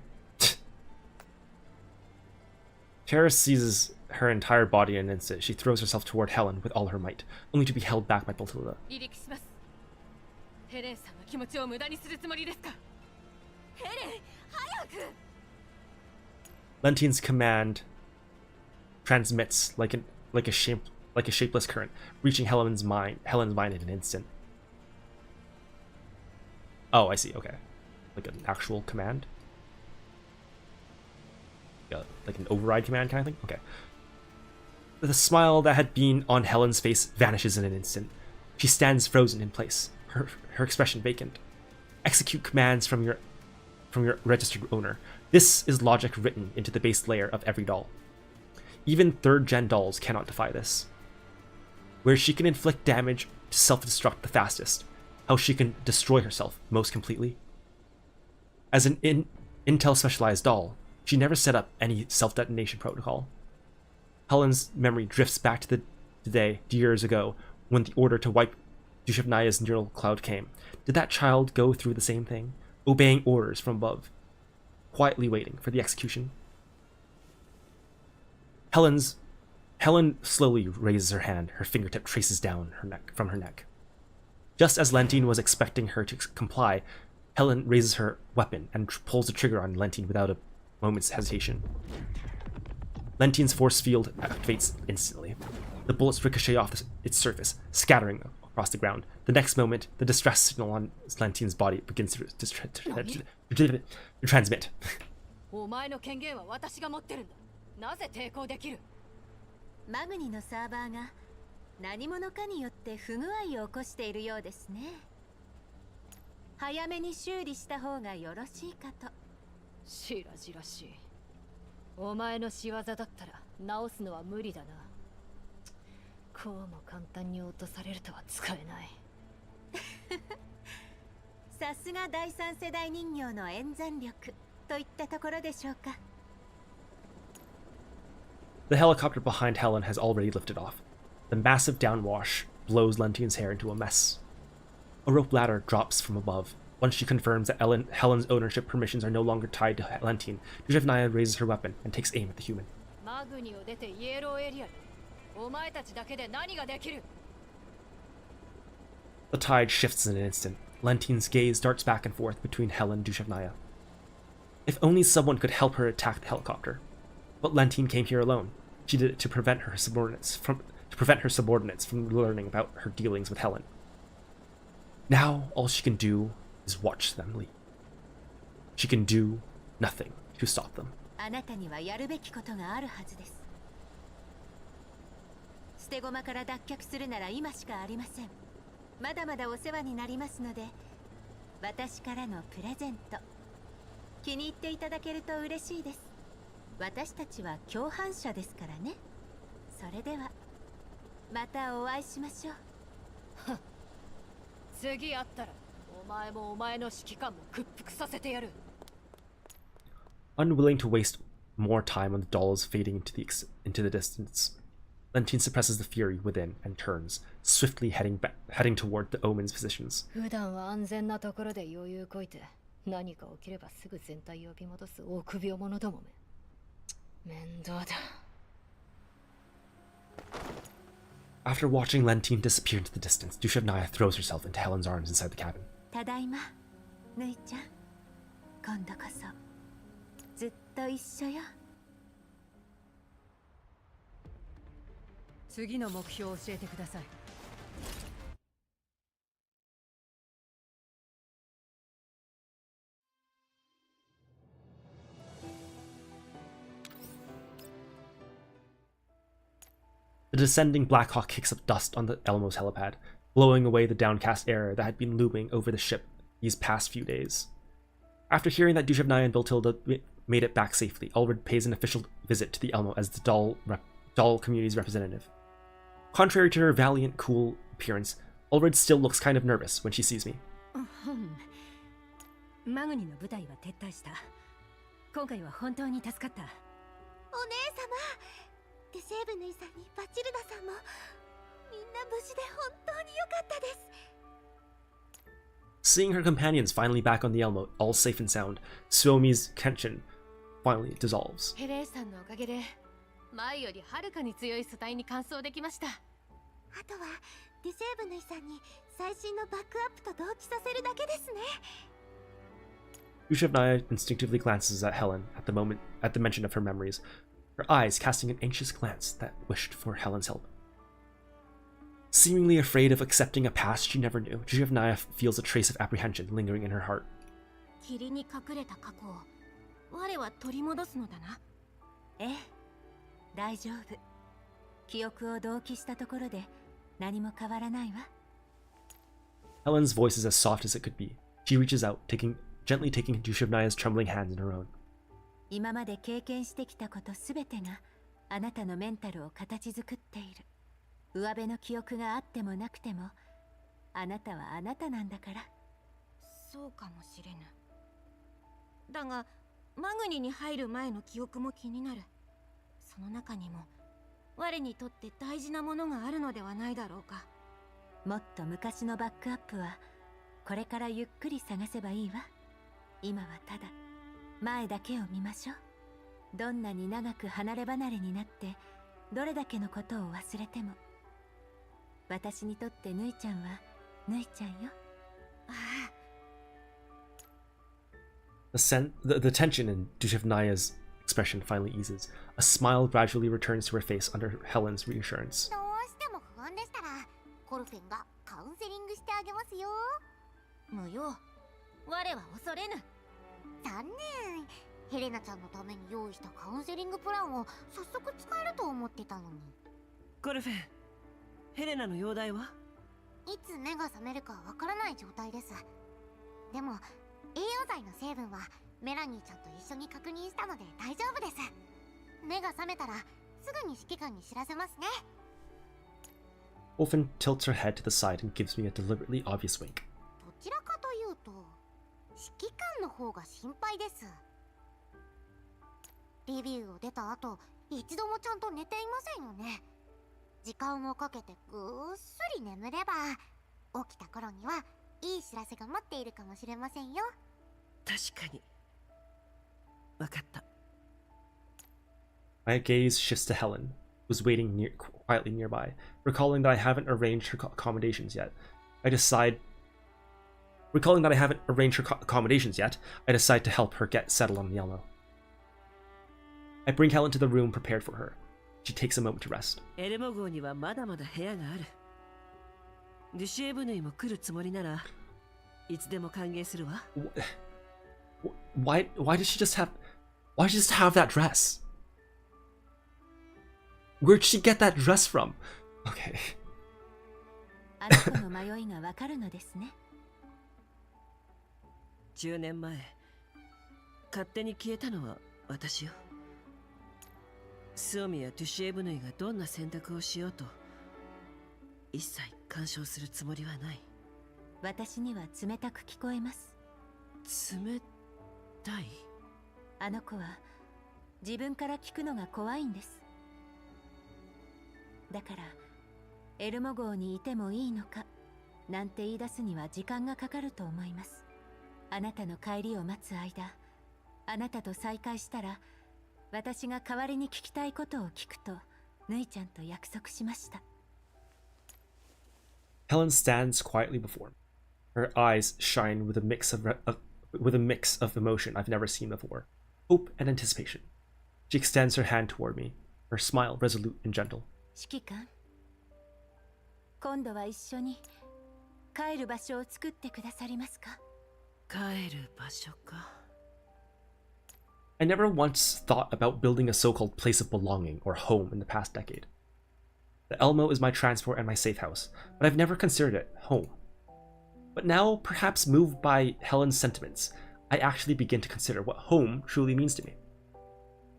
Terror seizes her entire body in an instant. She throws herself toward Helen with all her might, only to be held back by Batilda. Lentine's command transmits like a shapeless current, reaching Helen's mind in an instant. Oh, I see. Okay, like an actual command. Like an override command kind of thing? Okay. The smile that had been on Helen's face vanishes in an instant. She stands frozen in place, her expression vacant. Execute commands from your registered owner. This is logic written into the base layer of every doll. Even third-gen dolls cannot defy this. Where she can inflict damage to self-destruct the fastest, how she can destroy herself most completely. As an Intel-specialized doll, she never set up any self-detonation protocol. Helen's memory drifts back to the day, years ago, when the order to wipe Dushavnaya's neural cloud came. Did that child go through the same thing, obeying orders from above, quietly waiting for the execution? Helen slowly raises her hand, her fingertip traces down from her neck. Just as Lentine was expecting her to comply, Helen raises her weapon and pulls the trigger on Lentine without a moment's hesitation. Lentine's force field activates instantly. The bullets ricochet off its surface, scattering across the ground. The next moment, the distress signal on Lentine's body begins to transmit. お前の権限は私が持ってるんだ。なぜ抵抗できる？マグニのサーバーが何者かによって不具合を起こしているようですね。早めに修理した方がよろしいかと。しらじらしい。お前の仕業だったら直すのは無理だな。こうも簡単に落とされるとは使えない。さすが第三世代人形の演算力といったところでしょうか。The helicopter behind Helen has already lifted off. The massive downwash blows Lentine's hair into a mess. A rope ladder drops from above. Once she confirms that Helen's ownership permissions are no longer tied to Lentine, Dujevnaya raises her weapon and takes aim at the human. マグニを出てイエローエリアに。お前たちだけで何ができる？ The tide shifts in an instant. Lentine's gaze darts back and forth between Helen and Dujevnaya. If only someone could help her attack the helicopter. But Lentine came here alone. She did it to prevent her subordinates from learning about her dealings with Helen. Now all she can do is watch them leave. She can do nothing to stop them. あなたにはやるべきことがあるはずです。捨て駒から脱却するなら今しかありません。まだまだお世話になりますので、私からのプレゼント、気に入っていただけると嬉しいです。私たちは共犯者ですからね。それではまたお会いしましょう。次会ったらお前もお前の指揮官も屈服させてやる。Unwilling to waste more time on the dolls fading into the distance, Lentine suppresses the fury within and turns, swiftly heading toward the Omen's positions. 普段は安全なところで余裕こいて、何か起きればすぐ全体を呼び戻す臆病者どもめ。面倒だ。After watching Lentine disappear into the distance, Dujevnaya throws herself into Helen's arms inside the cabin. ただいま、ぬいちゃん。今度こそずっと一緒よ。次の目標を教えてください。The descending Blackhawk kicks up dust on the Elmos helipad, blowing away the downcast air that had been looming over the ship these past few days. After hearing that Dujevnaya and Biltilda made it back safely, Ulrid pays an official visit to the Elmo as the doll community's representative. Contrary to her valiant, cool appearance, Ulrid still looks kind of nervous when she sees me. マグニの部隊は撤退した。今回は本当に助かった。お姉様、デセーブヌイさんにバチルダさんもみんな無事で本当に良かったです。 Seeing her companions finally back on the Elmo, all safe and sound, Suomi's tension finally dissolves. ヘレーさんのおかげで前よりはるかに強い素体に完走できました。あとはデセーブヌイさんに最新のバックアップと同期させるだけですね。Dujevnaya instinctively glances at Helen at the mention of her memories, her eyes casting an anxious glance that wished for Helen's help. Seemingly afraid of accepting a past she never knew, Dujevnaya feels a trace of apprehension lingering in her heart. 霧に隠れた過去を我は取り戻すのだな。ええ、大丈夫。記憶を同期したところで何も変わらないわ。 Helen's voice is as soft as it could be. She reaches out, gently taking Dujevnaya's trembling hands in her own. 今まで経験してきたことすべてがあなたのメンタルを形作っている。上辺の記憶があってもなくてもあなたはあなたなんだから。そうかもしれぬ。だがマグニに入る前の記憶も気になる。その中にも我にとって大事なものがあるのではないだろうか。もっと昔のバックアップはこれからゆっくり探せばいいわ。今はただ前だけを見ましょう。どんなに長く離れ離れになってどれだけのことを忘れても私にとってぬいちゃんはぬいちゃんよ。ああ、The tension in Dushevnaya's expression finally eases. A smile gradually returns to her face under Helen's reassurance. どうしても不安でしたらコルフェンがカウンセリングしてあげますよ。無用。我は恐れぬ。残念。ヘレナちゃんのために用意したカウンセリングプランを早速使えると思ってたのに。コルフェン、ヘレナの容体は？いつ目が覚めるかわからない状態です。でも栄養剤の成分はメラニーちゃんと一緒に確認したので大丈夫です。目が覚めたらすぐに指揮官に知らせますね。Wolfen tilts her head to the side and gives me a deliberately obvious wink. どちらかというと指揮官の方が心配です。リビューを出た後一度もちゃんと寝ていませんよね。時間をかけてぐっすり眠れば起きた頃にはいい知らせが待っているかもしれませんよ。確かに。わかった。My gaze shifts to Helen, who's waiting quietly nearby. Recalling that I haven't arranged her accommodations yet, I decide to help her get settled on the Elmo. I bring Helen to the room prepared for her. She takes a moment to rest. エルモ号にはまだまだ部屋がある。デュシエブヌイも来るつもりならいつでも歓迎するわ。Why does she just have that dress? Where'd she get that dress from? Okay. あの子の迷いがわかるのですね。10年前、勝手に消えたのは私よ。スオミやトゥシエブヌイがどんな選択をしようと、一切干渉するつもりはない。私には冷たく聞こえます。冷たい？あの子は自分から聞くのが怖いんです。だからエルモ号にいてもいいのかなんて言い出すには時間がかかると思います。あなたの帰りを待つ間、あなたと再会したら私が代わりに聞きたいことを聞くとヌイちゃんと約束しました。Helen stands quietly before me. Her eyes shine with a mix of emotion I've never seen before, hope and anticipation. She extends her hand toward me, her smile resolute and gentle. 指揮官、今度は一緒に帰る場所を作ってくださりますか？帰る場所か。I never once thought about building a so-called place of belonging or home in the past decade. The Elmo is my transport and my safe house, but I've never considered it home. But now, perhaps moved by Helen's sentiments, I actually begin to consider what home truly means to me.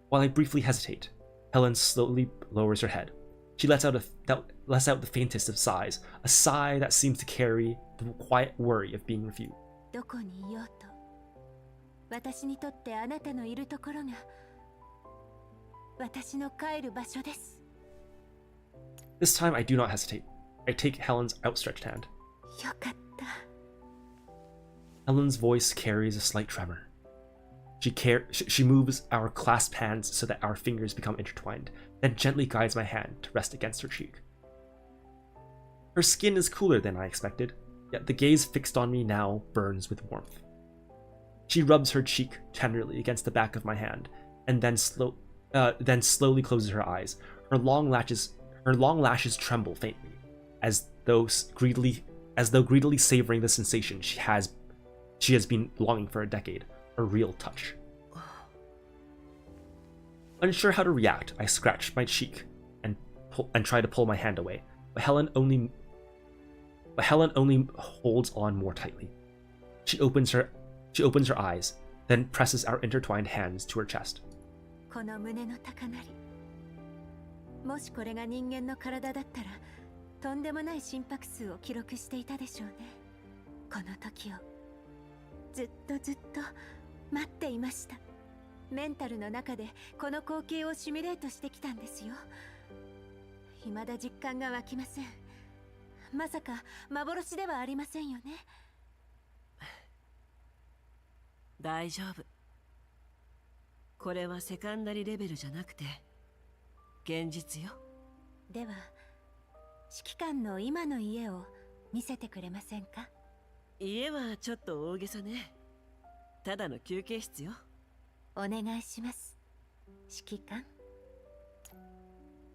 While I briefly hesitate, Helen slowly lowers her head. She lets out the faintest of sighs, a sigh that seems to carry the quiet worry of being refused. どこにいようと、私にとってあなたのいるところが私の帰る場所です。This time I do not hesitate. I take Helen's outstretched hand. よかった。Helen's voice carries a slight tremor. She moves our clasped hands so that our fingers become intertwined, then gently guides my hand to rest against her cheek. Her skin is cooler than I expected, yet the gaze fixed on me now burns with warmth. She rubs her cheek tenderly against the back of my hand, and then slowly closes her eyes. Her long lashes tremble faintly, as though greedily savoring the sensation she has been longing for a decade, a real touch. Unsure how to react, I scratch my cheek and try to pull my hand away, but Helen only holds on more tightly. She opens her eyes, then presses our intertwined hands to her chest. この胸の高鳴り。もしこれが人間の体だったら、とんでもない心拍数を記録していたでしょうね。この時をずっと待っていました。メンタルの中でこの光景をシミュレートしてきたんですよ。未だ実感が湧きません。まさか幻ではありませんよね。大丈夫。これはセカンダリレベルじゃなくて現実よ。では指揮官の今の家を見せてくれませんか？家はちょっと大げさね。ただの休憩室よ。お願いします、指揮官。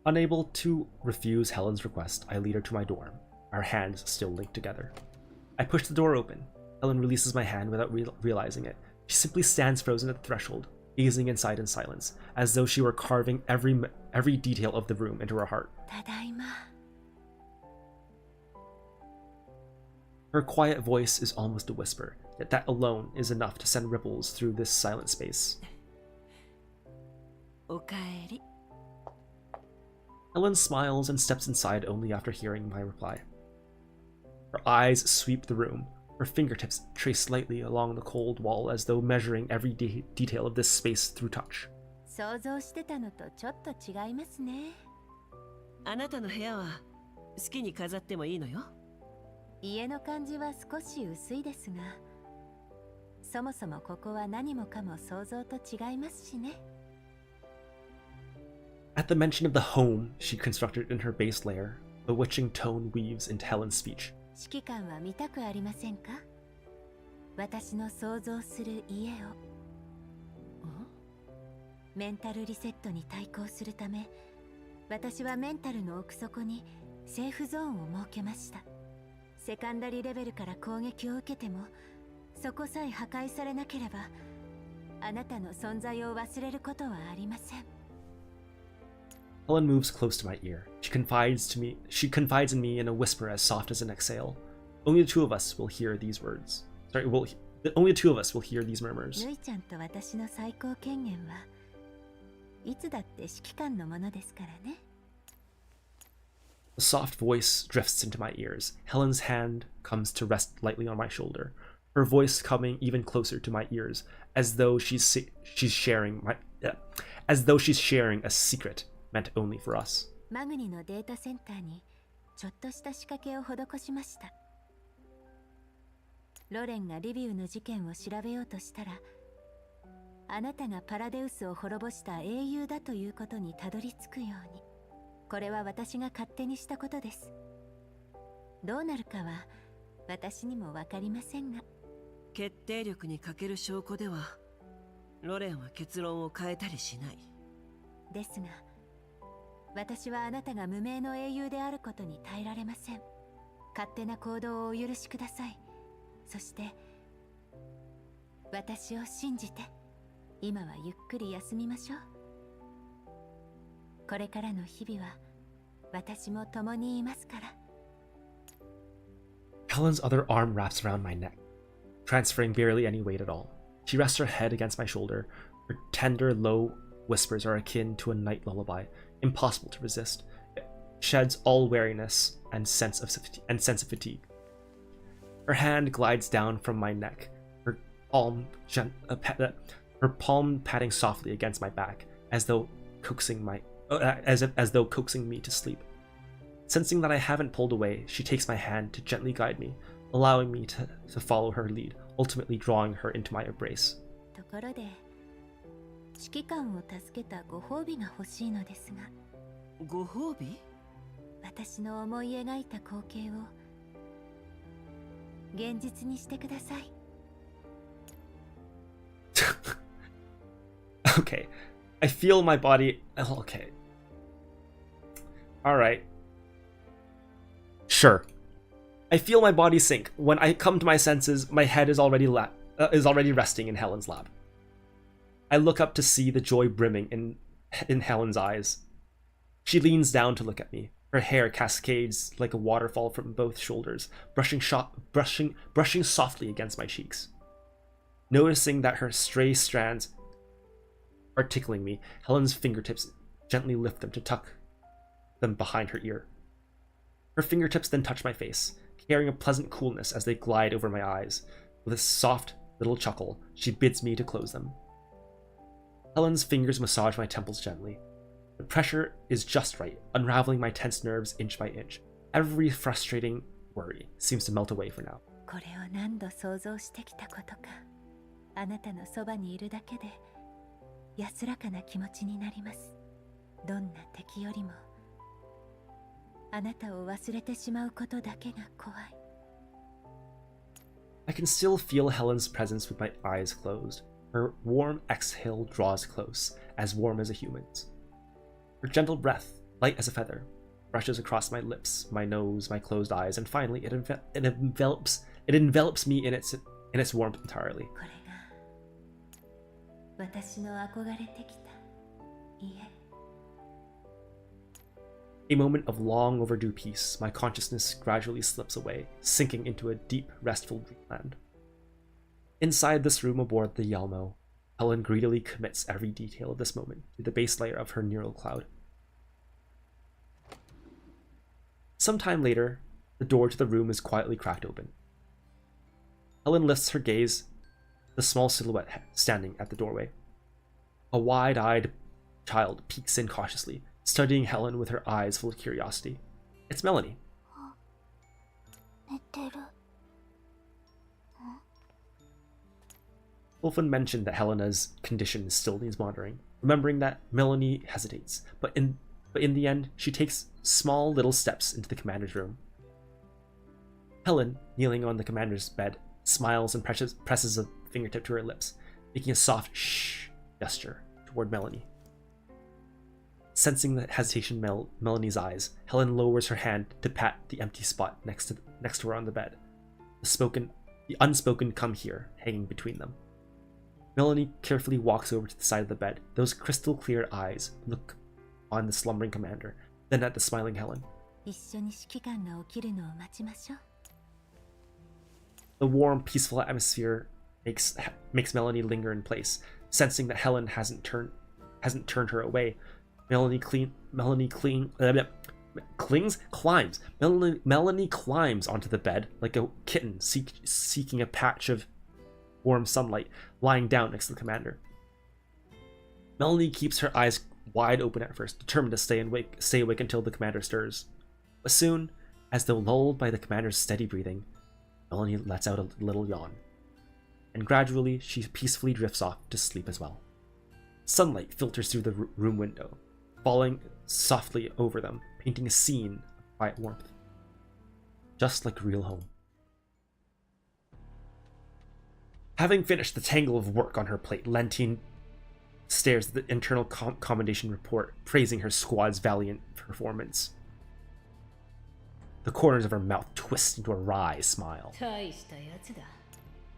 Unable to refuse Helen's request, I lead her to my dorm, our hands still linked together. I push the door open. Helen releases my hand without realizing it. She simply stands frozen at the threshold, gazing inside in silence, as though she were carving every detail of the room into her heart. ただいま。 Her quiet voice is almost a whisper, yet that alone is enough to send ripples through this silent space. おかえり。 Helen smiles and steps inside only after hearing my reply. Her eyes sweep the room. Her fingertips trace slightly along the cold wall as though measuring every detail of this space through touch. 想像してたのとちょっと違いますね。あなたの部屋は好きに飾ってもいいのよ。家の感じは少し薄いですが、そもそもここは何もかも想像と違いますしね。At the mention of the home she constructed in her base layer, a bewitching tone weaves into Helen's speech. 指揮官は見たくありませんか？私の想像する家を。メンタルリセットに対抗するため、私はメンタルの奥底にセーフゾーンを設けました。セカンダリレベルから攻撃を受けても、そこさえ破壊されなければ、あなたの存在を忘れることはありません。Helen moves close to my ear. She confides in me in a whisper as soft as an exhale. Only the two of us will hear these words. Only the two of us will hear these murmurs. ぬいちゃんと私の最高権限はいつだって指揮官のものですからね。A soft voice drifts into my ears. Helen's hand comes to rest lightly on my shoulder. Her voice coming even closer to my ears, as though she's sharing a secret meant only for us. マグニのデータセンターにちょっとした仕掛けを施しました。ロレンがリビウの事件を調べようとしたら、あなたがパラデウスを滅ぼした英雄だということにたどり着くように。これは私が勝手にしたことです。どうなるかは私にもわかりませんが。決定力に欠ける証拠では、ロレンは結論を変えたりしない。ですが、私はあなたが無名の英雄であることに耐えられません。勝手な行動をお許しください。そして、私を信じて、今はゆっくり休みましょう。これからの日々は、私も共にいますから。Helen's other arm wraps around my neck, transferring barely any weight at all. She rests her head against my shoulder. Her tender, low whispers are akin to a night lullaby, impossible to resist. It sheds all weariness and sense of fatigue. Her hand glides down from my neck, her palm patting softly against my back, as though coaxing me to sleep. Sensing that I haven't pulled away, she takes my hand to gently guide me, allowing me to follow her lead, ultimately drawing her into my embrace. ところで、指揮官を助けたご褒美が欲しいのですが。ご褒美？私の思い描いた光景を現実にしてください。Okay. I feel my body... Okay. Alright. Sure. I feel my body sink. When I come to my senses, my head is already resting in Helen's lap. I look up to see the joy brimming in Helen's eyes. She leans down to look at me. Her hair cascades like a waterfall from both shoulders, brushing softly against my cheeks. Noticing that her stray strands are tickling me, Helen's fingertips gently lift them to tuck them behind her ear. Her fingertips then touch my face, carrying a pleasant coolness as they glide over my eyes. With a soft little chuckle, she bids me to close them. Helen's fingers massage my temples gently. The pressure is just right, unraveling my tense nerves inch by inch. Every frustrating worry seems to melt away for now. これを何度想像してきたことか。あなたのそばにいるだけで安らかな気持ちになります。どんな敵よりもあなたを忘れてしまうことだけが怖い。I can still feel Helen's presence with my eyes closed. Her warm exhale draws close, as warm as a human's. Her gentle breath, light as a feather, brushes across my lips, my nose, my closed eyes, and finally it envelops me in its warmth entirely. 私の憧れてきた家。 A moment of long overdue peace, my consciousness gradually slips away, sinking into a deep, restful dreamland. Inside this room aboard the Yelmo, Helen greedily commits every detail of this moment to the base layer of her neural cloud. Some time later, the door to the room is quietly cracked open. Helen lifts her gaze, the small silhouette standing at the doorway. A wide-eyed child peeks in cautiously, studying Helen with her eyes full of curiosity. It's Melanie. Wolfen mentioned that Helena's condition still needs monitoring, remembering that Melanie hesitates, but in the end, she takes small little steps into the commander's room. Helen, kneeling on the commander's bed, smiles and presses a fingertip to her lips, making a soft shh gesture toward Melanie. Sensing the hesitation in Melanie's eyes, Helen lowers her hand to pat the empty spot next to her on the bed, the unspoken "come here" hanging between them. Melanie carefully walks over to the side of the bed. Those crystal clear eyes look on the slumbering commander, then at the smiling Helen. 一緒に指揮官が起きるのを待ちましょう。 The warm, peaceful atmosphere makes Melanie linger in place, sensing that Helen hasn't turned her away. Melanie climbs onto the bed like a kitten seeking a patch of warm sunlight, lying down next to the commander. Melanie keeps her eyes wide open at first, determined to stay awake until the commander stirs. But soon, as though lulled by the commander's steady breathing, Melanie lets out a little yawn, and gradually she peacefully drifts off to sleep as well. Sunlight filters through the room window, falling softly over them, painting a scene of quiet warmth, just like a real home. Having finished the tangle of work on her plate, Lentine stares at the internal commendation report, praising her squad's valiant performance. The corners of her mouth twist into a wry smile. 大したやつだ。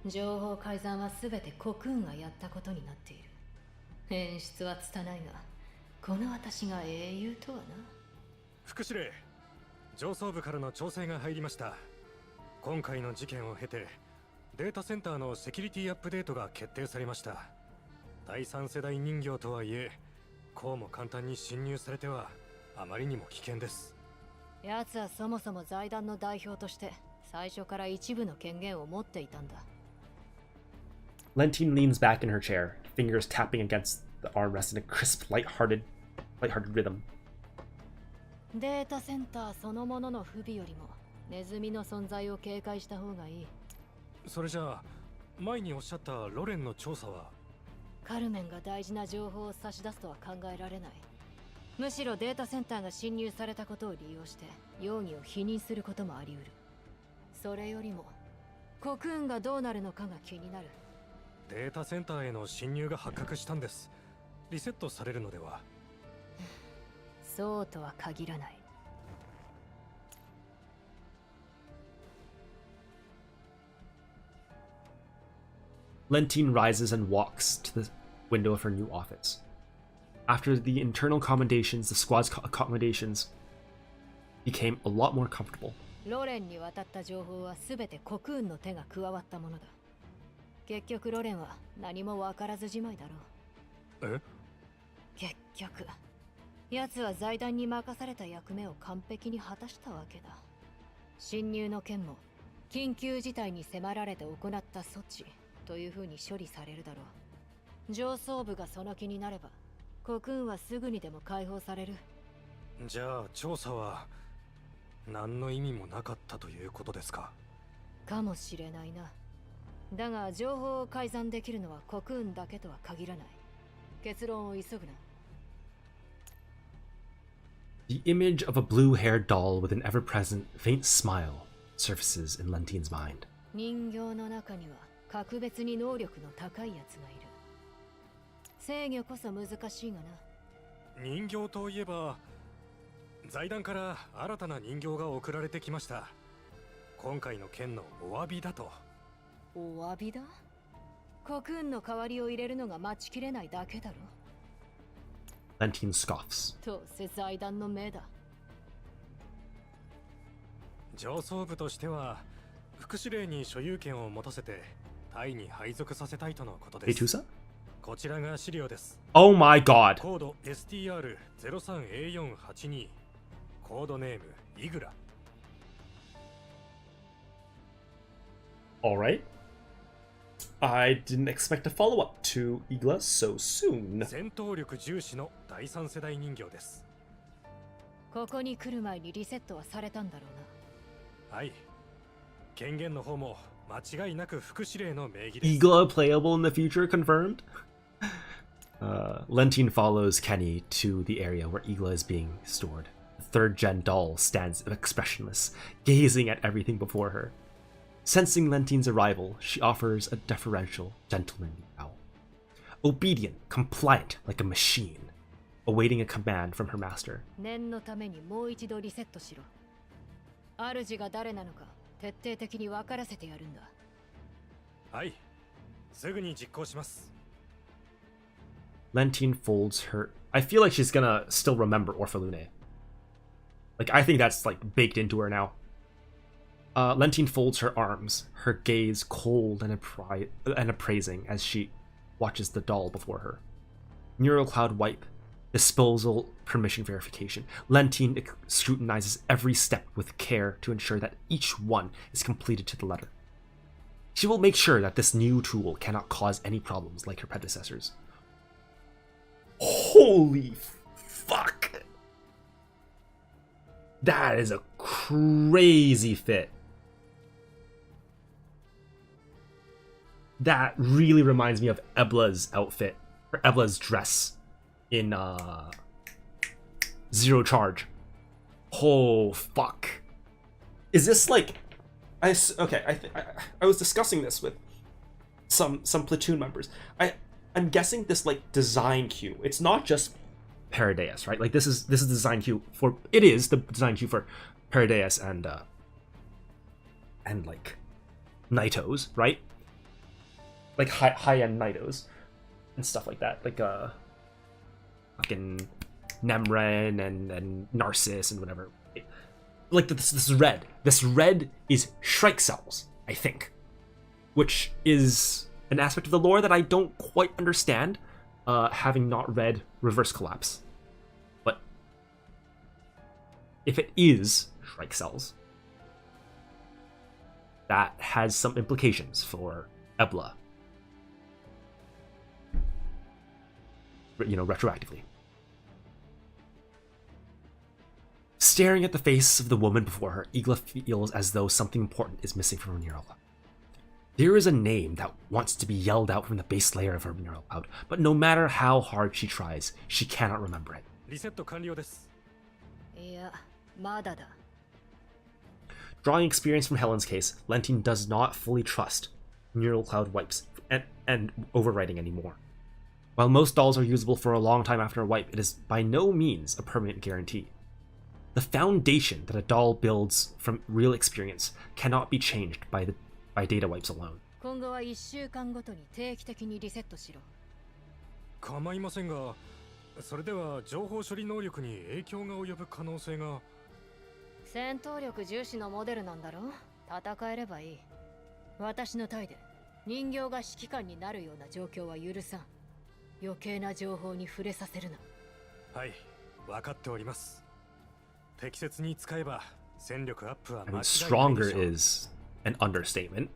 情報改ざんはすべてコクーンがやったことになっている。演出は拙いが、この私が英雄とはな。副司令、上層部からの調整が入りました。今回の事件を経て、データセンターのセキュリティアップデートが決定されました。第三世代人形とはいえ、こうも簡単に侵入されてはあまりにも危険です。奴はそもそも財団の代表として最初から一部の権限を持っていたんだ。Lentine leans back in her chair, fingers tapping against the armrest in a crisp, light-hearted rhythm. データセンターそのものの不備よりもネズミの存在を警戒した方がいい。それじゃあ、前におっしゃったロレンの調査は？カルメンが大事な情報を差し出すとは考えられない。むしろデータセンターが侵入されたことを利用して容疑を否認することもあり得る。それよりもコクーンがどうなるのかが気になる。データセンターへの侵入が発覚したんです。リセットされるのでは？そうとは限らない。Lentine rises and walks to the window of her new office. After the internal commendations, the squad's accommodations became a lot more comfortable. ロレンに渡った情報はすべてコクーンの手が加わったものだ。結局ロレンは何も分からずじまいだろう。結局、奴は財団に任された役目を完璧に果たしたわけだ。侵入の件も緊急事態に迫られて行った措置という風に処理されるだろう。上層部がその気になれば、コクーンはすぐにでも解放される。じゃあ調査は何の意味もなかったということですか？かもしれないな。だが情報を改ざんできるのはコクーンだけとは限らない。結論を急ぐな。The image of a blue-haired doll with an ever-present, faint smile surfaces in Lentine's mind. 人形の中には格別に能力の高いやつがいる。制御こそ難しいがな。人形といえば、財団から新たな人形が送られてきました。今回の件のお詫びだと。お詫びだ？コクーンの代わりを入れるのが待ちきれないだけだろ。Lentine scoffs. どうせ財団の命だ。上層部としては副司令に所有権を持たせてタイに配属させたいとのことです。Tusa? こちらが資料です。Oh my god. コード STR03A482 コードネームイグラ。Alright. I didn't expect a follow-up to Igla so soon. 戦闘力重視の第3世代人形です。ここに来る前にリセットはされたんだろうな。はい。権限の方も間違いなく副司令の名義です。Igla playable in the future confirmed? Lentine follows Kenny to the area where Igla is being stored. The third-gen doll stands expressionless, gazing at everything before her. Sensing Lentine's arrival, she offers a deferential, gentlemanly bow. Obedient, compliant like a machine, awaiting a command from her master. 念のためにもう一度リセットしろ。主が誰なのか徹底的に分からせてやるんだ。はい。すぐに実行します。Lentine folds her. I feel like she's gonna still remember Orphalune. Like, I think that's like baked into her now. Lentine folds her arms, her gaze cold and appraising as she watches the doll before her. Neural cloud wipe, disposal permission verification. Lentine scrutinizes every step with care to ensure that each one is completed to the letter. She will make sure that this new tool cannot cause any problems like her predecessors. Holy fuck! That is a crazy fit. That really reminds me of Ebla's outfit, or Ebla's dress in Zero Charge. Oh fuck! Is this like? I was discussing this with some platoon members. I'm guessing this like design queue. It's not just Paradeus, right? Like this is the design queue for. It is the design queue for Paradeus and like Nitos, right? Like high-end Nitos and stuff like that, like fucking Nemren and Narcissus and whatever. Like this is red. This red is Shrike cells, I think, which is an aspect of the lore that I don't quite understand, having not read Reverse Collapse. But if it is Shrike cells, that has some implications for Ebla. You know, retroactively. Staring at the face of the woman before her, Igla feels as though something important is missing from her neural cloud. There is a name that wants to be yelled out from the base layer of her neural cloud, but no matter how hard she tries, she cannot remember it. リセット完了です。いや、まだだ。Drawing experience from Helen's case, Lentine does not fully trust neural cloud wipes and overwriting anymore. While most dolls are usable for a long time after a wipe, it is by no means a permanent guarantee. The foundation that a doll builds from real experience cannot be changed by data wipes alone. 今後は1週間ごとに定期的にリセットしろ。構いませんが、それでは情報処理能力に影響が及ぶ可能性が。戦闘力重視のモデルなんだろ？戦えればいい。私の体で人形が指揮官になるような状況は許さん。余計な情報に触れさせるな。はい、分かっております。適切に使えば戦力アップは間違いないでしょう。Stronger is an understatement.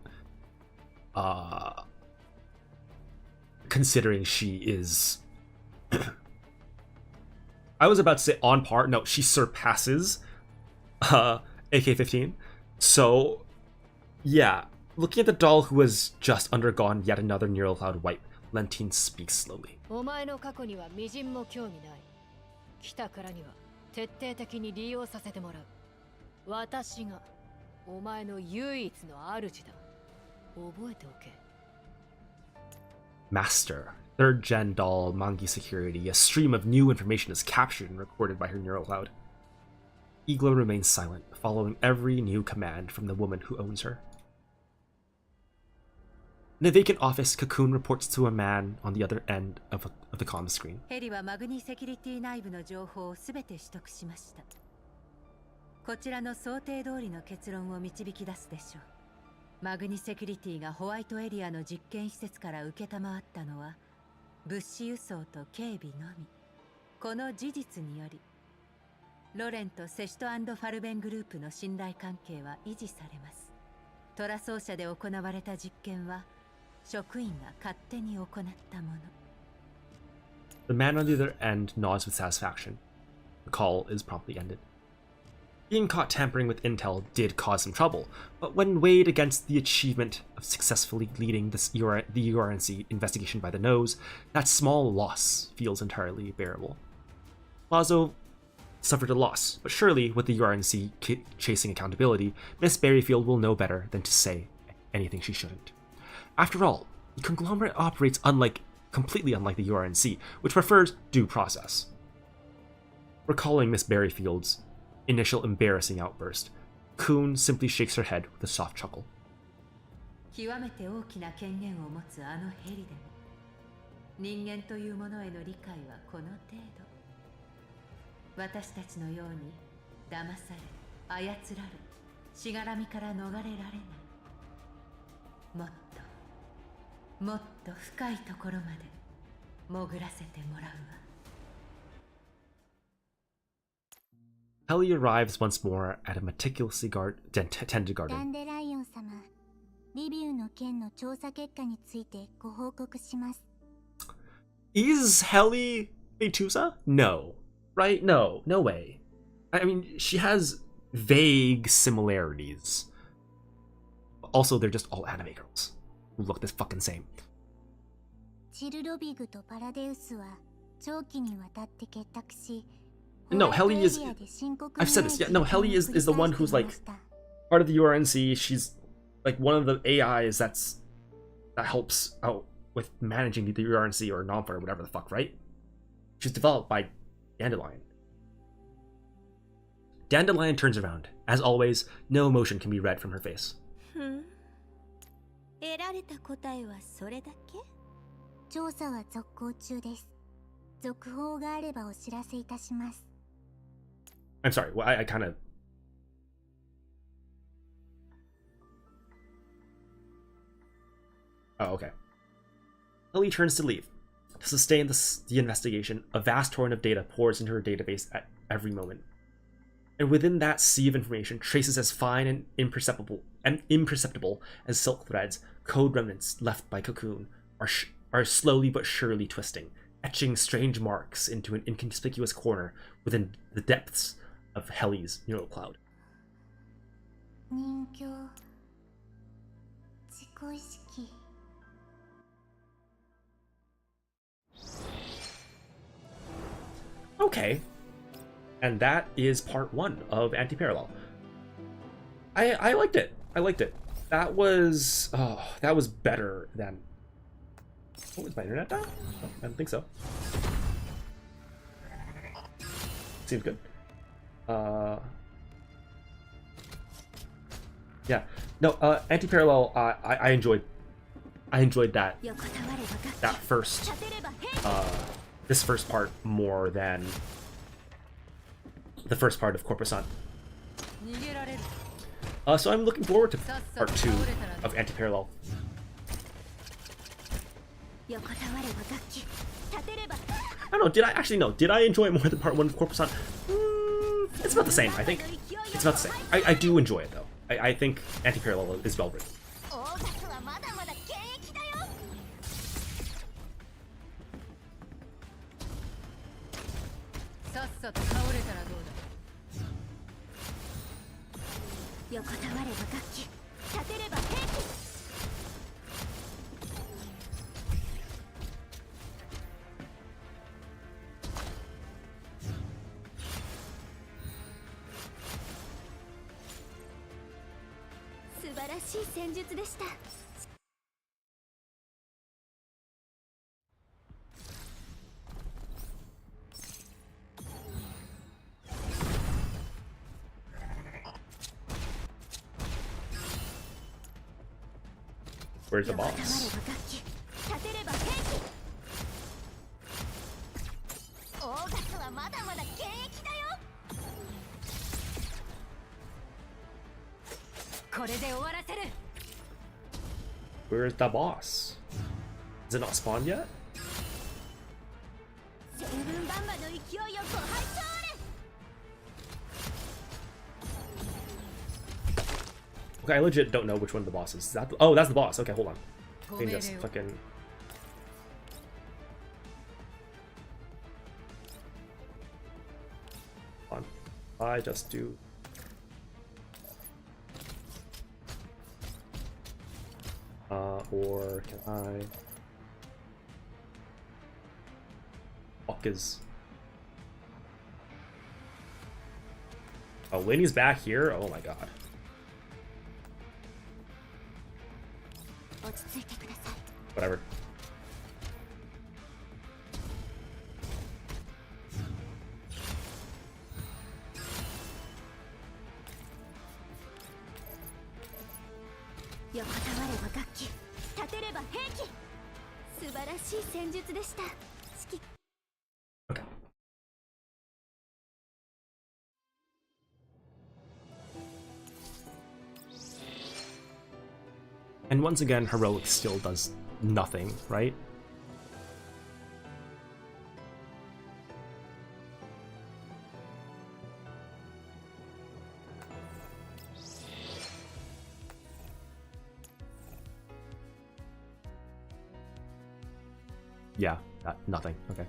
Considering she is I was about to say on par. No, she surpasses AK-15. So yeah, looking at the doll who has just undergone yet another neural cloud wipe, Lentine speaks slowly. お前の過去には微塵も興味ない。来たからには徹底的に利用させてもらう。私がお前の唯一の主だ。覚えておけ。 Master, third gen doll Mangi security. A stream of new information is captured and recorded by her neural cloud. Iglo remains silent, following every new command from the woman who owns her. In a vacant office, Cocoon reports to a man on the other end of the comm screen. ヘリはマグニセキュリティ内部の情報をすべて取得しました。こちらの想定通りの結論を導き出すでしょう。マグニセキュリティがホワイトエリアの実験施設から受けたまわったのは物資輸送と警備のみ。この事実によりロレンとセシト&ファルベングループの信頼関係は維持されます。トラ奏者で行われた実験は職員が勝手に行ったもの。The man on the other end nods with satisfaction. The call is promptly ended. Being caught tampering with intel did cause some trouble, but when weighed against the achievement of successfully leading the URNC investigation by the nose, that small loss feels entirely bearable. Lazo suffered a loss, but surely with the URNC chasing accountability, Miss Berryfield will know better than to say anything she shouldn't. After all, the conglomerate operates completely unlike the URNC, which prefers due process. Recalling Miss Berryfield's initial embarrassing outburst, Coon simply shakes her head with a soft chuckle. 極めて大きな権限を持つあのヘリでも人間というものへの理解はこの程度。私たちのように騙され操られしがらみから逃れられない。もっと深いところまで潜らせてもらうわ。Ellie arrives once more at a meticulously tended ダ garden. ンデライオン様、リビューの件の調査結果についてご報告します。 Is Helly Betusa? No. Right? No way. I mean, she has vague similarities. Also, they're just all anime girls who look this fucking same. チルロビグとパラデウスは長期にわたって結託し、 No, Helly is. I've said this. Yeah, no, Helly is the one who's like part of the URNC. She's like one of the AIs that helps out with managing the URNC or NOMFA or whatever the fuck, right? She's developed by Dandelion. Dandelion turns around. As always, no emotion can be read from her face. 得られた答えはそれだけ？調査は続行中です。続報があればお知らせいたします。 I'm sorry, well, I kind of... Oh, okay. Ellie turns to leave. To sustain the investigation, a vast torrent of data pours into her database at every moment. And within that sea of information, traces as fine and imperceptible as silk threads, code remnants left by Cocoon, are slowly but surely twisting, etching strange marks into an inconspicuous corner within the depths of Helly's neural cloud. 人形、自己意識。 Okay. And that is part 1 of Antiparallel. I liked it. I liked it. That was better than... Oh, is my internet down? Oh, I don't think so. Seems good. Yeah. No, Antiparallel, I enjoyed that first this first part more than the first part of Corpusant. So I'm looking forward to part 2 of Antiparallel. I don't know, did I enjoy it more than part 1 of Corpusant? It's about the same, I think. It's about the same. I do enjoy it though. I think Antiparallel is well written. Where's the boss? オーガスはまだまだ現役だよ。これで終わらせる。 Where's the boss? Is it not spawned yet? セブンバンバの勢いをご拝聴あれ。 Okay, I legit don't know which one the boss is. Is that oh, that's the boss. Okay, hold on. I think that's fucking. Hold on. I just do. Or can I? Fuck is. Oh, Lainey's back here. Oh my god. 落ち着いてください。 Whatever.横たわれば楽器、立てれば兵器。素晴らしい戦術でした。指揮 And once again, heroic still does nothing, right? Yeah, nothing. Okay.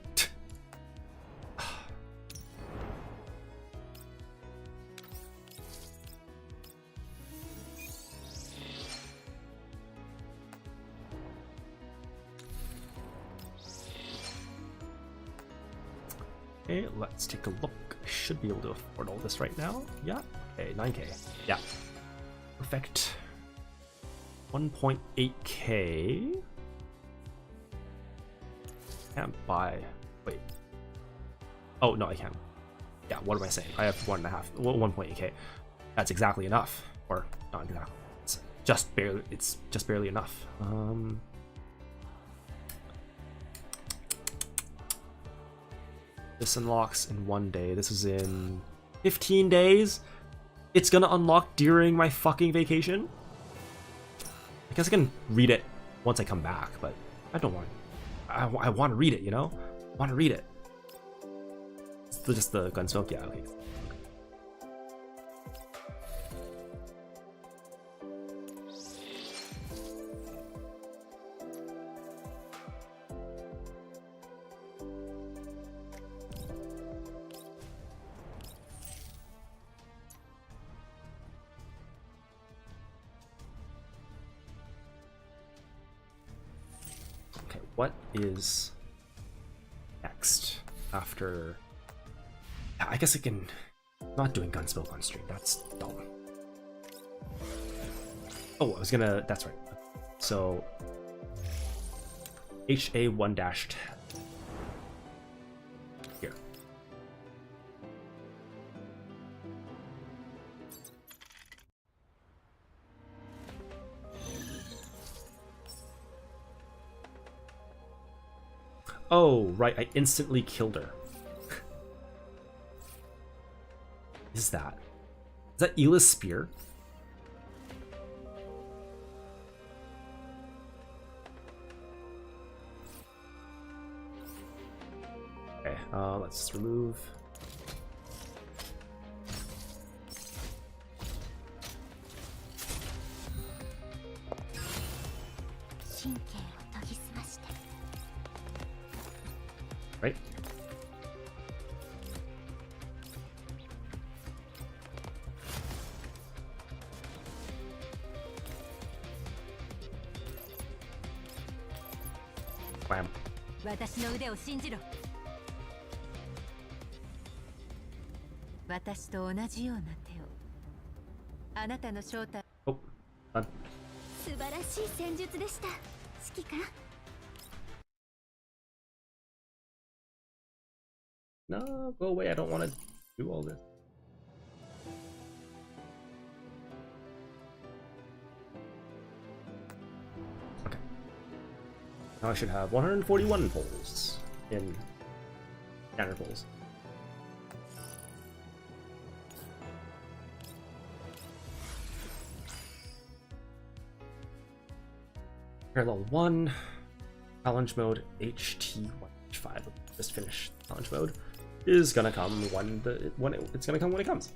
Okay, let's take a look. I should be able to afford all this right now. Yeah. Okay, 9k. Yeah. Perfect. 1.8k. Can't buy. Wait. Oh no, I can. Yeah. What am I saying? I have 1.5. 1.8k. That's exactly enough. Or not exactly. It's just barely. It's just barely enough. This unlocks in 1 day. This is in 15 days. It's gonna unlock during my fucking vacation. I guess I can read it once I come back, but I don't want. I want to read it, you know. I want to read it. It's just the gunsmoke, yeah. Okay. What is next after? I guess I can. Not doing Gunsmoke on stream. That's dumb. Oh, I was gonna. That's right. So HA1-10 here. Oh, right, I instantly killed her. Is that Ela's spear? Okay, let's remove. Right? Bam. 私の腕を信じろ。私と同じような手を。あなたの正体。Oh, done. 素晴らしい戦術でした。指揮官。 No, go away. I don't want to do all this. Now I should have 141 pulls in standard pulls. Parallel 1, challenge mode, HT1H5, just finish challenge mode, is gonna come it's gonna come when it comes.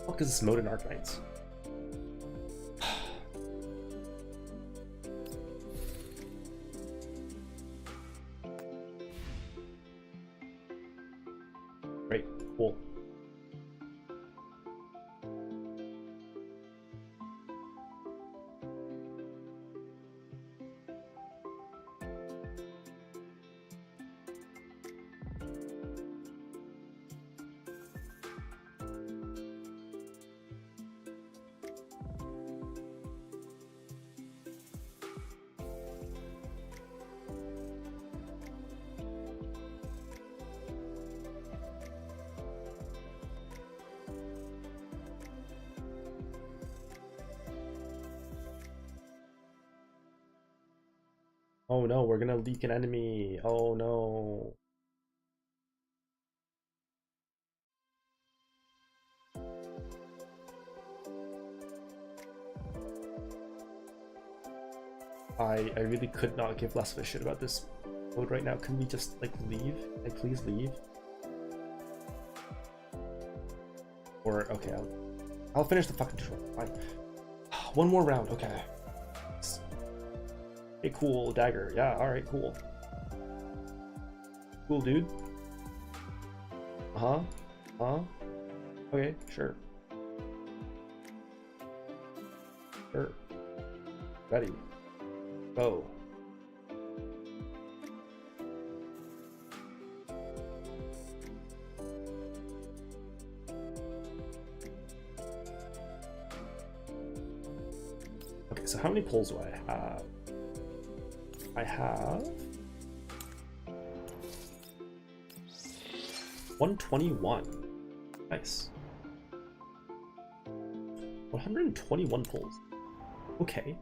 Because it's mode in Arknights. Great, cool. Oh no, we're gonna leak an enemy. Oh no. I really could not give less of a shit about this mode right now. Can we just like leave? Like please leave? Or okay, I'll finish the fucking tutorial. Fine. One more round, okay. Hey, cool, dagger. Yeah, alright, cool. Cool, dude. Uh-huh. Uh-huh. Okay, sure. Sure. Ready. Go. Okay, so how many pulls do I have? I have 121. Nice. 121 pulls. Okay.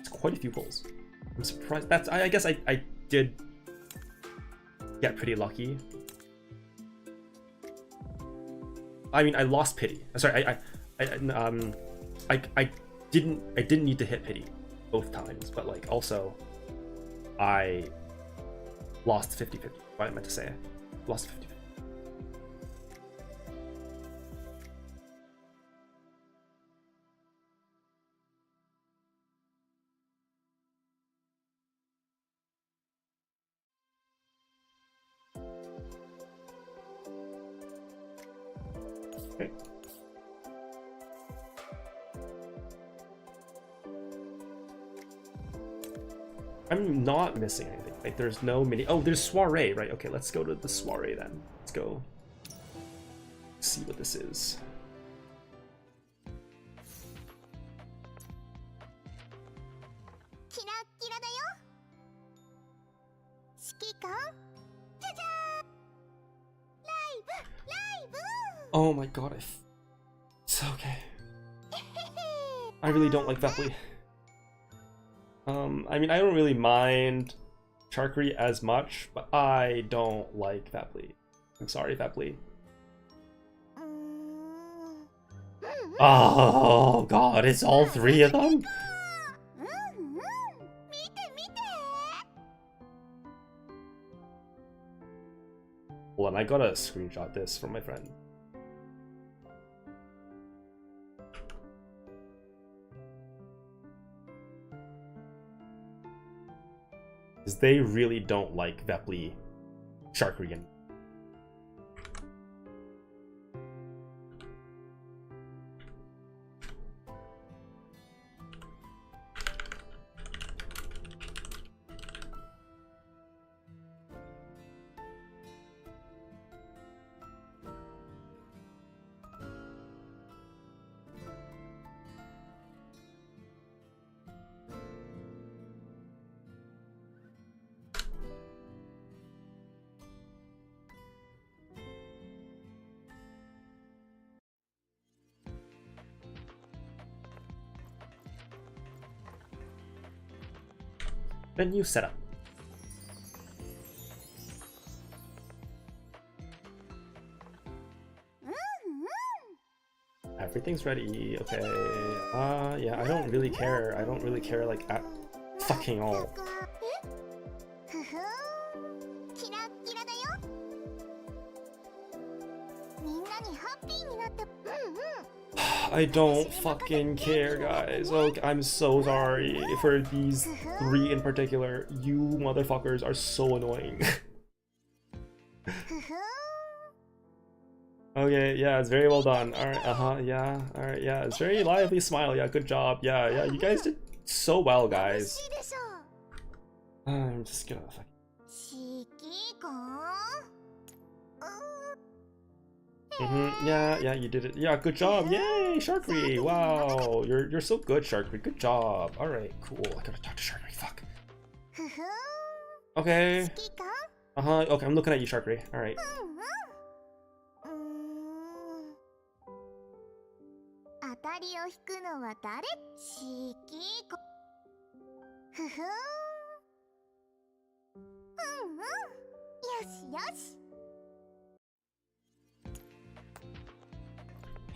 It's quite a few pulls. I'm surprised. That's I guess I did get pretty lucky. I mean, I lost pity. Sorry, I didn't need to hit pity both times, but like also I lost 50-50. What I meant to say. Lost 50-50. Okay. I'm not missing anything. Like there's no mini. Oh, there's soiree, right? Okay, let's go to the soiree then. Let's go see what this is. Oh my god, it's okay. I really don't like Vepli. I mean, I don't really mind Charkery as much, but I don't like Vepli. I'm sorry, Vepli. Oh god, it's all three of them? Hold on, I gotta screenshot this from my friend. Because they really don't like Vepli Sharkrigan. Menu setup. Everything's ready. Okay. Yeah, I don't really care. I don't really care like at fucking all. I don't fucking care, guys. Oh, I'm so sorry for these 3 in particular. You motherfuckers are so annoying. Okay, yeah, it's very well done. Alright, yeah. Alright, yeah, it's very lively smile. Yeah, good job. Yeah, you guys did so well, guys. I'm just gonna yeah, you did it. Yeah, good job. Yay, Sharkry. Wow, you're so good, Sharkry. Good job. All right, cool. I gotta talk to Sharkry. Fuck. Okay. Okay, I'm looking at you, Sharkry. All right.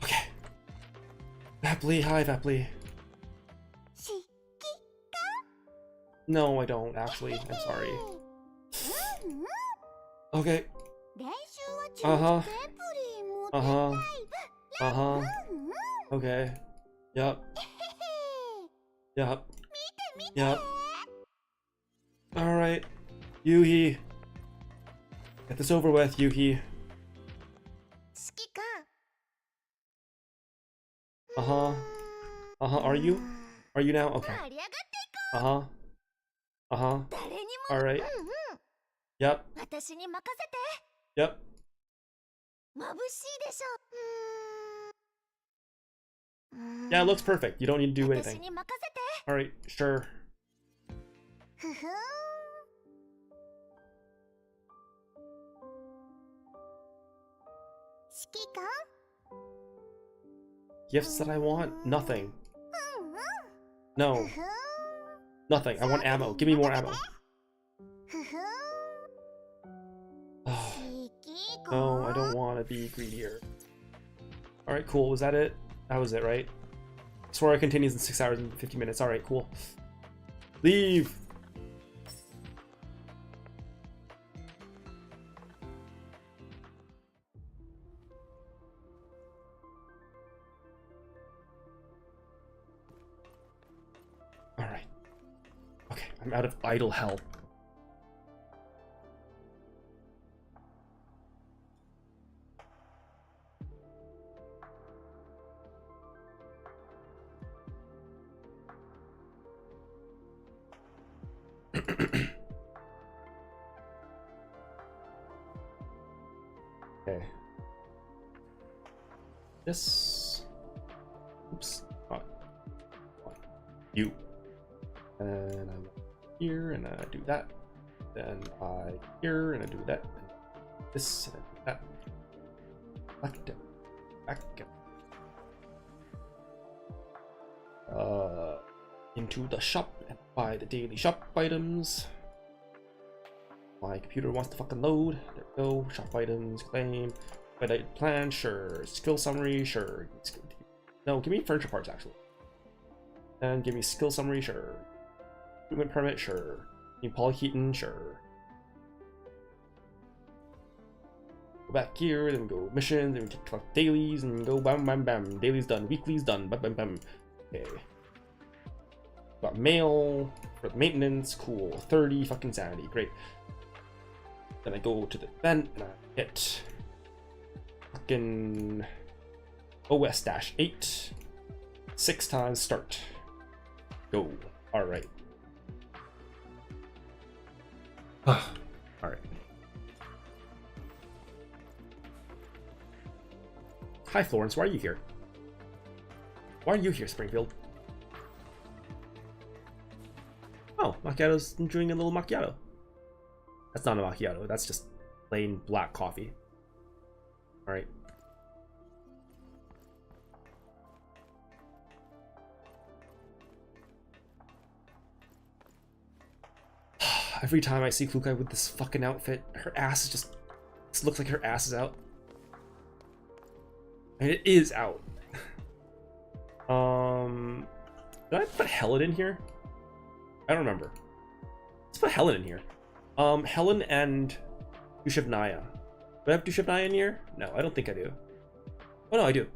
Okay. Vapli, hi Vapli. No, I don't actually. I'm sorry. Okay. Okay. Yep. Alright. Yuhi. Get this over with, Yuhi. Are you? Are you now? Okay. Alright. Yep. Yep. Yeah, it looks perfect. You don't need to do anything. Alright, sure. Gifts that I want? Nothing. No. Nothing. I want ammo. Give me more ammo. Oh. No, I don't want to be greedier. Alright, cool. Was that it? That was it, right? Sora continues in 6 hours and 50 minutes. Alright, cool. Leave! Alright. Okay, I'm out of idle hell. Okay. This. Oops. You. And I want here, and I do that. Then I here, and I do that. And this, and I do that. Back down. Back down. Into the shop and buy the daily shop items. My computer wants to fucking load. There we go. Shop items, claim. But plan, sure. Skill summary, sure. No, give me furniture parts actually. And give me skill summary, sure. Movement permit, sure. Need polyketon, sure. back here, then we go missions, then we collect dailies, and go bam bam bam. Dailies done, weeklies done, bam bam bam. Okay. Got mail for the maintenance, cool. 30 fucking sanity, great. Then I go to the event and I hit fucking OS-8. 6 times start. Go. Alright. Alright. Hi Florence, why are you here? Why are you here, Springfield? Oh, Macchiato's enjoying a little macchiato. That's not a macchiato, that's just plain black coffee. Alright. Every time I see Klukai with this fucking outfit, her ass is just looks like her ass is out. And it is out. Did I put Helen in here? I don't remember. Let's put Helen in here. Helen and Dushevnaya. Do I have Dushevnaya in here? No, I don't think I do. Oh no, I do.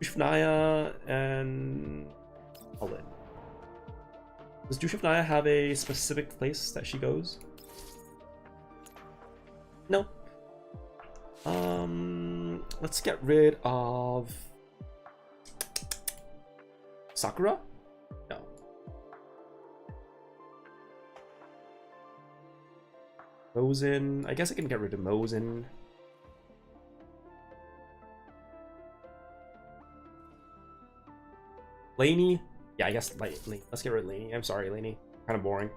Dushevnaya and Helen. Does Dushevnaya have a specific place that she goes? No. Let's get rid of Sakura? No. Mosin. I guess I can get rid of Mosin. Lainey? Yeah, I guess Lainey. Let's get rid of Lainey. I'm sorry, Lainey. Kind of boring.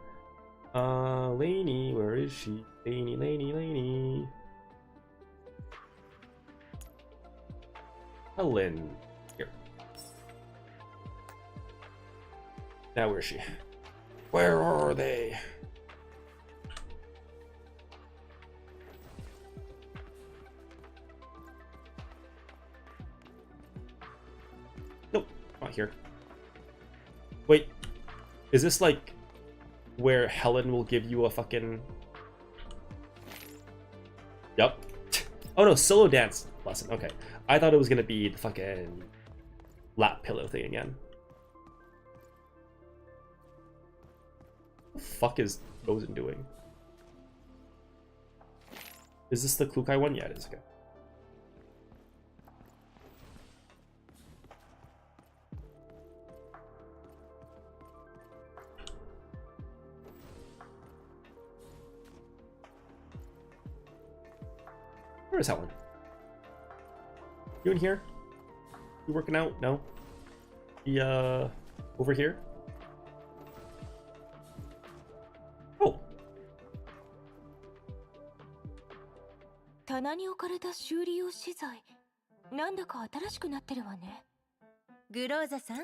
Lainey, where is she? Lainey. Helen. Here. Now where is she? Where are they? Nope, not here. Wait, is this like where Helen will give you a fucking... Yup. Oh no, solo dance lesson. Okay. I thought it was gonna be the fucking lap pillow thing again. What the fuck is Rosen doing? Is this the Klukai one? Yeah, it is. Okay. Where is Helen? You in here? You working out? No? He, over here? Oh! 棚に置かれた修理用資材、なんだか新しくなってるわね。グローザさん、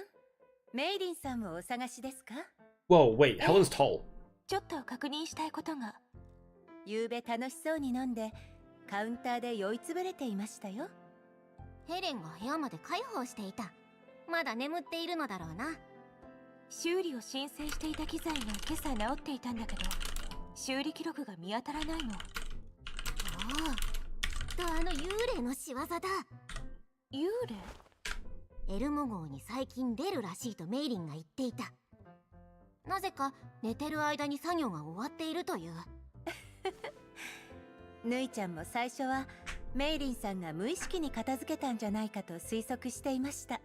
メイリンさんもお探しですか？ Whoa, wait, Helen's tall. ちょっと確認したいことが。夕べ楽しそうに飲んで、カウンターで酔いつぶれていましたよ。ヘレンが部屋まで介抱していた。まだ眠っているのだろうな。修理を申請していた機材が今朝治っていたんだけど、修理記録が見当たらないの。おお、あの幽霊の仕業だ。幽霊？エルモ号に最近出るらしいとメイリンが言っていた。なぜか寝てる間に作業が終わっているという。ぬいちゃんも最初はメイリンさんが無意識に片付けたんじゃないかと推測していました。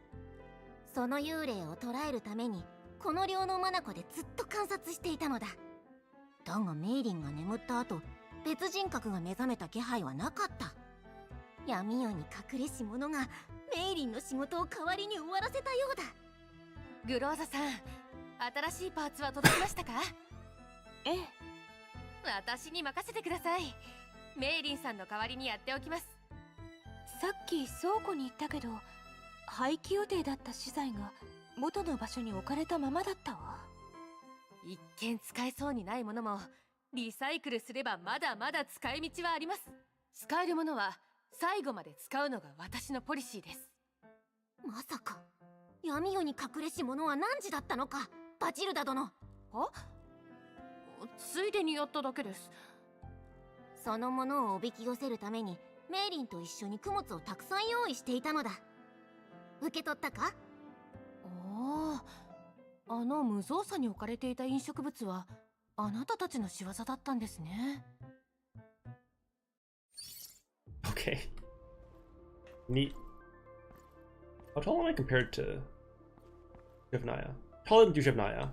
その幽霊を捕らえるためにこの寮の眼でずっと観察していたのだ。だがメイリンが眠った後、別人格が目覚めた気配はなかった。闇夜に隠れし者がメイリンの仕事を代わりに終わらせたようだ。グローザさん、新しいパーツは届きましたか？ええ。私に任せてください。メイリンさんの代わりにやっておきます。さっき倉庫に行ったけど、廃棄予定だった資材が元の場所に置かれたままだったわ。一見使えそうにないものもリサイクルすればまだまだ使い道はあります。使えるものは最後まで使うのが私のポリシーです。まさか闇夜に隠れし者は何時だったのか、バチルダ殿。あ？ついでにやっただけです。そのものをおびき寄せるためにメイリンと一緒に供物をたくさん用意していたのだ。受け取ったか？ああ、あの無造作に置かれていた飲食物はあなたたちの仕業だったんですね。Okay. Neat. How tall am I compared to Jevnaya? Taller than Jevnaya. Am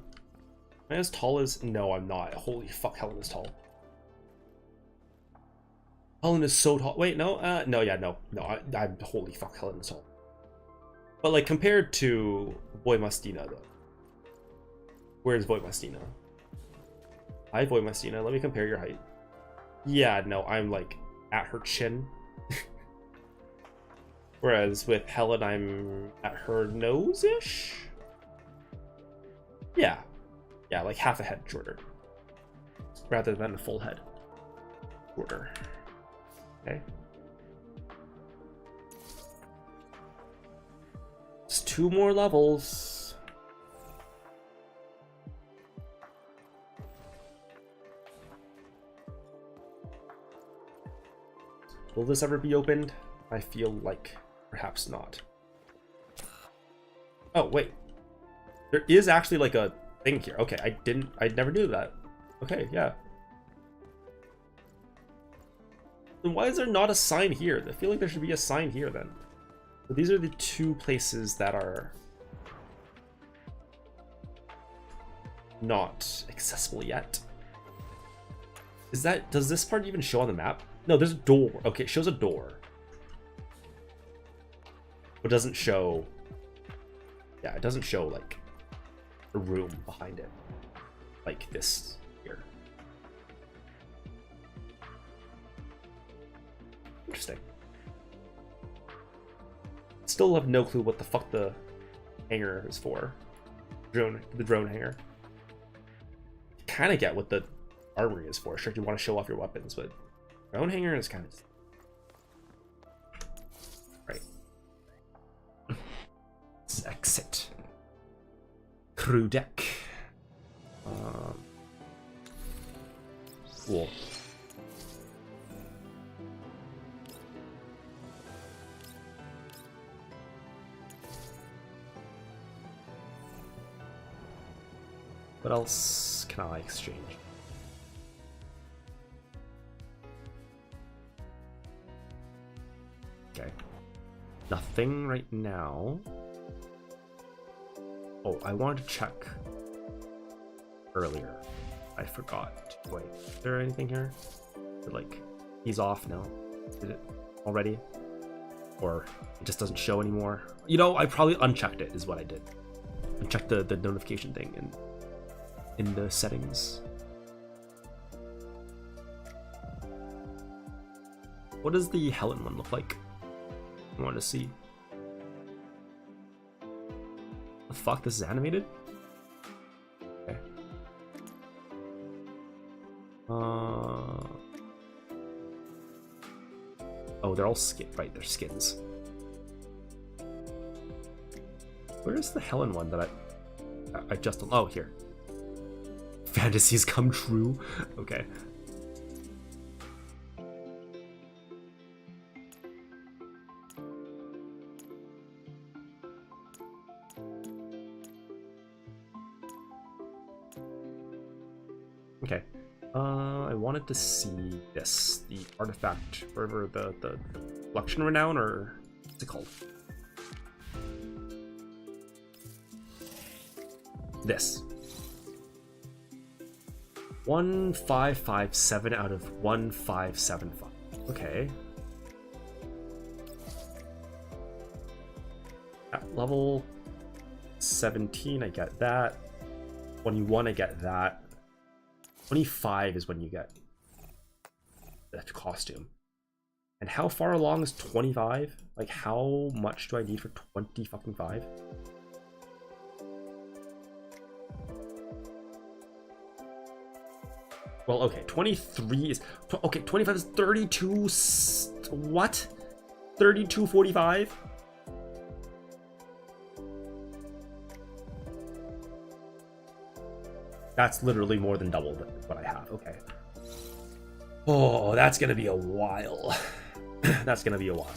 I as tall as... No, I'm not. Holy fuck, Helen is tall. Helen is so tall. Wait, no? No, yeah, no. No, I'm... Holy fuck, Helen is tall. But, like, compared to Voimastina, though. Where's Voimastina? Hi, Voimastina. Let me compare your height. Yeah, no, I'm, like, at her chin. Whereas with Helen, I'm at her nose-ish? Yeah. Yeah, like half a head shorter. Rather than a full head shorter. Okay. Just 2 more levels. Will this ever be opened? I feel like perhaps not. Oh, wait. There is actually like a thing here. Okay, I never knew that. Okay, yeah. Then why is there not a sign here? I feel like there should be a sign here then. So these are the 2 places that are not accessible yet. Does this part even show on the map? No, there's a door. Okay, it shows a door. But doesn't show... Yeah, it doesn't show, like, a room behind it. Like this here. Interesting. Still have no clue what the fuck the hangar is for. The drone hangar. Kind of get what the armory is for. Sure, you want to show off your weapons, but drone hangar is kind of... Right. Let's exit. Crew deck. Cool. What else can I exchange? Okay. Nothing right now. Oh, I wanted to check earlier. I forgot. Wait, is there anything here? Like, he's off now. Did it already? Or it just doesn't show anymore? You know, I probably unchecked it, is what I did. Unchecked the notification thing in the settings. What does the Helen one look like? I want to see. The fuck, this is animated? Okay. Oh, they're all skin, right, they're skins. Where's the Helen one that I just, oh, here. Fantasies come true? Okay. Okay. I wanted to see this, the artifact, whatever the Fluxion Renown, or what's it called? This. 1557 out of 1575. Okay. At level 17, I get that. 21, I get that. 25 is when you get that costume. And how far along is 25? Like, how much do I need for 20 fucking 5? Well, okay, 23 is... Okay, 25 is 32... What? 32.45? That's literally more than double what I have. Okay. Oh, that's gonna be a while. That's gonna be a while.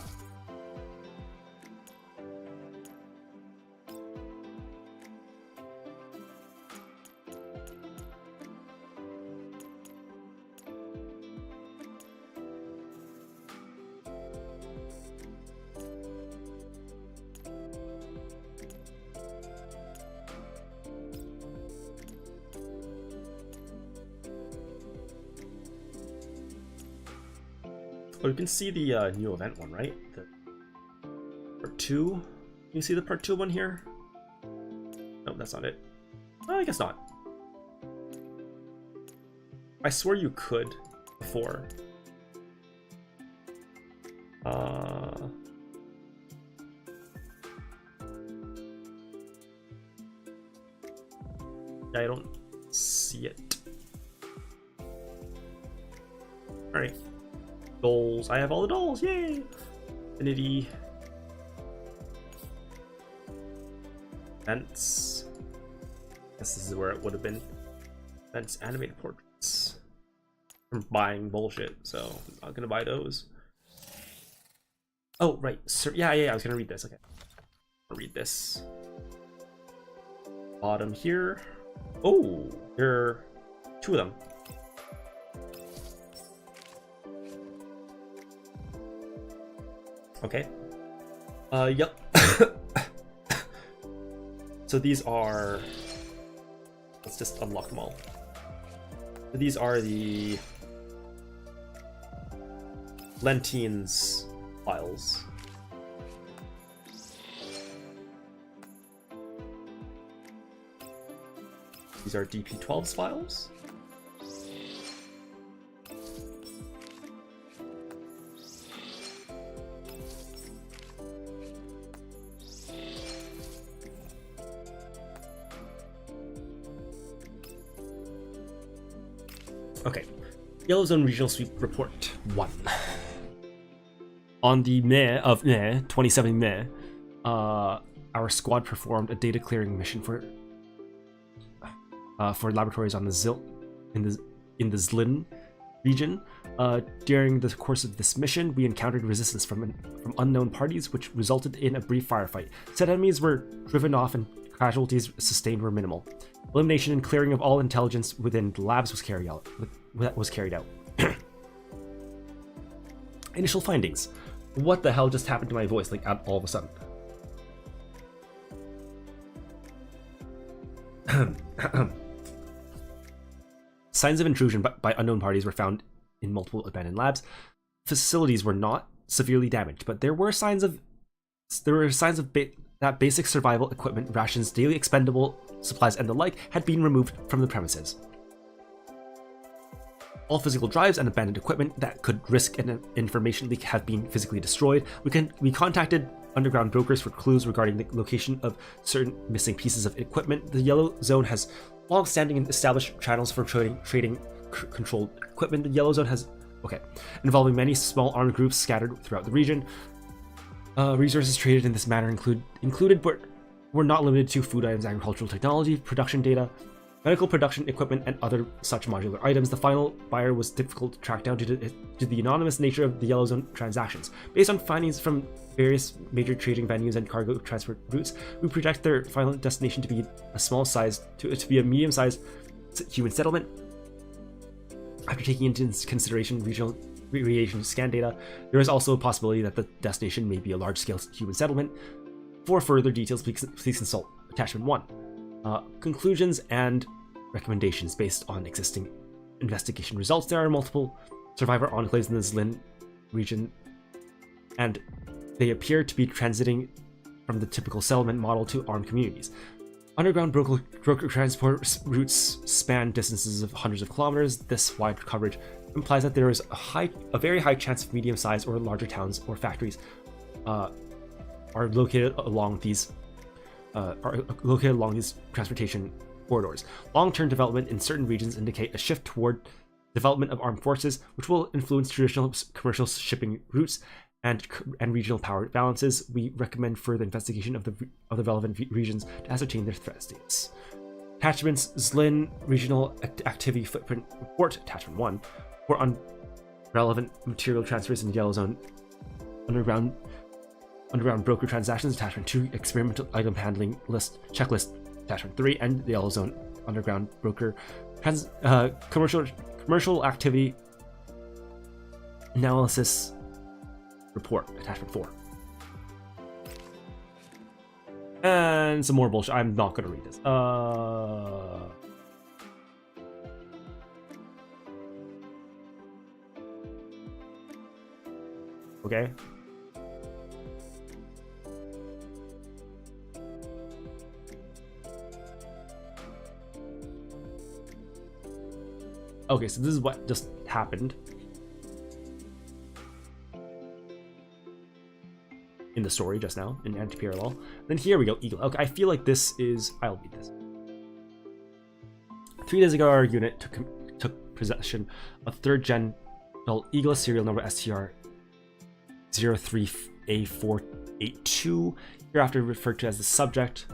Oh, you can see the new event one, right? The part 2. Can you see the part 2 one here? No, that's not it. Oh, I guess not. I swear you could before. I don't see it. Alright. Dolls. I have all the dolls. Yay! Infinity. Events. Guess this is where it would have been. Events, animated portraits. I'm buying bullshit, so I'm not gonna buy those. Oh, right. Yeah, I was gonna read this. Okay. I'll read this. Bottom here. Oh, there are 2 of them. Okay. Yep. So these are... Let's just unlock them all. So these are the Lentine's files. These are DP12's files. Okay, Yellow Zone Regional Sweep Report 1. On the May of 27 May, our squad performed a data clearing mission for laboratories on the in the Zlin region. During the course of this mission, we encountered resistance from unknown parties, which resulted in a brief firefight. Said enemies were driven off and casualties sustained were minimal. Elimination and clearing of all intelligence within the labs was carried out. Initial findings. What the hell just happened to my voice, like, all of a sudden? Signs of intrusion by unknown parties were found in multiple abandoned labs. Facilities were not severely damaged, but there were signs of that basic survival equipment, rations, daily expendable supplies, and the like had been removed from the premises. All physical drives and abandoned equipment that could risk an information leak have been physically destroyed. We contacted underground brokers for clues regarding the location of certain missing pieces of equipment. The Yellow Zone has long-standing and established channels for trading controlled equipment. The Yellow Zone has involving many small armed groups scattered throughout the region. Resources traded in this manner included, but were not limited to, food items, agricultural technology, production data, medical production equipment, and other such modular items. The final buyer was difficult to track down due to the anonymous nature of the Yellow Zone transactions. Based on findings from various major trading venues and cargo transport routes, we project their final destination to be a medium-sized human settlement. After taking into consideration regional radiation scan data, there is also a possibility that the destination may be a large-scale human settlement. For further details, please consult Attachment 1. Conclusions and recommendations based on existing investigation results. There are multiple survivor enclaves in the Zlin region, and they appear to be transiting from the typical settlement model to armed communities. Underground broker transport routes span distances of hundreds of kilometers. This wide coverage implies that there is a very high chance of medium-sized or larger towns or factories are located along these transportation corridors. Long-term development in certain regions indicate a shift toward development of armed forces, which will influence traditional commercial shipping routes and regional power balances. We recommend further investigation of the relevant regions to ascertain their threat status. Attachments: Zlin Regional Activity Footprint Report, Attachment 1, for relevant material transfers in Yellow Zone underground broker transactions, attachment 2, experimental item handling list checklist, attachment 3, and the yellow zone underground broker commercial activity analysis report, attachment 4. And some more bullshit. I'm not gonna read this. Okay. Okay, so this is what just happened in the story just now in Antiparallel. Then here we go, Eagle. Okay, I feel like this is. I'll read this. 3 days ago, our unit took possession of 3rd gen Eagle serial number STR 03A482, hereafter referred to as the subject.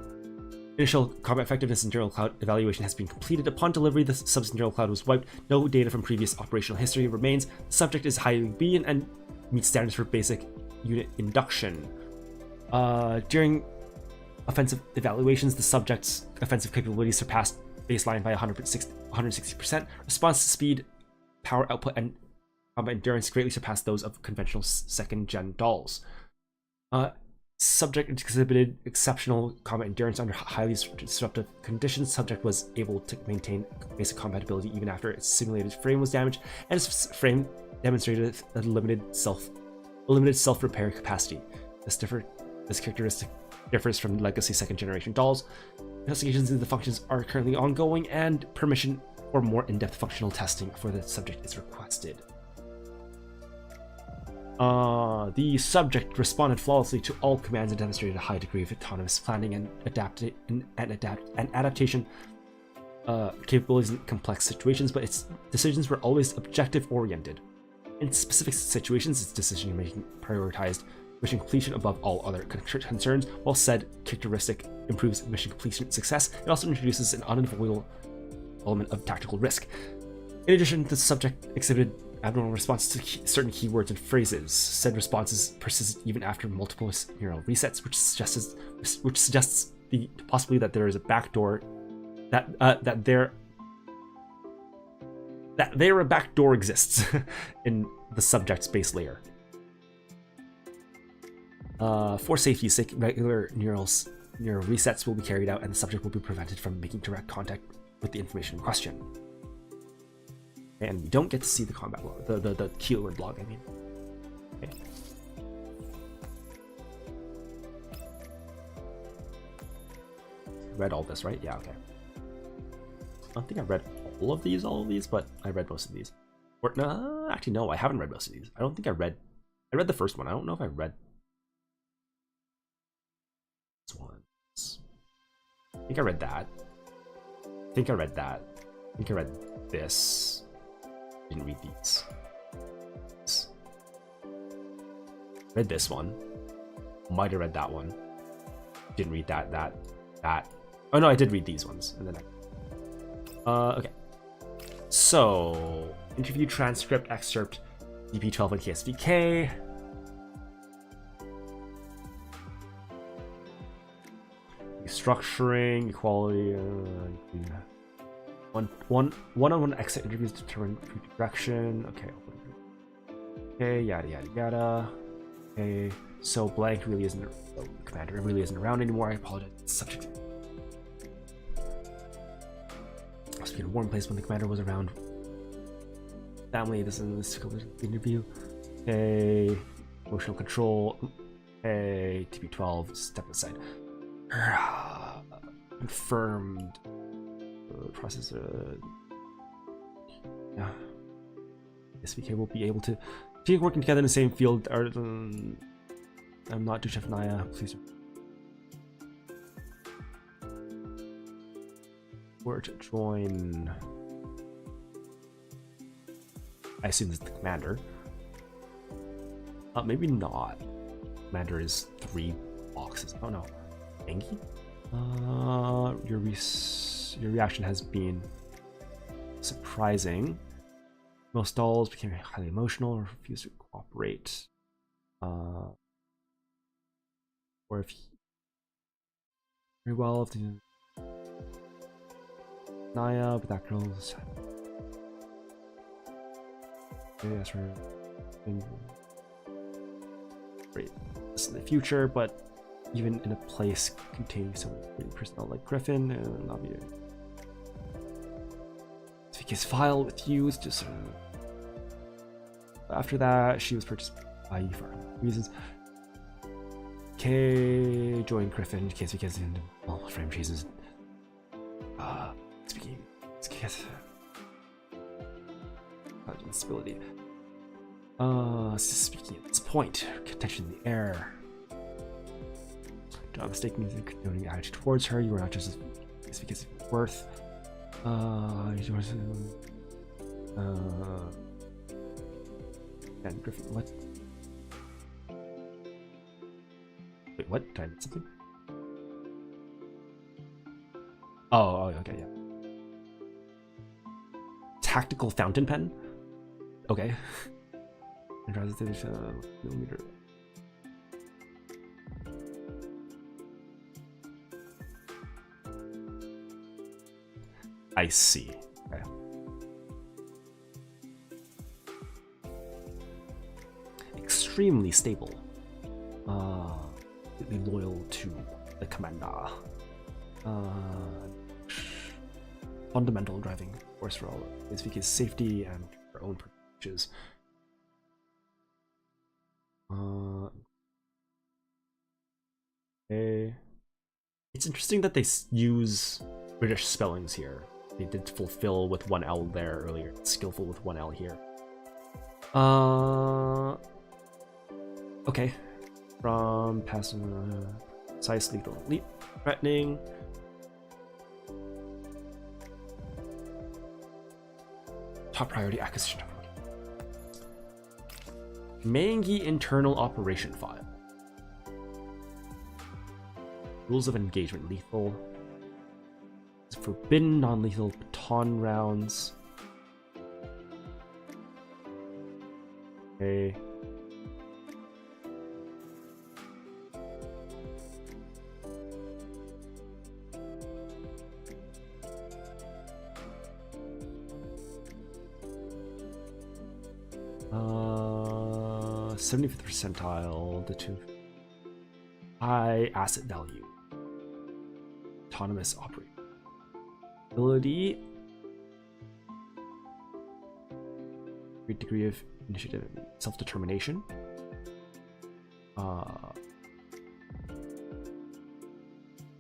Initial combat effectiveness and general cloud evaluation has been completed. Upon delivery, the substance general cloud was wiped. No data from previous operational history remains. The subject is highly obedient and meets standards for basic unit induction. During offensive evaluations, the subject's offensive capabilities surpassed baseline by 160%. Response speed, power output, and combat endurance greatly surpassed those of conventional 2nd gen dolls. Subject exhibited exceptional combat endurance under highly disruptive conditions. Subject was able to maintain basic compatibility even after its simulated frame was damaged, and its frame demonstrated a limited self-repair capacity. This characteristic differs from legacy 2nd generation dolls. Investigations into the functions are currently ongoing, and permission for more in-depth functional testing for the subject is requested. The subject responded flawlessly to all commands and demonstrated a high degree of autonomous planning and adaptation capabilities in complex situations, but its decisions were always objective-oriented. In specific situations, its decision-making prioritized mission completion above all other concerns. While said characteristic improves mission completion success, it also introduces an unavoidable element of tactical risk. In addition, the subject exhibited abnormal responses to certain keywords and phrases. Said responses persisted even after multiple neural resets, which suggests the possibility that there is a backdoor that a backdoor exists in the subject's base layer. For safety's sake, regular neural resets will be carried out, and the subject will be prevented from making direct contact with the information in question. And we don't get to see the combat log, the keyword log, I mean. Okay. Read all this, right? Yeah, okay. I don't think I read all of these, but I read most of these. Or no, actually no, I haven't read most of these. I don't think I read the first one. I don't know if I read this one. I think I read that. I think I read this. Didn't read these. Read this one. Might have read that one. Didn't read that. Oh no, I did read these ones. And then okay. So, interview transcript excerpt, DP12 and KSVK. Structuring, equality, one-on-one exit interviews to determine future direction. Okay, yada yada yada. Okay, so blank really isn't. Oh, the commander really isn't around anymore. I apologize. Subject must be in a warm place when the commander was around. Family. This is the interview. Okay, emotional control. Okay, TP12. Step aside. Confirmed. Process. Yeah. SVK will be able to keep working together in the same field. I'm not Chef Naya. Please. Where to join? I assume this is the commander. Maybe not. Commander is 3 boxes. Oh no. Angie? Your reaction has been surprising. Most dolls became highly emotional or refused to cooperate. Or if very well, if the Naya, but that girl's. Maybe that's her. Great. This is the future, but even in a place containing some personnel like Griffin and not be. His file with you is just. After that, she was purchased by you for reasons. Kay joined Griffin in case because in all frame chases. Speaking, it's because instability. Speaking at this point, contention in the air. Do not mistake me noting the attitude towards her. You are not just as because of your worth. And Griffin, what? Wait, what? Did I miss something? Oh, okay, yeah. Tactical fountain pen? Okay. Millimeter. I see. Okay. Extremely stable. Completely loyal to the commander. Fundamental driving force for all is because safety and her own purposes. Okay. It's interesting that they use British spellings here. They did fulfill with one L there earlier. Skillful with one L here. Okay. From passing size lethal elite threatening. Top priority acquisition. Mangi internal operation file. Rules of engagement: lethal. Forbidden non-lethal baton rounds. Okay. Uh, 75th percentile, the two high asset value. Autonomous operating ability. Great degree of initiative and self-determination.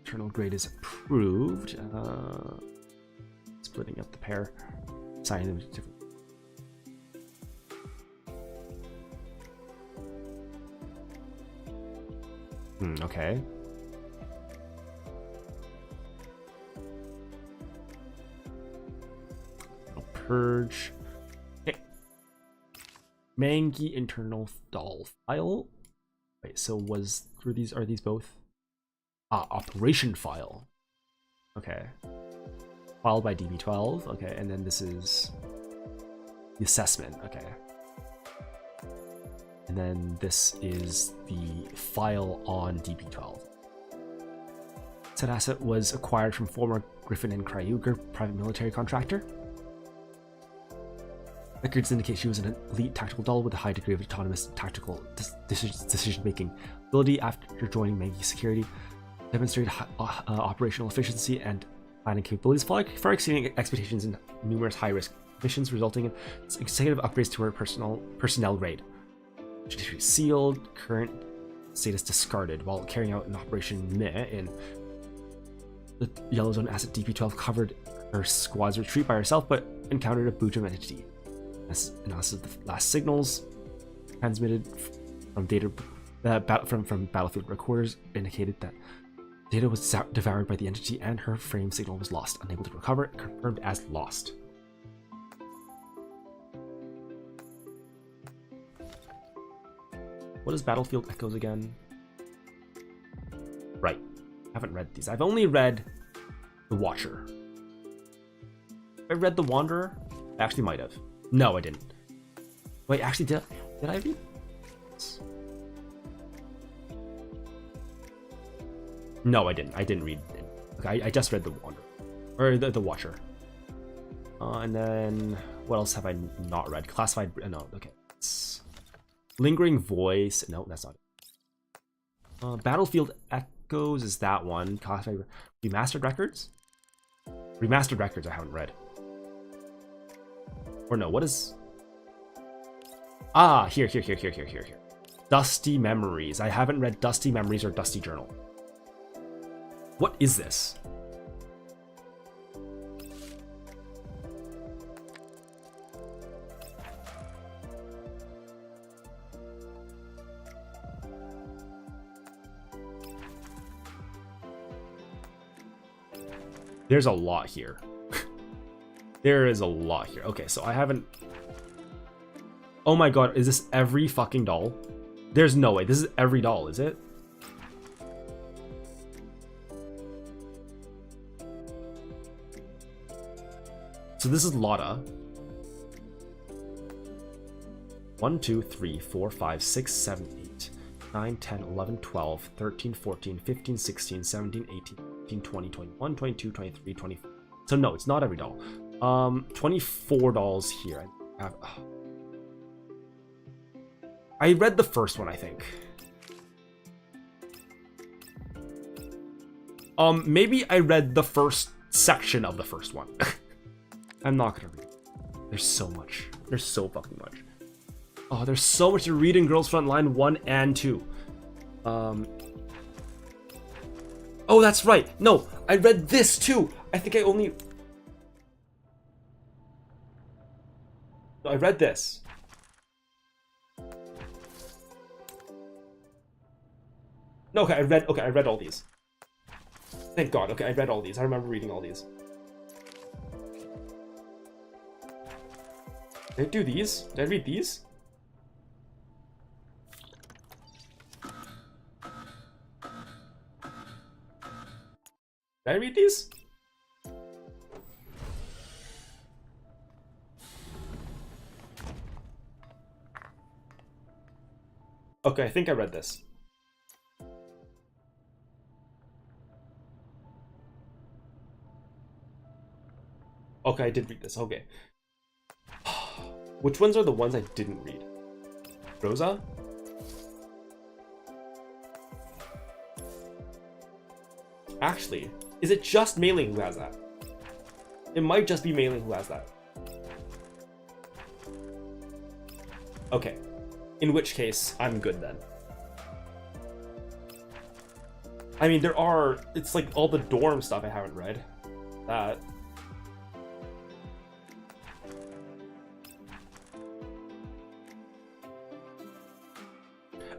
Internal grade is approved. Splitting up the pair. Assigning them to different. Okay. Purge. Okay. Mangi internal doll file. Wait, so are these both? Operation file. Okay. Filed by DB12. Okay, and then this is the assessment. Okay. And then this is the file on DB12. Said asset was acquired from former Griffin and Kryuger private military contractor. Records indicate she was an elite tactical doll with a high degree of autonomous tactical decision-making ability. After joining Mangi Security, demonstrated operational efficiency and planning capabilities, far exceeding expectations in numerous high-risk missions, resulting in executive upgrades to her personnel grade. Judiciary sealed, current status discarded. While carrying out an Operation Meh in the Yellow Zone asset, DP12 covered her squad's retreat by herself, but encountered a Boojum entity. Analysis of the last signals transmitted from data from battlefield recorders indicated that data was devoured by the entity and her frame signal was lost, unable to recover, confirmed as lost. What is Battlefield Echoes again? Right. I haven't read these. I've only read The Watcher. I read The Wanderer? I actually might have. No, I didn't. Wait, actually, did I read this? No, I didn't. I didn't read it. Okay, I just read the Wanderer. Or the Watcher. And then... What else have I not read? Classified... No, okay. It's Lingering Voice. No, that's not it. Battlefield Echoes is that one. Classified... Remastered Records? Remastered Records I haven't read. Or no, what is... Ah, here. Dusty Memories. I haven't read Dusty Memories or Dusty Journal. What is this? There's a lot here. There is a lot here. Okay, so I haven't... Oh my god, is this every fucking doll? There's no way. This is every doll, is it? So this is Lotta. 1, 2, 3, 4, 5, 6, 7, 8, 9, 10, 11, 12, 13, 14, 15, 16, 17, 18, 19, 20, 21, 22, 23, 24. So no, it's not every doll. 24 dolls here. I read the first one, I think. Maybe I read the first section of the first one. I'm not gonna read it. There's so much. There's so fucking much. Oh, there's so much to read in Girls Frontline 1 and 2. Oh, that's right. No, I read this too. I think I only... No, I read this. No, okay, I read all these. Thank God. Okay, I read all these. I remember reading all these. Did I do these? Did I read these? Did I read these? Okay, I think I read this. Okay, I did read this. Okay. Which ones are the ones I didn't read? Rosa? Actually, is it just Mailing who has that? It might just be Mailing who has that. Okay. In which case, I'm good then. I mean, there are... It's like all the dorm stuff I haven't read. That...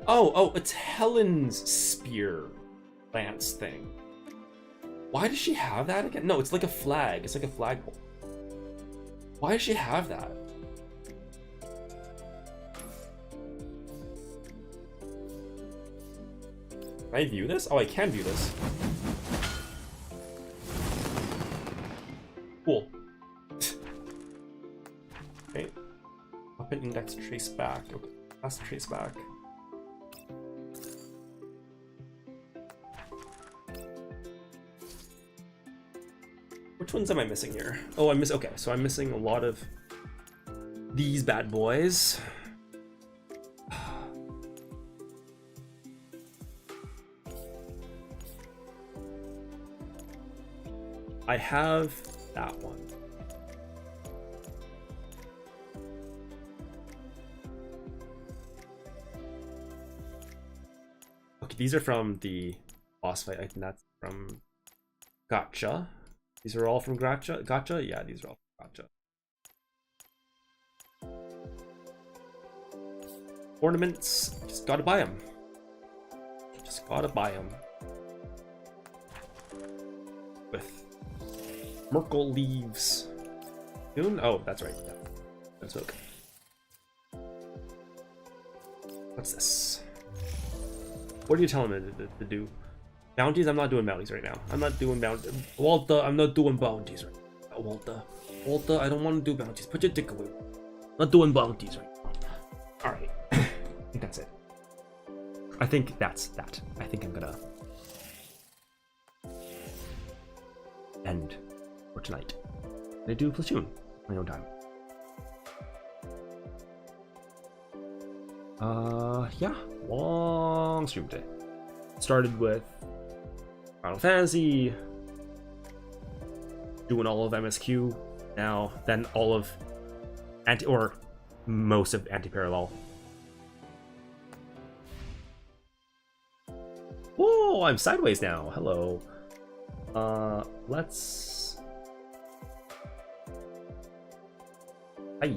Oh, it's Helen's spear lance thing. Why does she have that again? No, it's like a flag. It's like a flagpole. Why does she have that? Can I view this? Oh, I can view this. Cool. Okay. Weapon index trace back. Okay, that's trace back. Which ones am I missing here? Oh, okay, so I'm missing a lot of these bad boys. I have that one. Okay, these are from the boss fight. I think that's from Gotcha. These are all from Gotcha? Gotcha? Yeah, these are all from Gotcha. Ornaments. Just gotta buy them. Just gotta buy them. With Merkle leaves. Soon? Oh, that's right. Yeah. That's okay. What's this? What are you telling me to do? Bounties? I'm not doing bounties right now. I'm not doing bounties. Walter, I'm not doing bounties right now. Walter, I don't want to do bounties. Put your dick away. Not doing bounties right now. Alright. I think that's it. I think that's that. I think I'm gonna end for tonight. I do Platoon my own time. Yeah, long stream today. Started with Final Fantasy, doing all of MSQ now, then all of most of Antiparallel. Oh, I'm sideways now. Hello. Let's. Hi.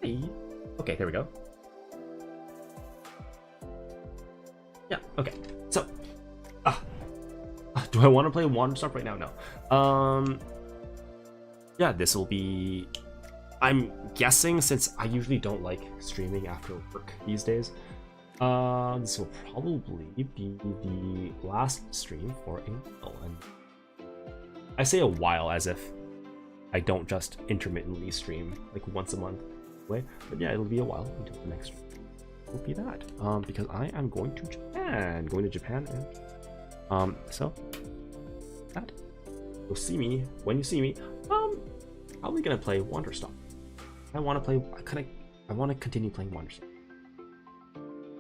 Hi. Okay, there we go. Yeah, okay. So, do I want to play Wanderstuff right now? No. Yeah, this will be. I'm guessing, since I usually don't like streaming after work these days, this will probably be the last stream for a while. And I say a while as if I don't just intermittently stream like once a month, way. But yeah, it'll be a while until the next stream will be that. Because I am going to Japan, and so that you'll see me when you see me. Probably gonna play Wanderstuff. I want to continue playing Wanderstuff.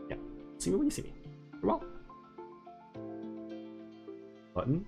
Yeah, see me when you see me. You're well. Button.